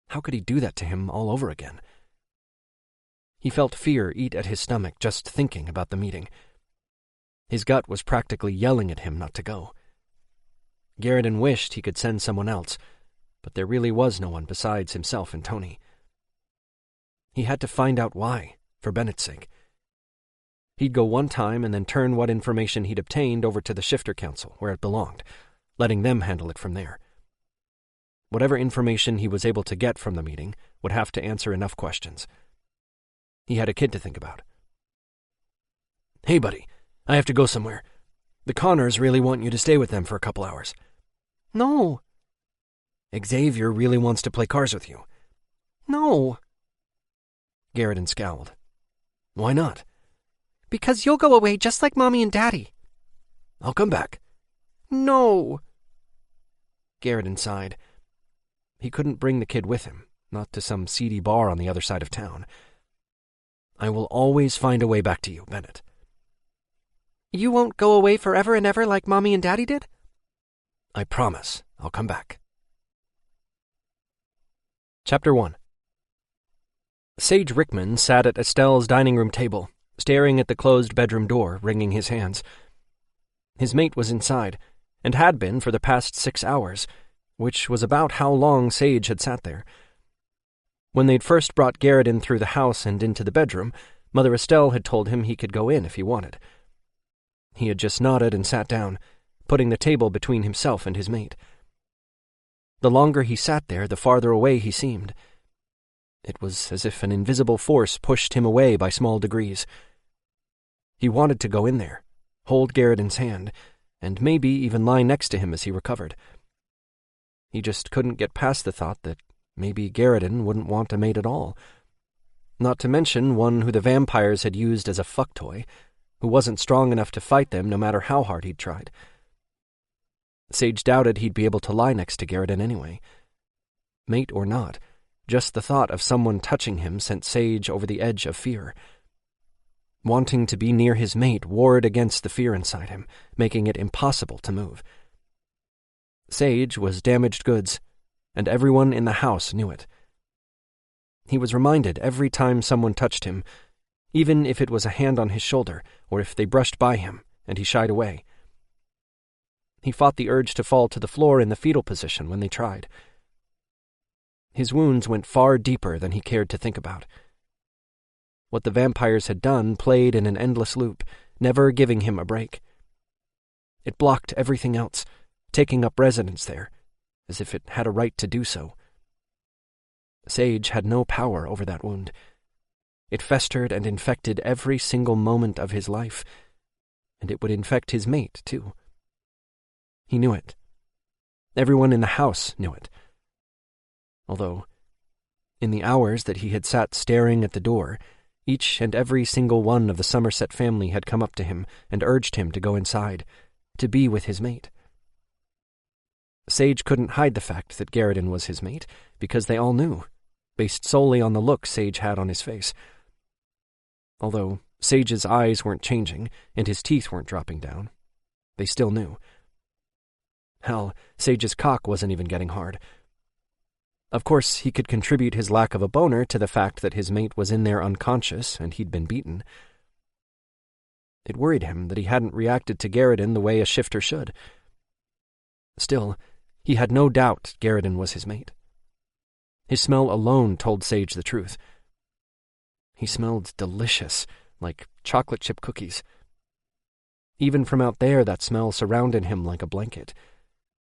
How could he do that to him all over again? He felt fear eat at his stomach just thinking about the meeting. His gut was practically yelling at him not to go. Garrison wished he could send someone else, but there really was no one besides himself and Tony. He had to find out why, for Bennett's sake. He'd go one time and then turn what information he'd obtained over to the Shifter Council, where it belonged, letting them handle it from there. Whatever information he was able to get from the meeting would have to answer enough questions. He had a kid to think about. "Hey, buddy, I have to go somewhere. The Connors really want you to stay with them for a couple hours." "No." "Xavier really wants to play cars with you." "No." Garrison scowled. "Why not?" "Because you'll go away just like Mommy and Daddy." "I'll come back." "No." Garrison sighed. He couldn't bring the kid with him, not to some seedy bar on the other side of town. "I will always find a way back to you, Bennett." "You won't go away forever and ever like Mommy and Daddy did?" "I promise I'll come back." Chapter 1. Sage Rickman sat at Estelle's dining room table, staring at the closed bedroom door, wringing his hands. His mate was inside, and had been for the past 6 hours, which was about how long Sage had sat there. When they'd first brought Garrison through the house and into the bedroom, Mother Estelle had told him he could go in if he wanted. He had just nodded and sat down, putting the table between himself and his mate. The longer he sat there, the farther away he seemed. It was as if an invisible force pushed him away by small degrees. He wanted to go in there, hold Garriden's hand, and maybe even lie next to him as he recovered. He just couldn't get past the thought that maybe Garriden wouldn't want a mate at all. Not to mention one who the vampires had used as a fuck toy, who wasn't strong enough to fight them no matter how hard he'd tried. Sage doubted he'd be able to lie next to Garriden anyway. Mate or not, just the thought of someone touching him sent Sage over the edge of fear. Wanting to be near his mate warred against the fear inside him, making it impossible to move. Sage was damaged goods, and everyone in the house knew it. He was reminded every time someone touched him, even if it was a hand on his shoulder or if they brushed by him and he shied away. He fought the urge to fall to the floor in the fetal position when they tried. His wounds went far deeper than he cared to think about. What the vampires had done played in an endless loop, never giving him a break. It blocked everything else, taking up residence there, as if it had a right to do so. Sage had no power over that wound. It festered and infected every single moment of his life, and it would infect his mate, too. He knew it. Everyone in the house knew it. Although, in the hours that he had sat staring at the door, each and every single one of the Somerset family had come up to him and urged him to go inside, to be with his mate. Sage couldn't hide the fact that Garriden was his mate, because they all knew, based solely on the look Sage had on his face. Although Sage's eyes weren't changing and his teeth weren't dropping down, they still knew. Hell, Sage's cock wasn't even getting hard. Of course, he could contribute his lack of a boner to the fact that his mate was in there unconscious and he'd been beaten. It worried him that he hadn't reacted to Garriden the way a shifter should. Still, he had no doubt Garriden was his mate. His smell alone told Sage the truth. He smelled delicious, like chocolate chip cookies. Even from out there, that smell surrounded him like a blanket.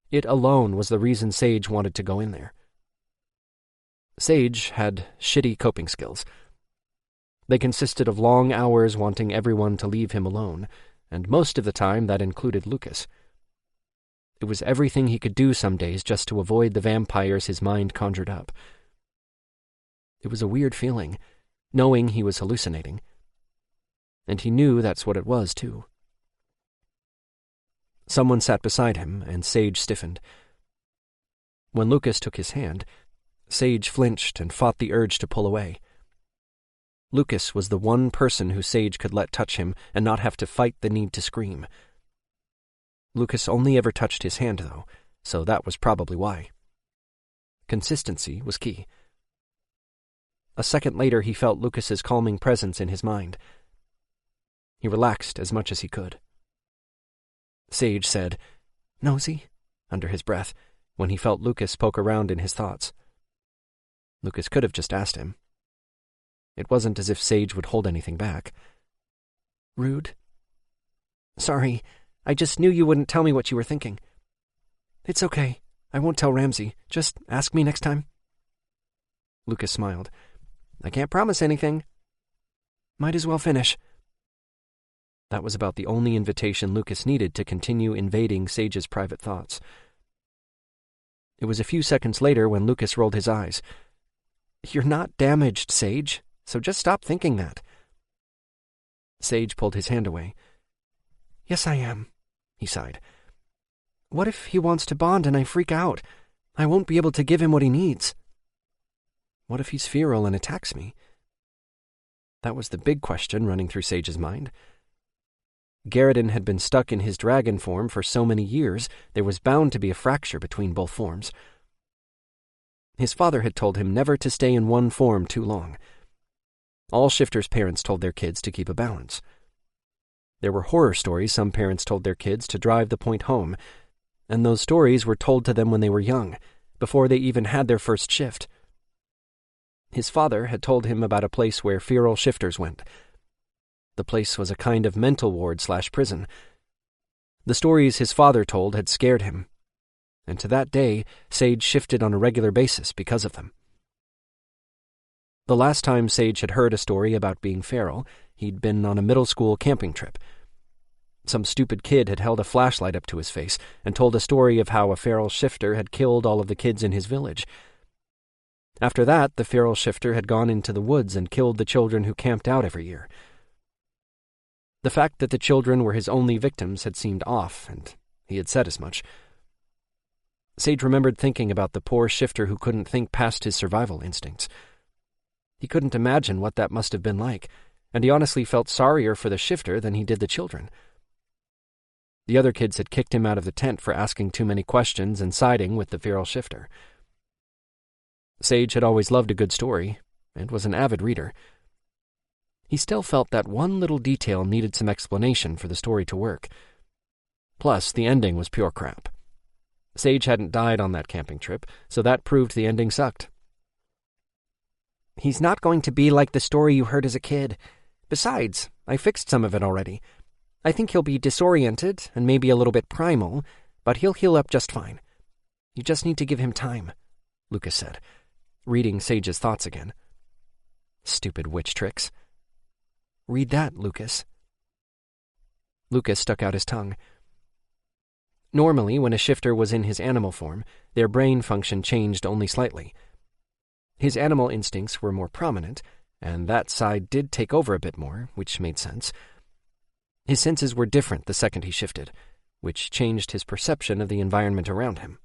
It alone was the reason Sage wanted to go in there. Sage had shitty coping skills. They consisted of long hours wanting everyone to leave him alone, and most of the time that included Lucas. It was everything he could do some days just to avoid the vampires his mind conjured up. It was a weird feeling, knowing he was hallucinating. And he knew that's what it was, too. Someone sat beside him, and Sage stiffened. When Lucas took his hand, Sage flinched and fought the urge to pull away. Lucas was the one person who Sage could let touch him and not have to fight the need to scream. Lucas only ever touched his hand, though, so that was probably why. Consistency was key. A second later, he felt Lucas's calming presence in his mind. He relaxed as much as he could. Sage said, "Nosy?" under his breath, when he felt Lucas poke around in his thoughts. Lucas could have just asked him. It wasn't as if Sage would hold anything back. "Rude? Sorry, I just knew you wouldn't tell me what you were thinking." "It's okay. I won't tell Ramsey. Just ask me next time." Lucas smiled. "I can't promise anything." "Might as well finish." That was about the only invitation Lucas needed to continue invading Sage's private thoughts. It was a few seconds later when Lucas rolled his eyes. "You're not damaged, Sage, so just stop thinking that." Sage pulled his hand away. "Yes, I am," he sighed. "What if he wants to bond and I freak out? I won't be able to give him what he needs." What if he's feral and attacks me? That was the big question running through Sage's mind. Garriden had been stuck in his dragon form for so many years, there was bound to be a fracture between both forms. His father had told him never to stay in one form too long. All shifters' parents told their kids to keep a balance. There were horror stories some parents told their kids to drive the point home, and those stories were told to them when they were young, before they even had their first shift. His father had told him about a place where feral shifters went. The place was a kind of mental ward/prison. The stories his father told had scared him, and to that day, Sage shifted on a regular basis because of them. The last time Sage had heard a story about being feral, he'd been on a middle school camping trip. Some stupid kid had held a flashlight up to his face and told a story of how a feral shifter had killed all of the kids in his village. After that, the feral shifter had gone into the woods and killed the children who camped out every year. The fact that the children were his only victims had seemed off, and he had said as much. Sage remembered thinking about the poor shifter who couldn't think past his survival instincts. He couldn't imagine what that must have been like, and he honestly felt sorrier for the shifter than he did the children. The other kids had kicked him out of the tent for asking too many questions and siding with the feral shifter. Sage had always loved a good story, and was an avid reader. He still felt that one little detail needed some explanation for the story to work. Plus, the ending was pure crap. Sage hadn't died on that camping trip, so that proved the ending sucked. He's not going to be like the story you heard as a kid. Besides, I fixed some of it already. I think he'll be disoriented and maybe a little bit primal, but he'll heal up just fine. You just need to give him time, Lucas said, reading Sage's thoughts again. Stupid witch tricks. Read that, Lucas. Lucas stuck out his tongue. Normally, when a shifter was in his animal form, their brain function changed only slightly. His animal instincts were more prominent, and that side did take over a bit more, which made sense. His senses were different the second he shifted, which changed his perception of the environment around him.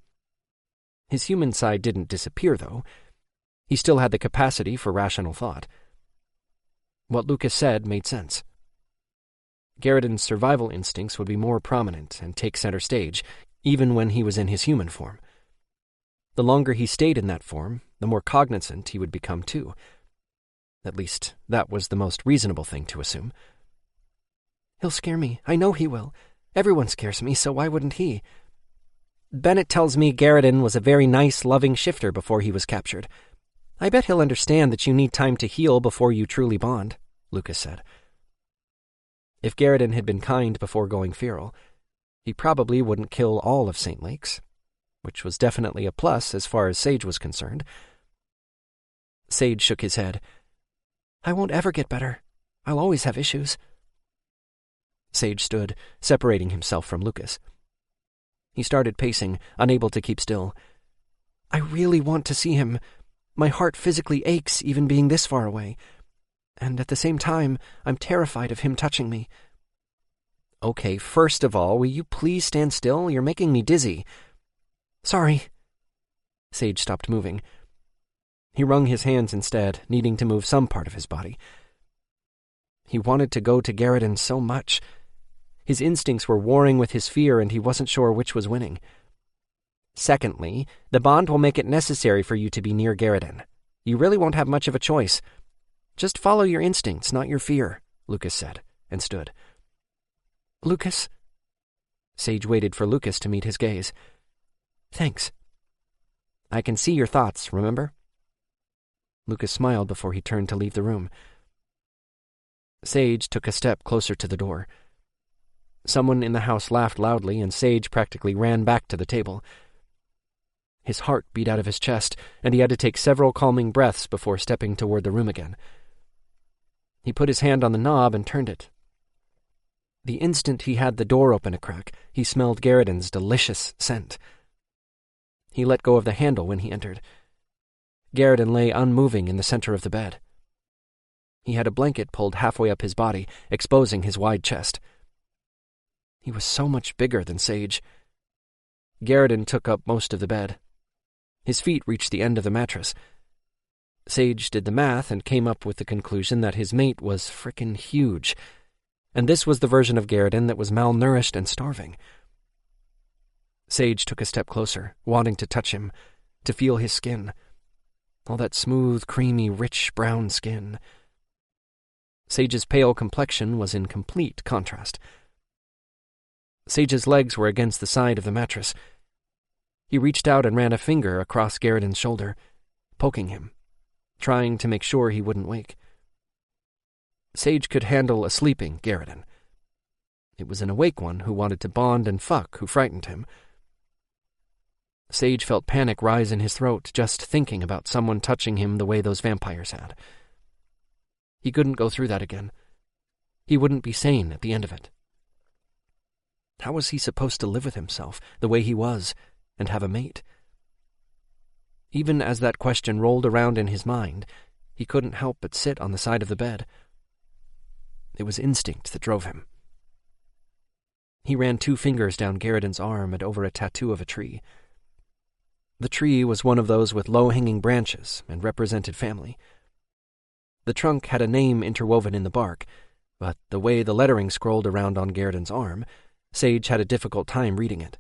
His human side didn't disappear, though. He still had the capacity for rational thought. What Lucas said made sense. Garriden's survival instincts would be more prominent and take center stage, even when he was in his human form. The longer he stayed in that form, the more cognizant he would become too. At least, that was the most reasonable thing to assume. He'll scare me. I know he will. Everyone scares me, so why wouldn't he? Bennett tells me Garriden was a very nice, loving shifter before he was captured. I bet he'll understand that you need time to heal before you truly bond, Lucas said. If Garriden had been kind before going feral, he probably wouldn't kill all of St. Lake's, which was definitely a plus as far as Sage was concerned. Sage shook his head. I won't ever get better. I'll always have issues. Sage stood, separating himself from Lucas. He started pacing, unable to keep still. I really want to see him. My heart physically aches even being this far away. And at the same time, I'm terrified of him touching me. Okay, first of all, will you please stand still? You're making me dizzy. Sorry. Sage stopped moving. He wrung his hands instead, needing to move some part of his body. He wanted to go to Garriden so much. His instincts were warring with his fear, and he wasn't sure which was winning. Secondly, the bond will make it necessary for you to be near Garriden. You really won't have much of a choice. Just follow your instincts, not your fear, Lucas said, and stood. Lucas? Sage waited for Lucas to meet his gaze. Thanks. I can see your thoughts, remember? Lucas smiled before he turned to leave the room. Sage took a step closer to the door. Someone in the house laughed loudly, and Sage practically ran back to the table. His heart beat out of his chest, and he had to take several calming breaths before stepping toward the room again. He put his hand on the knob and turned it. The instant he had the door open a crack, he smelled Garriden's delicious scent. He let go of the handle when he entered. Garriden lay unmoving in the center of the bed. He had a blanket pulled halfway up his body, exposing his wide chest. He was so much bigger than Sage. Garriden took up most of the bed. His feet reached the end of the mattress. Sage did the math and came up with the conclusion that his mate was frickin' huge, and this was the version of Garriden that was malnourished and starving. Sage took a step closer, wanting to touch him, to feel his skin. All that smooth, creamy, rich brown skin. Sage's pale complexion was in complete contrast. Sage's legs were against the side of the mattress. He reached out and ran a finger across Garriden's shoulder, poking him, trying to make sure he wouldn't wake. Sage could handle a sleeping Garriden. It was an awake one who wanted to bond and fuck who frightened him. Sage felt panic rise in his throat just thinking about someone touching him the way those vampires had. He couldn't go through that again. He wouldn't be sane at the end of it. How was he supposed to live with himself the way he was and have a mate? Even as that question rolled around in his mind, he couldn't help but sit on the side of the bed. It was instinct that drove him. He ran 2 fingers down Garriden's arm and over a tattoo of a tree. The tree was one of those with low-hanging branches and represented family. The trunk had a name interwoven in the bark, but the way the lettering scrolled around on Garriden's arm, Sage had a difficult time reading it.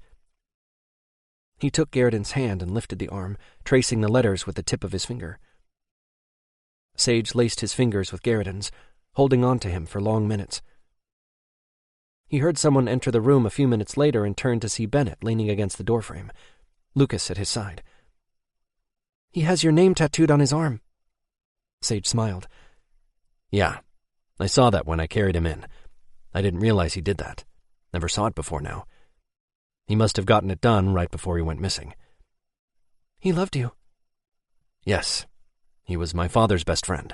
He took Garriden's hand and lifted the arm, tracing the letters with the tip of his finger. Sage laced his fingers with Garriden's, holding on to him for long minutes. He heard someone enter the room a few minutes later and turned to see Bennett leaning against the doorframe, Lucas at his side. "He has your name tattooed on his arm." Sage smiled. "Yeah, I saw that when I carried him in. I didn't realize he did that. Never saw it before now. He must have gotten it done right before he went missing." "He loved you." "Yes. He was my father's best friend.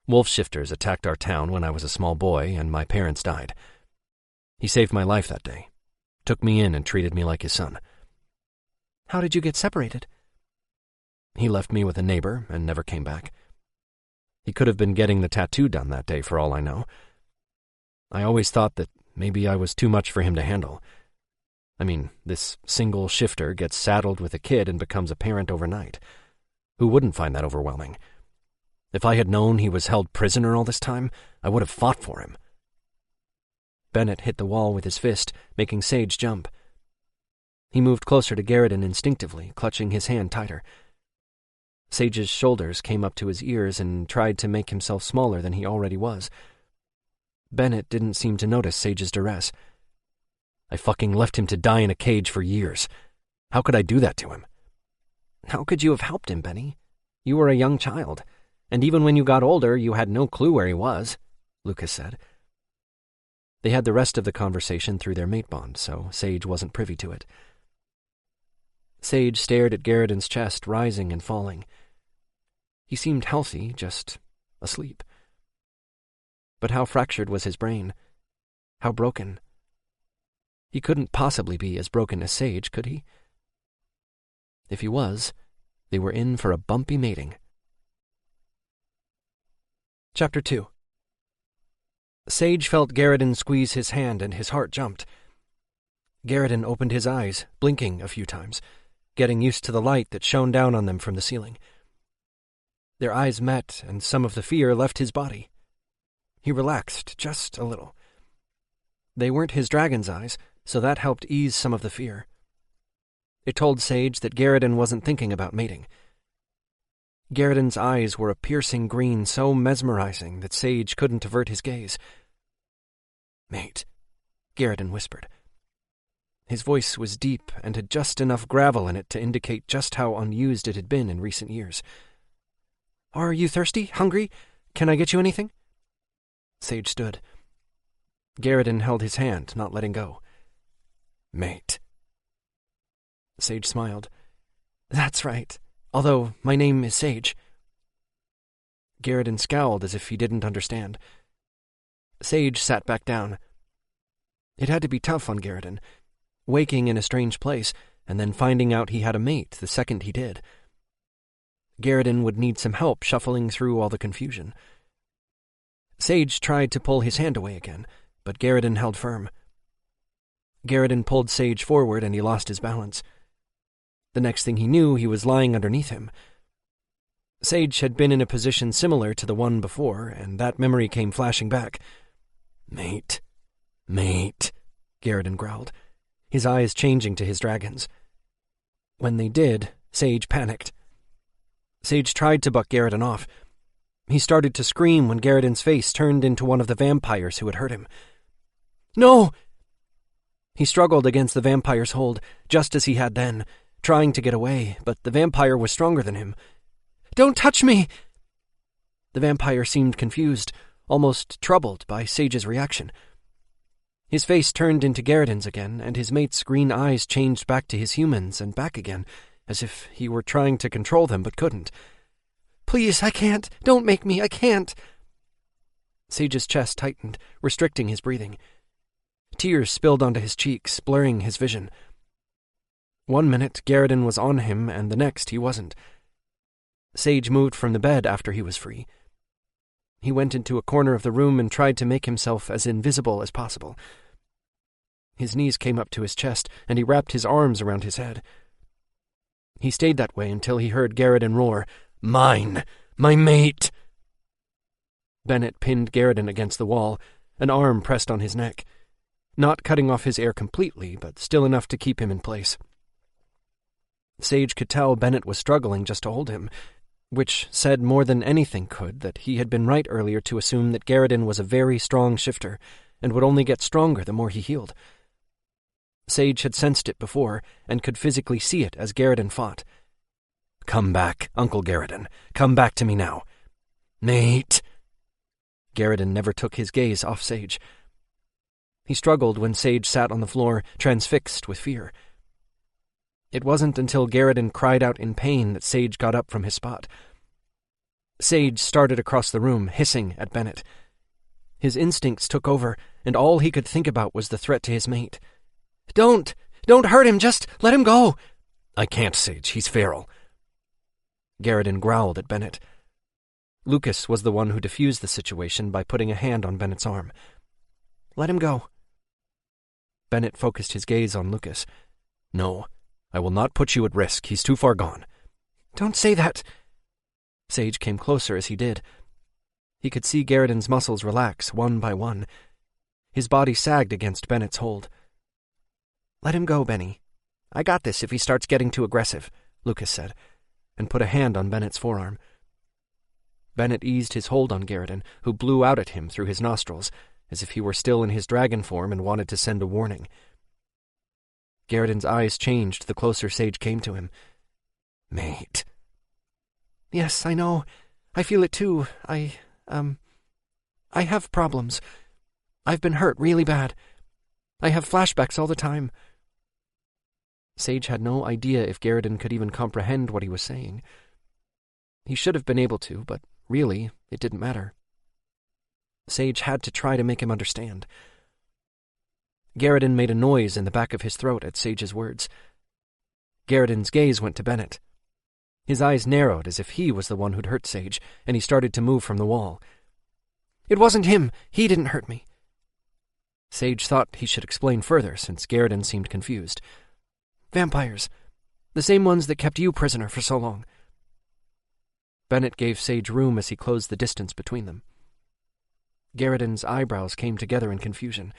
Wolf shifters attacked our town when I was a small boy, and my parents died. He saved my life that day, took me in and treated me like his son." "How did you get separated?" "He left me with a neighbor and never came back. He could have been getting the tattoo done that day for all I know. I always thought that maybe I was too much for him to handle. I mean, this single shifter gets saddled with a kid and becomes a parent overnight. Who wouldn't find that overwhelming? If I had known he was held prisoner all this time, I would have fought for him." Bennett hit the wall with his fist, making Sage jump. He moved closer to Garriden instinctively, clutching his hand tighter. Sage's shoulders came up to his ears and tried to make himself smaller than he already was. Bennett didn't seem to notice Sage's duress. "I fucking left him to die in a cage for years. How could I do that to him?" "How could you have helped him, Benny? You were a young child, and even when you got older, you had no clue where he was," Lucas said. They had the rest of the conversation through their mate bond, so Sage wasn't privy to it. Sage stared at Garriden's chest rising and falling. He seemed healthy, just asleep. But how fractured was his brain? How broken? He couldn't possibly be as broken as Sage, could he? If he was, they were in for a bumpy mating. Chapter 2. Sage felt Garriden squeeze his hand and his heart jumped. Garriden opened his eyes, blinking a few times, getting used to the light that shone down on them from the ceiling. Their eyes met, and some of the fear left his body. He relaxed just a little. They weren't his dragon's eyes, so that helped ease some of the fear. It told Sage that Garriden wasn't thinking about mating. Garriden's eyes were a piercing green so mesmerizing that Sage couldn't avert his gaze. "Mate," Garriden whispered. His voice was deep and had just enough gravel in it to indicate just how unused it had been in recent years. "Are you thirsty? Hungry? Can I get you anything?" Sage stood. Garriden held his hand, not letting go. "Mate." Sage smiled. "That's right. Although my name is Sage." Garriden scowled as if he didn't understand. Sage sat back down. It had to be tough on Garriden, waking in a strange place and then finding out he had a mate the second he did. Garriden would need some help shuffling through all the confusion. Sage tried to pull his hand away again, but Garriden held firm. Garriden pulled Sage forward and he lost his balance. The next thing he knew, he was lying underneath him. Sage had been in a position similar to the one before, and that memory came flashing back. "Mate, mate," Garriden growled, his eyes changing to his dragon's. When they did, Sage panicked. Sage tried to buck Garriden off. He started to scream when Garriden's face turned into one of the vampires who had hurt him. "No!" He struggled against the vampire's hold, just as he had then, trying to get away, but the vampire was stronger than him. "Don't touch me!" The vampire seemed confused, almost troubled by Sage's reaction. His face turned into Garriden's again, and his mate's green eyes changed back to his humans and back again, as if he were trying to control them but couldn't. "Please, I can't. Don't make me. I can't." Sage's chest tightened, restricting his breathing. Tears spilled onto his cheeks, blurring his vision. 1 minute, Garriden was on him, and the next he wasn't. Sage moved from the bed after he was free. He went into a corner of the room and tried to make himself as invisible as possible. His knees came up to his chest, and he wrapped his arms around his head. He stayed that way until he heard Garriden roar, "Mine! My mate!" Bennett pinned Garriden against the wall, an arm pressed on his neck, not cutting off his air completely, but still enough to keep him in place. Sage could tell Bennett was struggling just to hold him, which said more than anything could that he had been right earlier to assume that Garriden was a very strong shifter, and would only get stronger the more he healed. Sage had sensed it before, and could physically see it as Garriden fought. "Come back, Uncle Garriden. Come back to me now. Mate!" Garriden never took his gaze off Sage. He struggled when Sage sat on the floor, transfixed with fear. It wasn't until Garriden cried out in pain that Sage got up from his spot. Sage started across the room, hissing at Bennett. His instincts took over, and all he could think about was the threat to his mate. Don't hurt him, just let him go." "I can't, Sage, he's feral." Garriden growled at Bennett. Lucas was the one who diffused the situation by putting a hand on Bennett's arm. "Let him go." Bennett focused his gaze on Lucas. "No, I will not put you at risk. He's too far gone." "Don't say that." Sage came closer as he did. He could see Garriden's muscles relax one by one. His body sagged against Bennett's hold. "Let him go, Benny. I got this if he starts getting too aggressive," Lucas said, and put a hand on Bennett's forearm. Bennett eased his hold on Garriden, who blew out at him through his nostrils, as if he were still in his dragon form and wanted to send a warning. Garriden's eyes changed the closer Sage came to him. "Mate." "Yes, I know. I feel it too. I have problems. I've been hurt really bad. I have flashbacks all the time." Sage had no idea if Garriden could even comprehend what he was saying. He should have been able to, but really, it didn't matter. Sage had to try to make him understand. Garriden made a noise in the back of his throat at Sage's words. Garriden's gaze went to Bennett. His eyes narrowed as if he was the one who'd hurt Sage, and he started to move from the wall. "It wasn't him. He didn't hurt me." Sage thought he should explain further, since Garriden seemed confused. "Vampires. The same ones that kept you prisoner for so long." Bennett gave Sage room as he closed the distance between them. Garriden's eyebrows came together in confusion.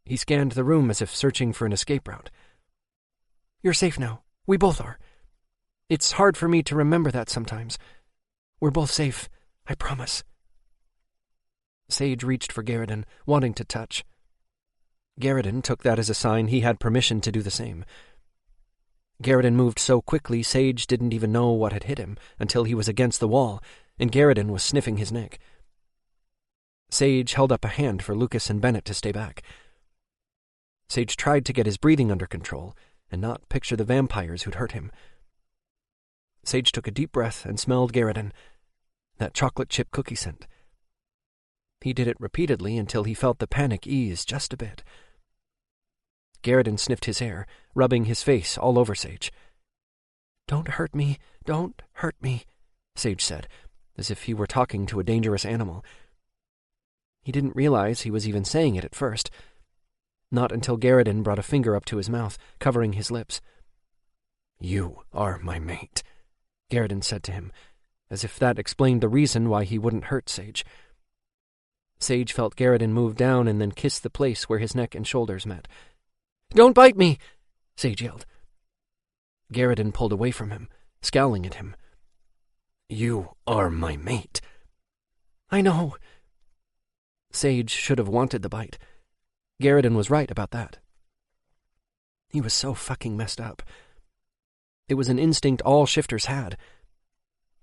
He scanned the room as if searching for an escape route. "You're safe now. We both are. It's hard for me to remember that sometimes. We're both safe, I promise." Sage reached for Garriden, wanting to touch. Garriden took that as a sign he had permission to do the same. Garriden moved so quickly Sage didn't even know what had hit him until he was against the wall, and Garriden was sniffing his neck. Sage held up a hand for Lucas and Bennett to stay back. Sage tried to get his breathing under control and not picture the vampires who'd hurt him. Sage took a deep breath and smelled Garriden, that chocolate chip cookie scent. He did it repeatedly until he felt the panic ease just a bit. Garriden sniffed his hair, rubbing his face all over Sage. "Don't hurt me, don't hurt me," Sage said, as if he were talking to a dangerous animal. He didn't realize he was even saying it at first. Not until Garriden brought a finger up to his mouth, covering his lips. "You are my mate," Garriden said to him, as if that explained the reason why he wouldn't hurt Sage. Sage felt Garriden move down and then kiss the place where his neck and shoulders met. "Don't bite me!" Sage yelled. Garriden pulled away from him, scowling at him. "You are my mate." "I know." Sage should have wanted the bite. Garriden was right about that. He was so fucking messed up. It was an instinct all shifters had.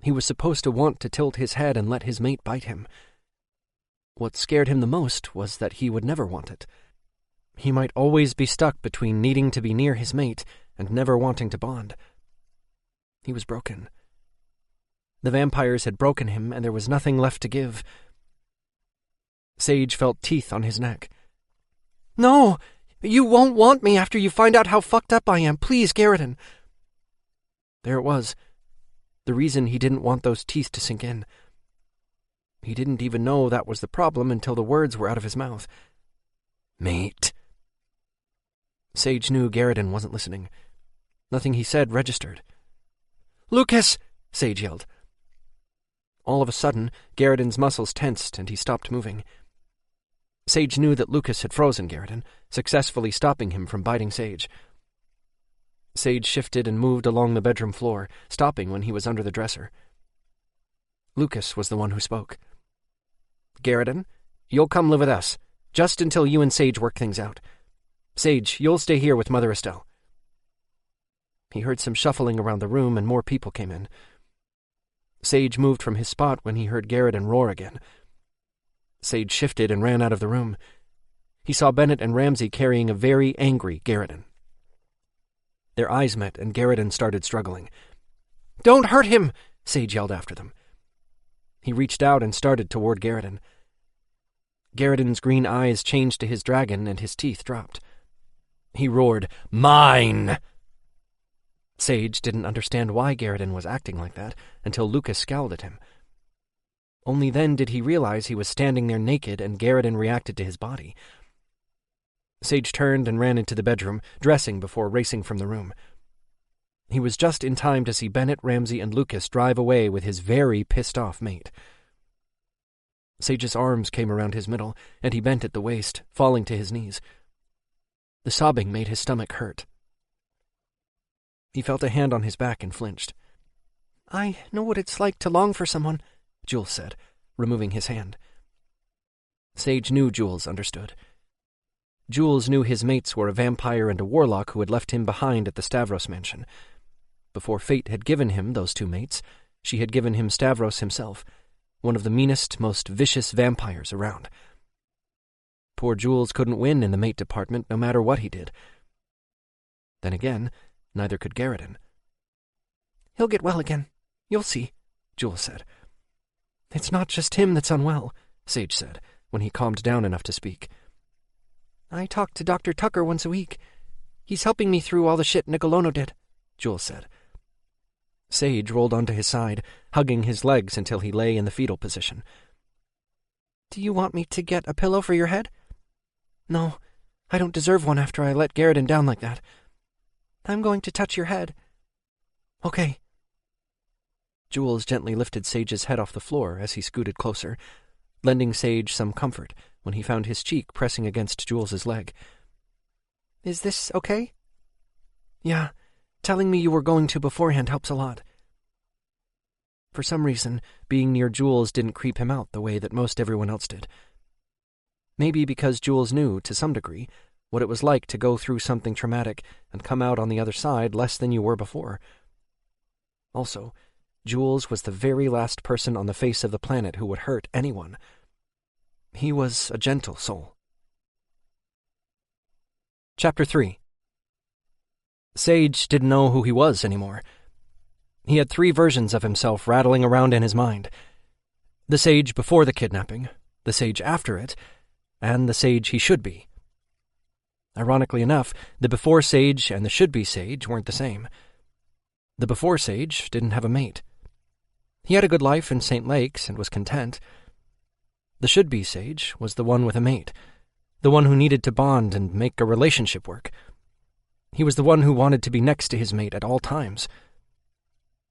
He was supposed to want to tilt his head and let his mate bite him. What scared him the most was that he would never want it. He might always be stuck between needing to be near his mate and never wanting to bond. He was broken. The vampires had broken him, and there was nothing left to give. Sage felt teeth on his neck. "No! You won't want me after you find out how fucked up I am. Please, Garrison." There it was. The reason he didn't want those teeth to sink in. He didn't even know that was the problem until the words were out of his mouth. "Mate." Sage knew Garrison wasn't listening. Nothing he said registered. "Lucas!" Sage yelled. All of a sudden, Garriton's muscles tensed and he stopped moving. Sage knew that Lucas had frozen Garriton, successfully stopping him from biting Sage. Sage shifted and moved along the bedroom floor, stopping when he was under the dresser. Lucas was the one who spoke. "Garriton, you'll come live with us, just until you and Sage work things out. Sage, you'll stay here with Mother Estelle." He heard some shuffling around the room and more people came in. Sage moved from his spot when he heard Garrison roar again. Sage shifted and ran out of the room. He saw Bennett and Ramsay carrying a very angry Garrison. Their eyes met and Garrison started struggling. "Don't hurt him!" Sage yelled after them. He reached out and started toward Garrison. Garriton's green eyes changed to his dragon and his teeth dropped. He roared, "Mine!" Sage didn't understand why Garrison was acting like that until Lucas scowled at him. Only then did he realize he was standing there naked and Garrison reacted to his body. Sage turned and ran into the bedroom, dressing before racing from the room. He was just in time to see Bennett, Ramsay, and Lucas drive away with his very pissed-off mate. Sage's arms came around his middle, and he bent at the waist, falling to his knees. The sobbing made his stomach hurt. He felt a hand on his back and flinched. "I know what it's like to long for someone," Jules said, removing his hand. Sage knew Jules understood. Jules knew his mates were a vampire and a warlock who had left him behind at the Stavros mansion. Before fate had given him those two mates, she had given him Stavros himself, one of the meanest, most vicious vampires around. Poor Jules couldn't win in the mate department no matter what he did. Then again, neither could Garrison. "He'll get well again. You'll see," Jules said. "It's not just him that's unwell," Sage said, when he calmed down enough to speak. "I talk to Dr. Tucker once a week. He's helping me through all the shit Nicolono did," Jules said. Sage rolled onto his side, hugging his legs until he lay in the fetal position. "Do you want me to get a pillow for your head?" "No, I don't deserve one after I let Garrison down like that." "I'm going to touch your head." "Okay." Jules gently lifted Sage's head off the floor as he scooted closer, lending Sage some comfort when he found his cheek pressing against Jules's leg. "Is this okay?" "Yeah, telling me you were going to beforehand helps a lot." For some reason, being near Jules didn't creep him out the way that most everyone else did. Maybe because Jules knew, to some degree, what it was like to go through something traumatic and come out on the other side less than you were before. Also, Jules was the very last person on the face of the planet who would hurt anyone. He was a gentle soul. Chapter 3. Sage didn't know who he was anymore. He had 3 versions of himself rattling around in his mind. The Sage before the kidnapping, the Sage after it, and the Sage he should be. Ironically enough, the before Sage and the should-be Sage weren't the same. The before Sage didn't have a mate. He had a good life in St. Lakes and was content. The should-be Sage was the one with a mate, the one who needed to bond and make a relationship work. He was the one who wanted to be next to his mate at all times.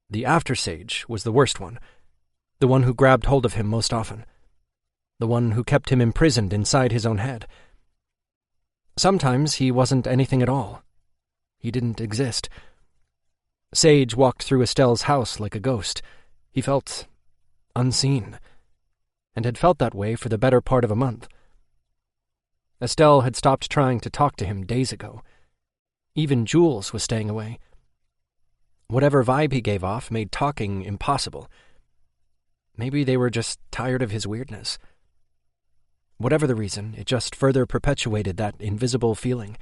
The after Sage was the worst one, the one who grabbed hold of him most often, the one who kept him imprisoned inside his own head. Sometimes he wasn't anything at all. He didn't exist. Sage walked through Estelle's house like a ghost. He felt unseen, and had felt that way for the better part of a month. Estelle had stopped trying to talk to him days ago. Even Jules was staying away. Whatever vibe he gave off made talking impossible. Maybe they were just tired of his weirdness. Whatever the reason, it just further perpetuated that invisible feeling.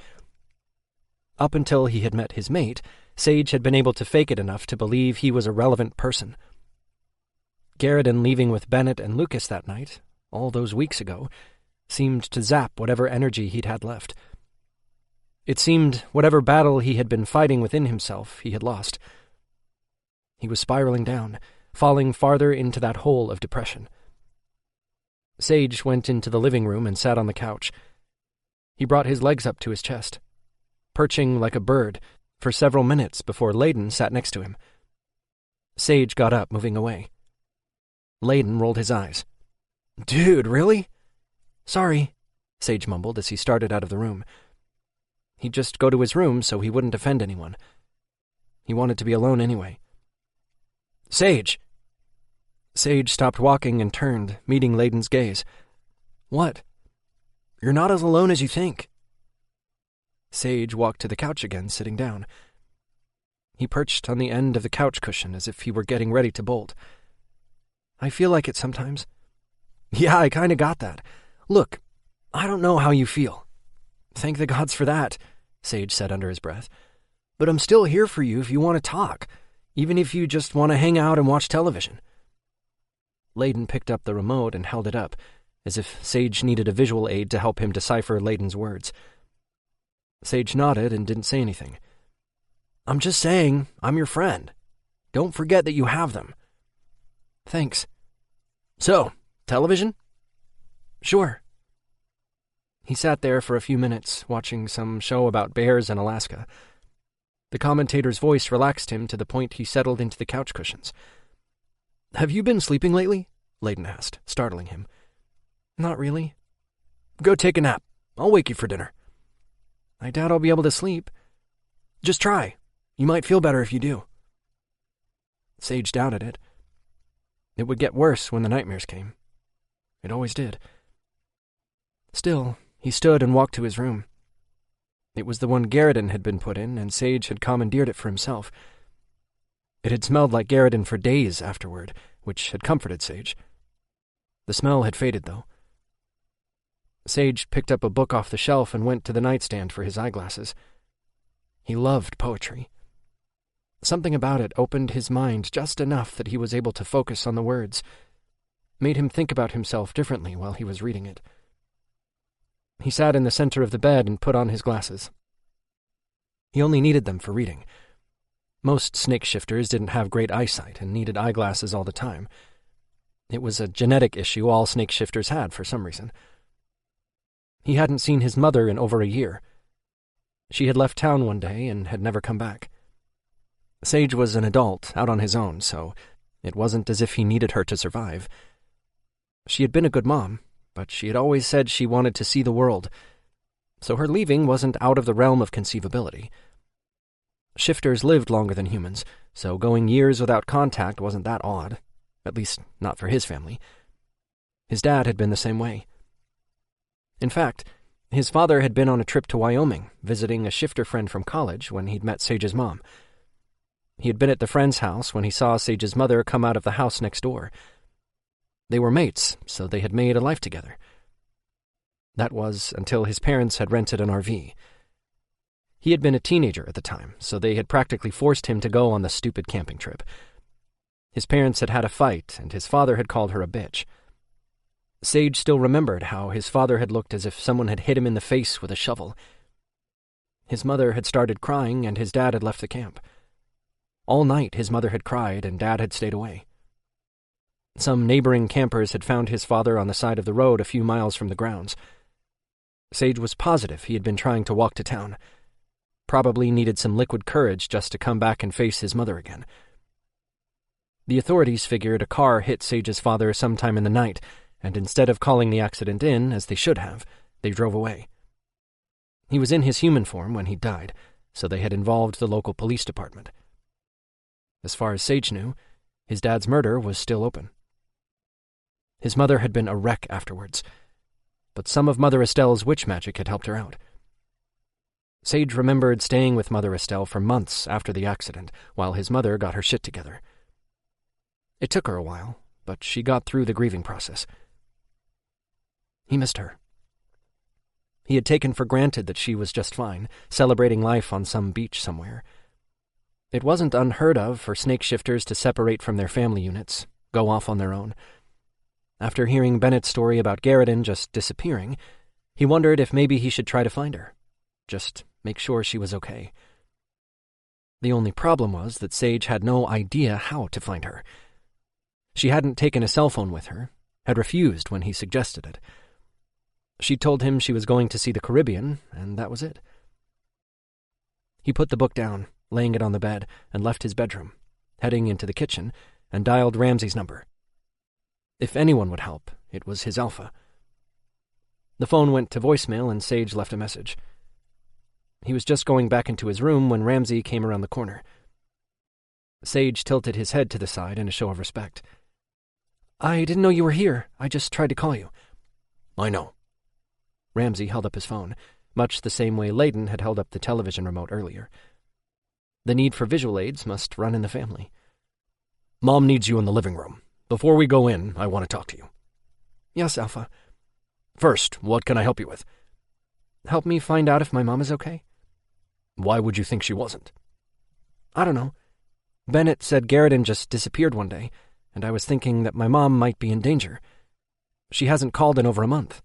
Up until he had met his mate, Sage had been able to fake it enough to believe he was a relevant person. Garrison leaving with Bennett and Lucas that night, all those weeks ago, seemed to zap whatever energy he'd had left. It seemed whatever battle he had been fighting within himself he had lost. He was spiraling down, falling farther into that hole of depression. Sage went into the living room and sat on the couch. He brought his legs up to his chest, perching like a bird for several minutes before Layden sat next to him. Sage got up, moving away. Layden rolled his eyes. "Dude, really?" "Sorry," Sage mumbled as he started out of the room. He'd just go to his room so he wouldn't offend anyone. He wanted to be alone anyway. "Sage!" Sage stopped walking and turned, meeting Layden's gaze. "What?" "You're not as alone as you think." Sage walked to the couch again, sitting down. He perched on the end of the couch cushion as if he were getting ready to bolt. "I feel like it sometimes." "Yeah, I kinda got that. Look, I don't know how you feel." "Thank the gods for that," Sage said under his breath. "But I'm still here for you if you want to talk, even if you just want to hang out and watch television." Layden picked up the remote and held it up, as if Sage needed a visual aid to help him decipher Layden's words. Sage nodded and didn't say anything. "I'm just saying, I'm your friend. Don't forget that you have them." "Thanks." "So, television?" "Sure." He sat there for a few minutes, watching some show about bears in Alaska. The commentator's voice relaxed him to the point he settled into the couch cushions. "Have you been sleeping lately?" Layden asked, startling him. "Not really." "Go take a nap. I'll wake you for dinner." "I doubt I'll be able to sleep." "Just try. You might feel better if you do." Sage doubted it. It would get worse when the nightmares came. It always did. Still, he stood and walked to his room. It was the one Garrison had been put in, and Sage had commandeered it for himself. It had smelled like Garrison for days afterward, which had comforted Sage. The smell had faded, though. Sage picked up a book off the shelf and went to the nightstand for his eyeglasses. He loved poetry. Something about it opened his mind just enough that he was able to focus on the words, made him think about himself differently while he was reading it. He sat in the center of the bed and put on his glasses. He only needed them for reading. Most snake shifters didn't have great eyesight and needed eyeglasses all the time. It was a genetic issue all snake shifters had for some reason. He hadn't seen his mother in over a year. She had left town one day and had never come back. Sage was an adult, out on his own, so it wasn't as if he needed her to survive. She had been a good mom, but she had always said she wanted to see the world, so her leaving wasn't out of the realm of conceivability. Shifters lived longer than humans, so going years without contact wasn't that odd, at least not for his family. His dad had been the same way. In fact, his father had been on a trip to Wyoming, visiting a shifter friend from college when he'd met Sage's mom. He had been at the friend's house when he saw Sage's mother come out of the house next door. They were mates, so they had made a life together. That was until his parents had rented an RV. He had been a teenager at the time, so they had practically forced him to go on the stupid camping trip. His parents had had a fight, and his father had called her a bitch. Sage still remembered how his father had looked as if someone had hit him in the face with a shovel. His mother had started crying, and his dad had left the camp. All night his mother had cried, and Dad had stayed away. Some neighboring campers had found his father on the side of the road a few miles from the grounds. Sage was positive he had been trying to walk to town. Probably needed some liquid courage just to come back and face his mother again. The authorities figured a car hit Sage's father sometime in the night, and instead of calling the accident in, as they should have, they drove away. He was in his human form when he died, so they had involved the local police department. As far as Sage knew, his dad's murder was still open. His mother had been a wreck afterwards, but some of Mother Estelle's witch magic had helped her out. Sage remembered staying with Mother Estelle for months after the accident, while his mother got her shit together. It took her a while, but she got through the grieving process. He missed her. He had taken for granted that she was just fine, celebrating life on some beach somewhere. It wasn't unheard of for snake shifters to separate from their family units, go off on their own. After hearing Bennett's story about Garrison just disappearing, he wondered if maybe he should try to find her. Just make sure she was okay. The only problem was that Sage had no idea how to find her. She hadn't taken a cell phone with her, had refused when he suggested it. She told him she was going to see the Caribbean, and that was it. He put the book down, laying it on the bed, and left his bedroom, heading into the kitchen, and dialed Ramsey's number. If anyone would help, it was his alpha. The phone went to voicemail, and Sage left a message. He was just going back into his room when Ramsey came around the corner. Sage tilted his head to the side in a show of respect. "I didn't know you were here. I just tried to call you." "I know." Ramsey held up his phone, much the same way Layden had held up the television remote earlier. The need for visual aids must run in the family. "Mom needs you in the living room. Before we go in, I want to talk to you." "Yes, Alpha." "First, what can I help you with?" "Help me find out if my mom is okay." "Why would you think she wasn't?" "I don't know. Bennett said Garrison just disappeared one day, and I was thinking that my mom might be in danger. She hasn't called in over a month.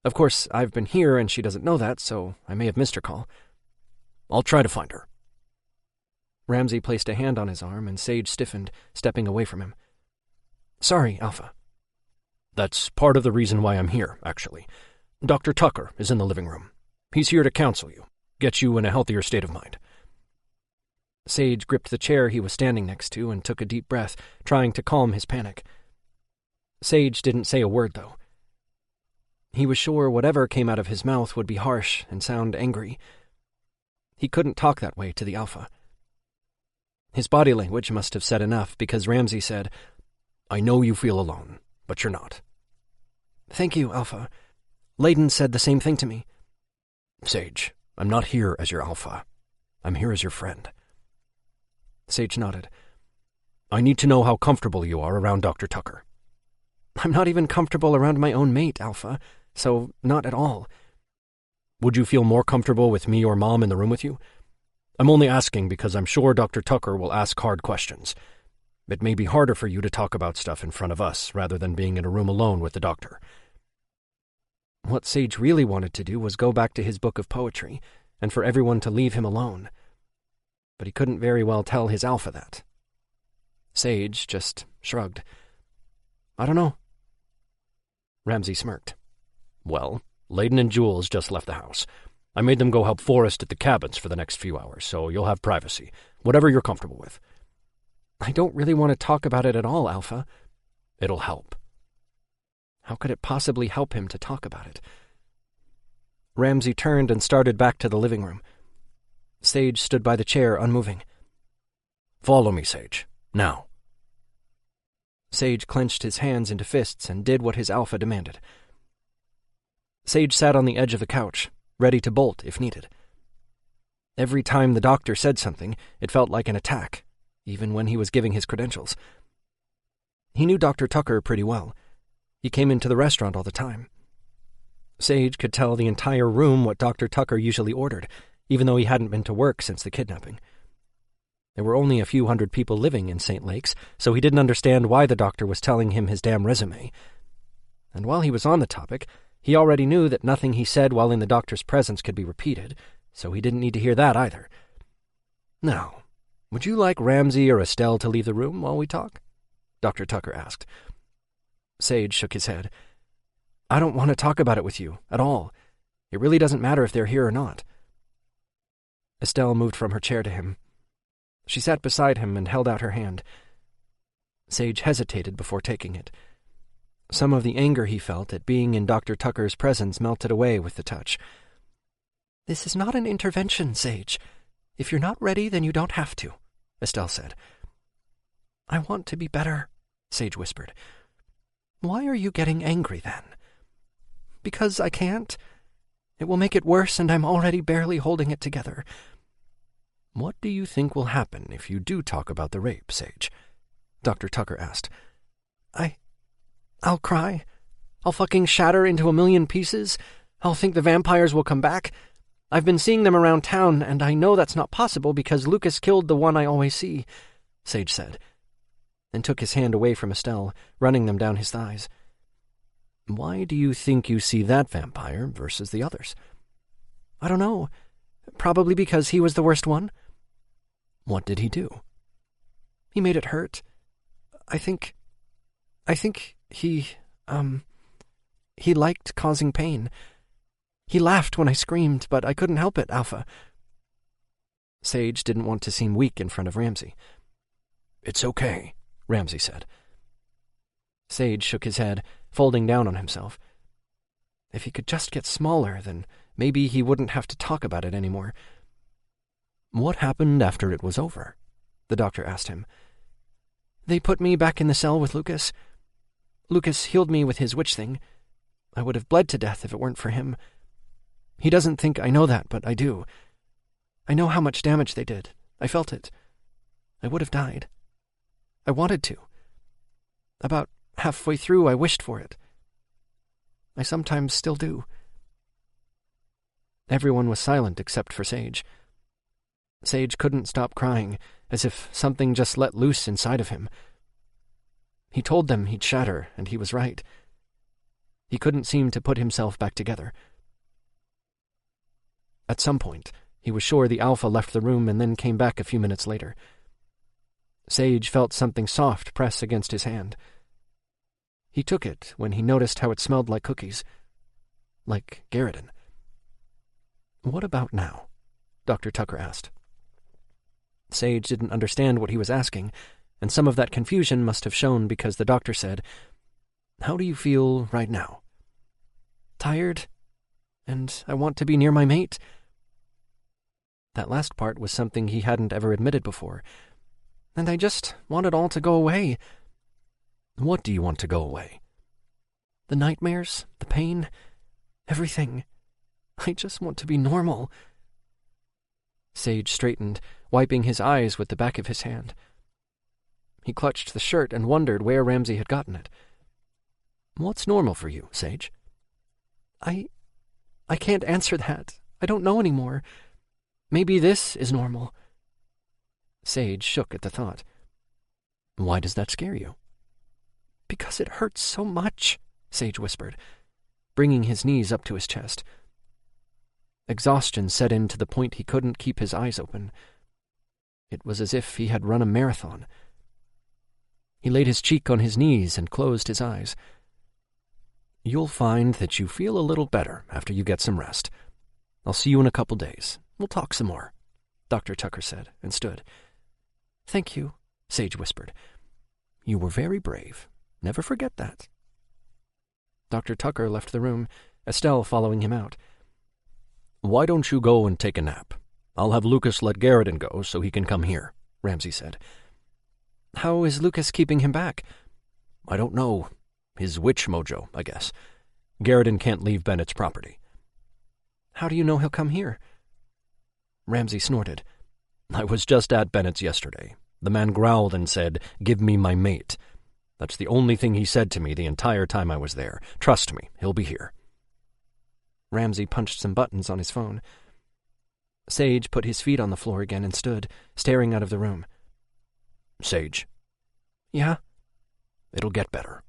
Of course, I've been here and she doesn't know that, so I may have missed her call." "I'll try to find her." Ramsey placed a hand on his arm, and Sage stiffened, stepping away from him. "Sorry, Alpha." "That's part of the reason why I'm here, actually. Dr. Tucker is in the living room. He's here to counsel you, get you in a healthier state of mind." Sage gripped the chair he was standing next to and took a deep breath, trying to calm his panic. Sage didn't say a word, though. He was sure whatever came out of his mouth would be harsh and sound angry. He couldn't talk that way to the Alpha. His body language must have said enough, because Ramsey said, "I know you feel alone, but you're not." "Thank you, Alpha. Layden said the same thing to me." "Sage, I'm not here as your Alpha. I'm here as your friend." Sage nodded. "I need to know how comfortable you are around Dr. Tucker." "I'm not even comfortable around my own mate, Alpha, so not at all." "Would you feel more comfortable with me or Mom in the room with you? I'm only asking because I'm sure Dr. Tucker will ask hard questions. It may be harder for you to talk about stuff in front of us rather than being in a room alone with the doctor." What Sage really wanted to do was go back to his book of poetry, and for everyone to leave him alone. But he couldn't very well tell his Alpha that. Sage just shrugged. "I don't know." Ramsey smirked. "Well, Layden and Jules just left the house. I made them go help Forrest at the cabins for the next few hours, so you'll have privacy, whatever you're comfortable with." "I don't really want to talk about it at all, Alpha." "It'll help." How could it possibly help him to talk about it? Ramsey turned and started back to the living room. Sage stood by the chair, unmoving. "Follow me, Sage. Now." Sage clenched his hands into fists and did what his Alpha demanded. Sage sat on the edge of the couch, ready to bolt if needed. Every time the doctor said something, it felt like an attack, even when he was giving his credentials. He knew Dr. Tucker pretty well. He came into the restaurant all the time. Sage could tell the entire room what Dr. Tucker usually ordered, even though he hadn't been to work since the kidnapping. There were only a few hundred people living in St. Lakes, so he didn't understand why the doctor was telling him his damn resume. And while he was on the topic, he already knew that nothing he said while in the doctor's presence could be repeated, so he didn't need to hear that either. "Now, would you like Ramsey or Estelle to leave the room while we talk?" Dr. Tucker asked. Sage shook his head. "I don't want to talk about it with you, at all. It really doesn't matter if they're here or not." Estelle moved from her chair to him. She sat beside him and held out her hand. Sage hesitated before taking it. Some of the anger he felt at being in Dr. Tucker's presence melted away with the touch. "This is not an intervention, Sage. If you're not ready, then you don't have to," Estelle said. "I want to be better," Sage whispered. "Why are you getting angry, then?" "Because I can't. It will make it worse, and I'm already barely holding it together." "What do you think will happen if you do talk about the rape, Sage?" Dr. Tucker asked. I'll cry. I'll fucking shatter into a million pieces? I'll think the vampires will come back? I've been seeing them around town, and I know that's not possible because Lucas killed the one I always see, Sage said, and took his hand away from Estelle, running them down his thighs. Why do you think you see that vampire versus the others? I don't know. Probably because he was the worst one. What did he do? He made it hurt. I think he liked causing pain. He laughed when I screamed, but I couldn't help it, Alpha. Sage didn't want to seem weak in front of Ramsey. It's okay, Ramsey said. Sage shook his head, folding down on himself. If he could just get smaller, then maybe he wouldn't have to talk about it anymore. What happened after it was over? The doctor asked him. They put me back in the cell with Lucas. Lucas healed me with his witch thing. I would have bled to death if it weren't for him. He doesn't think I know that, but I do. I know how much damage they did. I felt it. I would have died. I wanted to. About halfway through, I wished for it. I sometimes still do. Everyone was silent except for Sage. Sage couldn't stop crying, as if something just let loose inside of him. He told them he'd shatter, and he was right. He couldn't seem to put himself back together. At some point, he was sure the Alpha left the room and then came back a few minutes later. Sage felt something soft press against his hand. He took it when he noticed how it smelled like cookies. Like Garrison. What about now? Dr. Tucker asked. Sage didn't understand what he was asking, and some of that confusion must have shown because the doctor said, How do you feel right now? Tired, and I want to be near my mate. That last part was something he hadn't ever admitted before, and I just want it all to go away. What do you want to go away? The nightmares, the pain, everything. I just want to be normal. Sage straightened, wiping his eyes with the back of his hand. He clutched the shirt and wondered where Ramsey had gotten it. What's normal for you, Sage? I can't answer that. I don't know anymore. Maybe this is normal. Sage shook at the thought. Why does that scare you? Because it hurts so much, Sage whispered, bringing his knees up to his chest. Exhaustion set in to the point he couldn't keep his eyes open. It was as if he had run a marathon. He laid his cheek on his knees and closed his eyes. You'll find that you feel a little better after you get some rest. I'll see you in a couple days. We'll talk some more, Dr. Tucker said, and stood. Thank you, Sage whispered. You were very brave. Never forget that. Dr. Tucker left the room, Estelle following him out. Why don't you go and take a nap? I'll have Lucas let Garrison go so he can come here, Ramsey said. How is Lucas keeping him back? I don't know. His witch mojo, I guess. Garrison can't leave Bennett's property. How do you know he'll come here? Ramsey snorted. I was just at Bennett's yesterday. The man growled and said, "Give me my mate." That's the only thing he said to me the entire time I was there. Trust me, he'll be here. Ramsey punched some buttons on his phone. Sage put his feet on the floor again and stood, staring out of the room. Sage. Yeah? It'll get better.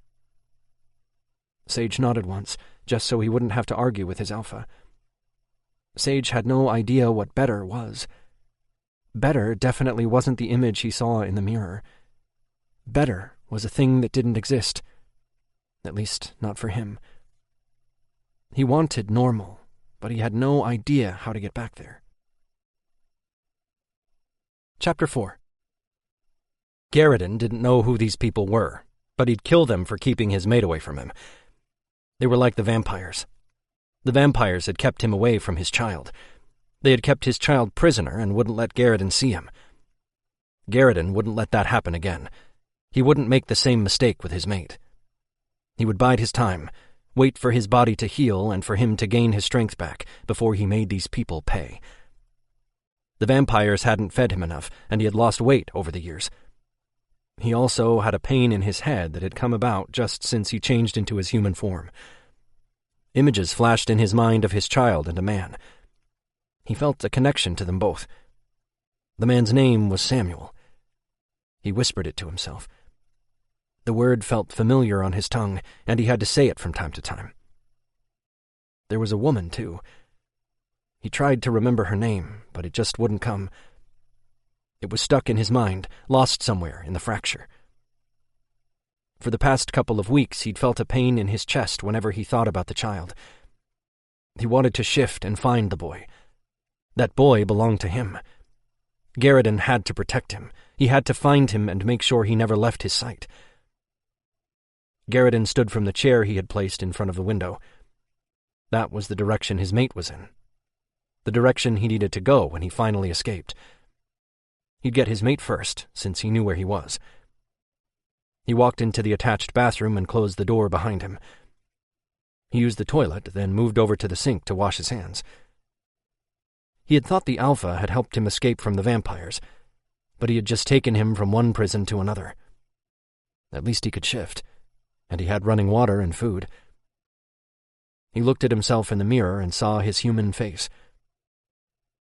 Sage nodded once, just so he wouldn't have to argue with his Alpha. Sage had no idea what better was. Better definitely wasn't the image he saw in the mirror. Better was a thing that didn't exist. At least, not for him. He wanted normal, but he had no idea how to get back there. Chapter 4. Garrison didn't know who these people were, but he'd kill them for keeping his mate away from him. They were like the vampires. The vampires had kept him away from his child. They had kept his child prisoner and wouldn't let Garrison see him. Garrison wouldn't let that happen again. He wouldn't make the same mistake with his mate. He would bide his time, wait for his body to heal and for him to gain his strength back before he made these people pay. The vampires hadn't fed him enough, and he had lost weight over the years. He also had a pain in his head that had come about just since he changed into his human form. Images flashed in his mind of his child and a man. He felt a connection to them both. The man's name was Samuel. He whispered it to himself. The word felt familiar on his tongue, and he had to say it from time to time. There was a woman, too. He tried to remember her name, but it just wouldn't come. It was stuck in his mind, lost somewhere in the fracture. For the past couple of weeks, he'd felt a pain in his chest whenever he thought about the child. He wanted to shift and find the boy. That boy belonged to him. Garrison had to protect him. He had to find him and make sure he never left his sight. Garrison stood from the chair he had placed in front of the window. That was the direction his mate was in. The direction he needed to go when he finally escaped. He'd get his mate first, since he knew where he was. He walked into the attached bathroom and closed the door behind him. He used the toilet, then moved over to the sink to wash his hands. He had thought the Alpha had helped him escape from the vampires, but he had just taken him from one prison to another. At least he could shift, and he had running water and food. He looked at himself in the mirror and saw his human face.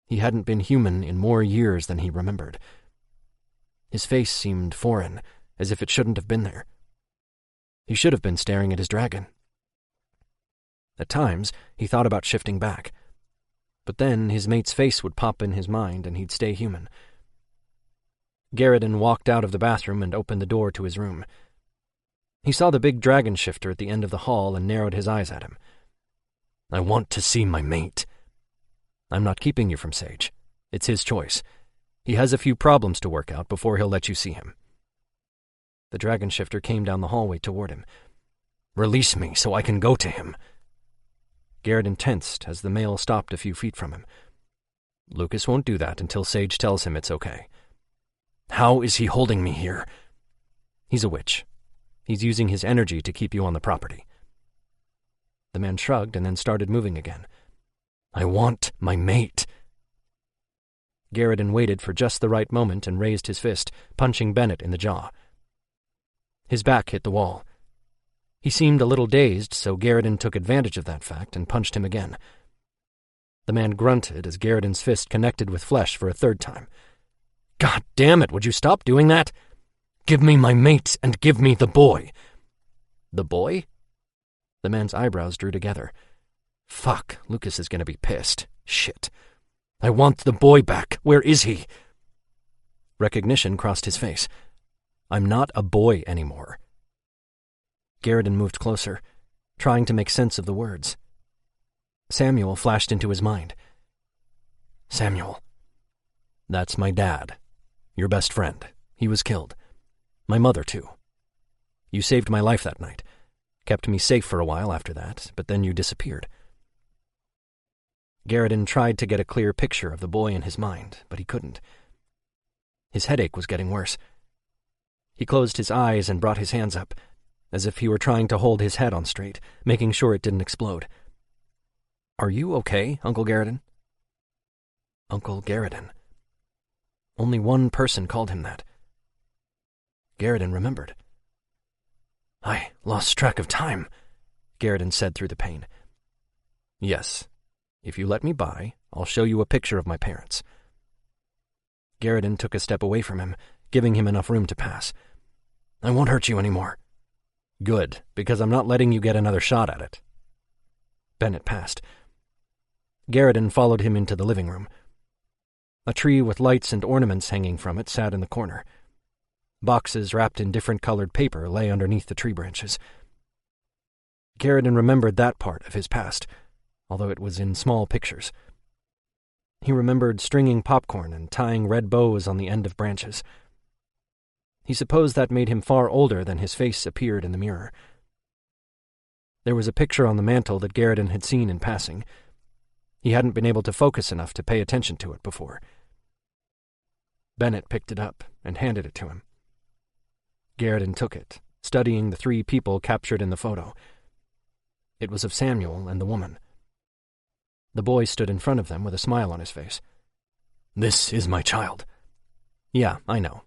He hadn't been human in more years than he remembered. His face seemed foreign, as if it shouldn't have been there. He should have been staring at his dragon. At times, he thought about shifting back. But then his mate's face would pop in his mind and he'd stay human. Garrison walked out of the bathroom and opened the door to his room. He saw the big dragon shifter at the end of the hall and narrowed his eyes at him. "I want to see my mate." "I'm not keeping you from Sage. It's his choice. He has a few problems to work out before he'll let you see him." The dragon shifter came down the hallway toward him. "Release me so I can go to him." Garrison tensed as the male stopped a few feet from him. "Lucas won't do that until Sage tells him it's okay." "How is he holding me here?" "He's a witch. He's using his energy to keep you on the property." The man shrugged and then started moving again. "I want my mate." Garrison waited for just the right moment and raised his fist, punching Bennett in the jaw. His back hit the wall. He seemed a little dazed, so Garrison took advantage of that fact and punched him again. The man grunted as Garrison's fist connected with flesh for a third time. "God damn it, would you stop doing that? Give me my mate and give me the boy." "The boy?" The man's eyebrows drew together. "Fuck, Lucas is going to be pissed. Shit. I want the boy back. Where is he?" Recognition crossed his face. "I'm not a boy anymore." Garrison moved closer, trying to make sense of the words. Samuel flashed into his mind. "Samuel. That's my dad. Your best friend. He was killed. My mother, too. You saved my life that night. Kept me safe for a while after that, but then you disappeared." Garrison tried to get a clear picture of the boy in his mind, but he couldn't. His headache was getting worse. He closed his eyes and brought his hands up, as if he were trying to hold his head on straight, making sure it didn't explode. "Are you okay, Uncle Garrison?" Uncle Garrison. Only one person called him that. Garrison remembered. "I lost track of time," Garrison said through the pain. "Yes. If you let me by, I'll show you a picture of my parents." Garrison took a step away from him, giving him enough room to pass. "I won't hurt you anymore." "Good, because I'm not letting you get another shot at it." Bennett passed. Garrison followed him into the living room. A tree with lights and ornaments hanging from it sat in the corner. Boxes wrapped in different colored paper lay underneath the tree branches. Garrison remembered that part of his past, although it was in small pictures. He remembered stringing popcorn and tying red bows on the end of branches. He supposed that made him far older than his face appeared in the mirror. There was a picture on the mantel that Garrison had seen in passing. He hadn't been able to focus enough to pay attention to it before. Bennett picked it up and handed it to him. Garrison took it, studying the three people captured in the photo. It was of Samuel and the woman. The boy stood in front of them with a smile on his face. "This is my child." "Yeah, I know.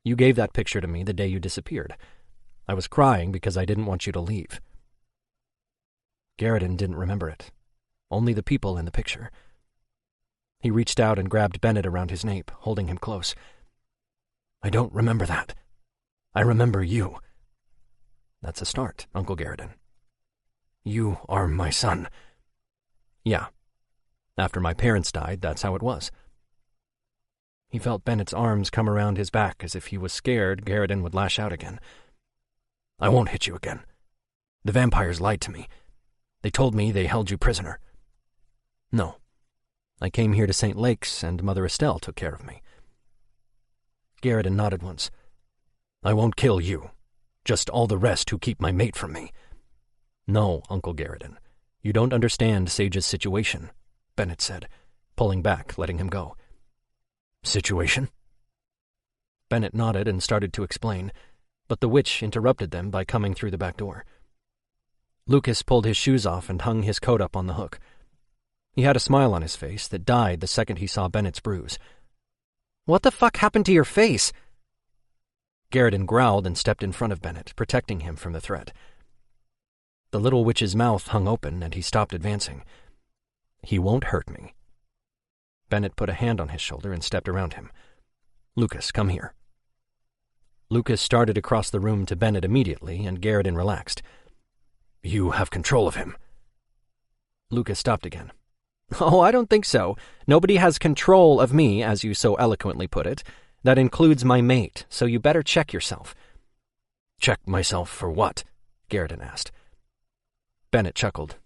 You gave that picture to me the day you disappeared. I was crying because I didn't want you to leave." Garrison didn't remember it. Only the people in the picture. He reached out and grabbed Bennett around his nape, holding him close. "I don't remember that. I remember you." "That's a start, Uncle Garrison." "You are my son." "Yeah. After my parents died, that's how it was." He felt Bennett's arms come around his back as if he was scared Garrison would lash out again. "I won't hit you again. The vampires lied to me. They told me they held you prisoner." "No. I came here to St. Lake's, and Mother Estelle took care of me." Garrison nodded once. "I won't kill you. Just all the rest who keep my mate from me." "No, Uncle Garrison. You don't understand Sage's situation," Bennett said, pulling back, letting him go. "Situation?" Bennett nodded and started to explain, but the witch interrupted them by coming through the back door. Lucas pulled his shoes off and hung his coat up on the hook. He had a smile on his face that died the second he saw Bennett's bruise. "What the fuck happened to your face?" Garrison growled and stepped in front of Bennett, protecting him from the threat. The little witch's mouth hung open, and he stopped advancing. "He won't hurt me." Bennett put a hand on his shoulder and stepped around him. "Lucas, come here." Lucas started across the room to Bennett immediately, and Garrison relaxed. "You have control of him." Lucas stopped again. "Oh, I don't think so. Nobody has control of me, as you so eloquently put it. That includes my mate, so you better check yourself." "Check myself for what?" Garrison asked. Bennett chuckled.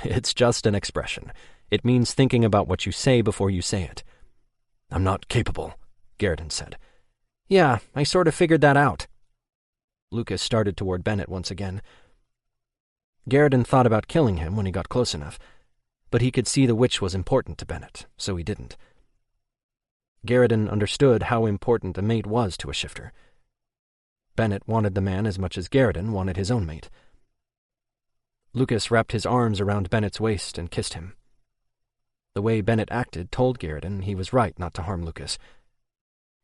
"It's just an expression. It means thinking about what you say before you say it." "I'm not capable," Garrison said. "Yeah, I sort of figured that out." Lucas started toward Bennett once again. Garrison thought about killing him when he got close enough, but he could see the witch was important to Bennett, so he didn't. Garrison understood how important a mate was to a shifter. Bennett wanted the man as much as Garrison wanted his own mate. Lucas wrapped his arms around Bennett's waist and kissed him. The way Bennett acted told Garrison he was right not to harm Lucas.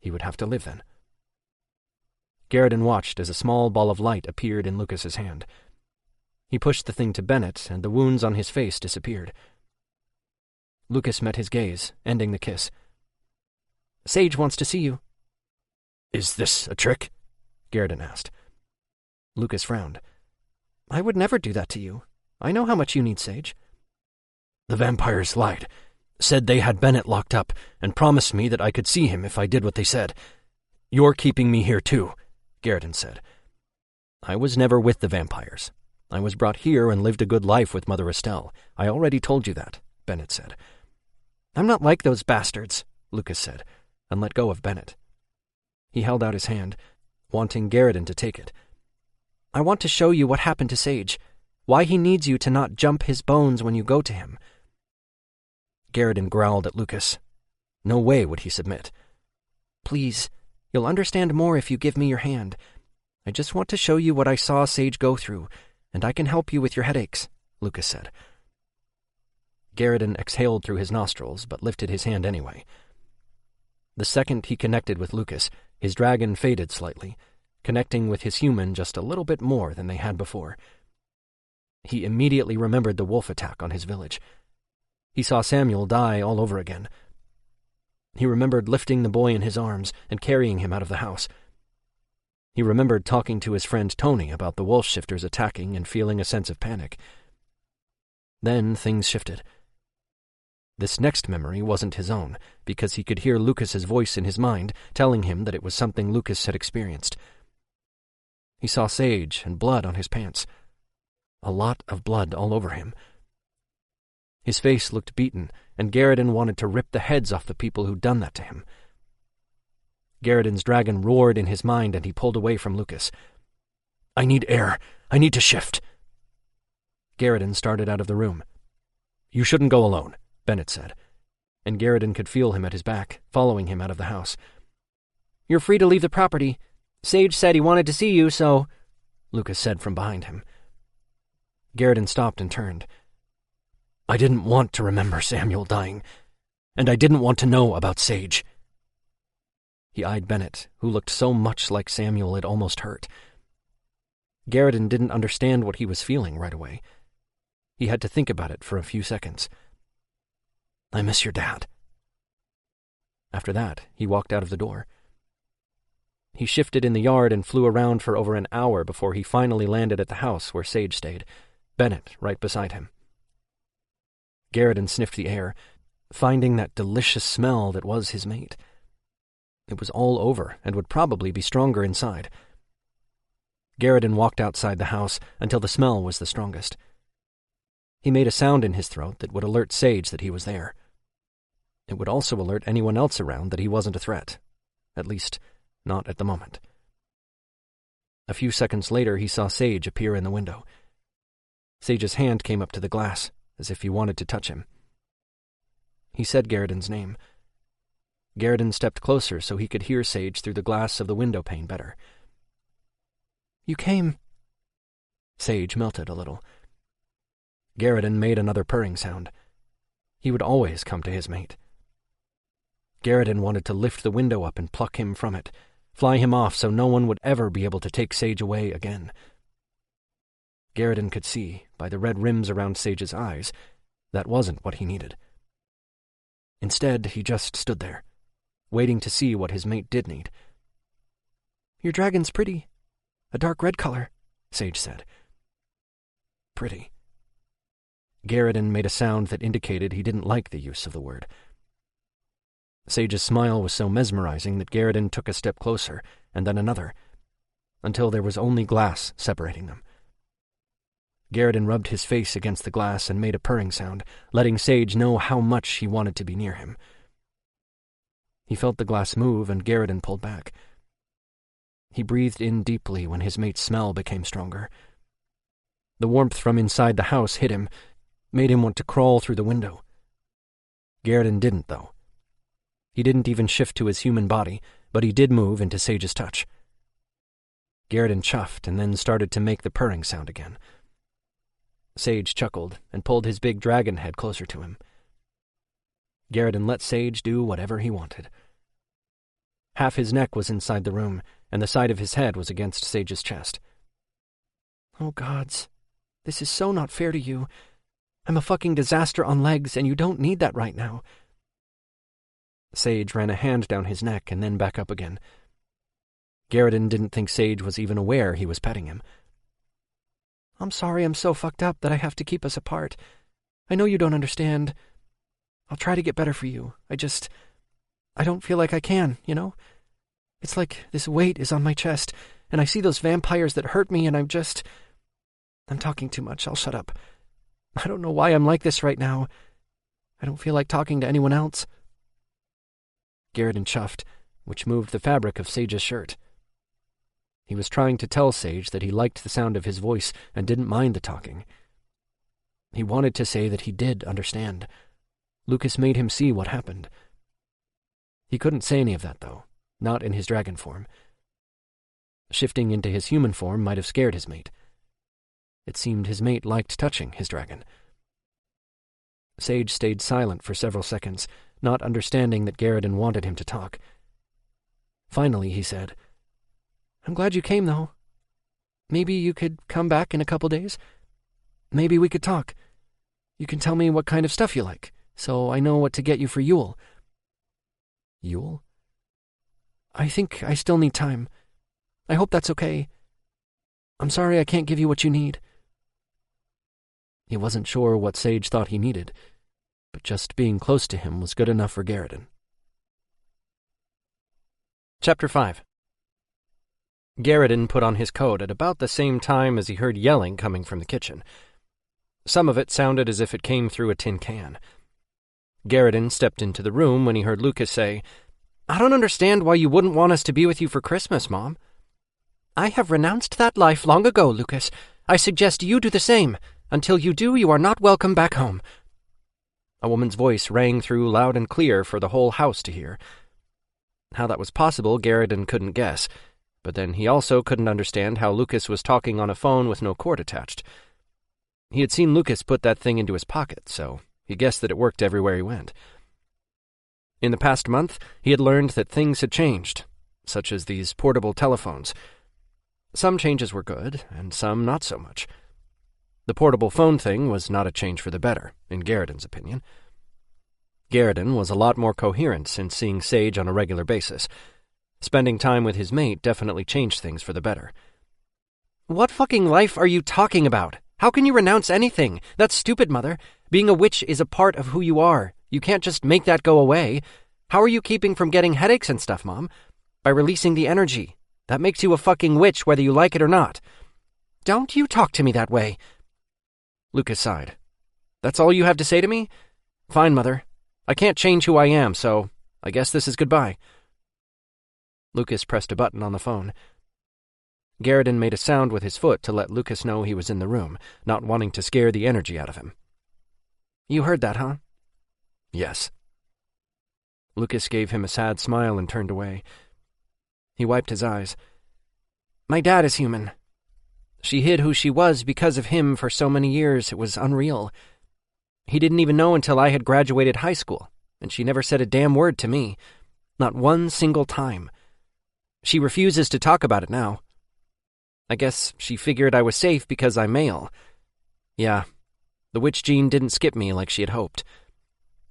He would have to live then. Garrison watched as a small ball of light appeared in Lucas's hand. He pushed the thing to Bennett, and the wounds on his face disappeared. Lucas met his gaze, ending the kiss. "Sage wants to see you." "Is this a trick?" Garrison asked. Lucas frowned. "I would never do that to you. I know how much you need Sage." "The vampires lied, said they had Bennett locked up, and promised me that I could see him if I did what they said. You're keeping me here too," Garrison said. "I was never with the vampires. I was brought here and lived a good life with Mother Estelle. I already told you that," Bennett said. "I'm not like those bastards," Lucas said, and let go of Bennett. He held out his hand, wanting Garrison to take it. "I want to show you what happened to Sage, why he needs you to not jump his bones when you go to him." Garrison growled at Lucas. No way would he submit. "Please, you'll understand more if you give me your hand. I just want to show you what I saw Sage go through, and I can help you with your headaches," Lucas said. Garrison exhaled through his nostrils, but lifted his hand anyway. The second he connected with Lucas, his dragon faded slightly, connecting with his human just a little bit more than they had before. He immediately remembered the wolf attack on his village. He saw Samuel die all over again. He remembered lifting the boy in his arms and carrying him out of the house. He remembered talking to his friend Tony about the wolf shifters attacking and feeling a sense of panic. Then things shifted. This next memory wasn't his own, because he could hear Lucas's voice in his mind telling him that it was something Lucas had experienced. He saw Sage and blood on his pants. A lot of blood all over him. His face looked beaten, and Garrison wanted to rip the heads off the people who'd done that to him. Garrison's dragon roared in his mind, and he pulled away from Lucas. "I need air. I need to shift." Garrison started out of the room. "You shouldn't go alone," Bennett said, and Garrison could feel him at his back, following him out of the house. "You're free to leave the property. Sage said he wanted to see you, so," Lucas said from behind him. Garrison stopped and turned. "I didn't want to remember Samuel dying, and I didn't want to know about Sage." He eyed Bennett, who looked so much like Samuel it almost hurt. Garrison didn't understand what he was feeling right away. He had to think about it for a few seconds. "I miss your dad." After that, he walked out of the door. He shifted in the yard and flew around for over an hour before he finally landed at the house where Sage stayed, Bennett right beside him. Garrison sniffed the air, finding that delicious smell that was his mate. It was all over and would probably be stronger inside. Garrison walked outside the house until the smell was the strongest. He made a sound in his throat that would alert Sage that he was there. It would also alert anyone else around that he wasn't a threat. At least, not at the moment. A few seconds later, he saw Sage appear in the window. Sage's hand came up to the glass, as if he wanted to touch him. He said Garrison's name. Garrison stepped closer so he could hear Sage through the glass of the window pane better. "You came." Sage melted a little. Garrison made another purring sound. He would always come to his mate. Garrison wanted to lift the window up and pluck him from it, fly him off so no one would ever be able to take Sage away again. Garrison could see, by the red rims around Sage's eyes, that wasn't what he needed. Instead, he just stood there, waiting to see what his mate did need. "Your dragon's pretty. A dark red color," Sage said. "Pretty." Garrison made a sound that indicated he didn't like the use of the word. Sage's smile was so mesmerizing that Garrison took a step closer, and then another, until there was only glass separating them. Garrison rubbed his face against the glass and made a purring sound, letting Sage know how much he wanted to be near him. He felt the glass move, and Garrison pulled back. He breathed in deeply when his mate's smell became stronger. The warmth from inside the house hit him, made him want to crawl through the window. Garrison didn't, though. He didn't even shift to his human body, but he did move into Sage's touch. Garrison chuffed and then started to make the purring sound again. Sage chuckled and pulled his big dragon head closer to him. Garrison let Sage do whatever he wanted. Half his neck was inside the room, and the side of his head was against Sage's chest. "Oh, gods. This is so not fair to you. I'm a fucking disaster on legs, and you don't need that right now." Sage ran a hand down his neck and then back up again. Garrison didn't think Sage was even aware he was petting him. "I'm sorry I'm so fucked up that I have to keep us apart. I know you don't understand. I'll try to get better for you. I don't feel like I can, you know? It's like this weight is on my chest, and I see those vampires that hurt me, and I'm talking too much. I'll shut up. I don't know why I'm like this right now. I don't feel like talking to anyone else." Garrison chuffed, which moved the fabric of Sage's shirt. He was trying to tell Sage that he liked the sound of his voice and didn't mind the talking. He wanted to say that he did understand. Lucas made him see what happened. He couldn't say any of that, though, not in his dragon form. Shifting into his human form might have scared his mate. It seemed his mate liked touching his dragon. Sage stayed silent for several seconds, not understanding that Garrison wanted him to talk. Finally, he said, "I'm glad you came, though. Maybe you could come back in a couple days? Maybe we could talk. You can tell me what kind of stuff you like, so I know what to get you for Yule." "Yule?" "I think I still need time. I hope that's okay. I'm sorry I can't give you what you need." He wasn't sure what Sage thought he needed, but just being close to him was good enough for Garrison. Chapter 5. Garrison put on his coat at about the same time as he heard yelling coming from the kitchen. Some of it sounded as if it came through a tin can. Garrison stepped into the room when he heard Lucas say, "I don't understand why you wouldn't want us to be with you for Christmas, Mom." "I have renounced that life long ago, Lucas. I suggest you do the same. Until you do, you are not welcome back home." A woman's voice rang through loud and clear for the whole house to hear. How that was possible, Garrison couldn't guess, but then he also couldn't understand how Lucas was talking on a phone with no cord attached. He had seen Lucas put that thing into his pocket, so he guessed that it worked everywhere he went. In the past month, he had learned that things had changed, such as these portable telephones. Some changes were good, and some not so much. The portable phone thing was not a change for the better, in Garriden's opinion. Garriden was a lot more coherent since seeing Sage on a regular basis. Spending time with his mate definitely changed things for the better. "What fucking life are you talking about? How can you renounce anything? That's stupid, Mother. Being a witch is a part of who you are. You can't just make that go away. How are you keeping from getting headaches and stuff, Mom? By releasing the energy. That makes you a fucking witch whether you like it or not." "Don't you talk to me that way." Lucas sighed. "That's all you have to say to me? Fine, Mother. I can't change who I am, so I guess this is goodbye." Lucas pressed a button on the phone. Garriden made a sound with his foot to let Lucas know he was in the room, not wanting to scare the energy out of him. "You heard that, huh?" "Yes." Lucas gave him a sad smile and turned away. He wiped his eyes. "My dad is human. She hid who she was because of him for so many years it was unreal. He didn't even know until I had graduated high school, and she never said a damn word to me. Not one single time. She refuses to talk about it now. I guess she figured I was safe because I'm male. Yeah, the witch gene didn't skip me like she had hoped.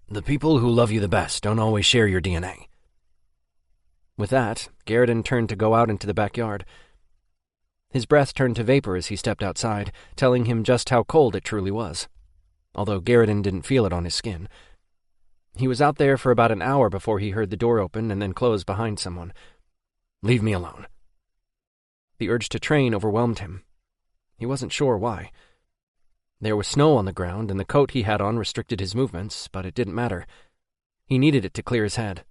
The people who love you the best don't always share your DNA." With that, Garriden turned to go out into the backyard. His breath turned to vapor as he stepped outside, telling him just how cold it truly was, although Garriden didn't feel it on his skin. He was out there for about an hour before he heard the door open and then close behind someone. "Leave me alone." The urge to train overwhelmed him. He wasn't sure why. There was snow on the ground, and the coat he had on restricted his movements, but it didn't matter. He needed it to clear his head.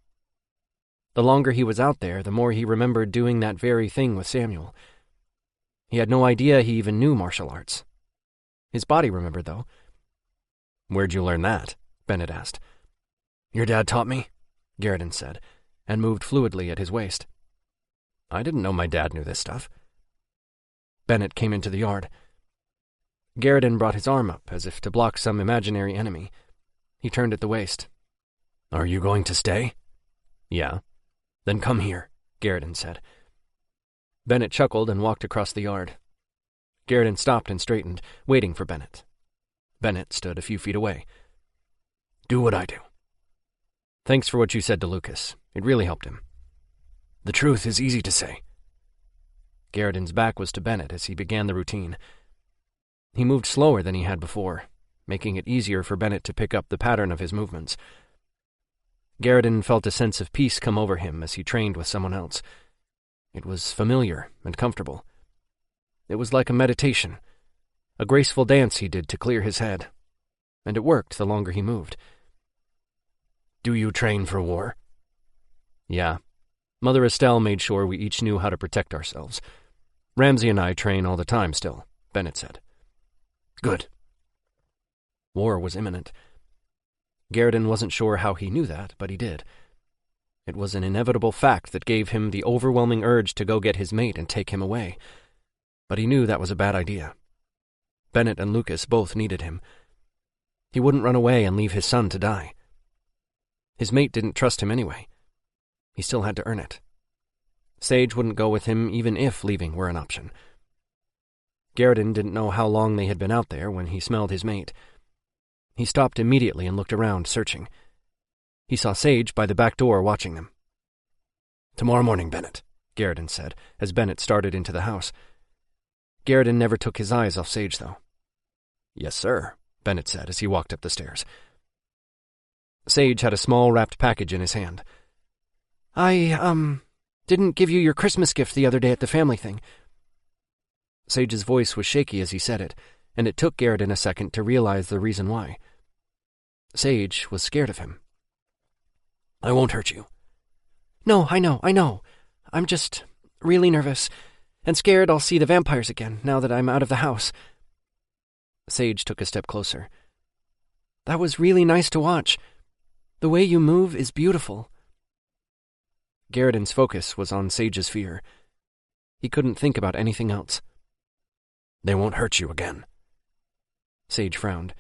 The longer he was out there, the more he remembered doing that very thing with Samuel. He had no idea he even knew martial arts. His body remembered, though. "Where'd you learn that?" Bennett asked. "Your dad taught me," Garriden said, and moved fluidly at his waist. "I didn't know my dad knew this stuff." Bennett came into the yard. Garriden brought his arm up, as if to block some imaginary enemy. He turned at the waist. "Are you going to stay?" "Yeah." "Then come here," Garriden said. Bennett chuckled and walked across the yard. Garriden stopped and straightened, waiting for Bennett. Bennett stood a few feet away. "Do what I do." "Thanks for what you said to Lucas. It really helped him." "The truth is easy to say." Garriden's back was to Bennett as he began the routine. He moved slower than he had before, making it easier for Bennett to pick up the pattern of his movements. Garriden felt a sense of peace come over him as he trained with someone else. It was familiar and comfortable. It was like a meditation, a graceful dance he did to clear his head, and it worked the longer he moved. "Do you train for war?" "Yeah. Mother Estelle made sure we each knew how to protect ourselves. Ramsey and I train all the time still," Bennett said. "Good." War was imminent. Garriden wasn't sure how he knew that, but he did. It was an inevitable fact that gave him the overwhelming urge to go get his mate and take him away. But he knew that was a bad idea. Bennett and Lucas both needed him. He wouldn't run away and leave his son to die. His mate didn't trust him anyway. He still had to earn it. Sage wouldn't go with him even if leaving were an option. Garriden didn't know how long they had been out there when he smelled his mate. He stopped immediately and looked around, searching. He saw Sage by the back door watching them. "Tomorrow morning, Bennett," Garriden said, as Bennett started into the house. Garriden never took his eyes off Sage, though. "Yes, sir," Bennett said as he walked up the stairs. Sage had a small wrapped package in his hand. I didn't give you your Christmas gift the other day at the family thing." Sage's voice was shaky as he said it, and it took Garriden a second to realize the reason why. Sage was scared of him. "I won't hurt you." "No, I know. I'm just really nervous, and scared I'll see the vampires again now that I'm out of the house." Sage took a step closer. "That was really nice to watch. The way you move is beautiful." Garriden's focus was on Sage's fear. He couldn't think about anything else. "They won't hurt you again." Sage frowned.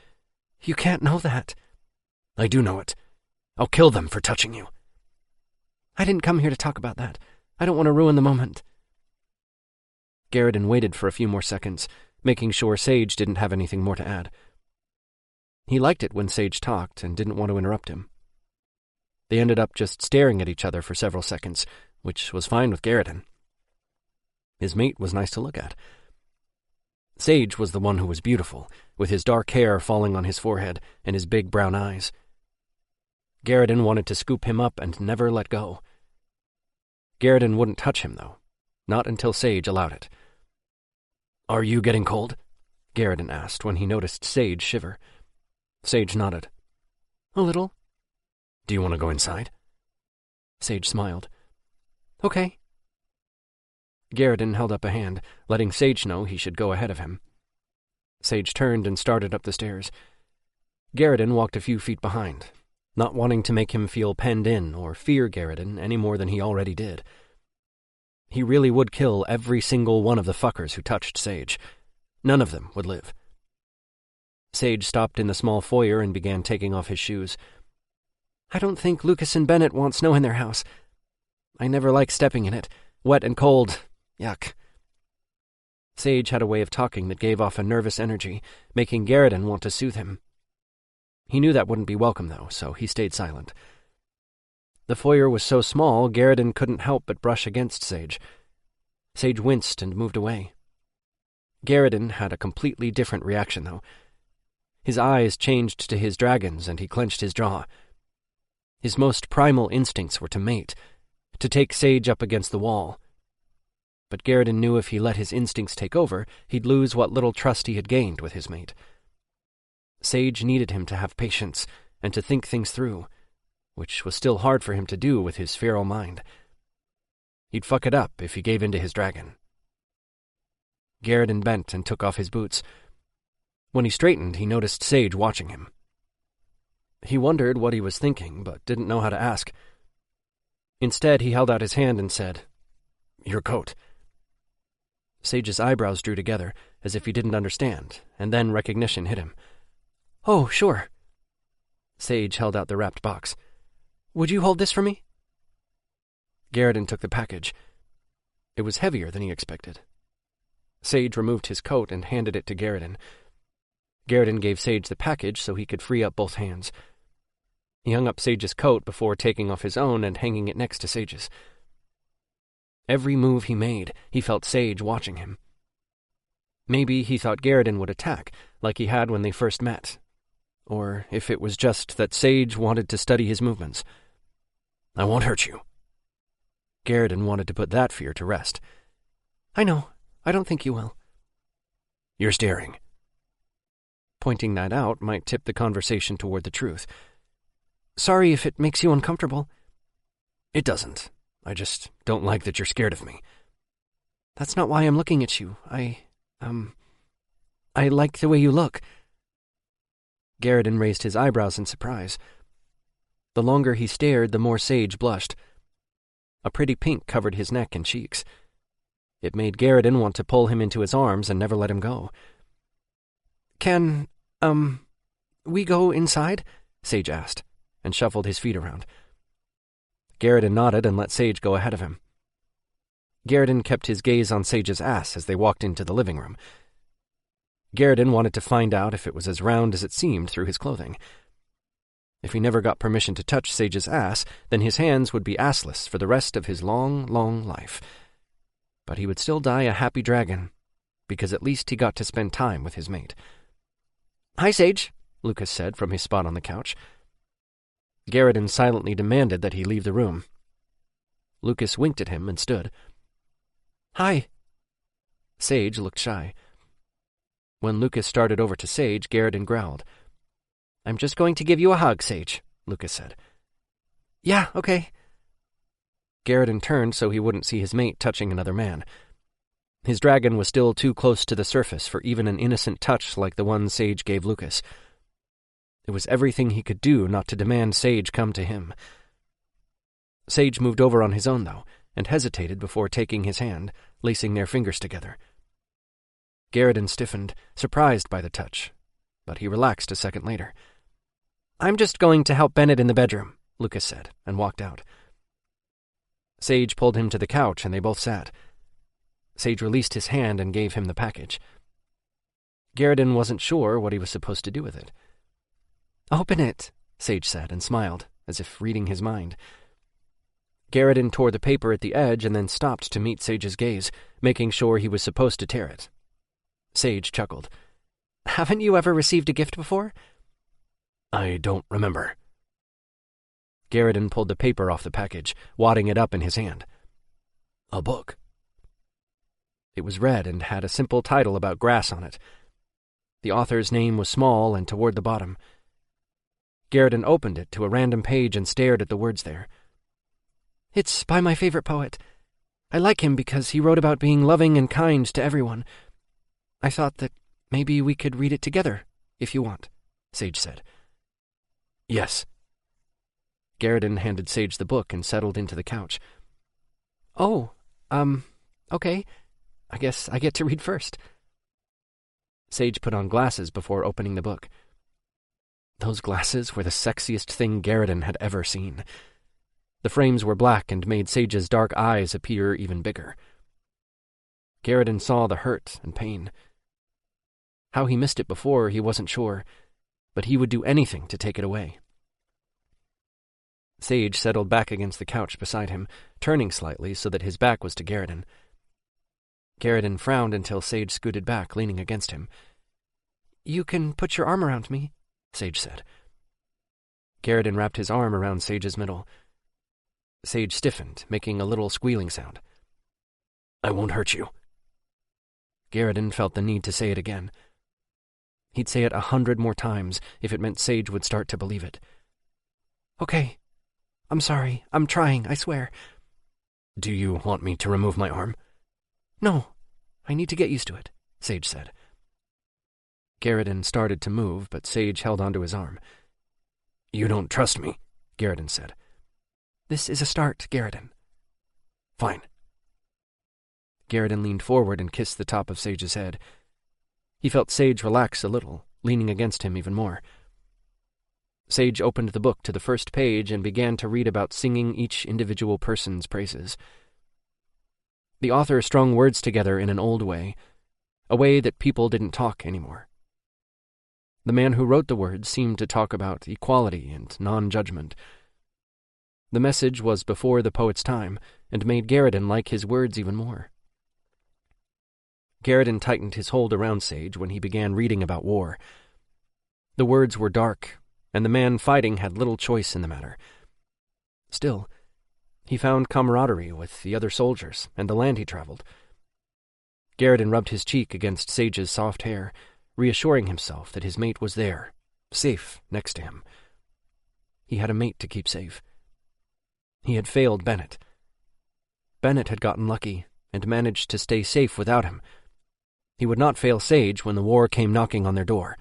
"You can't know that." "I do know it. I'll kill them for touching you." "I didn't come here to talk about that. I don't want to ruin the moment." Garrison waited for a few more seconds, making sure Sage didn't have anything more to add. He liked it when Sage talked and didn't want to interrupt him. They ended up just staring at each other for several seconds, which was fine with Garrison. His mate was nice to look at. Sage was the one who was beautiful, with his dark hair falling on his forehead and his big brown eyes. Garrison wanted to scoop him up and never let go. Garrison wouldn't touch him, though, not until Sage allowed it. "Are you getting cold?" Garrison asked when he noticed Sage shiver. Sage nodded. "A little." "Do you want to go inside?" Sage smiled. "Okay." Garrison held up a hand, letting Sage know he should go ahead of him. Sage turned and started up the stairs. Garrison walked a few feet behind, not wanting to make him feel penned in or fear Garrison any more than he already did. He really would kill every single one of the fuckers who touched Sage. None of them would live. Sage stopped in the small foyer and began taking off his shoes. "I don't think Lucas and Bennett want snow in their house. I never like stepping in it. Wet and cold. Yuck." Sage had a way of talking that gave off a nervous energy, making Garrison want to soothe him. He knew that wouldn't be welcome, though, so he stayed silent. The foyer was so small, Garrison couldn't help but brush against Sage. Sage winced and moved away. Garrison had a completely different reaction, though. His eyes changed to his dragons, and he clenched his jaw. His most primal instincts were to mate, to take Sage up against the wall. But Garrison knew if he let his instincts take over, he'd lose what little trust he had gained with his mate. Sage needed him to have patience and to think things through, which was still hard for him to do with his feral mind. He'd fuck it up if he gave in to his dragon. Garrison bent and took off his boots. When he straightened, he noticed Sage watching him. He wondered what he was thinking, but didn't know how to ask. Instead, he held out his hand and said, "Your coat." Sage's eyebrows drew together, as if he didn't understand, and then recognition hit him. "Oh, sure." Sage held out the wrapped box. "Would you hold this for me?" Garrison took the package. It was heavier than he expected. Sage removed his coat and handed it to Garrison. Garrison gave Sage the package so he could free up both hands. He hung up Sage's coat before taking off his own and hanging it next to Sage's. Every move he made, he felt Sage watching him. Maybe he thought Garrison would attack, like he had when they first met. Or if it was just that Sage wanted to study his movements. "I won't hurt you." Garrison wanted to put that fear to rest. "I know. I don't think you will." "You're staring." Pointing that out might tip the conversation toward the truth. "Sorry if it makes you uncomfortable." "It doesn't. I just don't like that you're scared of me." "That's not why I'm looking at you. I like the way you look." Garrison raised his eyebrows in surprise. The longer he stared, the more Sage blushed. A pretty pink covered his neck and cheeks. It made Garrison want to pull him into his arms and never let him go. Can, we go inside?" Sage asked, and shuffled his feet around. Garrison nodded and let Sage go ahead of him. Garrison kept his gaze on Sage's ass as they walked into the living room. Garrison wanted to find out if it was as round as it seemed through his clothing. If he never got permission to touch Sage's ass, then his hands would be assless for the rest of his long, long life. But he would still die a happy dragon, because at least he got to spend time with his mate. "Hi, Sage," Lucas said from his spot on the couch. Garrison silently demanded that he leave the room. Lucas winked at him and stood. "Hi." Sage looked shy. When Lucas started over to Sage, Garrison growled. "I'm just going to give you a hug, Sage," Lucas said. "Yeah, okay." Garrison turned so he wouldn't see his mate touching another man. His dragon was still too close to the surface for even an innocent touch like the one Sage gave Lucas. It was everything he could do not to demand Sage come to him. Sage moved over on his own, though, and hesitated before taking his hand, lacing their fingers together. Garrison stiffened, surprised by the touch, but he relaxed a second later. "I'm just going to help Bennett in the bedroom," Lucas said, and walked out. Sage pulled him to the couch, and they both sat. Sage released his hand and gave him the package. Garrison wasn't sure what he was supposed to do with it. "Open it," Sage said, and smiled, as if reading his mind. Garrison tore the paper at the edge and then stopped to meet Sage's gaze, making sure he was supposed to tear it. Sage chuckled. "Haven't you ever received a gift before?" "I don't remember." Garrison pulled the paper off the package, wadding it up in his hand. "A book." It was red and had a simple title about grass on it. The author's name was small and toward the bottom. Garrison opened it to a random page and stared at the words there. "It's by my favorite poet. I like him because he wrote about being loving and kind to everyone. I thought that maybe we could read it together, if you want," Sage said. "Yes." Garrison handed Sage the book and settled into the couch. "Oh, okay. I guess I get to read first." Sage put on glasses before opening the book. Those glasses were the sexiest thing Garrison had ever seen. The frames were black and made Sage's dark eyes appear even bigger. Garrison saw the hurt and pain. How he missed it before, he wasn't sure, but he would do anything to take it away. Sage settled back against the couch beside him, turning slightly so that his back was to Garrison. Garrison frowned until Sage scooted back, leaning against him. "You can put your arm around me," Sage said. Garrison wrapped his arm around Sage's middle. Sage stiffened, making a little squealing sound. "I won't hurt you." Garrison felt the need to say it again. He'd say it 100 more times if it meant Sage would start to believe it. "Okay. I'm sorry. I'm trying, I swear." "Do you want me to remove my arm?" "No. I need to get used to it," Sage said. Garrison started to move, but Sage held onto his arm. "You don't trust me," Garrison said. "This is a start, Garrison." "Fine." Garrison leaned forward and kissed the top of Sage's head. He felt Sage relax a little, leaning against him even more. Sage opened the book to the first page and began to read about singing each individual person's praises. The author strung words together in an old way, a way that people didn't talk anymore. The man who wrote the words seemed to talk about equality and non-judgment. The message was before the poet's time, and made Garrison like his words even more. Garrison tightened his hold around Sage when he began reading about war. The words were dark, and the man fighting had little choice in the matter. Still, he found camaraderie with the other soldiers and the land he traveled. Garrison rubbed his cheek against Sage's soft hair, reassuring himself that his mate was there, safe next to him. He had a mate to keep safe. He had failed Bennett. Bennett had gotten lucky and managed to stay safe without him. He would not fail Sage when the war came knocking on their door.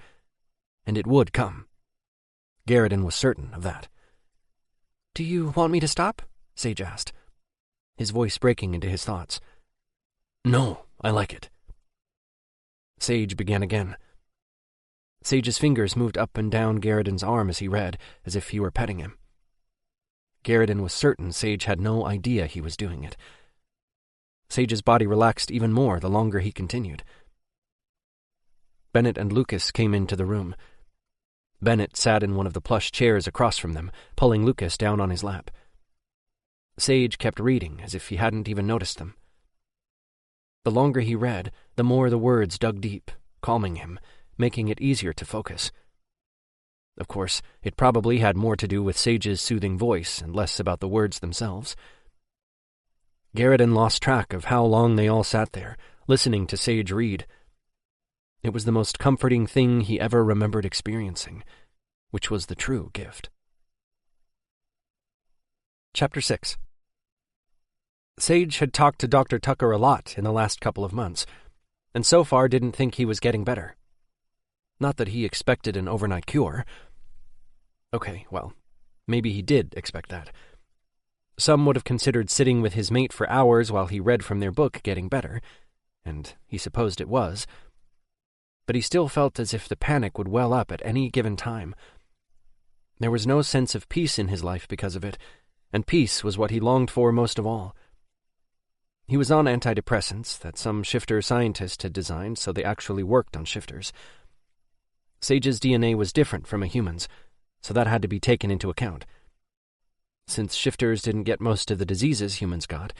And it would come. Garrison was certain of that. "Do you want me to stop?" Sage asked, his voice breaking into his thoughts. "No, I like it." Sage began again. Sage's fingers moved up and down Garrison's arm as he read, as if he were petting him. Garrison was certain Sage had no idea he was doing it. Sage's body relaxed even more the longer he continued. Bennett and Lucas came into the room. Bennett sat in one of the plush chairs across from them, pulling Lucas down on his lap. Sage kept reading as if he hadn't even noticed them. The longer he read, the more the words dug deep, calming him, making it easier to focus. Of course, it probably had more to do with Sage's soothing voice and less about the words themselves. Garrison lost track of how long they all sat there, listening to Sage read. It was the most comforting thing he ever remembered experiencing, which was the true gift. Chapter 6. Sage had talked to Dr. Tucker a lot in the last couple of months, and so far didn't think he was getting better. Not that he expected an overnight cure. Okay, well, maybe he did expect that. Some would have considered sitting with his mate for hours while he read from their book getting better, and he supposed it was. But he still felt as if the panic would well up at any given time. There was no sense of peace in his life because of it, and peace was what he longed for most of all. He was on antidepressants that some shifter scientist had designed so they actually worked on shifters. Sage's DNA was different from a human's, so that had to be taken into account. Since shifters didn't get most of the diseases humans got,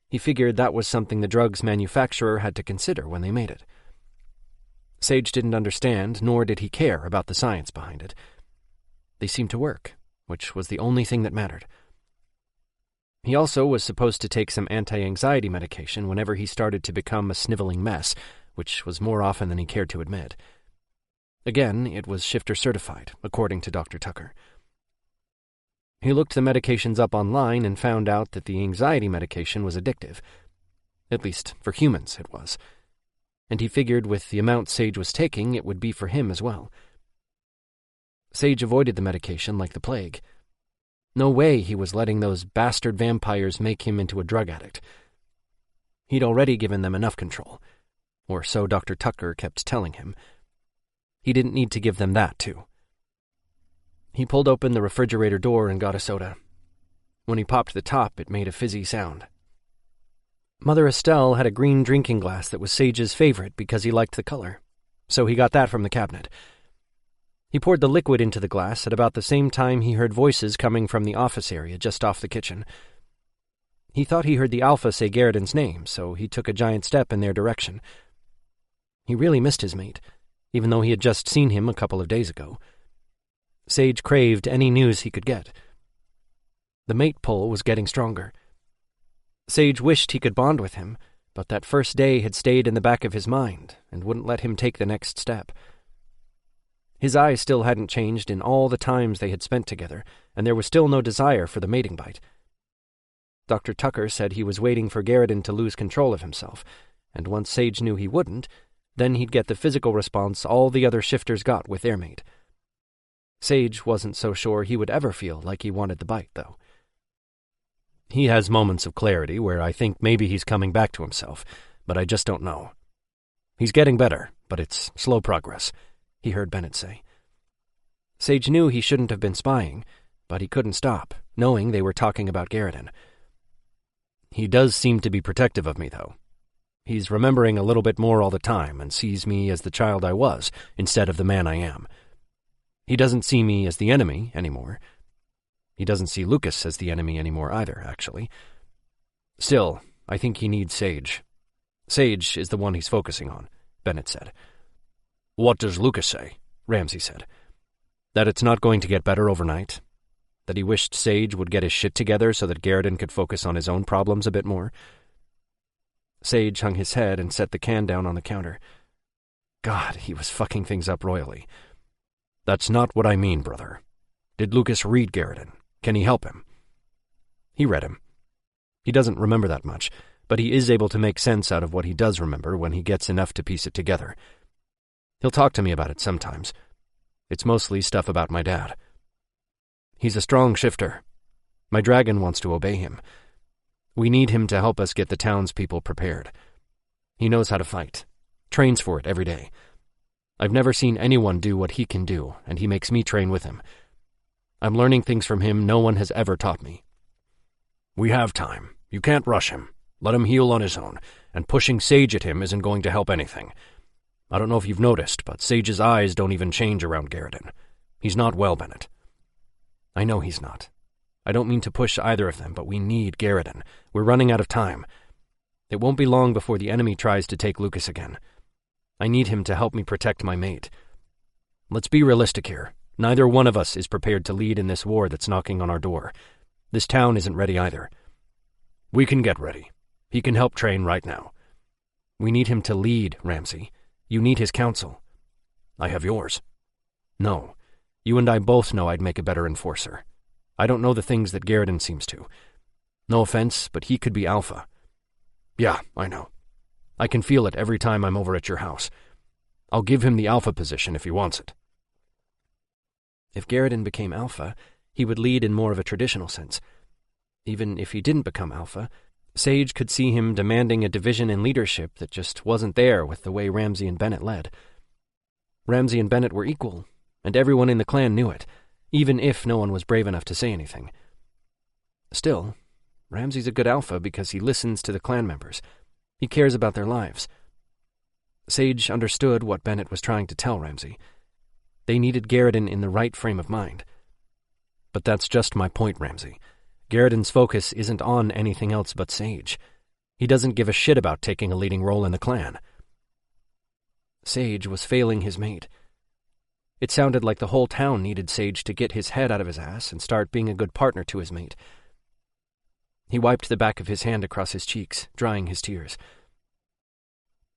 he figured that was something the drug's manufacturer had to consider when they made it. Sage didn't understand, nor did he care about the science behind it. They seemed to work, which was the only thing that mattered. He also was supposed to take some anti-anxiety medication whenever he started to become a sniveling mess, which was more often than he cared to admit. Again, it was shifter certified, according to Dr. Tucker. He looked the medications up online and found out that the anxiety medication was addictive. At least, for humans, it was. And he figured with the amount Sage was taking, it would be for him as well. Sage avoided the medication like the plague. No way he was letting those bastard vampires make him into a drug addict. He'd already given them enough control, or so Dr. Tucker kept telling him. He didn't need to give them that, too. He pulled open the refrigerator door and got a soda. When he popped the top, it made a fizzy sound. Mother Estelle had a green drinking glass that was Sage's favorite because he liked the color, so he got that from the cabinet. He poured the liquid into the glass at about the same time he heard voices coming from the office area just off the kitchen. He thought he heard the Alpha say Garridan's name, so he took a giant step in their direction. He really missed his mate, even though he had just seen him a couple of days ago. Sage craved any news he could get. The mate pull was getting stronger. Sage wished he could bond with him, but that first day had stayed in the back of his mind and wouldn't let him take the next step. His eyes still hadn't changed in all the times they had spent together, and there was still no desire for the mating bite. Dr. Tucker said he was waiting for Garridan to lose control of himself, and once Sage knew he wouldn't, then he'd get the physical response all the other shifters got with their mate. Sage wasn't so sure he would ever feel like he wanted the bite, though. He has moments of clarity where I think maybe he's coming back to himself, but I just don't know. He's getting better, but it's slow progress, he heard Bennett say. Sage knew he shouldn't have been spying, but he couldn't stop, knowing they were talking about Garridan. He does seem to be protective of me, though. He's remembering a little bit more all the time and sees me as the child I was instead of the man I am. He doesn't see me as the enemy anymore. He doesn't see Lucas as the enemy anymore either, actually. Still, I think he needs Sage. Sage is the one he's focusing on, Bennett said. What does Lucas say? Ramsey said. That it's not going to get better overnight. That he wished Sage would get his shit together so that Garridan could focus on his own problems a bit more. Sage hung his head and set the can down on the counter. God, he was fucking things up royally. That's not what I mean, brother. Did Lucas read Garridan? Can he help him? He read him. He doesn't remember that much, but he is able to make sense out of what he does remember when he gets enough to piece it together. He'll talk to me about it sometimes. It's mostly stuff about my dad. He's a strong shifter. My dragon wants to obey him. We need him to help us get the townspeople prepared. He knows how to fight, trains for it every day. I've never seen anyone do what he can do, and he makes me train with him. I'm learning things from him no one has ever taught me. We have time. You can't rush him. Let him heal on his own, and pushing Sage at him isn't going to help anything. I don't know if you've noticed, but Sage's eyes don't even change around Garridan. He's not well, Bennett. I know he's not. I don't mean to push either of them, but we need Garridan. We're running out of time. It won't be long before the enemy tries to take Lucas again. I need him to help me protect my mate. Let's be realistic here. Neither one of us is prepared to lead in this war that's knocking on our door. This town isn't ready either. We can get ready. He can help train right now. We need him to lead, Ramsey. You need his counsel. I have yours. No. You and I both know I'd make a better enforcer. I don't know the things that Garridan seems to. No offense, but he could be Alpha. Yeah, I know. I can feel it every time I'm over at your house. I'll give him the Alpha position if he wants it. If Garridan became Alpha, he would lead in more of a traditional sense. Even if he didn't become Alpha, Sage could see him demanding a division in leadership that just wasn't there with the way Ramsey and Bennett led. Ramsey and Bennett were equal, and everyone in the clan knew it, even if no one was brave enough to say anything. Still, Ramsey's a good alpha because he listens to the clan members. He cares about their lives. Sage understood what Bennett was trying to tell Ramsey. They needed Garrison in the right frame of mind. But that's just my point, Ramsey. Garrison's focus isn't on anything else but Sage. He doesn't give a shit about taking a leading role in the clan. Sage was failing his mate. It sounded like the whole town needed Sage to get his head out of his ass and start being a good partner to his mate. He wiped the back of his hand across his cheeks, drying his tears.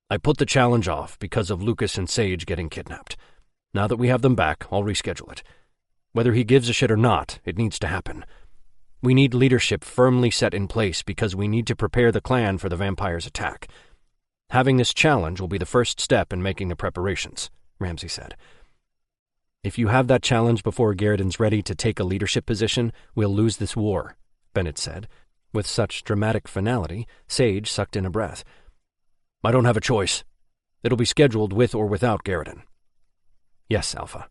I put the challenge off because of Lucas and Sage getting kidnapped. Now that we have them back, I'll reschedule it. Whether he gives a shit or not, it needs to happen. We need leadership firmly set in place because we need to prepare the clan for the vampires' attack. Having this challenge will be the first step in making the preparations, Ramsey said. If you have that challenge before Garrison's ready to take a leadership position, we'll lose this war, Bennett said. With such dramatic finality, Sage sucked in a breath. I don't have a choice. It'll be scheduled with or without Garrison. Yes, Alpha.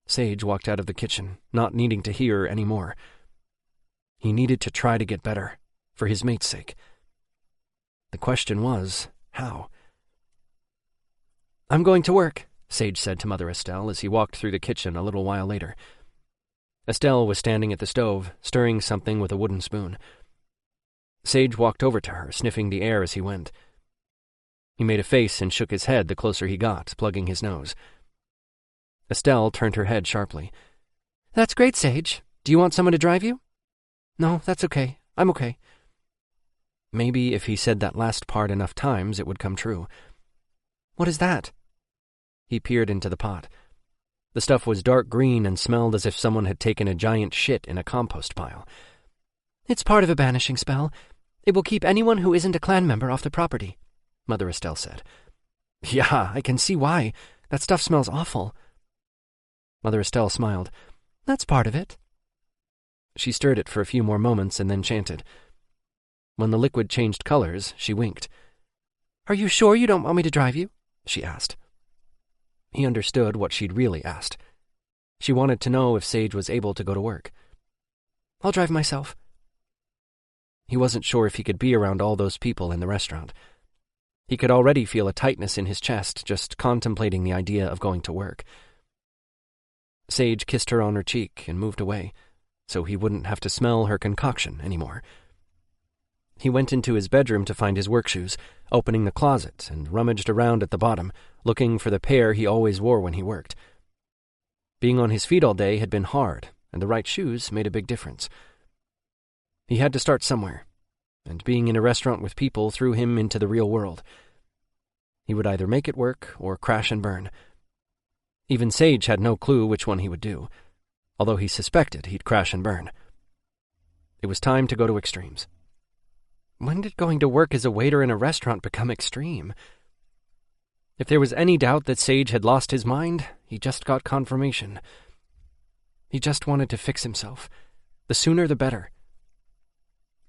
Sage walked out of the kitchen, not needing to hear any more. He needed to try to get better, for his mate's sake. The question was, how? I'm going to work, Sage said to Mother Estelle as he walked through the kitchen a little while later. Estelle was standing at the stove, stirring something with a wooden spoon. Sage walked over to her, sniffing the air as he went. He made a face and shook his head the closer he got, plugging his nose. Estelle turned her head sharply. That's great, Sage. Do you want someone to drive you? No, that's okay. I'm okay. Maybe if he said that last part enough times, it would come true. What is that? He peered into the pot. The stuff was dark green and smelled as if someone had taken a giant shit in a compost pile. It's part of a banishing spell. It will keep anyone who isn't a clan member off the property, Mother Estelle said. Yeah, I can see why. That stuff smells awful. Mother Estelle smiled. That's part of it. She stirred it for a few more moments and then chanted. When the liquid changed colors, she winked. Are you sure you don't want me to drive you? She asked. He understood what she'd really asked. She wanted to know if Sage was able to go to work. I'll drive myself. He wasn't sure if he could be around all those people in the restaurant. He could already feel a tightness in his chest just contemplating the idea of going to work. Sage kissed her on her cheek and moved away, so he wouldn't have to smell her concoction anymore. He went into his bedroom to find his work shoes, opening the closet and rummaged around at the bottom, looking for the pair he always wore when he worked. Being on his feet all day had been hard, and the right shoes made a big difference. He had to start somewhere, and being in a restaurant with people threw him into the real world. He would either make it work or crash and burn. Even Sage had no clue which one he would do, although he suspected he'd crash and burn. It was time to go to extremes. When did going to work as a waiter in a restaurant become extreme? If there was any doubt that Sage had lost his mind, he just got confirmation. He just wanted to fix himself. The sooner the better.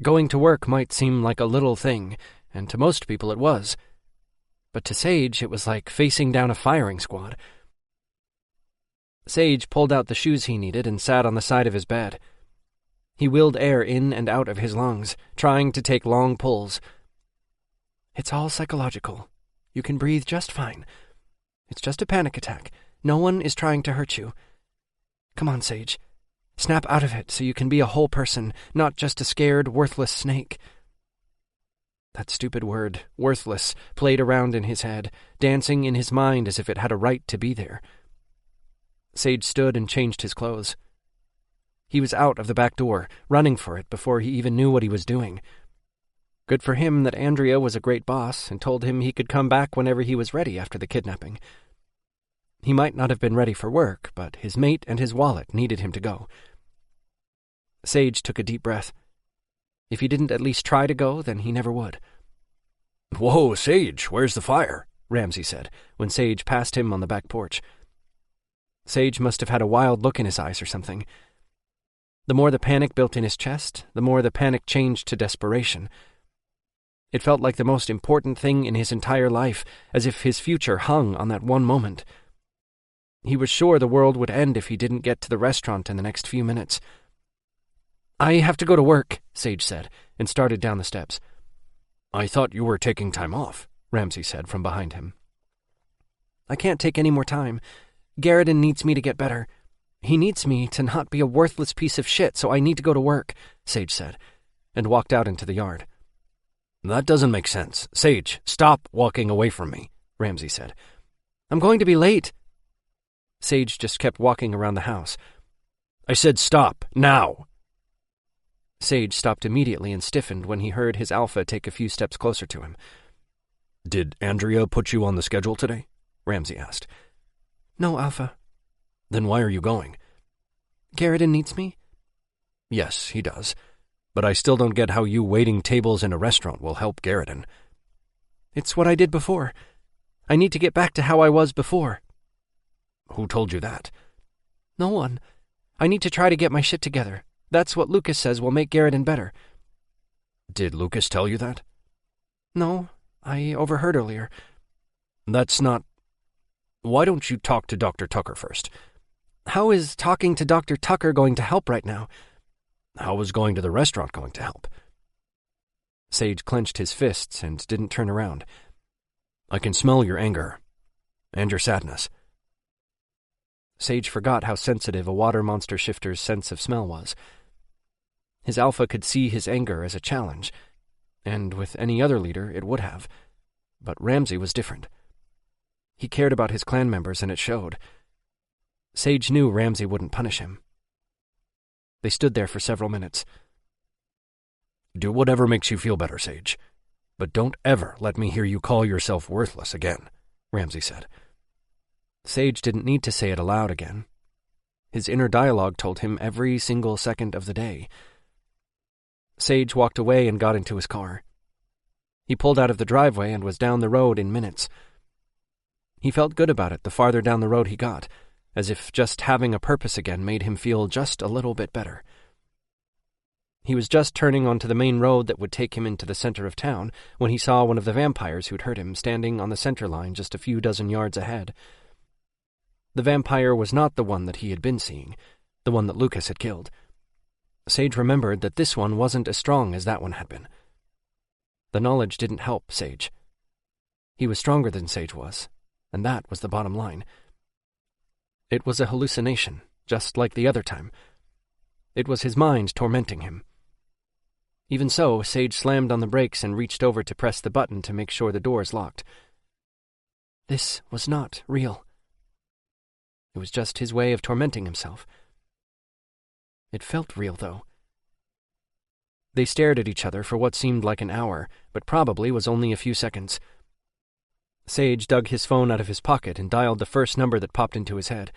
Going to work might seem like a little thing, and to most people it was. But to Sage, it was like facing down a firing squad. Sage pulled out the shoes he needed and sat on the side of his bed. He willed air in and out of his lungs, trying to take long pulls. It's all psychological. You can breathe just fine. It's just a panic attack. No one is trying to hurt you. Come on, Sage. Snap out of it so you can be a whole person, not just a scared, worthless snake. That stupid word, worthless, played around in his head, dancing in his mind as if it had a right to be there. Sage stood and changed his clothes. He was out of the back door, running for it before he even knew what he was doing. Good for him that Andrea was a great boss and told him he could come back whenever he was ready after the kidnapping. He might not have been ready for work, but his mate and his wallet needed him to go. Sage took a deep breath. If he didn't at least try to go, then he never would. "Whoa, Sage, where's the fire?" Ramsey said, when Sage passed him on the back porch. Sage must have had a wild look in his eyes or something. The more the panic built in his chest, the more the panic changed to desperation. It felt like the most important thing in his entire life, as if his future hung on that one moment. He was sure the world would end if he didn't get to the restaurant in the next few minutes. "I have to go to work," Sage said, and started down the steps. "I thought you were taking time off," Ramsey said from behind him. "I can't take any more time. Garrison needs me to get better. He needs me to not be a worthless piece of shit, so I need to go to work," Sage said, and walked out into the yard. "That doesn't make sense. Sage, stop walking away from me," Ramsey said. "I'm going to be late." Sage just kept walking around the house. "I said stop, now!" Sage stopped immediately and stiffened when he heard his alpha take a few steps closer to him. "Did Andrea put you on the schedule today?" Ramsey asked. "No, Alpha." "Then why are you going?" "Garrison needs me?" "Yes, he does. But I still don't get how you waiting tables in a restaurant will help Garrison." "It's what I did before. I need to get back to how I was before." "Who told you that?" "No one. I need to try to get my shit together. That's what Lucas says will make Garrison better." "Did Lucas tell you that?" "No, I overheard earlier." "That's not... Why don't you talk to Dr. Tucker first?" "How is talking to Dr. Tucker going to help right now?" "How is going to the restaurant going to help?" Sage clenched his fists and didn't turn around. "I can smell your anger. And your sadness." Sage forgot how sensitive a water monster shifter's sense of smell was. His alpha could see his anger as a challenge, and with any other leader it would have. But Ramsey was different. He cared about his clan members, and it showed. Sage knew Ramsey wouldn't punish him. They stood there for several minutes. "Do whatever makes you feel better, Sage. But don't ever let me hear you call yourself worthless again," Ramsey said. Sage didn't need to say it aloud again. His inner dialogue told him every single second of the day. Sage walked away and got into his car. He pulled out of the driveway and was down the road in minutes. He felt good about it the farther down the road he got, as if just having a purpose again made him feel just a little bit better. He was just turning onto the main road that would take him into the center of town when he saw one of the vampires who'd hurt him standing on the center line just a few dozen yards ahead. The vampire was not the one that he had been seeing, the one that Lucas had killed. Sage remembered that this one wasn't as strong as that one had been. The knowledge didn't help Sage. He was stronger than Sage was, and that was the bottom line. It was a hallucination, just like the other time. It was his mind tormenting him. Even so, Sage slammed on the brakes and reached over to press the button to make sure the doors locked. This was not real. It was just his way of tormenting himself. It felt real, though. They stared at each other for what seemed like an hour, but probably was only a few seconds. Sage dug his phone out of his pocket and dialed the first number that popped into his head.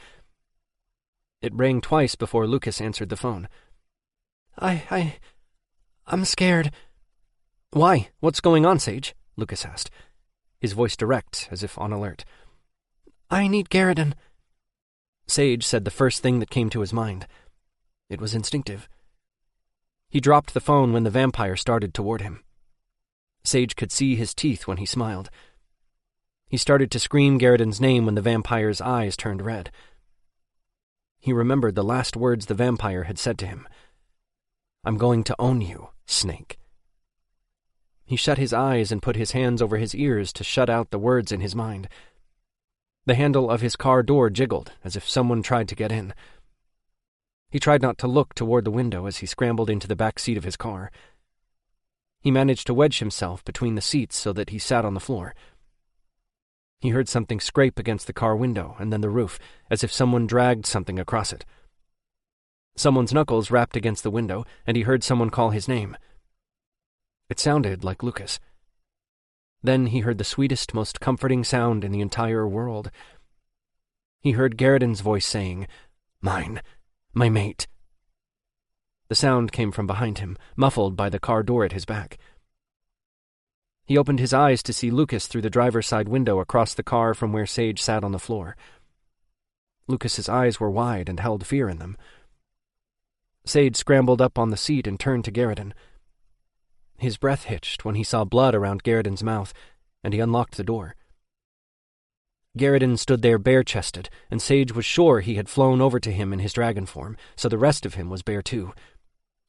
It rang twice before Lucas answered the phone. I'm scared." "Why? What's going on, Sage?" Lucas asked, his voice direct, as if on alert. "I need Garrison." Sage said the first thing that came to his mind. It was instinctive. He dropped the phone when the vampire started toward him. Sage could see his teeth when he smiled. He started to scream Garrison's name when the vampire's eyes turned red. He remembered the last words the vampire had said to him. "I'm going to own you, Snake." He shut his eyes and put his hands over his ears to shut out the words in his mind. The handle of his car door jiggled, as if someone tried to get in. He tried not to look toward the window as he scrambled into the back seat of his car. He managed to wedge himself between the seats so that he sat on the floor. He heard something scrape against the car window and then the roof, as if someone dragged something across it. Someone's knuckles rapped against the window, and he heard someone call his name. It sounded like Lucas. Then he heard the sweetest, most comforting sound in the entire world. He heard Garrison's voice saying, "Mine, my mate." The sound came from behind him, muffled by the car door at his back. He opened his eyes to see Lucas through the driver's side window across the car from where Sage sat on the floor. Lucas's eyes were wide and held fear in them. Sage scrambled up on the seat and turned to Garrison. His breath hitched when he saw blood around Garrison's mouth, and he unlocked the door. Garridan stood there bare-chested, and Sage was sure he had flown over to him in his dragon form, so the rest of him was bare too,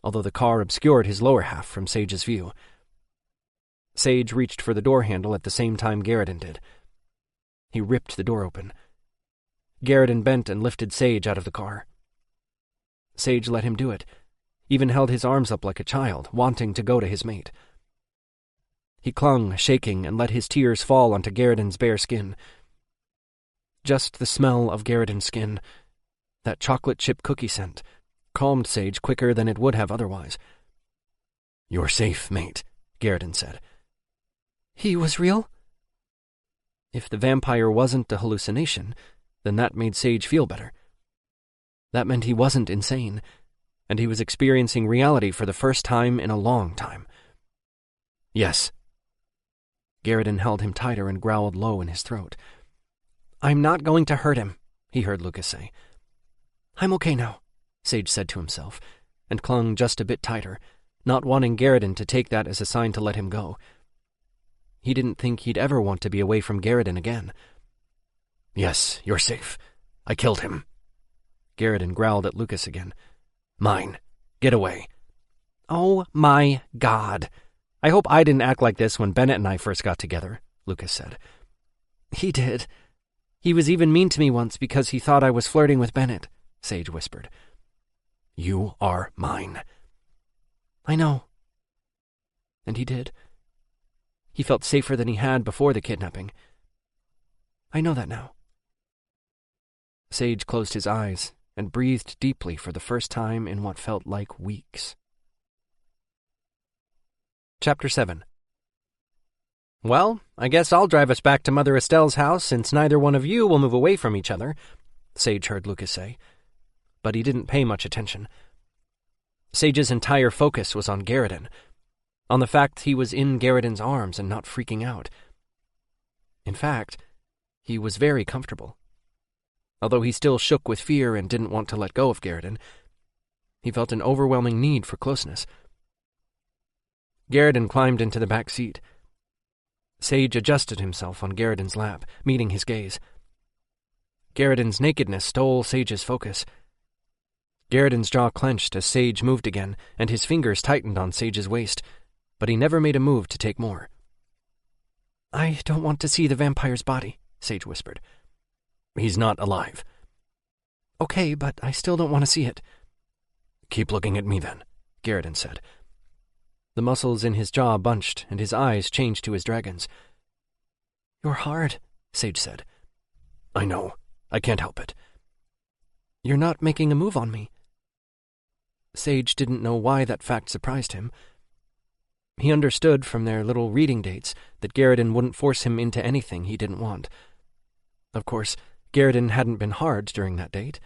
although the car obscured his lower half from Sage's view. Sage reached for the door handle at the same time Garridan did. He ripped the door open. Garridan bent and lifted Sage out of the car. Sage let him do it, even held his arms up like a child, wanting to go to his mate. He clung, shaking, and let his tears fall onto Garridan's bare skin. Just the smell of Garridan's skin, that chocolate chip cookie scent, calmed Sage quicker than it would have otherwise. "You're safe, mate," Garridan said. He was real? If the vampire wasn't a hallucination, then that made Sage feel better. That meant he wasn't insane, and he was experiencing reality for the first time in a long time. "Yes." Garridan held him tighter and growled low in his throat. "I'm not going to hurt him," he heard Lucas say. "I'm okay now," Sage said to himself, and clung just a bit tighter, not wanting Garridan to take that as a sign to let him go. He didn't think he'd ever want to be away from Garridan again. "Yes, you're safe. I killed him." Garridan growled at Lucas again. "Mine. Get away." "Oh my God. I hope I didn't act like this when Bennett and I first got together," Lucas said. "He did. He was even mean to me once because he thought I was flirting with Bennett," Sage whispered. "You are mine." "I know." And he did. He felt safer than he had before the kidnapping. "I know that now." Sage closed his eyes and breathed deeply for the first time in what felt like weeks. Chapter 7. "Well, I guess I'll drive us back to Mother Estelle's house since neither one of you will move away from each other," Sage heard Lucas say. But he didn't pay much attention. Sage's entire focus was on Garridan, on the fact he was in Garridan's arms and not freaking out. In fact, he was very comfortable. Although he still shook with fear and didn't want to let go of Garridan, he felt an overwhelming need for closeness. Garridan climbed into the back seat. Sage adjusted himself on Garridan's lap, meeting his gaze. Garridan's nakedness stole Sage's focus. Garridan's jaw clenched as Sage moved again, and his fingers tightened on Sage's waist, but he never made a move to take more. "I don't want to see the vampire's body," Sage whispered. "He's not alive." "Okay, but I still don't want to see it." "Keep looking at me then," Garridan said. The muscles in his jaw bunched, and his eyes changed to his dragon's. "You're hard," Sage said. "I know. I can't help it." "You're not making a move on me." Sage didn't know why that fact surprised him. He understood from their little reading dates that Garridan wouldn't force him into anything he didn't want. Of course, Garridan hadn't been hard during that date.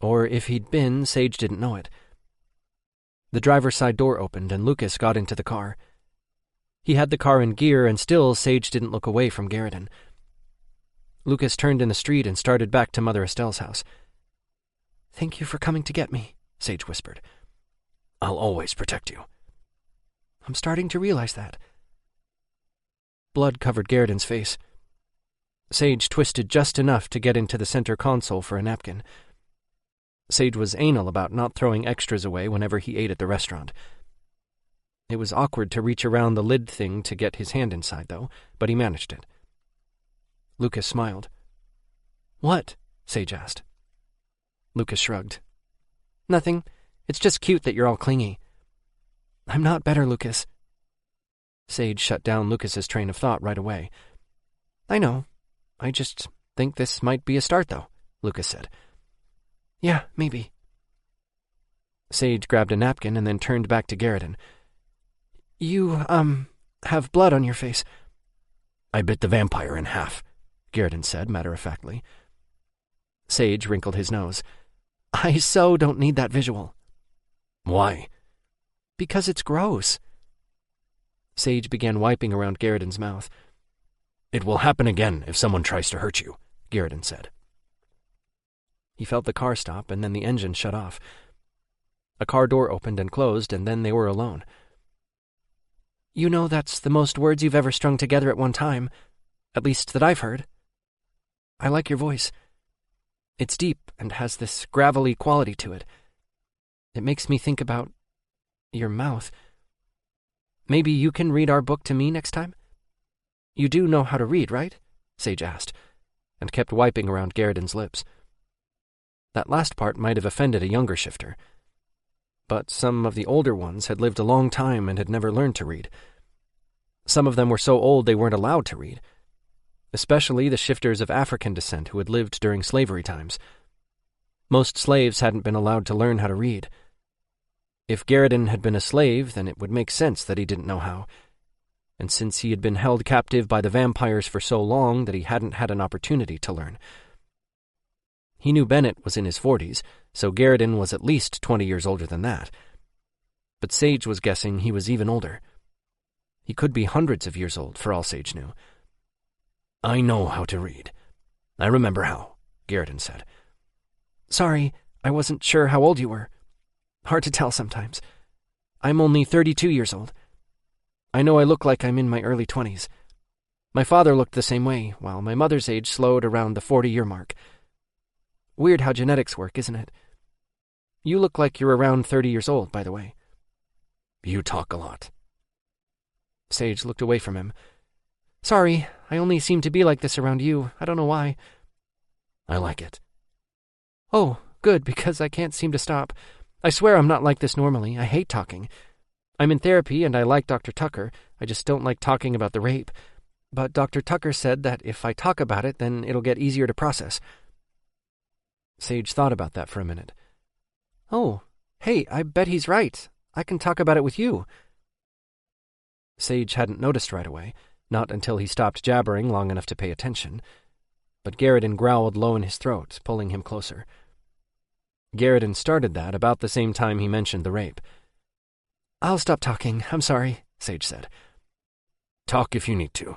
Or if he'd been, Sage didn't know it. The driver's side door opened and Lucas got into the car. He had the car in gear and still Sage didn't look away from Garridan. Lucas turned in the street and started back to Mother Estelle's house. "Thank you for coming to get me," Sage whispered. "I'll always protect you." "I'm starting to realize that." Blood covered Garridan's face. Sage twisted just enough to get into the center console for a napkin. Sage was anal about not throwing extras away whenever he ate at the restaurant. It was awkward to reach around the lid thing to get his hand inside, though, but he managed it. Lucas smiled. "What?" Sage asked. Lucas shrugged. "Nothing. It's just cute that you're all clingy." "I'm not better, Lucas." Sage shut down Lucas's train of thought right away. "I know. I just think this might be a start, though," Lucas said. "Yeah, maybe." Sage grabbed a napkin and then turned back to Garridan. "You, have blood on your face." "I bit the vampire in half," Garridan said matter-of-factly. Sage wrinkled his nose. "I so don't need that visual." "Why?" "Because it's gross." Sage began wiping around Garridan's mouth. "It will happen again if someone tries to hurt you," Garridan said. He felt the car stop, and then the engine shut off. A car door opened and closed, and then they were alone. "You know that's the most words you've ever strung together at one time, at least that I've heard." I like your voice. It's deep and has this gravelly quality to it. It makes me think about your mouth. Maybe you can read our book to me next time? You do know how to read, right? Sage asked, and kept wiping around Garriden's lips. That last part might have offended a younger shifter, but some of the older ones had lived a long time and had never learned to read. Some of them were so old they weren't allowed to read, especially the shifters of African descent who had lived during slavery times. Most slaves hadn't been allowed to learn how to read. If Garriden had been a slave, then it would make sense that he didn't know how, and since he had been held captive by the vampires for so long that he hadn't had an opportunity to learn. He knew Bennett was in his 40s, so Garriden was at least 20 years older than that. But Sage was guessing he was even older. He could be hundreds of years old, for all Sage knew. I know how to read. I remember how, Garriden said. Sorry, I wasn't sure how old you were. Hard to tell sometimes. I'm only 32 years old. I know I look like I'm in my early 20s. My father looked the same way, while my mother's age slowed around the 40-year mark. Weird how genetics work, isn't it? You look like you're around 30 years old, by the way. You talk a lot. Sage looked away from him. Sorry, I only seem to be like this around you. I don't know why. I like it. Oh, good, because I can't seem to stop. I swear I'm not like this normally. I hate talking. I'm in therapy and I like Dr. Tucker. I just don't like talking about the rape. But Dr. Tucker said that if I talk about it, then it'll get easier to process. Sage thought about that for a minute. Oh, hey, I bet he's right. I can talk about it with you. Sage hadn't noticed right away, not until he stopped jabbering long enough to pay attention. But Garriden growled low in his throat, pulling him closer. Garriden started that about the same time he mentioned the rape. I'll stop talking. I'm sorry, Sage said. Talk if you need to.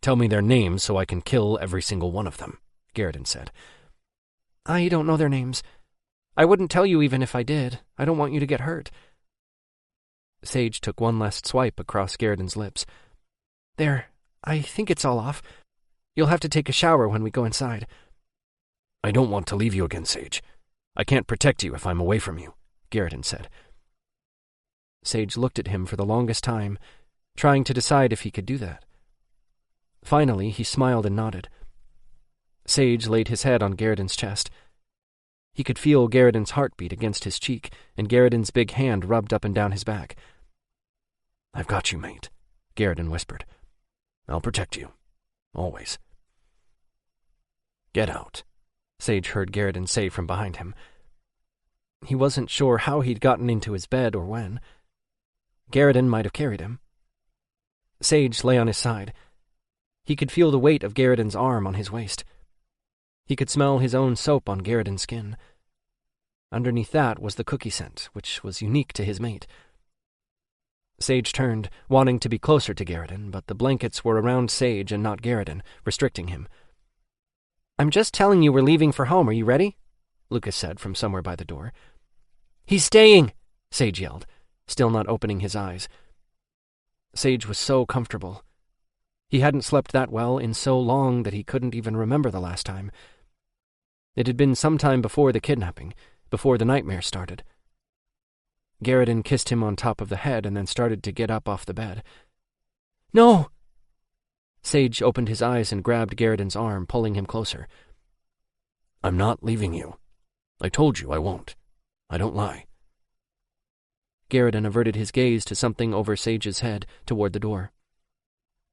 Tell me their names so I can kill every single one of them, Garriden said. I don't know their names. I wouldn't tell you even if I did. I don't want you to get hurt. Sage took one last swipe across Garriden's lips. There, I think it's all off. You'll have to take a shower when we go inside. I don't want to leave you again, Sage. I can't protect you if I'm away from you, Garriden said. Sage looked at him for the longest time, trying to decide if he could do that. Finally, he smiled and nodded. Sage laid his head on Garriden's chest. He could feel Garriden's heartbeat against his cheek, and Garriden's big hand rubbed up and down his back. I've got you, mate, Garriden whispered. I'll protect you. Always. Get out, Sage heard Garriden say from behind him. He wasn't sure how he'd gotten into his bed or when. Garriden might have carried him. Sage lay on his side. He could feel the weight of Garriden's arm on his waist. He could smell his own soap on Garriden's skin. Underneath that was the cookie scent, which was unique to his mate. Sage turned, wanting to be closer to Garriden, but the blankets were around Sage and not Garriden, restricting him. I'm just telling you we're leaving for home. Are you ready? Lucas said from somewhere by the door. He's staying, Sage yelled, still not opening his eyes. Sage was so comfortable. He hadn't slept that well in so long that he couldn't even remember the last time. It had been some time before the kidnapping, before the nightmare started. Garriden kissed him on top of the head and then started to get up off the bed. No! Sage opened his eyes and grabbed Garriden's arm, pulling him closer. I'm not leaving you. I told you I won't. I don't lie. Garriden averted his gaze to something over Sage's head, toward the door.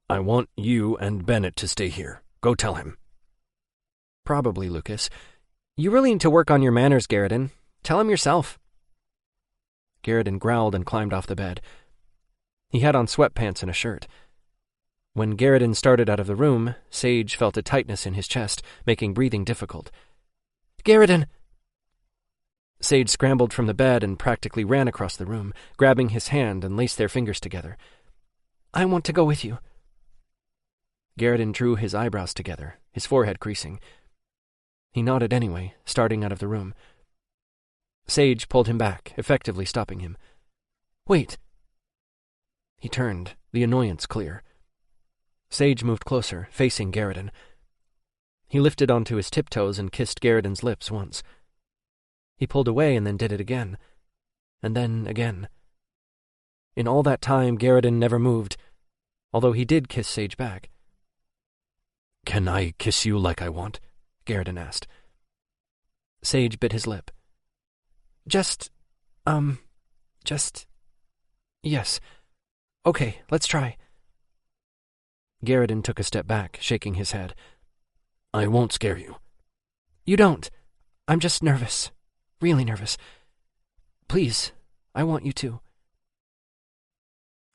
I want you and Bennett to stay here. Go tell him. Probably, Lucas. You really need to work on your manners, Garriden. Tell him yourself. Garriden growled and climbed off the bed. He had on sweatpants and a shirt. When Garriden started out of the room, Sage felt a tightness in his chest, making breathing difficult. Garriden! Sage scrambled from the bed and practically ran across the room, grabbing his hand and laced their fingers together. I want to go with you. Garriden drew his eyebrows together, his forehead creasing. He nodded anyway, starting out of the room. Sage pulled him back, effectively stopping him. Wait. He turned, the annoyance clear. Sage moved closer, facing Garriden. He lifted onto his tiptoes and kissed Garridan's lips once. He pulled away and then did it again. And then again. In all that time, Garridan never moved, although he did kiss Sage back. "Can I kiss you like I want?" Garridan asked. Sage bit his lip. Just... Yes. Okay, let's try. Garridan took a step back, shaking his head. "I won't scare you." You don't. I'm just nervous. Really nervous. Please, I want you to.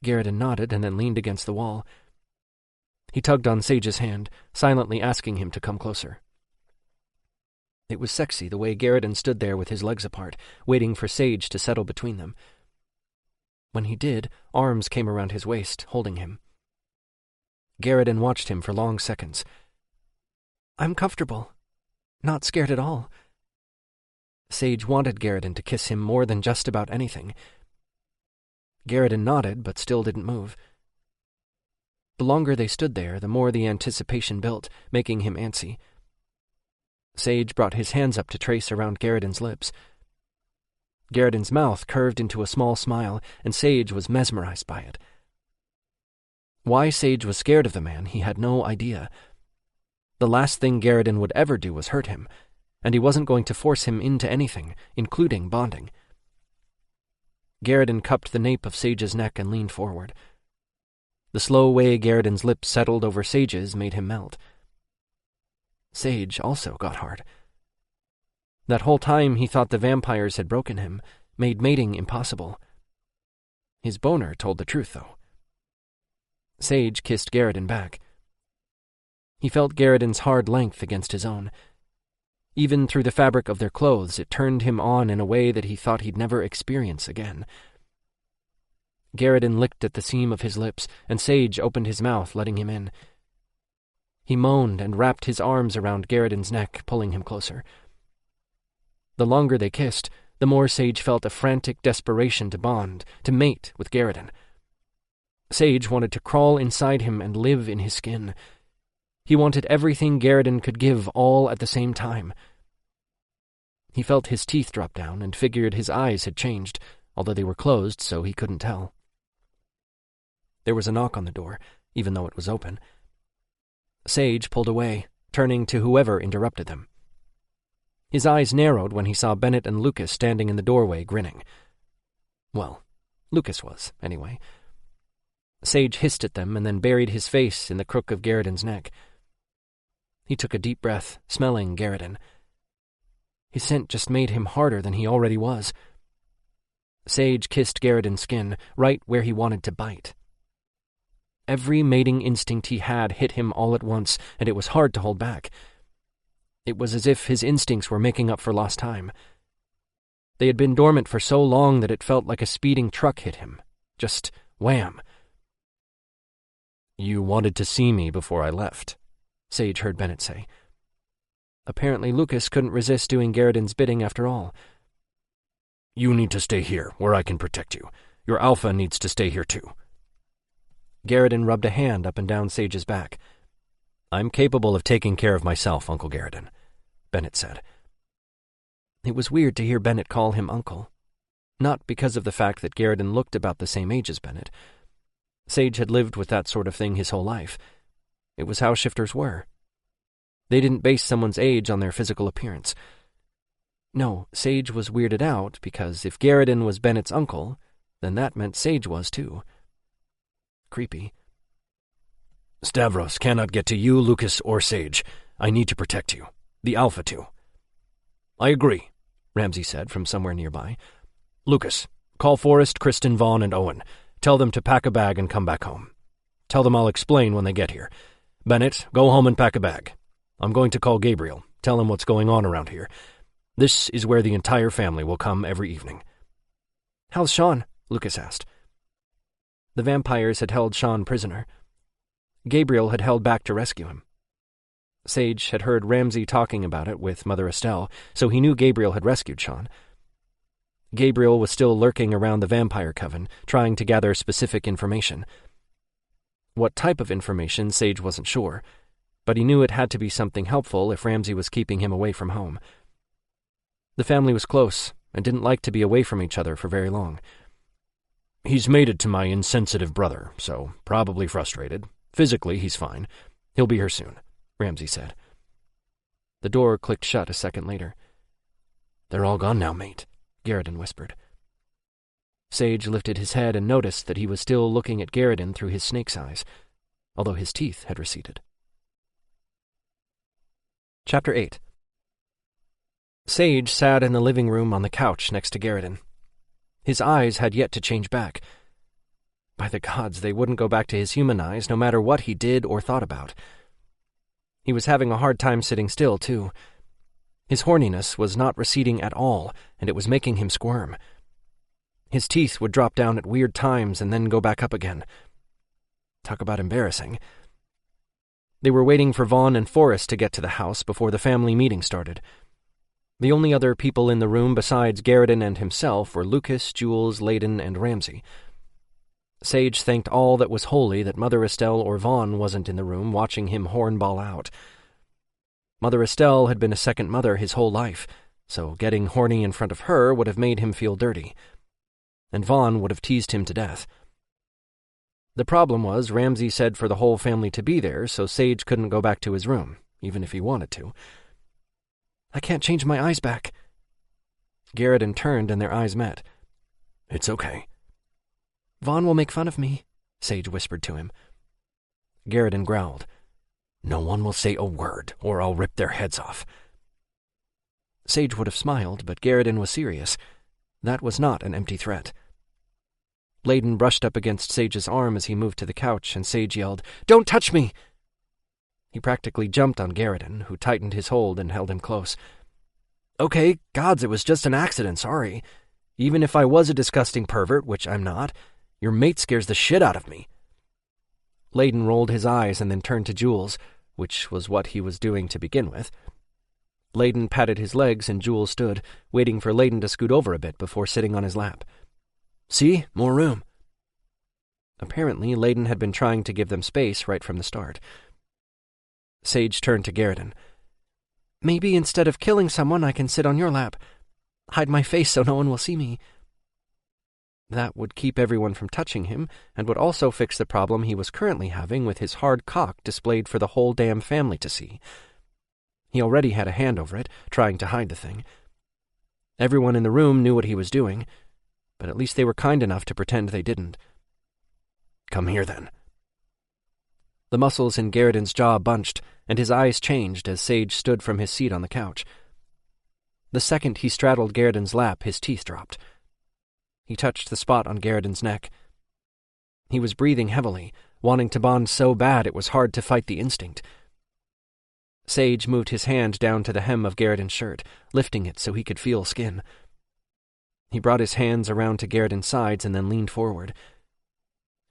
Garridan nodded and then leaned against the wall. He tugged on Sage's hand, silently asking him to come closer. It was sexy the way Garridan stood there with his legs apart, waiting for Sage to settle between them. When he did, arms came around his waist, holding him. Garridan watched him for long seconds. I'm comfortable. Not scared at all. Sage wanted Garridan to kiss him more than just about anything. Garridan nodded, but still didn't move. The longer they stood there, the more the anticipation built, making him antsy. Sage brought his hands up to trace around Garridan's lips. Garridan's mouth curved into a small smile, and Sage was mesmerized by it. Why Sage was scared of the man, he had no idea. The last thing Garridan would ever do was hurt him, and he wasn't going to force him into anything, including bonding. Garridan cupped the nape of Sage's neck and leaned forward. The slow way Garridan's lips settled over Sage's made him melt. Sage also got hard. That whole time he thought the vampires had broken him, made mating impossible. His boner told the truth, though. Sage kissed Garridan back. He felt Garridan's hard length against his own. Even through the fabric of their clothes, it turned him on in a way that he thought he'd never experience again. Garridan licked at the seam of his lips, and Sage opened his mouth, letting him in. He moaned and wrapped his arms around Garridan's neck, pulling him closer. The longer they kissed, the more Sage felt a frantic desperation to bond, to mate with Garridan. Sage wanted to crawl inside him and live in his skin. He wanted everything Garridan could give all at the same time. He felt his teeth drop down and figured his eyes had changed, although they were closed so he couldn't tell. There was a knock on the door, even though it was open. Sage pulled away, turning to whoever interrupted them. His eyes narrowed when he saw Bennett and Lucas standing in the doorway, grinning. Well, Lucas was, anyway. Sage hissed at them and then buried his face in the crook of Garridan's neck. He took a deep breath, smelling Garridan. His scent just made him harder than he already was. Sage kissed Garridan's skin, right where he wanted to bite. Every mating instinct he had hit him all at once, and it was hard to hold back. It was as if his instincts were making up for lost time. They had been dormant for so long that it felt like a speeding truck hit him. Just wham. "You wanted to see me before I left," Sage heard Bennett say. Apparently Lucas couldn't resist doing Garridan's bidding after all. "You need to stay here, where I can protect you. Your alpha needs to stay here too." Garridan rubbed a hand up and down Sage's back. "I'm capable of taking care of myself, Uncle Garridan," Bennett said. It was weird to hear Bennett call him uncle. Not because of the fact that Garridan looked about the same age as Bennett. Sage had lived with that sort of thing his whole life. It was how shifters were. They didn't base someone's age on their physical appearance. No, Sage was weirded out because if Garridan was Bennett's uncle, then that meant Sage was too. Creepy. "Stavros cannot get to you, Lucas, or Sage. I need to protect you. The Alpha too." "I agree," Ramsey said from somewhere nearby. "Lucas, call Forrest, Kristen, Vaughn, and Owen. Tell them to pack a bag and come back home. Tell them I'll explain when they get here. Bennett, go home and pack a bag. I'm going to call Gabriel. Tell him what's going on around here. This is where the entire family will come every evening." "How's Sean?" Lucas asked. The vampires had held Sean prisoner. Gabriel had held back to rescue him. Sage had heard Ramsey talking about it with Mother Estelle, so he knew Gabriel had rescued Sean. Gabriel was still lurking around the vampire coven, trying to gather specific information. What type of information, Sage wasn't sure. but he knew it had to be something helpful if Ramsay was keeping him away from home. The family was close and didn't like to be away from each other for very long. "He's mated to my insensitive brother, so probably frustrated. Physically, he's fine. He'll be here soon," Ramsay said. The door clicked shut a second later. "They're all gone now, mate," Garrison whispered. Sage lifted his head and noticed that he was still looking at Garrison through his snake's eyes, although his teeth had receded. Chapter 8. Sage sat in the living room on the couch next to Garrison. His eyes had yet to change back. By the gods, they wouldn't go back to his human eyes no matter what he did or thought about. He was having a hard time sitting still, too. His horniness was not receding at all, and it was making him squirm. His teeth would drop down at weird times and then go back up again. Talk about embarrassing. They were waiting for Vaughn and Forrest to get to the house before the family meeting started. The only other people in the room besides Garrison and himself were Lucas, Jules, Layden, and Ramsay. Sage thanked all that was holy that Mother Estelle or Vaughn wasn't in the room watching him hornball out. Mother Estelle had been a second mother his whole life, so getting horny in front of her would have made him feel dirty. And Vaughn would have teased him to death. The problem was Ramsay said for the whole family to be there, so Sage couldn't go back to his room, even if he wanted to. "I can't change my eyes back." Garrison turned and their eyes met. "It's okay." "Vaughn will make fun of me," Sage whispered to him. Garrison growled. "No one will say a word, or I'll rip their heads off." Sage would have smiled, but Garrison was serious. That was not an empty threat. Layden brushed up against Sage's arm as he moved to the couch, and Sage yelled, "Don't touch me!" He practically jumped on Garrison, who tightened his hold and held him close. "Okay, gods, it was just an accident, sorry. Even if I was a disgusting pervert, which I'm not, your mate scares the shit out of me." Layden rolled his eyes and then turned to Jules, which was what he was doing to begin with. Layden patted his legs and Jules stood, waiting for Layden to scoot over a bit before sitting on his lap. "See? More room." Apparently, Layden had been trying to give them space right from the start. Sage turned to Garrison. "Maybe instead of killing someone, I can sit on your lap. Hide my face so no one will see me." That would keep everyone from touching him, and would also fix the problem he was currently having with his hard cock displayed for the whole damn family to see. He already had a hand over it, trying to hide the thing. Everyone in the room knew what he was doing, but at least they were kind enough to pretend they didn't. "Come here, then." The muscles in Garrison's jaw bunched, and his eyes changed as Sage stood from his seat on the couch. The second he straddled Garrison's lap, his teeth dropped. He touched the spot on Garrison's neck. He was breathing heavily, wanting to bond so bad it was hard to fight the instinct. Sage moved his hand down to the hem of Garrison's shirt, lifting it so he could feel skin. He brought his hands around to Garrison's sides and then leaned forward.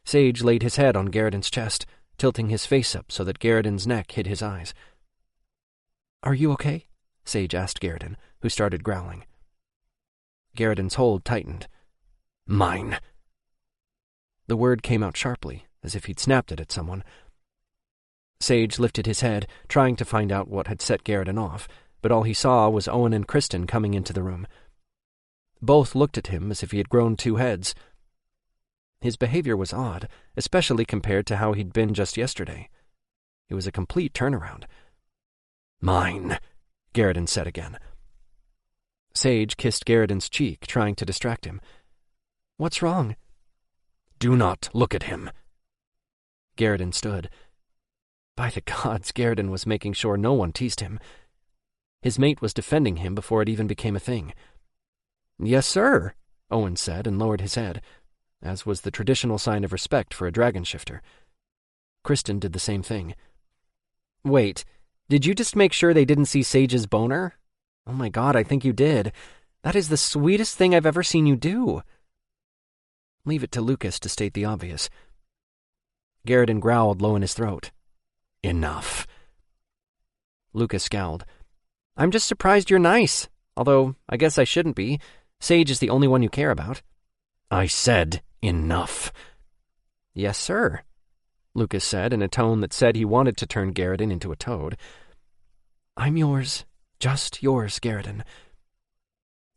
Sage laid his head on Garrison's chest, tilting his face up so that Garrison's neck hid his eyes. "Are you okay?" Sage asked Garrison, who started growling. Garrison's hold tightened. "Mine." The word came out sharply, as if he'd snapped it at someone. Sage lifted his head, trying to find out what had set Garrison off, but all he saw was Owen and Kristen coming into the room. Both looked at him as if he had grown two heads. His behavior was odd, especially compared to how he'd been just yesterday. It was a complete turnaround. "Mine," Garrison said again. Sage kissed Garrison's cheek, trying to distract him. "What's wrong?" "Do not look at him." Garrison stood. By the gods, Garrison was making sure no one teased him. His mate was defending him before it even became a thing. "Yes, sir," Owen said and lowered his head, as was the traditional sign of respect for a dragon shifter. Kristen did the same thing. "Wait, did you just make sure they didn't see Sage's boner? Oh my god, I think you did. That is the sweetest thing I've ever seen you do." Leave it to Lucas to state the obvious. Garrison growled low in his throat. "Enough." Lucas scowled. "I'm just surprised you're nice, although I guess I shouldn't be. Sage is the only one you care about." "I said enough." "Yes, sir." Lucas said in a tone that said he wanted to turn Garrison into a toad. "I'm yours, just yours, Garrison."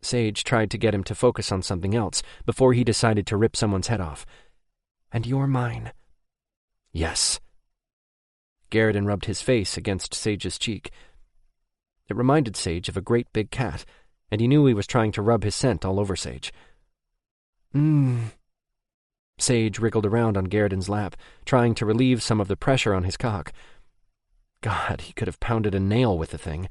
Sage tried to get him to focus on something else before he decided to rip someone's head off. "And you're mine." "Yes." Garrison rubbed his face against Sage's cheek. It reminded Sage of a great big cat, and he knew he was trying to rub his scent all over Sage. Sage wriggled around on Garrison's lap, trying to relieve some of the pressure on his cock. God, he could have pounded a nail with the thing.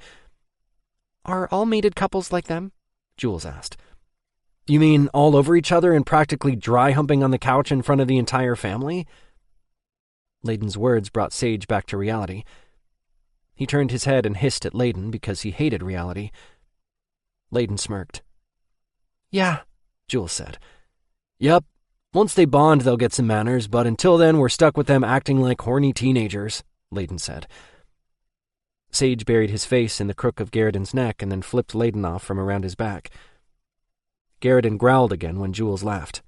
"Are all mated couples like them?" Jules asked. "You mean all over each other and practically dry humping on the couch in front of the entire family?" Layden's words brought Sage back to reality. He turned his head and hissed at Layden because he hated reality. Layden smirked. "Yeah," Jules said. "Yep. Once they bond, they'll get some manners, but until then, we're stuck with them acting like horny teenagers," Layden said. Sage buried his face in the crook of Garrison's neck and then flipped Layden off from around his back. Garrison growled again when Jules laughed.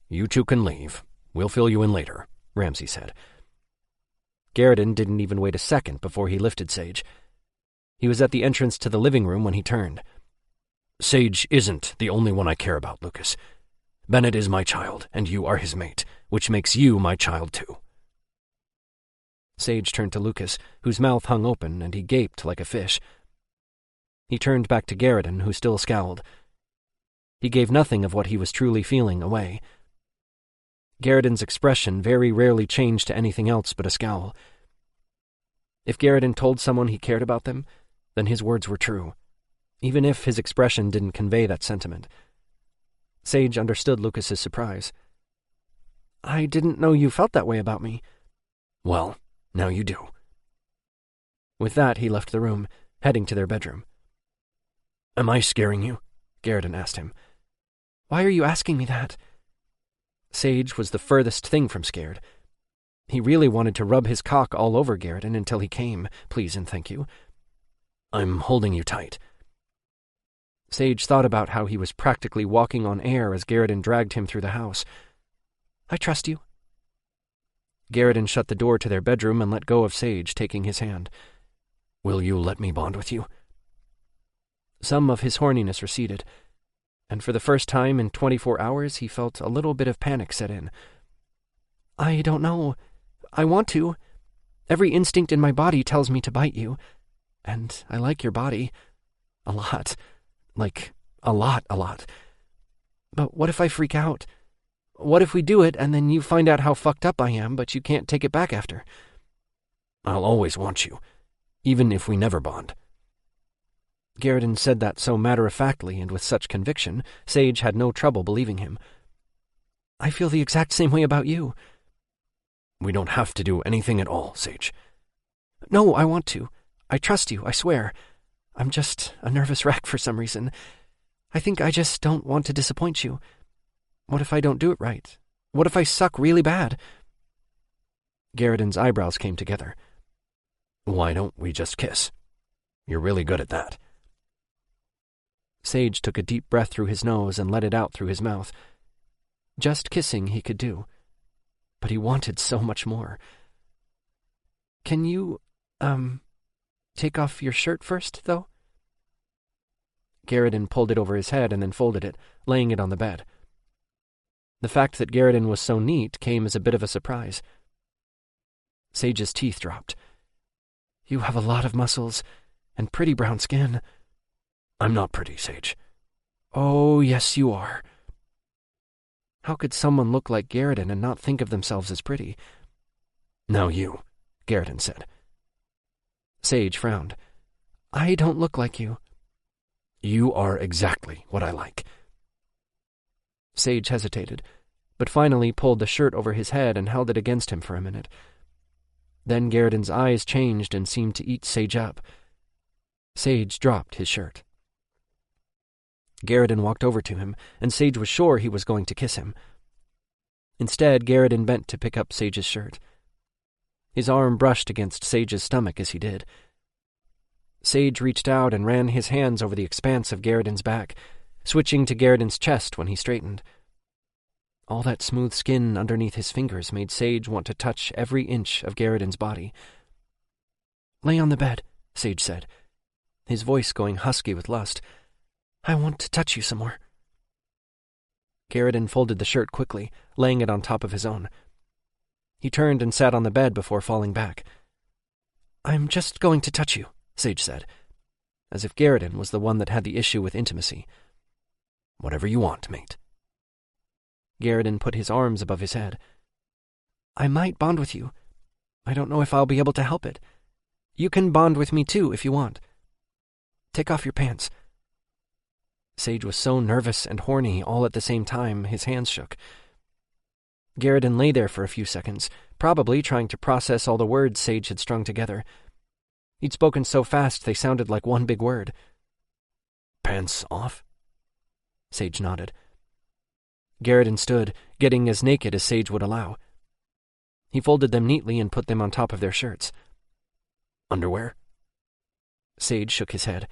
"You two can leave. We'll fill you in later," Ramsay said. Garrison didn't even wait a second before he lifted Sage. He was at the entrance to the living room when he turned. "Sage isn't the only one I care about, Lucas. Bennett is my child, and you are his mate, which makes you my child too." Sage turned to Lucas, whose mouth hung open, and he gaped like a fish. He turned back to Garrison, who still scowled. He gave nothing of what he was truly feeling away. Garrison's expression very rarely changed to anything else but a scowl. If Garrison told someone he cared about them, then his words were true, even if his expression didn't convey that sentiment. Sage understood Lucas's surprise. "I didn't know you felt that way about me." "Well, now you do." With that, he left the room, heading to their bedroom. "Am I scaring you?" Garrison asked him. "Why are you asking me that?" Sage was the furthest thing from scared. He really wanted to rub his cock all over Garrison until he came, please and thank you. "I'm holding you tight." Sage thought about how he was practically walking on air as Garrison dragged him through the house. "I trust you." Garrison shut the door to their bedroom and let go of Sage, taking his hand. "Will you let me bond with you?" Some of his horniness receded, and for the first time in 24 hours he felt a little bit of panic set in. "I don't know. I want to. Every instinct in my body tells me to bite you. And I like your body. A lot. Like, a lot. But what if I freak out? What if we do it and then you find out how fucked up I am, but you can't take it back after?" "I'll always want you, even if we never bond." Garrison said that so matter-of-factly and with such conviction, Sage had no trouble believing him. "I feel the exact same way about you." "We don't have to do anything at all, Sage." "No, I want to. I trust you, I swear. I'm just a nervous wreck for some reason. I think I just don't want to disappoint you. What if I don't do it right? What if I suck really bad?" Garrison's eyebrows came together. "Why don't we just kiss? You're really good at that." Sage took a deep breath through his nose and let it out through his mouth. Just kissing he could do, but he wanted so much more. "Can you, take off your shirt first, though?" Garrison pulled it over his head and then folded it, laying it on the bed. The fact that Garrison was so neat came as a bit of a surprise. Sage's teeth dropped. "You have a lot of muscles and pretty brown skin." "I'm not pretty, Sage." "Oh, yes, you are." How could someone look like Garrison and not think of themselves as pretty? "Now you," Garrison said. Sage frowned. "I don't look like you." "You are exactly what I like." Sage hesitated, but finally pulled the shirt over his head and held it against him for a minute. Then Garrison's eyes changed and seemed to eat Sage up. Sage dropped his shirt. Garrison walked over to him, and Sage was sure he was going to kiss him. Instead, Garrison bent to pick up Sage's shirt. His arm brushed against Sage's stomach as he did. Sage reached out and ran his hands over the expanse of Garrison's back, switching to Garrison's chest when he straightened. All that smooth skin underneath his fingers made Sage want to touch every inch of Garridan's body. "Lay on the bed," Sage said, his voice going husky with lust. "I want to touch you some more." Garridan folded the shirt quickly, laying it on top of his own. He turned and sat on the bed before falling back. "I'm just going to touch you," Sage said, as if Garridan was the one that had the issue with intimacy. "Whatever you want, mate." Garridan put his arms above his head. "I might bond with you. I don't know if I'll be able to help it. You can bond with me too if you want. Take off your pants." Sage was so nervous and horny all at the same time, his hands shook. Garridan lay there for a few seconds, probably trying to process all the words Sage had strung together. He'd spoken so fast they sounded like one big word. "Pants off?" Sage nodded. Garridan stood, getting as naked as Sage would allow. He folded them neatly and put them on top of their shirts. "Underwear?" Sage shook his head.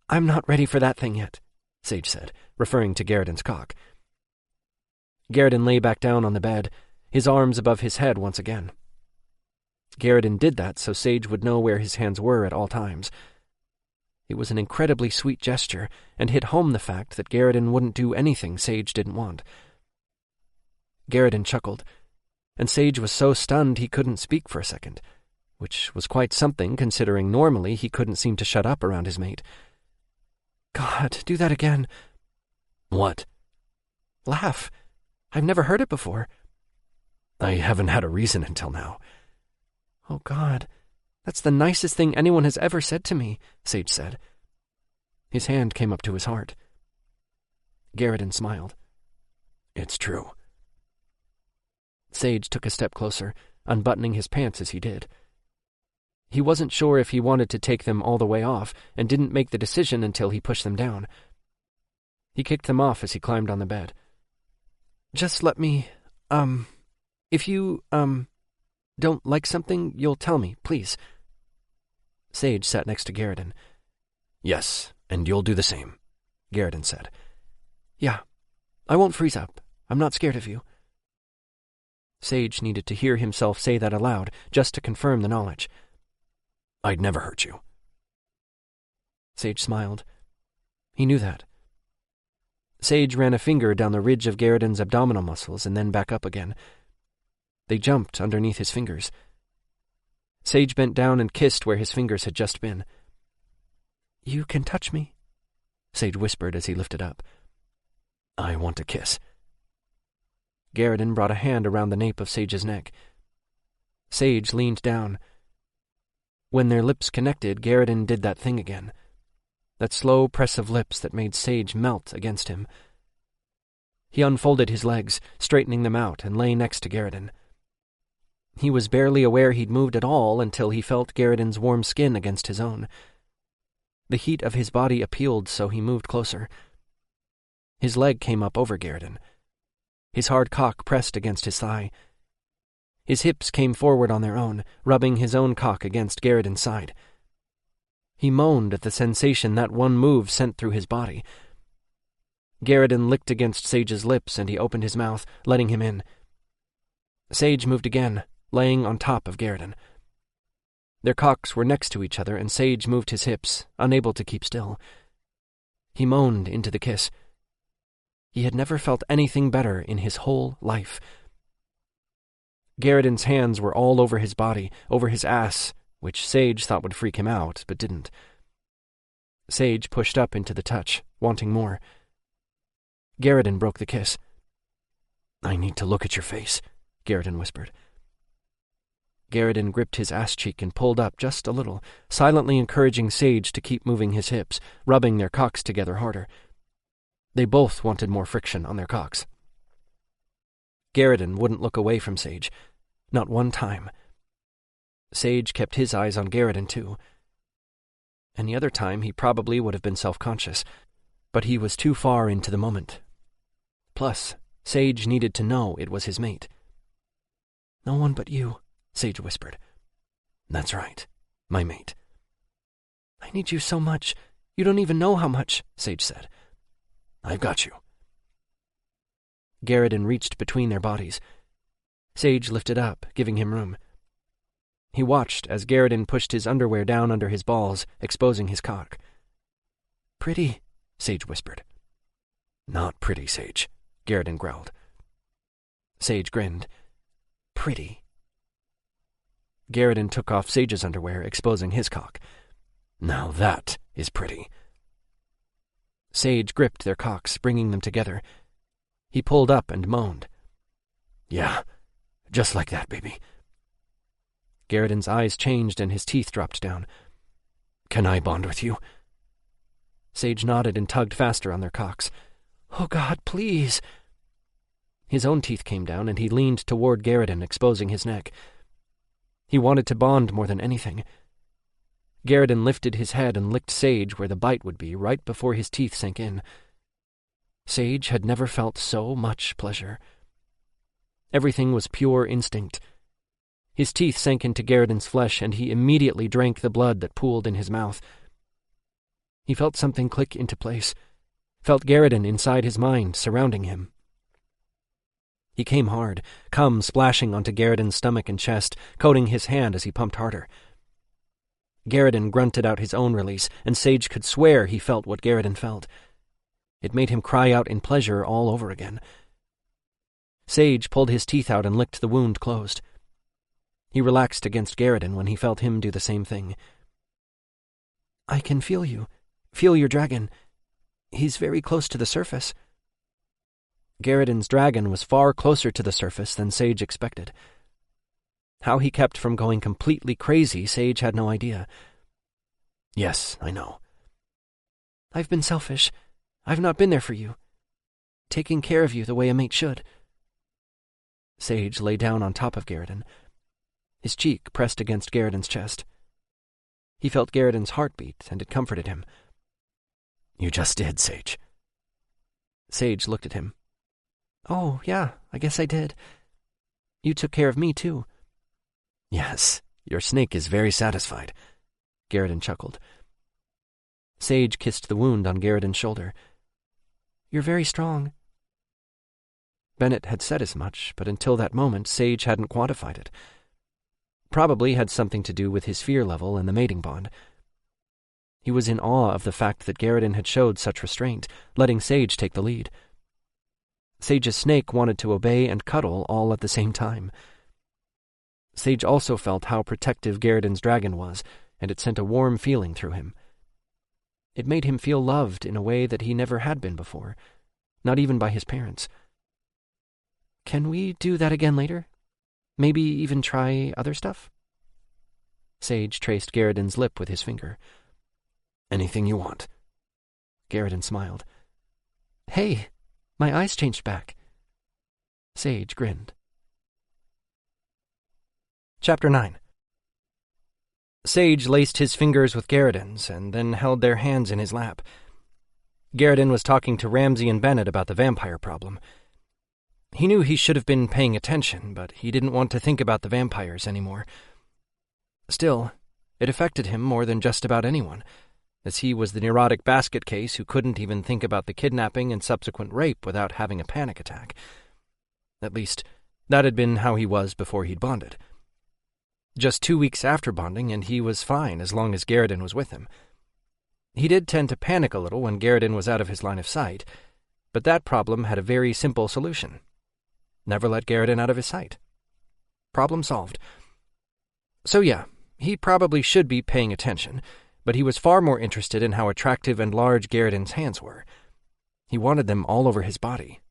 "I'm not ready for that thing yet," Sage said, referring to Garridan's cock. Garridan lay back down on the bed, his arms above his head once again. Garridan did that so Sage would know where his hands were at all times. It was an incredibly sweet gesture, and hit home the fact that Garridan wouldn't do anything Sage didn't want. Garridan chuckled, and Sage was so stunned he couldn't speak for a second, which was quite something considering normally he couldn't seem to shut up around his mate. "God, do that again." "What?" "Laugh. I've never heard it before." "I haven't had a reason until now." "Oh, God, that's the nicest thing anyone has ever said to me," Sage said. His hand came up to his heart. Garridan smiled. "It's true." Sage took a step closer, unbuttoning his pants as he did. He wasn't sure if he wanted to take them all the way off, and didn't make the decision until he pushed them down. He kicked them off as he climbed on the bed. "Just let me, if you, don't like something, you'll tell me, please." Sage sat next to Garridan. "Yes, and you'll do the same," Garridan said. "Yeah, I won't freeze up. I'm not scared of you." Sage needed to hear himself say that aloud, just to confirm the knowledge. "I'd never hurt you." Sage smiled. He knew that. Sage ran a finger down the ridge of Garridan's abdominal muscles and then back up again. They jumped underneath his fingers. Sage bent down and kissed where his fingers had just been. "You can touch me," Sage whispered as he lifted up. "I want a kiss." Garridan brought a hand around the nape of Sage's neck. Sage leaned down. When their lips connected, Garridan did that thing again. That slow press of lips that made Sage melt against him. He unfolded his legs, straightening them out, and lay next to Garridan. He was barely aware he'd moved at all until he felt Garridan's warm skin against his own. The heat of his body appealed, so he moved closer. His leg came up over Garridan. His hard cock pressed against his thigh. His hips came forward on their own, rubbing his own cock against Garridan's side. He moaned at the sensation that one move sent through his body. Garridan licked against Sage's lips, and he opened his mouth, letting him in. Sage moved again, laying on top of Garridan. Their cocks were next to each other, and Sage moved his hips, unable to keep still. He moaned into the kiss. He had never felt anything better in his whole life. Garridan's hands were all over his body, over his ass, which Sage thought would freak him out, but didn't. Sage pushed up into the touch, wanting more. Garridan broke the kiss. "I need to look at your face," Garridan whispered. Garridan gripped his ass cheek and pulled up just a little, silently encouraging Sage to keep moving his hips, rubbing their cocks together harder. They both wanted more friction on their cocks. Garridan wouldn't look away from Sage, not one time. Sage kept his eyes on Garridan, too. Any other time he probably would have been self-conscious, but he was too far into the moment. Plus, Sage needed to know it was his mate. "No one but you," Sage whispered. "That's right, my mate." "I need you so much. You don't even know how much," Sage said. "I've got you." Garrison reached between their bodies. Sage lifted up, giving him room. He watched as Garrison pushed his underwear down under his balls, exposing his cock. "Pretty," Sage whispered. "Not pretty, Sage," Garrison growled. Sage grinned. "Pretty." Garrison took off Sage's underwear, exposing his cock. "Now that is pretty." Sage gripped their cocks, bringing them together. He pulled up and moaned. "Yeah, just like that, baby." Garrison's eyes changed and his teeth dropped down. "Can I bond with you?" Sage nodded and tugged faster on their cocks. "Oh, God, please." His own teeth came down, and he leaned toward Garrison, exposing his neck. He wanted to bond more than anything. Garrison lifted his head and licked Sage where the bite would be, right before his teeth sank in. Sage had never felt so much pleasure. Everything was pure instinct. His teeth sank into Garrison's flesh, and he immediately drank the blood that pooled in his mouth. He felt something click into place, felt Garrison inside his mind, surrounding him. He came hard, cum splashing onto Garrison's stomach and chest, coating his hand as he pumped harder. Garrison grunted out his own release, and Sage could swear he felt what Garrison felt. It made him cry out in pleasure all over again. Sage pulled his teeth out and licked the wound closed. He relaxed against Garrison when he felt him do the same thing. "I can feel you. Feel your dragon. He's very close to the surface." Garrison's dragon was far closer to the surface than Sage expected. How he kept from going completely crazy, Sage had no idea. "Yes, I know." "I've been selfish. I've not been there for you. Taking care of you the way a mate should." Sage lay down on top of Garrison. His cheek pressed against Garrison's chest. He felt Garrison's heartbeat, and it comforted him. "You just did, Sage." Sage looked at him. "Oh, yeah, I guess I did. You took care of me, too." "Yes, your snake is very satisfied," Garrison chuckled. Sage kissed the wound on Garrison's shoulder. "You're very strong." Bennett had said as much, but until that moment, Sage hadn't quantified it. Probably had something to do with his fear level and the mating bond. He was in awe of the fact that Garrison had showed such restraint, letting Sage take the lead. Sage's snake wanted to obey and cuddle all at the same time. Sage also felt how protective Garrison's dragon was, and it sent a warm feeling through him. It made him feel loved in a way that he never had been before, not even by his parents. "Can we do that again later? Maybe even try other stuff?" Sage traced Garrison's lip with his finger. "Anything you want." Garrison smiled. "Hey, my eyes changed back." Sage grinned. Chapter 9. Sage laced his fingers with Garrison's and then held their hands in his lap. Garrison was talking to Ramsay and Bennett about the vampire problem. He knew he should have been paying attention, but he didn't want to think about the vampires anymore. Still, it affected him more than just about anyone, as he was the neurotic basket case who couldn't even think about the kidnapping and subsequent rape without having a panic attack. At least, that had been how he was before he'd bonded. Just 2 weeks after bonding, and he was fine as long as Garrison was with him. He did tend to panic a little when Garrison was out of his line of sight, but that problem had a very simple solution. Never let Garrison out of his sight. Problem solved. So yeah, he probably should be paying attention, but he was far more interested in how attractive and large Garrison's hands were. He wanted them all over his body.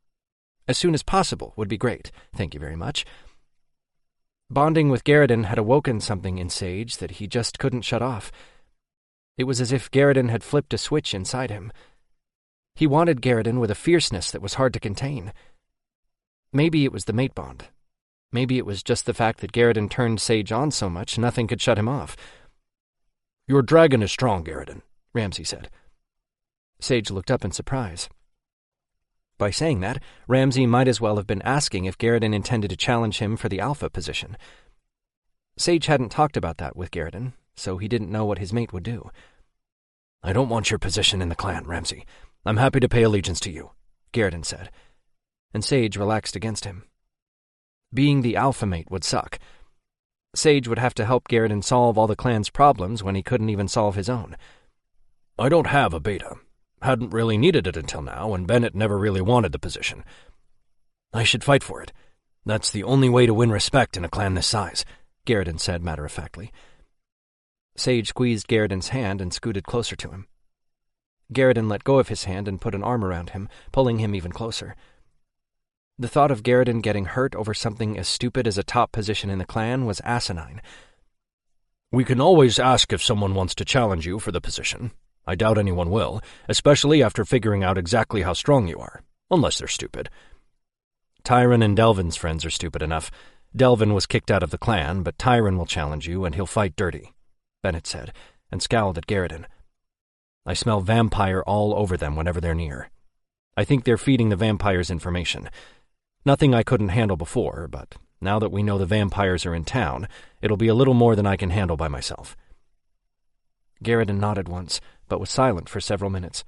As soon as possible would be great, thank you very much. Bonding with Garrison had awoken something in Sage that he just couldn't shut off. It was as if Garrison had flipped a switch inside him. He wanted Garrison with a fierceness that was hard to contain. Maybe it was the mate bond. Maybe it was just the fact that Garrison turned Sage on so much nothing could shut him off. "Your dragon is strong, Garrison," Ramsay said. Sage looked up in surprise. By saying that, Ramsay might as well have been asking if Garrison intended to challenge him for the alpha position. Sage hadn't talked about that with Garrison, so he didn't know what his mate would do. "I don't want your position in the clan, Ramsay. I'm happy to pay allegiance to you," Garrison said. and Sage relaxed against him. Being the alpha mate would suck. Sage would have to help Garrison solve all the clan's problems when he couldn't even solve his own. I don't have a beta. Hadn't really needed it until now, and Bennett never really wanted the position. I should fight for it. That's the only way to win respect in a clan this size, Garrison said matter-of-factly. Sage squeezed Garrison's hand and scooted closer to him. Garrison let go of his hand and put an arm around him, pulling him even closer. The thought of Garrison getting hurt over something as stupid as a top position in the clan was asinine. We can always ask if someone wants to challenge you for the position. I doubt anyone will, especially after figuring out exactly how strong you are, unless they're stupid. Tyron and Delvin's friends are stupid enough. Delvin was kicked out of the clan, but Tyron will challenge you, and he'll fight dirty, Bennett said, and scowled at Garrison. I smell vampire all over them whenever they're near. I think they're feeding the vampires information. Nothing I couldn't handle before, but now that we know the vampires are in town, it'll be a little more than I can handle by myself. Garrison nodded once, but was silent for several minutes.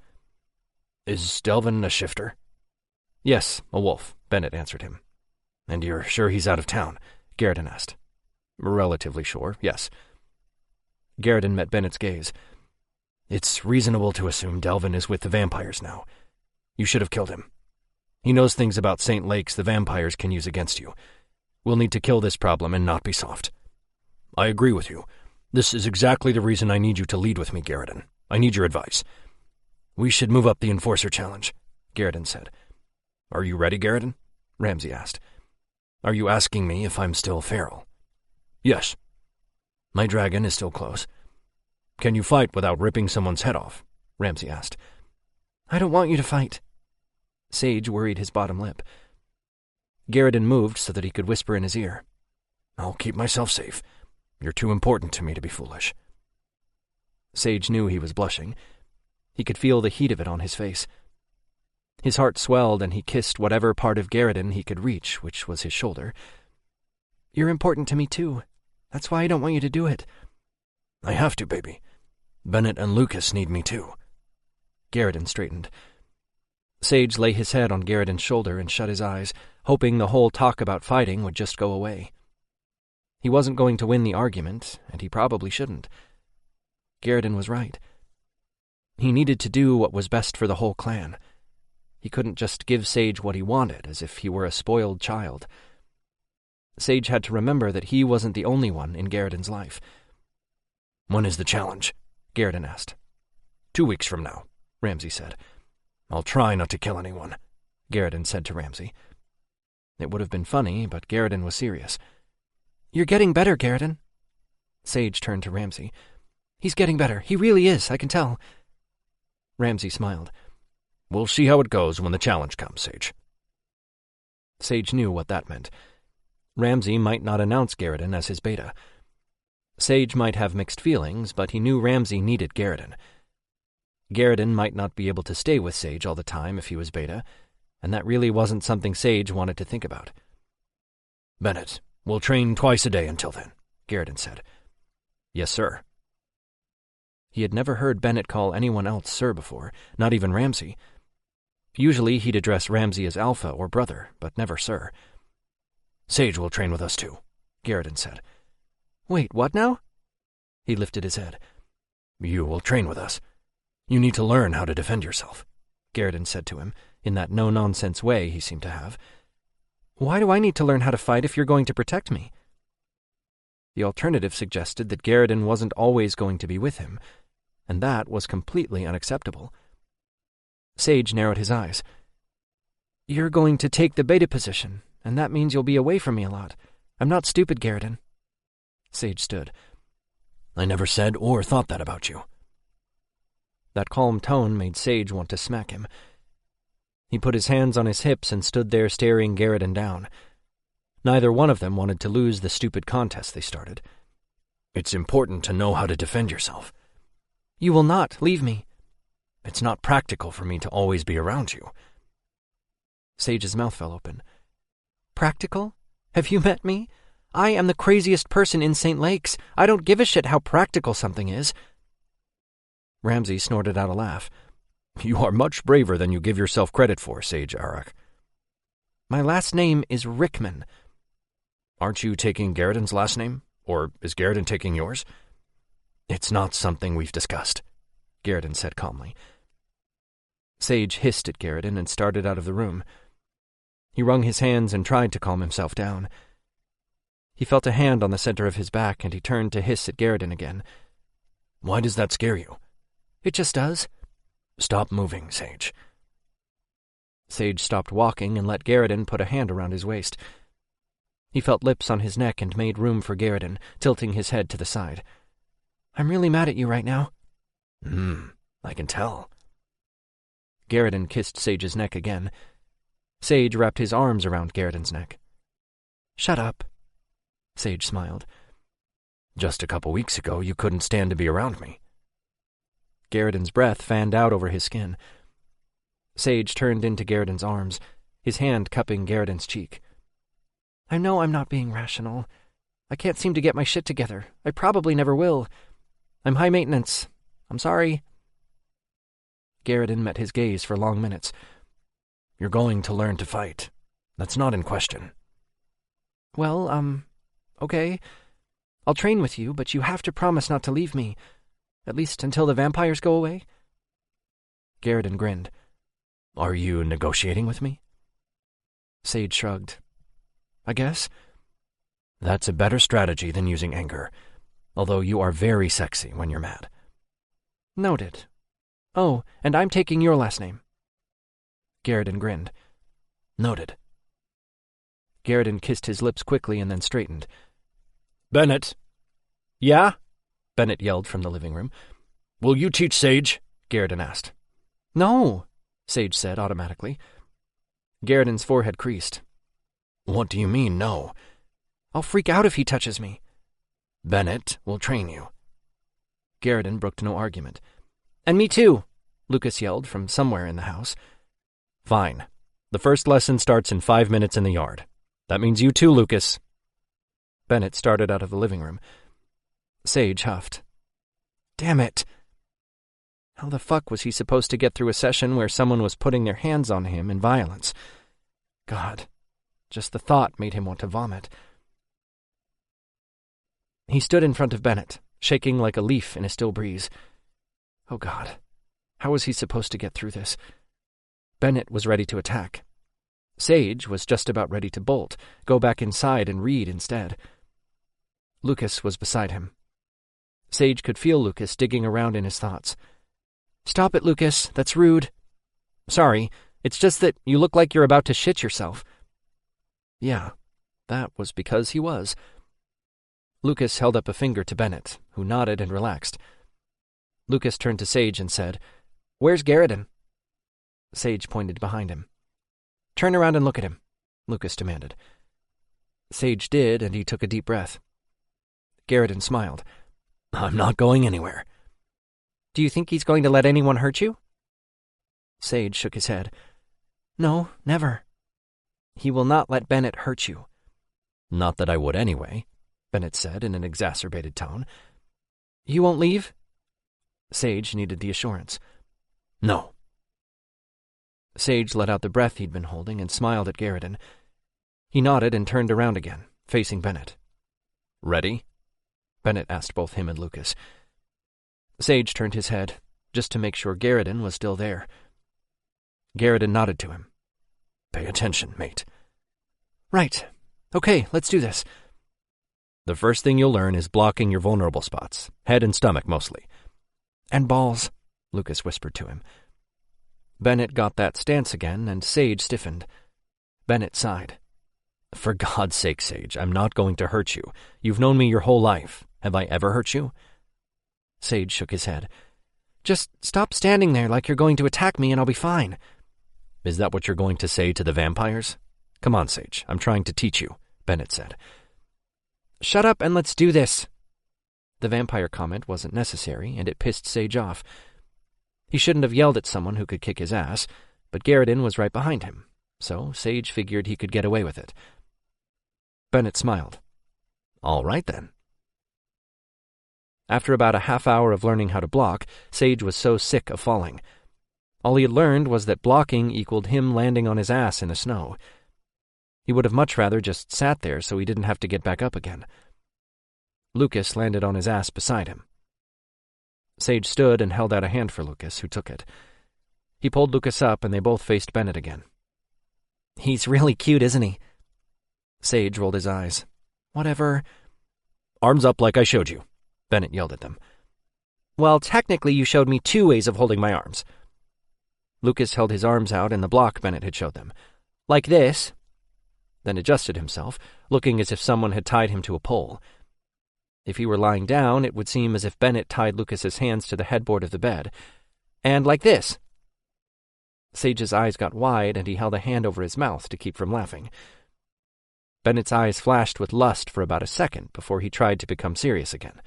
Is Delvin a shifter? Yes, a wolf, Bennett answered him. And you're sure he's out of town? Garrison asked. Relatively sure, yes. Garrison met Bennett's gaze. It's reasonable to assume Delvin is with the vampires now. You should have killed him. He knows things about St. Lakes the vampires can use against you. We'll need to kill this problem and not be soft. I agree with you. This is exactly the reason I need you to lead with me, Garrison. I need your advice. We should move up the Enforcer Challenge, Garrison said. Are you ready, Garrison? Ramsay asked. Are you asking me if I'm still feral? Yes. My dragon is still close. Can you fight without ripping someone's head off? Ramsay asked. I don't want you to fight. Sage worried his bottom lip. Garrison moved so that he could whisper in his ear. I'll keep myself safe. You're too important to me to be foolish. Sage knew he was blushing. He could feel the heat of it on his face. His heart swelled and he kissed whatever part of Garrison he could reach, which was his shoulder. You're important to me too. That's why I don't want you to do it. I have to, baby. Bennett and Lucas need me too. Garrison straightened. Sage lay his head on Garrison's shoulder and shut his eyes, hoping the whole talk about fighting would just go away. He wasn't going to win the argument, and he probably shouldn't. Garrison was right. He needed to do what was best for the whole clan. He couldn't just give Sage what he wanted, as if he were a spoiled child. Sage had to remember that he wasn't the only one in Garrison's life. When is the challenge? Garrison asked. 2 weeks from now, Ramsay said. I'll try not to kill anyone, Garrison said to Ramsay. It would have been funny, but Garrison was serious. You're getting better, Garrison. Sage turned to Ramsay. He's getting better. He really is, I can tell. Ramsay smiled. We'll see how it goes when the challenge comes, Sage. Sage knew what that meant. Ramsay might not announce Garrison as his beta. Sage might have mixed feelings, but he knew Ramsay needed Garrison. Garrison might not be able to stay with Sage all the time if he was beta, and that really wasn't something Sage wanted to think about. Bennett, we'll train twice a day until then, Garrison said. Yes, sir. He had never heard Bennett call anyone else sir before, not even Ramsay. Usually he'd address Ramsay as Alpha or brother, but never sir. Sage will train with us too, Garrison said. Wait, what now? He lifted his head. You will train with us. You need to learn how to defend yourself, Garrison said to him, in that no-nonsense way he seemed to have. Why do I need to learn how to fight if you're going to protect me? The alternative suggested that Garrison wasn't always going to be with him, and that was completely unacceptable. Sage narrowed his eyes. You're going to take the beta position, and that means you'll be away from me a lot. I'm not stupid, Garrison. Sage stood. I never said or thought that about you. That calm tone made Sage want to smack him. He put his hands on his hips and stood there staring Garrison down. Neither one of them wanted to lose the stupid contest they started. It's important to know how to defend yourself. You will not leave me. It's not practical for me to always be around you. Sage's mouth fell open. Practical? Have you met me? I am the craziest person in St. Lakes. I don't give a shit how practical something is. Ramsay snorted out a laugh. You are much braver than you give yourself credit for, Sage Arak. My last name is Rickman. Aren't you taking Garriden's last name? Or is Garriden taking yours? It's not something we've discussed, Garriden said calmly. Sage hissed at Garriden and started out of the room. He wrung his hands and tried to calm himself down. He felt a hand on the center of his back, and he turned to hiss at Garriden again. Why does that scare you? It just does. Stop moving, Sage. Sage stopped walking and let Garriden put a hand around his waist. He felt lips on his neck and made room for Garriden, tilting his head to the side. I'm really mad at you right now. I can tell. Garriden kissed Sage's neck again. Sage wrapped his arms around Garriden's neck. Shut up. Sage smiled. Just a couple weeks ago, you couldn't stand to be around me. Garriden's breath fanned out over his skin. Sage turned into Garriden's arms, his hand cupping Garriden's cheek. I know I'm not being rational. I can't seem to get my shit together. I probably never will. I'm high maintenance. I'm sorry. Garriden met his gaze for long minutes. You're going to learn to fight. That's not in question. Well, okay. I'll train with you, but you have to promise not to leave me. At least until the vampires go away. Garriden grinned. Are you negotiating with me? Sage shrugged. I guess. That's a better strategy than using anger, although you are very sexy when you're mad. Noted. Oh, and I'm taking your last name. Garriden grinned. Noted. Garriden kissed his lips quickly and then straightened. Bennett! Yeah? Bennett yelled from the living room. Will you teach Sage? Garriden asked. No, Sage said automatically. Garriden's forehead creased. What do you mean, no? I'll freak out if he touches me. Bennett will train you. Garriden brooked no argument. And me too, Lucas yelled from somewhere in the house. Fine. The first lesson starts in 5 minutes in the yard. That means you too, Lucas. Bennett started out of the living room. Sage huffed. Damn it. How the fuck was he supposed to get through a session where someone was putting their hands on him in violence? God, just the thought made him want to vomit. He stood in front of Bennett, shaking like a leaf in a still breeze. Oh God, how was he supposed to get through this? Bennett was ready to attack. Sage was just about ready to bolt, go back inside and read instead. Lucas was beside him. Sage could feel Lucas digging around in his thoughts. Stop it, Lucas. That's rude. Sorry, it's just that you look like you're about to shit yourself. Yeah, that was because he was. Lucas held up a finger to Bennett, who nodded and relaxed. Lucas turned to Sage and said, Where's Garriden? Sage pointed behind him. Turn around and look at him, Lucas demanded. Sage did, and he took a deep breath. Garriden smiled. I'm not going anywhere. Do you think he's going to let anyone hurt you? Sage shook his head. No, never. He will not let Bennett hurt you. Not that I would anyway, Bennett said in an exacerbated tone. You won't leave? Sage needed the assurance. No. Sage let out the breath he'd been holding and smiled at Garriden. He nodded and turned around again, facing Bennett. Ready? Bennett asked both him and Lucas. Sage turned his head, just to make sure Garriden was still there. Garriden nodded to him. Pay attention, mate. Right. Okay, let's do this. The first thing you'll learn is blocking your vulnerable spots, head and stomach mostly. And balls, Lucas whispered to him. Bennett got that stance again, and Sage stiffened. Bennett sighed. For God's sake, Sage, I'm not going to hurt you. You've known me your whole life. Have I ever hurt you? Sage shook his head. Just stop standing there like you're going to attack me and I'll be fine. Is that what you're going to say to the vampires? Come on, Sage, I'm trying to teach you, Bennett said. Shut up and let's do this. The vampire comment wasn't necessary, and it pissed Sage off. He shouldn't have yelled at someone who could kick his ass, but Garriden was right behind him, so Sage figured he could get away with it. Bennett smiled. All right, then. After about a half hour of learning how to block, Sage was so sick of falling. All he had learned was that blocking equaled him landing on his ass in the snow. He would have much rather just sat there so he didn't have to get back up again. Lucas landed on his ass beside him. Sage stood and held out a hand for Lucas, who took it. He pulled Lucas up, and they both faced Bennett again. "He's really cute, isn't he?" Sage rolled his eyes. "Whatever." "Arms up like I showed you," Bennett yelled at them. "Well, technically you showed me 2 ways of holding my arms." Lucas held his arms out in the block Bennett had showed them. "Like this," then adjusted himself, looking as if someone had tied him to a pole. If he were lying down, it would seem as if Bennett tied Lucas's hands to the headboard of the bed. "And like this." Sage's eyes got wide, and he held a hand over his mouth to keep from laughing. Bennett's eyes flashed with lust for about a second before he tried to become serious again.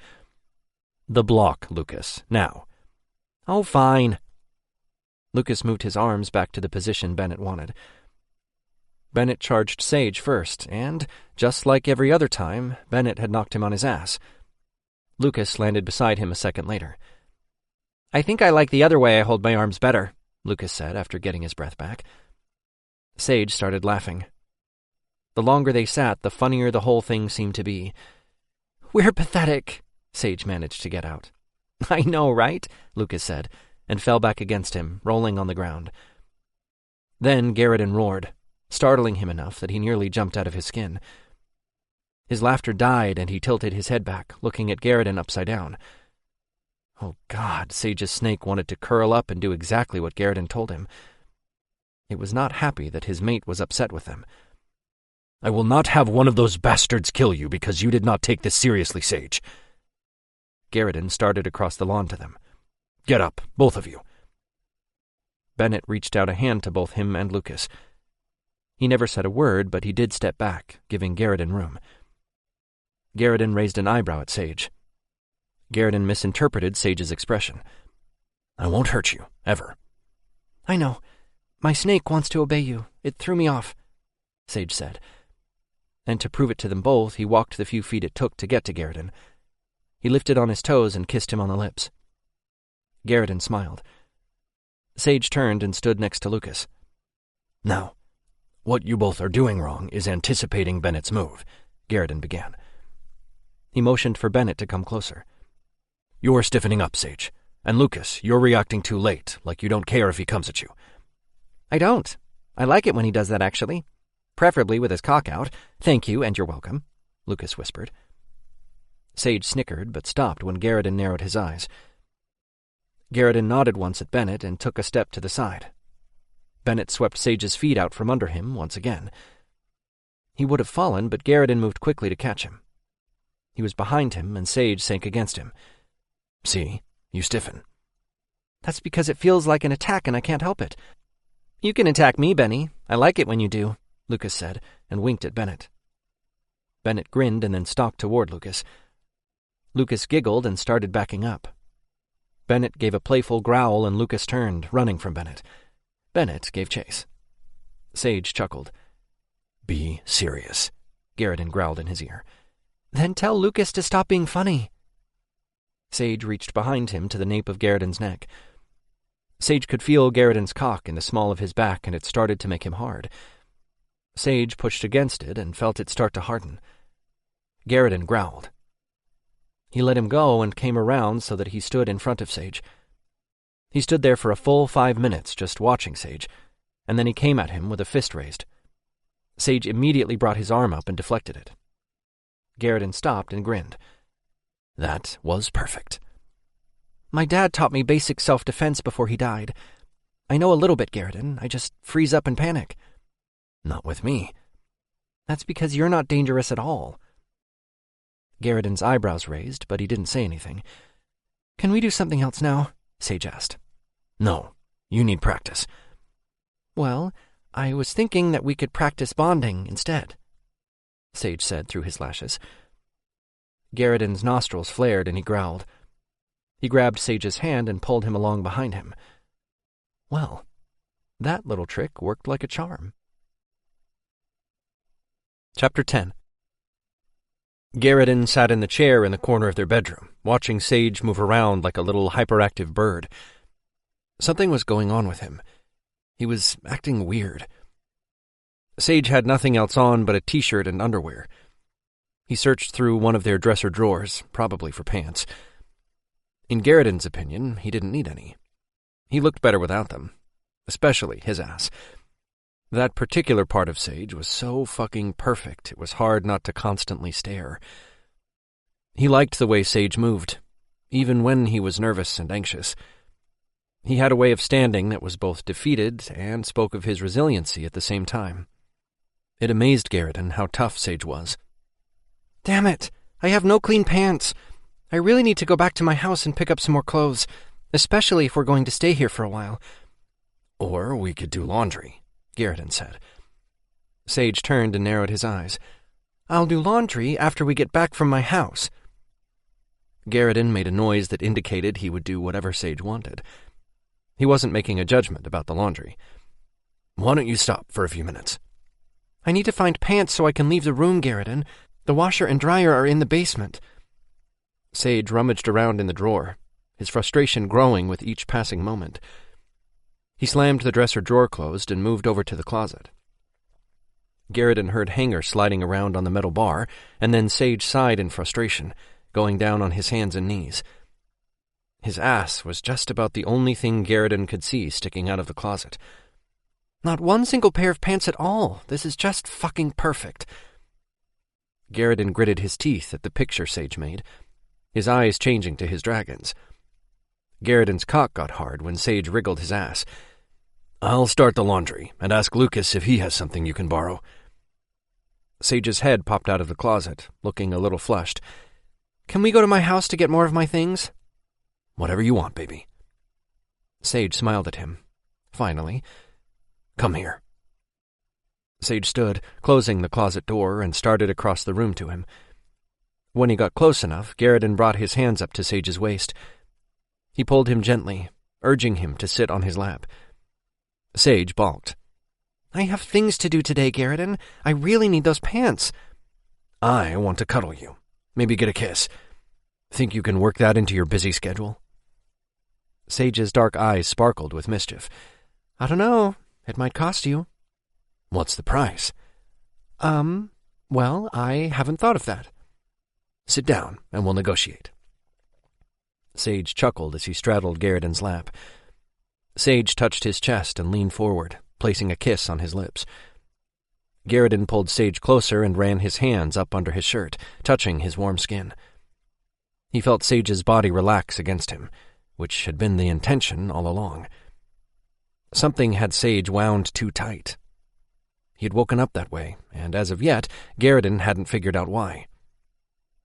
"The block, Lucas, now." "Oh, fine." Lucas moved his arms back to the position Bennett wanted. Bennett charged Sage first, and, just like every other time, Bennett had knocked him on his ass. Lucas landed beside him a second later. "I think I like the other way I hold my arms better," Lucas said after getting his breath back. Sage started laughing. The longer they sat, the funnier the whole thing seemed to be. "We're pathetic," Sage managed to get out. "I know, right?" Lucas said, and fell back against him, rolling on the ground. Then Garrison roared, startling him enough that he nearly jumped out of his skin. His laughter died, and he tilted his head back, looking at Garrison upside down. Oh, God, Sage's snake wanted to curl up and do exactly what Garrison told him. It was not happy that his mate was upset with them. "I will not have one of those bastards kill you because you did not take this seriously, Sage." Garrison started across the lawn to them. "Get up, both of you." Bennett reached out a hand to both him and Lucas. He never said a word, but he did step back, giving Garrison room. Garrison raised an eyebrow at Sage. Garrison misinterpreted Sage's expression. "I won't hurt you, ever." "I know. My snake wants to obey you. It threw me off," Sage said. And to prove it to them both, he walked the few feet it took to get to Garrison. He lifted on his toes and kissed him on the lips. Garrison smiled. Sage turned and stood next to Lucas. "Now, what you both are doing wrong is anticipating Bennett's move," Garrison began. He motioned for Bennett to come closer. "You're stiffening up, Sage. And Lucas, you're reacting too late, like you don't care if he comes at you." "I don't. I like it when he does that, actually. Preferably with his cock out. Thank you, and you're welcome," Lucas whispered. Sage snickered, but stopped when Garrison narrowed his eyes. Garrison nodded once at Bennett and took a step to the side. Bennett swept Sage's feet out from under him once again. He would have fallen, but Garrison moved quickly to catch him. He was behind him, and Sage sank against him. "See, you stiffen." "That's because it feels like an attack and I can't help it." "You can attack me, Benny. I like it when you do," Lucas said, and winked at Bennett. Bennett grinned and then stalked toward Lucas. Lucas giggled and started backing up. Bennett gave a playful growl and Lucas turned, running from Bennett. Bennett gave chase. Sage chuckled. "Be serious," Garrison growled in his ear. "Then tell Lucas to stop being funny." Sage reached behind him to the nape of Garrison's neck. Sage could feel Garrison's cock in the small of his back, and it started to make him hard. Sage pushed against it and felt it start to harden. Garrison growled. He let him go and came around so that he stood in front of Sage. He stood there for a full 5 minutes just watching Sage, and then he came at him with a fist raised. Sage immediately brought his arm up and deflected it. Garrison stopped and grinned. "That was perfect." "My dad taught me basic self-defense before he died. I know a little bit, Garrison. I just freeze up and panic." "Not with me." "That's because you're not dangerous at all." Garrison's eyebrows raised, but he didn't say anything. "Can we do something else now?" Sage asked. "No, you need practice." "Well, I was thinking that we could practice bonding instead," Sage said through his lashes. Garrison's nostrils flared and he growled. He grabbed Sage's hand and pulled him along behind him. Well, that little trick worked like a charm. Chapter 10. Garrison sat in the chair in the corner of their bedroom, watching Sage move around like a little hyperactive bird. Something was going on with him. He was acting weird. Sage had nothing else on but a t-shirt and underwear. He searched through one of their dresser drawers, probably for pants. In Garriden's opinion, he didn't need any. He looked better without them, especially his ass. That particular part of Sage was so fucking perfect, it was hard not to constantly stare. He liked the way Sage moved, even when he was nervous and anxious. He had a way of standing that was both defeated and spoke of his resiliency at the same time. It amazed Garriden how tough Sage was. Damn it! I have no clean pants. I really need to go back to my house and pick up some more clothes, especially if we're going to stay here for a while. Or we could do laundry, Garriden said. Sage turned and narrowed his eyes. I'll do laundry after we get back from my house. Garriden made a noise that indicated he would do whatever Sage wanted. He wasn't making a judgment about the laundry. Why don't you stop for a few minutes? I need to find pants so I can leave the room, Garriden. The washer and dryer are in the basement. Sage rummaged around in the drawer, his frustration growing with each passing moment. He slammed the dresser drawer closed and moved over to the closet. Garriden heard Hanger sliding around on the metal bar, and then Sage sighed in frustration, going down on his hands and knees. His ass was just about the only thing Garriden could see sticking out of the closet. Not one single pair of pants at all. This is just fucking perfect. Garriden gritted his teeth at the picture Sage made, his eyes changing to his dragons. Garriden's cock got hard when Sage wriggled his ass. I'll start the laundry and ask Lucas if he has something you can borrow. Sage's head popped out of the closet, looking a little flushed. Can we go to my house to get more of my things? Whatever you want, baby. Sage smiled at him. Finally. Come here. Sage stood, closing the closet door, and started across the room to him. When he got close enough, Garriden brought his hands up to Sage's waist. He pulled him gently, urging him to sit on his lap. Sage balked. I have things to do today, Garriden. I really need those pants. I want to cuddle you. Maybe get a kiss. Think you can work that into your busy schedule? Sage's dark eyes sparkled with mischief. I don't know. It might cost you. What's the price? Well, I haven't thought of that. Sit down, and we'll negotiate. Sage chuckled as he straddled Garriden's lap. Sage touched his chest and leaned forward, placing a kiss on his lips. Garriden pulled Sage closer and ran his hands up under his shirt, touching his warm skin. He felt Sage's body relax against him, which had been the intention all along. Something had Sage wound too tight. He had woken up that way, and as of yet, Garriden hadn't figured out why.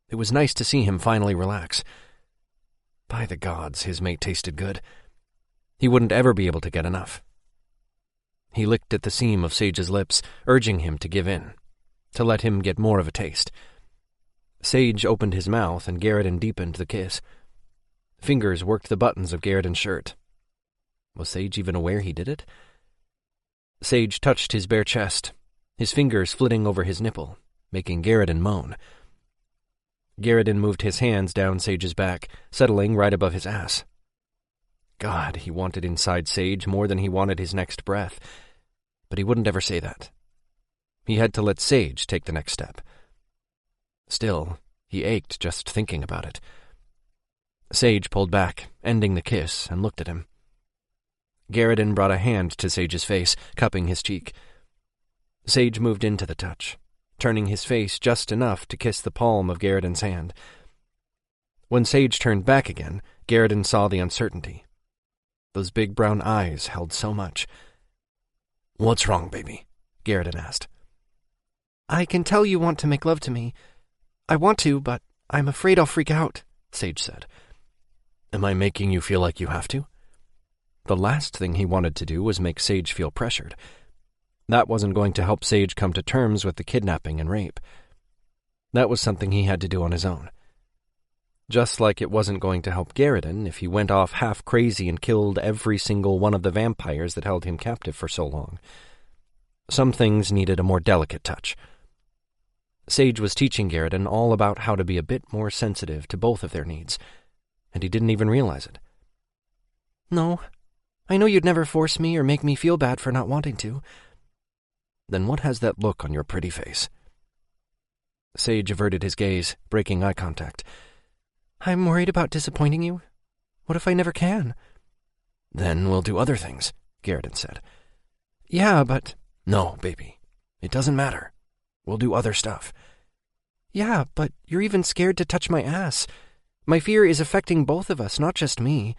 It was nice to see him finally relax. By the gods, his mate tasted good. He wouldn't ever be able to get enough. He licked at the seam of Sage's lips, urging him to give in, to let him get more of a taste. Sage opened his mouth, and Garriden deepened the kiss. Fingers worked the buttons of Garriden's shirt. Was Sage even aware he did it? Sage touched his bare chest, his fingers flitting over his nipple, making Garriden moan. Garriden moved his hands down Sage's back, settling right above his ass. God, he wanted inside Sage more than he wanted his next breath, but he wouldn't ever say that. He had to let Sage take the next step. Still, he ached just thinking about it. Sage pulled back, ending the kiss, and looked at him. Garriden brought a hand to Sage's face, cupping his cheek. Sage moved into the touch, turning his face just enough to kiss the palm of Garriden's hand. When Sage turned back again, Garriden saw the uncertainty. Those big brown eyes held so much. What's wrong, baby? Garriden asked. I can tell you want to make love to me. I want to, but I'm afraid I'll freak out, Sage said. Am I making you feel like you have to? The last thing he wanted to do was make Sage feel pressured. That wasn't going to help Sage come to terms with the kidnapping and rape. That was something he had to do on his own. Just like it wasn't going to help Garriden if he went off half crazy and killed every single one of the vampires that held him captive for so long. Some things needed a more delicate touch. Sage was teaching Garriden all about how to be a bit more sensitive to both of their needs, and he didn't even realize it. No, I know you'd never force me or make me feel bad for not wanting to. Then what has that look on your pretty face? Sage averted his gaze, breaking eye contact. I'm worried about disappointing you. What if I never can? Then we'll do other things, Garrett said. Yeah, but... No, baby. It doesn't matter. We'll do other stuff. Yeah, but you're even scared to touch my ass. My fear is affecting both of us, not just me.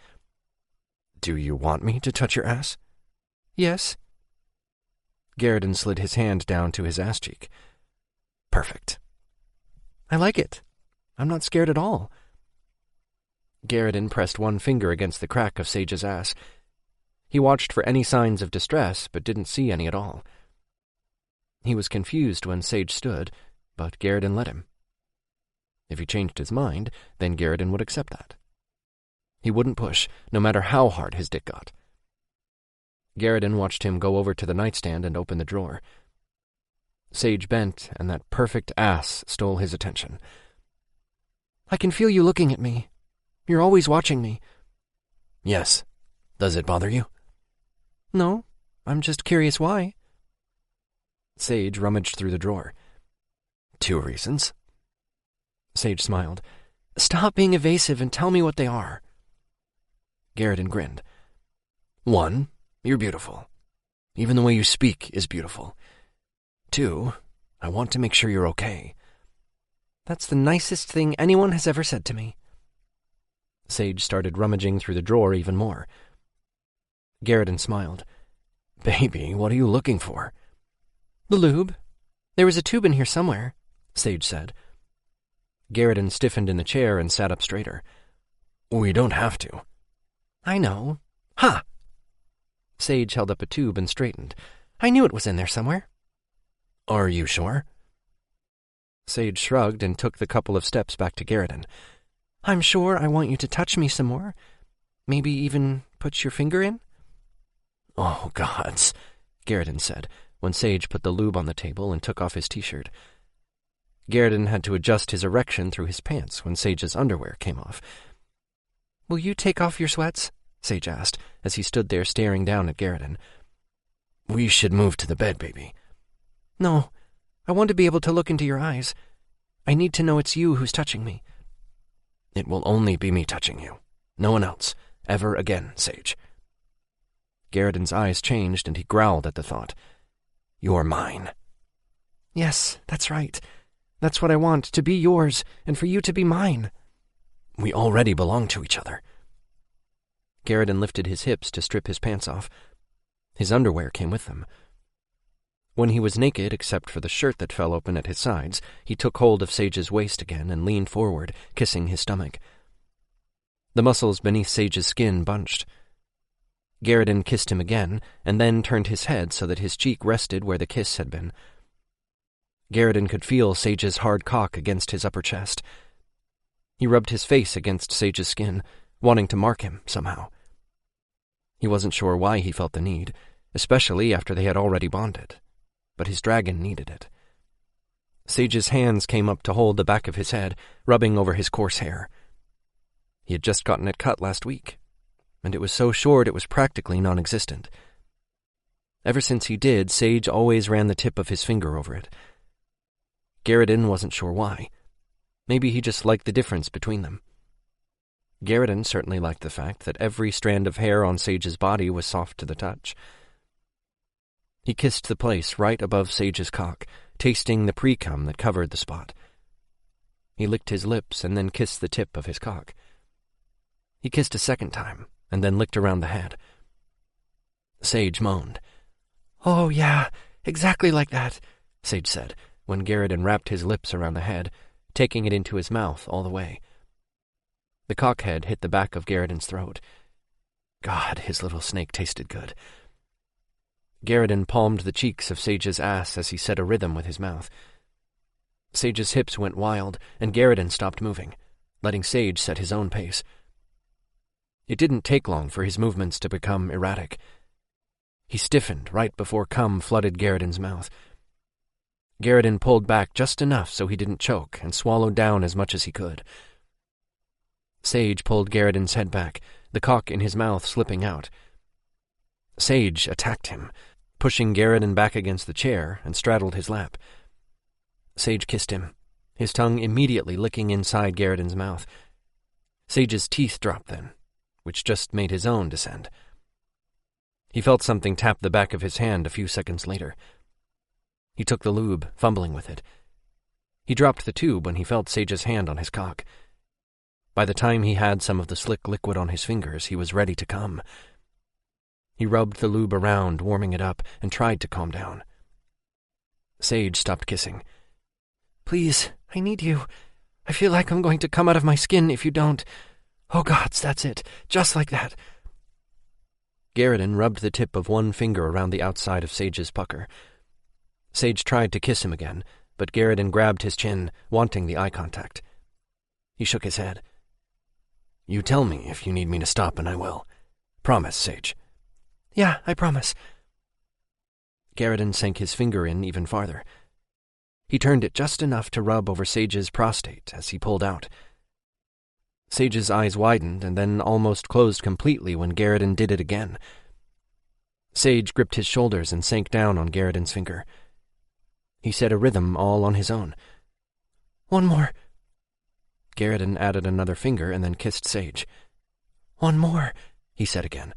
Do you want me to touch your ass? Yes. Garrett slid his hand down to his ass cheek. Perfect. I like it. I'm not scared at all. Garrett pressed one finger against the crack of Sage's ass. He watched for any signs of distress, but didn't see any at all. He was confused when Sage stood, but Garrett let him. If he changed his mind, then Garrett would accept that. He wouldn't push, no matter how hard his dick got. Garrett watched him go over to the nightstand and open the drawer. Sage bent, and that perfect ass stole his attention. I can feel you looking at me. You're always watching me. Yes. Does it bother you? No, I'm just curious why. Sage rummaged through the drawer. 2 reasons. Sage smiled. Stop being evasive and tell me what they are. Garrett grinned. 1, you're beautiful. Even the way you speak is beautiful. 2, I want to make sure you're okay. That's the nicest thing anyone has ever said to me. Sage started rummaging through the drawer even more. Garrett smiled. Baby, what are you looking for? The lube. There was a tube in here somewhere, Sage said. Garrett stiffened in the chair and sat up straighter. We don't have to. I know. Ha! Sage held up a tube and straightened. I knew it was in there somewhere. Are you sure? Sage shrugged and took the couple of steps back to Garrett. I'm sure I want you to touch me some more. Maybe even put your finger in? Oh, gods, Garrett said, when Sage put the lube on the table and took off his t-shirt. Garrett had to adjust his erection through his pants when Sage's underwear came off. Will you take off your sweats? Sage asked, as he stood there staring down at Garrett. We should move to the bed, baby. No, I want to be able to look into your eyes. I need to know it's you who's touching me. It will only be me touching you. No one else. Ever again, Sage. Garrett's eyes changed, and he growled at the thought. You're mine. Yes, that's right. That's what I want, to be yours, and for you to be mine. We already belong to each other. Garrett lifted his hips to strip his pants off. His underwear came with them. When he was naked, except for the shirt that fell open at his sides, he took hold of Sage's waist again and leaned forward, kissing his stomach. The muscles beneath Sage's skin bunched. Garrett kissed him again, and then turned his head so that his cheek rested where the kiss had been. Garrett could feel Sage's hard cock against his upper chest. He rubbed his face against Sage's skin, wanting to mark him somehow. He wasn't sure why he felt the need, especially after they had already bonded, but his dragon needed it. Sage's hands came up to hold the back of his head, rubbing over his coarse hair. He had just gotten it cut last week, and it was so short it was practically non-existent. Ever since he did, Sage always ran the tip of his finger over it. Garrett wasn't sure why. Maybe he just liked the difference between them. Garrett certainly liked the fact that every strand of hair on Sage's body was soft to the touch. He kissed the place right above Sage's cock, tasting the pre-cum that covered the spot. He licked his lips and then kissed the tip of his cock. He kissed a second time, and then licked around the head. Sage moaned. "Oh, yeah, exactly like that," Sage said, when Garrett wrapped his lips around the head, taking it into his mouth all the way. The cockhead hit the back of Garrett's throat. God, his little snake tasted good. Garrett palmed the cheeks of Sage's ass as he set a rhythm with his mouth. Sage's hips went wild, and Garrett stopped moving, letting Sage set his own pace. It didn't take long for his movements to become erratic. He stiffened right before cum flooded Garrett's mouth. Garrett pulled back just enough so he didn't choke and swallowed down as much as he could. Sage pulled Garrett's head back, the cock in his mouth slipping out. Sage attacked him, pushing Garrison back against the chair, and straddled his lap. Sage kissed him, his tongue immediately licking inside Garrison's mouth. Sage's teeth dropped then, which just made his own descend. He felt something tap the back of his hand a few seconds later. He took the lube, fumbling with it. He dropped the tube when he felt Sage's hand on his cock. By the time he had some of the slick liquid on his fingers, he was ready to come. He rubbed the lube around, warming it up, and tried to calm down. Sage stopped kissing. "Please, I need you. I feel like I'm going to come out of my skin if you don't. Oh, gods, that's it. Just like that." Garrison rubbed the tip of one finger around the outside of Sage's pucker. Sage tried to kiss him again, but Garrison grabbed his chin, wanting the eye contact. He shook his head. "You tell me if you need me to stop, and I will. Promise, Sage." "Yeah, I promise." Garrison sank his finger in even farther. He turned it just enough to rub over Sage's prostate as he pulled out. Sage's eyes widened and then almost closed completely when Garrison did it again. Sage gripped his shoulders and sank down on Garrison's finger. He set a rhythm all on his own. "One more." Garrison added another finger and then kissed Sage. "One more," he said again.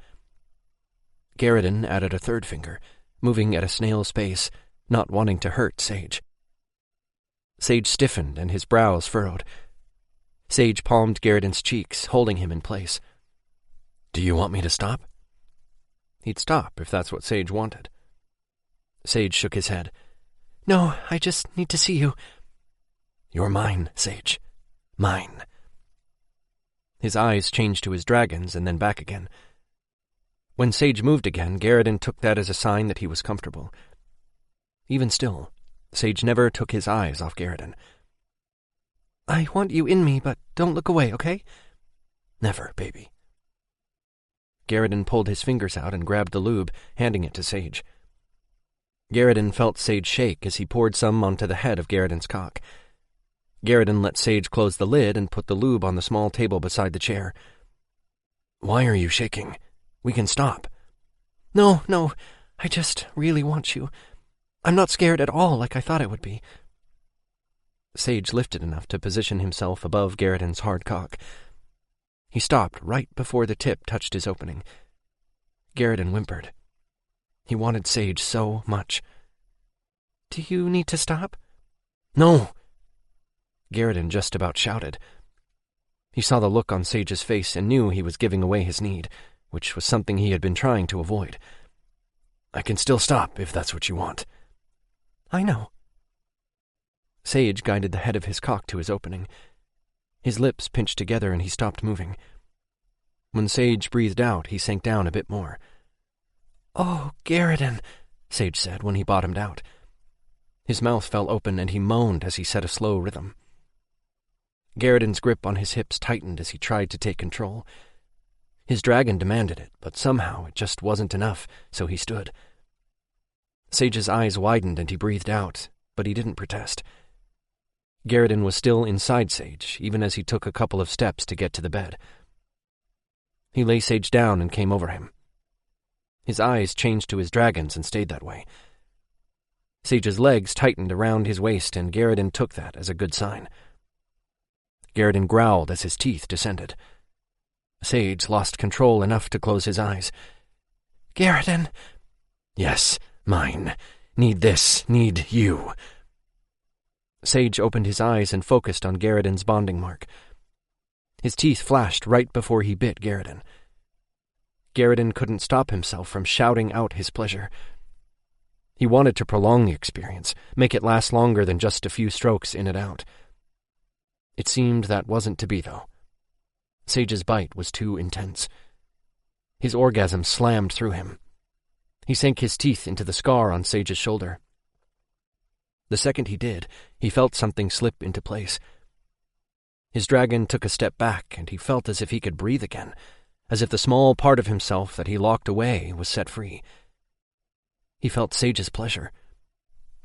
Garrison added a third finger, moving at a snail's pace, not wanting to hurt Sage. Sage stiffened and his brows furrowed. Sage palmed Garrison's cheeks, holding him in place. "Do you want me to stop?" He'd stop if that's what Sage wanted. Sage shook his head. "No, I just need to see you." "You're mine, Sage. Mine." His eyes changed to his dragons and then back again. When Sage moved again, Garrison took that as a sign that he was comfortable. Even still, Sage never took his eyes off Garrison. "I want you in me, but don't look away, okay?" "Never, baby." Garrison pulled his fingers out and grabbed the lube, handing it to Sage. Garrison felt Sage shake as he poured some onto the head of Garrison's cock. Garrison let Sage close the lid and put the lube on the small table beside the chair. "Why are you shaking? We can stop." No, I just really want you. I'm not scared at all like I thought I would be." Sage lifted enough to position himself above Garrison's hard cock. He stopped right before the tip touched his opening. Garrison whimpered. He wanted Sage so much. "Do you need to stop?" "No!" Garrison just about shouted. He saw the look on Sage's face and knew he was giving away his need, which was something he had been trying to avoid. "I can still stop if that's what you want." "I know." Sage guided the head of his cock to his opening. His lips pinched together and he stopped moving. When Sage breathed out, he sank down a bit more. "Oh, Garrison," Sage said when he bottomed out. His mouth fell open and he moaned as he set a slow rhythm. Garrison's grip on his hips tightened as he tried to take control. His dragon demanded it, but somehow it just wasn't enough, so he stood. Sage's eyes widened and he breathed out, but he didn't protest. Garrison was still inside Sage, even as he took a couple of steps to get to the bed. He lay Sage down and came over him. His eyes changed to his dragons and stayed that way. Sage's legs tightened around his waist, and Garrison took that as a good sign. Garrison growled as his teeth descended. Sage lost control enough to close his eyes. "Garrison!" "Yes, mine. Need this, need you." Sage opened his eyes and focused on Garrison's bonding mark. His teeth flashed right before he bit Garrison. Garrison couldn't stop himself from shouting out his pleasure. He wanted to prolong the experience, make it last longer than just a few strokes in and out. It seemed that wasn't to be, though. Sage's bite was too intense. His orgasm slammed through him. He sank his teeth into the scar on Sage's shoulder. The second he did, he felt something slip into place. His dragon took a step back, and he felt as if he could breathe again, as if the small part of himself that he locked away was set free. He felt Sage's pleasure.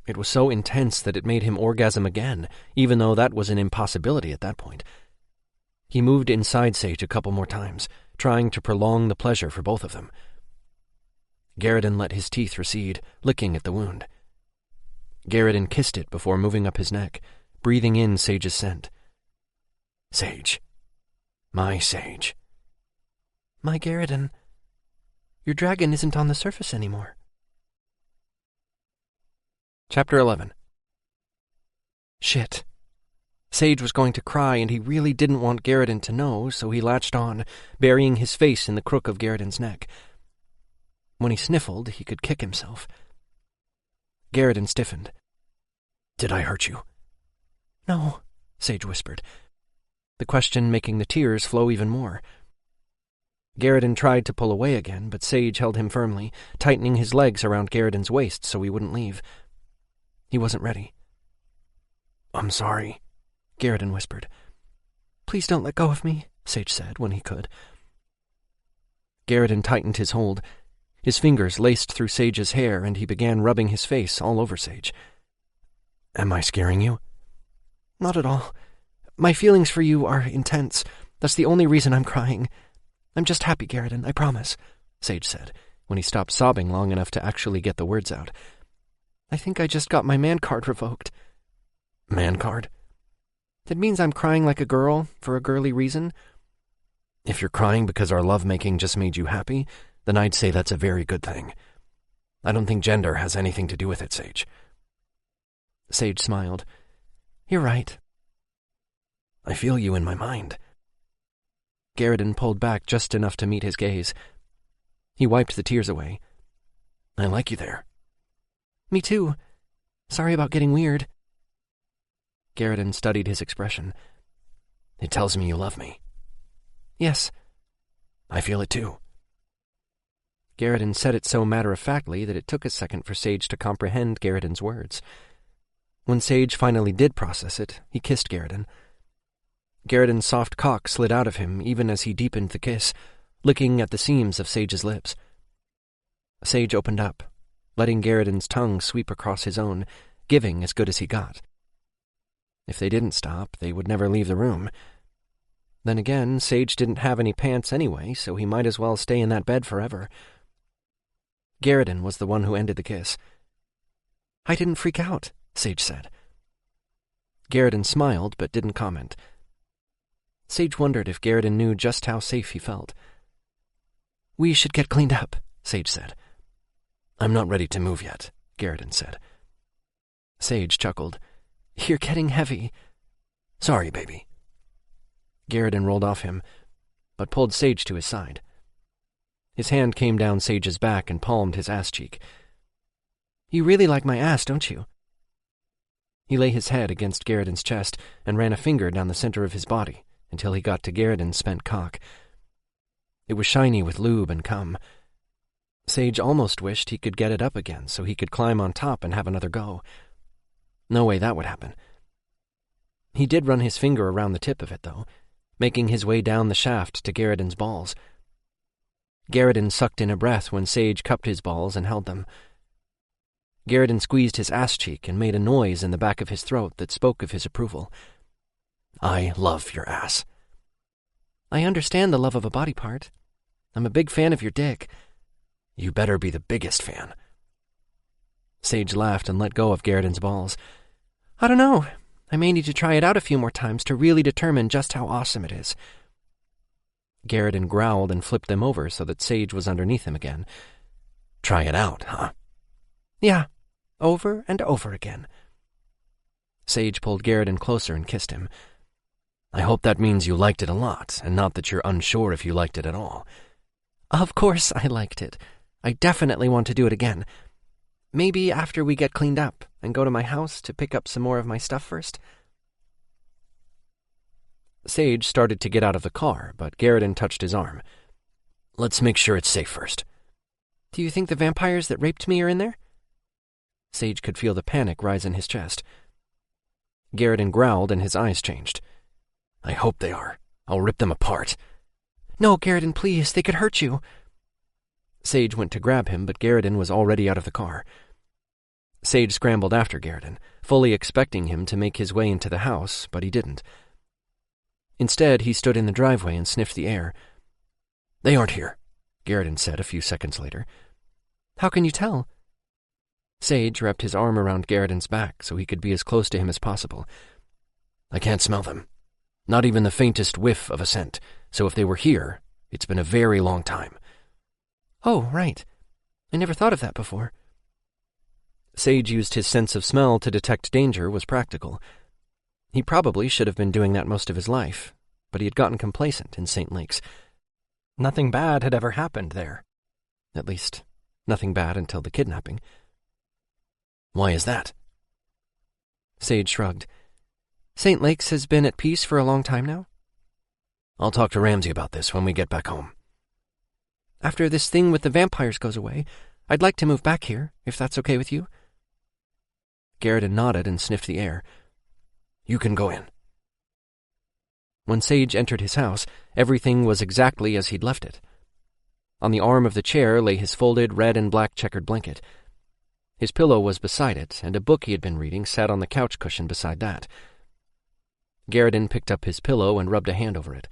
It was so intense that it made him orgasm again, even though that was an impossibility at that point. He moved inside Sage a couple more times, trying to prolong the pleasure for both of them. Garridan let his teeth recede, licking at the wound. Garridan kissed it before moving up his neck, breathing in Sage's scent. Sage. My Sage. My Garridan, your dragon isn't on the surface anymore. Chapter 11. Shit. Sage was going to cry, and he really didn't want Garridan to know, so he latched on, burying his face in the crook of Garridan's neck. When he sniffled, he could kick himself. Garridan stiffened. Did I hurt you? No, Sage whispered, the question making the tears flow even more. Garridan tried to pull away again, but Sage held him firmly, tightening his legs around Garridan's waist so he wouldn't leave. He wasn't ready. I'm sorry, Garridan whispered. Please don't let go of me, Sage said when he could. Garridan tightened his hold. His fingers laced through Sage's hair, and he began rubbing his face all over Sage. Am I scaring you? Not at all. My feelings for you are intense. That's the only reason I'm crying. I'm just happy, Garridan, I promise, Sage said, when he stopped sobbing long enough to actually get the words out. I think I just got my man card revoked. Man card? That means I'm crying like a girl, for a girly reason. If you're crying because our lovemaking just made you happy, then I'd say that's a very good thing. I don't think gender has anything to do with it, Sage. Sage smiled. You're right. I feel you in my mind. Garridan pulled back just enough to meet his gaze. He wiped the tears away. I like you there. Me too. Sorry about getting weird. Garridan studied his expression. It tells me you love me. Yes. I feel it too. Garridan said it so matter-of-factly that it took a second for Sage to comprehend Garridan's words. When Sage finally did process it, he kissed Garridan. Garridan's soft cock slid out of him even as he deepened the kiss, licking at the seams of Sage's lips. Sage opened up, letting Garridan's tongue sweep across his own, giving as good as he got. If they didn't stop, they would never leave the room. Then again, Sage didn't have any pants anyway, so he might as well stay in that bed forever. Garridan was the one who ended the kiss. I didn't freak out, Sage said. Garridan smiled, but didn't comment. Sage wondered if Garridan knew just how safe he felt. We should get cleaned up, Sage said. I'm not ready to move yet, Garridan said. Sage chuckled. You're getting heavy. Sorry, baby. Garridan rolled off him, but pulled Sage to his side. His hand came down Sage's back and palmed his ass cheek. You really like my ass, don't you? He lay his head against Garridan's chest and ran a finger down the center of his body until he got to Garridan's spent cock. It was shiny with lube and cum. Sage almost wished he could get it up again so he could climb on top and have another go. No way that would happen. He did run his finger around the tip of it, though, making his way down the shaft to Garridan's balls. Garridan sucked in a breath when Sage cupped his balls and held them. Garridan squeezed his ass cheek and made a noise in the back of his throat that spoke of his approval. I love your ass. I understand the love of a body part. I'm a big fan of your dick. You better be the biggest fan. Sage laughed and let go of Garridan's balls. I don't know. I may need to try it out a few more times to really determine just how awesome it is. Garridan growled and flipped them over so that Sage was underneath him again. Try it out, huh? Yeah, over and over again. Sage pulled Garridan closer and kissed him. I hope that means you liked it a lot, and not that you're unsure if you liked it at all. Of course I liked it. I definitely want to do it again. Maybe after we get cleaned up and go to my house to pick up some more of my stuff first. Sage started to get out of the car, but Garridan touched his arm. Let's make sure it's safe first. Do you think the vampires that raped me are in there? Sage could feel the panic rise in his chest. Garridan growled and his eyes changed. I hope they are. I'll rip them apart. No, Garridan, please. They could hurt you. Sage went to grab him, but Garridan was already out of the car. Sage scrambled after Garridan, fully expecting him to make his way into the house, but he didn't. Instead, he stood in the driveway and sniffed the air. They aren't here, Garridan said a few seconds later. How can you tell? Sage wrapped his arm around Garriden's back so he could be as close to him as possible. I can't smell them. Not even the faintest whiff of a scent, so if they were here, it's been a very long time. Oh, right. I never thought of that before. Sage used his sense of smell to detect danger was practical. He probably should have been doing that most of his life, but he had gotten complacent in St. Lakes. Nothing bad had ever happened there. At least, nothing bad until the kidnapping. Why is that? Sage shrugged. St. Lakes has been at peace for a long time now? I'll talk to Ramsey about this when we get back home. After this thing with the vampires goes away, I'd like to move back here, if that's okay with you. Garriden nodded and sniffed the air. You can go in. When Sage entered his house, everything was exactly as he'd left it. On the arm of the chair lay his folded red and black checkered blanket. His pillow was beside it, and a book he had been reading sat on the couch cushion beside that. Garriden picked up his pillow and rubbed a hand over it.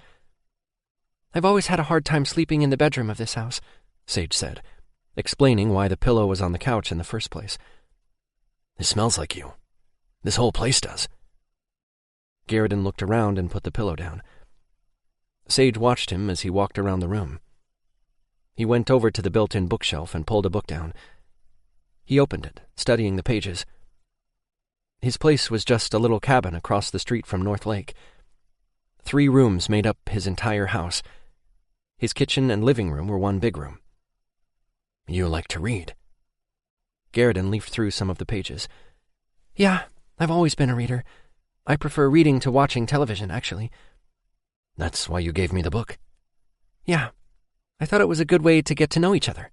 I've always had a hard time sleeping in the bedroom of this house, Sage said, explaining why the pillow was on the couch in the first place. It smells like you. This whole place does. Garriden looked around and put the pillow down. Sage watched him as he walked around the room. He went over to the built-in bookshelf and pulled a book down. He opened it, studying the pages. His place was just a little cabin across the street from North Lake. 3 rooms made up his entire house. His kitchen and living room were one big room. You like to read? Garriden leafed through some of the pages. Yeah, I've always been a reader. I prefer reading to watching television, actually. That's why you gave me the book? Yeah, I thought it was a good way to get to know each other.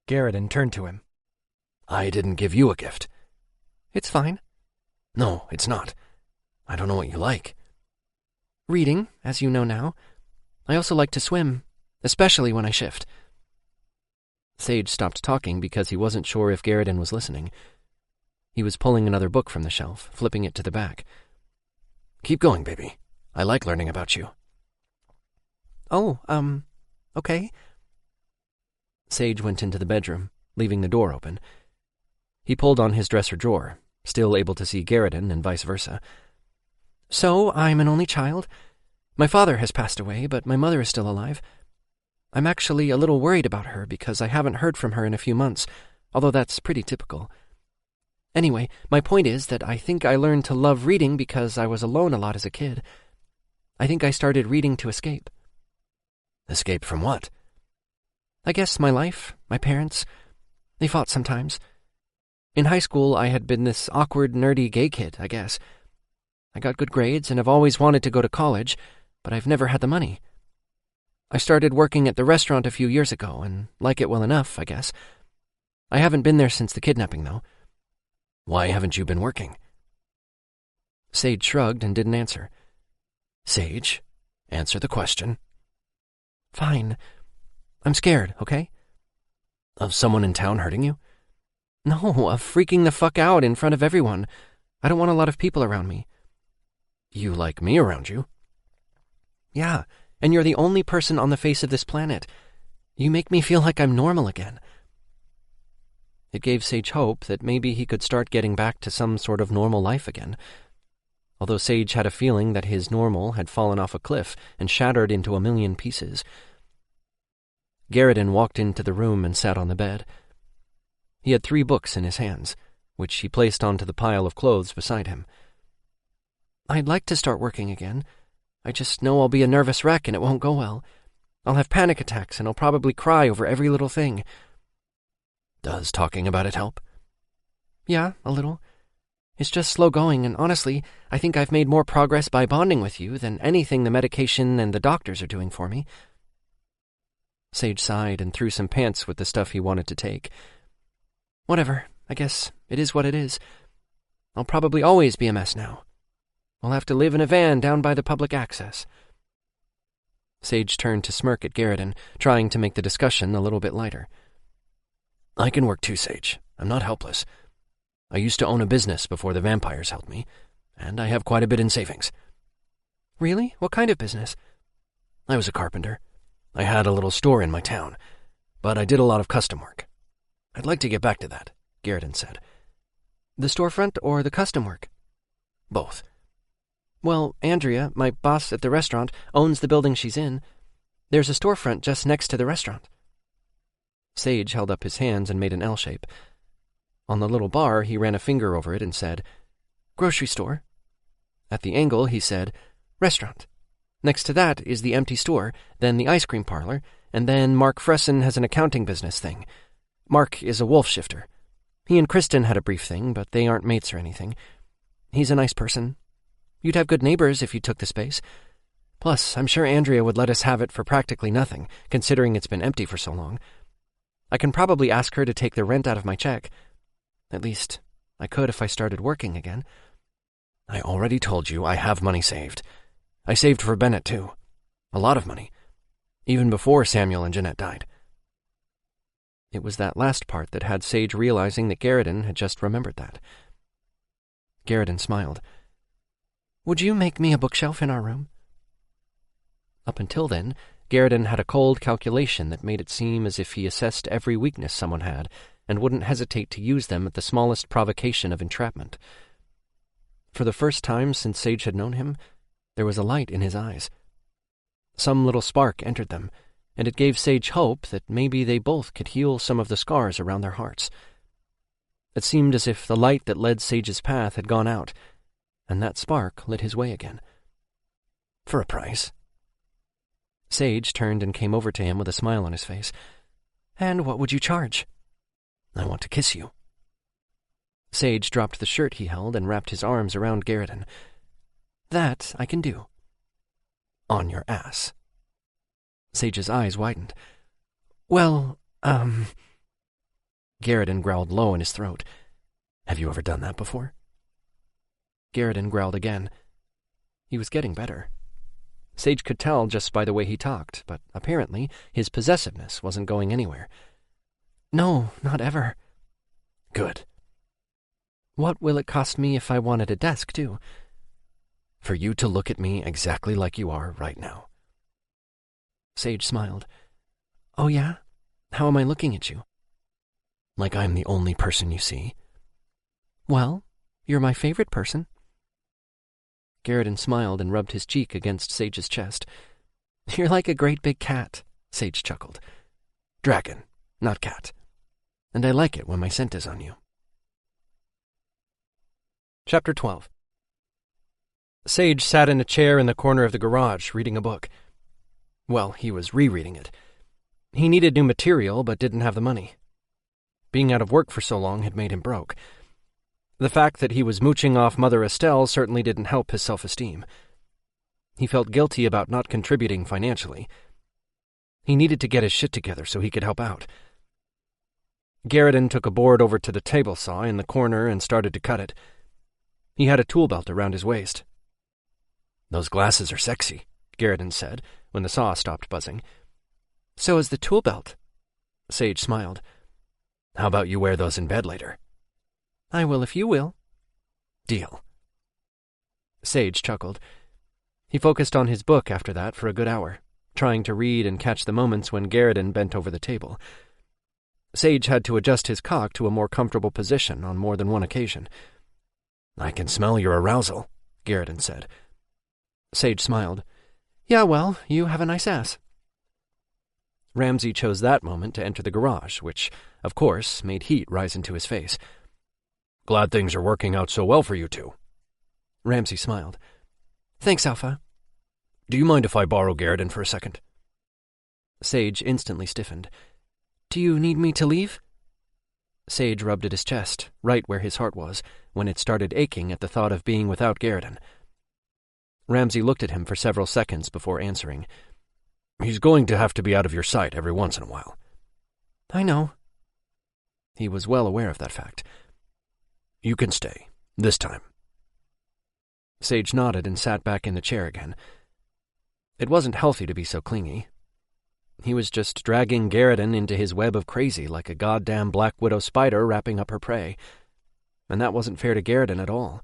Garriden turned to him. I didn't give you a gift. It's fine. No, it's not. I don't know what you like. Reading, as you know now. I also like to swim, especially when I shift. Sage stopped talking because he wasn't sure if Garriden was listening. He was pulling another book from the shelf, flipping it to the back. Keep going, baby. I like learning about you. Oh, okay. Sage went into the bedroom, leaving the door open. He pulled on his dresser drawer, still able to see Garriden and vice versa. So, I'm an only child. My father has passed away, but my mother is still alive. I'm actually a little worried about her because I haven't heard from her in a few months, although that's pretty typical. Anyway, my point is that I think I learned to love reading because I was alone a lot as a kid. I think I started reading to escape. Escape from what? I guess my life, my parents. They fought sometimes. In high school, I had been this awkward, nerdy gay kid, I guess. I got good grades and have always wanted to go to college, but I've never had the money. I started working at the restaurant a few years ago and like it well enough, I guess. I haven't been there since the kidnapping, though. Why haven't you been working? Sage shrugged and didn't answer. Sage, answer the question. Fine. I'm scared, okay? Of someone in town hurting you? No, of freaking the fuck out in front of everyone. I don't want a lot of people around me. You like me around you? Yeah, and you're the only person on the face of this planet. You make me feel like I'm normal again. It gave Sage hope that maybe he could start getting back to some sort of normal life again. Although Sage had a feeling that his normal had fallen off a cliff and shattered into a million pieces. Garriden walked into the room and sat on the bed. He had 3 books in his hands, which he placed onto the pile of clothes beside him. I'd like to start working again. I just know I'll be a nervous wreck and it won't go well. I'll have panic attacks and I'll probably cry over every little thing. Does talking about it help? Yeah, a little. It's just slow going, and honestly, I think I've made more progress by bonding with you than anything the medication and the doctors are doing for me. Sage sighed and threw some pants with the stuff he wanted to take. Whatever, I guess it is what it is. I'll probably always be a mess now. I'll have to live in a van down by the public access. Sage turned to smirk at Garriden, trying to make the discussion a little bit lighter. I can work too, Sage. I'm not helpless. I used to own a business before the vampires helped me, and I have quite a bit in savings. Really? What kind of business? I was a carpenter. I had a little store in my town, but I did a lot of custom work. I'd like to get back to that, Garrett said. The storefront or the custom work? Both. Well, Andrea, my boss at the restaurant, owns the building she's in. There's a storefront just next to the restaurant. Sage held up his hands and made an L shape. On the little bar, he ran a finger over it and said, grocery store. At the angle, he said, restaurant. Next to that is the empty store, then the ice cream parlor, and then Mark Fresson has an accounting business thing. Mark is a wolf shifter. He and Kristen had a brief thing, but they aren't mates or anything. He's a nice person. You'd have good neighbors if you took the space. Plus, I'm sure Andrea would let us have it for practically nothing, considering it's been empty for so long. I can probably ask her to take the rent out of my check. At least, I could if I started working again. I already told you I have money saved. I saved for Bennett, too. A lot of money. Even before Samuel and Jeanette died. It was that last part that had Sage realizing that Garrett had just remembered that. Garrett smiled. Would you make me a bookshelf in our room? Up until then, Garrett had a cold calculation that made it seem as if he assessed every weakness someone had and wouldn't hesitate to use them at the smallest provocation of entrapment. For the first time since Sage had known him, there was a light in his eyes. Some little spark entered them, and it gave Sage hope that maybe they both could heal some of the scars around their hearts. It seemed as if the light that led Sage's path had gone out, and that spark lit his way again. For a price. Sage turned and came over to him with a smile on his face. And what would you charge? I want to kiss you. Sage dropped the shirt he held and wrapped his arms around Garrett. That I can do. On your ass. Sage's eyes widened. Well, Garrett growled low in his throat. Have you ever done that before? Garrett growled again. He was getting better. Sage could tell just by the way he talked, but apparently his possessiveness wasn't going anywhere. No, not ever. Good. What will it cost me if I wanted a desk, too? For you to look at me exactly like you are right now. Sage smiled. Oh, yeah? How am I looking at you? Like I'm the only person you see. Well, you're my favorite person. Garrett smiled and rubbed his cheek against Sage's chest. You're like a great big cat, Sage chuckled. Dragon, not cat. And I like it when my scent is on you. Chapter 12. Sage sat in a chair in the corner of the garage, reading a book. Well, he was rereading it. He needed new material, but didn't have the money. Being out of work for so long had made him broke. The fact that he was mooching off Mother Estelle certainly didn't help his self-esteem. He felt guilty about not contributing financially. He needed to get his shit together so he could help out. Garrett took a board over to the table saw in the corner and started to cut it. He had a tool belt around his waist. Those glasses are sexy, Garrett said, when the saw stopped buzzing. So is the tool belt. Sage smiled. How about you wear those in bed later? I will if you will. Deal. Sage chuckled. He focused on his book after that for a good hour, trying to read and catch the moments when Garrett bent over the table. Sage had to adjust his cock to a more comfortable position on more than one occasion. I can smell your arousal, Garrett said. Sage smiled. Yeah, well, you have a nice ass. Ramsay chose that moment to enter the garage, which, of course, made heat rise into his face. Glad things are working out so well for you two. Ramsay smiled. Thanks, Alpha. Do you mind if I borrow Garrett for a second? Sage instantly stiffened. Do you need me to leave? Sage rubbed at his chest, right where his heart was, when it started aching at the thought of being without Garrett. Ramsay looked at him for several seconds before answering. He's going to have to be out of your sight every once in a while. I know. He was well aware of that fact. You can stay, this time. Sage nodded and sat back in the chair again. It wasn't healthy to be so clingy. He was just dragging Garrett into his web of crazy like a goddamn Black Widow spider wrapping up her prey. And that wasn't fair to Garrett at all.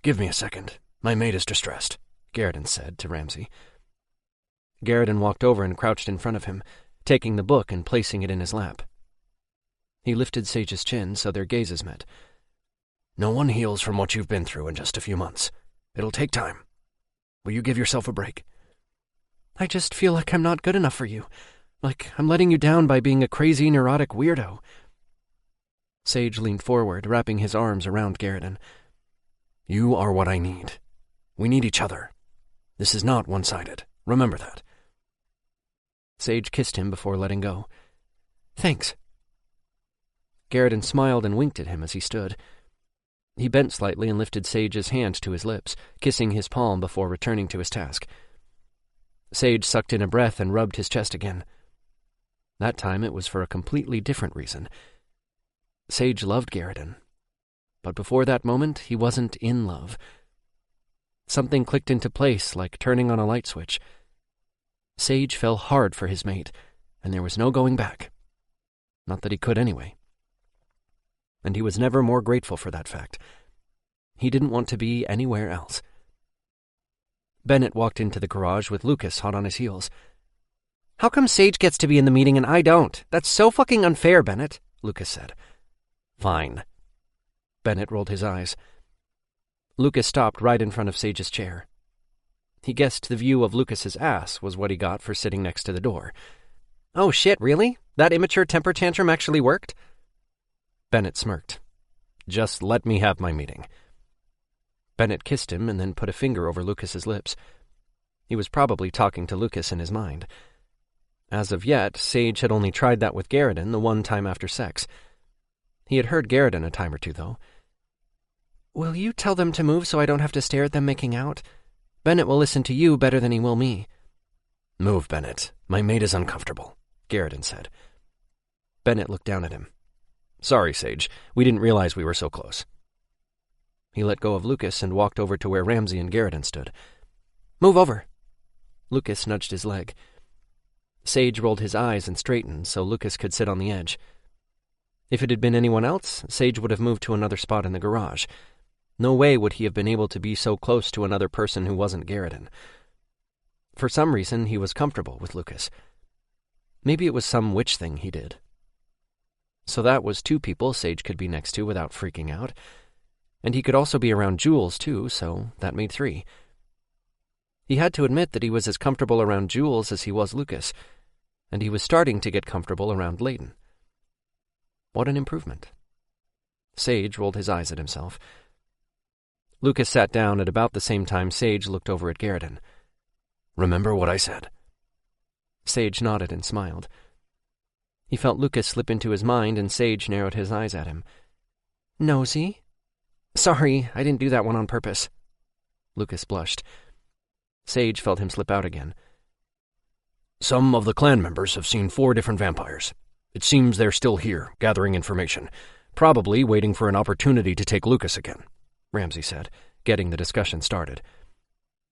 Give me a second. My mate is distressed, Garrett said to Ramsay. Garrett walked over and crouched in front of him, taking the book and placing it in his lap. He lifted Sage's chin so their gazes met. No one heals from what you've been through in just a few months. It'll take time. Will you give yourself a break? I just feel like I'm not good enough for you. Like I'm letting you down by being a crazy, neurotic weirdo. Sage leaned forward, wrapping his arms around Garrison. You are what I need. We need each other. This is not one-sided. Remember that. Sage kissed him before letting go. Thanks. Garrison smiled and winked at him as he stood. He bent slightly and lifted Sage's hand to his lips, kissing his palm before returning to his task. Sage sucked in a breath and rubbed his chest again. That time it was for a completely different reason. Sage loved Garrison, but before that moment he wasn't in love. Something clicked into place like turning on a light switch. Sage fell hard for his mate, and there was no going back. Not that he could anyway. And he was never more grateful for that fact. He didn't want to be anywhere else. Bennett walked into the garage with Lucas hot on his heels. How come Sage gets to be in the meeting and I don't? That's so fucking unfair, Bennett, Lucas said. Fine. Bennett rolled his eyes. Lucas stopped right in front of Sage's chair. He guessed the view of Lucas's ass was what he got for sitting next to the door. Oh shit, really? That immature temper tantrum actually worked? Bennett smirked. Just let me have my meeting. Bennett kissed him and then put a finger over Lucas's lips. He was probably talking to Lucas in his mind. As of yet, Sage had only tried that with Garrison the one time after sex. He had heard Garrison a time or two, though. Will you tell them to move so I don't have to stare at them making out? Bennett will listen to you better than he will me. Move, Bennett. My mate is uncomfortable, Garrison said. Bennett looked down at him. Sorry, Sage. We didn't realize we were so close. He let go of Lucas and walked over to where Ramsey and Garrison stood. Move over. Lucas nudged his leg. Sage rolled his eyes and straightened so Lucas could sit on the edge. If it had been anyone else, Sage would have moved to another spot in the garage. No way would he have been able to be so close to another person who wasn't Garrison. For some reason, he was comfortable with Lucas. Maybe it was some witch thing he did. So that was two people Sage could be next to without freaking out. And he could also be around Jules, too, so that made three. He had to admit that he was as comfortable around Jules as he was Lucas, and he was starting to get comfortable around Layton. What an improvement. Sage rolled his eyes at himself. Lucas sat down at about the same time Sage looked over at Garrison. Remember what I said? Sage nodded and smiled. He felt Lucas slip into his mind, and Sage narrowed his eyes at him. Nosy? Sorry, I didn't do that one on purpose. Lucas blushed. Sage felt him slip out again. Some of the clan members have seen 4 different vampires. It seems they're still here, gathering information, probably waiting for an opportunity to take Lucas again, Ramsey said, getting the discussion started.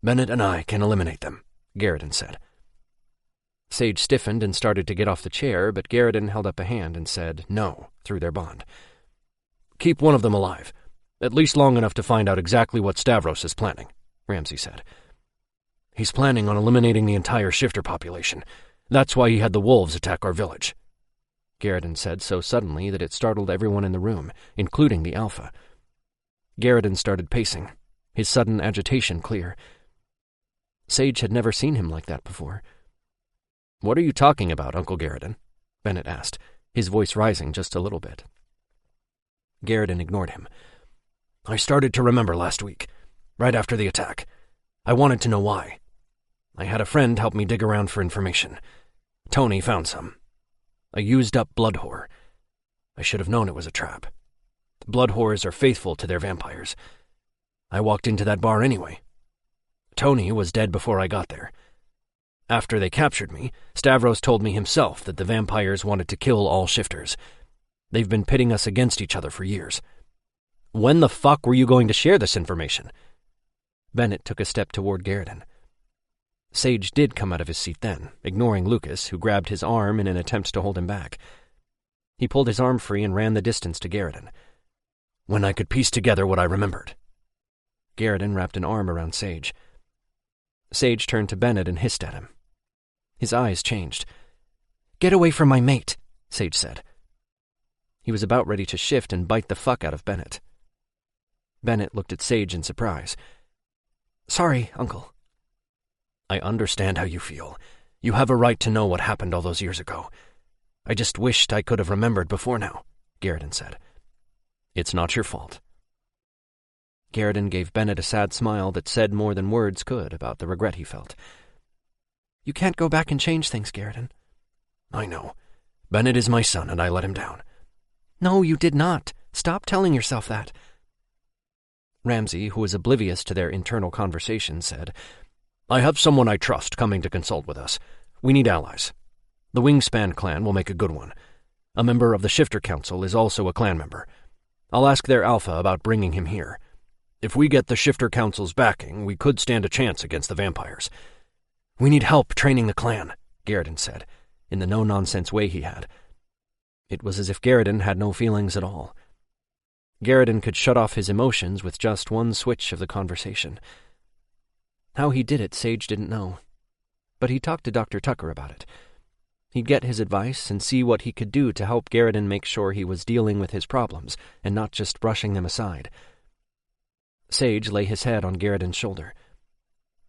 Bennett and I can eliminate them, Garrison said. Sage stiffened and started to get off the chair, but Garrison held up a hand and said no through their bond. Keep one of them alive, at least long enough to find out exactly what Stavros is planning, Ramsey said. He's planning on eliminating the entire shifter population. That's why he had the wolves attack our village, Garrison said so suddenly that it startled everyone in the room, including the Alpha. Garrison started pacing, his sudden agitation clear. Sage had never seen him like that before. What are you talking about, Uncle Garrison? Bennett asked, his voice rising just a little bit. Garrison ignored him. I started to remember last week, right after the attack. I wanted to know why. I had a friend help me dig around for information. Tony found some. A used-up blood whore. I should have known it was a trap. Blood whores are faithful to their vampires. I walked into that bar anyway. Tony was dead before I got there. After they captured me, Stavros told me himself that the vampires wanted to kill all shifters. They've been pitting us against each other for years. When the fuck were you going to share this information? Bennett took a step toward Garrison. Sage did come out of his seat then, ignoring Lucas, who grabbed his arm in an attempt to hold him back. He pulled his arm free and ran the distance to Garrison. When I could piece together what I remembered. Garrison wrapped an arm around Sage. Sage turned to Bennett and hissed at him. His eyes changed. Get away from my mate, Sage said. He was about ready to shift and bite the fuck out of Bennett. Bennett looked at Sage in surprise. "Sorry, Uncle." "I understand how you feel. You have a right to know what happened all those years ago. I just wished I could have remembered before now," Garrison said. "It's not your fault." Garrison gave Bennett a sad smile that said more than words could about the regret he felt. "You can't go back and change things, Garrison." "I know. Bennett is my son, and I let him down." "No, you did not. Stop telling yourself that." Ramsey, who was oblivious to their internal conversation, said, "I have someone I trust coming to consult with us. We need allies. The Wingspan clan will make a good one. A member of the Shifter Council is also a clan member. I'll ask their alpha about bringing him here. If we get the Shifter Council's backing, we could stand a chance against the vampires." "We need help training the clan," Garrison said, in the no-nonsense way he had. It was as if Garrison had no feelings at all. Garrison could shut off his emotions with just one switch of the conversation. How he did it, Sage didn't know. But he talked to Dr. Tucker about it. He'd get his advice and see what he could do to help Garrison make sure he was dealing with his problems and not just brushing them aside. Sage lay his head on Garrison's shoulder.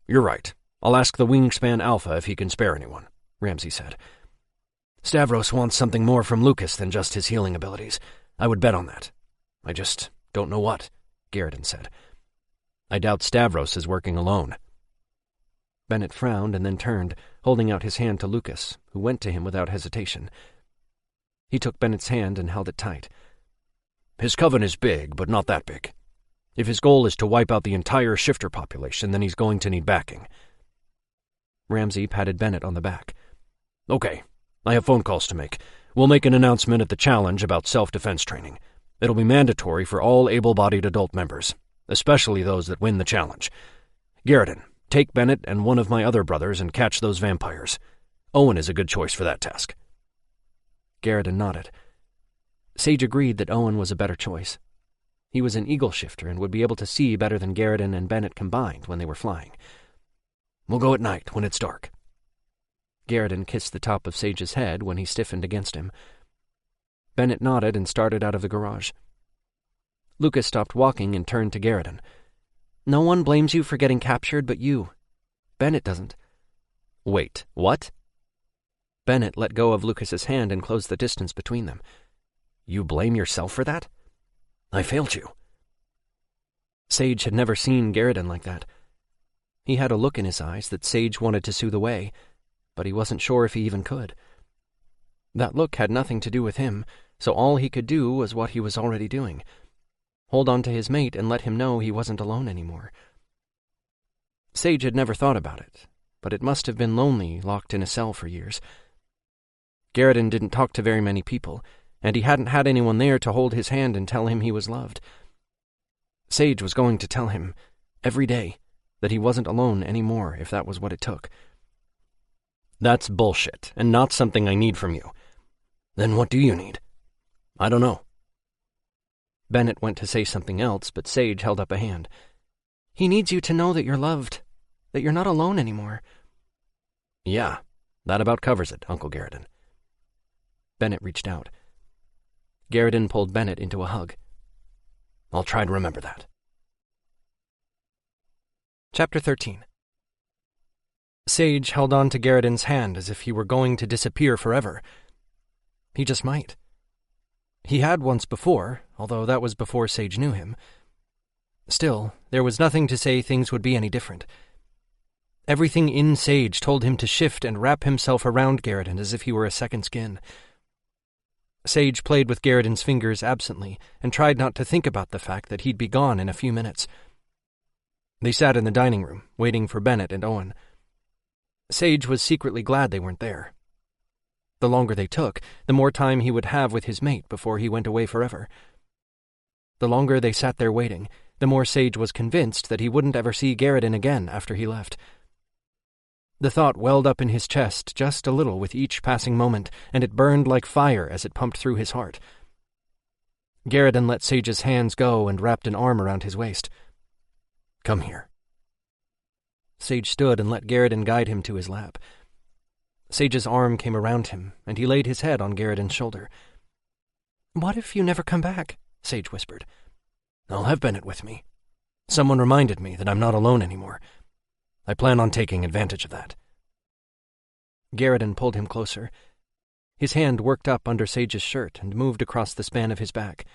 "You're right. I'll ask the Wingspan Alpha if he can spare anyone," Ramsey said. "Stavros wants something more from Lucas than just his healing abilities. I would bet on that. I just don't know what," Garrison said. "I doubt Stavros is working alone." Bennett frowned and then turned, holding out his hand to Lucas, who went to him without hesitation. He took Bennett's hand and held it tight. "His coven is big, but not that big. If his goal is to wipe out the entire shifter population, then he's going to need backing." Ramsey patted Bennett on the back. "Okay, I have phone calls to make. We'll make an announcement at the challenge about self-defense training. It'll be mandatory for all able-bodied adult members, especially those that win the challenge. Garrison, take Bennett and one of my other brothers and catch those vampires. Owen is a good choice for that task." Garrison nodded. Sage agreed that Owen was a better choice. He was an eagle shifter and would be able to see better than Garrison and Bennett combined when they were flying. "We'll go at night when it's dark." Garrison kissed the top of Sage's head when he stiffened against him. Bennett nodded and started out of the garage. Lucas stopped walking and turned to Garrison. "No one blames you for getting captured but you. Bennett doesn't." "Wait, what?" Bennett let go of Lucas's hand and closed the distance between them. "You blame yourself for that? I failed you." Sage had never seen Garrison like that. He had a look in his eyes that Sage wanted to soothe away, but he wasn't sure if he even could. That look had nothing to do with him, so all he could do was what he was already doing. Hold on to his mate and let him know he wasn't alone anymore. Sage had never thought about it, but it must have been lonely locked in a cell for years. Garrison didn't talk to very many people, and he hadn't had anyone there to hold his hand and tell him he was loved. Sage was going to tell him, every day, that he wasn't alone anymore if that was what it took. "That's bullshit, and not something I need from you." "Then what do you need?" "I don't know." Bennett went to say something else, but Sage held up a hand. "He needs you to know that you're loved, that you're not alone anymore." "Yeah, that about covers it, Uncle Garrison." Bennett reached out. Garrison pulled Bennett into a hug. "I'll try to remember that." Chapter 13. Sage held on to Garrison's hand as if he were going to disappear forever. He just might. He had once before, although that was before Sage knew him. Still, there was nothing to say things would be any different. Everything in Sage told him to shift and wrap himself around Garrison as if he were a second skin. Sage played with Garrison's fingers absently and tried not to think about the fact that he'd be gone in a few minutes. They sat in the dining room, waiting for Bennett and Owen. Sage was secretly glad they weren't there. The longer they took, the more time he would have with his mate before he went away forever. The longer they sat there waiting, the more Sage was convinced that he wouldn't ever see Garrison again after he left. The thought welled up in his chest just a little with each passing moment, and it burned like fire as it pumped through his heart. Garrison let Sage's hands go and wrapped an arm around his waist. "Come here." Sage stood and let Garrison guide him to his lap. Sage's arm came around him, and he laid his head on Garrison's shoulder. What if you never come back? Sage whispered. I'll have Bennett with me. Someone reminded me that I'm not alone anymore. I plan on taking advantage of that. Garrison pulled him closer. His hand worked up under Sage's shirt and moved across the span of his back.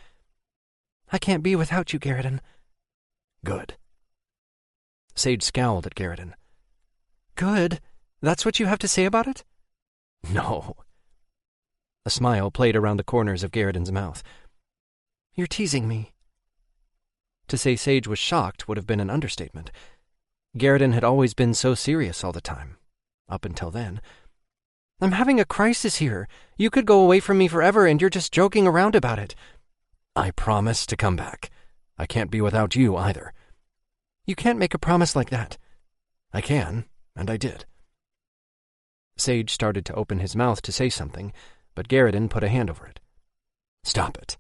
I can't be without you, Garrison. Good. Sage scowled at Garrison. Good? That's what you have to say about it? No. A smile played around the corners of Garrison's mouth. You're teasing me. To say Sage was shocked would have been an understatement. Garrison had always been so serious all the time, up until then. I'm having a crisis here. You could go away from me forever and you're just joking around about it. I promise to come back. I can't be without you either. You can't make a promise like that. I can, and I did. Sage started to open his mouth to say something, but Garrison put a hand over it. Stop it.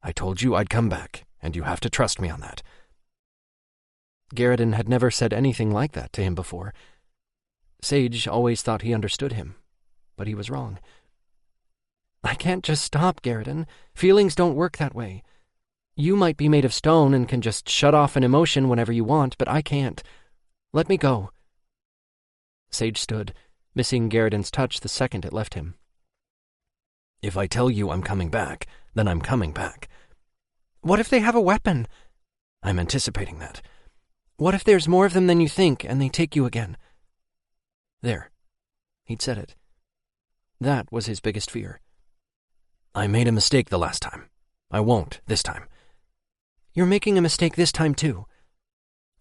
I told you I'd come back, and you have to trust me on that. Garrison had never said anything like that to him before. Sage always thought he understood him, but he was wrong. I can't just stop, Garrison. Feelings don't work that way. You might be made of stone and can just shut off an emotion whenever you want, but I can't. Let me go. Sage stood, missing Garrison's touch the second it left him. If I tell you I'm coming back, then I'm coming back. What if they have a weapon? I'm anticipating that. What if there's more of them than you think, and they take you again? There. He'd said it. That was his biggest fear. I made a mistake the last time. I won't this time. You're making a mistake this time, too.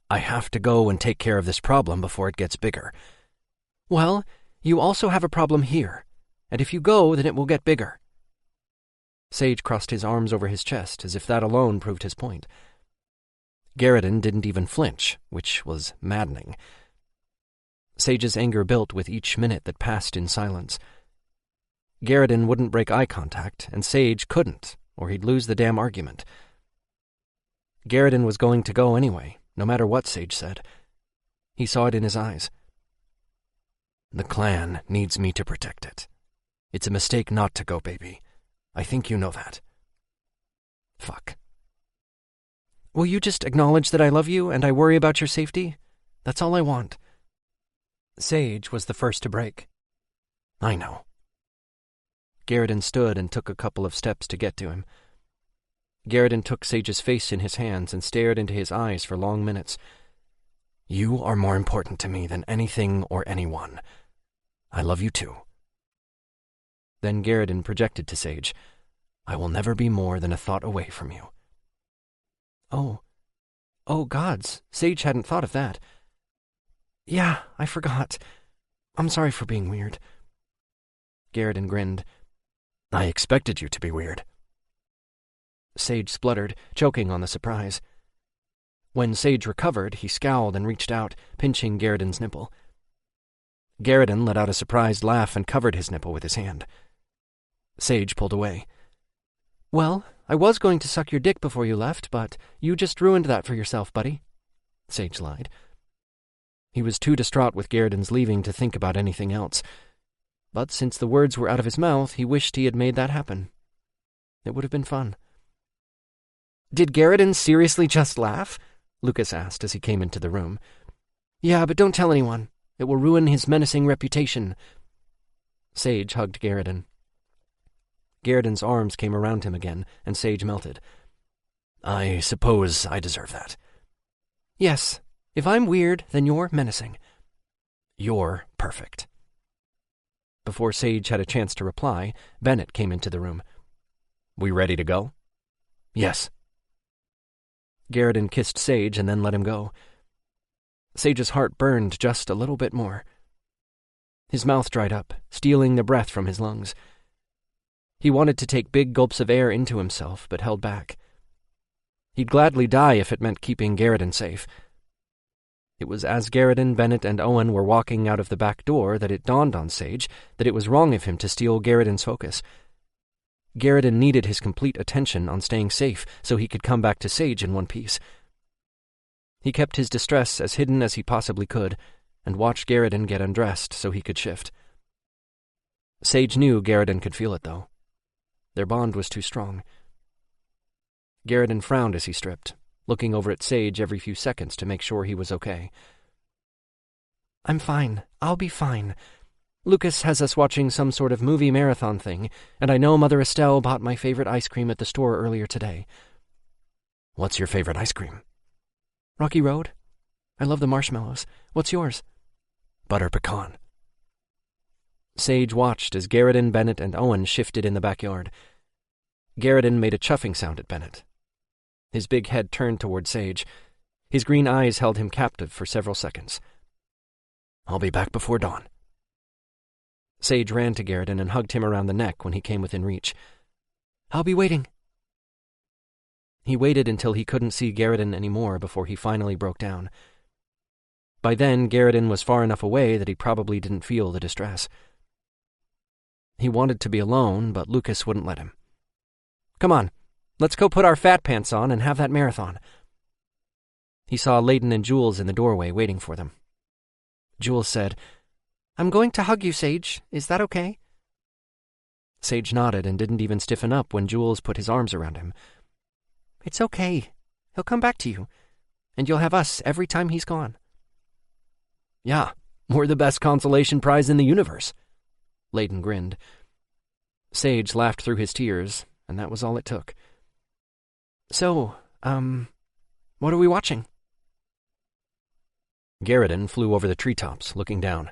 I have to go and take care of this problem before it gets bigger. Well, you also have a problem here, and if you go, then it will get bigger. Sage crossed his arms over his chest, as if that alone proved his point. Garrison didn't even flinch, which was maddening. Sage's anger built with each minute that passed in silence. Garrison wouldn't break eye contact, and Sage couldn't, or he'd lose the damn argument. Garrison was going to go anyway, no matter what Sage said. He saw it in his eyes. The clan needs me to protect it. It's a mistake not to go, baby. I think you know that. Fuck. Will you just acknowledge that I love you and I worry about your safety? That's all I want. Sage was the first to break. I know. Garrison stood and took a couple of steps to get to him. Garrison took Sage's face in his hands and stared into his eyes for long minutes. You are more important to me than anything or anyone. I love you too. Then Garrison projected to Sage. I will never be more than a thought away from you. Oh, gods, Sage hadn't thought of that. Yeah, I forgot. I'm sorry for being weird. Garrison grinned. I expected you to be weird. Sage spluttered, choking on the surprise. When Sage recovered, he scowled and reached out, pinching Garrison's nipple. Garrison let out a surprised laugh and covered his nipple with his hand. Sage pulled away. Well, I was going to suck your dick before you left, but you just ruined that for yourself, buddy. Sage lied. He was too distraught with Garrison's leaving to think about anything else. But since the words were out of his mouth, he wished he had made that happen. It would have been fun. Did Garrison seriously just laugh? Lucas asked as he came into the room. Yeah, but don't tell anyone. It will ruin his menacing reputation. Sage hugged Garrison. Garrison's arms came around him again, and Sage melted. I suppose I deserve that. Yes. If I'm weird, then you're menacing. You're perfect. Before Sage had a chance to reply, Bennett came into the room. We ready to go? Yes. Garrison kissed Sage and then let him go. Sage's heart burned just a little bit more. His mouth dried up, stealing the breath from his lungs. He wanted to take big gulps of air into himself, but held back. He'd gladly die if it meant keeping Garrison safe. It was as Garrison, Bennett, and Owen were walking out of the back door that it dawned on Sage that it was wrong of him to steal Garrison's focus. Garrison needed his complete attention on staying safe so he could come back to Sage in one piece. He kept his distress as hidden as he possibly could, and watched Garrison get undressed so he could shift. Sage knew Garrison could feel it, though. Their bond was too strong. Garrison frowned as he stripped, looking over at Sage every few seconds to make sure he was okay. "I'm fine. I'll be fine. Lucas has us watching some sort of movie marathon thing, and I know Mother Estelle bought my favorite ice cream at the store earlier today." "What's your favorite ice cream?" "Rocky Road. I love the marshmallows. What's yours?" "Butter pecan." Sage watched as Garrison, Bennett, and Owen shifted in the backyard. Garrison made a chuffing sound at Bennett. His big head turned toward Sage. His green eyes held him captive for several seconds. "I'll be back before dawn." Sage ran to Garrison and hugged him around the neck when he came within reach. "I'll be waiting." He waited until he couldn't see Garrison anymore before he finally broke down. By then, Garrison was far enough away that he probably didn't feel the distress. He wanted to be alone, but Lucas wouldn't let him. "Come on, let's go put our fat pants on and have that marathon." He saw Layton and Jules in the doorway waiting for them. Jules said, "I'm going to hug you, Sage. Is that okay?" Sage nodded and didn't even stiffen up when Jules put his arms around him. "It's okay. He'll come back to you, and you'll have us every time he's gone." "Yeah, we're the best consolation prize in the universe." Layton grinned. Sage laughed through his tears, and that was all it took. "So, what are we watching?" Garrison flew over the treetops, looking down.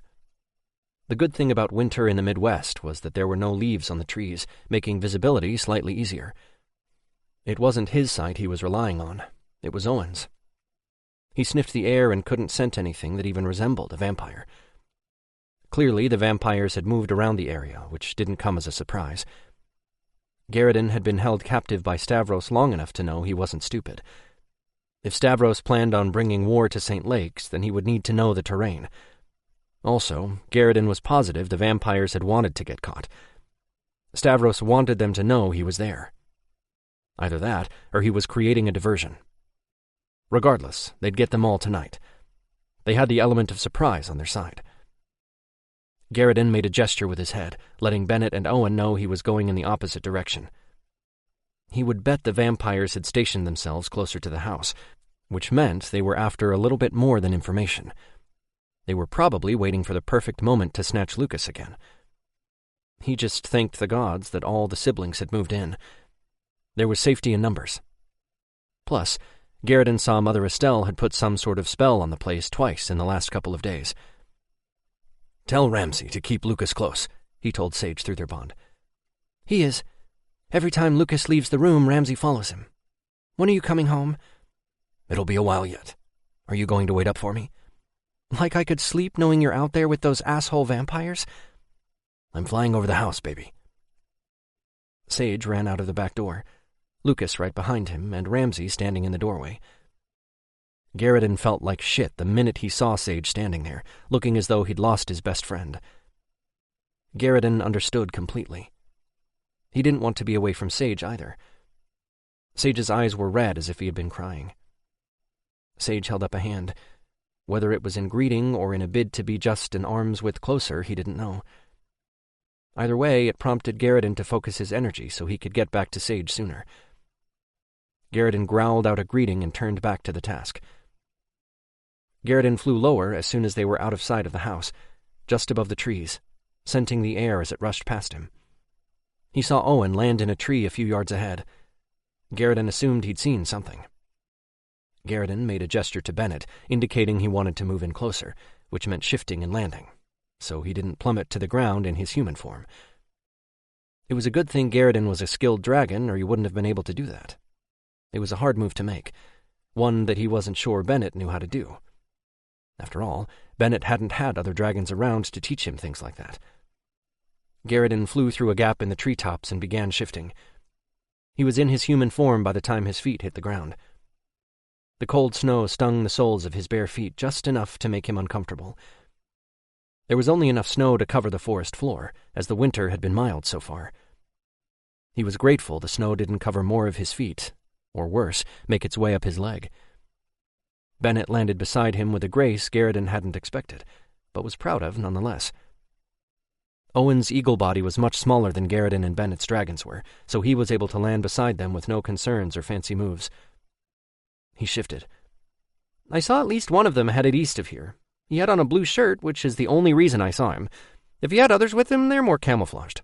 The good thing about winter in the Midwest was that there were no leaves on the trees, making visibility slightly easier. It wasn't his sight he was relying on. It was Owen's. He sniffed the air and couldn't scent anything that even resembled a vampire. Clearly, the vampires had moved around the area, which didn't come as a surprise. Garrison had been held captive by Stavros long enough to know he wasn't stupid. If Stavros planned on bringing war to St. Lakes, then he would need to know the terrain. Also, Garrison was positive the vampires had wanted to get caught. Stavros wanted them to know he was there. Either that, or he was creating a diversion. Regardless, they'd get them all tonight. They had the element of surprise on their side. Garrison made a gesture with his head, letting Bennett and Owen know he was going in the opposite direction. He would bet the vampires had stationed themselves closer to the house, which meant they were after a little bit more than information. They were probably waiting for the perfect moment to snatch Lucas again. He just thanked the gods that all the siblings had moved in. There was safety in numbers. Plus, Garrison saw Mother Estelle had put some sort of spell on the place twice in the last couple of days. "Tell Ramsay to keep Lucas close," he told Sage through their bond. "He is. Every time Lucas leaves the room, Ramsay follows him. When are you coming home?" "It'll be a while yet. Are you going to wait up for me?" "Like I could sleep knowing you're out there with those asshole vampires?" "I'm flying over the house, baby." Sage ran out of the back door, Lucas right behind him, and Ramsay standing in the doorway. Garrison felt like shit the minute he saw Sage standing there, looking as though he'd lost his best friend. Garrison understood completely. He didn't want to be away from Sage either. Sage's eyes were red as if he had been crying. Sage held up a hand. Whether it was in greeting or in a bid to be just an arm's width closer, he didn't know. Either way, it prompted Garrison to focus his energy so he could get back to Sage sooner. Garrison growled out a greeting and turned back to the task. Garrison flew lower as soon as they were out of sight of the house, just above the trees, scenting the air as it rushed past him. He saw Owen land in a tree a few yards ahead. Garrison assumed he'd seen something. Garrison made a gesture to Bennett, indicating he wanted to move in closer, which meant shifting and landing, so he didn't plummet to the ground in his human form. It was a good thing Garrison was a skilled dragon, or he wouldn't have been able to do that. It was a hard move to make, one that he wasn't sure Bennett knew how to do. After all, Bennett hadn't had other dragons around to teach him things like that. Garrison flew through a gap in the treetops and began shifting. He was in his human form by the time his feet hit the ground. The cold snow stung the soles of his bare feet just enough to make him uncomfortable. There was only enough snow to cover the forest floor, as the winter had been mild so far. He was grateful the snow didn't cover more of his feet, or worse, make its way up his leg. Bennett landed beside him with a grace Garrison hadn't expected, but was proud of nonetheless. Owen's eagle body was much smaller than Garrett and Bennett's dragons were, so he was able to land beside them with no concerns or fancy moves. He shifted. I saw at least one of them headed east of here. He had on a blue shirt, which is the only reason I saw him. If he had others with him, they're more camouflaged.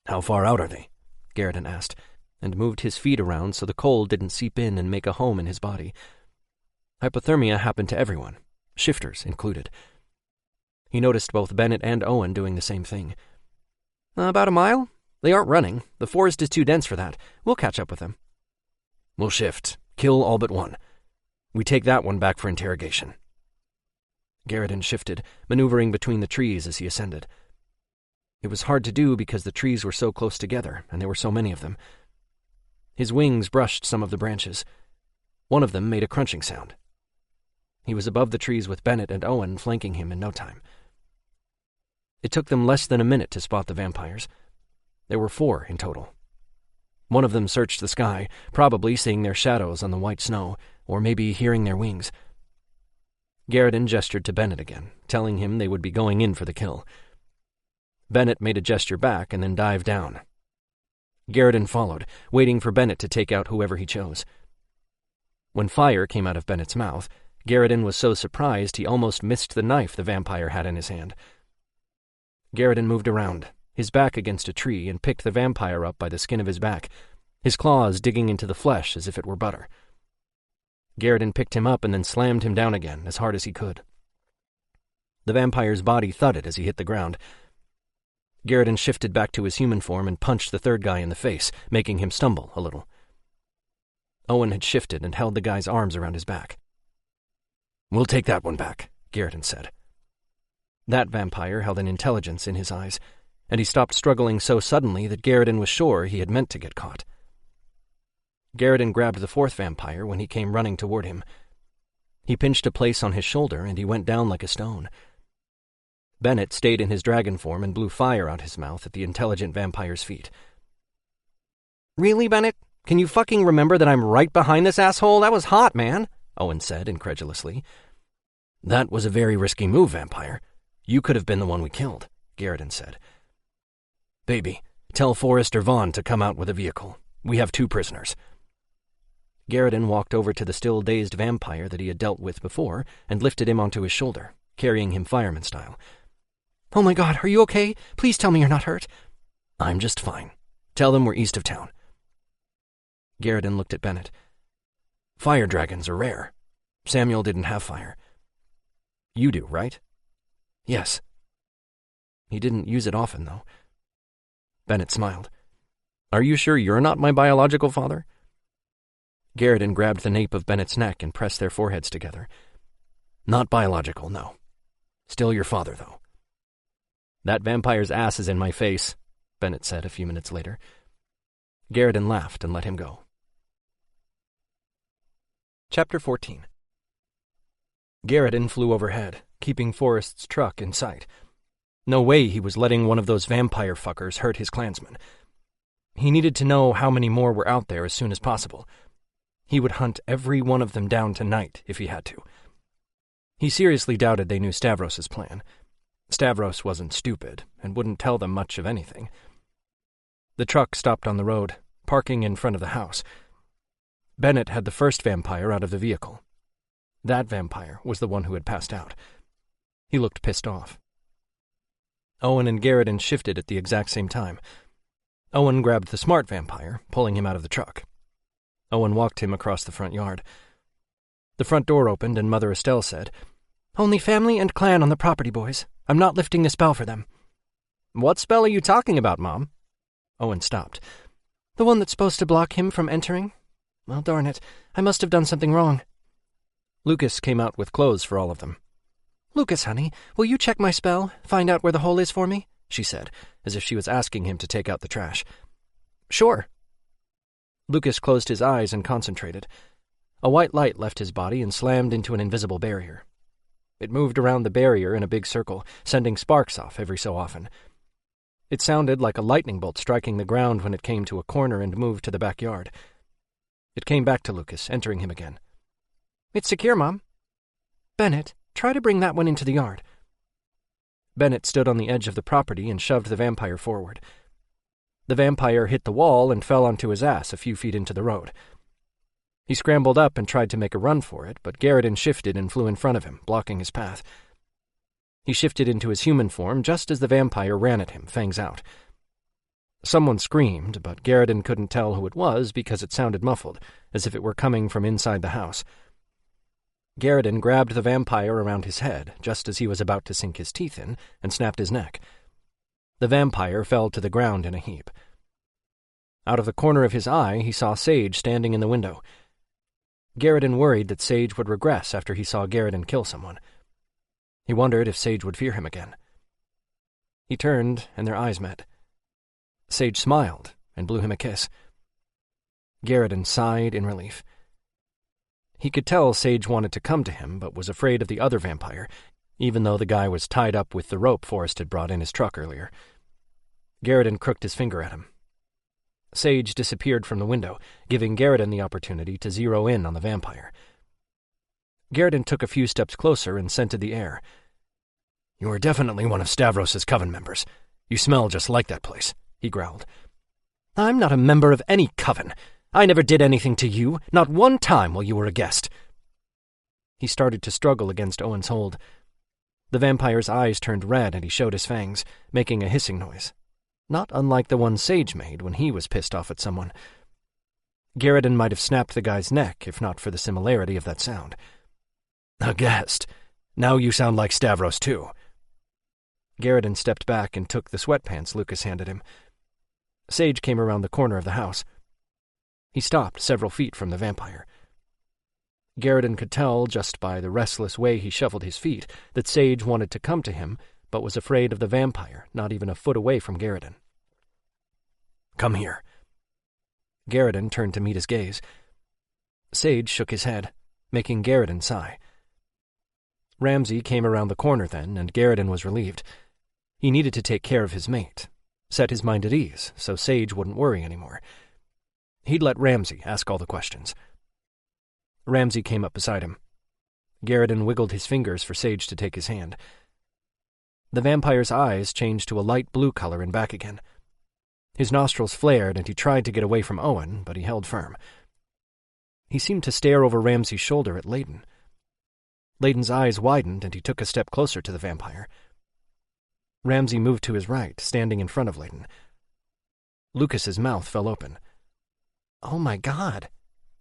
How far out are they? Garrett asked, and moved his feet around so the cold didn't seep in and make a home in his body. Hypothermia happened to everyone, shifters included. He noticed both Bennett and Owen doing the same thing. About a mile? They aren't running. The forest is too dense for that. We'll catch up with them. We'll shift. Kill all but one. We take that one back for interrogation. Garrett shifted, maneuvering between the trees as he ascended. It was hard to do because the trees were so close together, and there were so many of them. His wings brushed some of the branches. One of them made a crunching sound. He was above the trees with Bennett and Owen flanking him in no time. It took them less than a minute to spot the vampires. There were 4 in total. One of them searched the sky, probably seeing their shadows on the white snow, or maybe hearing their wings. Garrett gestured to Bennett again, telling him they would be going in for the kill. Bennett made a gesture back and then dived down. Garrett followed, waiting for Bennett to take out whoever he chose. When fire came out of Bennett's mouth, Garrett was so surprised he almost missed the knife the vampire had in his hand. Garrett moved around, his back against a tree, and picked the vampire up by the skin of his back, his claws digging into the flesh as if it were butter. Garrett picked him up and then slammed him down again as hard as he could. The vampire's body thudded as he hit the ground. Garrett shifted back to his human form and punched the third guy in the face, making him stumble a little. Owen had shifted and held the guy's arms around his back. We'll take that one back, Garrett said. That vampire held an intelligence in his eyes, and he stopped struggling so suddenly that Garrett was sure he had meant to get caught. Garrett grabbed the 4th vampire when he came running toward him. He pinched a place on his shoulder, and he went down like a stone. Bennett stayed in his dragon form and blew fire out his mouth at the intelligent vampire's feet. Really, Bennett? Can you fucking remember that I'm right behind this asshole? That was hot, man, Owen said incredulously. That was a very risky move, vampire. You could have been the one we killed, Garrett said. Baby, tell Forrest or Vaughn to come out with a vehicle. We have 2 prisoners. Garrett walked over to the still dazed vampire that he had dealt with before and lifted him onto his shoulder, carrying him fireman style. Oh my God, are you okay? Please tell me you're not hurt. I'm just fine. Tell them we're east of town. Garrett looked at Bennett. Fire dragons are rare. Samuel didn't have fire. You do, right? Yes. He didn't use it often, though. Bennett smiled. Are you sure you're not my biological father? Garrett grabbed the nape of Bennett's neck and pressed their foreheads together. Not biological, no. Still your father, though. That vampire's ass is in my face, Bennett said a few minutes later. Garrett laughed and let him go. Chapter 14. Garrett flew overhead, keeping Forrest's truck in sight. No way he was letting one of those vampire fuckers hurt his clansmen. He needed to know how many more were out there as soon as possible. He would hunt every one of them down tonight if he had to. He seriously doubted they knew Stavros's plan. Stavros wasn't stupid and wouldn't tell them much of anything. The truck stopped on the road, parking in front of the house. Bennett had the first vampire out of the vehicle. That vampire was the one who had passed out. He looked pissed off. Owen and Garrett shifted at the exact same time. Owen grabbed the smart vampire, pulling him out of the truck. Owen walked him across the front yard. The front door opened and Mother Estelle said, Only family and clan on the property, boys. I'm not lifting the spell for them. What spell are you talking about, Mom? Owen stopped. The one that's supposed to block him from entering? Well, darn it. I must have done something wrong. Lucas came out with clothes for all of them. Lucas, honey, will you check my spell, find out where the hole is for me? She said, as if she was asking him to take out the trash. Sure. Lucas closed his eyes and concentrated. A white light left his body and slammed into an invisible barrier. It moved around the barrier in a big circle, sending sparks off every so often. It sounded like a lightning bolt striking the ground when it came to a corner and moved to the backyard. It came back to Lucas, entering him again. It's secure, Mom. Bennett, try to bring that one into the yard. Bennett stood on the edge of the property and shoved the vampire forward. The vampire hit the wall and fell onto his ass a few feet into the road. He scrambled up and tried to make a run for it, but Garrison shifted and flew in front of him, blocking his path. He shifted into his human form just as the vampire ran at him, fangs out. Someone screamed, but Garrison couldn't tell who it was because it sounded muffled, as if it were coming from inside the house. Garrison grabbed the vampire around his head, just as he was about to sink his teeth in, and snapped his neck. The vampire fell to the ground in a heap. Out of the corner of his eye, he saw Sage standing in the window. Garrison worried that Sage would regress after he saw Garrison kill someone. He wondered if Sage would fear him again. He turned, and their eyes met. Sage smiled and blew him a kiss. Garrison sighed in relief. He could tell Sage wanted to come to him, but was afraid of the other vampire, even though the guy was tied up with the rope Forrest had brought in his truck earlier. Garrison crooked his finger at him. Sage disappeared from the window, giving Garrison the opportunity to zero in on the vampire. Garrison took a few steps closer and scented the air. "You are definitely one of Stavros's coven members. You smell just like that place," he growled. "I'm not a member of any coven. I never did anything to you, not one time while you were a guest." He started to struggle against Owen's hold. The vampire's eyes turned red and he showed his fangs, making a hissing noise, not unlike the one Sage made when he was pissed off at someone. Garrison might have snapped the guy's neck if not for the similarity of that sound. "A guest. Now you sound like Stavros, too." Garrison stepped back and took the sweatpants Lucas handed him. Sage came around the corner of the house. He stopped several feet from the vampire. Garrison could tell, just by the restless way he shuffled his feet, that Sage wanted to come to him, but was afraid of the vampire, not even a foot away from Garrison. "Come here." Garrison turned to meet his gaze. Sage shook his head, making Garrison sigh. Ramsay came around the corner then, and Garrison was relieved. He needed to take care of his mate, set his mind at ease, so Sage wouldn't worry anymore. He'd let Ramsay ask all the questions. Ramsay came up beside him. Garrison wiggled his fingers for Sage to take his hand. The vampire's eyes changed to a light blue color and back again. His nostrils flared, and he tried to get away from Owen, but he held firm. He seemed to stare over Ramsay's shoulder at Layden. Layden's eyes widened, and he took a step closer to the vampire. Ramsay moved to his right, standing in front of Layden. Lucas's mouth fell open. "Oh my God,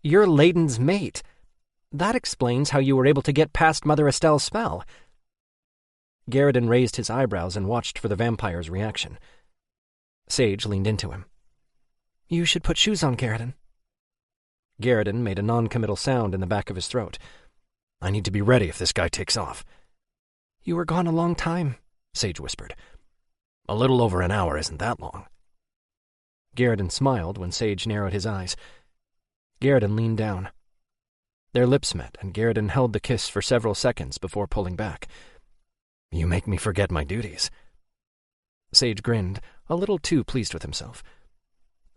you're Layden's mate. That explains how you were able to get past Mother Estelle's spell." Garrison raised his eyebrows and watched for the vampire's reaction. Sage leaned into him. "You should put shoes on, Garrison." Garrison made a non-committal sound in the back of his throat. "I need to be ready if this guy takes off." "You were gone a long time," Sage whispered. "A little over an hour isn't that long." Garrison smiled when Sage narrowed his eyes. Garrison leaned down. Their lips met, and Garrison held the kiss for several seconds before pulling back. "You make me forget my duties." Sage grinned, a little too pleased with himself.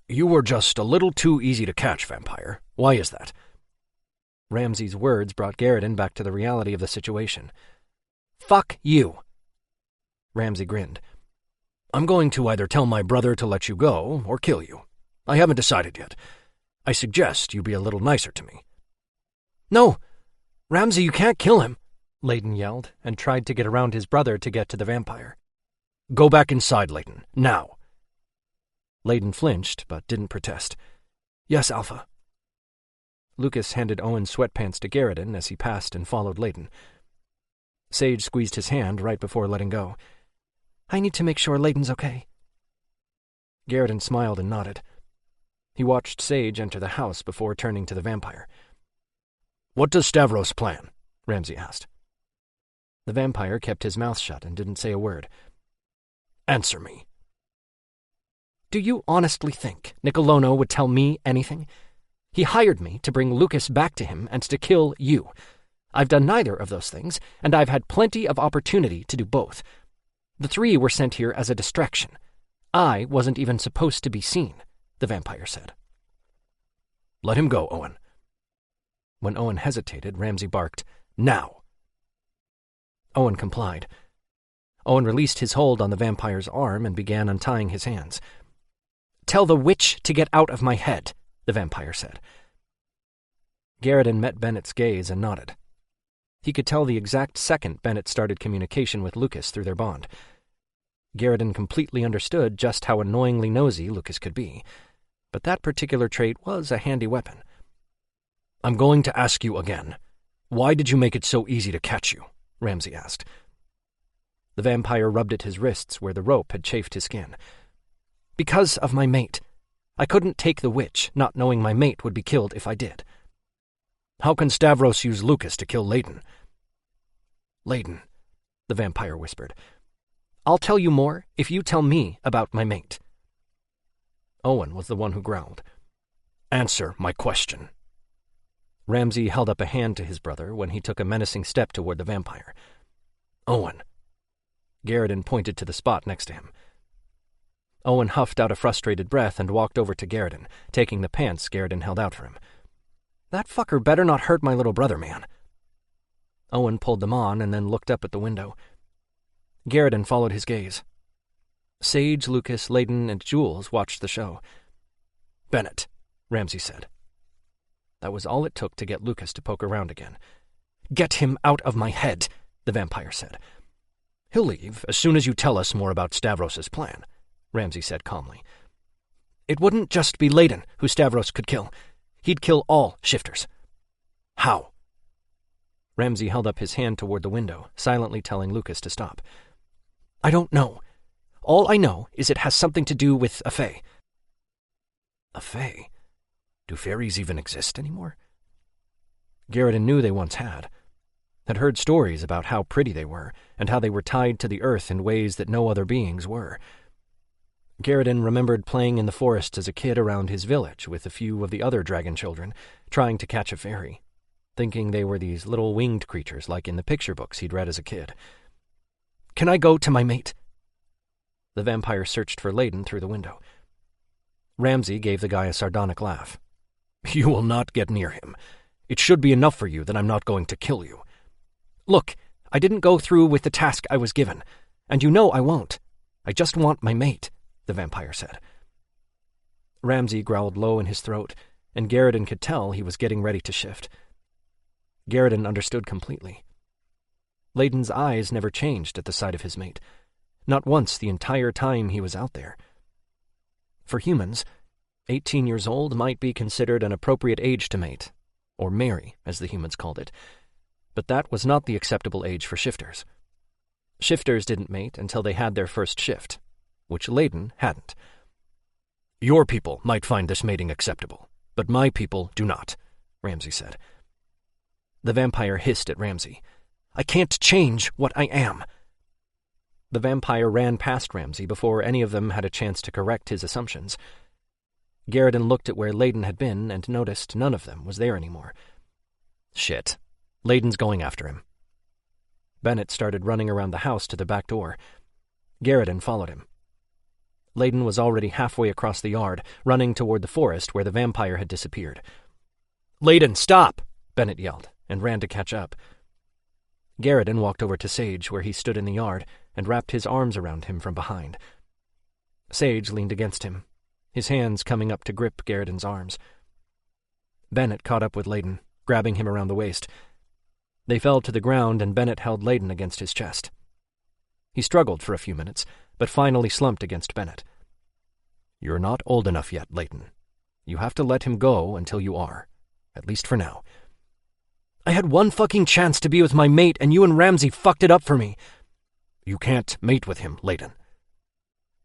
"You were just a little too easy to catch, vampire. Why is that?" Ramsay's words brought Garrison back to the reality of the situation. "Fuck you." Ramsay grinned. "I'm going to either tell my brother to let you go or kill you. I haven't decided yet. I suggest you be a little nicer to me." "No! Ramsay, you can't kill him!" Layden yelled, and tried to get around his brother to get to the vampire. "Go back inside, Layden, now." Layden flinched, but didn't protest. "Yes, Alpha." Lucas handed Owen's sweatpants to Garrison as he passed and followed Layden. Sage squeezed his hand right before letting go. "I need to make sure Layden's okay." Garrison smiled and nodded. He watched Sage enter the house before turning to the vampire. "What does Stavros plan?" Ramsay asked. The vampire kept his mouth shut and didn't say a word. "Answer me." "Do you honestly think Nicolono would tell me anything? He hired me to bring Lucas back to him and to kill you. I've done neither of those things, and I've had plenty of opportunity to do both. The three were sent here as a distraction. I wasn't even supposed to be seen," the vampire said. "Let him go, Owen." When Owen hesitated, Ramsay barked, "Now!" Owen complied. Owen released his hold on the vampire's arm and began untying his hands. "Tell the witch to get out of my head," the vampire said. Garrison met Bennett's gaze and nodded. He could tell the exact second Bennett started communication with Lucas through their bond. Garrison completely understood just how annoyingly nosy Lucas could be, but that particular trait was a handy weapon. "I'm going to ask you again. Why did you make it so easy to catch you?" Ramsey asked. The vampire rubbed at his wrists where the rope had chafed his skin. "Because of my mate. I couldn't take the witch, not knowing my mate would be killed if I did." "How can Stavros use Lucas to kill Layden?" "Layden," the vampire whispered. "I'll tell you more if you tell me about my mate." Owen was the one who growled. "Answer my question." Ramsey held up a hand to his brother when he took a menacing step toward the vampire. "Owen." Garrison pointed to the spot next to him. Owen huffed out a frustrated breath and walked over to Garrison, taking the pants Garrison held out for him. "That fucker better not hurt my little brother, man." Owen pulled them on and then looked up at the window. Garrison followed his gaze. Sage, Lucas, Layden, and Jules watched the show. "Bennett," Ramsey said. That was all it took to get Lucas to poke around again. "Get him out of my head," the vampire said. "He'll leave as soon as you tell us more about Stavros's plan," Ramsey said calmly. "It wouldn't just be Layden who Stavros could kill. He'd kill all shifters." "How?" Ramsey held up his hand toward the window, silently telling Lucas to stop. "I don't know. All I know is it has something to do with a fae." "A fae? Do fairies even exist anymore?" Garrison knew they once had heard stories about how pretty they were, and how they were tied to the earth in ways that no other beings were. Garrison remembered playing in the forests as a kid around his village with a few of the other dragon children, trying to catch a fairy, thinking they were these little winged creatures like in the picture books he'd read as a kid. "Can I go to my mate?" The vampire searched for Layden through the window. Ramsey gave the guy a sardonic laugh. "You will not get near him. It should be enough for you that I'm not going to kill you." "Look, I didn't go through with the task I was given, and you know I won't. I just want my mate," the vampire said. Ramsey growled low in his throat, and Garrison could tell he was getting ready to shift. Garrison understood completely. Layden's eyes never changed at the sight of his mate, not once the entire time he was out there. For humans, 18 years old might be considered an appropriate age to mate, or marry, as the humans called it, but that was not the acceptable age for shifters. Shifters didn't mate until they had their first shift, which Layden hadn't. "Your people might find this mating acceptable, but my people do not," Ramsey said. The vampire hissed at Ramsey. "I can't change what I am." The vampire ran past Ramsey before any of them had a chance to correct his assumptions. Garrison looked at where Layden had been and noticed none of them was there anymore. Shit. Layden's going after him. Bennett started running around the house to the back door. Garrison followed him. Layden was already halfway across the yard, running toward the forest where the vampire had disappeared. "Layden, stop!" Bennett yelled, and ran to catch up. Garrison walked over to Sage, where he stood in the yard, and wrapped his arms around him from behind. Sage leaned against him, his hands coming up to grip Garrison's arms. Bennett caught up with Layden, grabbing him around the waist. They fell to the ground, and Bennett held Layden against his chest. He struggled for a few minutes, but finally slumped against Bennett. "You're not old enough yet, Layden. You have to let him go until you are, at least for now." "I had one fucking chance to be with my mate, and you and Ramsey fucked it up for me." "You can't mate with him, Layden."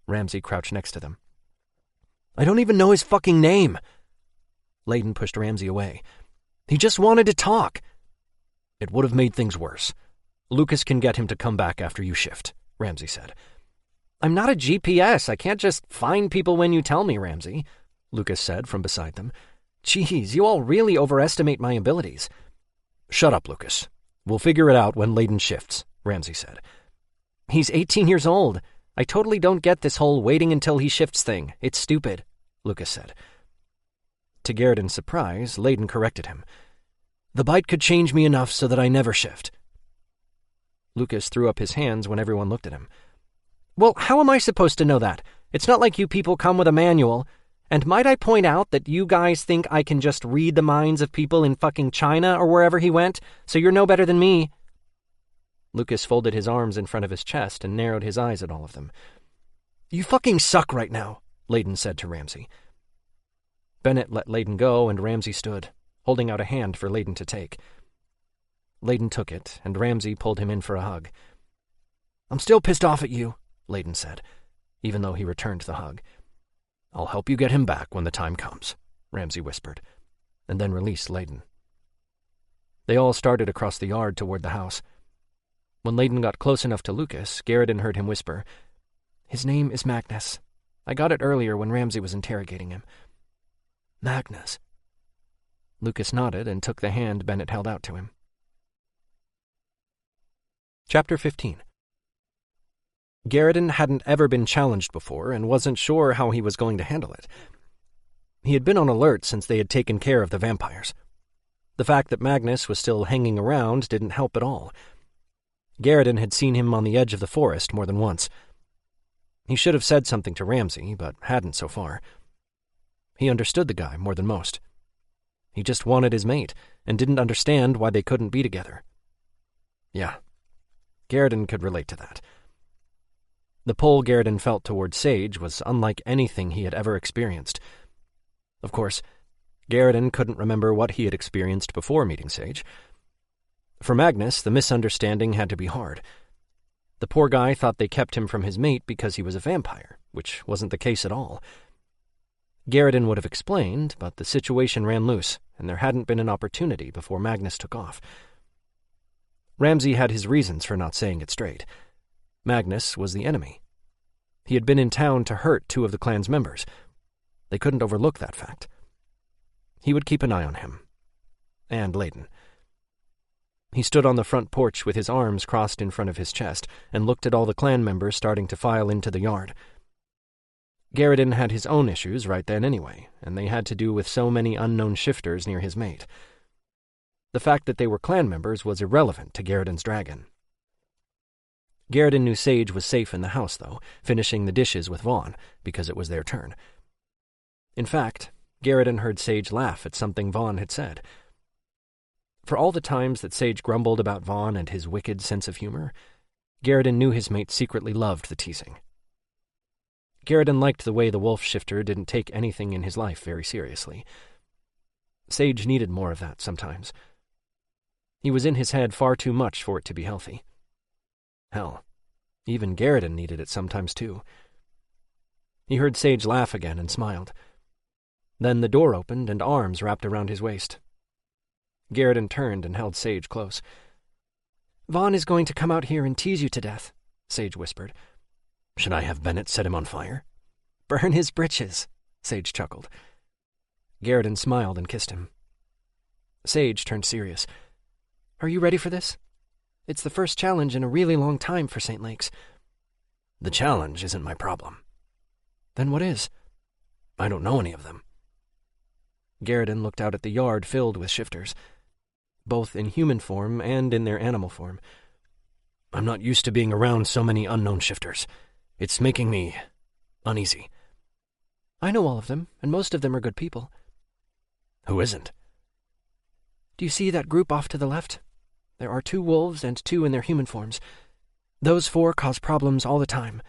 Ramsey crouched next to them. "I don't even know his fucking name." Layden pushed Ramsey away. "He just wanted to talk." "It would have made things worse. Lucas can get him to come back after you shift," Ramsey said. "I'm not a GPS. I can't just find people when you tell me, Ramsey," Lucas said from beside them. "Jeez, you all really overestimate my abilities." "Shut up, Lucas. We'll figure it out when Layden shifts," Ramsey said. "He's 18 years old. I totally don't get this whole waiting until he shifts thing. It's stupid," Lucas said. To Garrison's surprise, Layden corrected him. "The bite could change me enough so that I never shift." Lucas threw up his hands when everyone looked at him. "Well, how am I supposed to know that? It's not like you people come with a manual. And might I point out that you guys think I can just read the minds of people in fucking China or wherever he went, so you're no better than me." Lucas folded his arms in front of his chest and narrowed his eyes at all of them. "You fucking suck right now," Layden said to Ramsey. Bennett let Layden go, and Ramsey stood, holding out a hand for Layden to take. Layden took it, and Ramsey pulled him in for a hug. "I'm still pissed off at you," Layden said, even though he returned the hug. "I'll help you get him back when the time comes," Ramsey whispered, and then released Layden. They all started across the yard toward the house. When Layden got close enough to Lucas, Garrison heard him whisper, "His name is Magnus. I got it earlier when Ramsey was interrogating him." "Magnus." Lucas nodded and took the hand Bennett held out to him. Chapter 15. Garrison hadn't ever been challenged before and wasn't sure how he was going to handle it. He had been on alert since they had taken care of the vampires. The fact that Magnus was still hanging around didn't help at all. Garrison had seen him on the edge of the forest more than once. He should have said something to Ramsey, but hadn't so far. He understood the guy more than most. He just wanted his mate, and didn't understand why they couldn't be together. Yeah, Garrison could relate to that. The pull Garrison felt toward Sage was unlike anything he had ever experienced. Of course, Garrison couldn't remember what he had experienced before meeting Sage. For Magnus, the misunderstanding had to be hard. The poor guy thought they kept him from his mate because he was a vampire, which wasn't the case at all. Garrison would have explained, but the situation ran loose, and there hadn't been an opportunity before Magnus took off. Ramsey had his reasons for not saying it straight. Magnus was the enemy. He had been in town to hurt 2 of the clan's members. They couldn't overlook that fact. He would keep an eye on him. And Layden. He stood on the front porch with his arms crossed in front of his chest and looked at all the clan members starting to file into the yard. Garrison had his own issues right then anyway, and they had to do with so many unknown shifters near his mate. The fact that they were clan members was irrelevant to Garrison's dragon. Garrison knew Sage was safe in the house, though, finishing the dishes with Vaughn, because it was their turn. In fact, Garrison heard Sage laugh at something Vaughn had said. For all the times that Sage grumbled about Vaughn and his wicked sense of humor, Garrison knew his mate secretly loved the teasing. Garrison liked the way the wolf shifter didn't take anything in his life very seriously. Sage needed more of that sometimes. He was in his head far too much for it to be healthy. Hell, even Garrison needed it sometimes too. He heard Sage laugh again and smiled. Then the door opened and arms wrapped around his waist. Garrison turned and held Sage close. "Vaughn is going to come out here and tease you to death," Sage whispered. "Should I have Bennett set him on fire?" "Burn his britches," Sage chuckled. Garrison smiled and kissed him. Sage turned serious. "Are you ready for this? It's the first challenge in a really long time for St. Lake's." "The challenge isn't my problem." "Then what is?" "I don't know any of them." Garrison looked out at the yard filled with shifters, both in human form and in their animal form. "I'm not used to being around so many unknown shifters. It's making me uneasy." "I know all of them, and most of them are good people." "Who isn't?" "Do you see that group off to the left? There are 2 wolves and 2 in their human forms. Those 4 cause problems all the time.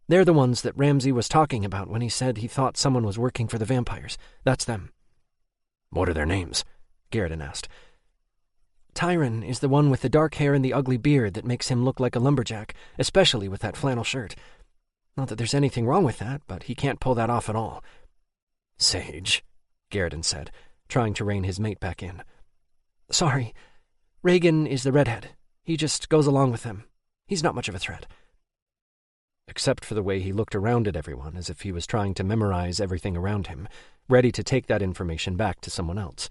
They're the ones that Ramsey was talking about when he said he thought someone was working for the vampires. That's them." "What are their names?" Garrison asked. "Tyron is the one with the dark hair and the ugly beard that makes him look like a lumberjack, especially with that flannel shirt. Not that there's anything wrong with that, but he can't pull that off at all." "Sage," Garrison said, trying to rein his mate back in. "Sorry. Reagan is the redhead. He just goes along with them. He's not much of a threat." Except for the way he looked around at everyone as if he was trying to memorize everything around him, ready to take that information back to someone else.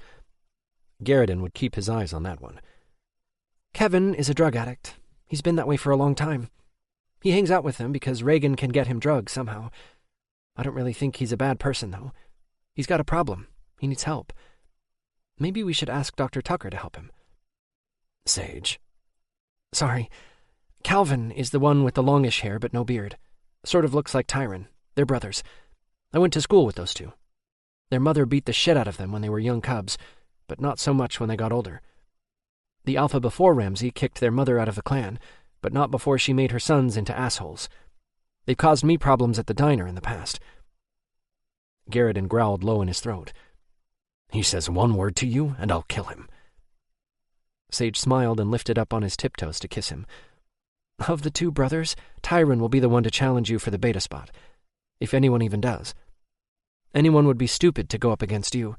Garrison would keep his eyes on that one. "Kevin is a drug addict. He's been that way for a long time. He hangs out with them because Reagan can get him drugs somehow. I don't really think he's a bad person, though. He's got a problem. He needs help. Maybe we should ask Dr. Tucker to help him." "Sage." "Sorry. Calvin is the one with the longish hair but no beard. Sort of looks like Tyron. They're brothers. I went to school with those two. Their mother beat the shit out of them when they were young cubs, but not so much when they got older. The Alpha before Ramsey kicked their mother out of the clan, but not before she made her sons into assholes. They've caused me problems at the diner in the past. Garrett growled low in his throat. He says one word to you, and I'll kill him. Sage smiled and lifted up on his tiptoes to kiss him. Of the two brothers, Tyron will be the one to challenge you for the beta spot, if anyone even does. Anyone would be stupid to go up against you.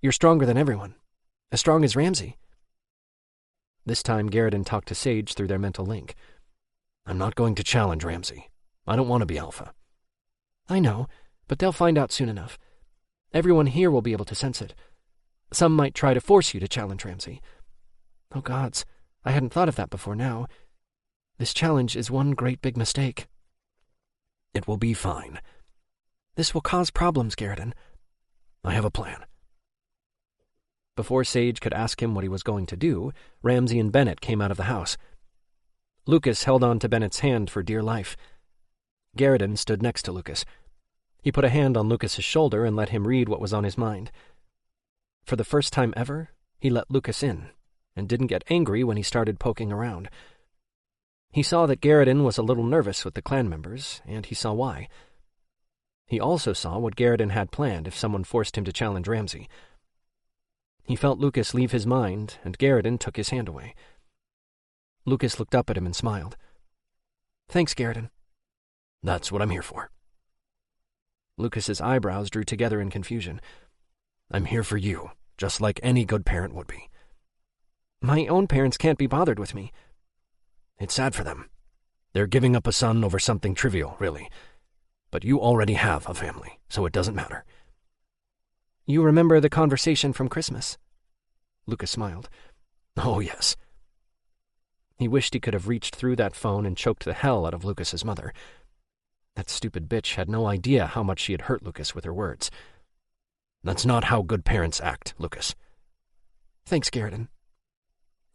You're stronger than everyone, as strong as Ramsey. This time Garrett talked to Sage through their mental link. I'm not going to challenge Ramsey. I don't want to be Alpha. I know, but they'll find out soon enough. Everyone here will be able to sense it. Some might try to force you to challenge Ramsey. Oh gods, I hadn't thought of that before now. This challenge is one great big mistake. It will be fine. This will cause problems, Garrett. I have a plan. Before Sage could ask him what he was going to do, Ramsey and Bennett came out of the house. Lucas held on to Bennett's hand for dear life. Garrett stood next to Lucas. He put a hand on Lucas's shoulder and let him read what was on his mind. For the first time ever, he let Lucas in, and didn't get angry when he started poking around. He saw that Garrett was a little nervous with the clan members, and he saw why. He also saw what Garrett had planned if someone forced him to challenge Ramsey. He felt Lucas leave his mind, and Garrett took his hand away. Lucas looked up at him and smiled. Thanks, Garrett. That's what I'm here for. Lucas's eyebrows drew together in confusion. I'm here for you, just like any good parent would be. My own parents can't be bothered with me. It's sad for them. They're giving up a son over something trivial, really. But you already have a family, so it doesn't matter. You remember the conversation from Christmas? Lucas smiled. Oh, yes. He wished he could have reached through that phone and choked the hell out of Lucas's mother. That stupid bitch had no idea how much she had hurt Lucas with her words. That's not how good parents act, Lucas. Thanks, Garrett.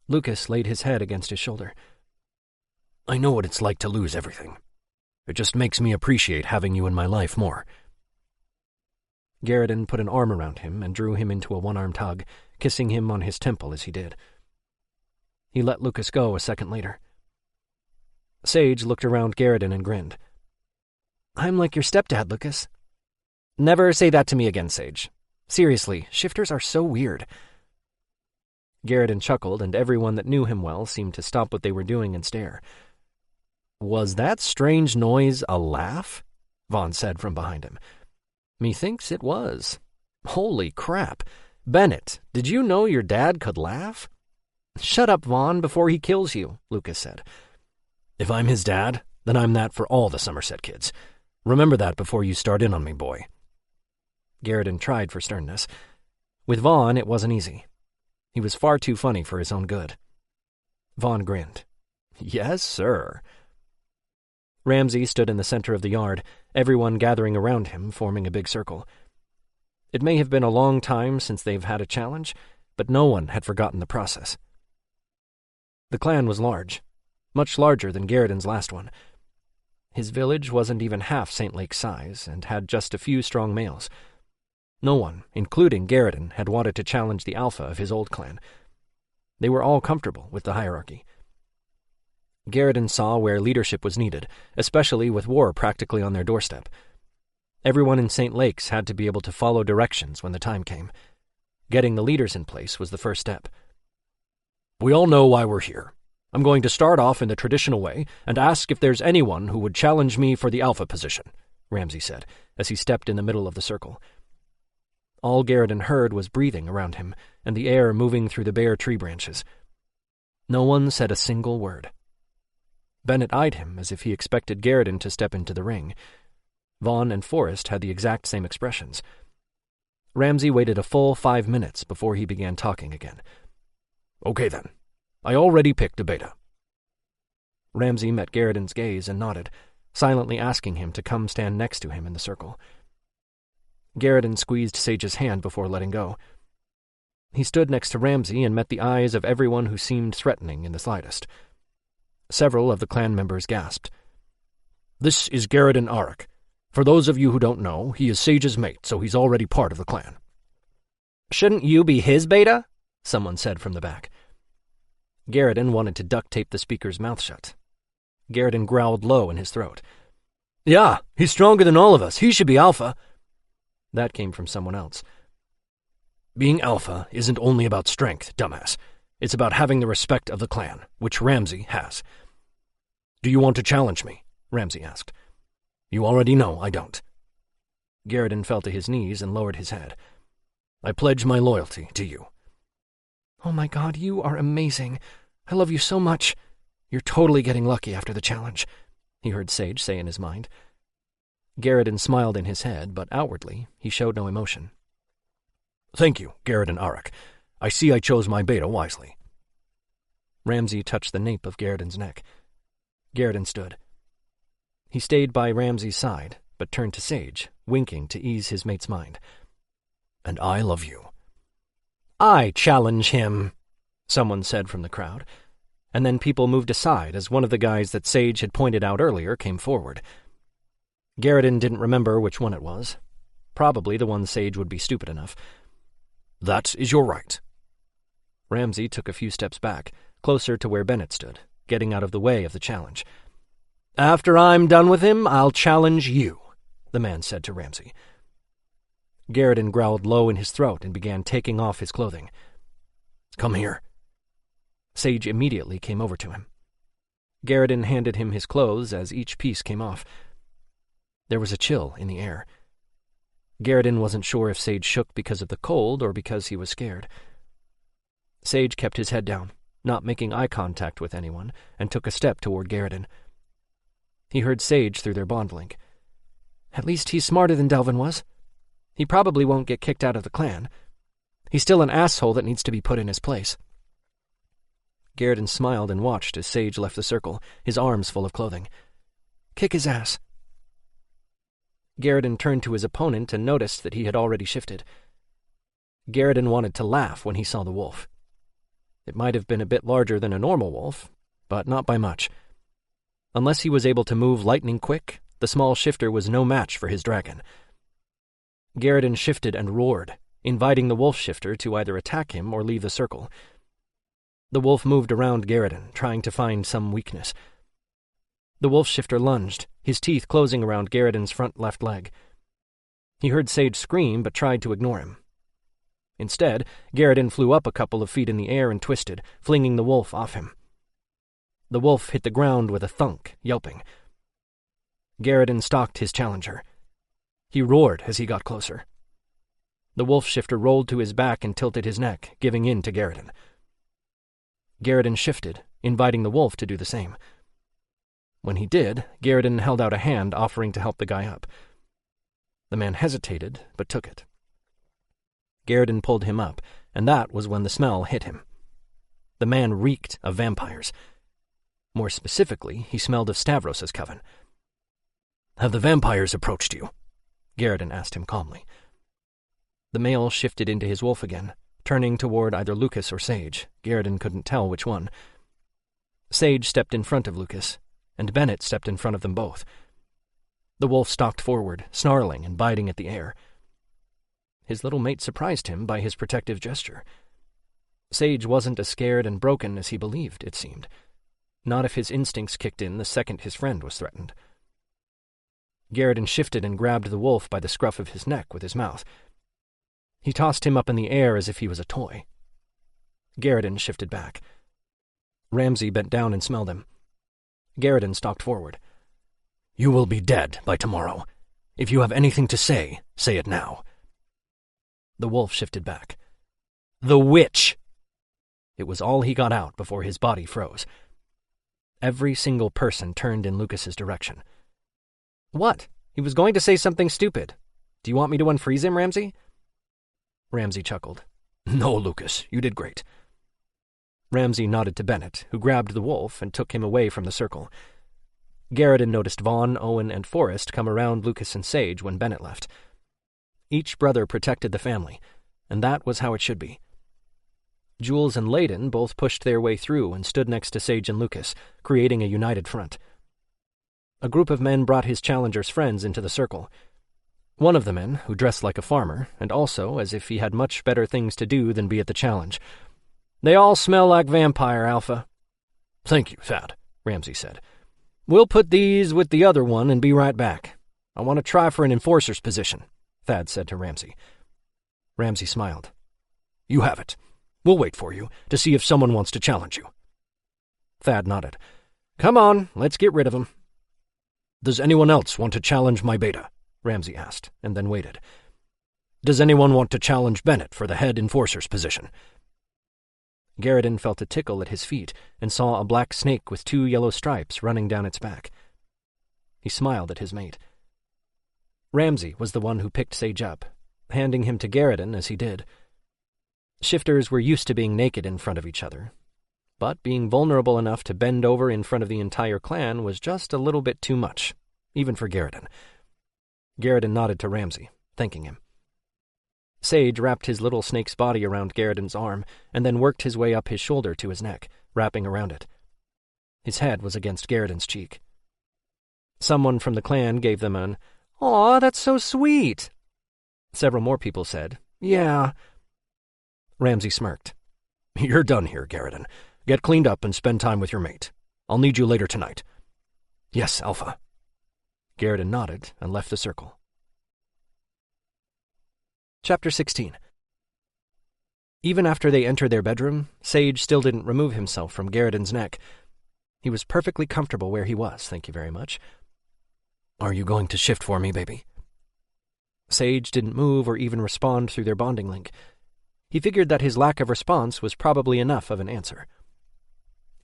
Lucas laid his head against his shoulder. I know what it's like to lose everything. It just makes me appreciate having you in my life more. Garrett put an arm around him and drew him into a one-armed hug, kissing him on his temple as he did. He let Lucas go a second later. Sage looked around Garrett and grinned. I'm like your stepdad, Lucas. Never say that to me again, Sage. Seriously, shifters are so weird. Garrett chuckled, and everyone that knew him well seemed to stop what they were doing and stare. Was that strange noise a laugh? Vaughn said from behind him. Methinks it was. Holy crap. Bennett, did you know your dad could laugh? Shut up, Vaughn, before he kills you, Lucas said. If I'm his dad, then I'm that for all the Somerset kids. Remember that before you start in on me, boy. Garrett tried for sternness. With Vaughn, it wasn't easy. He was far too funny for his own good. Vaughn grinned. Yes, sir. Ramsey stood in the center of the yard, everyone gathering around him, forming a big circle. It may have been a long time since they've had a challenge, but no one had forgotten the process. The clan was large, much larger than Garrett's last one. His village wasn't even half St. Lake's size and had just a few strong males. No one, including Garrett, had wanted to challenge the alpha of his old clan. They were all comfortable with the hierarchy. Garrett saw where leadership was needed, especially with war practically on their doorstep. Everyone in St. Lake's had to be able to follow directions when the time came. Getting the leaders in place was the first step. We all know why we're here. I'm going to start off in the traditional way and ask if there's anyone who would challenge me for the alpha position, Ramsey said, as he stepped in the middle of the circle. All Garrett heard was breathing around him and the air moving through the bare tree branches. No one said a single word. Bennett eyed him as if he expected Garrett to step into the ring. Vaughn and Forrest had the exact same expressions. Ramsey waited a full 5 minutes before he began talking again. Okay then. I already picked a beta. Ramsey met Garrett's gaze and nodded, silently asking him to come stand next to him in the circle. Garrett squeezed Sage's hand before letting go. He stood next to Ramsey and met the eyes of everyone who seemed threatening in the slightest. Several of the clan members gasped. "This is Garrett Arak. For those of you who don't know, he is Sage's mate, so he's already part of the clan." "Shouldn't you be his beta?" someone said from the back. Garrett wanted to duct tape the speaker's mouth shut. Garrett growled low in his throat. "Yeah, he's stronger than all of us. He should be alpha." That came from someone else. "Being alpha isn't only about strength, dumbass. It's about having the respect of the clan, which Ramsey has." "Do you want to challenge me?" Ramsey asked. "You already know I don't." Garrett fell to his knees and lowered his head. "I pledge my loyalty to you." "Oh my God, you are amazing. I love you so much. You're totally getting lucky after the challenge," he heard Sage say in his mind. Garrett smiled in his head, but outwardly he showed no emotion. "Thank you, Garrett Arak. I see I chose my beta wisely." Ramsey touched the nape of Garrett's neck. Garrett stood. He stayed by Ramsey's side, but turned to Sage, winking to ease his mate's mind. "And I love you." "I challenge him," someone said from the crowd, and then people moved aside as one of the guys that Sage had pointed out earlier came forward. Garrett didn't remember which one it was. Probably the one Sage would be stupid enough. "That is your right." Ramsey took a few steps back, closer to where Bennett stood, getting out of the way of the challenge. "After I'm done with him, I'll challenge you," the man said to Ramsey. Garrett growled low in his throat and began taking off his clothing. "Come here." Sage immediately came over to him. Garrett handed him his clothes as each piece came off. There was a chill in the air. Garrett wasn't sure if Sage shook because of the cold or because he was scared. Sage kept his head down, not making eye contact with anyone, and took a step toward Garrett. He heard Sage through their bond link. "At least he's smarter than Delvin was. He probably won't get kicked out of the clan. He's still an asshole that needs to be put in his place." Garrett smiled and watched as Sage left the circle, his arms full of clothing. "Kick his ass." Garrett turned to his opponent and noticed that he had already shifted. Garrett wanted to laugh when he saw the wolf. It might have been a bit larger than a normal wolf, but not by much. Unless he was able to move lightning quick, the small shifter was no match for his dragon. Garrett shifted and roared, inviting the wolf shifter to either attack him or leave the circle. The wolf moved around Garrett, trying to find some weakness. The wolf shifter lunged, his teeth closing around Garrett's front left leg. He heard Sage scream but tried to ignore him. Instead, Garrett flew up a couple of feet in the air and twisted, flinging the wolf off him. The wolf hit the ground with a thunk, yelping. Garrett stalked his challenger. He roared as he got closer. The wolf shifter rolled to his back and tilted his neck, giving in to Garrett. Garrett shifted, inviting the wolf to do the same. When he did, Garrett held out a hand, offering to help the guy up. The man hesitated, but took it. Garrett pulled him up, and that was when the smell hit him. The man reeked of vampires. More specifically, he smelled of Stavros's coven. "Have the vampires approached you?" Garrett asked him calmly. The male shifted into his wolf again, turning toward either Lucas or Sage. Garrett couldn't tell which one. Sage stepped in front of Lucas, and Bennett stepped in front of them both. The wolf stalked forward, snarling and biting at the air. His little mate surprised him by his protective gesture. Sage wasn't as scared and broken as he believed, it seemed. Not if his instincts kicked in the second his friend was threatened. Garrett shifted and grabbed the wolf by the scruff of his neck with his mouth. He tossed him up in the air as if he was a toy. Garrett shifted back. Ramsey bent down and smelled him. Garrett stalked forward. "You will be dead by tomorrow. If you have anything to say, say it now." The wolf shifted back. "The witch!" It was all he got out before his body froze. Every single person turned in Lucas's direction. "What? He was going to say something stupid. Do you want me to unfreeze him, Ramsey?" Ramsey chuckled. "No, Lucas, you did great." Ramsey nodded to Bennett, who grabbed the wolf and took him away from the circle. Garrett noticed Vaughn, Owen, and Forrest come around Lucas and Sage when Bennett left. Each brother protected the family, and that was how it should be. Jules and Layden both pushed their way through and stood next to Sage and Lucas, creating a united front. A group of men brought his challenger's friends into the circle. One of the men, who dressed like a farmer, and also as if he had much better things to do than be at the challenge. "They all smell like vampire, Alpha." "Thank you, Thad," Ramsey said. "We'll put these with the other one and be right back. I want to try for an enforcer's position," Thad said to Ramsey. Ramsey smiled. "You have it. We'll wait for you to see if someone wants to challenge you." Thad nodded. "Come on, let's get rid of him." "Does anyone else want to challenge my beta?" Ramsey asked, and then waited. "Does anyone want to challenge Bennett for the head enforcer's position?" Garrison felt a tickle at his feet and saw a black snake with 2 yellow stripes running down its back. He smiled at his mate. Ramsey was the one who picked Sage up, handing him to Garrison as he did. Shifters were used to being naked in front of each other, but being vulnerable enough to bend over in front of the entire clan was just a little bit too much, even for Garrison. Garrison nodded to Ramsey, thanking him. Sage wrapped his little snake's body around Garrison's arm and then worked his way up his shoulder to his neck, wrapping around it. His head was against Garrison's cheek. Someone from the clan gave them an, "Aw, that's so sweet." Several more people said, "Yeah." Ramsey smirked. "You're done here, Garrison. Get cleaned up and spend time with your mate. I'll need you later tonight." "Yes, Alpha." Garrison nodded and left the circle. Chapter 16. Even after they entered their bedroom, Sage still didn't remove himself from Garrison's neck. He was perfectly comfortable where he was, thank you very much. "Are you going to shift for me, baby?" Sage didn't move or even respond through their bonding link. He figured that his lack of response was probably enough of an answer.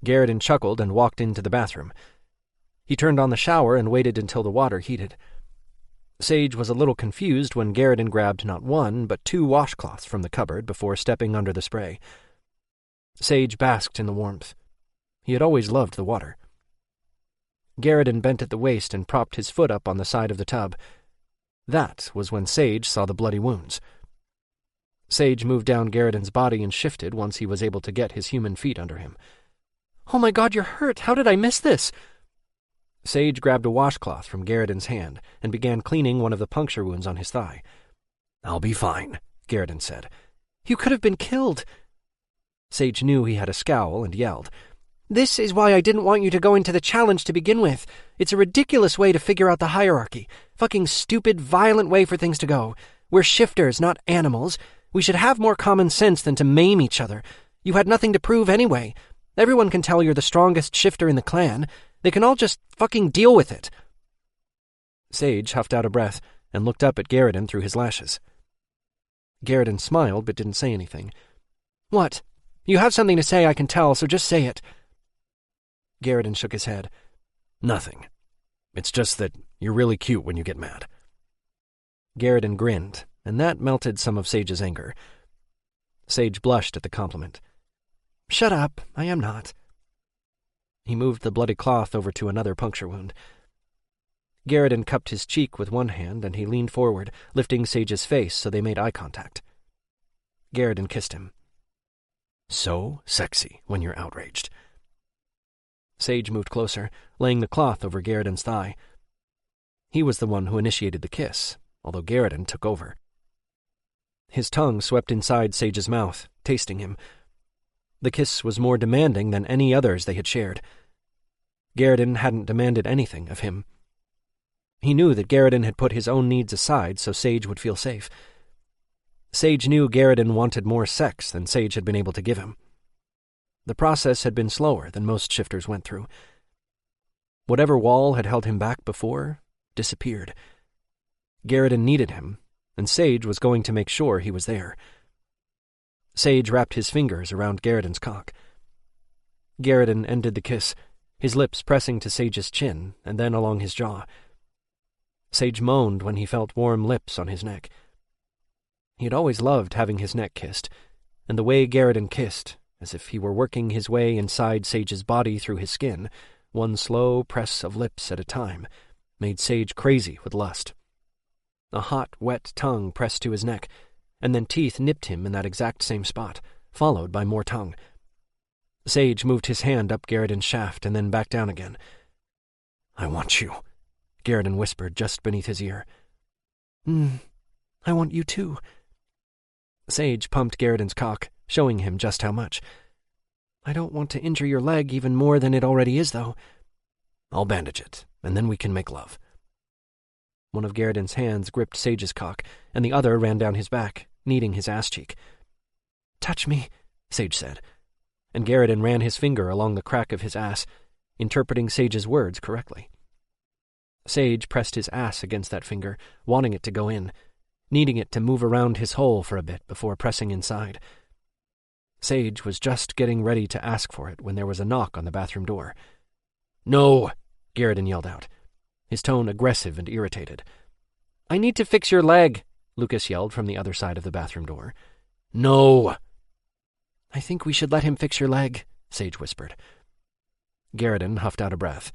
Garrison chuckled and walked into the bathroom. He turned on the shower and waited until the water heated. Sage was a little confused when Garrison grabbed not 1, but 2 washcloths from the cupboard before stepping under the spray. Sage basked in the warmth. He had always loved the water. Garrison bent at the waist and propped his foot up on the side of the tub. That was when Sage saw the bloody wounds. Sage moved down Garrison's body and shifted once he was able to get his human feet under him. "Oh my God, you're hurt! How did I miss this?" Sage grabbed a washcloth from Garrison's hand and began cleaning one of the puncture wounds on his thigh. "I'll be fine," Garrison said. "You could have been killed." Sage knew he had a scowl and yelled, "This is why I didn't want you to go into the challenge to begin with. It's a ridiculous way to figure out the hierarchy. Fucking stupid, violent way for things to go. We're shifters, not animals. We should have more common sense than to maim each other. You had nothing to prove anyway. Everyone can tell you're the strongest shifter in the clan. They can all just fucking deal with it." Sage huffed out a breath and looked up at Garrison through his lashes. Garrison smiled but didn't say anything. "What? You have something to say, I can tell, so just say it." Garrison shook his head. "Nothing. It's just that you're really cute when you get mad." Garrison grinned, and that melted some of Sage's anger. Sage blushed at the compliment. "Shut up, I am not." He moved the bloody cloth over to another puncture wound. Garrison cupped his cheek with one hand, and he leaned forward, lifting Sage's face so they made eye contact. Garrison kissed him. "So sexy when you're outraged." Sage moved closer, laying the cloth over Garrison's thigh. He was the one who initiated the kiss, although Garrison took over. His tongue swept inside Sage's mouth, tasting him. The kiss was more demanding than any others they had shared. Garrison hadn't demanded anything of him. He knew that Garrison had put his own needs aside so Sage would feel safe. Sage knew Garrison wanted more sex than Sage had been able to give him. The process had been slower than most shifters went through. Whatever wall had held him back before disappeared. Garrison needed him, and Sage was going to make sure he was there. Sage wrapped his fingers around Garrison's cock. Garrison ended the kiss, his lips pressing to Sage's chin and then along his jaw. Sage moaned when he felt warm lips on his neck. He had always loved having his neck kissed, and the way Garrison kissed, as if he were working his way inside Sage's body through his skin, one slow press of lips at a time, made Sage crazy with lust. A hot, wet tongue pressed to his neck, and then teeth nipped him in that exact same spot, followed by more tongue. Sage moved his hand up Garridan's shaft and then back down again. "I want you," Garridan whispered just beneath his ear. I want you too." Sage pumped Garridan's cock, showing him just how much. "I don't want to injure your leg even more than it already is, though." "I'll bandage it, and then we can make love." One of Garridan's hands gripped Sage's cock, and the other ran down his back, kneading his ass cheek. "Touch me," Sage said, and Garridan ran his finger along the crack of his ass, interpreting Sage's words correctly. Sage pressed his ass against that finger, wanting it to go in, needing it to move around his hole for a bit before pressing inside. Sage was just getting ready to ask for it when there was a knock on the bathroom door. "No!" Garridan yelled out, his tone aggressive and irritated. "I need to fix your leg," Lucas yelled from the other side of the bathroom door. "No!" "I think we should let him fix your leg," Sage whispered. Garridan huffed out a breath.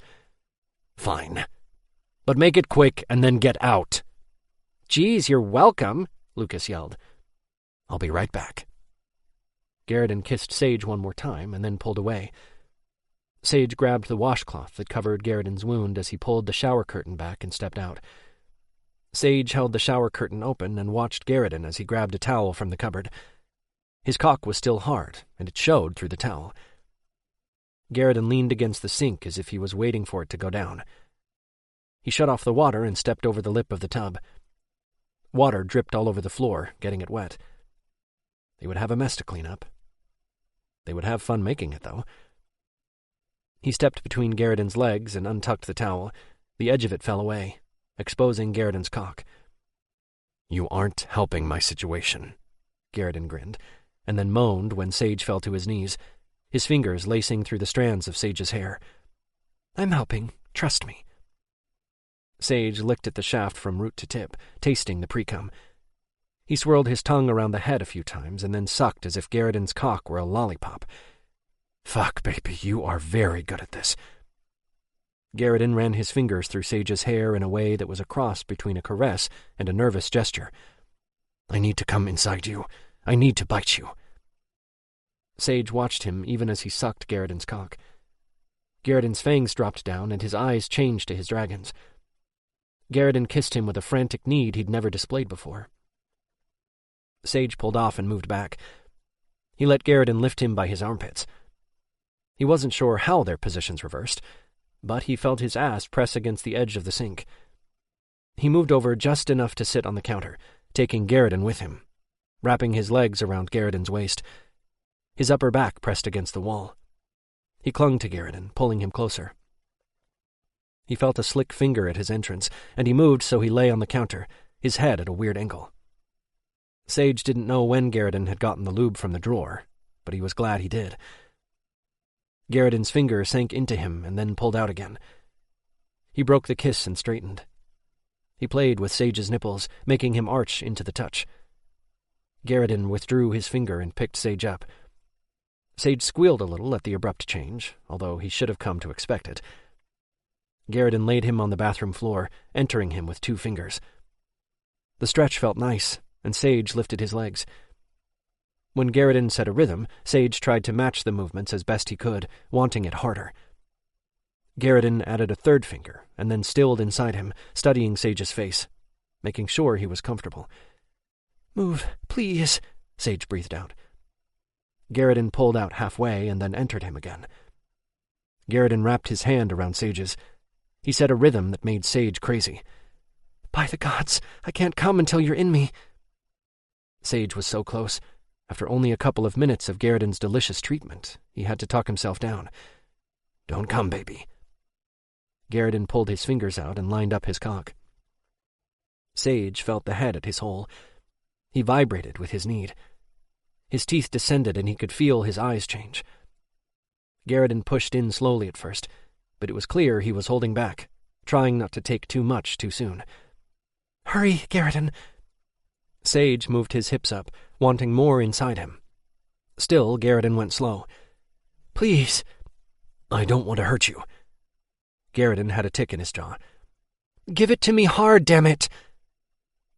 "Fine. But make it quick and then get out." "Geez, you're welcome," Lucas yelled. "I'll be right back." Garridan kissed Sage one more time and then pulled away. Sage grabbed the washcloth that covered Garridan's wound as he pulled the shower curtain back and stepped out. Sage held the shower curtain open and watched Garridan as he grabbed a towel from the cupboard. His cock was still hard, and it showed through the towel. Garridan leaned against the sink as if he was waiting for it to go down. He shut off the water and stepped over the lip of the tub. Water dripped all over the floor, getting it wet. They would have a mess to clean up. They would have fun making it, though. He stepped between Garridan's legs and untucked the towel. The edge of it fell away, exposing Garridan's cock. "You aren't helping my situation," Garridan grinned, and then moaned when Sage fell to his knees, his fingers lacing through the strands of Sage's hair. "I'm helping. Trust me." Sage licked at the shaft from root to tip, tasting the pre-cum. He swirled his tongue around the head a few times and then sucked as if Garridan's cock were a lollipop. "Fuck, baby, you are very good at this." Garridan ran his fingers through Sage's hair in a way that was a cross between a caress and a nervous gesture. "I need to come inside you. I need to bite you." Sage watched him even as he sucked Garridan's cock. Garridan's fangs dropped down and his eyes changed to his dragon's. Garridan kissed him with a frantic need he'd never displayed before. Sage pulled off and moved back. He let Garridan lift him by his armpits. He wasn't sure how their positions reversed, but he felt his ass press against the edge of the sink. He moved over just enough to sit on the counter, taking Garridan with him, wrapping his legs around Garridan's waist. His upper back pressed against the wall. He clung to Garridan, pulling him closer. He felt a slick finger at his entrance, and he moved so he lay on the counter, his head at a weird angle. Sage didn't know when Garridan had gotten the lube from the drawer, but he was glad he did. Garridan's finger sank into him and then pulled out again. He broke the kiss and straightened. He played with Sage's nipples, making him arch into the touch. Garridan withdrew his finger and picked Sage up. Sage squealed a little at the abrupt change, although he should have come to expect it. Garridan laid him on the bathroom floor, entering him with 2 fingers. The stretch felt nice, and Sage lifted his legs. When Garridan set a rhythm, Sage tried to match the movements as best he could, wanting it harder. Garridan added a 3rd finger, and then stilled inside him, studying Sage's face, making sure he was comfortable. "Move, please," Sage breathed out. Garridan pulled out halfway and then entered him again. Garridan wrapped his hand around Sage's. He set a rhythm that made Sage crazy. "By the gods, I can't come until you're in me." Sage was so close. After only a couple of minutes of Garridan's delicious treatment, he had to talk himself down. "Don't come, baby." Garridan pulled his fingers out and lined up his cock. Sage felt the head at his hole. He vibrated with his need. His teeth descended and he could feel his eyes change. Garridan pushed in slowly at first, but it was clear he was holding back, trying not to take too much too soon. "Hurry, Garridan." Sage moved his hips up, wanting more inside him. Still, Garridan went slow. "Please." "I don't want to hurt you." Garridan had a tick in his jaw. "Give it to me hard, damn it."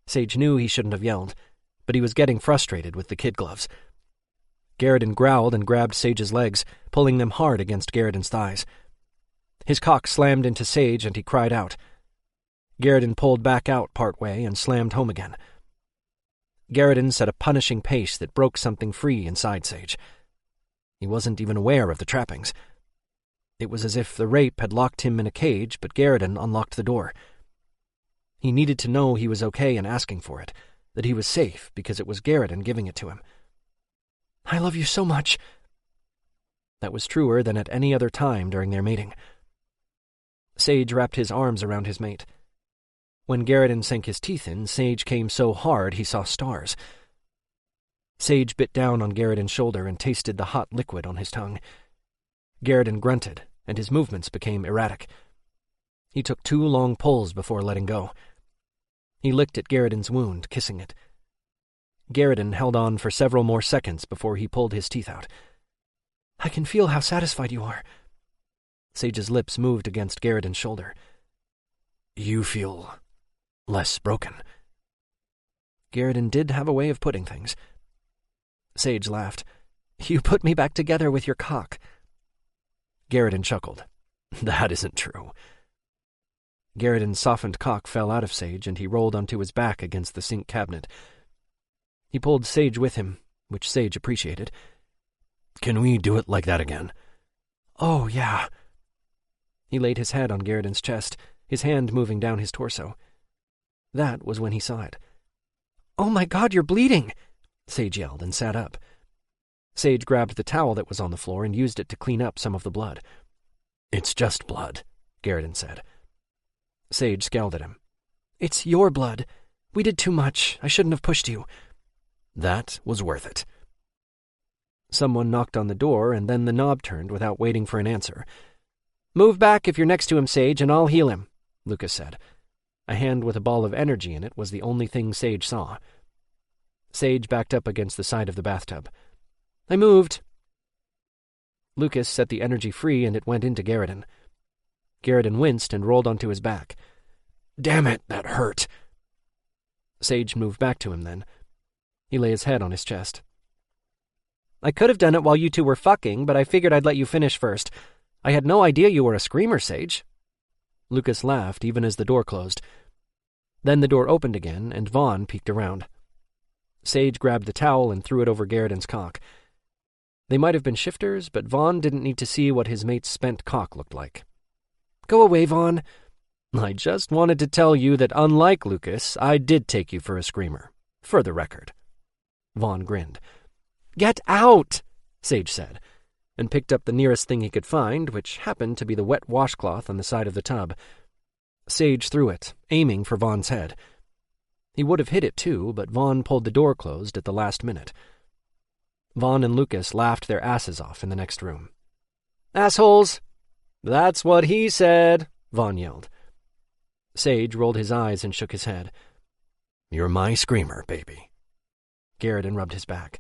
Sage knew he shouldn't have yelled, but he was getting frustrated with the kid gloves. Garridan growled and grabbed Sage's legs, pulling them hard against Garridan's thighs. His cock slammed into Sage and he cried out. Garridan pulled back out part way and slammed home again. Garridan set a punishing pace that broke something free inside Sage. He wasn't even aware of the trappings. It was as if the rape had locked him in a cage, but Garridan unlocked the door. He needed to know he was okay in asking for it, that he was safe because it was Garridan giving it to him. "I love you so much." That was truer than at any other time during their mating. Sage wrapped his arms around his mate. When Garridan sank his teeth in, Sage came so hard he saw stars. Sage bit down on Garridan's shoulder and tasted the hot liquid on his tongue. Garridan grunted, and his movements became erratic. He took 2 long pulls before letting go. He licked at Garridan's wound, kissing it. Garridan held on for several more seconds before he pulled his teeth out. "I can feel how satisfied you are." Sage's lips moved against Garridan's shoulder. "You feel less broken." Garridan did have a way of putting things. Sage laughed. "You put me back together with your cock." Garridan chuckled. "That isn't true." Garridan's softened cock fell out of Sage, and he rolled onto his back against the sink cabinet. He pulled Sage with him, which Sage appreciated. "Can we do it like that again?" "Oh, yeah." He laid his head on Garridan's chest, his hand moving down his torso. That was when he saw it. "Oh my God, you're bleeding!" Sage yelled and sat up. Sage grabbed the towel that was on the floor and used it to clean up some of the blood. "It's just blood," Garridan said. Sage scowled at him. "It's your blood. We did too much. I shouldn't have pushed you." "That was worth it." Someone knocked on the door, and then the knob turned without waiting for an answer. "Move back if you're next to him, Sage, and I'll heal him," Lucas said. A hand with a ball of energy in it was the only thing Sage saw. Sage backed up against the side of the bathtub. "I moved." Lucas set the energy free, and it went into Garridan. Garridan winced and rolled onto his back. "Damn it, that hurt." Sage moved back to him then. He lay his head on his chest. "I could have done it while you two were fucking, but I figured I'd let you finish first. I had no idea you were a screamer, Sage." Lucas laughed even as the door closed. Then the door opened again, and Vaughn peeked around. Sage grabbed the towel and threw it over Garridan's cock. They might have been shifters, but Vaughn didn't need to see what his mate's spent cock looked like. "Go away, Vaughn." "I just wanted to tell you that unlike Lucas, I did take you for a screamer. For the record." Vaughn grinned. "Get out," Sage said, and picked up the nearest thing he could find, which happened to be the wet washcloth on the side of the tub. Sage threw it, aiming for Vaughn's head. He would have hit it too, but Vaughn pulled the door closed at the last minute. Vaughn and Lucas laughed their asses off in the next room. "Assholes!" "That's what he said," Vaughn yelled. Sage rolled his eyes and shook his head. "You're my screamer, baby." Garridan rubbed his back.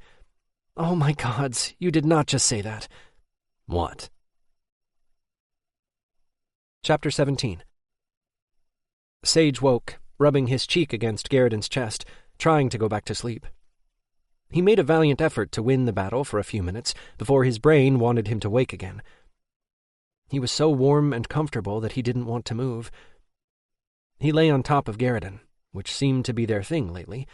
"Oh my gods, you did not just say that." "What?" Chapter 17. Sage woke, rubbing his cheek against Garridan's chest, trying to go back to sleep. He made a valiant effort to win the battle for a few minutes before his brain wanted him to wake again. He was so warm and comfortable that he didn't want to move. He lay on top of Garridan, which seemed to be their thing lately.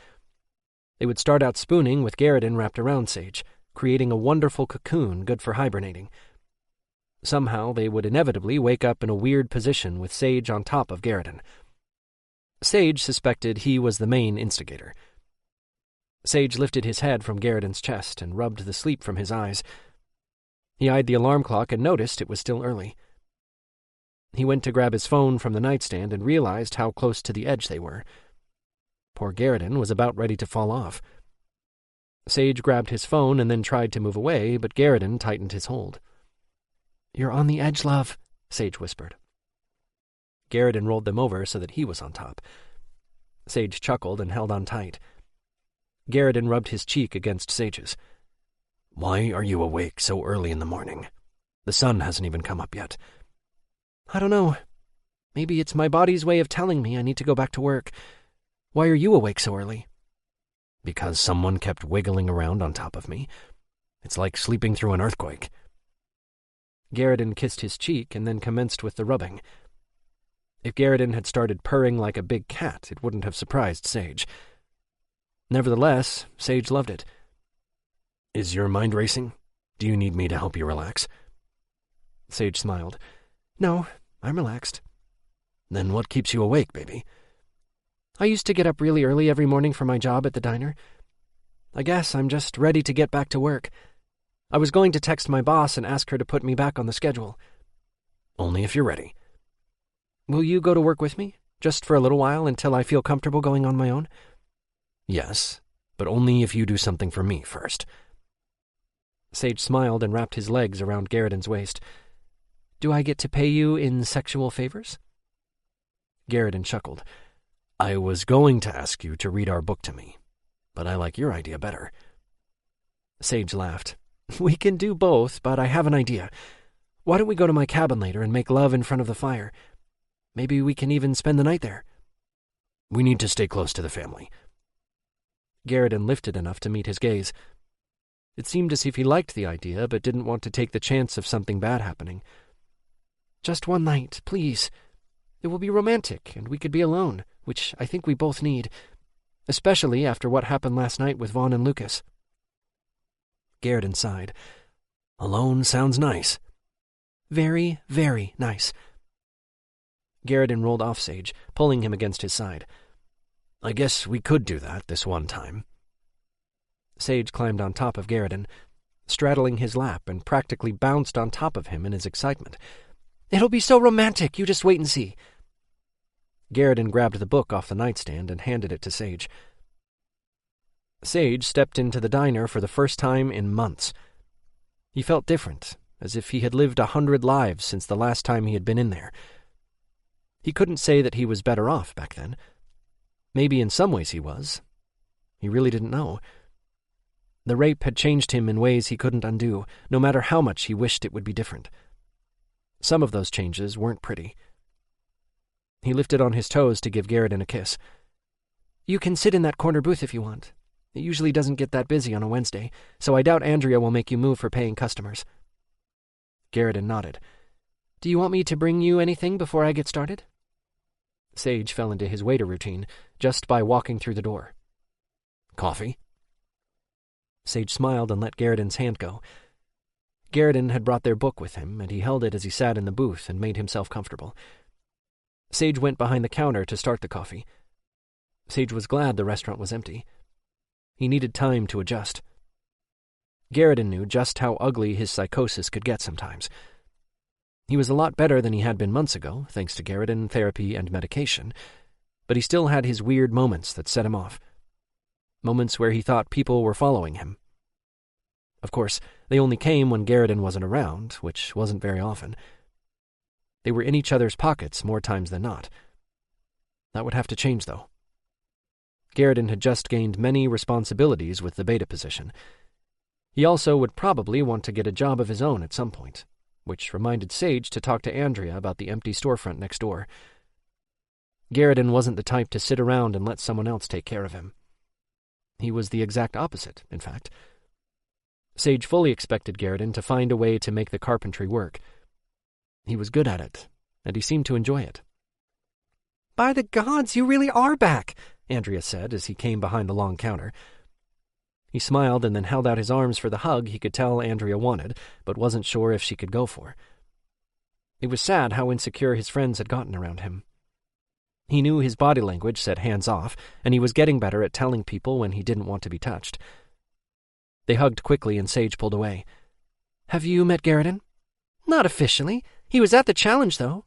They would start out spooning with Garridan wrapped around Sage, creating a wonderful cocoon good for hibernating. Somehow they would inevitably wake up in a weird position with Sage on top of Garridan. Sage suspected he was the main instigator. Sage lifted his head from Garridan's chest and rubbed the sleep from his eyes. He eyed the alarm clock and noticed it was still early. He went to grab his phone from the nightstand and realized how close to the edge they were. Poor Garridan was about ready to fall off. Sage grabbed his phone and then tried to move away, but Garridan tightened his hold. "You're on the edge, love," Sage whispered. Garridan rolled them over so that he was on top. Sage chuckled and held on tight. Garridan rubbed his cheek against Sage's. "Why are you awake so early in the morning? The sun hasn't even come up yet." "I don't know. Maybe it's my body's way of telling me I need to go back to work. Why are you awake so early?" "Because someone kept wiggling around on top of me. It's like sleeping through an earthquake." Garrison kissed his cheek and then commenced with the rubbing. If Garrison had started purring like a big cat, it wouldn't have surprised Sage. Nevertheless, Sage loved it. "Is your mind racing? Do you need me to help you relax?" Sage smiled. "No, I'm relaxed." "Then what keeps you awake, baby?" "I used to get up really early every morning for my job at the diner. I guess I'm just ready to get back to work. I was going to text my boss and ask her to put me back on the schedule." "Only if you're ready." "Will you go to work with me, just for a little while until I feel comfortable going on my own?" "Yes, but only if you do something for me first." Sage smiled and wrapped his legs around Garrison's waist. "Do I get to pay you in sexual favors?" Garrison chuckled. "I was going to ask you to read our book to me, but I like your idea better." Sage laughed. "We can do both, but I have an idea. Why don't we go to my cabin later and make love in front of the fire? Maybe we can even spend the night there." "We need to stay close to the family." Garrison lifted enough to meet his gaze. It seemed as if he liked the idea, but didn't want to take the chance of something bad happening. "Just one night, please. It will be romantic, and we could be alone, which I think we both need, especially after what happened last night with Vaughn and Lucas." Garrison sighed. "Alone sounds nice." "Very, very nice." Garrison rolled off Sage, pulling him against his side. "I guess we could do that this one time." Sage climbed on top of Garrison, straddling his lap, and practically bounced on top of him in his excitement. "It'll be so romantic, you just wait and see." Garrison grabbed the book off the nightstand and handed it to Sage. Sage stepped into the diner for the first time in months. He felt different, as if he had lived 100 lives since the last time he had been in there. He couldn't say that he was better off back then. Maybe in some ways he was. He really didn't know. The rape had changed him in ways he couldn't undo, no matter how much he wished it would be different. Some of those changes weren't pretty. He lifted on his toes to give Garrison a kiss. "You can sit in that corner booth if you want. It usually doesn't get that busy on a Wednesday, so I doubt Andrea will make you move for paying customers." Garrison nodded. "Do you want me to bring you anything before I get started?" Sage fell into his waiter routine just by walking through the door. "Coffee?" Sage smiled and let Garrison's hand go. Garrison had brought their book with him, and he held it as he sat in the booth and made himself comfortable. Sage went behind the counter to start the coffee. Sage was glad the restaurant was empty. He needed time to adjust. Garrison knew just how ugly his psychosis could get sometimes. He was a lot better than he had been months ago, thanks to Garrison, therapy, and medication, but he still had his weird moments that set him off. Moments where he thought people were following him. Of course, they only came when Garrison wasn't around, which wasn't very often. They were in each other's pockets more times than not. That would have to change, though. Garrison had just gained many responsibilities with the beta position. He also would probably want to get a job of his own at some point, which reminded Sage to talk to Andrea about the empty storefront next door. Garrison wasn't the type to sit around and let someone else take care of him. He was the exact opposite, in fact. Sage fully expected Garrison to find a way to make the carpentry work. He was good at it, and he seemed to enjoy it. "By the gods, you really are back," Andrea said as he came behind the long counter. He smiled and then held out his arms for the hug he could tell Andrea wanted, but wasn't sure if she could go for. It was sad how insecure his friends had gotten around him. He knew his body language said hands off, and he was getting better at telling people when he didn't want to be touched. They hugged quickly and Sage pulled away. "Have you met Garrison?" "Not officially. He was at the challenge, though."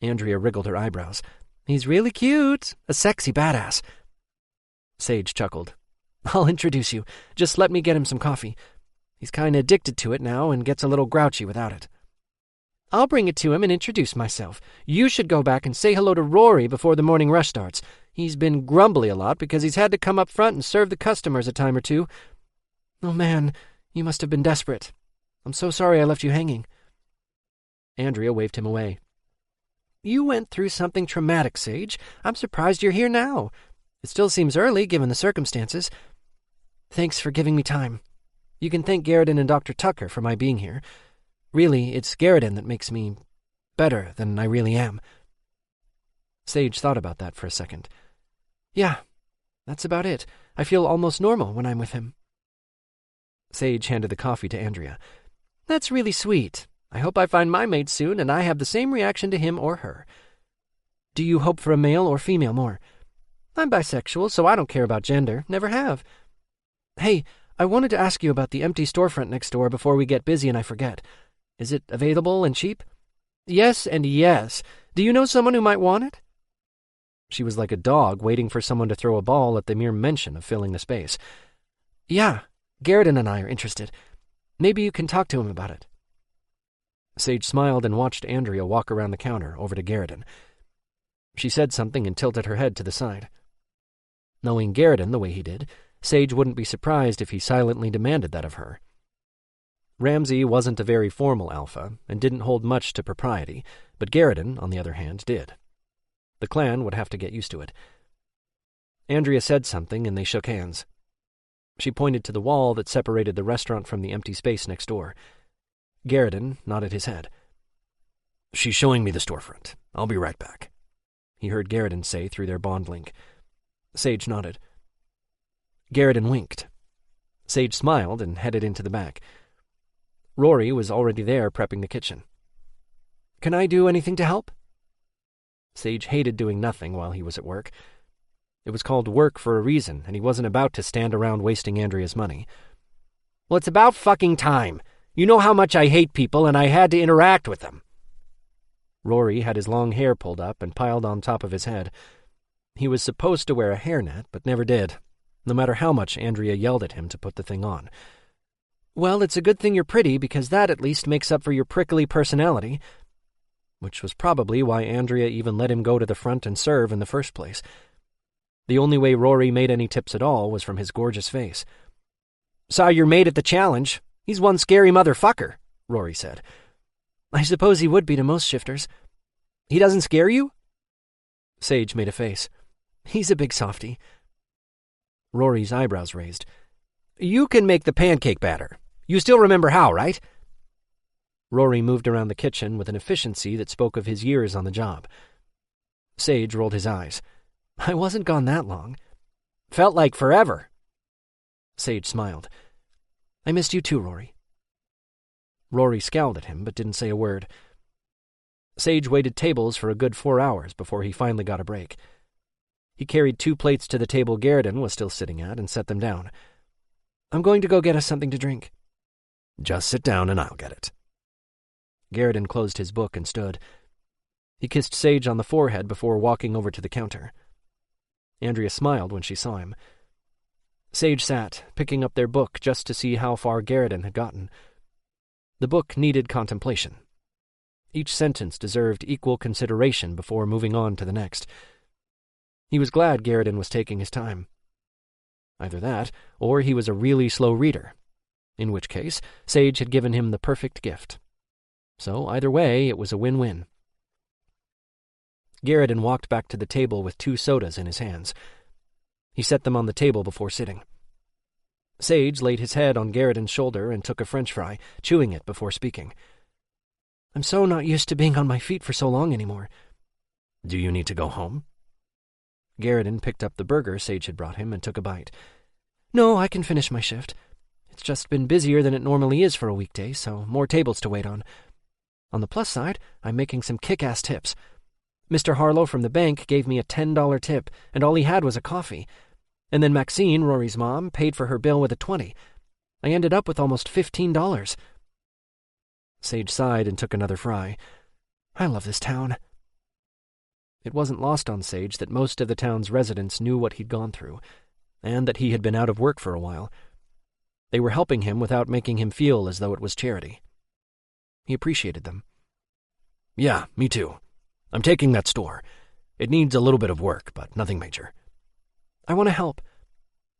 Andrea wriggled her eyebrows. "He's really cute. A sexy badass." Sage chuckled. "I'll introduce you. Just let me get him some coffee. He's kinda addicted to it now and gets a little grouchy without it." "I'll bring it to him and introduce myself. You should go back and say hello to Rory before the morning rush starts. He's been grumbly a lot because he's had to come up front and serve the customers a time or two. Oh man, you must have been desperate. I'm so sorry I left you hanging." Andrea waved him away. "You went through something traumatic, Sage. I'm surprised you're here now. It still seems early given the circumstances. Thanks for giving me time. You can thank Garrison and Dr. Tucker for my being here. Really, it's Garrison that makes me better than I really am." Sage thought about that for a second. "Yeah, that's about it. I feel almost normal when I'm with him." Sage handed the coffee to Andrea. "That's really sweet. I hope I find my mate soon and I have the same reaction to him or her. Do you hope for a male or female more?" "I'm bisexual, so I don't care about gender. Never have." "Hey, I wanted to ask you about the empty storefront next door before we get busy and I forget. Is it available and cheap?" "Yes and yes. Do you know someone who might want it?" She was like a dog waiting for someone to throw a ball at the mere mention of filling the space. "Yeah, Garrison and I are interested. Maybe you can talk to him about it." Sage smiled and watched Andrea walk around the counter over to Garrison. She said something and tilted her head to the side. Knowing Garrison the way he did, Sage wouldn't be surprised if he silently demanded that of her. Ramsay wasn't a very formal alpha and didn't hold much to propriety, but Garrison, on the other hand, did. The clan would have to get used to it. Andrea said something and they shook hands. She pointed to the wall that separated the restaurant from the empty space next door. Garrison nodded his head. "She's showing me the storefront. I'll be right back," he heard Garrison say through their bond link. Sage nodded. Garrison winked. Sage smiled and headed into the back. Rory was already there prepping the kitchen. "Can I do anything to help?" Sage hated doing nothing while he was at work. It was called work for a reason, and he wasn't about to stand around wasting Andrea's money. "Well, it's about fucking time. You know how much I hate people, and I had to interact with them." Rory had his long hair pulled up and piled on top of his head. He was supposed to wear a hairnet, but never did, no matter how much Andrea yelled at him to put the thing on. "Well, it's a good thing you're pretty, because that at least makes up for your prickly personality," which was probably why Andrea even let him go to the front and serve in the first place. The only way Rory made any tips at all was from his gorgeous face. "Saw your mate at the challenge. He's one scary motherfucker," Rory said. "I suppose he would be to most shifters." "He doesn't scare you?" Sage made a face. "He's a big softy." Rory's eyebrows raised. "You can make the pancake batter. You still remember how, right?" Rory moved around the kitchen with an efficiency that spoke of his years on the job. Sage rolled his eyes. "I wasn't gone that long." "Felt like forever." Sage smiled. "I missed you too, Rory." Rory scowled at him but didn't say a word. Sage waited tables for a good 4 hours before he finally got a break. He carried 2 plates to the table Garrison was still sitting at and set them down. "I'm going to go get us something to drink." "Just sit down and I'll get it." Garrison closed his book and stood. He kissed Sage on the forehead before walking over to the counter. Andrea smiled when she saw him. Sage sat, picking up their book just to see how far Garrison had gotten. The book needed contemplation. Each sentence deserved equal consideration before moving on to the next. He was glad Garrison was taking his time. Either that, or he was a really slow reader, in which case Sage had given him the perfect gift. So either way, it was a win-win. Garrison walked back to the table with 2 sodas in his hands. He set them on the table before sitting. Sage laid his head on Garrison's shoulder and took a French fry, chewing it before speaking. "I'm so not used to being on my feet for so long anymore." "Do you need to go home?" Garrison picked up the burger Sage had brought him and took a bite. "No, I can finish my shift. It's just been busier than it normally is for a weekday, so more tables to wait on. On the plus side, I'm making some kick-ass tips. Mr. Harlow from the bank gave me a $10 tip, and all he had was a coffee. And then Maxine, Rory's mom, paid for her bill with a $20. I ended up with almost $15. Sage sighed and took another fry. "I love this town." It wasn't lost on Sage that most of the town's residents knew what he'd gone through, and that he had been out of work for a while. They were helping him without making him feel as though it was charity. He appreciated them. "Yeah, me too. I'm taking that store. It needs a little bit of work, but nothing major." "I want to help."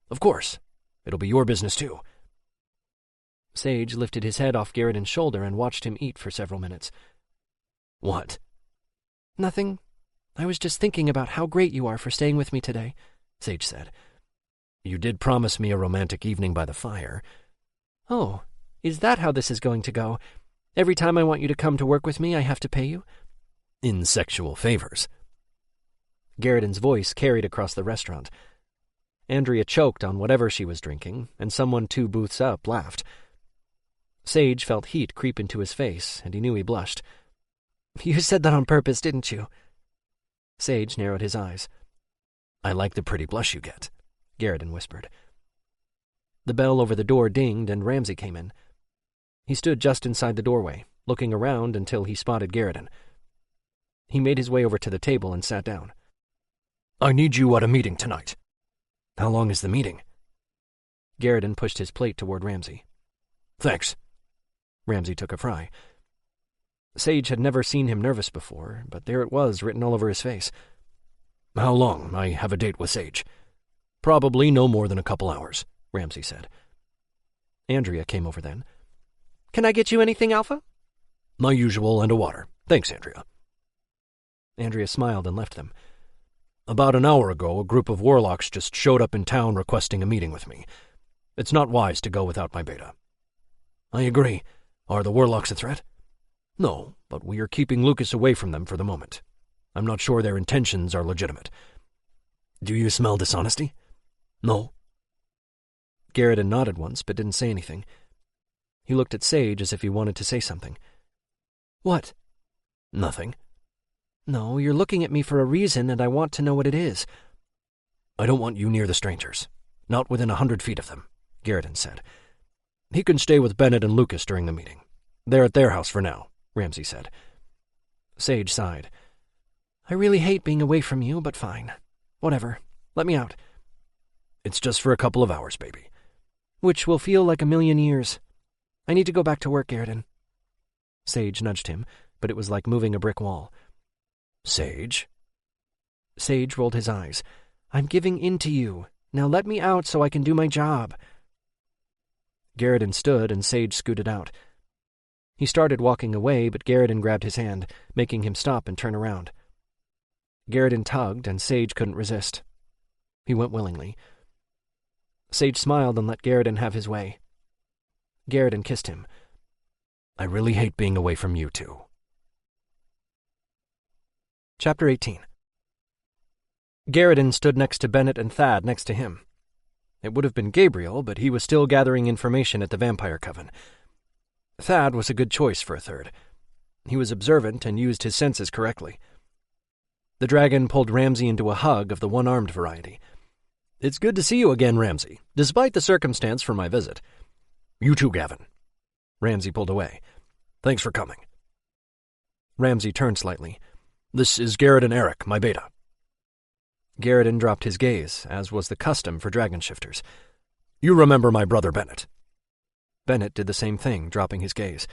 "Of course. It'll be your business too." Sage lifted his head off Garrison's shoulder and watched him eat for several minutes. "What?" "Nothing. I was just thinking about how great you are for staying with me today," Sage said. "You did promise me a romantic evening by the fire." Oh, is that how this is going to go? Every time I want you to come to work with me, I have to pay you? In sexual favors. Garriden's voice carried across the restaurant. Andrea choked on whatever she was drinking, and someone 2 booths up laughed. Sage felt heat creep into his face, and he knew he blushed. You said that on purpose, didn't you? Sage narrowed his eyes. I like the pretty blush you get, Garriden whispered. The bell over the door dinged, and Ramsay came in. He stood just inside the doorway, looking around until he spotted Garriden. He made his way over to the table and sat down. I need you at a meeting tonight. How long is the meeting? Garriden pushed his plate toward Ramsay. Thanks. Ramsay took a fry. Sage had never seen him nervous before, but there it was written all over his face. How long? I have a date with Sage. Probably no more than a couple hours, Ramsay said. Andrea came over then. Can I get you anything, Alpha? My usual and a water. Thanks, Andrea. Andrea smiled and left them. About an hour ago, a group of warlocks just showed up in town requesting a meeting with me. It's not wise to go without my beta. I agree. Are the warlocks a threat? No, but we are keeping Lucas away from them for the moment. I'm not sure their intentions are legitimate. Do you smell dishonesty? No. Garriden nodded once, but didn't say anything. He looked at Sage as if he wanted to say something. What? Nothing. No, you're looking at me for a reason, and I want to know what it is. I don't want you near the strangers. Not within 100 feet of them, Garriden said. He can stay with Bennett and Lucas during the meeting. They're at their house for now, Ramsay said. Sage sighed. I really hate being away from you, but fine. Whatever. Let me out. It's just for a couple of hours, baby. Which will feel like a million years. I need to go back to work, Garriden. Sage nudged him, but it was like moving a brick wall. Sage? Sage rolled his eyes. I'm giving in to you. Now let me out so I can do my job. Garriden stood and Sage scooted out. He started walking away, but Garriden grabbed his hand, making him stop and turn around. Garriden tugged, and Sage couldn't resist. He went willingly. Sage smiled and let Garriden have his way. Garriden kissed him. I really hate being away from you two. Chapter 18. Garriden stood next to Bennett and Thad next to him. It would have been Gabriel, but he was still gathering information at the Vampire Coven. Thad was a good choice for a third. He was observant and used his senses correctly. The dragon pulled Ramsay into a hug of the one-armed variety. It's good to see you again, Ramsay, despite the circumstance for my visit. You too, Gavin. Ramsay pulled away. Thanks for coming. Ramsay turned slightly. This is Garriden Eric, my beta. Garriden dropped his gaze, as was the custom for dragon shifters. You remember my brother Bennett. Bennett did the same thing, dropping his gaze.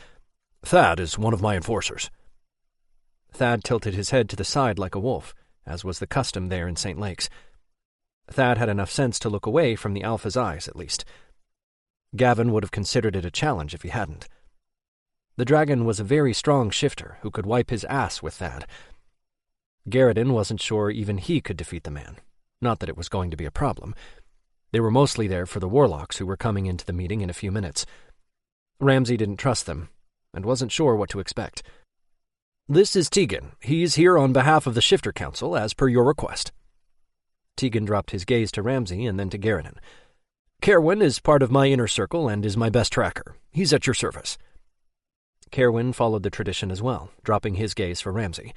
Thad is one of my enforcers. Thad tilted his head to the side like a wolf, as was the custom there in St. Lakes. Thad had enough sense to look away from the Alpha's eyes, at least. Gavin would have considered it a challenge if he hadn't. The dragon was a very strong shifter who could wipe his ass with Thad. Garriden wasn't sure even he could defeat the man. Not that it was going to be a problem. They were mostly there for the warlocks who were coming into the meeting in a few minutes. Ramsay didn't trust them, and wasn't sure what to expect. This is Tegan. He's here on behalf of the Shifter Council, as per your request. Tegan dropped his gaze to Ramsay and then to Garriden. Kerwin is part of my inner circle and is my best tracker. He's at your service. Kerwin followed the tradition as well, dropping his gaze for Ramsay.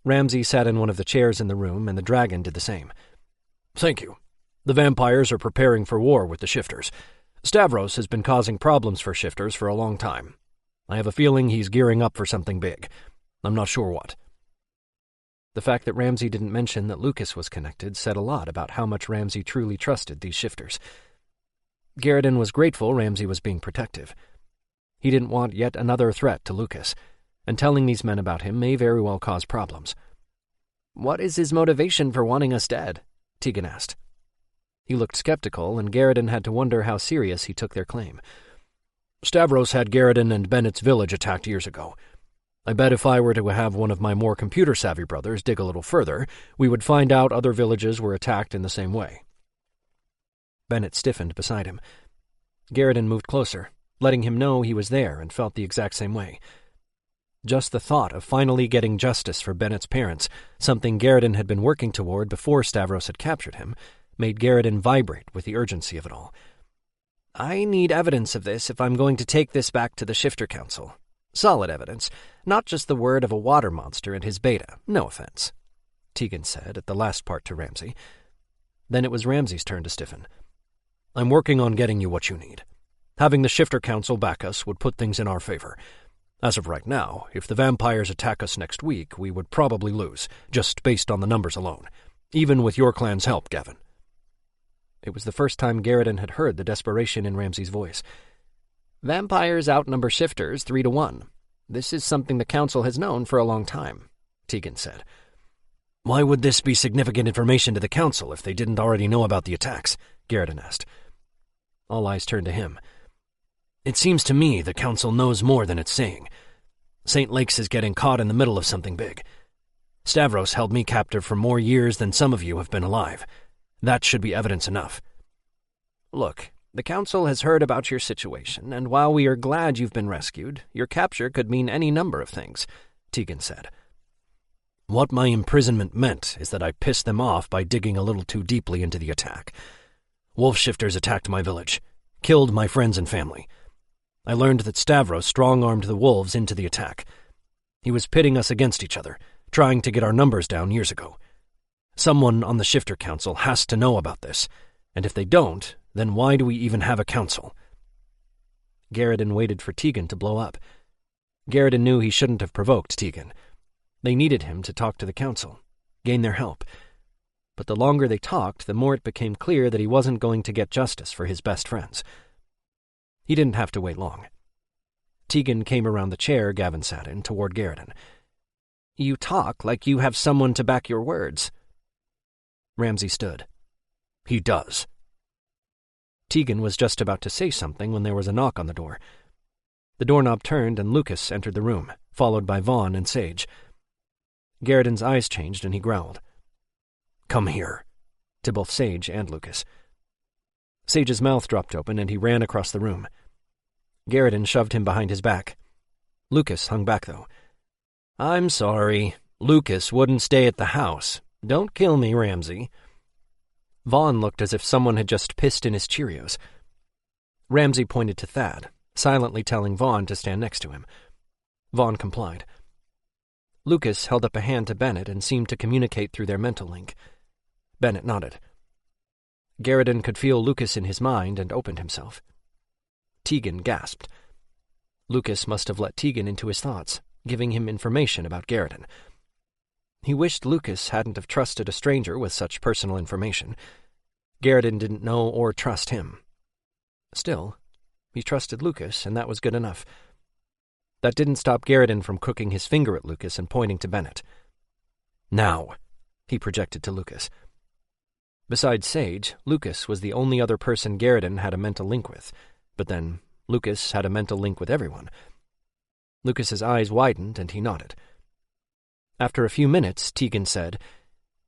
Ramsay sat in one of the chairs in the room, and the dragon did the same. Thank you. The vampires are preparing for war with the shifters. Stavros has been causing problems for shifters for a long time. I have a feeling he's gearing up for something big. I'm not sure what. The fact that Ramsay didn't mention that Lucas was connected said a lot about how much Ramsay truly trusted these shifters. Garriden was grateful Ramsay was being protective. He didn't want yet another threat to Lucas, and telling these men about him may very well cause problems. "What is his motivation for wanting us dead?" Tegan asked. He looked skeptical, and Garriden had to wonder how serious he took their claim. Stavros had Garriden and Bennett's village attacked years ago. I bet if I were to have one of my more computer-savvy brothers dig a little further, we would find out other villages were attacked in the same way. Bennett stiffened beside him. Garrison moved closer, letting him know he was there and felt the exact same way. Just the thought of finally getting justice for Bennett's parents, something Garrison had been working toward before Stavros had captured him, made Garrison vibrate with the urgency of it all. I need evidence of this if I'm going to take this back to the Shifter Council. Solid evidence, not just the word of a water monster and his beta, no offense, Tegan said at the last part to Ramsey. Then it was Ramsey's turn to stiffen. I'm working on getting you what you need. Having the Shifter Council back us would put things in our favor. As of right now, if the vampires attack us next week, we would probably lose, just based on the numbers alone. Even with your clan's help, Gavin. It was the first time Garrison had heard the desperation in Ramsey's voice. Vampires outnumber shifters 3-1. This is something the Council has known for a long time, Tegan said. Why would this be significant information to the Council if they didn't already know about the attacks? Garrison asked. All eyes turned to him. It seems to me the Council knows more than it's saying. St. Lakes is getting caught in the middle of something big. Stavros held me captive for more years than some of you have been alive. That should be evidence enough. Look, the Council has heard about your situation, and while we are glad you've been rescued, your capture could mean any number of things, Tegan said. What my imprisonment meant is that I pissed them off by digging a little too deeply into the attack. Wolf shifters attacked my village, killed my friends and family. I learned that Stavros strong-armed the wolves into the attack. He was pitting us against each other, trying to get our numbers down years ago. Someone on the Shifter Council has to know about this, and if they don't, then why do we even have a council? Garrison waited for Tegan to blow up. Garrison knew he shouldn't have provoked Tegan. They needed him to talk to the council, gain their help. But the longer they talked, the more it became clear that he wasn't going to get justice for his best friends. He didn't have to wait long. Tegan came around the chair Gavin sat in toward Garrison. You talk like you have someone to back your words. Ramsey stood. He does. Tegan was just about to say something when there was a knock on the door. The doorknob turned and Lucas entered the room, followed by Vaughn and Sage. Garrison's eyes changed and he growled. Come here, to both Sage and Lucas. Sage's mouth dropped open and he ran across the room. Garrison shoved him behind his back. Lucas hung back, though. I'm sorry. Lucas wouldn't stay at the house. Don't kill me, Ramsey. Vaughn looked as if someone had just pissed in his Cheerios. Ramsey pointed to Thad, silently telling Vaughn to stand next to him. Vaughn complied. Lucas held up a hand to Bennett and seemed to communicate through their mental link. Bennett nodded. Garrison could feel Lucas in his mind and opened himself. Tegan gasped. Lucas must have let Tegan into his thoughts, giving him information about Garrison. He wished Lucas hadn't have trusted a stranger with such personal information. Garrison didn't know or trust him. Still, he trusted Lucas, and that was good enough. That didn't stop Garrison from cooking his finger at Lucas and pointing to Bennett. Now, he projected to Lucas. Besides Sage, Lucas was the only other person Garrison had a mental link with, but then Lucas had a mental link with everyone. Lucas's eyes widened and he nodded. After a few minutes, Tegan said,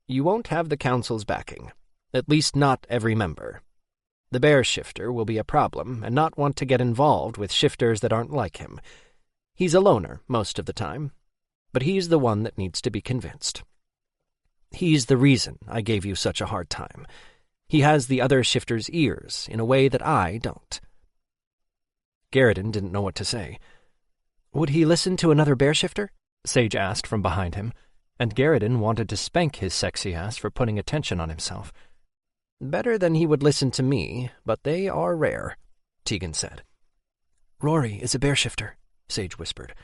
You won't have the council's backing, at least not every member. The bear shifter will be a problem and not want to get involved with shifters that aren't like him. He's a loner most of the time, but he's the one that needs to be convinced. He's the reason I gave you such a hard time. He has the other shifters' ears in a way that I don't. Garrison didn't know what to say. Would he listen to another bear shifter? Sage asked from behind him, and Garrison wanted to spank his sexy ass for putting attention on himself. Better than he would listen to me, but they are rare, Tegan said. Rory is a bear shifter, Sage whispered.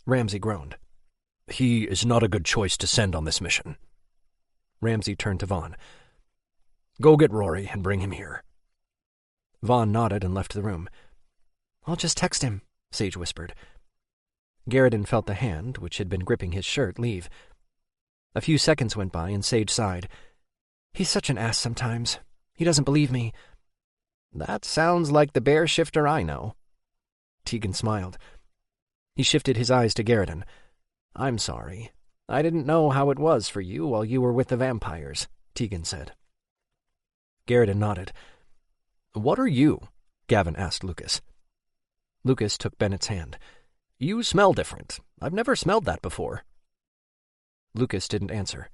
Ramsey groaned. He is not a good choice to send on this mission. Ramsey turned to Vaughn. Go get Rory and bring him here. Vaughn nodded and left the room. I'll just text him, Sage whispered. Garrison felt the hand, which had been gripping his shirt, leave. A few seconds went by and Sage sighed. He's such an ass sometimes. He doesn't believe me. That sounds like the bear shifter I know. Tegan smiled. He shifted his eyes to Garrison. I'm sorry. I didn't know how it was for you while you were with the vampires, Tegan said. Garrison nodded. What are you? Gavin asked Lucas. Lucas took Bennett's hand. "You smell different. I've never smelled that before." Lucas didn't answer.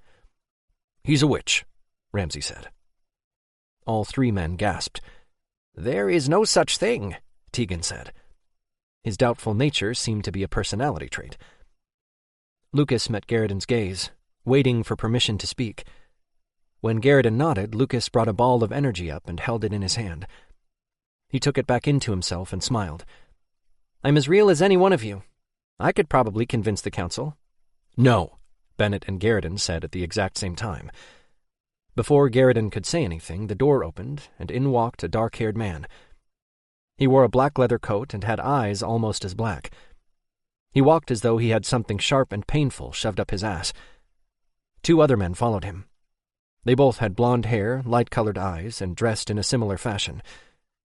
"He's a witch," Ramsay said. All three men gasped. "There is no such thing," Tegan said. His doubtful nature seemed to be a personality trait. Lucas met Garridan's gaze, waiting for permission to speak. When Garridan nodded, Lucas brought a ball of energy up and held it in his hand. He took it back into himself and smiled. "I'm as real as any one of you. I could probably convince the council." "No," Bennett and Garridan said at the exact same time. Before Garridan could say anything, the door opened, and in walked a dark-haired man. He wore a black leather coat and had eyes almost as black. He walked as though he had something sharp and painful shoved up his ass. Two other men followed him. They both had blonde hair, light-colored eyes, and dressed in a similar fashion,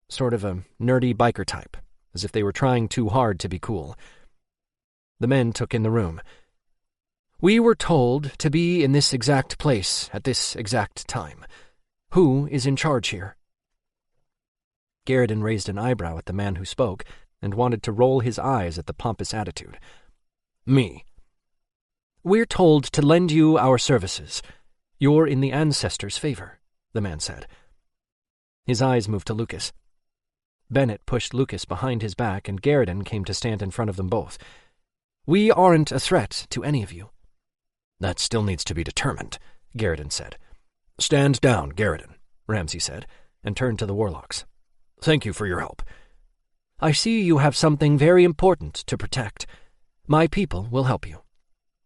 sort of a nerdy biker type, as if they were trying too hard to be cool. The men took in the room. "We were told to be in this exact place at this exact time. Who is in charge here?" Garridan raised an eyebrow at the man who spoke and wanted to roll his eyes at the pompous attitude. "Me." "We're told to lend you our services. You're in the ancestors' favor," the man said. His eyes moved to Lucas. Bennett pushed Lucas behind his back, and Garridan came to stand in front of them both. "We aren't a threat to any of you." "That still needs to be determined," Garridan said. "Stand down, Garridan," Ramsay said, and turned to the warlocks. "Thank you for your help. I see you have something very important to protect. My people will help you.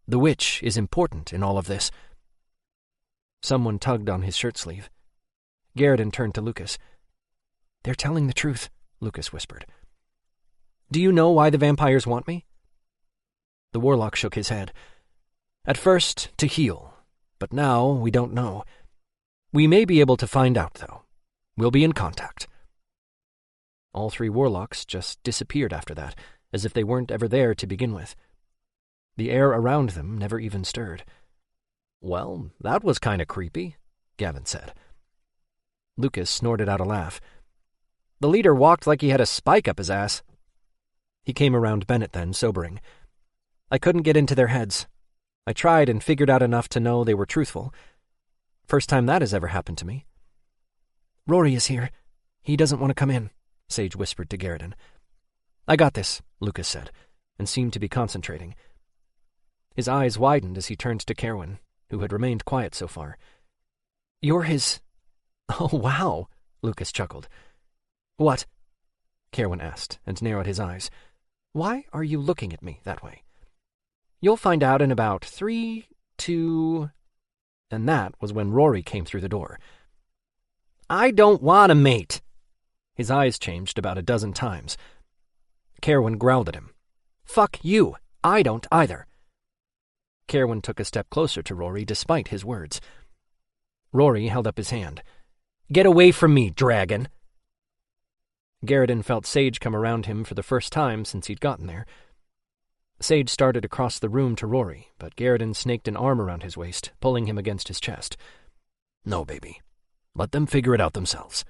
The witch is important in all of this." Someone tugged on his shirt sleeve. Garridan turned to Lucas. "They're telling the truth," Lucas whispered. "Do you know why the vampires want me?" The warlock shook his head. "At first, to heal, but now we don't know. We may be able to find out, though. We'll be in contact." All three warlocks just disappeared after that, as if they weren't ever there to begin with. The air around them never even stirred. "Well, that was kind of creepy," Gavin said. Lucas snorted out a laugh. "The leader walked like he had a spike up his ass." He came around Bennett then, sobering. "I couldn't get into their heads. I tried and figured out enough to know they were truthful. First time that has ever happened to me." "Rory is here. He doesn't want to come in," Sage whispered to Garridan. "I got this," Lucas said, and seemed to be concentrating. His eyes widened as he turned to Kerwin, who had remained quiet so far. "You're his—" "Oh, wow," Lucas chuckled. "What?" Kerwin asked, and narrowed his eyes. "Why are you looking at me that way?" "You'll find out in about 3, 2... And that was when Rory came through the door. "I don't want a mate." His eyes changed about a dozen times. Kerwin growled at him. "Fuck you. I don't either." Kerwin took a step closer to Rory despite his words. Rory held up his hand. "Get away from me, dragon." Garridan felt Sage come around him for the first time since he'd gotten there. Sage started across the room to Rory, but Garridan snaked an arm around his waist, pulling him against his chest. "No, baby. Let them figure it out themselves."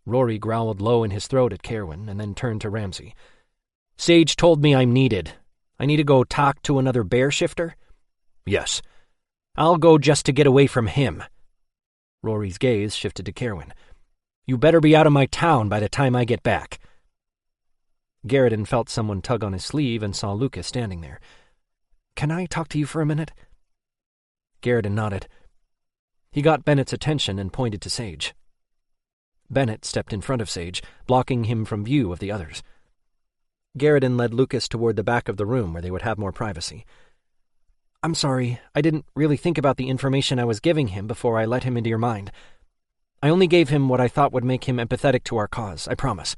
Rory growled low in his throat at Kerwin and then turned to Ramsay. "Sage told me I'm needed. I need to go talk to another bear shifter?" "Yes. I'll go just to get away from him." Rory's gaze shifted to Kerwin. "You better be out of my town by the time I get back." Garridan felt someone tug on his sleeve and saw Lucas standing there. "Can I talk to you for a minute?" Garridan nodded. He got Bennett's attention and pointed to Sage. Bennett stepped in front of Sage, blocking him from view of the others. Garridan led Lucas toward the back of the room where they would have more privacy. "I'm sorry, I didn't really think about the information I was giving him before I let him into your mind. I only gave him what I thought would make him empathetic to our cause, I promise."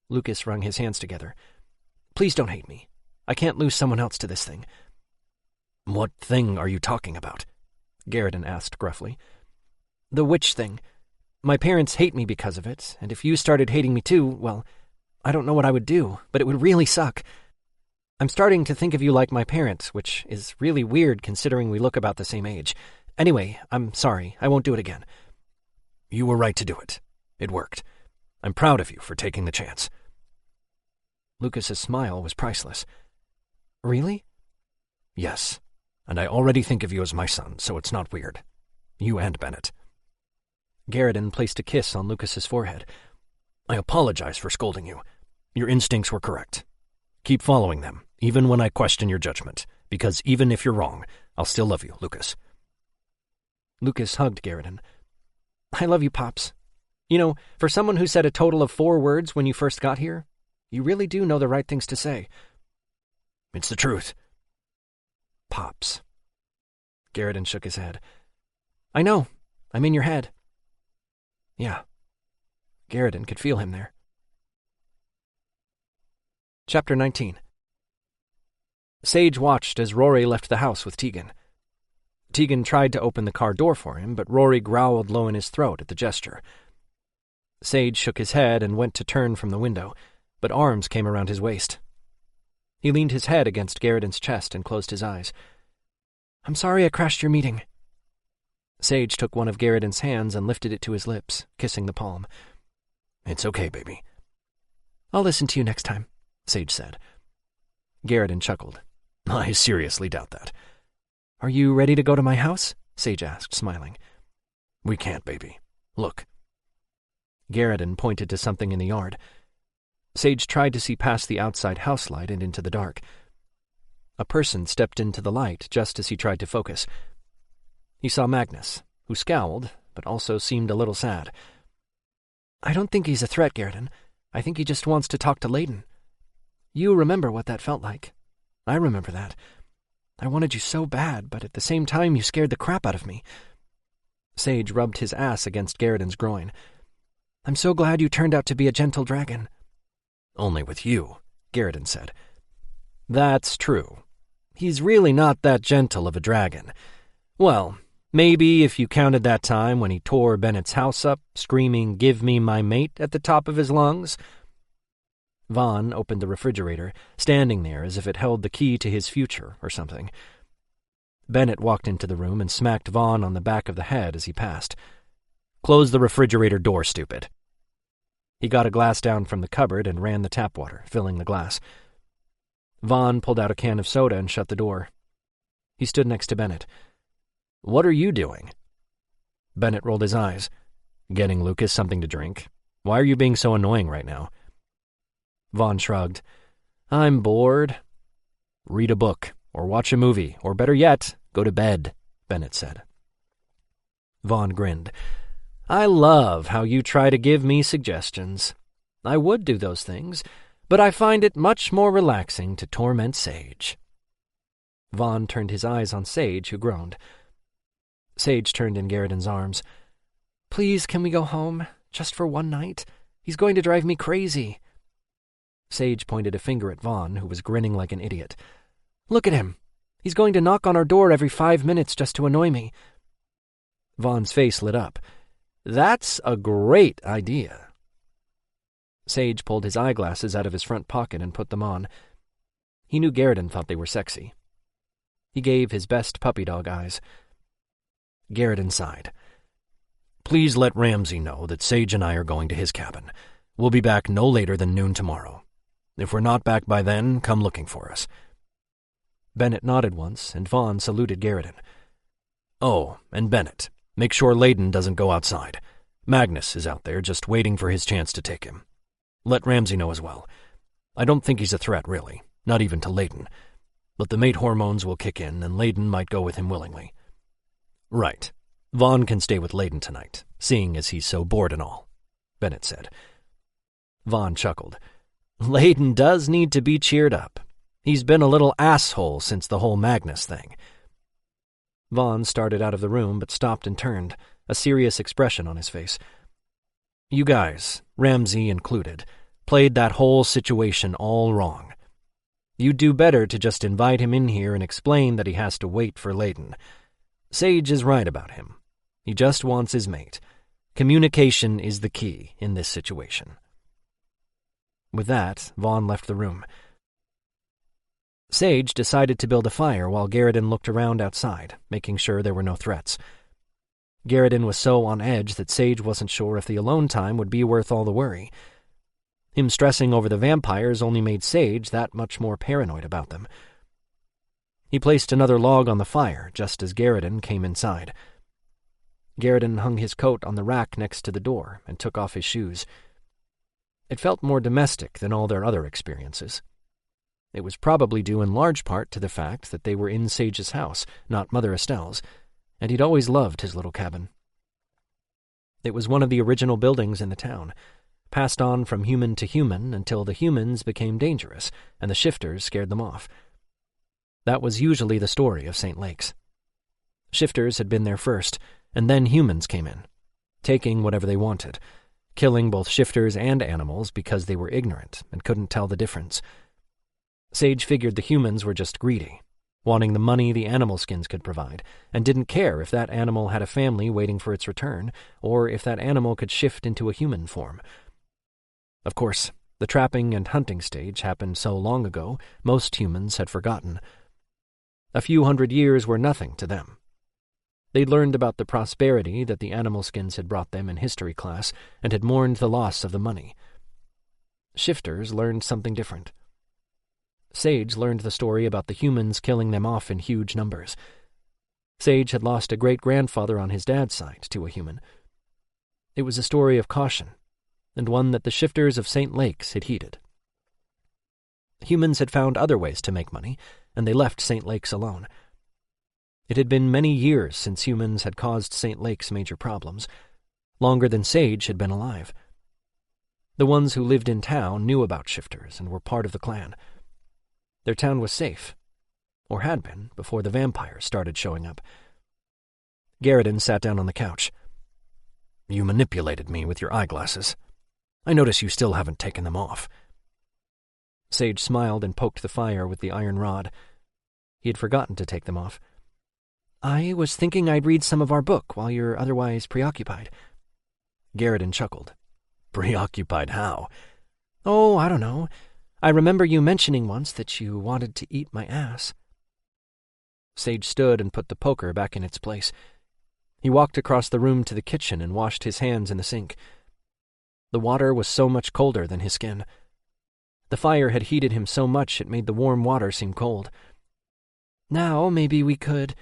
Lucas wrung his hands together. "Please don't hate me. I can't lose someone else to this thing." "What thing are you talking about?" Garridan asked gruffly. "The witch thing. My parents hate me because of it, and if you started hating me too, well, I don't know what I would do, but it would really suck. I'm starting to think of you like my parents, which is really weird considering we look about the same age. Anyway, I'm sorry. I won't do it again." "You were right to do it. It worked. I'm proud of you for taking the chance." Lucas's smile was priceless. "Really?" "Yes, and I already think of you as my son, so it's not weird. You and Bennett." Garrison placed a kiss on Lucas's forehead. "I apologize for scolding you. Your instincts were correct. Keep following them, even when I question your judgment, because even if you're wrong, I'll still love you, Lucas." Lucas hugged Garrison. "I love you, Pops. You know, for someone who said a total of 4 words when you first got here, you really do know the right things to say." "It's the truth." "Pops." Garrison shook his head. "I know. I'm in your head." Yeah. Garrison could feel him there. Chapter 19. Sage watched as Rory left the house with Tegan. Tegan tried to open the car door for him, but Rory growled low in his throat at the gesture. Sage shook his head and went to turn from the window, but arms came around his waist. He leaned his head against Garrison's chest and closed his eyes. "I'm sorry I crashed your meeting." Sage took one of Garrison's hands and lifted it to his lips, kissing the palm. "It's okay, baby." "I'll listen to you next time," Sage said. Garrison chuckled. "I seriously doubt that." "Are you ready to go to my house?" Sage asked, smiling. "We can't, baby. Look." Garrison pointed to something in the yard. Sage tried to see past the outside house light and into the dark. A person stepped into the light just as he tried to focus. He saw Magnus, who scowled, but also seemed a little sad. "I don't think he's a threat, Garrison. I think he just wants to talk to Layden. You remember what that felt like. I remember that. I wanted you so bad, but at the same time you scared the crap out of me." Sage rubbed his ass against Garrison's groin. "I'm so glad you turned out to be a gentle dragon." "Only with you," Garrison said. "That's true. He's really not that gentle of a dragon. Well, maybe if you counted that time when he tore Bennett's house up, screaming, 'Give me my mate,' at the top of his lungs." Vaughn opened the refrigerator, standing there as if it held the key to his future or something. Bennett walked into the room and smacked Vaughn on the back of the head as he passed. "Close the refrigerator door, stupid." He got a glass down from the cupboard and ran the tap water, filling the glass. Vaughn pulled out a can of soda and shut the door. He stood next to Bennett. "What are you doing?" Bennett rolled his eyes. "Getting Lucas something to drink. Why are you being so annoying right now?" Vaughn shrugged. "I'm bored." "Read a book, or watch a movie, or better yet, go to bed," Bennett said. Vaughn grinned. "I love how you try to give me suggestions. I would do those things, but I find it much more relaxing to torment Sage." Vaughn turned his eyes on Sage, who groaned. Sage turned in Garrison's arms. "Please, can we go home? Just for one night? He's going to drive me crazy." Sage pointed a finger at Vaughn, who was grinning like an idiot. "Look at him. He's going to knock on our door every 5 minutes just to annoy me." Vaughn's face lit up. "That's a great idea." Sage pulled his eyeglasses out of his front pocket and put them on. He knew Garrison thought they were sexy. He gave his best puppy dog eyes. Garrison sighed. "Please let Ramsey know that Sage and I are going to his cabin. We'll be back no later than noon tomorrow. If we're not back by then, come looking for us." Bennett nodded once, and Vaughn saluted Garrison. "Oh, and Bennett, make sure Layden doesn't go outside. Magnus is out there just waiting for his chance to take him. Let Ramsey know as well. I don't think he's a threat, really, not even to Layden. But the mate hormones will kick in, and Layden might go with him willingly." "Right. Vaughn can stay with Layden tonight, seeing as he's so bored and all," Bennett said. Vaughn chuckled. "Layden does need to be cheered up. He's been a little asshole since the whole Magnus thing." Vaughn started out of the room but stopped and turned, a serious expression on his face. "You guys, Ramsey included, played that whole situation all wrong. You'd do better to just invite him in here and explain that he has to wait for Layden. Sage is right about him. He just wants his mate. Communication is the key in this situation." With that, Vaughn left the room. Sage decided to build a fire while Garrison looked around outside, making sure there were no threats. Garrison was so on edge that Sage wasn't sure if the alone time would be worth all the worry. Him stressing over the vampires only made Sage that much more paranoid about them. He placed another log on the fire just as Garrison came inside. Garrison hung his coat on the rack next to the door and took off his shoes. It felt more domestic than all their other experiences. It was probably due in large part to the fact that they were in Sage's house, not Mother Estelle's, and he'd always loved his little cabin. It was one of the original buildings in the town, passed on from human to human until the humans became dangerous and the shifters scared them off. That was usually the story of St. Lake's. Shifters had been there first, and then humans came in, taking whatever they wanted, killing both shifters and animals because they were ignorant and couldn't tell the difference. Sage figured the humans were just greedy, wanting the money the animal skins could provide, and didn't care if that animal had a family waiting for its return, or if that animal could shift into a human form. Of course, the trapping and hunting stage happened so long ago, most humans had forgotten. A few 100 years were nothing to them. They'd learned about the prosperity that the animal skins had brought them in history class, and had mourned the loss of the money. Shifters learned something different. Sage learned the story about the humans killing them off in huge numbers. Sage had lost a great-grandfather on his dad's side to a human. It was a story of caution, and one that the shifters of St. Lake's had heeded. Humans had found other ways to make money, and they left St. Lake's alone. It had been many years since humans had caused St. Lake's major problems, longer than Sage had been alive. The ones who lived in town knew about shifters and were part of the clan. Their town was safe, or had been before the vampires started showing up. Garrison sat down on the couch. "You manipulated me with your eyeglasses. I notice you still haven't taken them off." Sage smiled and poked the fire with the iron rod. He had forgotten to take them off. "I was thinking I'd read some of our book while you're otherwise preoccupied." Garrison chuckled. "Preoccupied how?" "Oh, I don't know. I remember you mentioning once that you wanted to eat my ass." Sage stood and put the poker back in its place. He walked across the room to the kitchen and washed his hands in the sink. The water was so much colder than his skin. The fire had heated him so much it made the warm water seem cold. "Now maybe we could—"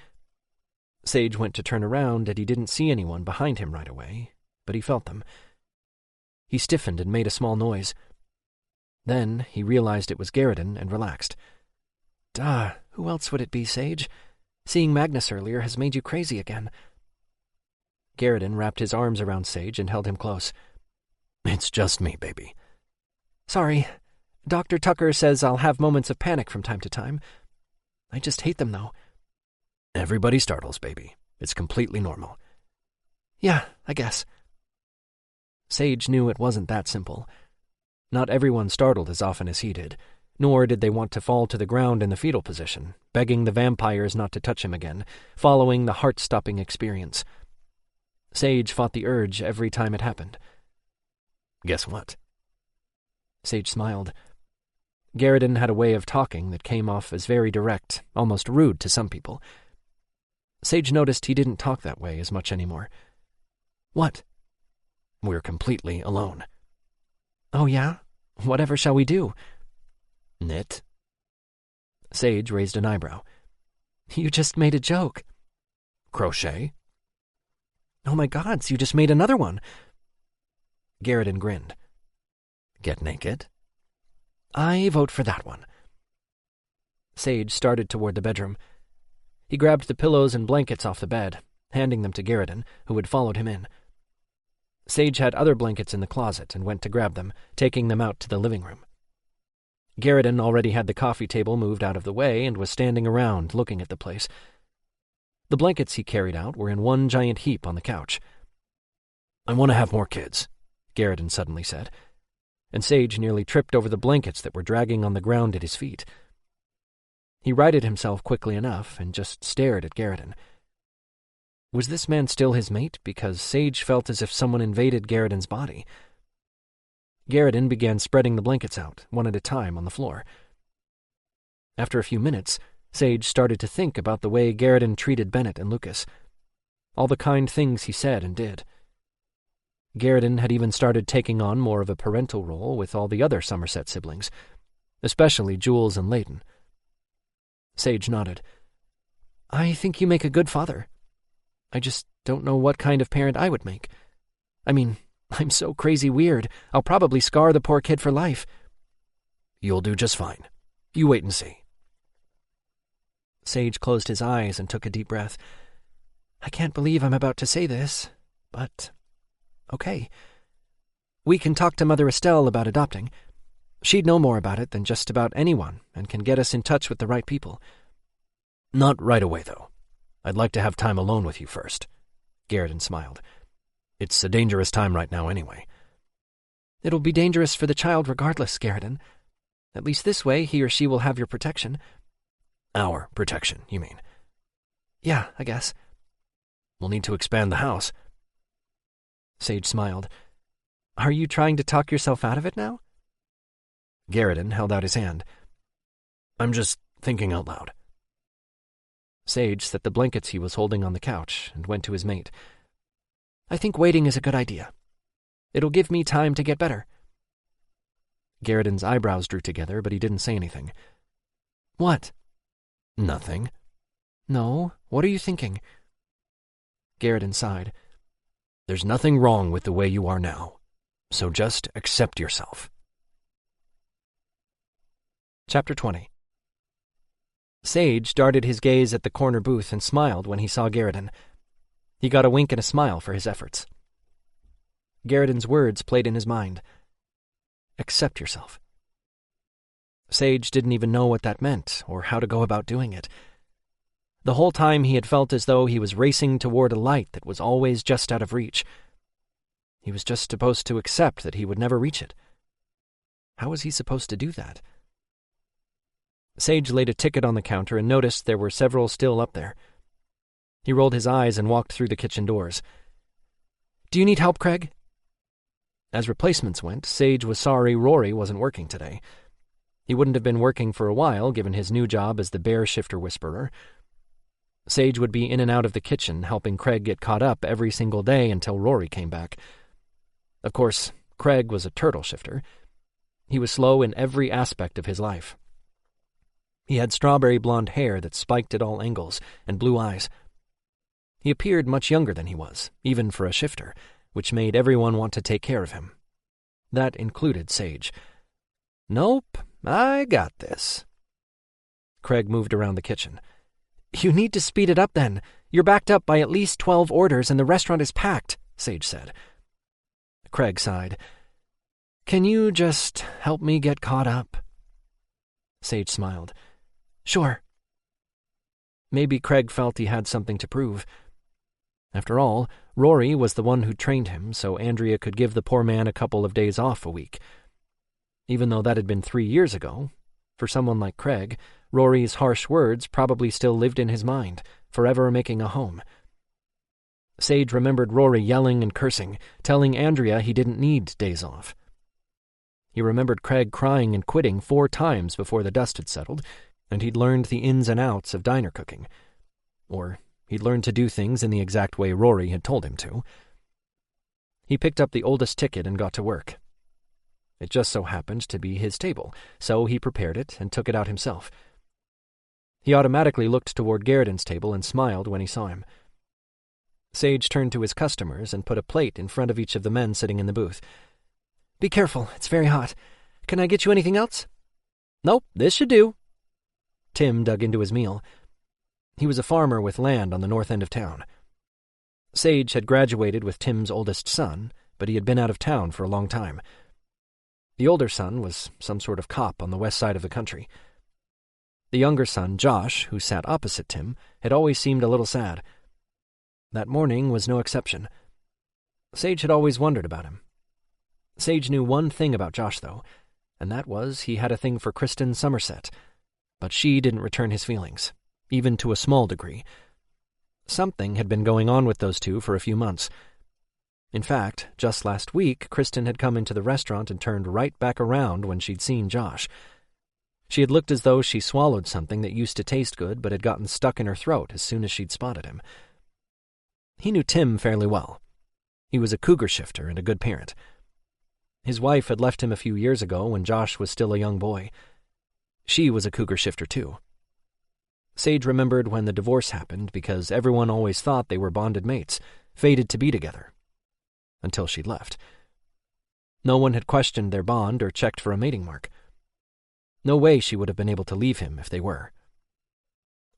Sage went to turn around and he didn't see anyone behind him right away, but he felt them. He stiffened and made a small noise. Then he realized it was Garrison and relaxed. "Duh, who else would it be, Sage? Seeing Magnus earlier has made you crazy again." Garrison wrapped his arms around Sage and held him close. "It's just me, baby." "Sorry. Dr. Tucker says I'll have moments of panic from time to time. I just hate them, though." "Everybody startles, baby. It's completely normal." "Yeah, I guess." Sage knew it wasn't that simple. Not everyone startled as often as he did, nor did they want to fall to the ground in the fetal position, begging the vampires not to touch him again, following the heart-stopping experience. Sage fought the urge every time it happened. "Guess what?" Sage smiled. Garrison had a way of talking that came off as very direct, almost rude to some people. Sage noticed he didn't talk that way as much anymore. "What?" "We're completely alone." "Oh, yeah? Whatever shall we do?" "Knit." Sage raised an eyebrow. "You just made a joke." "Crochet." "Oh my gods, you just made another one." Garrison grinned. "Get naked." "I vote for that one." Sage started toward the bedroom. He grabbed the pillows and blankets off the bed, handing them to Garrison, who had followed him in. Sage had other blankets in the closet and went to grab them, taking them out to the living room. Garrison already had the coffee table moved out of the way and was standing around looking at the place. The blankets he carried out were in one giant heap on the couch. "I want to have more kids," Garrison suddenly said, and Sage nearly tripped over the blankets that were dragging on the ground at his feet. He righted himself quickly enough and just stared at Garrison. Was this man still his mate? Because Sage felt as if someone invaded Garrison's body. Garrison began spreading the blankets out, one at a time, on the floor. After a few minutes, Sage started to think about the way Garrison treated Bennett and Lucas. all the kind things he said and did. Garrison had even started taking on more of a parental role with all the other Somerset siblings, especially Jules and Leighton. Sage nodded. I think you make a good father. I just don't know what kind of parent I would make. I mean, I'm so crazy weird, I'll probably scar the poor kid for life. You'll do just fine. You wait and see. Sage closed his eyes and took a deep breath. I can't believe I'm about to say this, but okay. We can talk to Mother Estelle about adopting. She'd know more about it than just about anyone and can get us in touch with the right people. Not right away, though. I'd like to have time alone with you first. Garrison smiled. It's a dangerous time right now anyway. It'll be dangerous for the child regardless, Garrison. At least this way he or she will have your protection. Our protection, you mean? Yeah, I guess. We'll need to expand the house. Sage smiled. Are you trying to talk yourself out of it now? Garrison held out his hand. I'm just thinking out loud. Sage set the blankets he was holding on the couch and went to his mate. I think waiting is a good idea. It'll give me time to get better. Garrison's eyebrows drew together, but he didn't say anything. What? Nothing. No, what are you thinking? Garrison sighed. There's nothing wrong with the way you are now, so just accept yourself. Chapter 20. Sage darted his gaze at the corner booth and smiled when he saw Garrison. He got a wink and a smile for his efforts. Garrison's words played in his mind. Accept yourself. Sage didn't even know what that meant or how to go about doing it. The whole time he had felt as though he was racing toward a light that was always just out of reach. He was just supposed to accept that he would never reach it. How was he supposed to do that? Sage laid a ticket on the counter and noticed there were several still up there. He rolled his eyes and walked through the kitchen doors. Do you need help, Craig? As replacements went, Sage was sorry Rory wasn't working today. He wouldn't have been working for a while, given his new job as the bear shifter whisperer. Sage would be in and out of the kitchen, helping Craig get caught up every single day until Rory came back. Of course, Craig was a turtle shifter. He was slow in every aspect of his life. He had strawberry blonde hair that spiked at all angles, and blue eyes. He appeared much younger than he was, even for a shifter, which made everyone want to take care of him. That included Sage. Nope, I got this. Craig moved around the kitchen. You need to speed it up then. You're backed up by at least 12 orders and the restaurant is packed, Sage said. Craig sighed. Can you just help me get caught up? Sage smiled. Sure. Maybe Craig felt he had something to prove. After all, Rory was the one who trained him, so Andrea could give the poor man a couple of days off a week. Even though that had been 3 years ago, for someone like Craig, Rory's harsh words probably still lived in his mind, forever making a home. Sage remembered Rory yelling and cursing, telling Andrea he didn't need days off. He remembered Craig crying and quitting 4 times before the dust had settled, and he'd learned the ins and outs of diner cooking. Or he'd learned to do things in the exact way Rory had told him to. He picked up the oldest ticket and got to work. It just so happened to be his table, so he prepared it and took it out himself. He automatically looked toward Garrison's table and smiled when he saw him. Sage turned to his customers and put a plate in front of each of the men sitting in the booth. Be careful, it's very hot. Can I get you anything else? Nope, this should do. Tim dug into his meal. He was a farmer with land on the north end of town. Sage had graduated with Tim's oldest son, but he had been out of town for a long time. The older son was some sort of cop on the west side of the country. The younger son, Josh, who sat opposite Tim, had always seemed a little sad. That morning was no exception. Sage had always wondered about him. Sage knew one thing about Josh, though, and that was he had a thing for Kristen Somerset, but she didn't return his feelings, even to a small degree. Something had been going on with those two for a few months. In fact, just last week, Kristen had come into the restaurant and turned right back around when she'd seen Josh. She had looked as though she swallowed something that used to taste good but had gotten stuck in her throat as soon as she'd spotted him. He knew Tim fairly well. He was a cougar shifter and a good parent. His wife had left him a few years ago when Josh was still a young boy. She was a cougar shifter too. Sage remembered when the divorce happened because everyone always thought they were bonded mates, fated to be together. Until she left. No one had questioned their bond or checked for a mating mark. No way she would have been able to leave him if they were.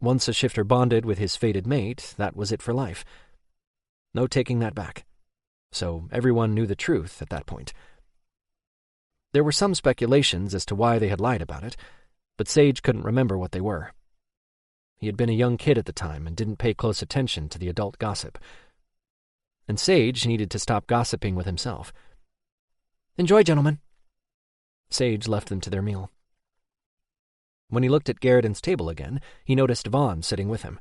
Once a shifter bonded with his fated mate, that was it for life. No taking that back. So everyone knew the truth at that point. There were some speculations as to why they had lied about it, but Sage couldn't remember what they were. He had been a young kid at the time and didn't pay close attention to the adult gossip. And Sage needed to stop gossiping with himself. "Enjoy, gentlemen." Sage left them to their meal. When he looked at Garridan's table again, he noticed Vaughn sitting with him.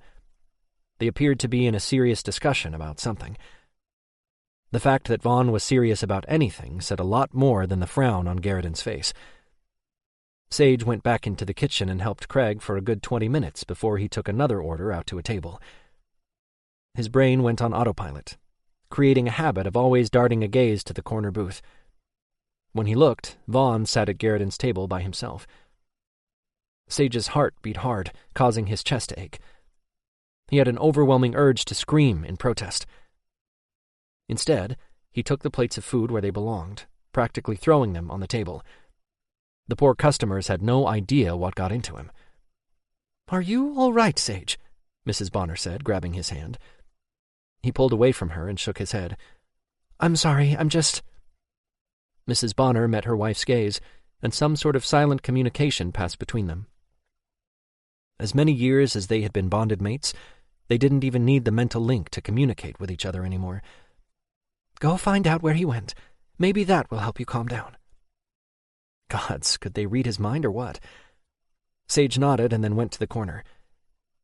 They appeared to be in a serious discussion about something. The fact that Vaughn was serious about anything said a lot more than the frown on Garridan's face. Sage went back into the kitchen and helped Craig for a good 20 minutes before he took another order out to a table. His brain went on autopilot, creating a habit of always darting a gaze to the corner booth. When he looked, Vaughn sat at Garridan's table by himself. Sage's heart beat hard, causing his chest to ache. He had an overwhelming urge to scream in protest. Instead, he took the plates of food where they belonged, practically throwing them on the table. The poor customers had no idea what got into him. "Are you all right, Sage?" Mrs. Bonner said, grabbing his hand. He pulled away from her and shook his head. "I'm sorry, I'm just—" Mrs. Bonner met her wife's gaze, and some sort of silent communication passed between them. As many years as they had been bonded mates, they didn't even need the mental link to communicate with each other anymore. "Go find out where he went. Maybe that will help you calm down." Gods, could they read his mind or what? Sage nodded and then went to the corner.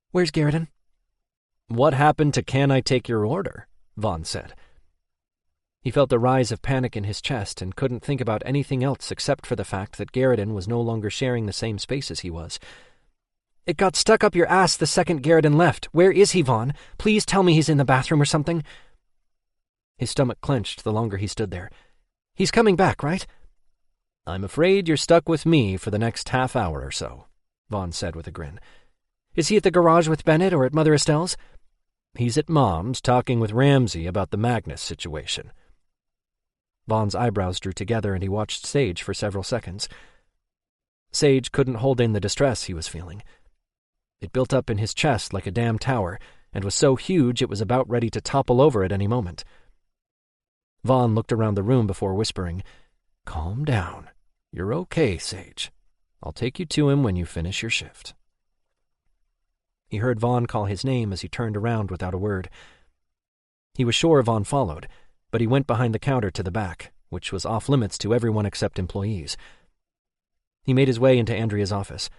"Where's Garridan?" "What happened to Can I Take Your Order?" Vaughn said. He felt a rise of panic in his chest and couldn't think about anything else except for the fact that Garridan was no longer sharing the same space as he was. "It got stuck up your ass the second Garridan left. Where is he, Vaughn? Please tell me he's in the bathroom or something." His stomach clenched the longer he stood there. "He's coming back, right?" "I'm afraid you're stuck with me for the next half hour or so," Vaughn said with a grin. "Is he at the garage with Bennett or at Mother Estelle's?" "He's at Mom's talking with Ramsey about the Magnus situation." Vaughn's eyebrows drew together and he watched Sage for several seconds. Sage couldn't hold in the distress he was feeling. It built up in his chest like a damn tower and was so huge it was about ready to topple over at any moment. Vaughn looked around the room before whispering, "Calm down. You're okay, Sage. I'll take you to him when you finish your shift." He heard Vaughn call his name as he turned around without a word. He was sure Vaughn followed, but he went behind the counter to the back, which was off-limits to everyone except employees. He made his way into Andrea's office.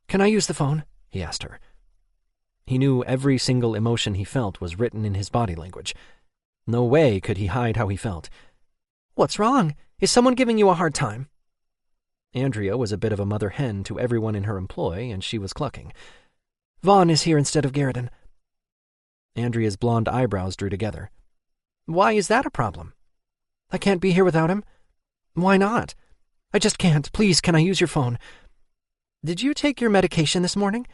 "Can I use the phone?" he asked her. He knew every single emotion he felt was written in his body language. No way could he hide how he felt. "What's wrong? Is someone giving you a hard time?" Andrea was a bit of a mother hen to everyone in her employ, and she was clucking. "Vaughn is here instead of Garridan." Andrea's blonde eyebrows drew together. "Why is that a problem?" "I can't be here without him." "Why not?" "I just can't. Please, can I use your phone?" "Did you take your medication this morning?"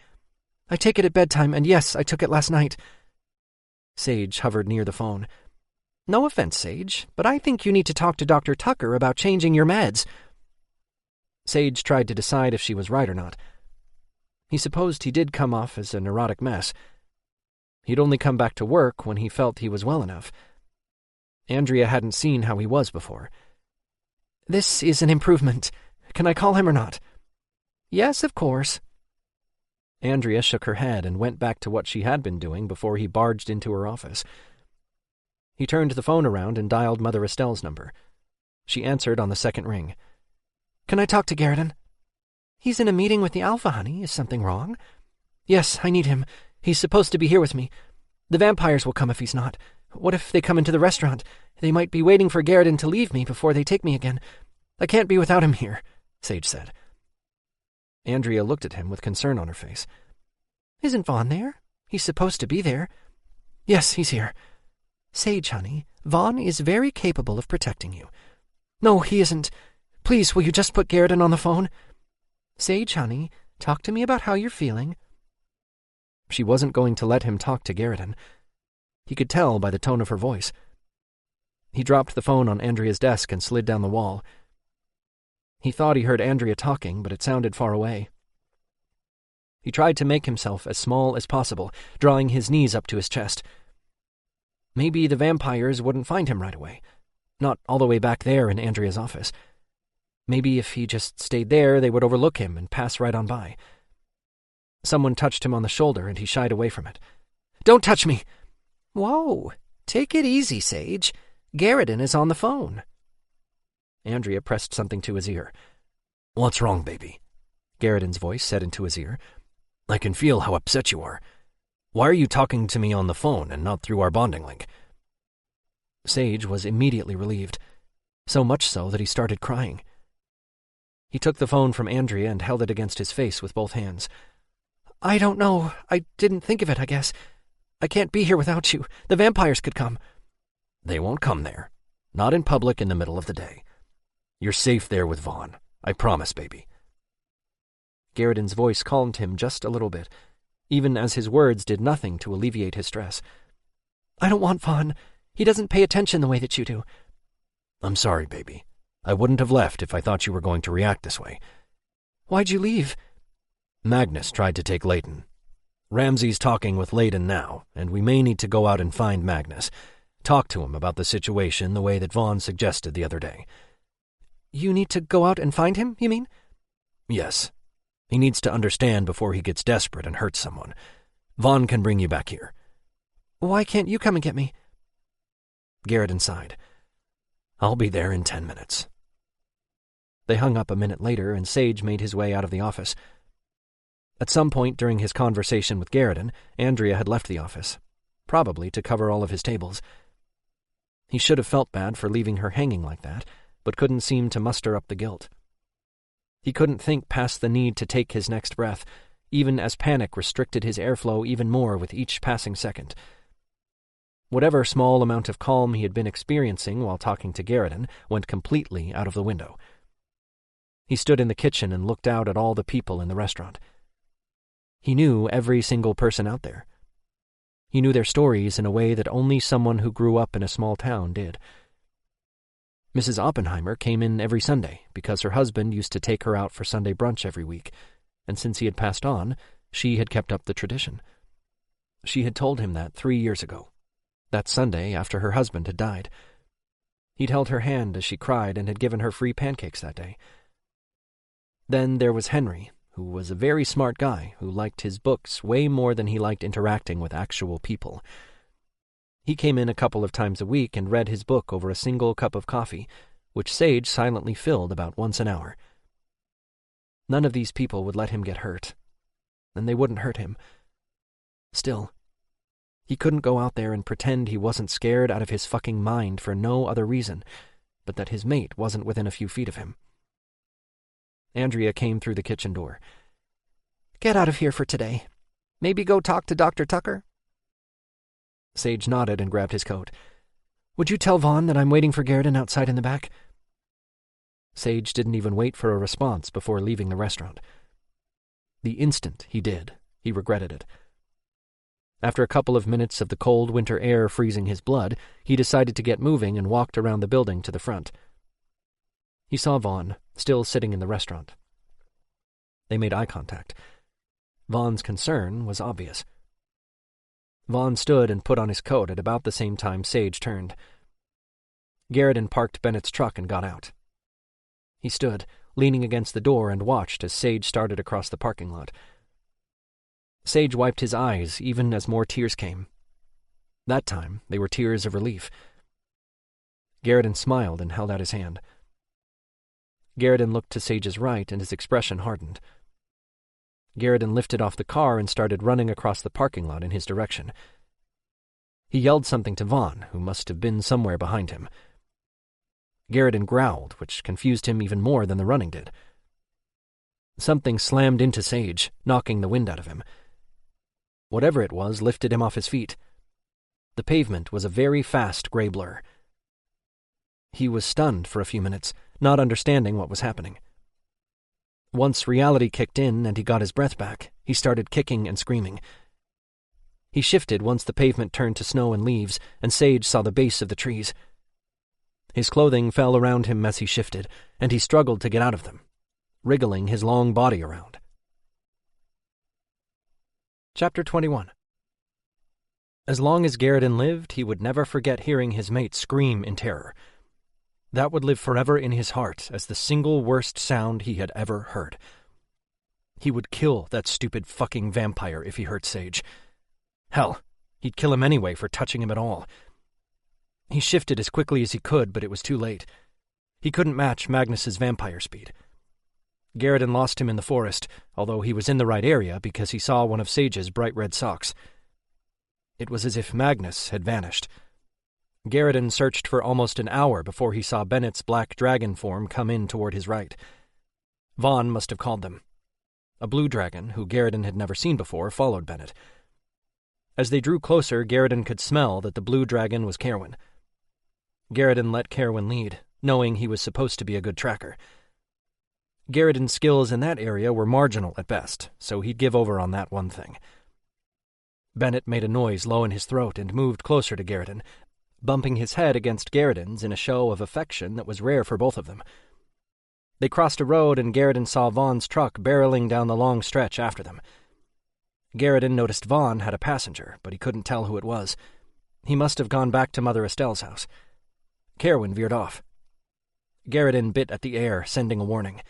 "I take it at bedtime, and yes, I took it last night." Sage hovered near the phone. "No offense, Sage, but I think you need to talk to Dr. Tucker about changing your meds." Sage tried to decide if she was right or not. He supposed he did come off as a neurotic mess. He'd only come back to work when he felt he was well enough. Andrea hadn't seen how he was before. "This is an improvement. Can I call him or not?" "Yes, of course." Andrea shook her head and went back to what she had been doing before he barged into her office. He turned the phone around and dialed Mother Estelle's number. She answered on the second ring. "Can I talk to Garridan?" "He's in a meeting with the Alpha, honey. Is something wrong?" "Yes, I need him. He's supposed to be here with me. The vampires will come if he's not. What if they come into the restaurant? They might be waiting for Garridan to leave me before they take me again. I can't be without him here," Sage said. Andrea looked at him with concern on her face. "Isn't Vaughn there? He's supposed to be there." "Yes, he's here." Sage, honey, Vaughn is very capable of protecting you. No, he isn't. Please, will you just put Garrett on the phone? Sage, honey, talk to me about how you're feeling. She wasn't going to let him talk to Garrett. He could tell by the tone of her voice. He dropped the phone on Andrea's desk and slid down the wall. He thought he heard Andrea talking, but it sounded far away. He tried to make himself as small as possible, drawing his knees up to his chest. Maybe the vampires wouldn't find him right away. Not all the way back there in Andrea's office. Maybe if he just stayed there, they would overlook him and pass right on by. Someone touched him on the shoulder, and he shied away from it. "Don't touch me!" "Whoa, take it easy, Sage. Garrett is on the phone." Andrea pressed something to his ear. "What's wrong, baby?" Garrett's voice said into his ear. "I can feel how upset you are. Why are you talking to me on the phone and not through our bonding link?" Sage was immediately relieved, so much so that he started crying. He took the phone from Andrea and held it against his face with both hands. "I don't know. I didn't think of it, I guess. I can't be here without you. The vampires could come." "They won't come there. Not in public in the middle of the day. You're safe there with Vaughn. I promise, baby." Garrett's voice calmed him just a little bit, even as his words did nothing to alleviate his stress. "I don't want Vaughn. He doesn't pay attention the way that you do." "I'm sorry, baby. I wouldn't have left if I thought you were going to react this way." "Why'd you leave?" "Magnus tried to take Layton. Ramsey's talking with Layton now, and we may need to go out and find Magnus. Talk to him about the situation the way that Vaughn suggested the other day." "You need to go out and find him, you mean?" "Yes. He needs to understand before he gets desperate and hurts someone. Vaughn can bring you back here." "Why can't you come and get me?" Garrett sighed. "I'll be there in 10 minutes." They hung up a minute later, and Sage made his way out of the office. At some point during his conversation with Garrett, Andrea had left the office, probably to cover all of his tables. He should have felt bad for leaving her hanging like that, but couldn't seem to muster up the guilt. He couldn't think past the need to take his next breath, even as panic restricted his airflow even more with each passing second. Whatever small amount of calm he had been experiencing while talking to Garrett went completely out of the window. He stood in the kitchen and looked out at all the people in the restaurant. He knew every single person out there. He knew their stories in a way that only someone who grew up in a small town did. Mrs. Oppenheimer came in every Sunday because her husband used to take her out for Sunday brunch every week, and since he had passed on, she had kept up the tradition. She had told him that 3 years ago, that Sunday after her husband had died. He'd held her hand as she cried and had given her free pancakes that day. Then there was Henry, who was a very smart guy who liked his books way more than he liked interacting with actual people. He came in a couple of times a week and read his book over a single cup of coffee, which Sage silently filled about once an hour. None of these people would let him get hurt, and they wouldn't hurt him. Still, he couldn't go out there and pretend he wasn't scared out of his fucking mind for no other reason but that his mate wasn't within a few feet of him. Andrea came through the kitchen door. "Get out of here for today. Maybe go talk to Dr. Tucker?" Sage nodded and grabbed his coat. "Would you tell Vaughn that I'm waiting for Garrett outside in the back?" Sage didn't even wait for a response before leaving the restaurant. The instant he did, he regretted it. After a couple of minutes of the cold winter air freezing his blood, he decided to get moving and walked around the building to the front. He saw Vaughn, still sitting in the restaurant. They made eye contact. Vaughn's concern was obvious. Vaughn stood and put on his coat at about the same time Sage turned. Garrett parked Bennett's truck and got out. He stood, leaning against the door, and watched as Sage started across the parking lot. Sage wiped his eyes even as more tears came. That time, they were tears of relief. Garrett smiled and held out his hand. Garrett looked to Sage's right, and his expression hardened. Garrett lifted off the car and started running across the parking lot in his direction. He yelled something to Vaughn, who must have been somewhere behind him. Garrett growled, which confused him even more than the running did. Something slammed into Sage, knocking the wind out of him. Whatever it was lifted him off his feet. The pavement was a very fast gray blur. He was stunned for a few minutes, not understanding what was happening. Once reality kicked in and he got his breath back, he started kicking and screaming. He shifted once the pavement turned to snow and leaves, and Sage saw the base of the trees. His clothing fell around him as he shifted, and he struggled to get out of them, wriggling his long body around. Chapter 21. As long as Garrison lived, he would never forget hearing his mate scream in terror. That would live forever in his heart as the single worst sound he had ever heard. He would kill that stupid fucking vampire if he hurt Sage. Hell, he'd kill him anyway for touching him at all. He shifted as quickly as he could, but it was too late. He couldn't match Magnus's vampire speed. Garrison lost him in the forest, although he was in the right area because he saw one of Sage's bright red socks. It was as if Magnus had vanished. Garrison searched for almost an hour before he saw Bennett's black dragon form come in toward his right. Vaughn must have called them. A blue dragon, who Garrison had never seen before, followed Bennett. As they drew closer, Garrison could smell that the blue dragon was Kerwin. Garrison let Kerwin lead, knowing he was supposed to be a good tracker. Garrison's skills in that area were marginal at best, so he'd give over on that one thing. Bennett made a noise low in his throat and moved closer to Garrison, bumping his head against Garrison's in a show of affection that was rare for both of them. They crossed a road and Garrison saw Vaughn's truck barreling down the long stretch after them. Garrison noticed Vaughn had a passenger, but he couldn't tell who it was. He must have gone back to Mother Estelle's house. Kerwin veered off. Garrison bit at the air, sending a warning.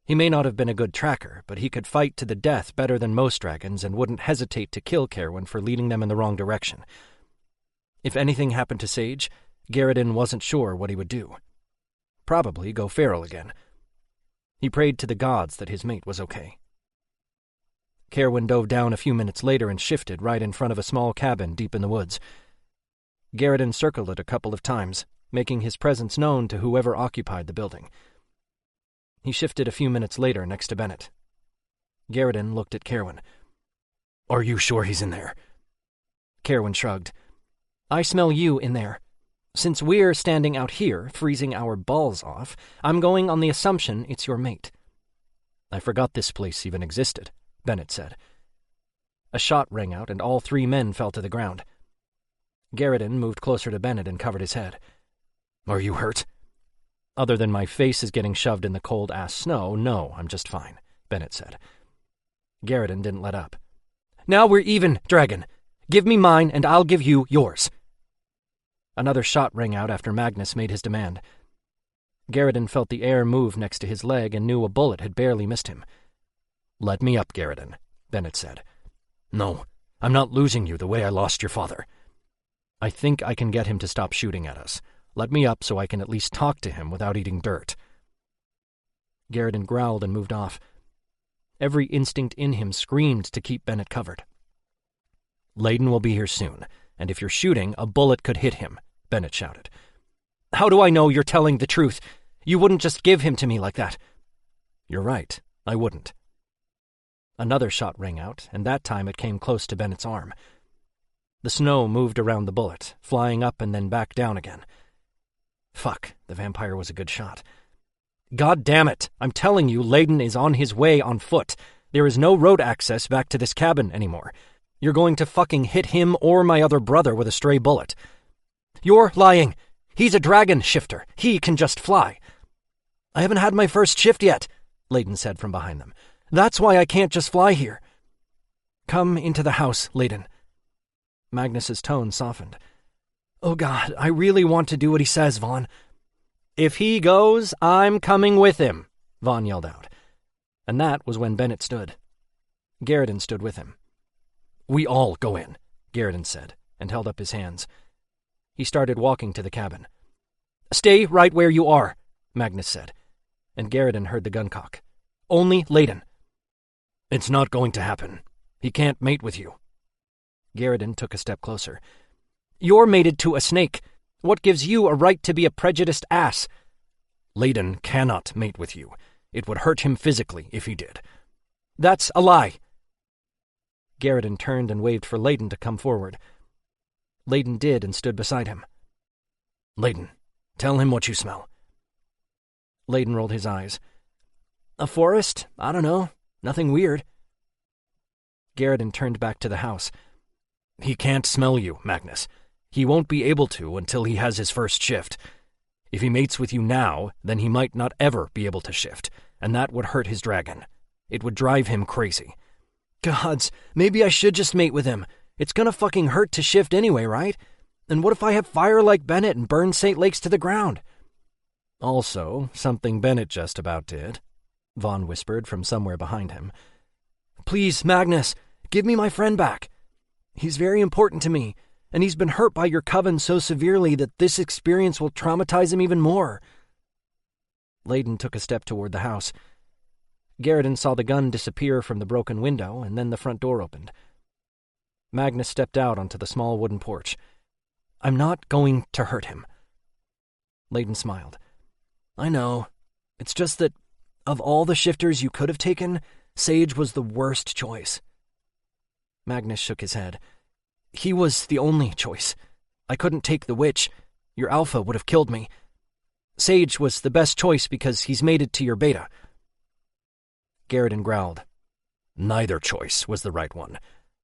He may not have been a good tracker, but he could fight to the death better than most dragons and wouldn't hesitate to kill Kerwin for leading them in the wrong direction. If anything happened to Sage, Garrison wasn't sure what he would do. Probably go feral again. He prayed to the gods that his mate was okay. Kerwin dove down a few minutes later and shifted right in front of a small cabin deep in the woods. Garrison circled it a couple of times, making his presence known to whoever occupied the building. He shifted a few minutes later next to Bennett. Garrison looked at Kerwin. "Are you sure he's in there?" Kerwin shrugged. "I smell you in there. Since we're standing out here, freezing our balls off, I'm going on the assumption it's your mate." "I forgot this place even existed," Bennett said. A shot rang out and all three men fell to the ground. Garrison moved closer to Bennett and covered his head. "Are you hurt?" "Other than my face is getting shoved in the cold-ass snow, no, I'm just fine," Bennett said. Garrison didn't let up. "Now we're even, Dragon. Give me mine and I'll give you yours." Another shot rang out after Magnus made his demand. Garrison felt the air move next to his leg and knew a bullet had barely missed him. "Let me up, Garrison," Bennett said. "No, I'm not losing you the way I lost your father." "I think I can get him to stop shooting at us. Let me up so I can at least talk to him without eating dirt." Garrison growled and moved off. Every instinct in him screamed to keep Bennett covered. "Layden will be here soon, and if you're shooting, a bullet could hit him," Bennett shouted. "How do I know you're telling the truth? You wouldn't just give him to me like that." "You're right, I wouldn't." Another shot rang out, and that time it came close to Bennett's arm. The snow moved around the bullet, flying up and then back down again. Fuck, the vampire was a good shot. "God damn it! I'm telling you, Layden is on his way on foot. There is no road access back to this cabin anymore. You're going to fucking hit him or my other brother with a stray bullet." "You're lying. He's a dragon shifter. He can just fly." "I haven't had my first shift yet," Layden said from behind them. "That's why I can't just fly here." "Come into the house, Layden." Magnus's tone softened. "Oh God, I really want to do what he says, Vaughn." "If he goes, I'm coming with him," Vaughn yelled out. And that was when Bennett stood. Garrison stood with him. "We all go in," Garrison said, and held up his hands. He started walking to the cabin. "Stay right where you are," Magnus said, and Garrison heard the gun cock. "Only Layden." "It's not going to happen. He can't mate with you." Garrison took a step closer. "You're mated to a snake. What gives you a right to be a prejudiced ass?" "Layden cannot mate with you. It would hurt him physically if he did." "That's a lie." Garrison turned and waved for Layden to come forward. Layden did and stood beside him. Layden, tell him what you smell. Layden rolled his eyes. A forest? I don't know. Nothing weird. Garrison turned back to the house. He can't smell you, Magnus. He won't be able to until he has his first shift. If he mates with you now, then he might not ever be able to shift, and that would hurt his dragon. It would drive him crazy. Gods, maybe I should just mate with him. It's gonna fucking hurt to shift anyway, right? And what if I have fire like Bennett and burn St. Lakes to the ground? Also, something Bennett just about did, Vaughn whispered from somewhere behind him. Please, Magnus, give me my friend back. He's very important to me, and he's been hurt by your coven so severely that this experience will traumatize him even more. Layden took a step toward the house. Garrison saw the gun disappear from the broken window, and then the front door opened. Magnus stepped out onto the small wooden porch. I'm not going to hurt him. Layden smiled. I know. It's just that, of all the shifters you could have taken, Sage was the worst choice. Magnus shook his head. He was the only choice. I couldn't take the witch. Your alpha would have killed me. Sage was the best choice because he's mated to your beta. Garrison growled. Neither choice was the right one.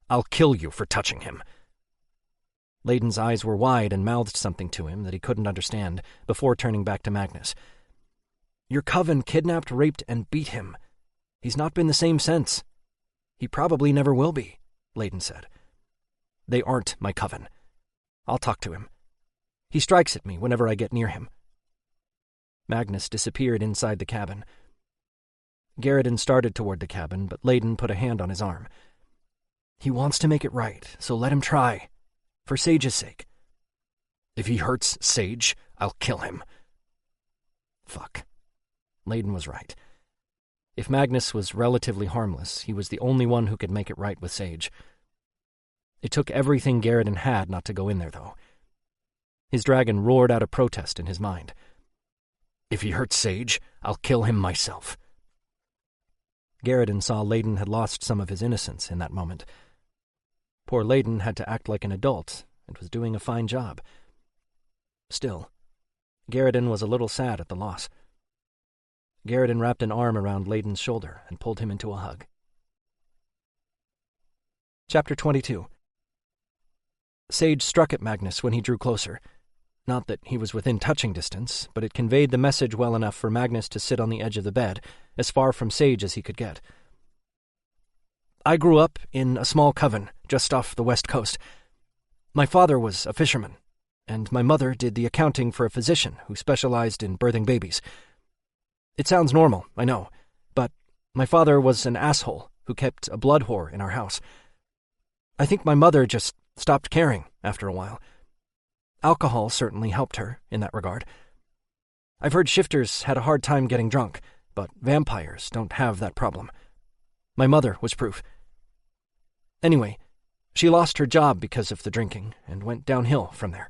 I'll kill you for touching him. Layden's eyes were wide and mouthed something to him that he couldn't understand before turning back to Magnus. Your coven kidnapped, raped, and beat him. He's not been the same since. He probably never will be, Layden said. They aren't my coven. I'll talk to him. He strikes at me whenever I get near him. Magnus disappeared inside the cabin. Garrison started toward the cabin, but Layden put a hand on his arm. He wants to make it right, so let him try. For Sage's sake. If he hurts Sage, I'll kill him. Fuck. Layden was right. If Magnus was relatively harmless, he was the only one who could make it right with Sage. It took everything Garrison had not to go in there, though. His dragon roared out a protest in his mind. If he hurts Sage, I'll kill him myself. Garrison saw Layden had lost some of his innocence in that moment. Poor Layden had to act like an adult and was doing a fine job. Still, Garrison was a little sad at the loss. Garrison wrapped an arm around Layden's shoulder and pulled him into a hug. Chapter 22. Sage struck at Magnus when he drew closer. Not that he was within touching distance, but it conveyed the message well enough for Magnus to sit on the edge of the bed, as far from Sage as he could get. I grew up in a small coven just off the west coast. My father was a fisherman, and my mother did the accounting for a physician who specialized in birthing babies. It sounds normal, I know, but my father was an asshole who kept a blood whore in our house. I think my mother just stopped caring after a while. Alcohol certainly helped her in that regard. I've heard shifters had a hard time getting drunk, but vampires don't have that problem. My mother was proof. Anyway, she lost her job because of the drinking and went downhill from there.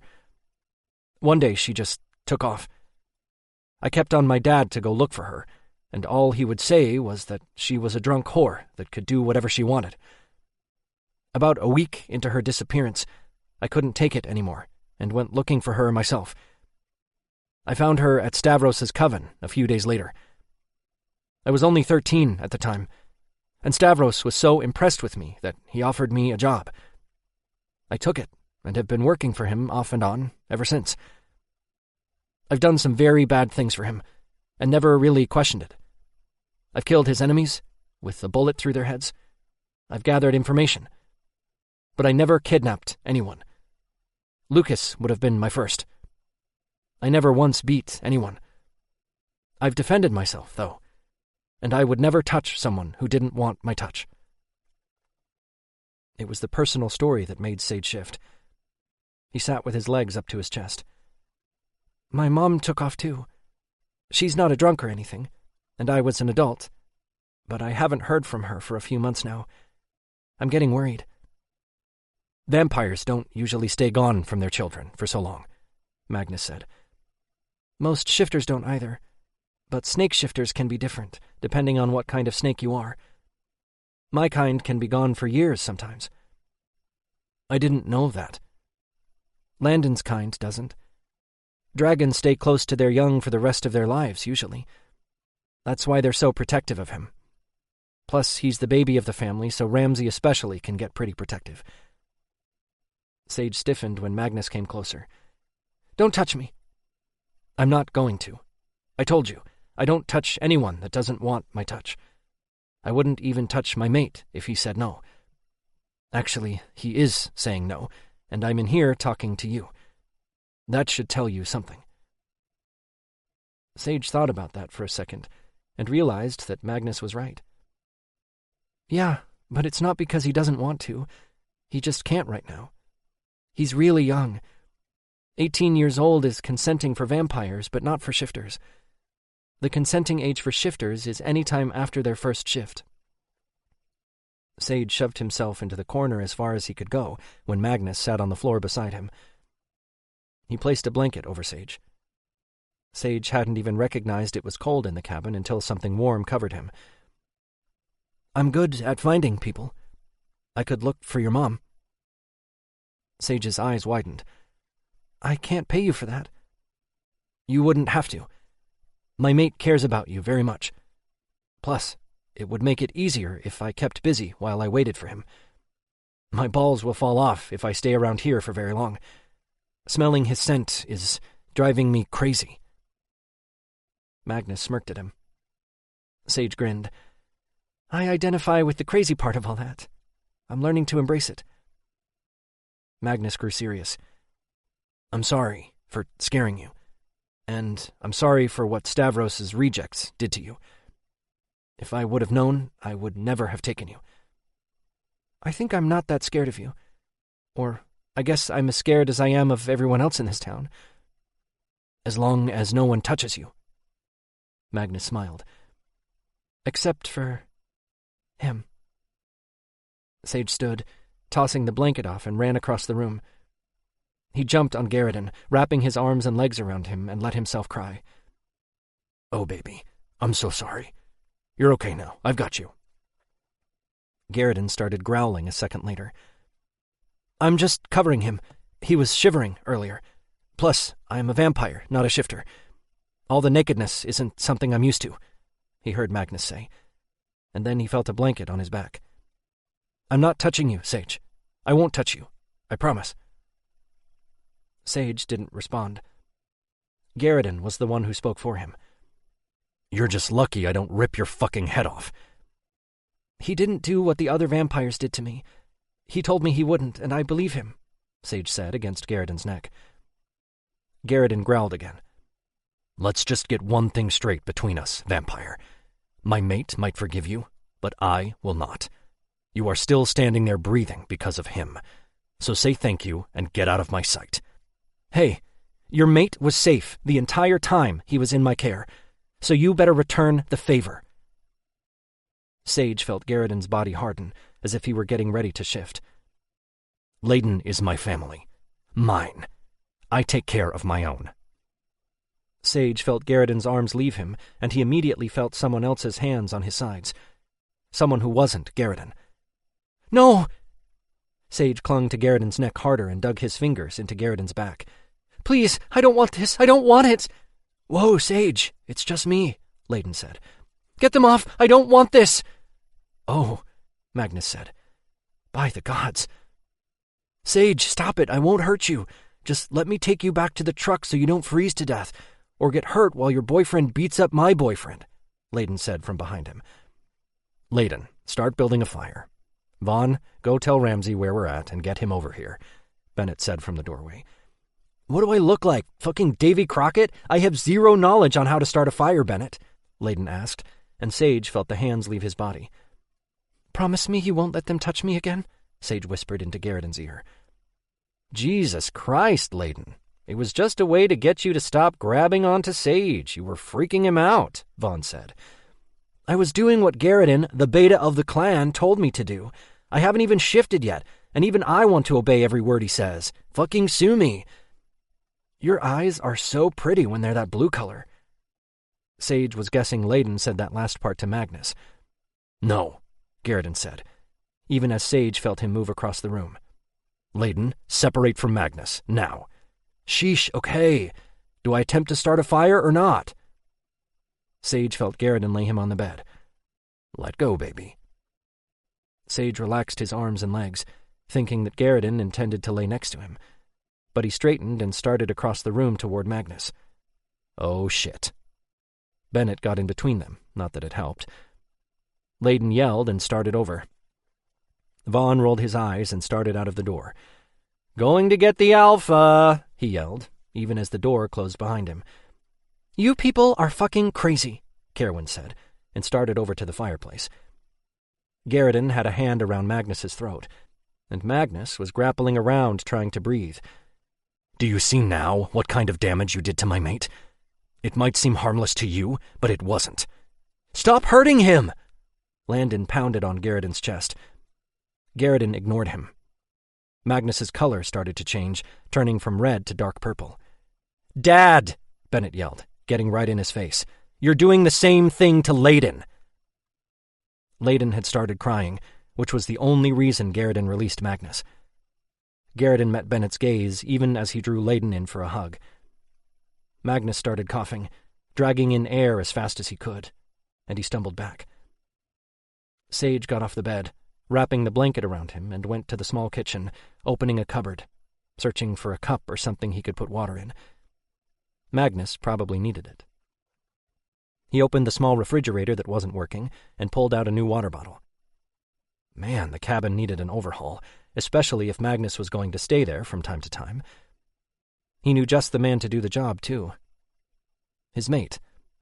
One day she just took off. I kept on my dad to go look for her, and all he would say was that she was a drunk whore that could do whatever she wanted. About a week into her disappearance, I couldn't take it anymore and went looking for her myself. I found her at Stavros's coven a few days later. I was only 13 at the time, and Stavros was so impressed with me that he offered me a job. I took it and have been working for him off and on ever since. I've done some very bad things for him and never really questioned it. I've killed his enemies with a bullet through their heads. I've gathered information. But I never kidnapped anyone. Lucas would have been my first. I never once beat anyone. I've defended myself, though, and I would never touch someone who didn't want my touch. It was the personal story that made Sage shift. He sat with his legs up to his chest. My mom took off too. She's not a drunk or anything, and I was an adult, but I haven't heard from her for a few months now. I'm getting worried. Vampires don't usually stay gone from their children for so long, Magnus said. Most shifters don't either, but snake shifters can be different, depending on what kind of snake you are. My kind can be gone for years sometimes. I didn't know that. Landon's kind doesn't. Dragons stay close to their young for the rest of their lives, usually. That's why they're so protective of him. Plus, he's the baby of the family, so Ramsay especially can get pretty protective. Sage stiffened when Magnus came closer. Don't touch me. I'm not going to. I told you, I don't touch anyone that doesn't want my touch. I wouldn't even touch my mate if he said no. Actually, he is saying no, and I'm in here talking to you. That should tell you something. Sage thought about that for a second, and realized that Magnus was right. Yeah, but it's not because he doesn't want to. He just can't right now. He's really young. 18 years old is consenting for vampires, but not for shifters. The consenting age for shifters is any time after their first shift. Sage shoved himself into the corner as far as he could go when Magnus sat on the floor beside him. He placed a blanket over Sage. Sage hadn't even recognized it was cold in the cabin until something warm covered him. I'm good at finding people. I could look for your mom. Sage's eyes widened. I can't pay you for that. You wouldn't have to. My mate cares about you very much. Plus, it would make it easier if I kept busy while I waited for him. My balls will fall off if I stay around here for very long. Smelling his scent is driving me crazy. Magnus smirked at him. Sage grinned. I identify with the crazy part of all that. I'm learning to embrace it. Magnus grew serious. I'm sorry for scaring you. And I'm sorry for what Stavros's rejects did to you. If I would have known, I would never have taken you. I think I'm not that scared of you. Or I guess I'm as scared as I am of everyone else in this town. As long as no one touches you. Magnus smiled. Except for him. Sage stood, tossing the blanket off, and ran across the room. He jumped on Garrison, wrapping his arms and legs around him, and let himself cry. Oh, baby, I'm so sorry. You're okay now. I've got you. Garrison started growling a second later. I'm just covering him. He was shivering earlier. Plus, I'm a vampire, not a shifter. All the nakedness isn't something I'm used to, he heard Magnus say. And then he felt a blanket on his back. I'm not touching you, Sage. I won't touch you. I promise. Sage didn't respond. Garrison was the one who spoke for him. You're just lucky I don't rip your fucking head off. He didn't do what the other vampires did to me. He told me he wouldn't, and I believe him, Sage said against Garrison's neck. Garrison growled again. Let's just get one thing straight between us, vampire. My mate might forgive you, but I will not. You are still standing there breathing because of him. So say thank you and get out of my sight. Hey, your mate was safe the entire time he was in my care, so you better return the favor. Sage felt Garrison's body harden, as if he were getting ready to shift. Layden is my family. Mine. I take care of my own. Sage felt Garrison's arms leave him, and he immediately felt someone else's hands on his sides. Someone who wasn't Garrison. No! Sage clung to Garrison's neck harder and dug his fingers into Garrison's back. Please, I don't want this. I don't want it. Whoa, Sage, it's just me, Layden said. Get them off. I don't want this. Oh, Magnus said. By the gods. Sage, stop it. I won't hurt you. Just let me take you back to the truck so you don't freeze to death, or get hurt while your boyfriend beats up my boyfriend, Layden said from behind him. Layden, start building a fire. Vaughn, go tell Ramsay where we're at and get him over here, Bennett said from the doorway. What do I look like, fucking Davy Crockett? I have zero knowledge on how to start a fire, Bennett, Layden asked, and Sage felt the hands leave his body. Promise me you won't let them touch me again, Sage whispered into Garrison's ear. Jesus Christ, Layden. It was just a way to get you to stop grabbing onto Sage. You were freaking him out, Vaughn said. I was doing what Garrison, the beta of the clan, told me to do. I haven't even shifted yet, and even I want to obey every word he says. Fucking sue me. Your eyes are so pretty when they're that blue color. Sage was guessing Layden said that last part to Magnus. No, Garrison said, even as Sage felt him move across the room. Layden, separate from Magnus, now. Sheesh, okay. Do I attempt to start a fire or not? Sage felt Garrett lay him on the bed. Let go, baby. Sage relaxed his arms and legs, thinking that Garrett intended to lay next to him. But he straightened and started across the room toward Magnus. Oh, shit. Bennett got in between them, not that it helped. Layden yelled and started over. Vaughn rolled his eyes and started out of the door. Going to get the alpha, he yelled, even as the door closed behind him. You people are fucking crazy, Kerwin said, and started over to the fireplace. Garrett had a hand around Magnus's throat, and Magnus was grappling around trying to breathe. Do you see now what kind of damage you did to my mate? It might seem harmless to you, but it wasn't. Stop hurting him! Landon pounded on Garrett's chest. Garrett ignored him. Magnus's color started to change, turning from red to dark purple. Dad! Bennett yelled, getting right in his face. You're doing the same thing to Layden. Layden had started crying, which was the only reason Garrett released Magnus. Garrett met Bennett's gaze even as he drew Layden in for a hug. Magnus started coughing, dragging in air as fast as he could, and he stumbled back. Sage got off the bed, wrapping the blanket around him, and went to the small kitchen, opening a cupboard, searching for a cup or something he could put water in. Magnus probably needed it. He opened the small refrigerator that wasn't working and pulled out a new water bottle. Man, the cabin needed an overhaul, especially if Magnus was going to stay there from time to time. He knew just the man to do the job, too. His mate.